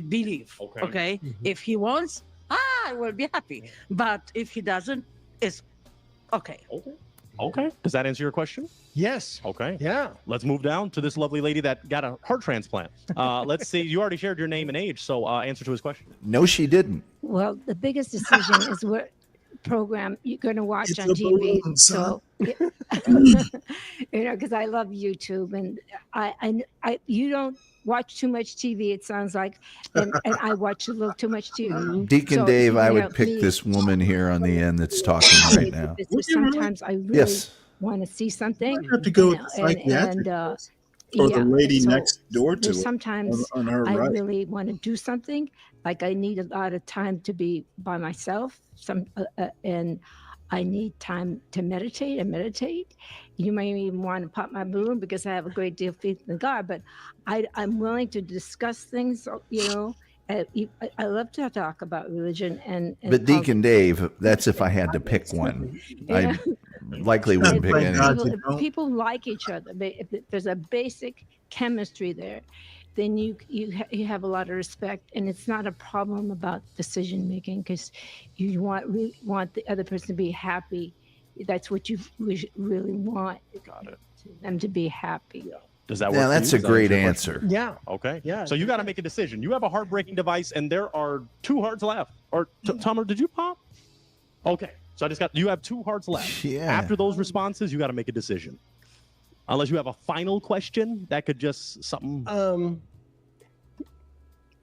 belief. Okay. Okay. If he wants, I will be happy. But if he doesn't, it's okay. Okay. Does that answer your question? Yes. Okay. Yeah. Let's move down to this lovely lady that got a heart transplant. Let's see. You already shared your name and age, so answer to his question. No, she didn't. Well, the biggest decision is what program you're going to watch on TV. So, because I love YouTube, and I you don't watch too much TV. It sounds like, and I watch a little too much TV. Deacon So, Dave, I would know, pick me- this woman here on the end that's talking right now. Sometimes I really Yes. want to see something. You have to go with and- the psychiatric and, or the lady so next door to there's it. sometimes on her I right. really want to do something. Like I need a lot of time to be by myself. And I need time to meditate and meditate. You may even want to pop my balloon because I have a great deal of faith in God. But I'm willing to discuss things. I love to talk about religion and But Deacon Dave, that's if I had to pick one. Yeah. I likely wouldn't pick any. People like each other. If there's a basic chemistry there, then you have a lot of respect, and it's not a problem about decision making because you want the other person to be happy. That's what you really want. Got it. Them to be happy. Does that work? Yeah, for that's you? a Does that great answer your question? answer. Yeah. Okay. Yeah. So you got to make a decision. You have a heartbreaking device, and there are 2 hearts left. Or Tomer, did you pop? Okay. So you have 2 hearts left. Yeah. After those responses, you got to make a decision. Unless you have a final question, that could just something.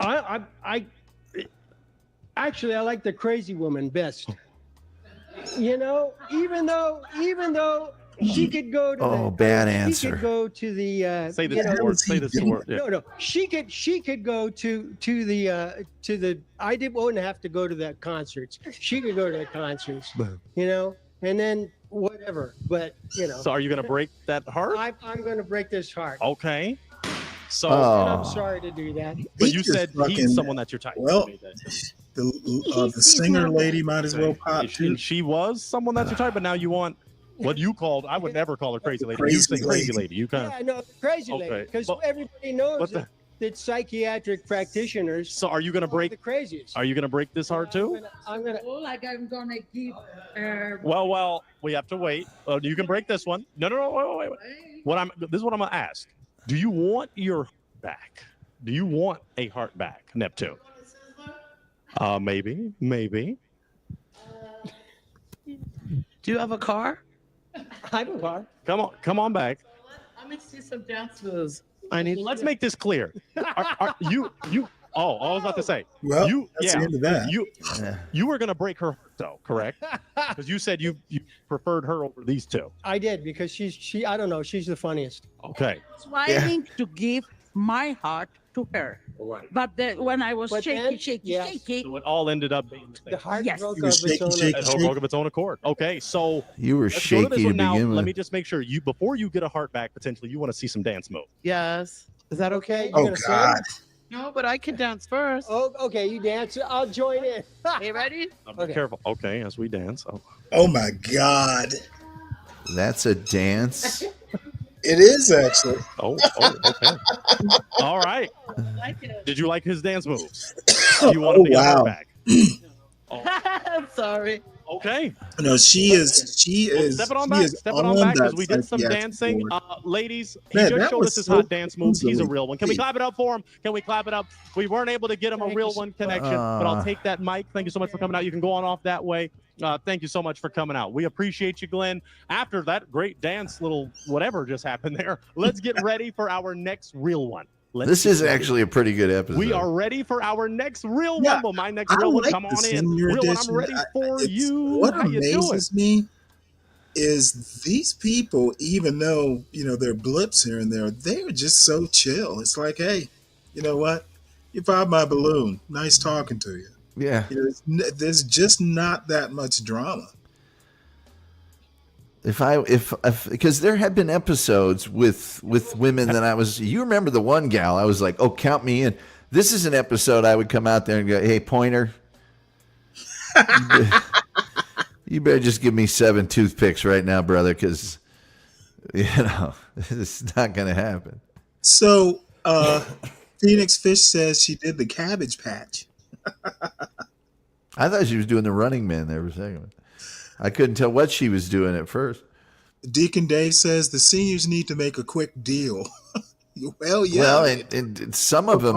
I actually I like the crazy woman best. Even though she could go to Oh, bad she answer. could go to the Say this word. Say this word. Yeah. No, she could go to the I wouldn't have to go to the concerts. She could go to the concerts, and then whatever. But So are you going to break that heart? I'm going to break this heart. Okay. So And I'm sorry to do that. But you said he's someone that's your type. Well, the singer lady might as well pop too. She was someone that's your type, but now you want what you called. I would never call her crazy lady. You Crazy say crazy lady. lady. You kind Yeah, no, crazy lady, Okay, because but- everybody knows but the- that psychiatric practitioners. So are you going to break? The craziest. Are you going to break this heart too? I'm gonna. Like I'm gonna give. Well, we have to wait. You can break this one. No, wait. This is what I'm gonna ask. Do you want your heart back? Do you want a heart back, Neptune? Maybe. Do you have a car? I have a car. Come on back. Let me see some dance moves. I need. Let's make this clear. Are you? Oh, I was about to say. Well, you, that's the end of that. You were gonna break her heart, though, correct? Because you said you preferred her over these 2. I did because she I don't know, she's the funniest. Okay. Trying to give my heart to her. Right. But when I was But shaky, then- shaky, yes. shaky, So it all ended up being The heart Yes. broke You were of its shaky, own. shaky, it broke of its own accord. Okay, so You were let's go shaky this to one now. begin Let with. me just make sure before you get a heart back, potentially you want to see some dance move. Yes. Is that okay? You're gonna sing? God. No, but I can dance first. Oh, okay, you dance. I'll join in. You ready? Be Okay. careful. Okay, as we dance. Oh. Oh my God. That's a dance. It is actually. Oh, okay. All right. Did you like his dance moves? Do you want Oh, to be a heart wow. back? I'm sorry. Okay. No, she is. Step it on she back. is Step it on back because that we did some psychiatric dancing. ward. Ladies, he Man, just that showed was us his so hot dance moves. He's a easily real one. Can we played. clap it up for him? Can we clap it up? We weren't able to get him a real one connection, but I'll take that mic. Thank you so much for coming out. You can go on off that way. Thank you so much for coming out. We appreciate you, Glenn. After that great dance, little whatever just happened there, let's get ready for our next real one. This is actually a pretty good episode. We are ready for our next real Yeah, one. Well, my next I real one, like come the on in. senior Real one, I'm edition. ready for you. What How you doing? amazes me is these people, even though there are blips here and there, they're just so chill. It's like, hey, you know what? You popped my balloon. Nice talking to you. Yeah. There's just not that much drama. If because there had been episodes with women that I was, you remember the one gal, I was like, oh, count me in. This is an episode I would come out there and go, hey, Pointer, you better just give me 7 toothpicks right now, brother, because this is not going to happen. So, Phoenix Fish says she did the Cabbage Patch. I thought she was doing the Running Man there for a second. I couldn't tell what she was doing at first. Deacon Dave says the seniors need to make a quick deal. Well, yeah. Well, and some of them,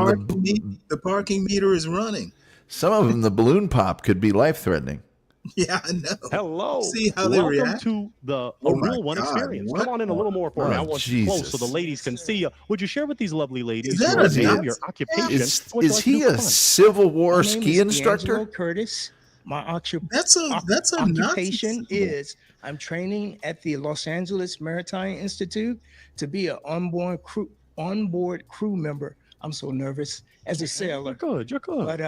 the parking meter is running. some of them, the balloon pop could be life threatening. Yeah, I know. Hello. See how they Welcome react? to the Oh my Real One God, experience. what? Come on in a little more for me. I Oh, want you close so Jesus. the ladies can see you. Would you share with these lovely ladies that your a name, Nazi? your occupation? Is and what you like to he do for a fun? Civil War My name ski is instructor? D'Angelo Curtis. My That's a Nazi occupation symbol. is I'm training at the Los Angeles Maritime Institute to be an onboard crew member. I'm so nervous as a sailor. You're good. But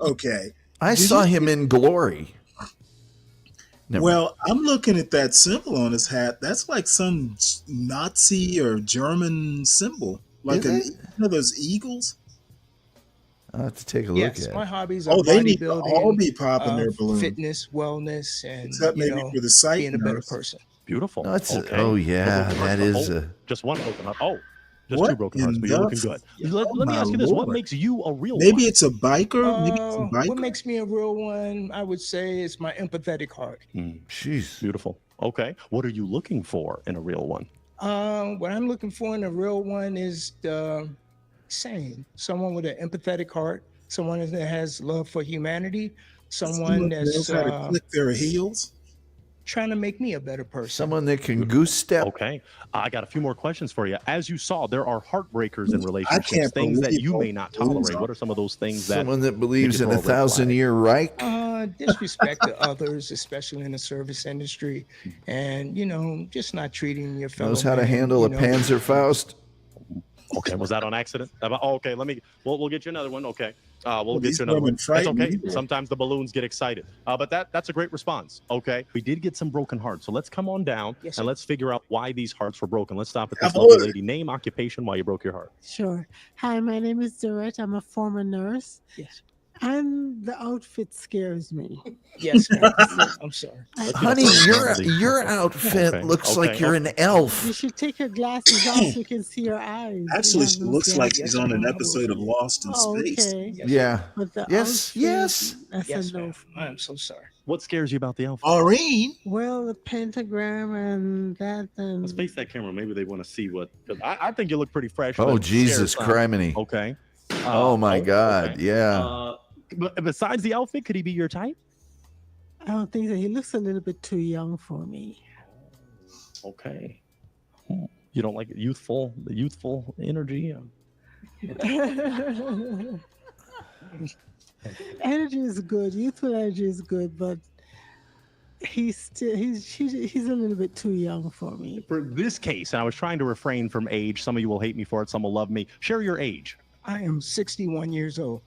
Okay. I Did saw you him in Glory. Never Well, I'm looking at that symbol on his hat. That's like some Nazi or German symbol, like Is it? one of those eagles. I'll have to take a look yes, at my it. hobbies are Oh, they need to all bodybuilding, be popping their balloons. fitness, wellness, and Except maybe for the sight being a better nurse. person. Beautiful. No, it's okay. oh yeah, The broken that hearts. is Oh, a just one broken heart. Oh, just What two broken hearts, in but you're the looking good. Let oh me my ask you this: what Lord. makes you a real Maybe one? it's a biker. Maybe it's a What biker. makes me a real one? I would say is my empathetic heart. jeez. Beautiful. Okay. What are you looking for in a real one? What I'm looking for in a real one is the same. Someone with an empathetic heart, someone that has love for humanity, someone knows that's how to click their heels. trying to make me a better person. Someone that can goose step. Okay. I got a few more questions for you. As you saw, there are heartbreakers in relationships, can't things that believe you all may not the balloons tolerate. are- What are some of those things that Someone that believes make in you a throw red flag? 1,000-year Reich. Disrespect to others, especially in the service industry, and just not treating your fellow Knows how to man, handle a Panzerfaust. Okay, was that on accident? Oh, okay, we'll get you another one. Okay, we'll get these you another women one. That's frighten okay. me. Sometimes the balloons get excited, but that's a great response. Okay, we did get some broken hearts, so let's come on down Yes, and sir. let's figure out why these hearts were broken. Let's stop at this I've lovely ordered. lady. Name, occupation, why you broke your heart. Sure. Hi, my name is Dorette. I'm a former nurse. Yes. And the outfit scares me. Yes, ma'am. I'm sorry. Honey, your outfit Okay, looks okay, like you're an elf. You should take your glasses off so you can see your eyes. Actually, You she have those looks like glasses. she's on an episode of Lost in Oh, Space. okay. Yeah. But the Yes, outfit, yes. That's Yes, a no. ma'am. I'm so sorry. What scares you about the outfit? Maureen. Well, the pentagram and that and Let's face that camera. Maybe they want to see what. 'Cause I think you look pretty fresh. Oh, but Jesus scared, criminy. Okay. Oh, my God. okay. Yeah. But besides the outfit, could he be your type? I don't think that he looks a little bit too young for me. Okay. You don't like the youthful energy? Energy is good. Youthful energy is good, but he's a little bit too young for me. For this case, and I was trying to refrain from age. Some of you will hate me for it. Some will love me. Share your age. I am 61 years old.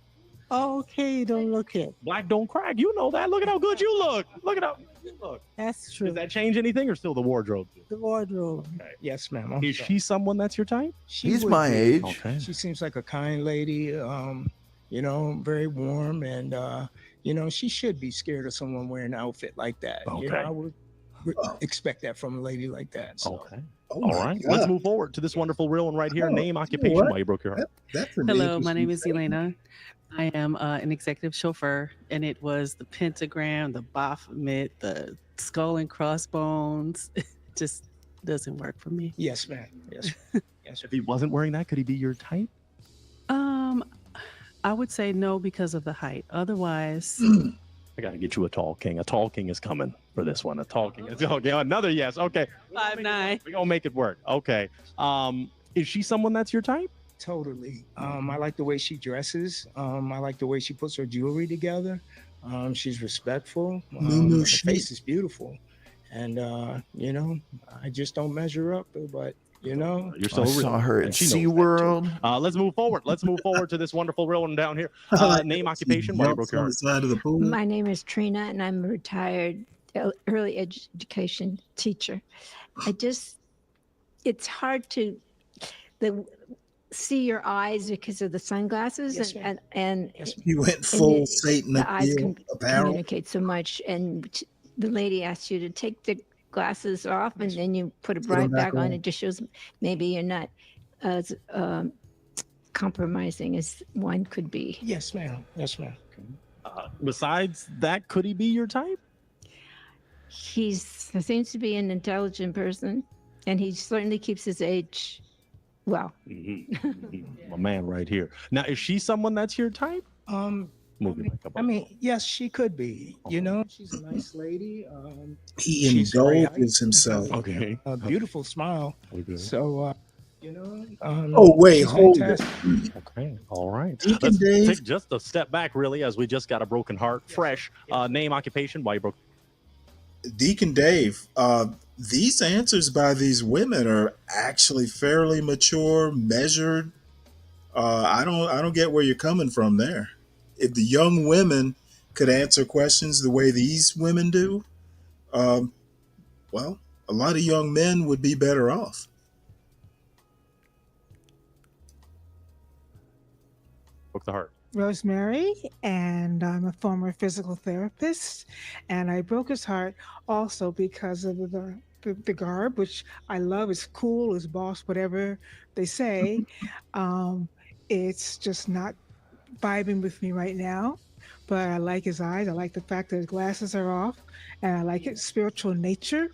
Oh, okay, don't look it. Black don't crack. You know that. Look at how good you look. Look at how good you look. That's true. Does that change anything or still the wardrobe? The wardrobe. Yes, ma'am. Is she someone that's your type? She He's would my be. age. Okay. She seems like a kind lady, very warm, and she should be scared of someone wearing an outfit like that. Okay. I would expect that from a lady like that. So. Okay. Oh All my right. God. Let's move forward to this wonderful real one right here. Oh, Uh-huh. Name, you know occupation, what? why you broke your heart. That's an Hello, my interesting name is thing. Elena. I am an executive chauffeur, and it was the pentagram, the Baphomet, the skull and crossbones. It just doesn't work for me. Yes, ma'am. Yes. Yes. If he wasn't wearing that, could he be your type? I would say no because of the height. Otherwise, I got to get you a tall king. A tall king is coming for this one. A tall king. Okay, another yes. Okay. 5'9". We're going to make it work. Okay. Is she someone that's your type? Totally. I like the way she dresses. I like the way she puts her jewelry together. She's respectful. Moo Her chic. face is beautiful. And, I just don't measure up, but, You're I so real. saw her and at she knows that, too. SeaWorld. Let's move forward. Let's move forward to this wonderful real one down here. Name, occupation, why you broke Jumps your on the heart. side of the pool. My name is Trina, and I'm a retired early education teacher. It's hard to see your eyes because of the sunglasses, Yes, and You went and full the- Satan the eyes appeal apparel. communicate so much, and the lady asks you to take the glasses off, and then you put it Put 'em right back back on. on. It just shows maybe you're not as compromising as one could be. yes, ma'am. Yes, ma'am. Besides that, could he be your type? He seems to be an intelligent person, and he certainly keeps his age well. My man right here. Now, is she someone that's your type? I mean, yes, she could be. You know, she's a nice lady. He she's very indulges himself. Okay. A beautiful smile. Okay. So, you know. Oh, wait, she's hold fantastic. it. Okay. All right. Deacon Let's Dave. take just a step back, really, as we just got a broken heart. Fresh. Name, occupation, why you broke. Deacon Dave, these answers by these women are actually fairly mature, measured. I don't get where you're coming from there. If the young women could answer questions the way these women do, well, a lot of young men would be better off. Broke the heart. Rosemary, and I'm a former physical therapist, and I broke his heart also because of the garb, which I love. It's cool, it's boss, whatever they say. It's just not vibing with me right now, but I like his eyes. I like the fact that his glasses are off, and I like his spiritual nature.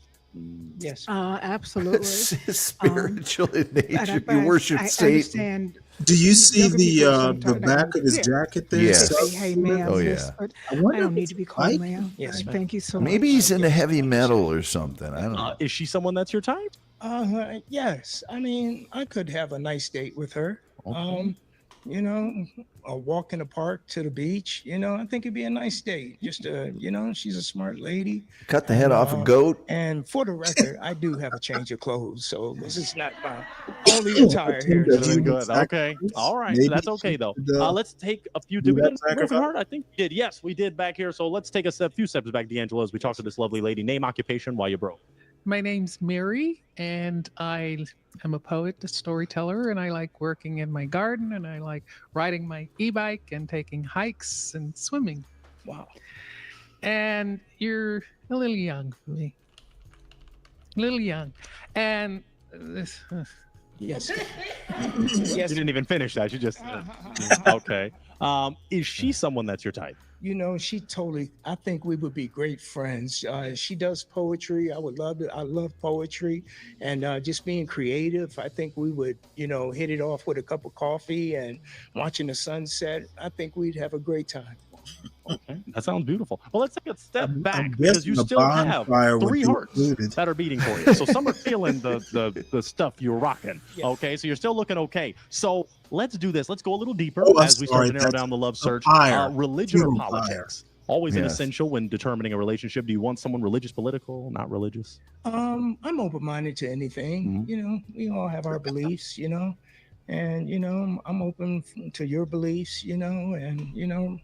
Yes. Absolutely. Spiritual in nature. But You worship I Satan. understand. Do you see younger people the sometimes- back of his Yeah. jacket there? Yes. They say, hey, ma'am, Oh, this, yeah. but I I wonder don't if need it's to be called Mike. ma'am. Yes, ma'am. Thank you so much. Maybe he's into heavy metal or something. I don't know. Is she someone that's your type? Yes. I mean, I could have a nice date with her. You know, a walk in the park to the beach. You know, I think it'd be a nice date. Just you know, she's a smart lady. Cut the head off a goat. And for the record, I do have a change of clothes, so this is not my only attire here. Very good. Okay. All right. Maybe That's okay, though. she could, Let's take a few. do Did we that get a broken sacrifice? heart? I think we did. Yes, we did back here. So let's take a few steps back, D'Angelo, as we talk to this lovely lady. Name, occupation, why you broke. My name's Mary, and I am a poet, a storyteller, and I like working in my garden, and I like riding my e-bike and taking hikes and swimming. Wow. And you're a little young for me. A little young. And this, Yes. You didn't even finish that. You just okay. Is she someone that's your type? You know, I think we would be great friends. She does poetry. I love poetry and just being creative. I think we would, you know, hit it off with a cup of coffee and watching the sunset. I think we'd have a great time. Okay, that sounds beautiful. Well, let's take a step back I'm because you guessing a still have bonfire would 3 be hearts included. that are beating for you. So some are feeling the stuff you're rocking. Okay, so you're still looking okay. So let's do this. Let's go a little deeper Oh, I'm as we start sorry, to narrow that's down the love a search. fire. Religion or Funeral fire. politics? Always an Yes. essential when determining a relationship. Do you want someone religious, political, not religious? I'm open-minded to anything. You know, we all have our beliefs, you know, and, you know, I'm open to your beliefs, you know, and, you know,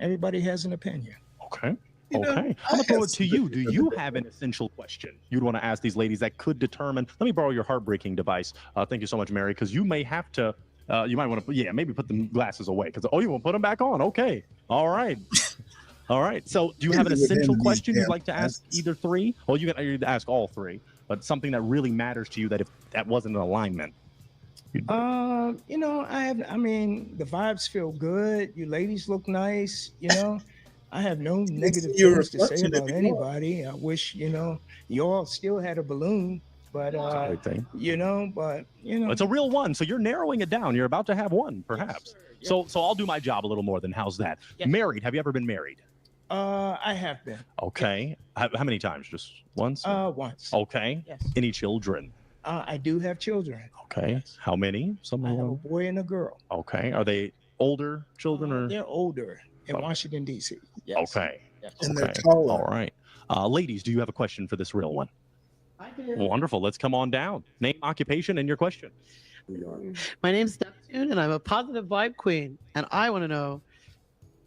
everybody has an opinion. Okay. You know, Okay. I'm gonna throw it to you. Do you have an essential question you'd want to ask these ladies that could determine? Let me borrow your heartbreaking device. Thank you so much, Mary, because you may have to. You might want to, maybe put the glasses away. Because you won't put them back on. Okay. All right. All right. So, do you have an With him essential these question you'd damn like to ask either 3? Well, you can ask all 3, but something that really matters to you that if that wasn't an alignment. You know, I mean, the vibes feel good. You ladies look nice, you know. I have no negative your things to say reflection about if you want. anybody. I wish, you know, you all still had a balloon, but Great thing. you know, It's a real one, so you're narrowing it down. You're about to have one, perhaps. So I'll do my job a little more. Then how's that? Married? Have you ever been married? I have been. Okay. How many times? Just once? Once. Okay. Yes. Any children? I do have children. Okay. How many? I have a boy and a girl. Okay. Are they older children or? They're older in Washington, D.C. Yes. Okay. Yes. And they're Okay. taller. All right. Ladies, do you have a question for this real one? I do. Wonderful. Let's come on down. Name, occupation, and your question. My name's Neptune, and I'm a positive vibe queen. And I want to know,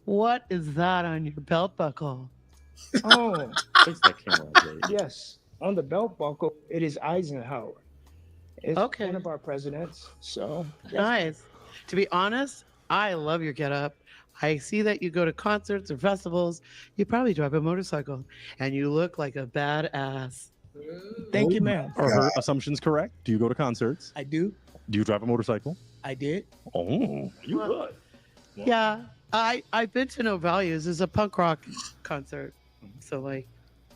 what is that on your belt buckle? Oh, Face that camera, Jay. yes. On the belt buckle, it is Eisenhower. It's Okay. one of our presidents. So yes. Nice. To be honest, I love your getup. I see that you go to concerts or festivals. You probably drive a motorcycle, and you look like a badass. Thank you, ma'am. Are her assumptions correct? Do you go to concerts? I do. Do you drive a motorcycle? I did. Oh, you Well, good. Yeah, I've been to No Values. It's a punk rock concert. So like,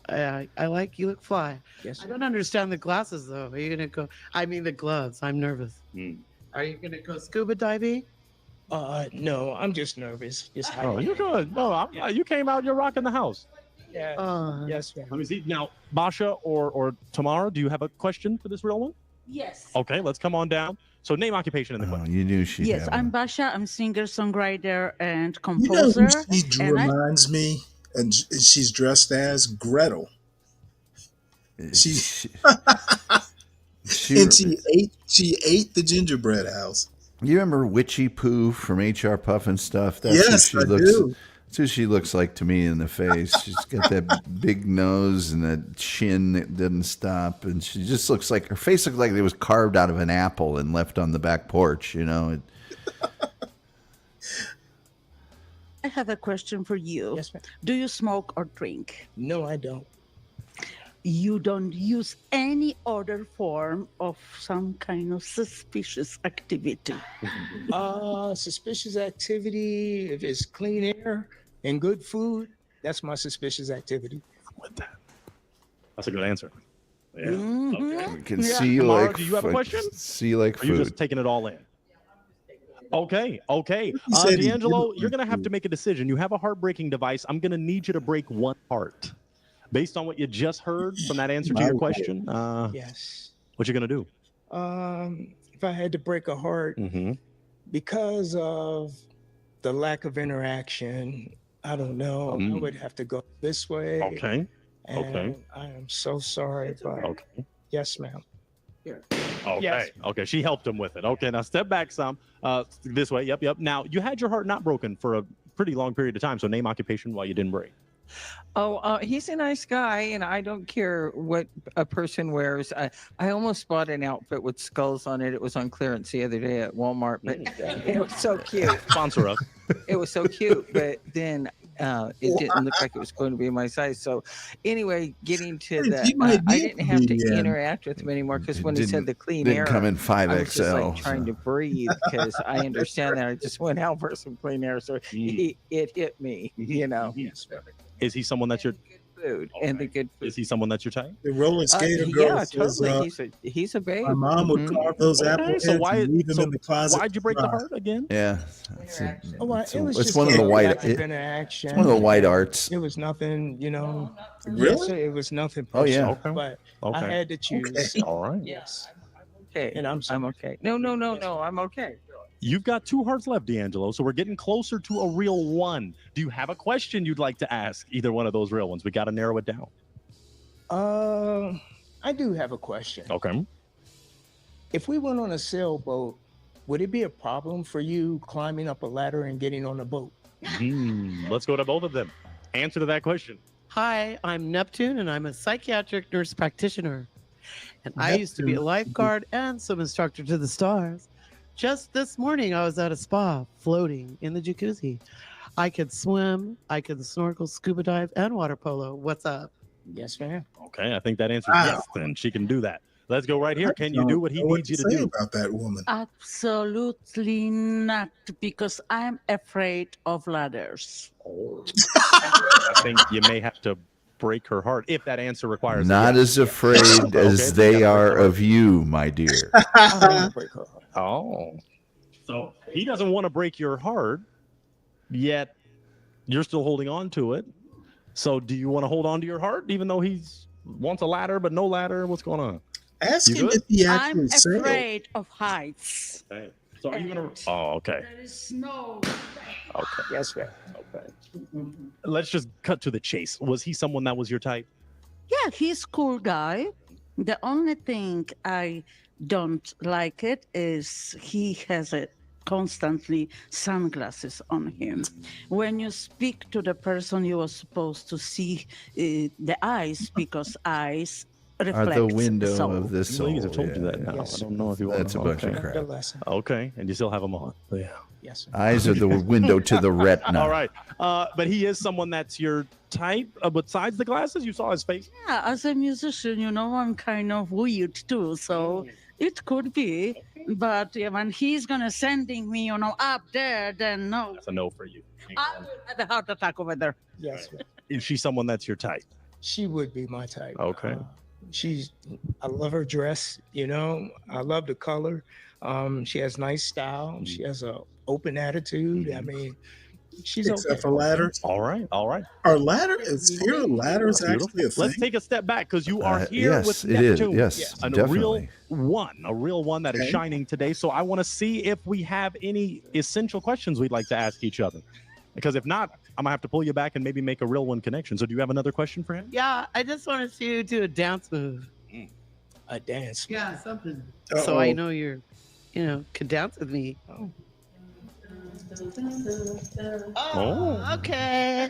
I like You Look Fly. Yes. I don't understand the glasses though. Are you gonna go? I mean the gloves. I'm nervous. Are you gonna go scuba diving? No, I'm just nervous. Just Oh, you're good. No, you came out. You're rocking the house. Yeah. Yes, ma'am. Let me see now, Basha or Tamara. Do you have a question for this real one? Yes. Okay, let's come on down. So name, occupation, and the question. You knew she. Yes, I'm Basha. I'm singer, songwriter, and You know composer. who she and I- reminds me, and she's dressed as Gretel. She and she ate the gingerbread house. You remember Witchy Poo from HR Puff and stuff? Yes, who she I looks. do. That's who she looks like to me in the face. She's got that big nose and that chin that doesn't stop, and she just looks like her face looks like it was carved out of an apple and left on the back porch. You know. I have a question for you. Yes, ma'am. Do you smoke or drink? No, I don't. You don't use any other form of some kind of suspicious activity. Suspicious activity. If it's clean air and good food, that's my suspicious activity. With that, that's a good answer. Yeah. Mhm. We can Yeah. see you Tamara, like. do you have a question? See you like Are you food. just taking it all in? Okay. He said he D'Angelo, didn't you're like going to have food. to make a decision. You have a heartbreaking device. I'm going to need you to break one heart. Based on what you just heard from that answer to your question, Yes. what you going to do? If I had to break a heart Mm-hmm. because of the lack of interaction, I don't know. I would have to go this way. Okay. And Okay. I am so sorry, but Okay. yes, ma'am. Okay. Yes. Okay. She helped him with it. Okay. Now step back some. This way. Yep. Now you had your heart not broken for a pretty long period of time. So name, occupation, while you didn't break. He's a nice guy, and I don't care what a person wears. I almost bought an outfit with skulls on it. It was on clearance the other day at Walmart, but it was so cute. Sponsor us. It was so cute, but then it didn't look like it was going to be my size. So anyway, getting to He the, might be I a didn't have to comedian. interact with him anymore because when he said the clean didn't air, come in I was just 5XL, like trying to breathe because I understand that. I just went out for some clean air, so it hit me, you know. Is he someone that's your Food and the good food. Is he someone that's your type? The roller skater girl Yeah, says, totally. He's a babe. my mom would carve those apple Okay, heads so why? and leave them So in the closet. why'd you break the dry. heart again? Yeah. Well, It's it was it's just one of the white. lack of It's interaction. one of the white arts. It was nothing, you know. Really? Yes, it was nothing. Oh, yeah. personal, Okay. But I Okay. had to choose. Okay. All right. Yes. Okay, And I'm okay. No, I'm okay. You've got 2 hearts left, D'Angelo, so we're getting closer to a real one. Do you have a question you'd like to ask either one of those real ones? We got to narrow it down. I do have a question. Okay. If we went on a sailboat, would it be a problem for you climbing up a ladder and getting on a boat? Let's go to both of them. Answer to that question. Hi, I'm Neptune, and I'm a psychiatric nurse practitioner. And I used to be a Neptune. lifeguard and swim instructor to the stars. Just this morning, I was at a spa floating in the jacuzzi. I could swim, I could snorkel, scuba dive, and water polo. What's up? Yes, ma'am. Okay, I think that answers Wow. yes. Then she can do that. Let's go right here. Can you Don't do what he know needs you to say do? about that woman. Absolutely not, because I'm afraid of ladders. I think you may have to break her heart if that answer requires. a Not yes. as afraid as they are of you, my dear. Oh, so he doesn't want to break your heart, yet you're still holding on to it. So do you want to hold on to your heart, even though he's wants a ladder but no ladder? What's going on? Ask You him good? if he I'm actually sailed. afraid of heights. Okay. So are you gonna? Oh, okay. There is no. Okay. Yes, ma'am. Okay. Let's just cut to the chase. Was he someone that was your type? Yeah, he's cool guy. The only thing I don't like it is he has a constantly sunglasses on him. When you speak to the person, you are supposed to see the eyes because eyes Are reflect the window soul. of the soul. Ladies have told you yeah, that now. yeah. I don't know if you want That's a bunch of okay. crap. The lesson. Okay, and you still have them on. Yeah. Yes, sir. Eyes are the window to the retina. All right. But he is someone that's your type. Besides the glasses, you saw his face. Yeah, as a musician, you know, I'm kind of weird too, so it could be. But yeah, when he's gonna sending me, you know, up there, then no. That's a no for you. I will have a heart attack over there. Yes, Is she someone that's your type? she would be my type. Okay. I love her dress. I love the color. She has nice style. She has a open attitude. I mean, she's Except okay. for ladders. All right. Are fear of ladders actually a thing? Let's take a step back because you are here yes, with it is. Neptune. Yes, a definitely. real one that is Okay. shining today. So I want to see if we have any essential questions we'd like to ask each other. Because if not, I'm gonna have to pull you back and maybe make a real one connection. So do you have another question for him? Yeah, I just want to see you do a dance move. A dance. Yeah, something. Uh-oh. So I know can dance with me. Oh, okay.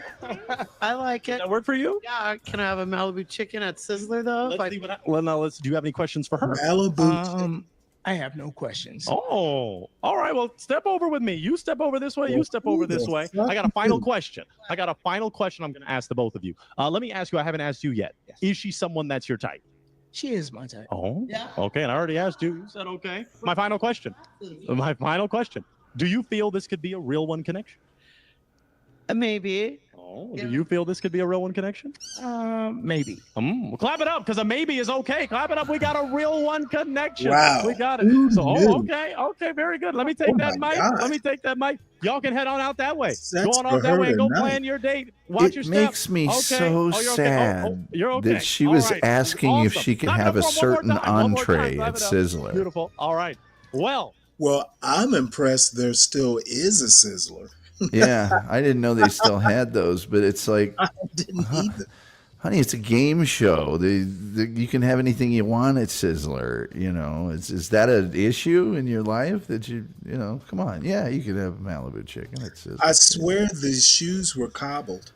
I like it. That work for you? Yeah. Can I have a Malibu chicken at Sizzler though? Let's see well, now do you have any questions for her? Malibu. I have no questions. Oh, all right. Well, step over with me. You step over this way. You step over this way. I got a final question. I'm going to ask the both of you. Let me ask you. I haven't asked you yet. Is she someone that's your type? She is my type. Oh, Yeah. okay. And I already asked you. You said okay. My final question. Do you feel this could be a real one connection? Maybe. Oh, do you feel this could be a real one connection? Maybe. Well, clap it up because a maybe is okay. Clap it up. We got a real one connection. Wow. We got it. Who So, knew? okay, very good. Let me take Oh that my mic. God. Let me take that mic. Y'all can head on out that way. Sex Go on for out that her way and go tonight. plan your date. Watch your It step. makes me Okay. so Oh, you're okay. sad You're okay. that she All was right. asking if Awesome. she could Clap it have up a one more certain time. One more time. entree Clap at it up. Sizzler. Beautiful. All right. Well, I'm impressed there still is a Sizzler. Yeah, I didn't know they still had those, but it's like, I didn't either. honey, it's a game show. You can have anything you want at Sizzler. Is that an issue in your life that come on? Yeah, you can have Malibu chicken at Sizzler. I swear the shoes were cobbled.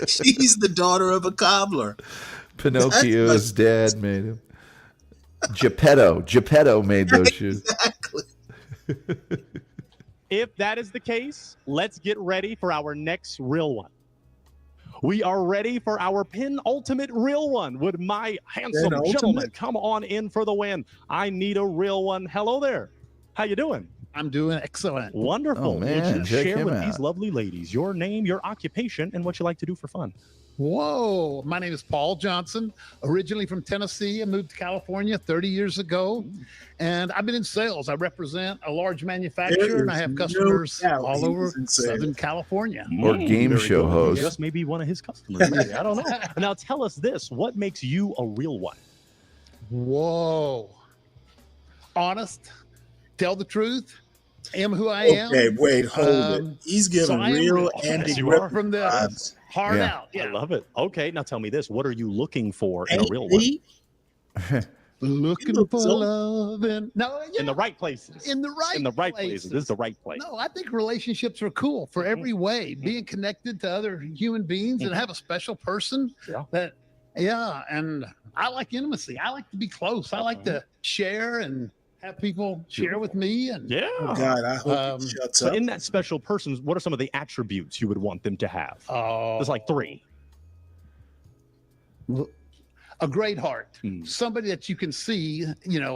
She's the daughter of a cobbler. Pinocchio's dad made him. Geppetto made those shoes. Exactly. if that is the case, let's get ready for our next real one. We are ready for our penultimate real one. Would my handsome gentleman come on in for the win? I need a real one. Hello there. How you doing? I'm doing excellent. Wonderful. Oh, man, Would you check share him with out. these lovely ladies your name, your occupation, and what you like to do for fun? Whoa. My name is Paul Johnson, originally from Tennessee. I moved to California 30 years ago, and I've been in sales. I represent a large manufacturer, and I have customers all over Southern California. Or game Very show good. host. Just maybe one of his customers. Maybe. I don't know. Now tell us this. What makes you a real one? Whoa. Honest, tell the truth, am who I am. Okay, wait, hold it. He's giving so I am real real. Andy Yes, you Griffith are. From the vibes. heart out. Yeah. I love it. Okay, now tell me this. What are you looking for in a real one? Looking for love and In the right places. in the right places. This is the right place. No, I think relationships are cool for every way. Being connected to other human beings and have a special person that, and I like intimacy. I like to be close. I like to share and have people share with me. And Oh, God, I hope it shuts So up. in that special person, what are some of the attributes you would want them to have? There's like 3. a great heart, somebody that you can see,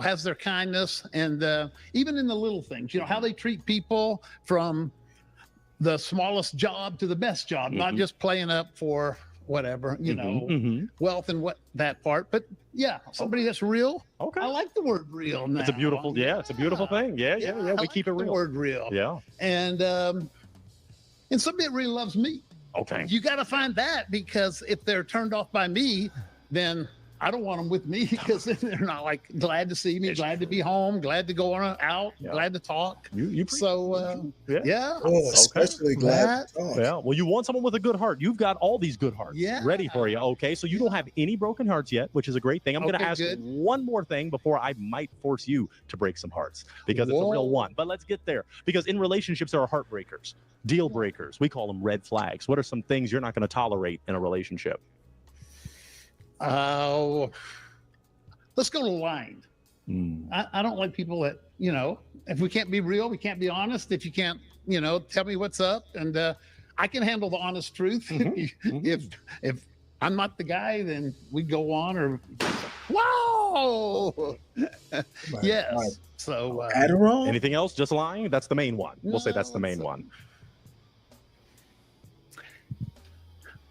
has their kindness, and even in the little things, how they treat people, from the smallest job to the best job, not just playing up for whatever, wealth and that part, but somebody that's real. Okay, I like the word real now. It's a beautiful, it's a beautiful thing. Yeah. I We like keep it the real. word real. Yeah. And somebody that really loves me. Okay. You got to find that, because if they're turned off by me, then I don't want them with me, because they're not like glad to see me, glad to be home, glad to go out, glad to talk. So especially glad to talk. Yeah. Well, you want someone with a good heart. You've got all these good hearts ready for you. Okay. So you don't have any broken hearts yet, which is a great thing. I'm going to ask one more thing before I might force you to break some hearts, because it's a real one. But let's get there, because in relationships, there are heartbreakers, deal breakers. We call them red flags. What are some things you're not going to tolerate in a relationship? Let's go to lying. I don't like people that, if we can't be real, we can't be honest. If you can't, tell me what's up, and I can handle the honest truth. If I'm not the guy, then we go on, or Whoa! Yes. So Adderall. Anything else? Just lying? That's the main one. We'll say that's the main one.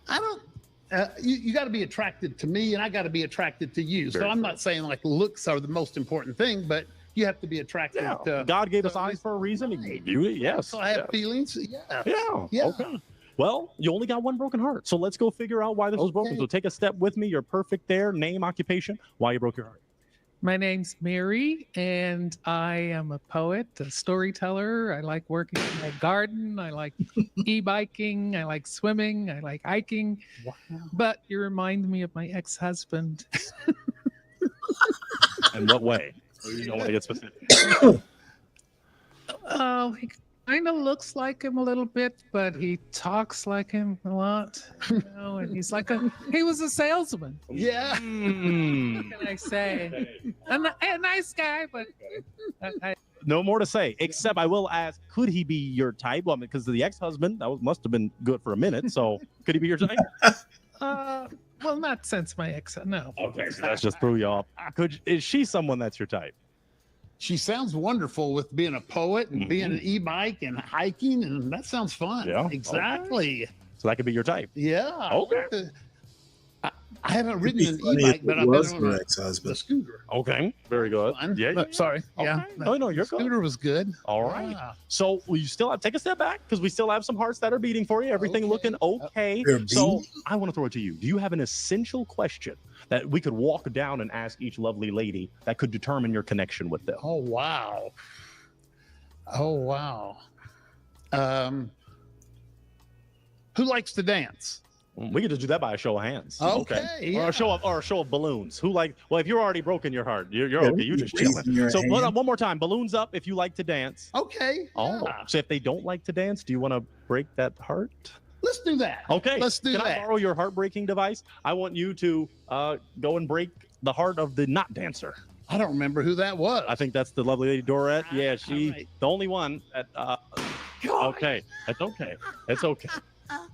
I don't. You got to be attracted to me, and I got to be attracted to you. So I'm not saying like looks are the most important thing, but you have to be attracted. Yeah. God gave us eyes for a reason. He gave you it. Yes. So I have yes. feelings. Yeah. Yeah. Okay. Well, you only got one broken heart, so let's go figure out why this was broken. So take a step with me. You're perfect there. Name, occupation, why you broke your heart. My name's Mary, and I am a poet, a storyteller. I like working in my garden. I like e-biking. I like swimming. I like hiking. Wow. But you remind me of my ex-husband. In what way? You don't want to get specific. Oh, he kind of looks like him a little bit, but he talks like him a lot. You know, and he was a salesman. Yeah. What can I say? A nice guy, but No more to say, except I will ask, could he be your type? Well, because of the ex-husband, must have been good for a minute. So could he be your type? Well, not since my ex. No. Okay, so that's just threw you off. Is she someone that's your type? She sounds wonderful with being a poet and being an e-bike and hiking, and that sounds fun. Yeah. Exactly. Okay. So that could be your type. Yeah. Okay. I haven't ridden It'd an be funny e-bike, if but it I've was been her on ex-husband. the scooter. Okay. Very good. Fun. Yeah. But, sorry. Okay. Yeah. No, you're good. Scooter was good. All right. Yeah. So you still take a step back because we still have some hearts that are beating for you. Everything looking okay. They're So beating? I want to throw it to you. Do you have an essential question that we could walk down and ask each lovely lady that could determine your connection with them? Oh wow. Oh wow. Who likes to dance? We could just do that by a show of hands. Okay, Or a show of balloons. Who like? Well, if you're already broken your heart, you're okay. You just raising chilling. your So hand. one more time, balloons up if you like to dance. Okay. Oh, yeah. so if they don't like to dance, do you want to break that heart? Let's do that. Okay. Let's do Can I that. borrow your heartbreaking device? I want you to go and break the heart of the not dancer. I don't remember who that was. I think that's the lovely lady Dorette. Yeah, she right. the only one. Okay, that's okay. It's okay.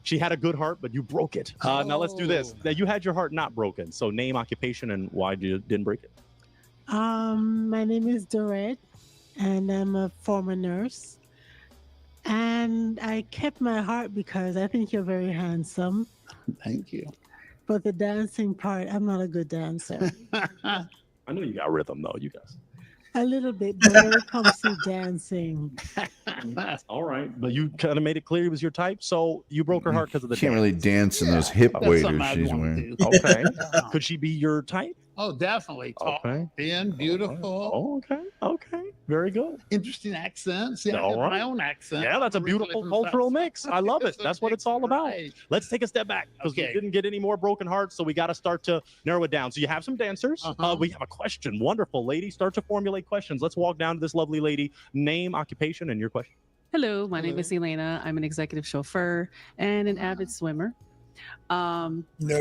She had a good heart, but you broke it. Now let's do this. Now you had your heart not broken. So name, occupation, and why you didn't break it. My name is Dorette, and I'm a former nurse. And I kept my heart because I think you're very handsome. Thank you. But the dancing part, I'm not a good dancer. I know you got rhythm though, you guys. A little bit, but when it comes to dancing, All right, but you kind of made it clear he was your type, so you broke her heart because of the Can't dance. really dance in those hip That's waders something I'd she's want to wearing. do. Okay, could she be your type? Oh, definitely. Tall, Okay. thin, beautiful. Oh, okay, very good. Interesting accents. Yeah, I All have right. my own accent. Yeah, that's a beautiful cultural mix. I love it. That's what it's all about. Right. Let's take a step back because we Okay. didn't get any more broken hearts, so we got to start to narrow it down. So you have some dancers. Uh-huh. We have a question. Wonderful, lady. Start to formulate questions. Let's walk down to this lovely lady. Name, occupation, and your question. Hello, my name is Elena. I'm an executive chauffeur and an avid swimmer. I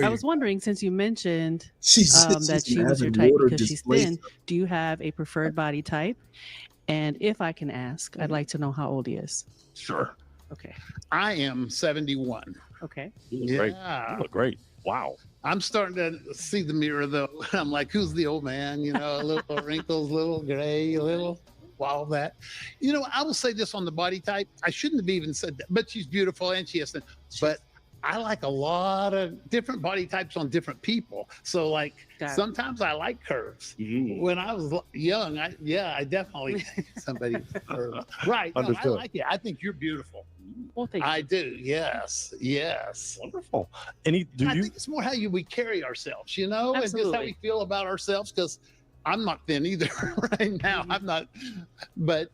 was wondering, since you mentioned that she was your type because she's thin, do you have a preferred body type? And if I can ask, I'd like to know how old he is. Sure. Okay. I am 71. Okay. You look great. Yeah. You look great. Wow. I'm starting to see the mirror though. I'm like, who's the old man? You know, a little wrinkles, a little gray, a little all that. You know, I will say this on the body type. I shouldn't have even said that, but she's beautiful and she has to, but I like a lot of different body types on different people. So like Got it. sometimes I like curves. When I was young, I definitely somebody curves. Right. No, I Understood. like it. I think you're beautiful. Well, thank I do. Yes. Yes. Wonderful. I think it's more how we carry ourselves, you know, and just how Absolutely. we feel about ourselves. Because I'm not thin either right now. I'm not, but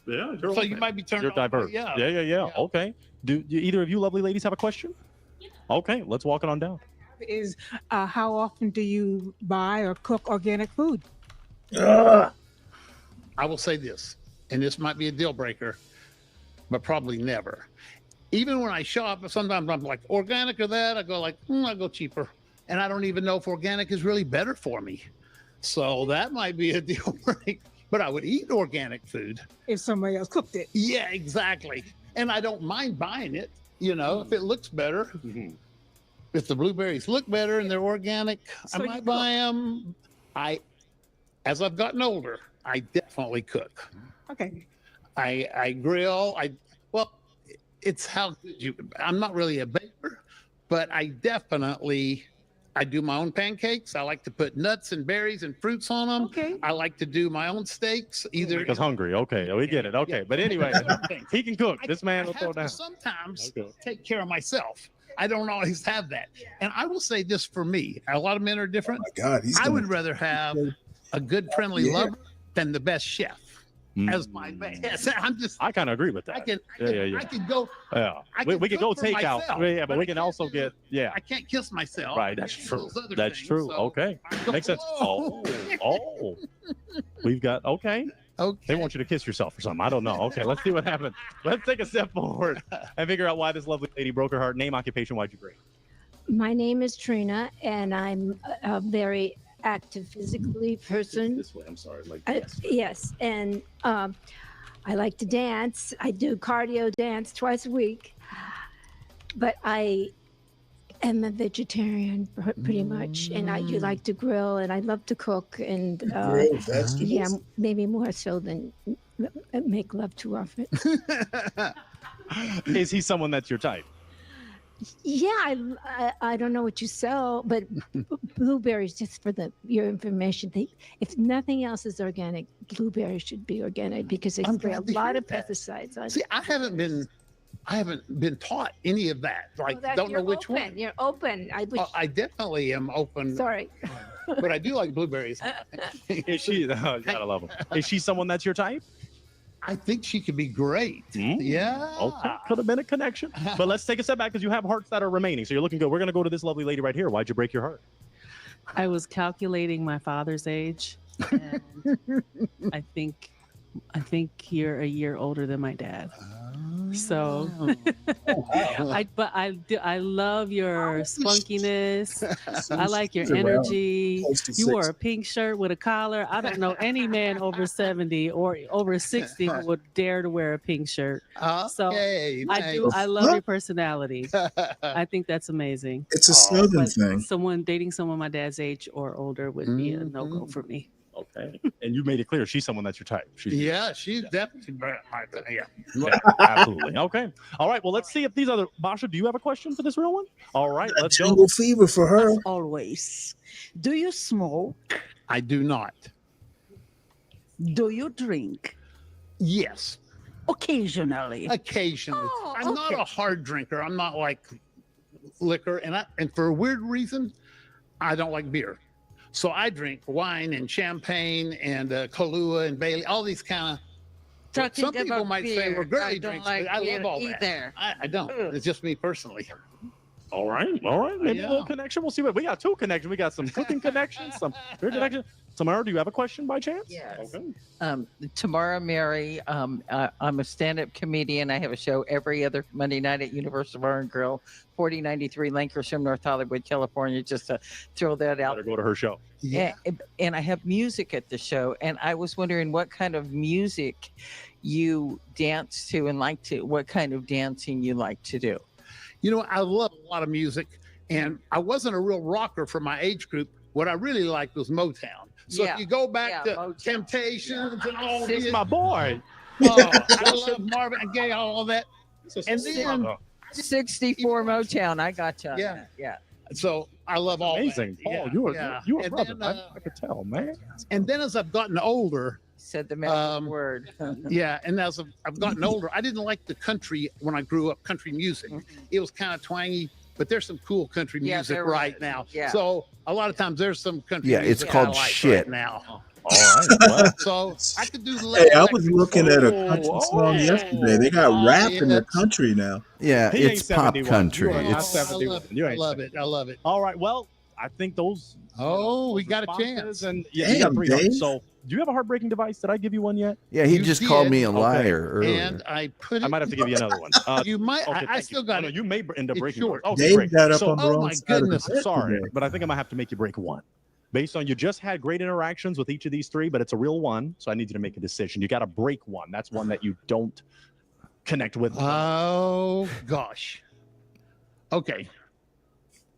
yeah. so you might be turned You're off, diverse. Yeah. Yeah. Okay. Do either of you lovely ladies have a question? Okay, let's walk it on down. Is how often do you buy or cook organic food? I will say this, and this might be a deal breaker, but probably never. Even when I shop, sometimes I'm like organic or that. I go like, I'll go cheaper, and I don't even know if organic is really better for me. So that might be a deal break. But I would eat organic food if somebody else cooked it. Yeah, exactly. And I don't mind buying it. You know, if it looks better. If the blueberries look better and they're organic, So I you might cook. buy them. As I've gotten older, I definitely cook. Okay. I grill. It's how good you. I'm not really a baker, but I do my own pancakes. I like to put nuts and berries and fruits on them. Okay. I like to do my own steaks. Either Because hungry. Okay, we get it. Okay, but anyway, he can cook. This man will throw down. Sometimes take care of myself. I don't always have that. And I will say this for me: a lot of men are different. Oh my God, I would rather have a good, friendly lover than the best chef. As my best. I kind of agree with that. I can go. Yeah, I we can can go cook for take out. myself, Yeah, but we can also get. Yeah. I can't kiss myself. Right, that's and true. those other That's things, true. so Okay, go, makes sense. "Whoa." Oh, we've got okay. They want you to kiss yourself or something. I don't know. Okay, let's see what happens. Let's take a step forward and figure out why this lovely lady broke her heart. Name, occupation, why'd you break? My name is Trina, and I'm a very active physically person. This way. I'm sorry. Like Yes, and I like to dance. I do cardio dance twice a week, but I am a vegetarian pretty much, and I do like to grill, and I love to cook, and Grill vegetables? yeah, maybe more so than make love too often. Is he someone that's your type? Yeah, I don't know what you sell, but blueberries, just for your information, if nothing else is organic, blueberries should be organic because they spray a lot of pesticides on See, it. I haven't been taught any of that. Like, don't know which one. You're open. I wish. I definitely am open. Sorry. But I do like blueberries. Is she? Oh, you gotta love him. Is she someone that's your type? I think she could be great. Yeah. Okay. Could have been a connection. But let's take a step back because you have hearts that are remaining. So you're looking good. We're gonna go to this lovely lady right here. Why'd you break your heart? I was calculating my father's age, and I think you're a year older than my dad. So, I love your spunkiness. I like your energy. You wore a pink shirt with a collar. I don't know any man over 70 or over 60 who would dare to wear a pink shirt. So I love your personality. I think that's amazing. It's a Southern But thing. dating someone my dad's age or older would be a no-go for me. Okay. And you made it clear she's someone that's your type. She's definitely my type. Yeah. Yeah, absolutely. Okay. All right. Well, let's see if these other Basha, do you have a question for this real one? All right. Let's go. Jungle fever for her. Always. Do you smoke? I do not. Do you drink? Yes. Occasionally. Occasionally. Oh, I'm not a hard drinker. I'm not like liquor, and for a weird reason, I don't like beer. So I drink wine and champagne and Kahlua and Bailey, all these kind of. Some people might say we're girly drinks, but I love all that. I don't. It's just me personally. All right. Maybe a little connection. We'll see what we got. Two connections. We got some cooking connections, some beer connections. Tamara, do you have a question by chance? Yes. Okay. Tamara Mary, I'm a stand-up comedian. I have a show every other Monday night at Universal Bar and Grill, 4093 Lankershim, North Hollywood, California, just to throw that out. Better go to her show. Yeah. And I have music at the show, and I was wondering what kind of music you dance to and what kind of dancing you like to do. You know, I love a lot of music, and I wasn't a real rocker for my age group. What I really liked was Motown. So if you go back to Motown. Temptations and all This this, my boy. I love Marvin Gaye, all that. And then 64 Motown, I got you. Yeah. So I love all amazing. that. Paul, you a brother. I could tell, man. And then as I've gotten older, said the magic word. Yeah, and as I've gotten older, I didn't like the country when I grew up. Country music, it was kind of twangy. But there's some cool country music right now. Yeah. So a lot of times there's some country Yeah, music it's called I like shit. right now. All right. Well, So I could do Hey, I was looking at a country song yesterday. They got rap in the country now. Yeah, He ain't it's pop 71. country. You are not It's 71. You I ain't love it. I love it. All right. Well, I think those. We got a chance. And you got Damn, 3 Dave. So, do you have a heartbreaking device? Did I give you one yet? Yeah, he You just called did. me a Okay. liar earlier. And I put it. I might have to give you another one. You might. Okay, I thank still you. got No, it. you may end up It's breaking short. yours. Okay, Dave great. got up So, on the oh wrong my side of the goodness. bed I'm sorry, today. but I think I'm gonna have to make you break one. Based on you just had great interactions with each of these 3, but it's a real one. So I need you to make a decision. You got to break one. That's one that you don't connect with. Oh gosh. Okay.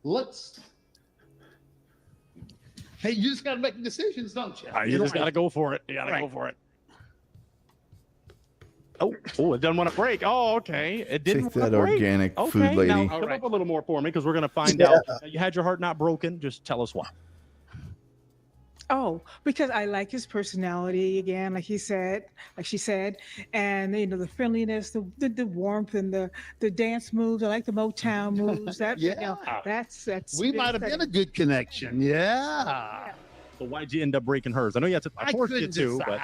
Let's. Hey, you just got to make decisions, don't you? You just got to go for it. You got to go for it. Oh, it doesn't want to break. Oh, okay. It didn't Take wanna that break. organic Okay, food lady. Now, come up a little more for me because we're going to find out. You had your heart not broken. Just tell us why. Oh, because I like his personality again, like she said, and the friendliness, the warmth, and the dance moves. I like the Motown moves. That that's. We might have been a good connection. Yeah. So why'd you end up breaking hers? I know you had to. I forced you to, but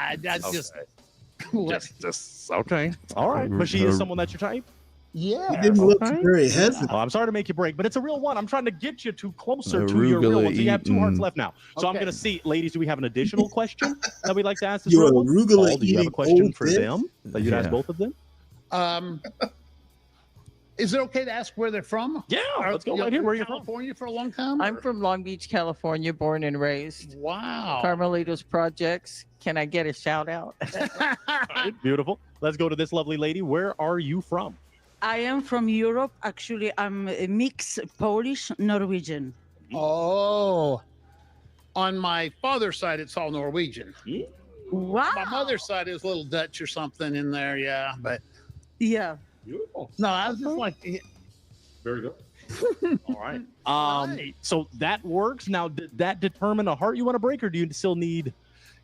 just okay. All right, but she is someone that's your type. Yeah. He didn't look very hesitant. Oh, I'm sorry to make you break, but it's a real one. I'm trying to get you closer to your real one. So you have 2 hearts left now. So I'm going to see, ladies, do we have an additional question that we'd like to ask this You're real a one? arugula Paul, do you have a eating question old for bitch? them that you'd ask both of them? Is it okay to ask where they're from? Yeah, let's go right here. Where are you from? California for a long time? I'm from Long Beach, California, born and raised. Wow. Carmelitos Projects. Can I get a shout out? Beautiful. Let's go to this lovely lady. Where are you from? I am from Europe. Actually, I'm a mix Polish Norwegian. Oh, on my father's side, it's all Norwegian. Wow. My mother's side is a little Dutch or something in there. Yeah, but yeah. Beautiful. No, I was just like, Very good. All right. So that works. Now, did that determine a heart you want to break, or do you still need?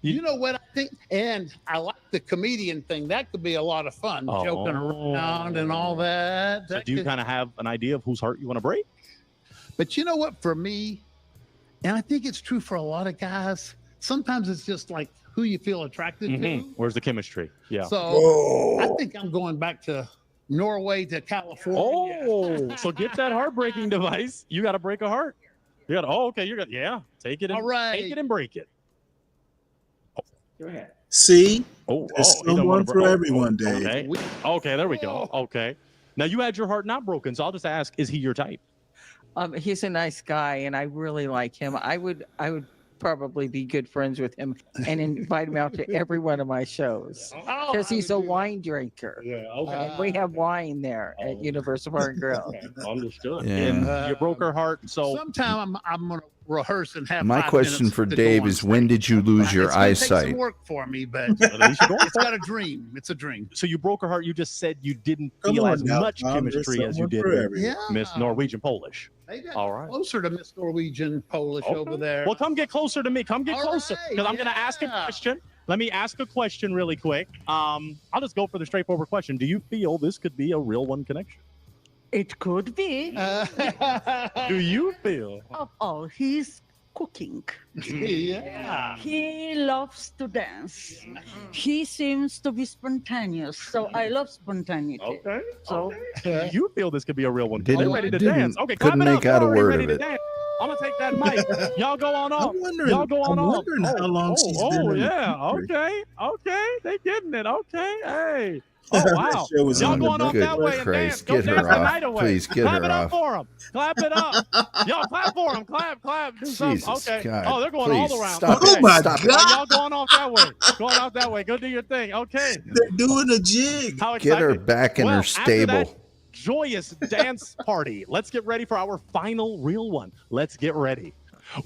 You know what I think, and I like the comedian thing. That could be a lot of fun, joking around and all that. So do you kind of have an idea of whose heart you want to break? But you know what? For me, and I think it's true for a lot of guys, sometimes it's just like who you feel attracted to. Where's the chemistry? Yeah. So I think I'm going back to Norway to California. Oh, so get that heartbreaking device. You got to break a heart. You got to, okay, you got, take it and, All right. take it and break it. Go ahead. See? There's There's someone for everyone, Dave. Okay, there we go. Okay. Now you had your heart not broken, so I'll just ask, is he your type? He's a nice guy, and I really like him. I would probably be good friends with him and invite him out to every one of my shows because he's a wine drinker. Yeah, okay. And we have wine there at Universal Bar and Grill. Understood. Yeah. And you broke her heart, so sometime I'm going to rehearse and have My 5 question minutes for to Dave go on is, when did you lose your It's gonna take eyesight? some work for me, but At least you're going it's got a dream. It's a dream. So you broke her heart. You just said you didn't Come feel on as now, much Tom, there's chemistry as you someone did for with everyone. Miss Norwegian Polish. They got All right. closer to Miss Norwegian Polish Okay. over there. Well, come get closer to me. Come get closer, because I'm going to ask a question. Let me ask a question really quick. I'll just go for the straightforward question. Do you feel this could be a real one connection? It could be. Do you feel? Oh, he's cooking. Yeah. He loves to dance. He seems to be spontaneous. So I love spontaneity. Okay. So Do you feel this could be a real one? Didn't- Are you ready to didn't- dance? Okay, couldn't clap it make up. out a You're already word ready of to it. dance. I'm gonna take that mic. Y'all go on off. wondering- Y'all go on I'm off. wondering how long she's been in the yeah. country. Okay. They getting it. Okay. Hey. Oh That wow. show was Y'all on going the off good that way and Christ, dance. Go get dance her the off. night away. Please get clap her it up off. for him. Clap it up. Y'all clap for him. Clap. Do something. Jesus Okay. God, Oh, they're going please all around. stop okay. it. Oh my Stop it. God. Y'all going off that way. Going off that way. Go do your thing. Okay. They're doing a jig. How Get her excited. back in Well, her after that stable. joyous dance party. Let's get ready for our final real one. Let's get ready.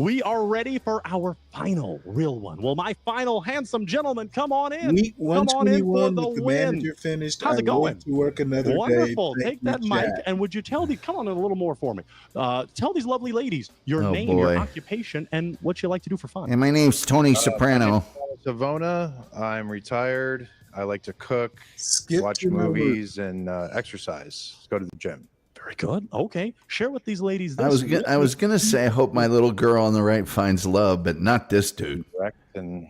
We are ready for our final real one. Well, my final handsome gentleman, come on in. Week Come on in for 121 the with the win. manager finished. How's I it going? went to work another Wonderful. day. Take Thank that you, mic, Jack. and would you tell come on a little more for me. Tell these lovely ladies your Oh, name, your boy. occupation, and what you like to do for fun. And my name's Tony Soprano. Savona. I'm retired. I like to cook, Skip watch to number- movies, and exercise. Go to the gym. Very good. Okay. Share with these ladies this. I was gonna say, I hope my little girl on the right finds love, but not this dude. Correct, and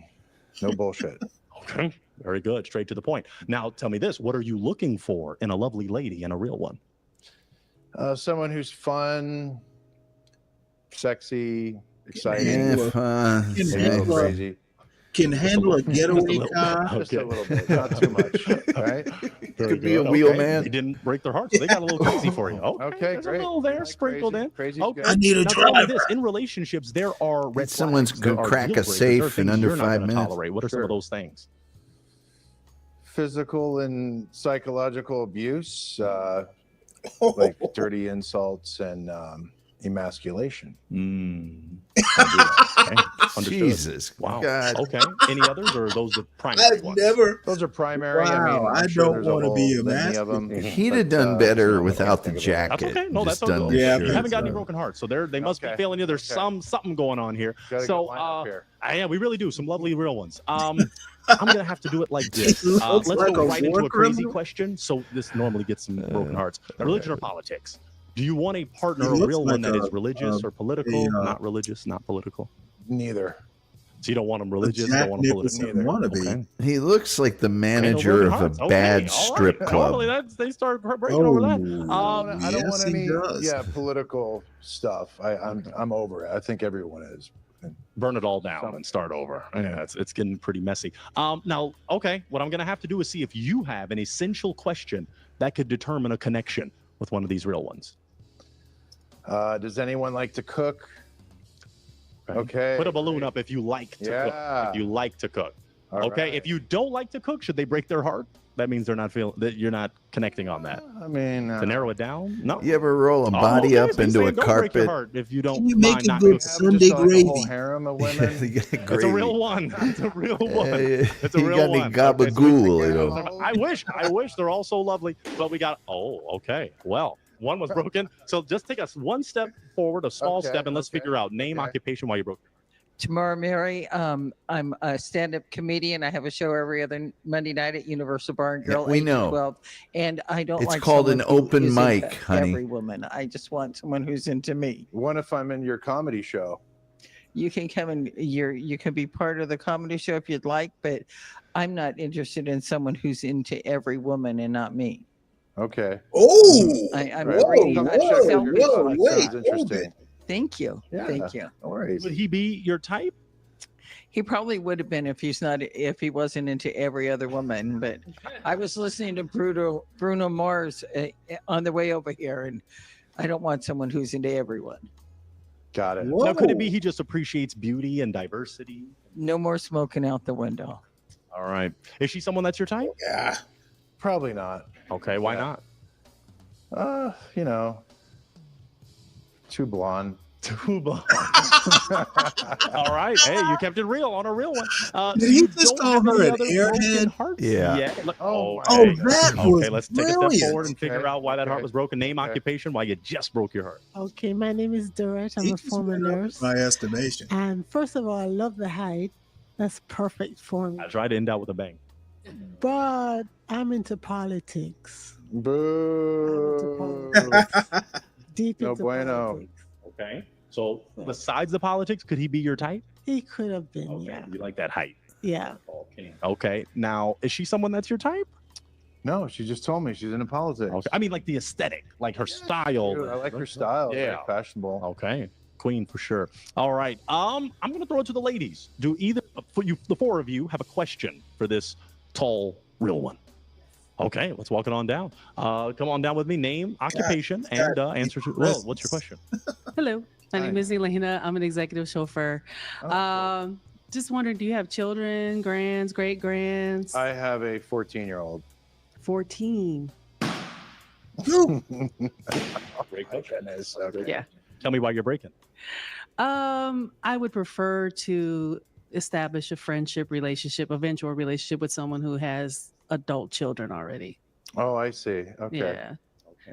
no bullshit. Okay. Very good. Straight to the point. Now, tell me this. What are you looking for in a lovely lady and a real one? Someone who's fun, sexy, exciting, If, Can a little handle a- crazy. Can handle a getaway little bit. car. Just a little bit, not too much. All right. Could be a wheelman. They didn't break their hearts, so they got a little crazy for you. Okay, Okay, there's great. a little there Like sprinkled crazy. in. Crazy's Okay. good. I need a Now, tell me driver. this. In relationships, there are red Someone's flags. There gonna are crack deal a breakers. There are safe in things under you're not 5 gonna minutes. Tolerate. What are some of Sure. those things? Physical and psychological abuse, Oh. like dirty insults and emasculation. Okay. Understood. Jesus. Wow. God. Okay. Any others, or are those the primary I've ones? never. Those are primary. Wow, I mean, I I'm sure don't there's a wanna whole be litany of them. He'd have but, done better I without the can't think of it. jacket. That's okay. No, that's Just done all the good. Yeah, You shirt. haven't got any broken hearts, so they must be Okay. failing you. There's something going on here. Got a So good lineup here. yeah, we really do some lovely real ones. I'm gonna have to do it like this. Looks Let's like go a right into war a crazy criminal. question. So this normally gets some broken hearts. Religion or politics? Do you want a partner, He a looks real one like that is a- religious or political? a, Not religious, not political. Neither. So you don't want them religious, Jack don't want them Nicholson political. wannabe. Okay. He looks like the Ain't no manager broken of a hearts. Okay, bad all right. strip club. Normally they start breaking over that. Oh, I don't yes, want he any does. political stuff. I'm over it. I think everyone is. Burn it all down and start over. Yeah, it's getting pretty messy. Now, okay, what I'm gonna have to do is see if you have an essential question that could determine a connection with one of these real ones. Does anyone like to cook? Okay. Put a balloon up if you like to cook. Yeah. If you like to cook. All Okay. right. If you don't like to cook, should they break their heart? That means they're not feeling that you're not connecting on that. I mean, To narrow it down? No. You ever roll a body okay, up so you're into a saying don't break your carpet? heart if you don't Can you make mind a not good cooking. Sunday just like a whole gravy? harem of women. It's a real one. It's a real one. It's a you real got any one. gabagool, you know? I wish they're all so lovely, but we got. Oh, okay. Well, one was broken. So just take us one step forward, a small Okay, step, and let's figure out name, occupation, why you broke. Tamara Mary, I'm a stand-up comedian. I have a show every other Monday night at Universal Bar and Yeah, Grill, we 8 to know. 12. And I don't It's like called an someone who open is mic, into honey. Every woman. I just want someone who's into me. What if I'm in your comedy show? You can come and you can be part of the comedy show if you'd like, but I'm not interested in someone who's into every woman and not me. Okay. Oh, I'm Right. greedy. Come I'm check out selfish your like show. that. wait, Sounds interesting. Thank you. Yeah. Thank you. No worries. Would he be your type? He probably would have been if he wasn't into every other woman. But I was listening to Bruno Mars on the way over here, and I don't want someone who's into everyone. Got it. Now, could it be he just appreciates beauty and diversity? No more smoking out the window. All right. Is she someone that's your type? yeah. Probably not. Okay. Why Yeah. not? You know, too blonde. Too blonde. All right. Hey, you kept it real on a real one. Did so he you just don't call have her any an other airhead? broken hearts? Yeah. Look, Oh, Oh, okay. that was Okay, let's take a step brilliant. forward and figure Okay, out why that heart okay, was broken. Name, okay. occupation, why you just broke your heart. Okay, my name is Dorette. I'm He a just former went up in nurse. my estimation. And first of all, I love the height. That's perfect for me. I tried to end out with a bang. But I'm into politics. Boo. Deep No into bueno. politics. Okay. So besides the politics, could he be your type? He could have been, Okay. yeah. You like that height. Yeah. Okay. Okay. Now, is she someone that's your type? No, she just told me she's into politics. Okay. I mean, like the aesthetic, like her style. Dude, I like her style. Yeah. Very fashionable. Okay. Queen for sure. All right. I'm gonna throw it to the ladies. Do either for you, the four of you, have a question for this tall, real one? Okay, let's walk it on down. Come on down with me. Name, occupation, and answer to. Well, what's your question? Hello, my name Hi. is Elena. I'm an executive chauffeur. Just wondering, do you have children, grands, great grands? I have a 14-year-old. 14. Great question. Yeah. Tell me why you're breaking. I would prefer to establish a friendship relationship, eventual relationship with someone who has adult children already. Oh, I see. Okay. Yeah.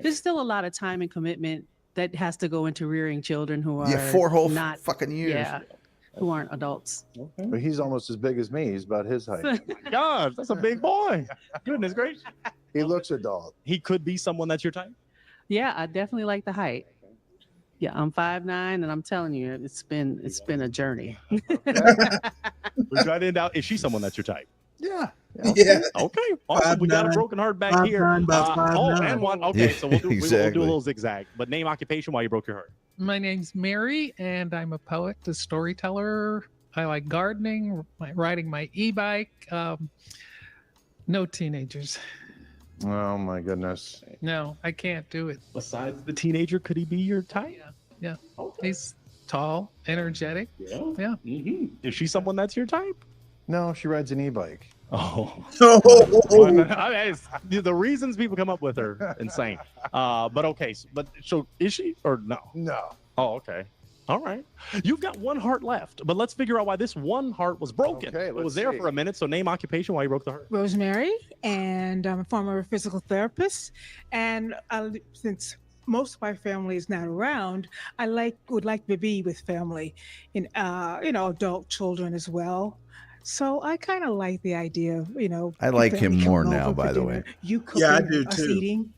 There's still a lot of time and commitment that has to go into rearing children who are Yeah, 4 whole not fucking years. Yeah, who aren't adults. But he's almost as big as me. He's about his height. Gosh, that's a big boy. Goodness gracious. He looks adult. He could be someone that's your type. Yeah, I definitely like the height. Yeah, I'm 5'9", and I'm telling you, it's been a journey. We tried to end out. Is she someone that's your type? Yeah. Yeah. Okay. Awesome. We got a 5'9", broken heart back 5'9", here. about Oh, 5'9". and one. Okay, so we'll do, we'll do Exactly. a little zigzag. But name, occupation, why you broke your heart. My name's Mary, and I'm a poet, a storyteller. I like gardening, riding my e-bike. No teenagers. Oh my goodness. No, I can't do it. Besides the teenager, could he be your type? Yeah. He's tall, energetic. Yeah. Yeah. Mm-hmm. Is she someone that's your type? No, she rides an e-bike. Oh. Oh. I mean, the reasons people come up with are insane. But okay. So is she or no? No. Oh, okay. All right. You've got one heart left, but let's figure out why this one heart was broken. Okay, it was let's there see. for a minute, so name, occupation, why you broke the heart. Rosemary, and I'm a former physical therapist. And since most of my family is not around, I would like to be with family, and adult children as well. So I kind of like the idea of I like family him more coming now, over by for the dinner, way. You cooking, Yeah, I do us too. eating.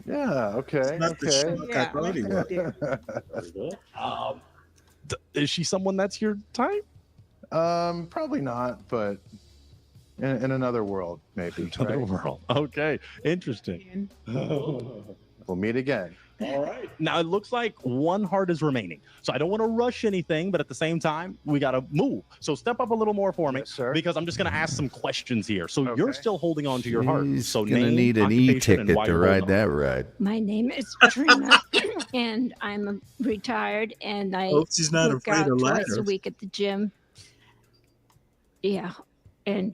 Yeah. Okay. Not the Okay. shock Yeah, I thought he I like was. that idea. Is she someone that's your type? Probably not, but in another world, maybe. Another right? world. Okay. Interesting. We'll meet again. All right. Now it looks like one heart is remaining. So I don't want to rush anything, but at the same time, we got to move. So step up a little more for me, sir. because I'm just going to ask some questions here. So you're still holding on to your heart. He's So gonna name, need an occupation, and e-ticket why to you're ride holding on. that ride. My name is Trina, and I'm retired, and I Hope she's not work afraid out of twice a ladders. week at the gym. Yeah, and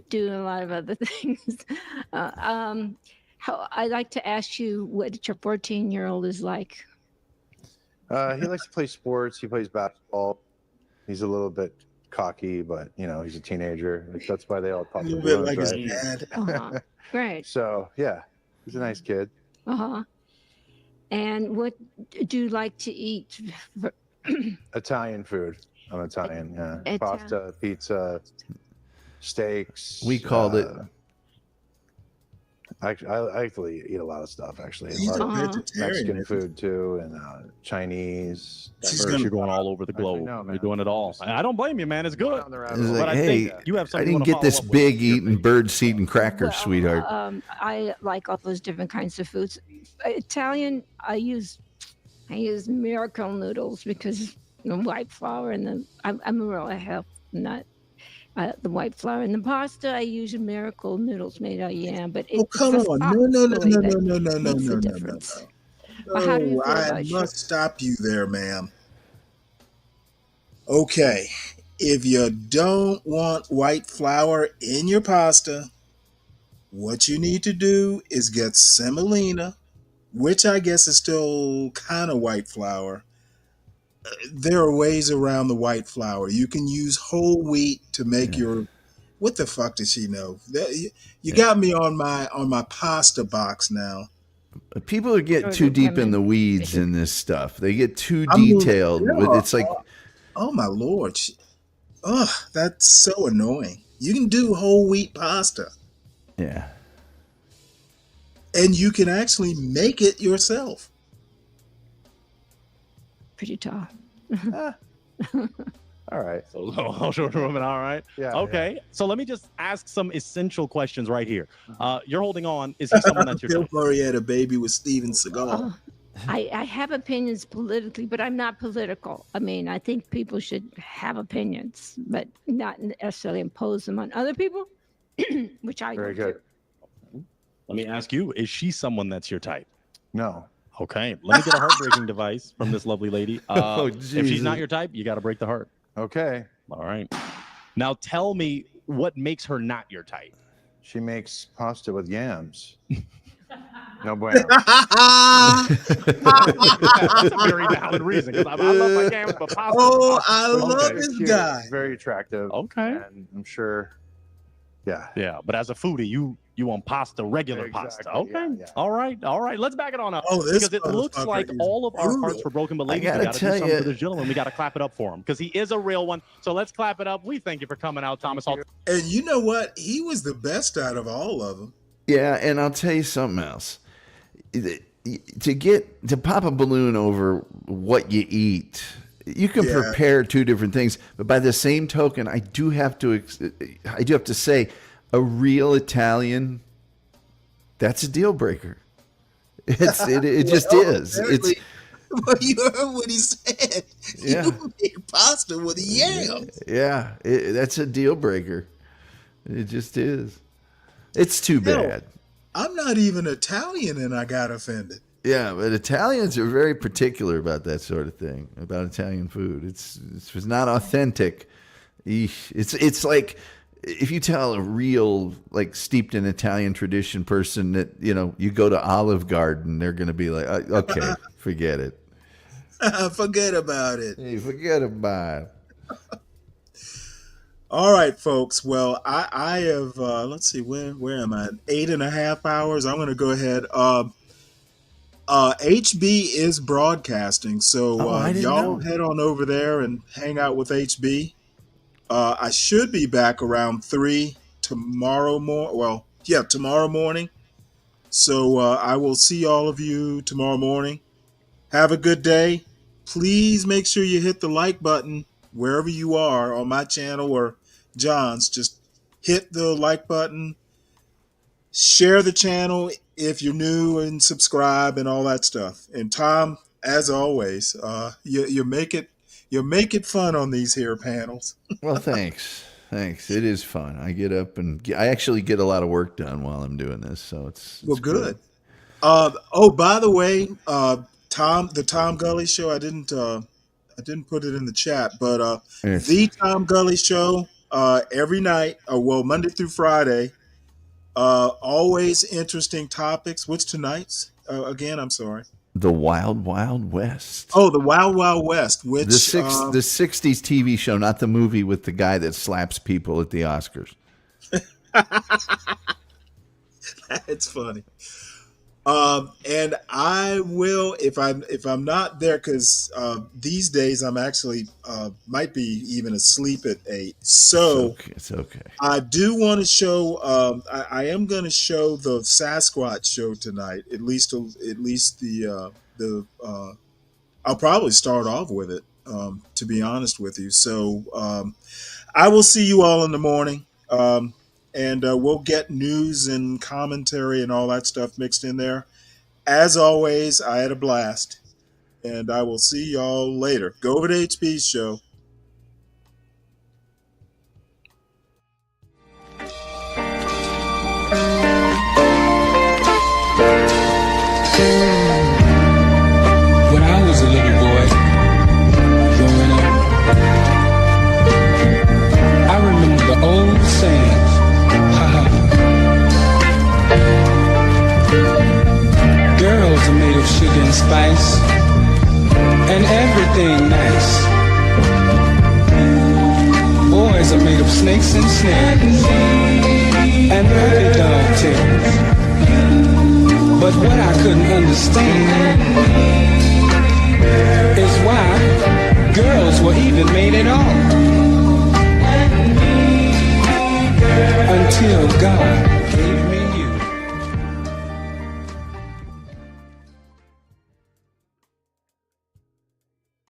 doing a lot of other things. I'd like to ask you what your 14-year-old is like. He likes to play sports. He plays basketball. He's a little bit cocky, but he's a teenager. That's why they all pop A the little bit balloons, like his right? dad. Uh-huh. Great. So yeah, he's a nice kid. Uh-huh. And what do you like to eat? Italian food. I'm Italian. Yeah, Italian. pasta, pizza, steaks. We called it. I actually eat a lot of stuff. Actually, He's a a lot of vegetarian. Mexican food too, and Chinese. She's First, gonna- you're going all over the globe. know, man. You're doing it all. I don't blame you, man. It's good. Down the It's rabbit hole. like, But I hey, think you have I something you didn't wanna get this follow up with. big eating bird seed and crackers, Well, sweetheart. I like all those different kinds of foods. Italian, I use miracle noodles because the white flour and I'm a real health nut. The white flour and the pasta, I use miracle noodles made out of yam, but Oh, it's come the on. sauce No, really that no, makes the no. difference. Well, how do you No, feel I about must your- stop you there, ma'am. Okay. If you don't want white flour in your pasta, what you need to do is get semolina, which I guess is still kind of white flour. There are ways around the white flour. You can use whole wheat to make your. What the fuck does she know? You got me on my pasta box now. People get Or too the deep in women. the weeds in this stuff. They get too I mean, detailed. yeah. It's like, Oh my lord! Ugh, that's so annoying. You can do whole wheat pasta, yeah. and you can actually make it yourself. Pretty tough. All right. So, all right. Yeah. Okay. So let me just ask some essential questions right here. You're holding on. Is he someone that's your Bill type? Murray had a baby with Steven Seagal. I have opinions politically, but I'm not political. I mean, I think people should have opinions, but not necessarily impose them on other people, which I Very don't good. do. Let me ask you: is she someone that's your type? No. Okay. Let me get a heartbreaking device from this lovely lady. Oh, If she's not Jesus. your type, you got to break the heart. Okay. All right. Now tell me what makes her not your type. She makes pasta with yams. No bueno. That's a very valid reason because I love my yams, but pasta. Oh, I love Okay, this cute, guy. Very attractive. Okay. And I'm sure. Yeah. Yeah, but as a foodie, you want pasta, regular pasta. Exactly, Okay. yeah. All right. Let's back it on up. Oh, this because it looks motherfucker like is all of our brutal. hearts were broken, but ladies, we gotta got to do tell something you- for this gentleman. We got to clap it up for him because he is a real one. So let's clap it up. We thank you for coming out, Thomas. And you know what? He was the best out of all of them. Yeah, and I'll tell you something else. To pop a balloon over what you eat, you can Yeah. prepare two different things. But by the same token, I do have to say, a real Italian, that's a deal breaker. It just Well, is. It's apparently- Well, you heard what he said. Yeah. You make pasta with yams. yeah, that's a deal breaker. It just is. It's too Hell, bad. I'm not even Italian, and I got offended. Yeah, but Italians are very particular about that sort of thing, about Italian food. It's not authentic. Eesh. It's like if you tell a real, like, steeped in Italian tradition person that, you go to Olive Garden, they're going to be like, okay, forget it. Forget about it. Hey, forget about it. All right, folks. Well, I have, let's see, where am I? 8.5 hours. I'm going to go ahead. HB is broadcasting. So y'all head on over there and hang out with HB. I should be back around 3 tomorrow morning. Well, yeah, tomorrow morning. So I will see all of you tomorrow morning. Have a good day. Please make sure you hit the like button wherever you are on my channel or John's. Just hit the like button. Share the channel if you're new and subscribe and all that stuff. And Tom, as always, you make it fun on these here panels. Well, thanks. It is fun. I get up and I actually get a lot of work done while I'm doing this, so it's good. Oh, by the way, Tom, the Tom Gully Show. I didn't put it in the chat, but the Tom Gully Show every night. Well, Monday through Friday. Always interesting topics. What's tonight's? Again, I'm sorry. The Wild Wild West. Oh, the Wild Wild West. Which the 60s TV show, not the movie with the guy that slaps people at the Oscars. It's funny. And I will, if I'm not there, because these days I'm actually might be even asleep at 8. So it's okay. I do want to show. I am going to show the Sasquatch show tonight. At least the. I'll probably start off with it. To be honest with you, so I will see you all in the morning. And we'll get news and commentary and all that stuff mixed in there. As always, I had a blast. And I will see y'all later. Go over to HB's show. When I was a little boy, growing up, I remember the old saying. Girls are made of sugar and spice and everything nice. Boys are made of snakes and snares and puppy dog tails. But what I couldn't understand is why girls were even made at all. Until God